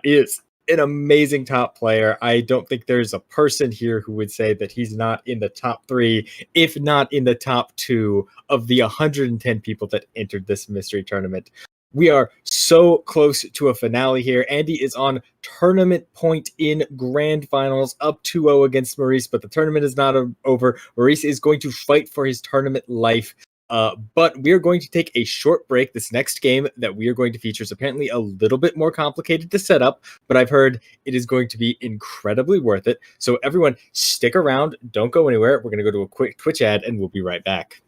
Is an amazing top player. I don't think there's a person here who would say that he's not in the top 3, if not in the top 2 of the 110 people that entered this mystery tournament. We are so close to a finale here. Andy is on tournament point in grand finals, up 2-0 against Maurice, but the tournament is not over. Maurice is going to fight for his tournament life. But we are going to take a short break. This next game that we are going to feature is apparently a little bit more complicated to set up, but I've heard it is going to be incredibly worth it. So everyone, stick around. Don't go anywhere. We're going to go to a quick Twitch ad, and we'll be right back.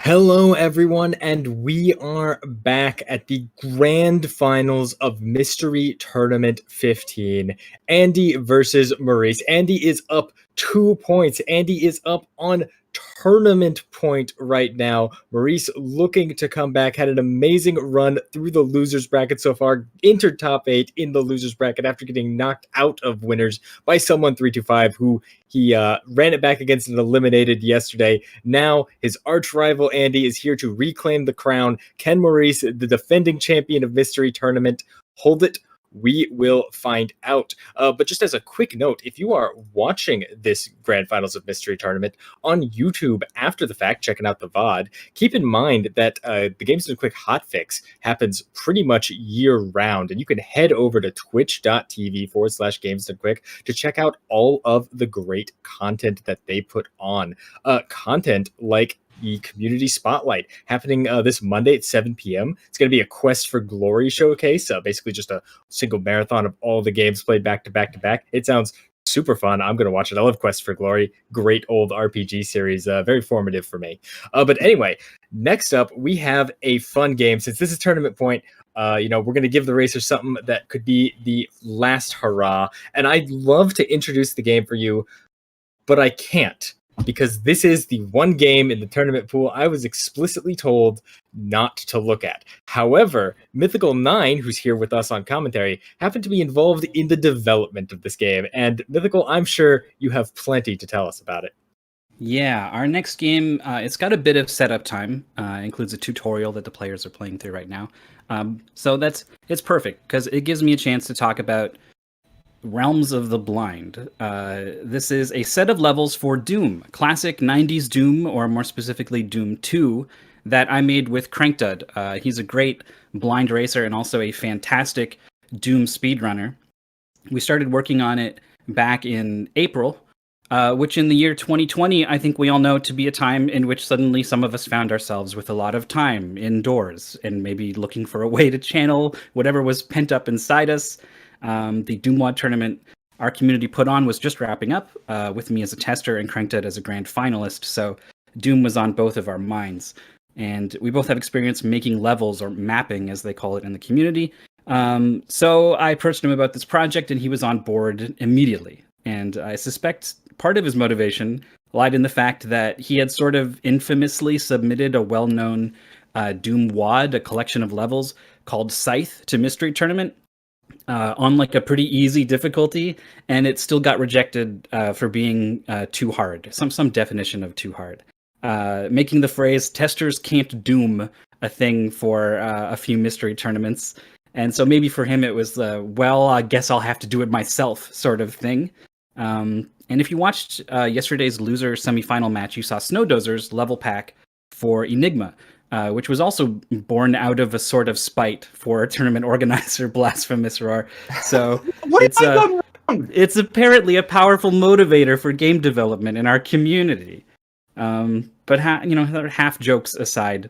Hello, everyone, and we are back at the grand finals of Mystery Tournament 15. Andy versus Maurice. Andy is up 2 points. Andy is up on tournament point right now. Maurice looking to come back, had an amazing run through the losers bracket so far, entered top 8 in the losers bracket after getting knocked out of winners by someone 325 who he ran it back against and eliminated yesterday. Now his arch rival Andy is here to reclaim the crown. Can Maurice, the defending champion of Mystery Tournament, hold it? We will find out. But just as a quick note, if you are watching this Grand Finals of Mystery Tournament on YouTube after the fact, checking out the VOD, keep in mind that the Games Done Quick hotfix happens pretty much year round. And you can head over to twitch.tv/Games Done Quick to check out all of the great content that they put on. Content like the Community Spotlight happening this Monday at 7 p.m. It's going to be a Quest for Glory showcase, basically just a single marathon of all the games played back to back to back. It sounds super fun. I'm going to watch it. I love Quest for Glory. Great old RPG series. Very formative for me. But anyway, next up, we have a fun game. Since this is tournament point, we're going to give the racers something that could be the last hurrah. And I'd love to introduce the game for you, but I can't, because this is the one game in the tournament pool I was explicitly told not to look at. However, Mythical 9, who's here with us on commentary, happened to be involved in the development of this game. And Mythical, I'm sure you have plenty to tell us about it. Yeah, our next game, it's got a bit of setup time. Includes a tutorial that the players are playing through right now. So it's perfect, because it gives me a chance to talk about Realms of the Blind. This is a set of levels for Doom, classic 90s Doom, or more specifically Doom 2, that I made with Crankdud. He's a great blind racer and also a fantastic Doom speedrunner. We started working on it back in April, which in the year 2020, I think we all know to be a time in which suddenly some of us found ourselves with a lot of time indoors and maybe looking for a way to channel whatever was pent up inside us. The Doomwad tournament our community put on was just wrapping up, with me as a tester and Crankdud as a grand finalist, so Doom was on both of our minds. And we both have experience making levels, or mapping as they call it in the community. So I approached him about this project and he was on board immediately. And I suspect part of his motivation lied in the fact that he had sort of infamously submitted a well-known Doom WAD, a collection of levels called Scythe, to Mystery Tournament on like a pretty easy difficulty, and it still got rejected for being too hard, some definition of too hard, making the phrase "testers can't doom" a thing for a few Mystery Tournaments. And so maybe for him it was well, I guess I'll have to do it myself sort of thing. And if you watched yesterday's loser semifinal match, you saw Snowdozer's level pack for Enigma, which was also born out of a sort of spite for tournament organizer Blasphemous Roar. So it's apparently a powerful motivator for game development in our community. But half jokes aside,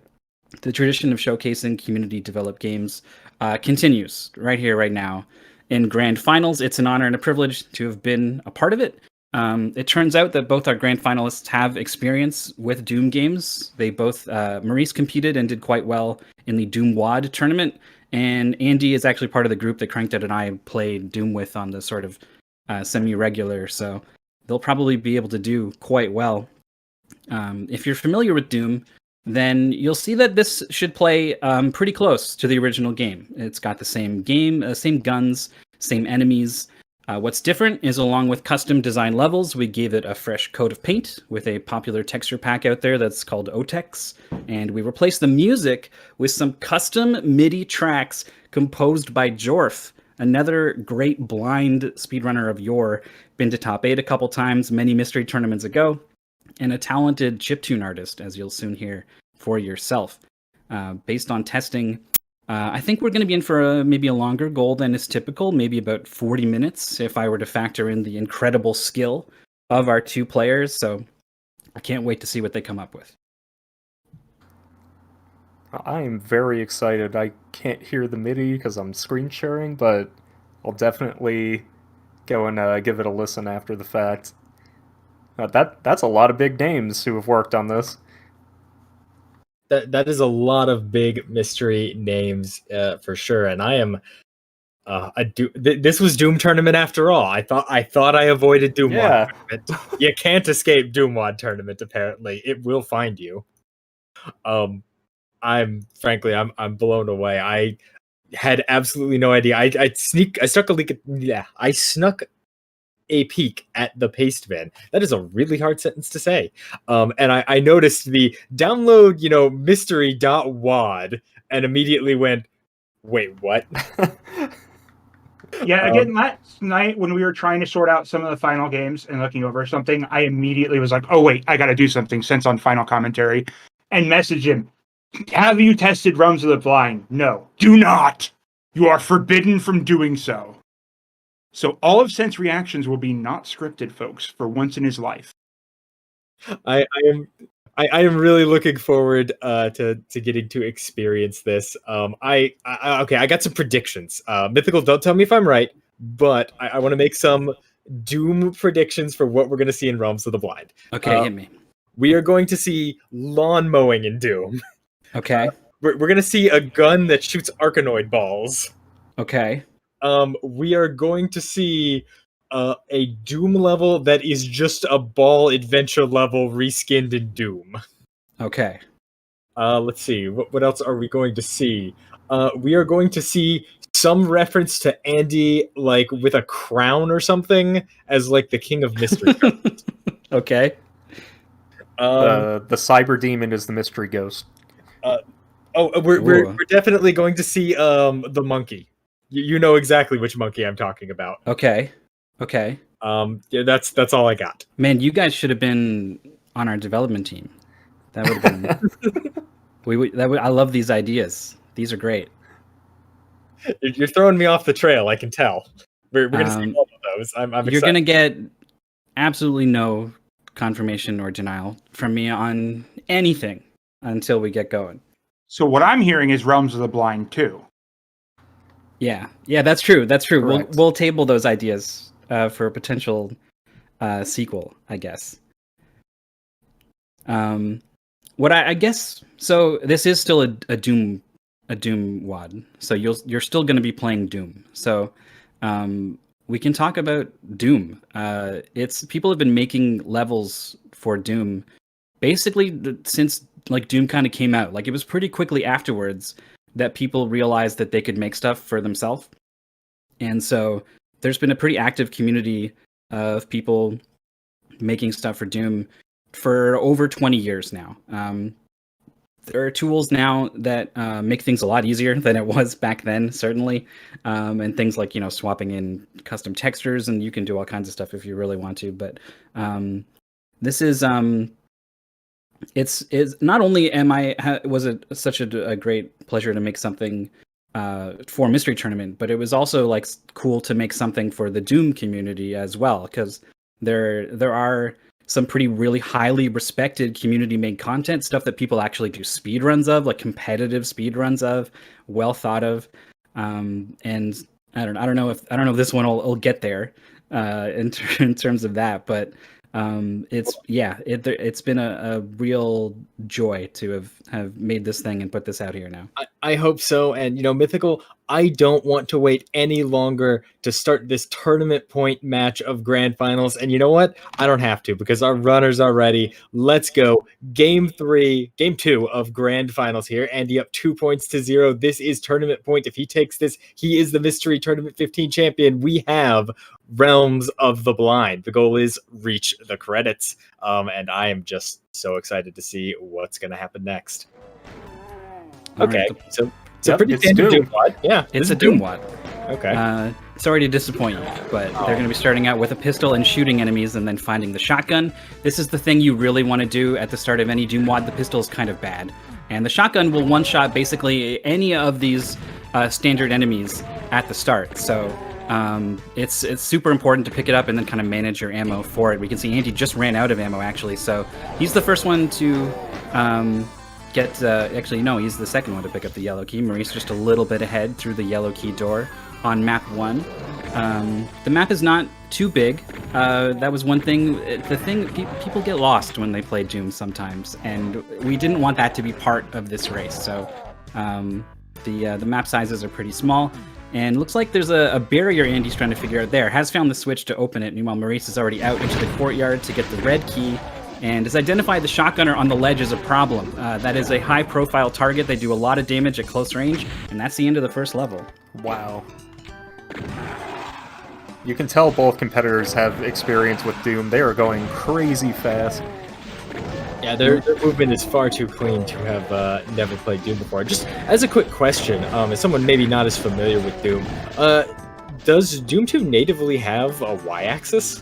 the tradition of showcasing community developed games continues right here, right now. In Grand Finals, it's an honor and a privilege to have been a part of it. It turns out that both our grand finalists have experience with Doom games. They both, Maurice competed and did quite well in the Doom WAD tournament, and Andy is actually part of the group that Crankdud and I played Doom with on the sort of semi-regular, so they'll probably be able to do quite well. If you're familiar with Doom, then you'll see that this should play pretty close to the original game. It's got the same game, same guns, same enemies. What's different is, along with custom design levels, we gave it a fresh coat of paint with a popular texture pack out there that's called Otex, and we replaced the music with some custom MIDI tracks composed by Jorf, another great blind speedrunner of yore, been to top 8 a couple times, many Mystery Tournaments ago, and a talented chiptune artist, as you'll soon hear for yourself. Based on testing, I think we're going to be in for maybe a longer goal than is typical, maybe about 40 minutes if I were to factor in the incredible skill of our two players, so I can't wait to see what they come up with. I am very excited. I can't hear the MIDI because I'm screen sharing, but I'll definitely go and give it a listen after the fact. That's a lot of big names who have worked on this. That is a lot of big mystery names for sure, and I am. This was Doom tournament after all. I thought I avoided Doom Yeah. tournament. You can't escape Doom tournament. Apparently, it will find you. I'm blown away. I had absolutely no idea. I snuck a peek at the paste bin. That is a really hard sentence to say. And I noticed the download, mystery.wad and immediately went, wait, what? Yeah, again, last night when we were trying to sort out some of the final games and looking over something, I immediately was like, oh, wait, I got to do something since on final commentary, and message him, have you tested Realms of the Blind? No, do not. You are forbidden from doing so. So all of Sense reactions will be not scripted, folks, for once in his life. I am really looking forward to getting to experience this. I got some predictions. Mythical, don't tell me if I'm right, but I want to make some Doom predictions for what we're going to see in Realms of the Blind. Okay, hit me. We are going to see lawn mowing in Doom. Okay. We're going to see a gun that shoots Arkanoid balls. Okay. We are going to see a Doom level that is just a ball adventure level reskinned in Doom. Okay. Let's see. What else are we going to see? We are going to see some reference to Andy, like with a crown or something, as like the king of mystery. Okay. The cyber demon is the mystery ghost. We're definitely going to see the monkey. You know exactly which monkey I'm talking about. Okay. Yeah, that's all I got. Man, you guys should have been on our development team. That would have been. I love these ideas. These are great. You're throwing me off the trail. I can tell. We're gonna see all of those. I'm You're excited. gonna get absolutely no confirmation or denial from me on anything until we get going. So what I'm hearing is Realms of the Blind too. Yeah, that's true. Correct. We'll table those ideas for a potential sequel, I guess. What I guess so. This is still a Doom wad. So you're still going to be playing Doom. So we can talk about Doom. It's people have been making levels for Doom basically since like Doom kind of came out. Like it was pretty quickly afterwards that people realized that they could make stuff for themselves. And so there's been a pretty active community of people making stuff for Doom for over 20 years now. There are tools now that make things a lot easier than it was back then, certainly. And things like, swapping in custom textures, and you can do all kinds of stuff if you really want to. But this is... It's not only was it such a great pleasure to make something for Mystery Tournament, but it was also like cool to make something for the Doom community as well, because there are some pretty really highly respected community made content, stuff that people actually do speedruns of, like competitive speedruns of, well thought of, and I don't know if this one will get there in terms of that, but. It's been a real joy to have made this thing and put this out here now. I hope so. And, Mythical, I don't want to wait any longer to start this tournament point match of grand finals. And you know what? I don't have to, because our runners are ready. Let's go. Game 2 of grand finals here. Andy up 2-0. This is tournament point. If he takes this, he is the mystery tournament 15 champion. We have Realms of the Blind. The goal is reach the credits. And I am just so excited to see what's going to happen next. Okay, so it's a pretty standard Doom wad. Yeah, it's a Doom wad. Okay. Sorry to disappoint you, but they're going to be starting out with a pistol and shooting enemies and then finding the shotgun. This is the thing you really want to do at the start of any Doom wad. The pistol is kind of bad. And the shotgun will one-shot basically any of these standard enemies at the start. So it's super important to pick it up and then kind of manage your ammo for it. We can see Andy just ran out of ammo, actually. So he's the first one to... he's the second one to pick up the yellow key. Maurice just a little bit ahead through the yellow key door on map 1. The map is not too big. That was one thing. The thing, people get lost when they play Doom sometimes, and we didn't want that to be part of this race. So the map sizes are pretty small, and looks like there's a barrier Andy's trying to figure out there. Has found the switch to open it. Meanwhile, Maurice is already out into the courtyard to get the red key, and has identified the shotgunner on the ledge as a problem. That is a high-profile target. They do a lot of damage at close range, and that's the end of the first level. Wow. You can tell both competitors have experience with Doom. They are going crazy fast. Yeah, their movement is far too clean to have never played Doom before. Just as a quick question, as someone maybe not as familiar with Doom, does Doom 2 natively have a Y-axis?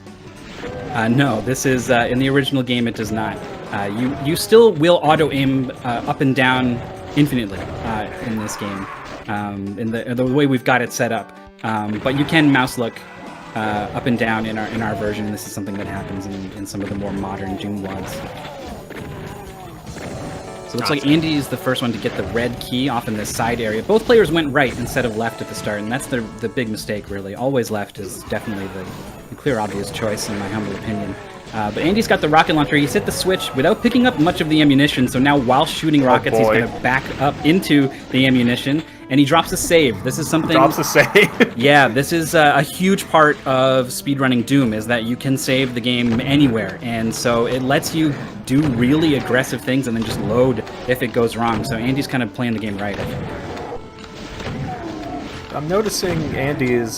No, this is in the original game. It does not. You still will auto aim up and down infinitely in this game, in the way we've got it set up. But you can mouse look up and down in our version. This is something that happens in some of the more modern Doom WADs. So it looks like Andy is the first one to get the red key off in this side area. Both players went right instead of left at the start, and that's the big mistake, really. Always left is definitely the clear, obvious choice, in my humble opinion. But Andy's got the rocket launcher. He's hit the switch without picking up much of the ammunition, so now while shooting rockets, he's going to back up into the ammunition, and he drops a save. This is something... Drops a save? Yeah, this is a huge part of speedrunning Doom, is that you can save the game anywhere, and so it lets you do really aggressive things and then just load if it goes wrong. So Andy's kind of playing the game right, I think. I'm noticing Andy is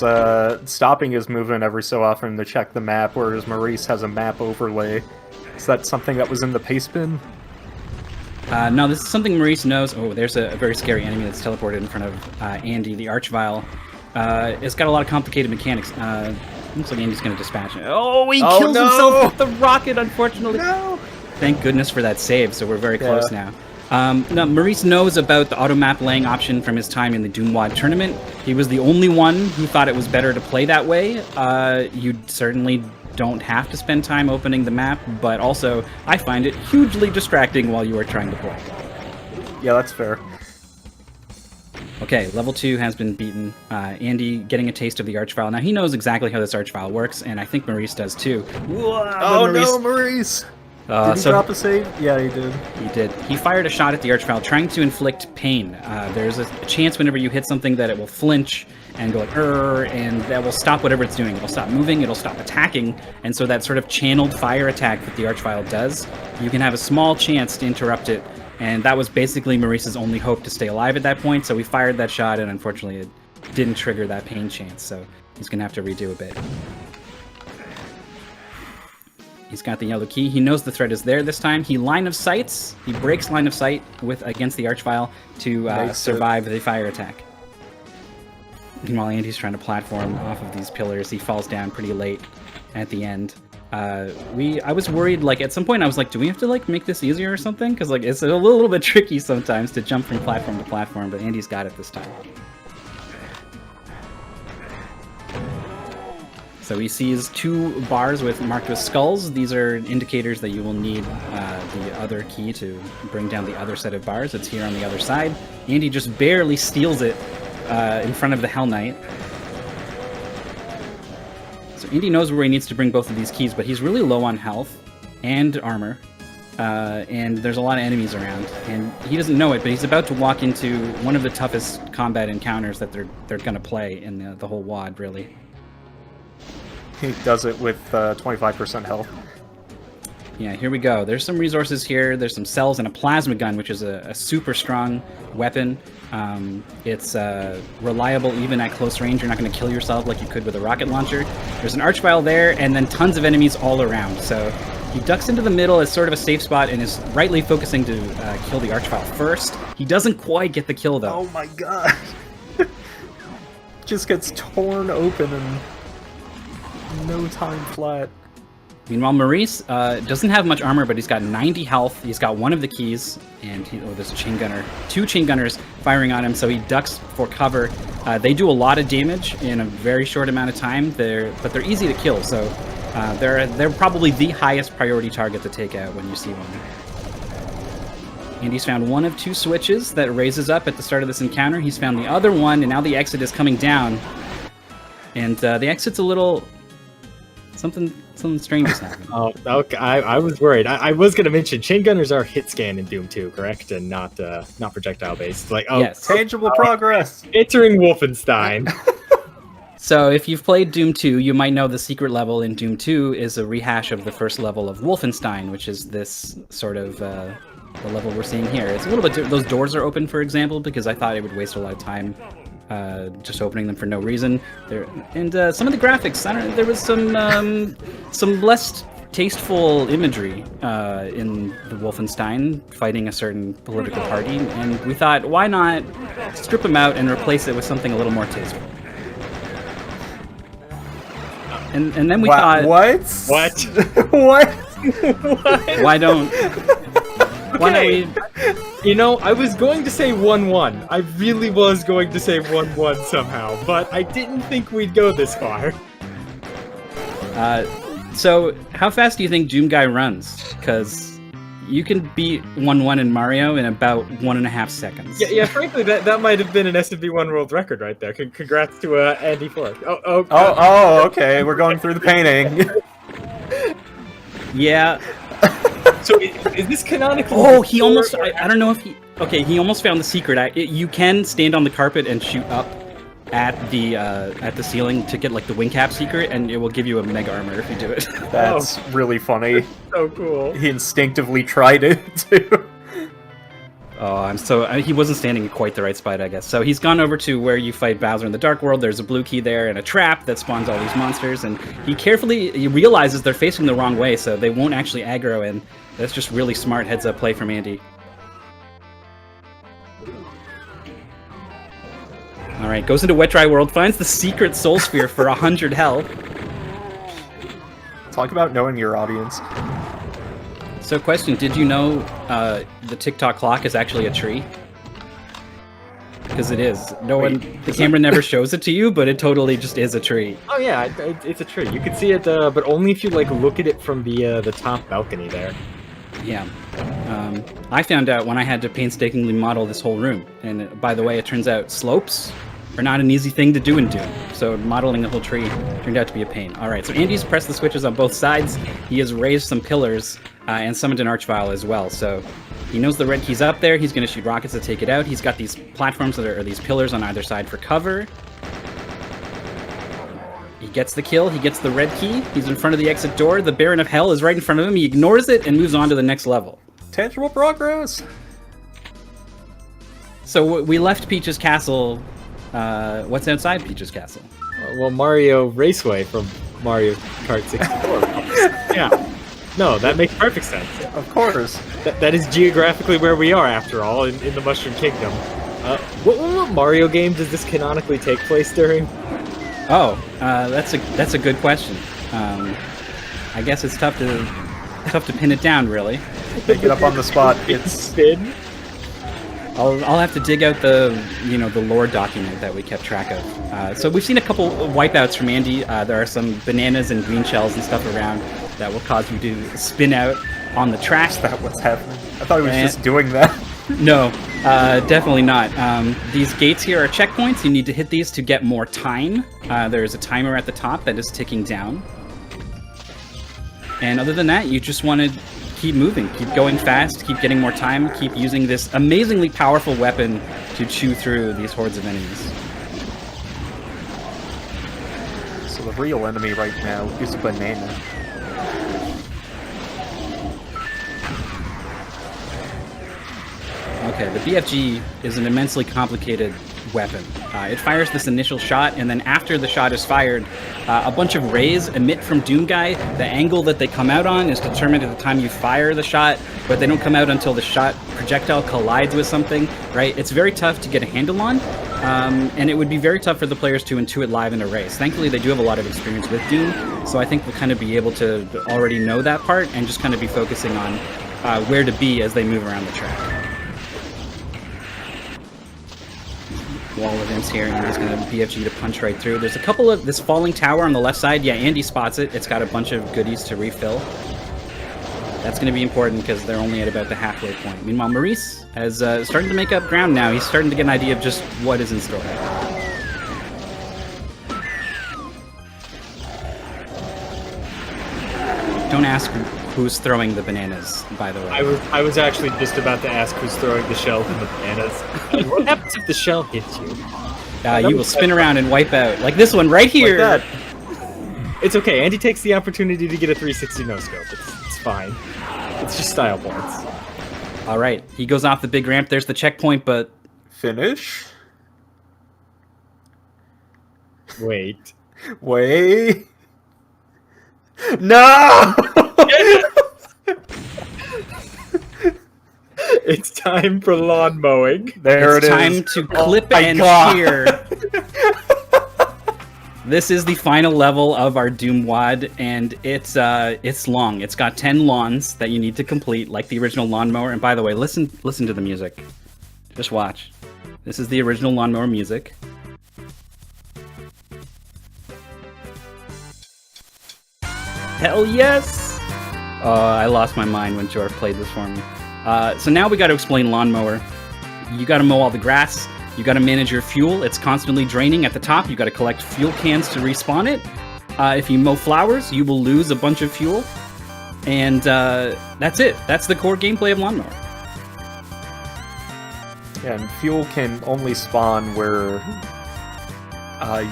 stopping his movement every so often to check the map, whereas Maurice has a map overlay. Is that something that was in the paste bin? No, this is something Maurice knows. Oh, there's a very scary enemy that's teleported in front of Andy, the Archvile. It's got a lot of complicated mechanics. Looks like Andy's going to dispatch it. Oh, he kills himself with the rocket, unfortunately. No! Thank goodness for that save, so we're very close now. Now, Maurice knows about the auto-map laying option from his time in the Doom WAD tournament. He was the only one who thought it was better to play that way. You certainly don't have to spend time opening the map, but also, I find it hugely distracting while you are trying to play. Yeah, that's fair. Okay, level 2 has been beaten. Andy getting a taste of the Archvile. Now, he knows exactly how this Archvile works, and I think Maurice does too. Oh, no, Maurice! Did he drop a save? Yeah, he did. He did. He fired a shot at the Archvile, trying to inflict pain. There's a chance whenever you hit something that it will flinch and go like, "Urgh," and that will stop whatever it's doing. It'll stop moving, it'll stop attacking, and so that sort of channeled fire attack that the Archvile does, you can have a small chance to interrupt it, and that was basically Maurice's only hope to stay alive at that point, so he fired that shot, and unfortunately it didn't trigger that pain chance, so he's going to have to redo a bit. He's got the yellow key. He knows the threat is there this time. He line of sights. He breaks line of sight against the Archvile to survive the fire attack. Meanwhile, Andy's trying to platform off of these pillars. He falls down pretty late at the end. I was worried, like, at some point I was like, do we have to, like, make this easier or something? Because, like, it's a little bit tricky sometimes to jump from platform to platform, but Andy's got it this time. So he sees 2 bars marked with skulls. These are indicators that you will need the other key to bring down the other set of bars. It's here on the other side. Andy just barely steals it in front of the Hell Knight. So Andy knows where he needs to bring both of these keys, but he's really low on health and armor. And there's a lot of enemies around. And he doesn't know it, but he's about to walk into one of the toughest combat encounters that they're going to play in the whole WAD, really. He does it with 25% health. Yeah, here we go. There's some resources here. There's some cells and a plasma gun, which is a super strong weapon. It's reliable even at close range. You're not going to kill yourself like you could with a rocket launcher. There's an Archvile there, and then tons of enemies all around. So he ducks into the middle as sort of a safe spot and is rightly focusing to kill the Archvile first. He doesn't quite get the kill, though. Oh my god. Just gets torn open and no time flat. Meanwhile, Maurice doesn't have much armor, but he's got 90 health. He's got one of the keys, and there's a chain gunner. 2 chain gunners firing on him, so he ducks for cover. They do a lot of damage in a very short amount of time, but they're easy to kill, so they're probably the highest priority target to take out when you see one. And he's found one of 2 switches that raises up at the start of this encounter. He's found the other one, and now the exit is coming down. And the exit's a little something strange is happening. Oh, okay. I was worried. I was going to mention chain gunners are hit scan in Doom 2, correct, and not projectile based. Like, oh, Yes. Tangible progress. Entering Wolfenstein. So if you've played Doom 2, you might know the secret level in Doom 2 is a rehash of the first level of Wolfenstein, which is this sort of the level we're seeing here. It's a little bit. Those doors are open, for example, because I thought it would waste a lot of time just opening them for no reason. And some of the graphics, there was some less tasteful imagery in the Wolfenstein fighting a certain political party, and we thought, why not strip them out and replace it with something a little more tasteful? And then we thought, what? What? Why don't we? You know, I was going to say 1-1. I really was going to say 1-1 somehow, but I didn't think we'd go this far. So how fast do you think Doom Guy runs? Because you can beat 1-1 in Mario in about 1.5 seconds. Yeah. Frankly, that might have been an SMB1 world record right there. Congrats to Andy Fork. Okay. We're going through the painting. Yeah. So is this canonical? Oh, he almost. I don't know if he. Okay, he almost found the secret. You can stand on the carpet and shoot up at the ceiling to get like the wing cap secret, and it will give you a mega armor if you do it. That's really funny. That's so cool. He instinctively tried it too. Oh, he wasn't standing in quite the right spot, I guess. So he's gone over to where you fight Bowser in the Dark World. There's a blue key there and a trap that spawns all these monsters, and he realizes they're facing the wrong way, so they won't actually aggro, and that's just really smart heads-up play from Andy. All right, goes into Wet Dry World, finds the secret Soul Sphere for 100 health. Talk about knowing your audience. So question, did you know the TikTok clock is actually a tree? Because it is. The camera never shows it to you, but it totally just is a tree. Oh yeah, it's a tree. You can see it, but only if you like look at it from the top balcony there. Yeah. I found out when I had to painstakingly model this whole room. And by the way, it turns out slopes are not an easy thing to do in Doom. So modeling the whole tree turned out to be a pain. All right, so Andy's pressed the switches on both sides. He has raised some pillars and summoned an Archvile as well. So he knows the red key's up there. He's going to shoot rockets to take it out. He's got these platforms or these pillars on either side for cover. He gets the kill. He gets the red key. He's in front of the exit door. The Baron of Hell is right in front of him. He ignores it and moves on to the next level. Tangible progress. So we left Peach's Castle. What's outside Peach's Castle? Well, Mario Raceway from Mario Kart 64. Yeah. No, that makes perfect sense. Of course. That is geographically where we are, after all, in the Mushroom Kingdom. What Mario game does this canonically take place during? Oh, that's a good question. I guess it's tough to pin it down, really. Pick it up on the spot. It's spin. I'll have to dig out the lore document that we kept track of. So we've seen a couple of wipeouts from Andy. There are some bananas and green shells and stuff around that will cause you to spin out on the track. Is that what's happening? I thought he was just doing that. No, definitely not. These gates here are checkpoints. You need to hit these to get more time. There's a timer at the top that is ticking down. And other than that, you just want to keep moving, keep going fast, keep getting more time, keep using this amazingly powerful weapon to chew through these hordes of enemies. So the real enemy right now is a banana. Okay, the BFG is an immensely complicated weapon. It fires this initial shot, and then after the shot is fired, a bunch of rays emit from Doom Guy. The angle that they come out on is determined at the time you fire the shot, but they don't come out until the shot projectile collides with something, right? It's very tough to get a handle on, and it would be very tough for the players to intuit live in a race. Thankfully, they do have a lot of experience with Doom, so I think we'll kind of be able to already know that part and just kind of be focusing on where to be as they move around the track. Wall events here, and he's going to BFG to punch right through. There's a couple of this falling tower on the left side. Yeah, Andy spots it. It's got a bunch of goodies to refill. That's going to be important because they're only at about the halfway point. Meanwhile, Maurice has started to make up ground now. He's starting to get an idea of just what is in store. Don't ask who's throwing the bananas, by the way. I was actually just about to ask who's throwing the shell and the bananas. What happens if the shell hits you? You will spin around and wipe out. Like this one right here. Like that. It's okay. Andy takes the opportunity to get a 360 no-scope. It's fine. It's just style points. All right. He goes off the big ramp. There's the checkpoint, but... Finish? Wait. Wait. No! It's time for lawn mowing. There it's it is. time to clip and shear. This is the final level of our Doom WAD, and it's long. It's got 10 lawns that you need to complete, like the original lawnmower. And by the way, listen to the music. Just watch. This is the original lawnmower music. Hell yes! Oh, I lost my mind when George played this for me. So now we got to explain lawnmower. You got to mow all the grass. You got to manage your fuel. It's constantly draining at the top. You got to collect fuel cans to respawn it. If you mow flowers, you will lose a bunch of fuel. And that's it. That's the core gameplay of lawnmower. Yeah, and fuel can only spawn where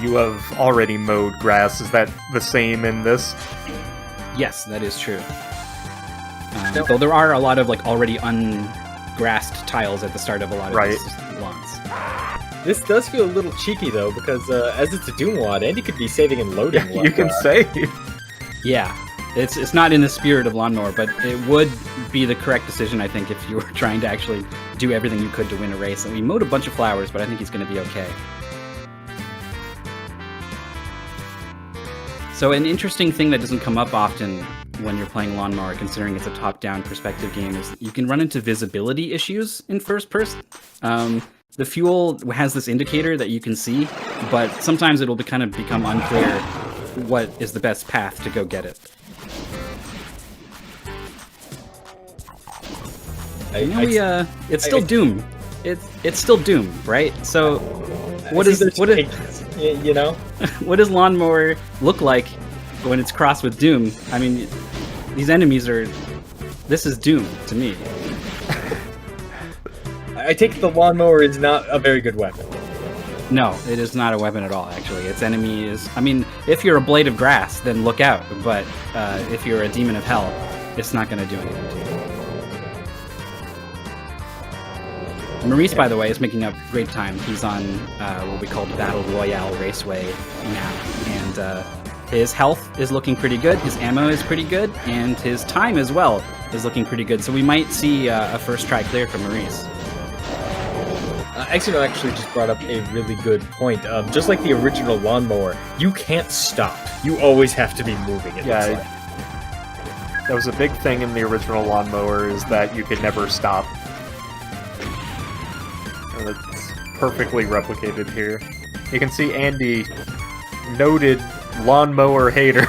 you have already mowed grass. Is that the same in this? Yes, that is true. Though there are a lot of like already ungrassed tiles at the start of a lot of these lawns. This does feel a little cheeky though, because as it's a Doom WAD, Andy could be saving and loading. You can save. Yeah, it's not in the spirit of lawnmower, but it would be the correct decision, I think, if you were trying to actually do everything you could to win a race. And we mowed a bunch of flowers, but I think he's going to be okay. So an interesting thing that doesn't come up often when you're playing lawnmower, considering it's a top-down perspective game, is you can run into visibility issues in first person. The fuel has this indicator that you can see, but sometimes it'll kind of become unclear what is the best path to go get it. It's still Doom. It's still Doom, right? So what does lawnmower look like when it's crossed with Doom? I mean, these enemies this is Doom to me. I take it the lawnmower is not a very good weapon. No, it is not a weapon at all, actually. Its enemy is... I mean, if you're a blade of grass, then look out. But if you're a demon of hell, it's not going to do anything to you. Maurice, by the way, is making up great time. He's on what we call the Battle Royale Raceway now. And his health is looking pretty good, his ammo is pretty good, and his time as well is looking pretty good. So we might see a first try clear for Maurice. Exodemon actually just brought up a really good point. Just like the original lawnmower, you can't stop. You always have to be moving. That was a big thing in the original lawnmower, is that you could never stop. And it's perfectly replicated here. You can see Andy, noted lawnmower hater,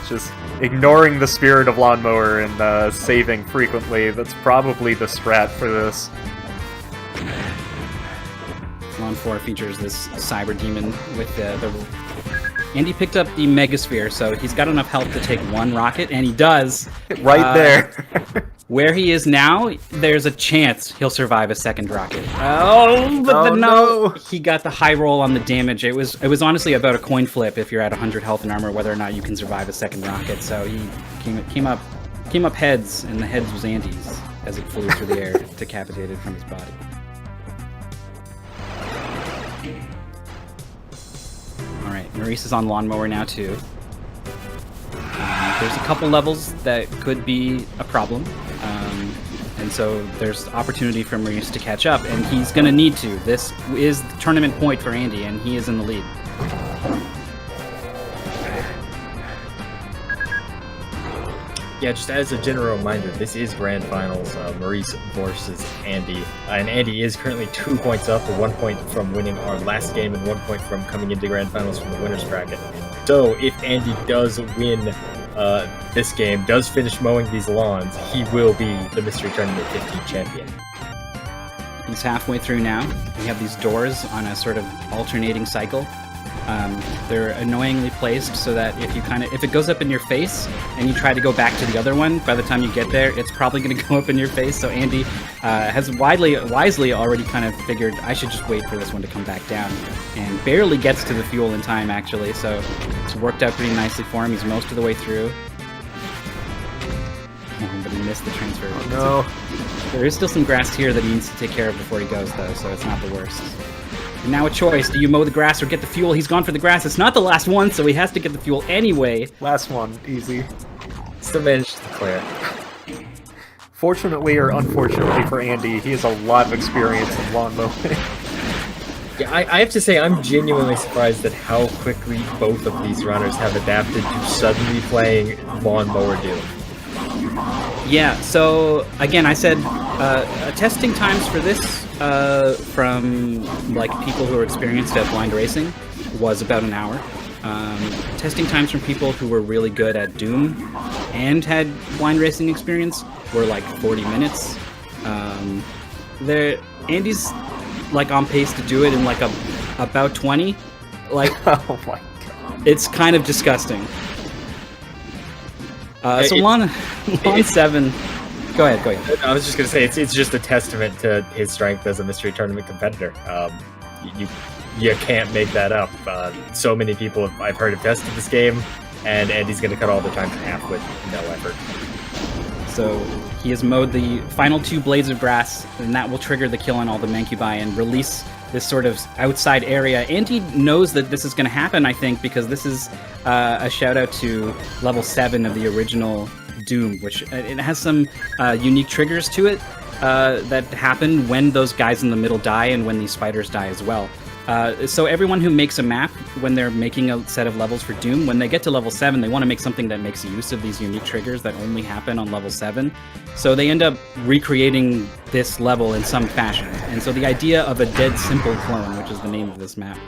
just ignoring the spirit of lawnmower and saving frequently. That's probably the strat for this. Lawn 4 features this cyber demon with the... Andy picked up the Megasphere, so he's got enough health to take one rocket, and he does. Right there. Where he is now, there's a chance he'll survive a second rocket. No! He got the high roll on the damage. It was honestly about a coin flip if you're at 100 health and armor, whether or not you can survive a second rocket. So he came up heads, and the heads was Andy's as it flew through the air, decapitated from his body. Alright, Maurice is on lawnmower now too. There's a couple levels that could be a problem, and so there's opportunity for Maurice to catch up, and he's going to need to. This is the tournament point for Andy, and he is in the lead. Yeah, just as a general reminder, this is Grand Finals, Maurice versus Andy. And Andy is currently 2 points up, 1 point from winning our last game and 1 point from coming into Grand Finals from the winner's bracket. So if Andy does win this game, does finish mowing these lawns, he will be the Mystery Tournament 15 champion. He's halfway through now. We have these doors on a sort of alternating cycle. They're annoyingly placed so that if it goes up in your face and you try to go back to the other one, by the time you get there, it's probably going to go up in your face. So Andy has wisely already kind of figured I should just wait for this one to come back down, and barely gets to the fuel in time actually. So it's worked out pretty nicely for him. He's most of the way through. Oh, but he missed the transfer. Oh, no. There is still some grass here that he needs to take care of before he goes, though, so it's not the worst. And now a choice. Do you mow the grass or get the fuel? He's gone for the grass. It's not the last one, so he has to get the fuel anyway. Last one. Easy. Still managed to clear. Fortunately or unfortunately for Andy, he has a lot of experience in lawn mowing. Yeah, I have to say I'm genuinely surprised at how quickly both of these runners have adapted to suddenly playing Lawnmower Doom. Yeah, so again, I said testing times for this from like people who are experienced at blind racing was about an hour. Testing times from people who were really good at Doom and had blind racing experience were like 40 minutes. Andy's like on pace to do it in like about 20. Like, oh my god, it's kind of disgusting. So Lawn 7. Go ahead. I was just gonna say it's just a testament to his strength as a mystery tournament competitor. You can't make that up. So many people I've heard have tested this game, and Andy's gonna cut all the time in half with no effort. So he has mowed the final 2 blades of grass, and that will trigger the kill on all the Mancubi and release this sort of outside area. Andy knows that this is going to happen, I think, because this is a shout out to level 7 of the original Doom, which it has some unique triggers to it that happen when those guys in the middle die and when these spiders die as well. So everyone who makes a map, when they're making a set of levels for Doom, when they get to level 7, they want to make something that makes use of these unique triggers that only happen on level 7. So they end up recreating this level in some fashion. And so the idea of a dead simple clone, which is the name of this map,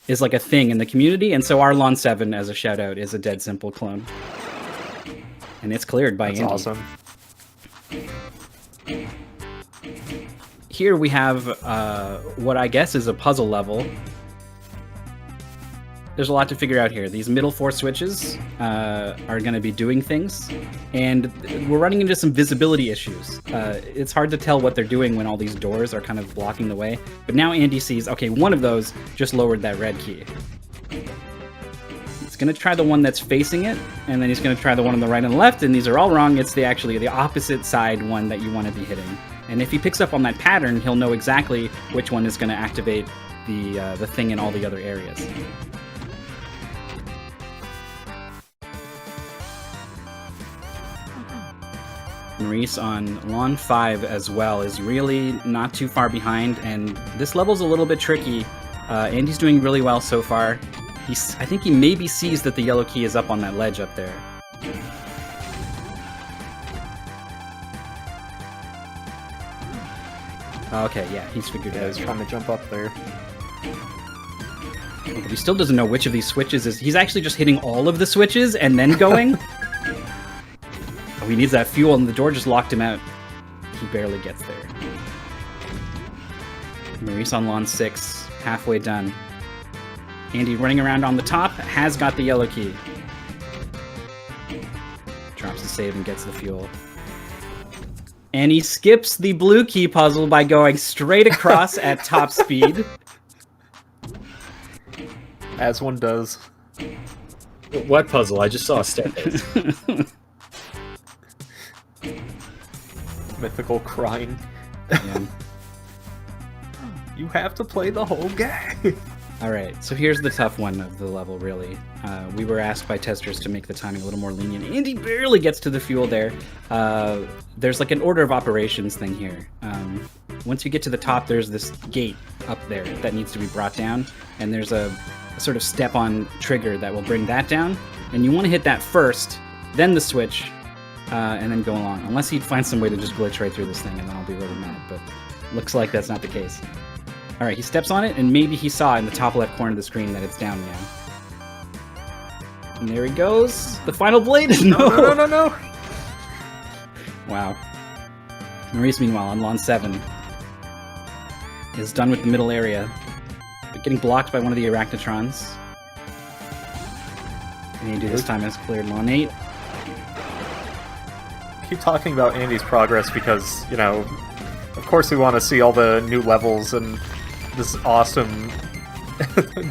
is like a thing in the community. And so our Lawn 7, as a shout out, is a dead simple clone. And it's cleared by Andy. That's awesome. Here we have what I guess is a puzzle level. There's a lot to figure out here. These middle 4 switches are going to be doing things, and we're running into some visibility issues. It's hard to tell what they're doing when all these doors are kind of blocking the way. But now Andy sees, okay, one of those just lowered that red key. He's going to try the one that's facing it, and then he's going to try the one on the right and the left, and these are all wrong. It's actually the opposite side one that you want to be hitting. And if he picks up on that pattern, he'll know exactly which one is going to activate the thing in all the other areas. Maurice on Lawn 5 as well is really not too far behind, and this level's a little bit tricky. Andy's doing really well so far. I think he maybe sees that the yellow key is up on that ledge up there. Okay, yeah, he's figured it out. He's trying to jump up there. But he still doesn't know which of these switches is... He's actually just hitting all of the switches and then going. Oh, he needs that fuel, and the door just locked him out. He barely gets there. Maurice on Lawn 6, halfway done. Andy running around on the top, has got the yellow key. Drops the save and gets the fuel. And he skips the blue key puzzle by going straight across at top speed. As one does. What puzzle? I just saw a staircase. Mythical crying. Yeah. You have to play the whole game. Alright, so here's the tough one of the level, really. We were asked by testers to make the timing a little more lenient. Andy barely gets to the fuel there. There's like an order of operations thing here. Once you get to the top, there's this gate up there that needs to be brought down, and there's a sort of step-on trigger that will bring that down, and you want to hit that first, then the switch, and then go along. Unless he'd find some way to just glitch right through this thing, and then I'll be really mad, but looks like that's not the case. Alright, he steps on it, and maybe he saw in the top left corner of the screen that it's down now. And there he goes. The final blade! No! No. Wow. Maurice, meanwhile, on Lawn 7, is done with the middle area. But getting blocked by one of the Arachnotrons. Andy this time has cleared Lawn 8. Keep talking about Andy's progress because, you know, of course we want to see all the new levels and this awesome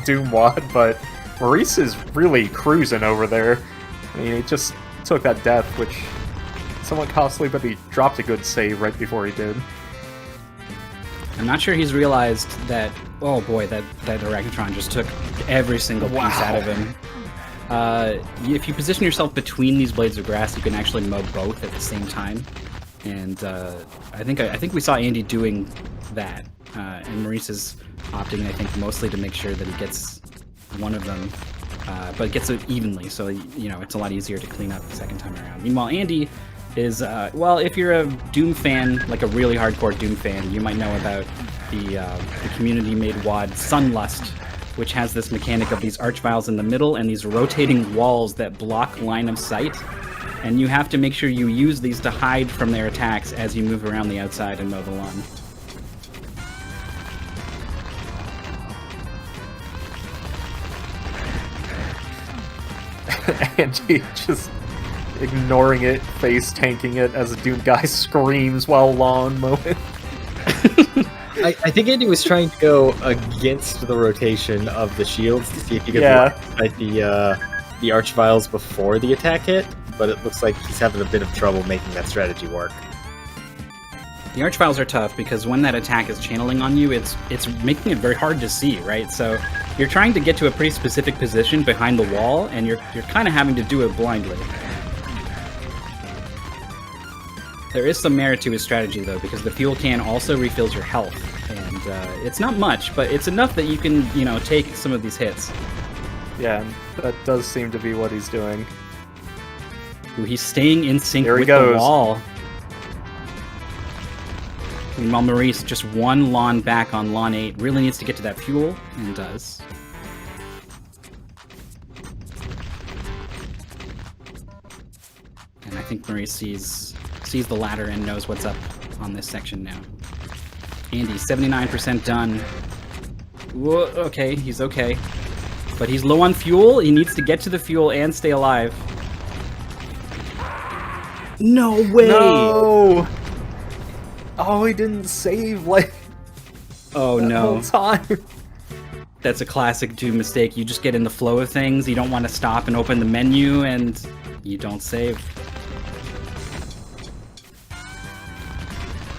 Doom WAD, but Maurice is really cruising over there. I mean, he just took that death, which is somewhat costly, but he dropped a good save right before he did. I'm not sure he's realized that, oh boy, that Arachnotron just took every single piece out of him. If you position yourself between these blades of grass, you can actually mow both at the same time. And I think we saw Andy doing that. And Maurice is opting, I think, mostly to make sure that he gets one of them, but gets it evenly, so you know it's a lot easier to clean up the second time around. Meanwhile, Andy is, well, if you're a Doom fan, like a really hardcore Doom fan, you might know about the community-made WAD Sunlust, which has this mechanic of these archviles in the middle and these rotating walls that block line of sight. And you have to make sure you use these to hide from their attacks as you move around the outside and mow the lawn. Andy just ignoring it, face tanking it as a Doom guy screams while lawn mowing. I think Andy was trying to go against the rotation of the shields to see if he could like the archviles before the attack hit, but it looks like he's having a bit of trouble making that strategy work. The archviles are tough because when that attack is channeling on you, it's making it very hard to see, right? So you're trying to get to a pretty specific position behind the wall, and you're kind of having to do it blindly. There is some merit to his strategy, though, because the fuel can also refills your health, and it's not much, but it's enough that you can, you know, take some of these hits. Yeah, that does seem to be what he's doing. Ooh, he's staying in sync with goes. the wall. Meanwhile, Maurice, just one lawn back on lawn 8, really needs to get to that fuel, and does. And I think Maurice sees the ladder and knows what's up on this section now. Andy, 79% done. Whoa, okay, he's okay. But he's low on fuel, he needs to get to the fuel and stay alive. No way! No! Oh, he didn't save, like, oh the no. whole time. That's a classic Doom mistake. You just get in the flow of things, you don't want to stop and open the menu, and you don't save.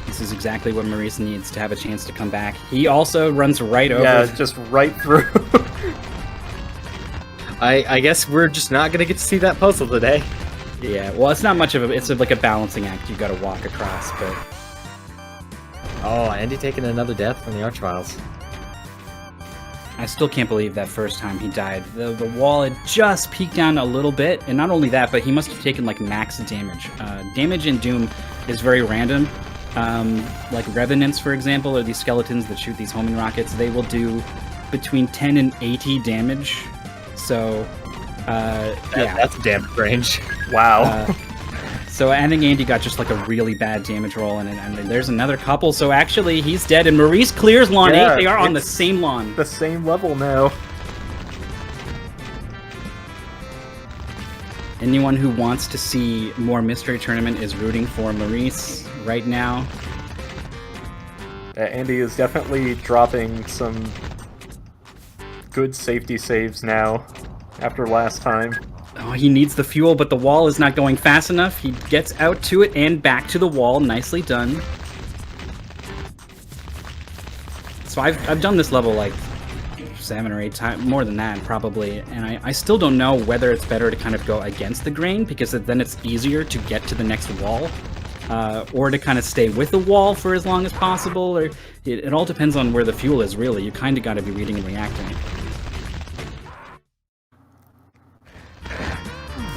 This is exactly what Maurice needs to have a chance to come back. He also runs right over. Yeah, just right through. I guess we're just not going to get to see that puzzle today. Yeah, well, it's not much of a... It's like a balancing act you got to walk across, but... Oh, Andy taking another death from the archviles. I still can't believe that first time he died. The wall had just peeked down a little bit, and not only that, but he must have taken like max damage. Damage in Doom is very random. Like Revenants, for example, or these skeletons that shoot these homing rockets, they will do between 10 and 80 damage. So, yeah. That's a damage range. Wow. So I think Andy got just like a really bad damage roll, and there's another couple. So actually, he's dead, and Maurice clears lawn 8. They are on the same lawn. The same level now. Anyone who wants to see more Mystery Tournament is rooting for Maurice right now. Andy is definitely dropping some good safety saves now after last time. Oh, he needs the fuel, but the wall is not going fast enough. He gets out to it and back to the wall. Nicely done. So I've done this level like 7 or 8 times, more than that probably, and I still don't know whether it's better to kind of go against the grain, because then it's easier to get to the next wall, or to kind of stay with the wall for as long as possible, or it all depends on where the fuel is, really. You kind of got to be reading and reacting.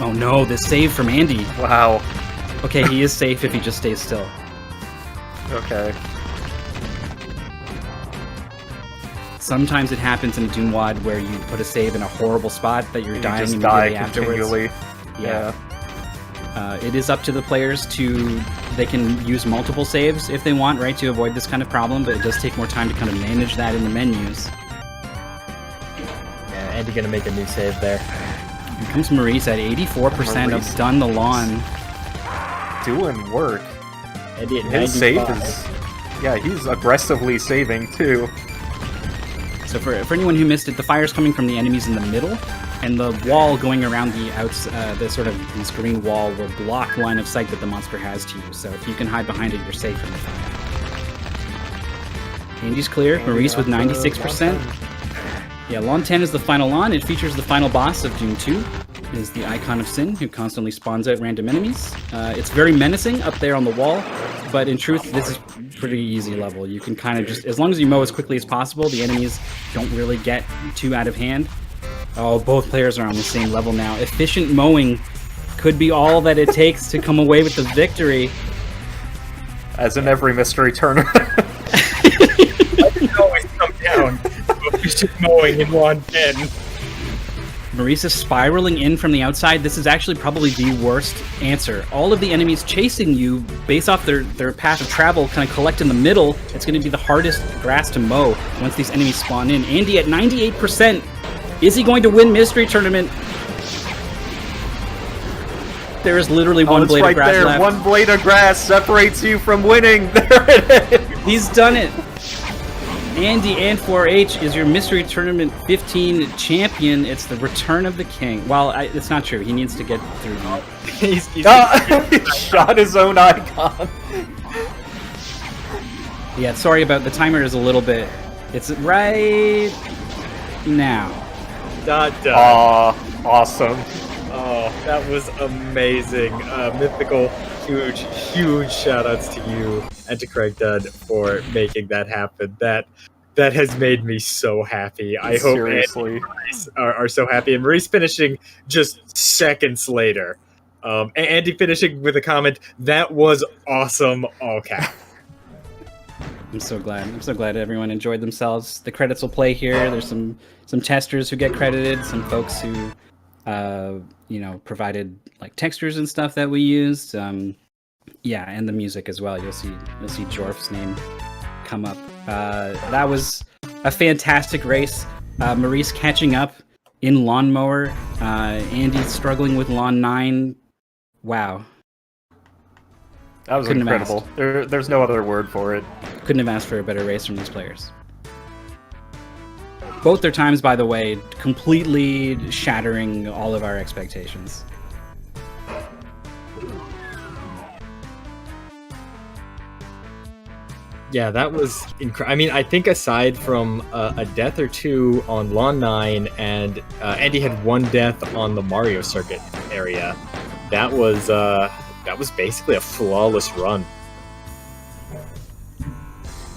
Oh no, this save from Andy. Wow. Okay, he is safe if he just stays still. Okay. Sometimes it happens in Doom WAD where you put a save in a horrible spot that you're And dying you just immediately die afterwards. continually. Yeah. It is up to the players to... They can use multiple saves if they want, right, to avoid this kind of problem, but it does take more time to kind of manage that in the menus. Andy gonna make a new save there. Here comes Maurice at 84% Maurice of done the lawn. Doing work. Andy at His save 95. is... Yeah, he's aggressively saving, too. So for anyone who missed it, the fire's coming from the enemies in the middle, and the wall going around the the sort of this green wall will block line of sight that the monster has to you. So if you can hide behind it, you're safe from the fire. Andy's clear. Maurice with 96%. Yeah, Lawn 10 is the final lawn. It features the final boss of Doom 2. It is the Icon of Sin, who constantly spawns out random enemies. It's very menacing up there on the wall, but in truth, this is pretty easy level. You can kind of just, as long as you mow as quickly as possible, the enemies don't really get too out of hand. Oh, both players are on the same level now. Efficient mowing could be all that it takes to come away with the victory. As in every mystery tournament. I can always come down to efficient mowing in Lawn 10. Maurice is spiraling in from the outside. This is actually probably the worst answer. All of the enemies chasing you, based off their path of travel, kind of collect in the middle. It's going to be the hardest grass to mow once these enemies spawn in. Andy at 98%. Is he going to win Mystery Tournament? There is literally one blade of grass left. One blade of grass separates you from winning. There it is. He's done it. Andy and 4H is your Mystery Tournament 15 champion. It's the return of the king. Well, it's not true. He needs to get through. He shot his own icon. Yeah, sorry about the timer is a little bit. It's right now. Awesome. Oh, that was amazing. Mythical, huge shout outs to you and to Craig Dunn for making that happen. That has made me so happy. I hope Andy and Maurice are so happy. And Maurice finishing just seconds later. Andy finishing with a comment, that was awesome, all cap. I'm so glad. I'm so glad everyone enjoyed themselves. The credits will play here. There's some testers who get credited, some folks who provided like textures and stuff that we used. Yeah, and the music as well. You'll see Jorf's name come up. That was a fantastic race. Maurice catching up in Lawnmower. Andy struggling with Lawn 9. Wow. That was incredible. There's no other word for it. Couldn't have asked for a better race from these players. Both their times, by the way, completely shattering all of our expectations. Yeah, that was incredible. I mean, I think aside from a death or two on Lawn 9 and Andy had one death on the Mario Circuit area, that was basically a flawless run.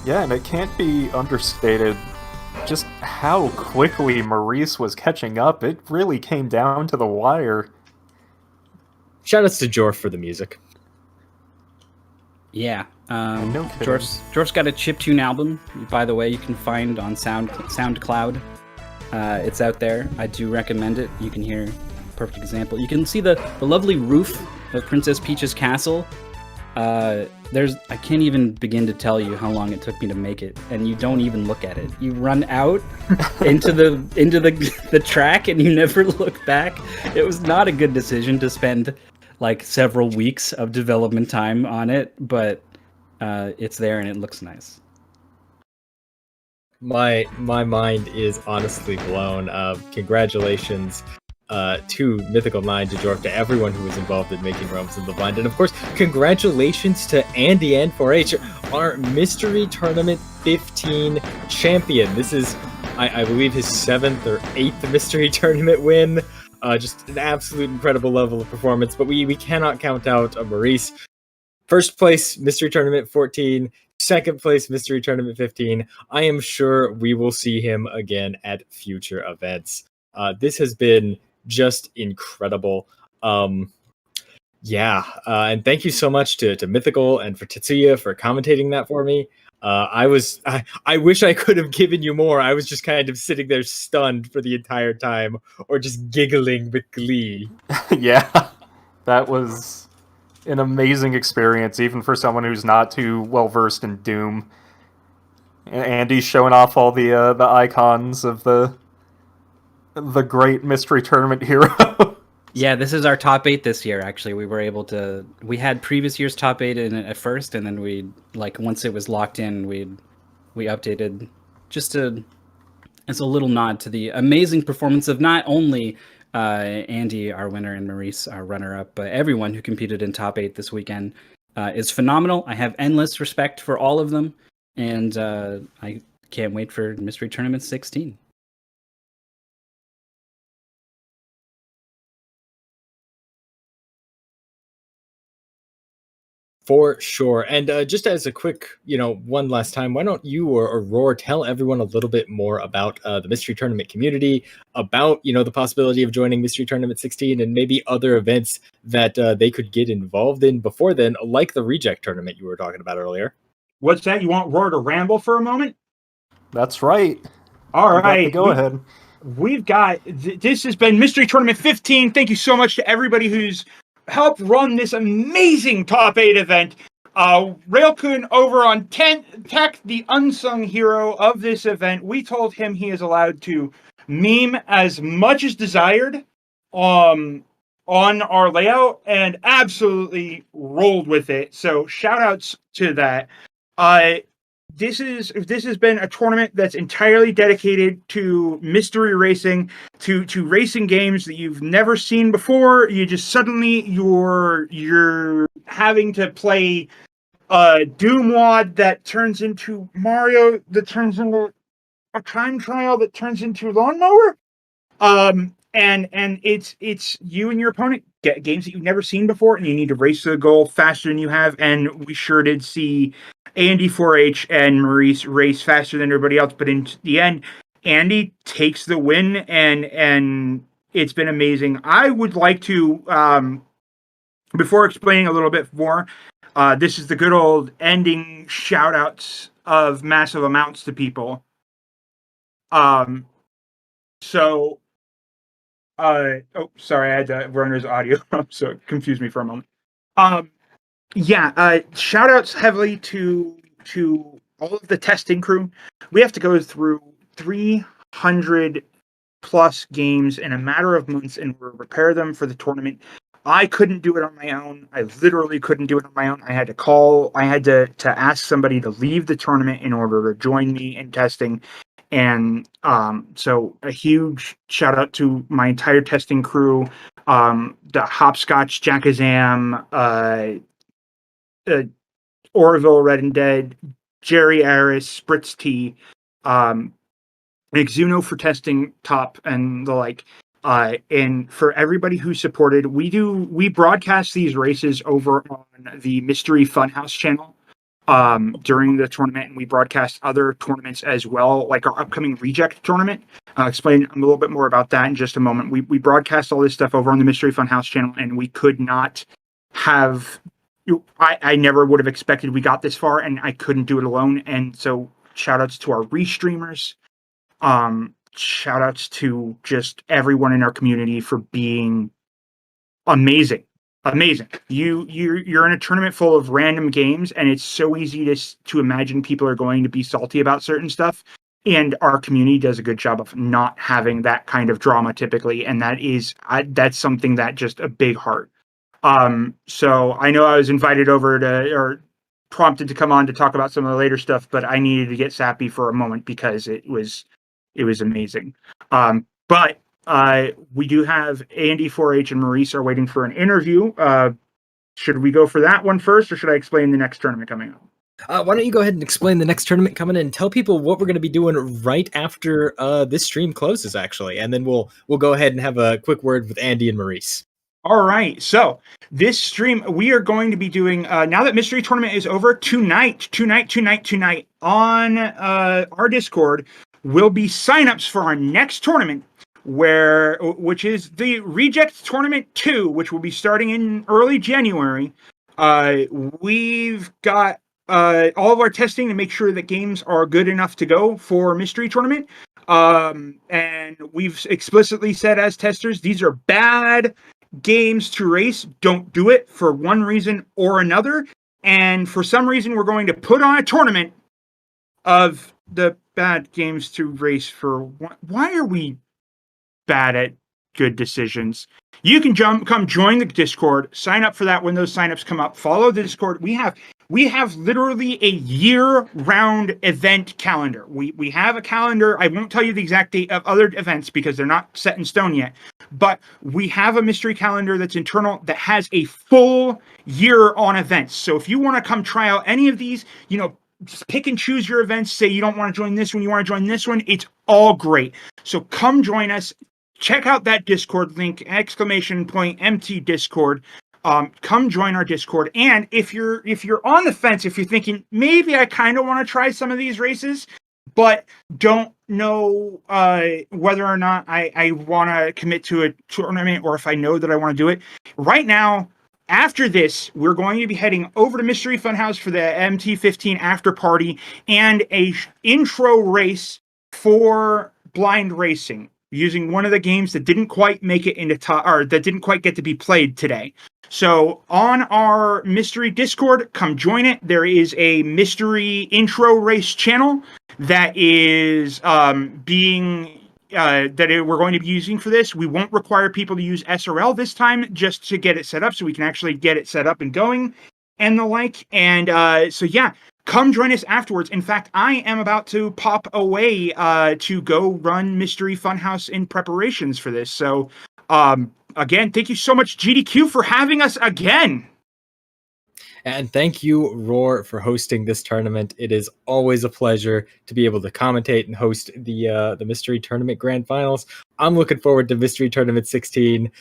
Yeah, and it can't be understated just how quickly Maurice was catching up. It really came down to the wire. Shoutouts to Jorf for the music. Yeah. No kidding. Jorf's got a chiptune album, by the way, you can find on SoundCloud. It's out there. I do recommend it. You can hear perfect example. You can see the lovely roof of Princess Peach's castle. I can't even begin to tell you how long it took me to make it, and you don't even look at it. You run out into the track and you never look back. It was not a good decision to spend like several weeks of development time on it, but it's there and it looks nice. My mind is honestly blown. Congratulations to Mythical 9, to Jorf, to everyone who was involved in making Realms of the Blind. And of course, congratulations to Andy and 4H, our Mystery Tournament 15 champion. This is, I believe, his 7th or 8th Mystery Tournament win. Just an absolute incredible level of performance. But we cannot count out Maurice. First place, Mystery Tournament 14. Second place, Mystery Tournament 15. I am sure we will see him again at future events. This has been just incredible. And thank you so much to Mythical and for Tetsuya for commentating that for me. I wish I could have given you more. I was just kind of sitting there stunned for the entire time, or just giggling with glee. Yeah, that was an amazing experience, even for someone who's not too well versed in Doom. Andy's showing off all the icons of the the great mystery tournament hero. Yeah, this is our top 8 this year. Actually, we had previous year's top 8 in it at first, and then once it was locked in, we updated just as a little nod to the amazing performance of not only Andy, our winner, and Maurice, our runner-up, but everyone who competed in top 8 this weekend is phenomenal. I have endless respect for all of them, and I can't wait for Mystery Tournament 16. For sure. And just as a quick, one last time, why don't you or Roar tell everyone a little bit more about the Mystery Tournament community, about, the possibility of joining Mystery Tournament 16 and maybe other events that they could get involved in before then, like the Reject Tournament you were talking about earlier. What's that? You want Roar to ramble for a moment? That's right. All right. Go ahead. We've got, this has been Mystery Tournament 15. Thank you so much to everybody who's helped run this amazing top 8 event. Railkun over on Tech, the unsung hero of this event. We told him he is allowed to meme as much as desired on our layout, and absolutely rolled with it. So shout outs to that. This has been a tournament that's entirely dedicated to mystery racing, to racing games that you've never seen before. You just suddenly you're having to play a Doom wad that turns into Mario, that turns into a time trial that turns into lawnmower. And it's you and your opponent get games that you've never seen before, and you need to race to the goal faster than you have. And we sure did see Andy 4H and Maurice race faster than everybody else, but in the end, Andy takes the win, and it's been amazing. I would like to, before explaining a little bit more, this is the good old ending shout outs of massive amounts to people. Sorry, I had to run his audio up, so it confused me for a moment. Shout outs heavily to all of the testing crew. We have to go through 300 plus games in a matter of months and repair them for the tournament. I couldn't do it on my own. I literally couldn't do it on my own. I had to ask somebody to leave the tournament in order to join me in testing. And so a huge shout out to my entire testing crew, the Hopscotch, Jackazam, Orville, Red and Dead, Jerry Aris, Spritz T, Exuno for testing top and the like. And for everybody who supported, we broadcast these races over on the Mystery Funhouse channel during the tournament, and we broadcast other tournaments as well, like our upcoming Reject tournament. I'll explain a little bit more about that in just a moment. We broadcast all this stuff over on the Mystery Funhouse channel, and we could not have. I never would have expected we got this far, and I couldn't do it alone. And so, shout outs to our restreamers. Shout outs to just everyone in our community for being amazing. You're in a tournament full of random games, and it's so easy to imagine people are going to be salty about certain stuff. And our community does a good job of not having that kind of drama typically, and that's something that just a big heart. So I know I was invited over or prompted to come on to talk about some of the later stuff, but I needed to get sappy for a moment because it was amazing. But we do have Andy 4H and Maurice are waiting for an interview. Should we go for that one first, or should I explain the next tournament coming up? Why don't you go ahead and explain the next tournament coming in and tell people what we're going to be doing right after this stream closes, actually, and then we'll go ahead and have a quick word with Andy and Maurice. All right, so this stream we are going to be doing now that Mystery Tournament is over tonight on our Discord will be signups for our next tournament, which is the Reject Tournament 2, which will be starting in early January. We've got all of our testing to make sure that games are good enough to go for Mystery Tournament. And we've explicitly said as testers, these are bad games to race. Don't do it for one reason or another. And for some reason, we're going to put on a tournament of the bad games to race for. Why are we bad at good decisions. You can come join the Discord, sign up for that when those signups come up. Follow the Discord. We have literally a year-round event calendar. We have a calendar. I won't tell you the exact date of other events because they're not set in stone yet. But we have a mystery calendar that's internal that has a full year on events. So if you want to come try out any of these, just pick and choose your events. Say you don't want to join this one, you want to join this one. It's all great. So come join us. Check out that Discord link, !MT Discord. Come join our Discord. And if you're on the fence, if you're thinking maybe I kind of want to try some of these races, but don't know whether or not I want to commit to a tournament or if I know that I want to do it, right now, after this, we're going to be heading over to Mystery Funhouse for the MT15 after party and a intro race for blind racing, using one of the games that didn't quite make it into that didn't quite get to be played today. So on our mystery Discord, come join it. There is a mystery intro race channel that is we're going to be using for this. We won't require people to use SRL this time, just to get it set up so we can actually get it set up and going and the like. And so yeah, come join us afterwards. In fact, I am about to pop away to go run Mystery Funhouse in preparations for this. So again, thank you so much, GDQ, for having us again. And thank you, Roar, for hosting this tournament. It is always a pleasure to be able to commentate and host the Mystery Tournament Grand Finals. I'm looking forward to Mystery Tournament 16.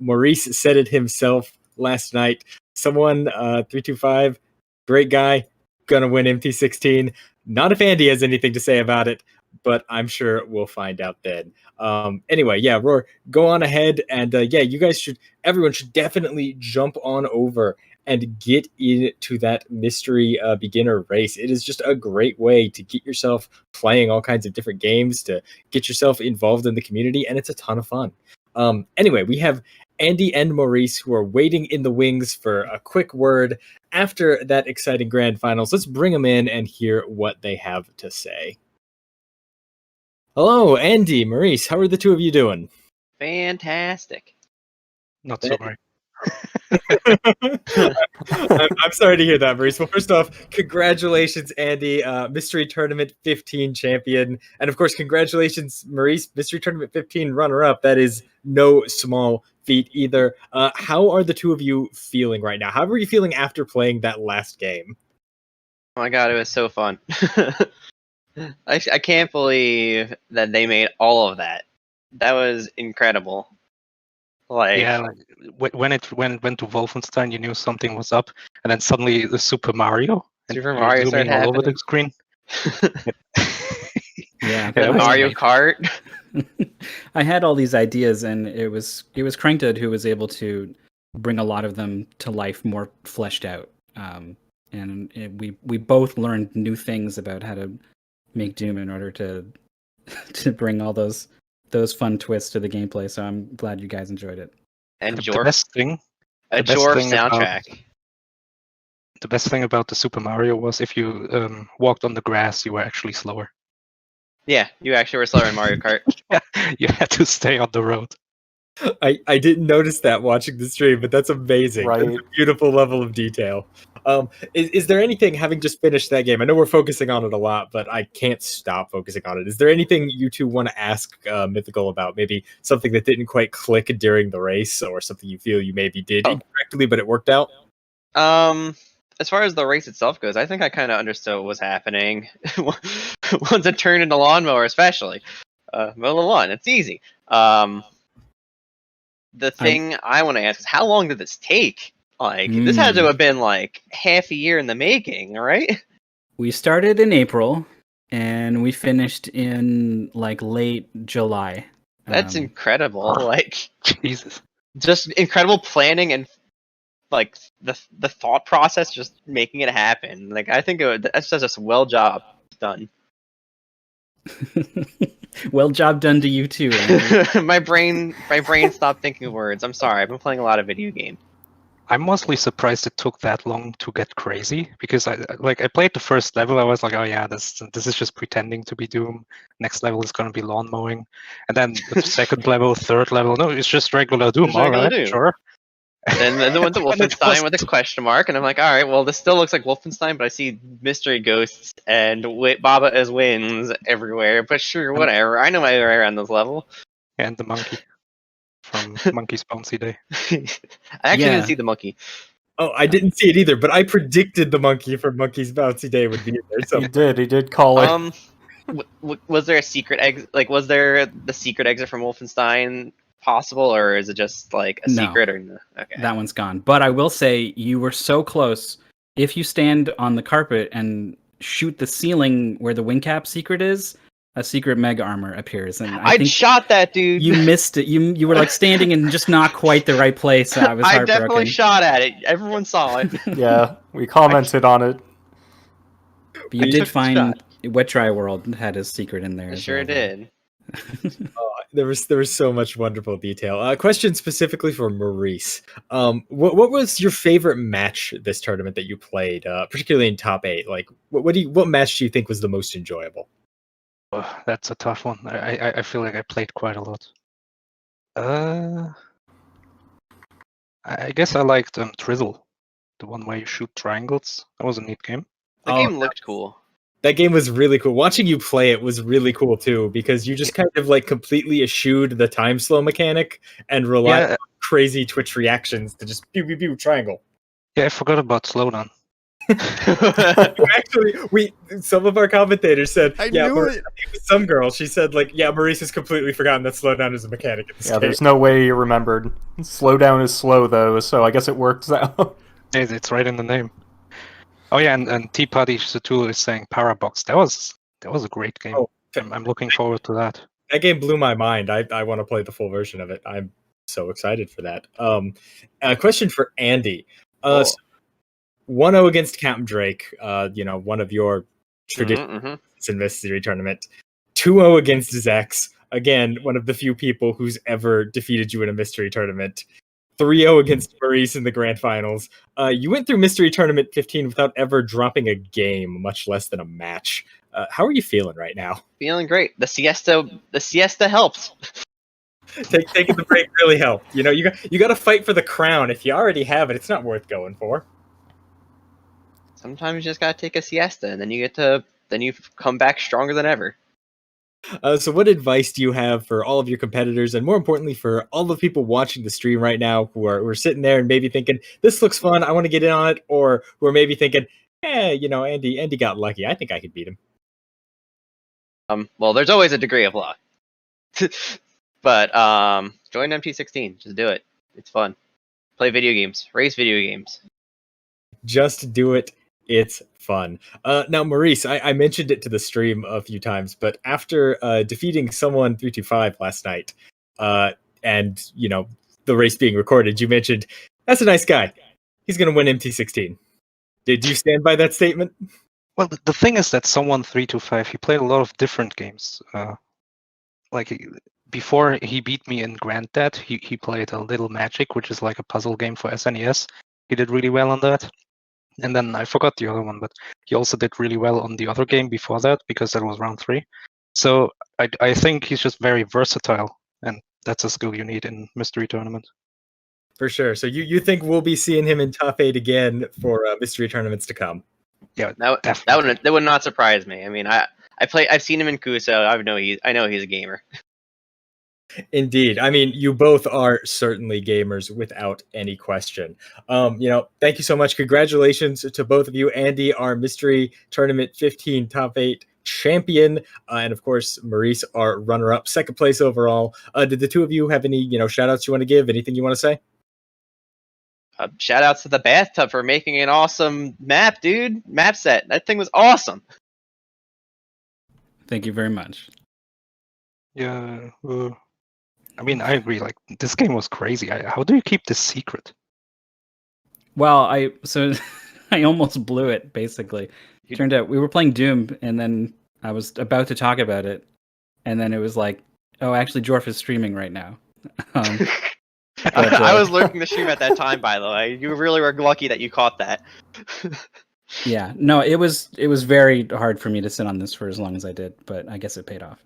Maurice said it himself last night. Someone, 325, great guy, gonna win MT16. Not if Andy has anything to say about it, but I'm sure we'll find out then. Anyway, yeah, Roar, go on ahead, and everyone should definitely jump on over and get into that mystery beginner race. It is just a great way to get yourself playing all kinds of different games, to get yourself involved in the community, and it's a ton of fun. Anyway, we have Andy and Maurice who are waiting in the wings for a quick word after that exciting grand finals. Let's bring them in and hear what they have to say. Hello, Andy, Maurice, how are the two of you doing? Fantastic. Not so great. I'm sorry to hear that, Maurice. Well, first off, congratulations, Andy, Mystery Tournament 15 champion. And of course, congratulations, Maurice, Mystery Tournament 15 runner-up. That is no small feat either. How are the two of you feeling right now? How are you feeling after playing that last game? Oh my god, it was so fun. I can't believe that they made all of that. That was incredible. When it went to Wolfenstein, you knew something was up, and then suddenly the Super Mario started all over the screen. Yeah, Mario Kart. I had all these ideas, and it was Crankdad who was able to bring a lot of them to life, more fleshed out. We both learned new things about how to make Doom in order to bring all those fun twists to the gameplay. So I'm glad you guys enjoyed it. And the best thing soundtrack. The best thing about the Super Mario was if you walked on the grass, you were actually slower. Yeah, you actually were slower in Mario Kart. Yeah, you had to stay on the road. I didn't notice that watching the stream, but that's amazing. Right. That's a beautiful level of detail. Is there anything, having just finished that game, I know we're focusing on it a lot, but I can't stop focusing on it. Is there anything you two want to ask Mythical about? Maybe something that didn't quite click during the race, or something you feel you maybe did incorrectly, but it worked out? As far as the race itself goes, I think I kind of understood what was happening once it turned into lawnmower, especially. Mow the lawn, it's easy. The thing I want to ask is, how long did this take? This had to have been half a year in the making, right? We started in April, and we finished in late July. That's incredible. Jesus. Just incredible planning and the thought process, just making it happen. I think that's just well job done. Well job done to you too. my brain stopped thinking words. I'm sorry. I've been playing a lot of video games. I'm mostly surprised it took that long to get crazy, because I played the first level. I was like, oh yeah, this is just pretending to be Doom. Next level is going to be lawn mowing, and then the second level, third level, no, it's just regular Doom. Just All regular right, Doom. sure. And then went to Wolfenstein with a question mark, and I'm like, all right, well, this still looks like Wolfenstein, but I see mystery ghosts and Baba as wins everywhere. But sure, whatever. I know my way around this level. And the monkey from Monkey's Bouncy Day. I actually didn't see the monkey. Oh, I didn't see it either, but I predicted the monkey from Monkey's Bouncy Day would be in there. So He did call it. Was there a secret exit? Like, was there the secret exit from Wolfenstein possible, or is it just like a No. secret? Or no? Okay, That one's gone. But I will say you were so close. If you stand on the carpet and shoot the ceiling where the wing cap secret is, a secret mega armor appears. And I think shot that dude. You missed it. You were like standing in just not quite the right place. I was I heartbroken. definitely shot at it. Everyone saw it. Yeah, we commented on it. But you did find Wet Dry World had a secret in there. I as sure well. did. there was so much wonderful detail. Question specifically for Maurice. What was your favorite match this tournament that you played, particularly in top 8? Like, what match do you think was the most enjoyable? Oh, that's a tough one. I feel like I played quite a lot. I guess I liked Trizzle, the one where you shoot triangles. That was a neat game. The game looked cool. That game was really cool. Watching you play it was really cool too, because you just kind of like completely eschewed the time slow mechanic and relied on crazy Twitch reactions to just pew pew pew triangle. Yeah, I forgot about slowdown. Actually, some of our commentators said, I knew it. Some girl, she said, like, yeah, Maurice has completely forgotten that slowdown is a mechanic in this game. There's no way you remembered. Slowdown is slow though, so I guess it works out. It's right in the name. Oh yeah, and T-Putty Satul is saying Parabox. That was a great game. Oh, I'm looking forward to that. That game blew my mind. I want to play the full version of it. I'm so excited for that. A question for Andy. 1-0 against Capndrake, one of your traditions in Mystery Tournament. 2-0 against Zecks, again, one of the few people who's ever defeated you in a Mystery Tournament. 3-0 against Maurice in the Grand Finals. You went through Mystery Tournament 15 without ever dropping a game, much less than a match. How are you feeling right now? Feeling great. The siesta helps. Taking the break really helped. You got to fight for the crown. If you already have it, it's not worth going for. Sometimes you just gotta take a siesta, and then you come back stronger than ever. So what advice do you have for all of your competitors, and more importantly for all the people watching the stream right now who are sitting there and maybe thinking, this looks fun, I want to get in on it, or who are maybe thinking, Andy got lucky, I think I could beat him. Well, there's always a degree of luck. But join MT16, just do it. It's fun. Play video games, race video games. Just do it. It's fun. Now, Maurice, I mentioned it to the stream a few times, but after defeating someone 325 last night, and the race being recorded, you mentioned that's a nice guy. He's going to win MT16. Did you stand by that statement? Well, the thing is that someone 325, he played a lot of different games. Before he beat me in Granddad, he played a Little Magic, which is like a puzzle game for SNES. He did really well on that. And then I forgot the other one, but he also did really well on the other game before that, because that was round 3. So I think he's just very versatile, and that's a skill you need in Mystery Tournament. For sure. So you think we'll be seeing him in top 8 again for Mystery Tournaments to come? Yeah, that would not surprise me. I mean, I've seen him in Kuso. I know he's a gamer. Indeed. I mean, you both are certainly gamers without any question. Thank you so much. Congratulations to both of you. Andy, our Mystery Tournament 15 top 8 champion, and of course, Maurice, our runner-up, second place overall. Did the two of you have any, shout-outs you want to give? Anything you want to say? Shout-outs to the bathtub for making an awesome map, dude. Map set. That thing was awesome. Thank you very much. Yeah. I mean, I agree. Like, this game was crazy. How do you keep this secret? Well, I almost blew it, basically. It turned out we were playing Doom, and then I was about to talk about it, and then it was like, oh, actually, Jorf is streaming right now. But, I was lurking the stream at that time, by the way. You really were lucky that you caught that. Yeah, no, it was very hard for me to sit on this for as long as I did, but I guess it paid off.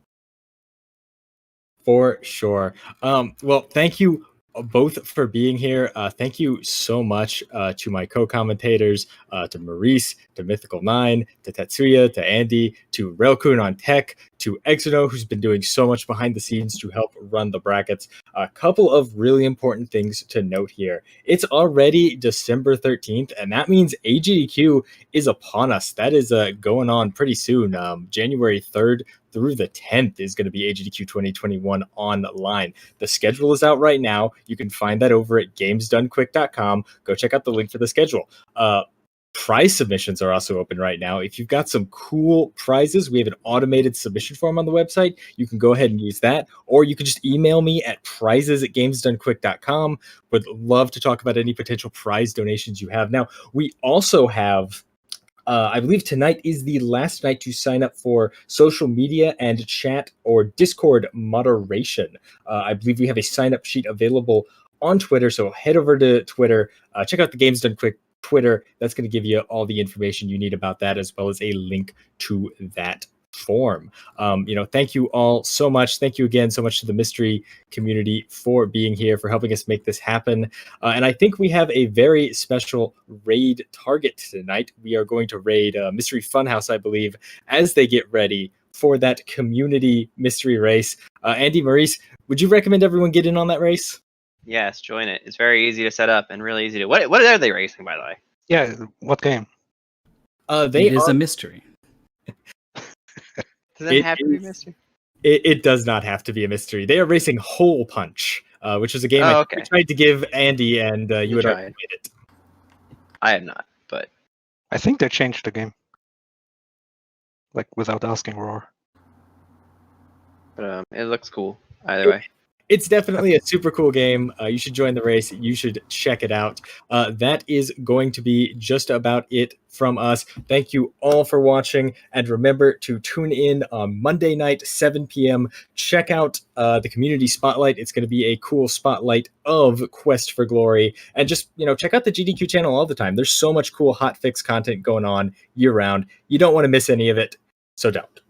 For sure. Well, thank you both for being here. Thank you so much to my co-commentators, to Maurice, to Mythical9, to Tetsuya, to Andy, to Railkun on tech, to Exodemon, who's been doing so much behind the scenes to help run the brackets. A couple of really important things to note here. It's already December 13th, and that means AGDQ is upon us. That is going on pretty soon. January 3rd through the 10th is going to be AGDQ 2021 online. The schedule is out right now. You can find that over at gamesdonequick.com. Go check out the link for the schedule. Prize submissions are also open right now. If you've got some cool prizes, we have an automated submission form on the website. You can go ahead and use that, or you can just email me at prizes@gamesdonequick.com. Would love to talk about any potential prize donations you have. Now, we also have I believe tonight is the last night to sign up for social media and chat or Discord moderation. I believe we have a sign up sheet available on Twitter, so head over to Twitter, check out the Games Done Quick Twitter. That's going to give you all the information you need about that, as well as a link to that form. Thank you all so much. Thank you again so much to the mystery community for being here, for helping us make this happen. And I think we have a very special raid target tonight. We are going to raid Mystery Funhouse, I believe, as they get ready for that community mystery race. Andy, Maurice, would you recommend everyone get in on that race? Yes, join it. It's very easy to set up and really easy to. What are they racing, by the way? Yeah, what game? It is a mystery. Does it have to be a mystery? It does not have to be a mystery. They are racing Hole Punch, which is a game I tried to give Andy, and you had already played it. I have not, but I think they changed the game. Like, without asking Roar. But it looks cool either way. It's definitely a super cool game. You should join the race. You should check it out. That is going to be just about it from us. Thank you all for watching. And remember to tune in on Monday night, 7 p.m. Check out the Community Spotlight. It's going to be a cool spotlight of Quest for Glory. And just, check out the GDQ channel all the time. There's so much cool hotfix content going on year round. You don't want to miss any of it, so don't.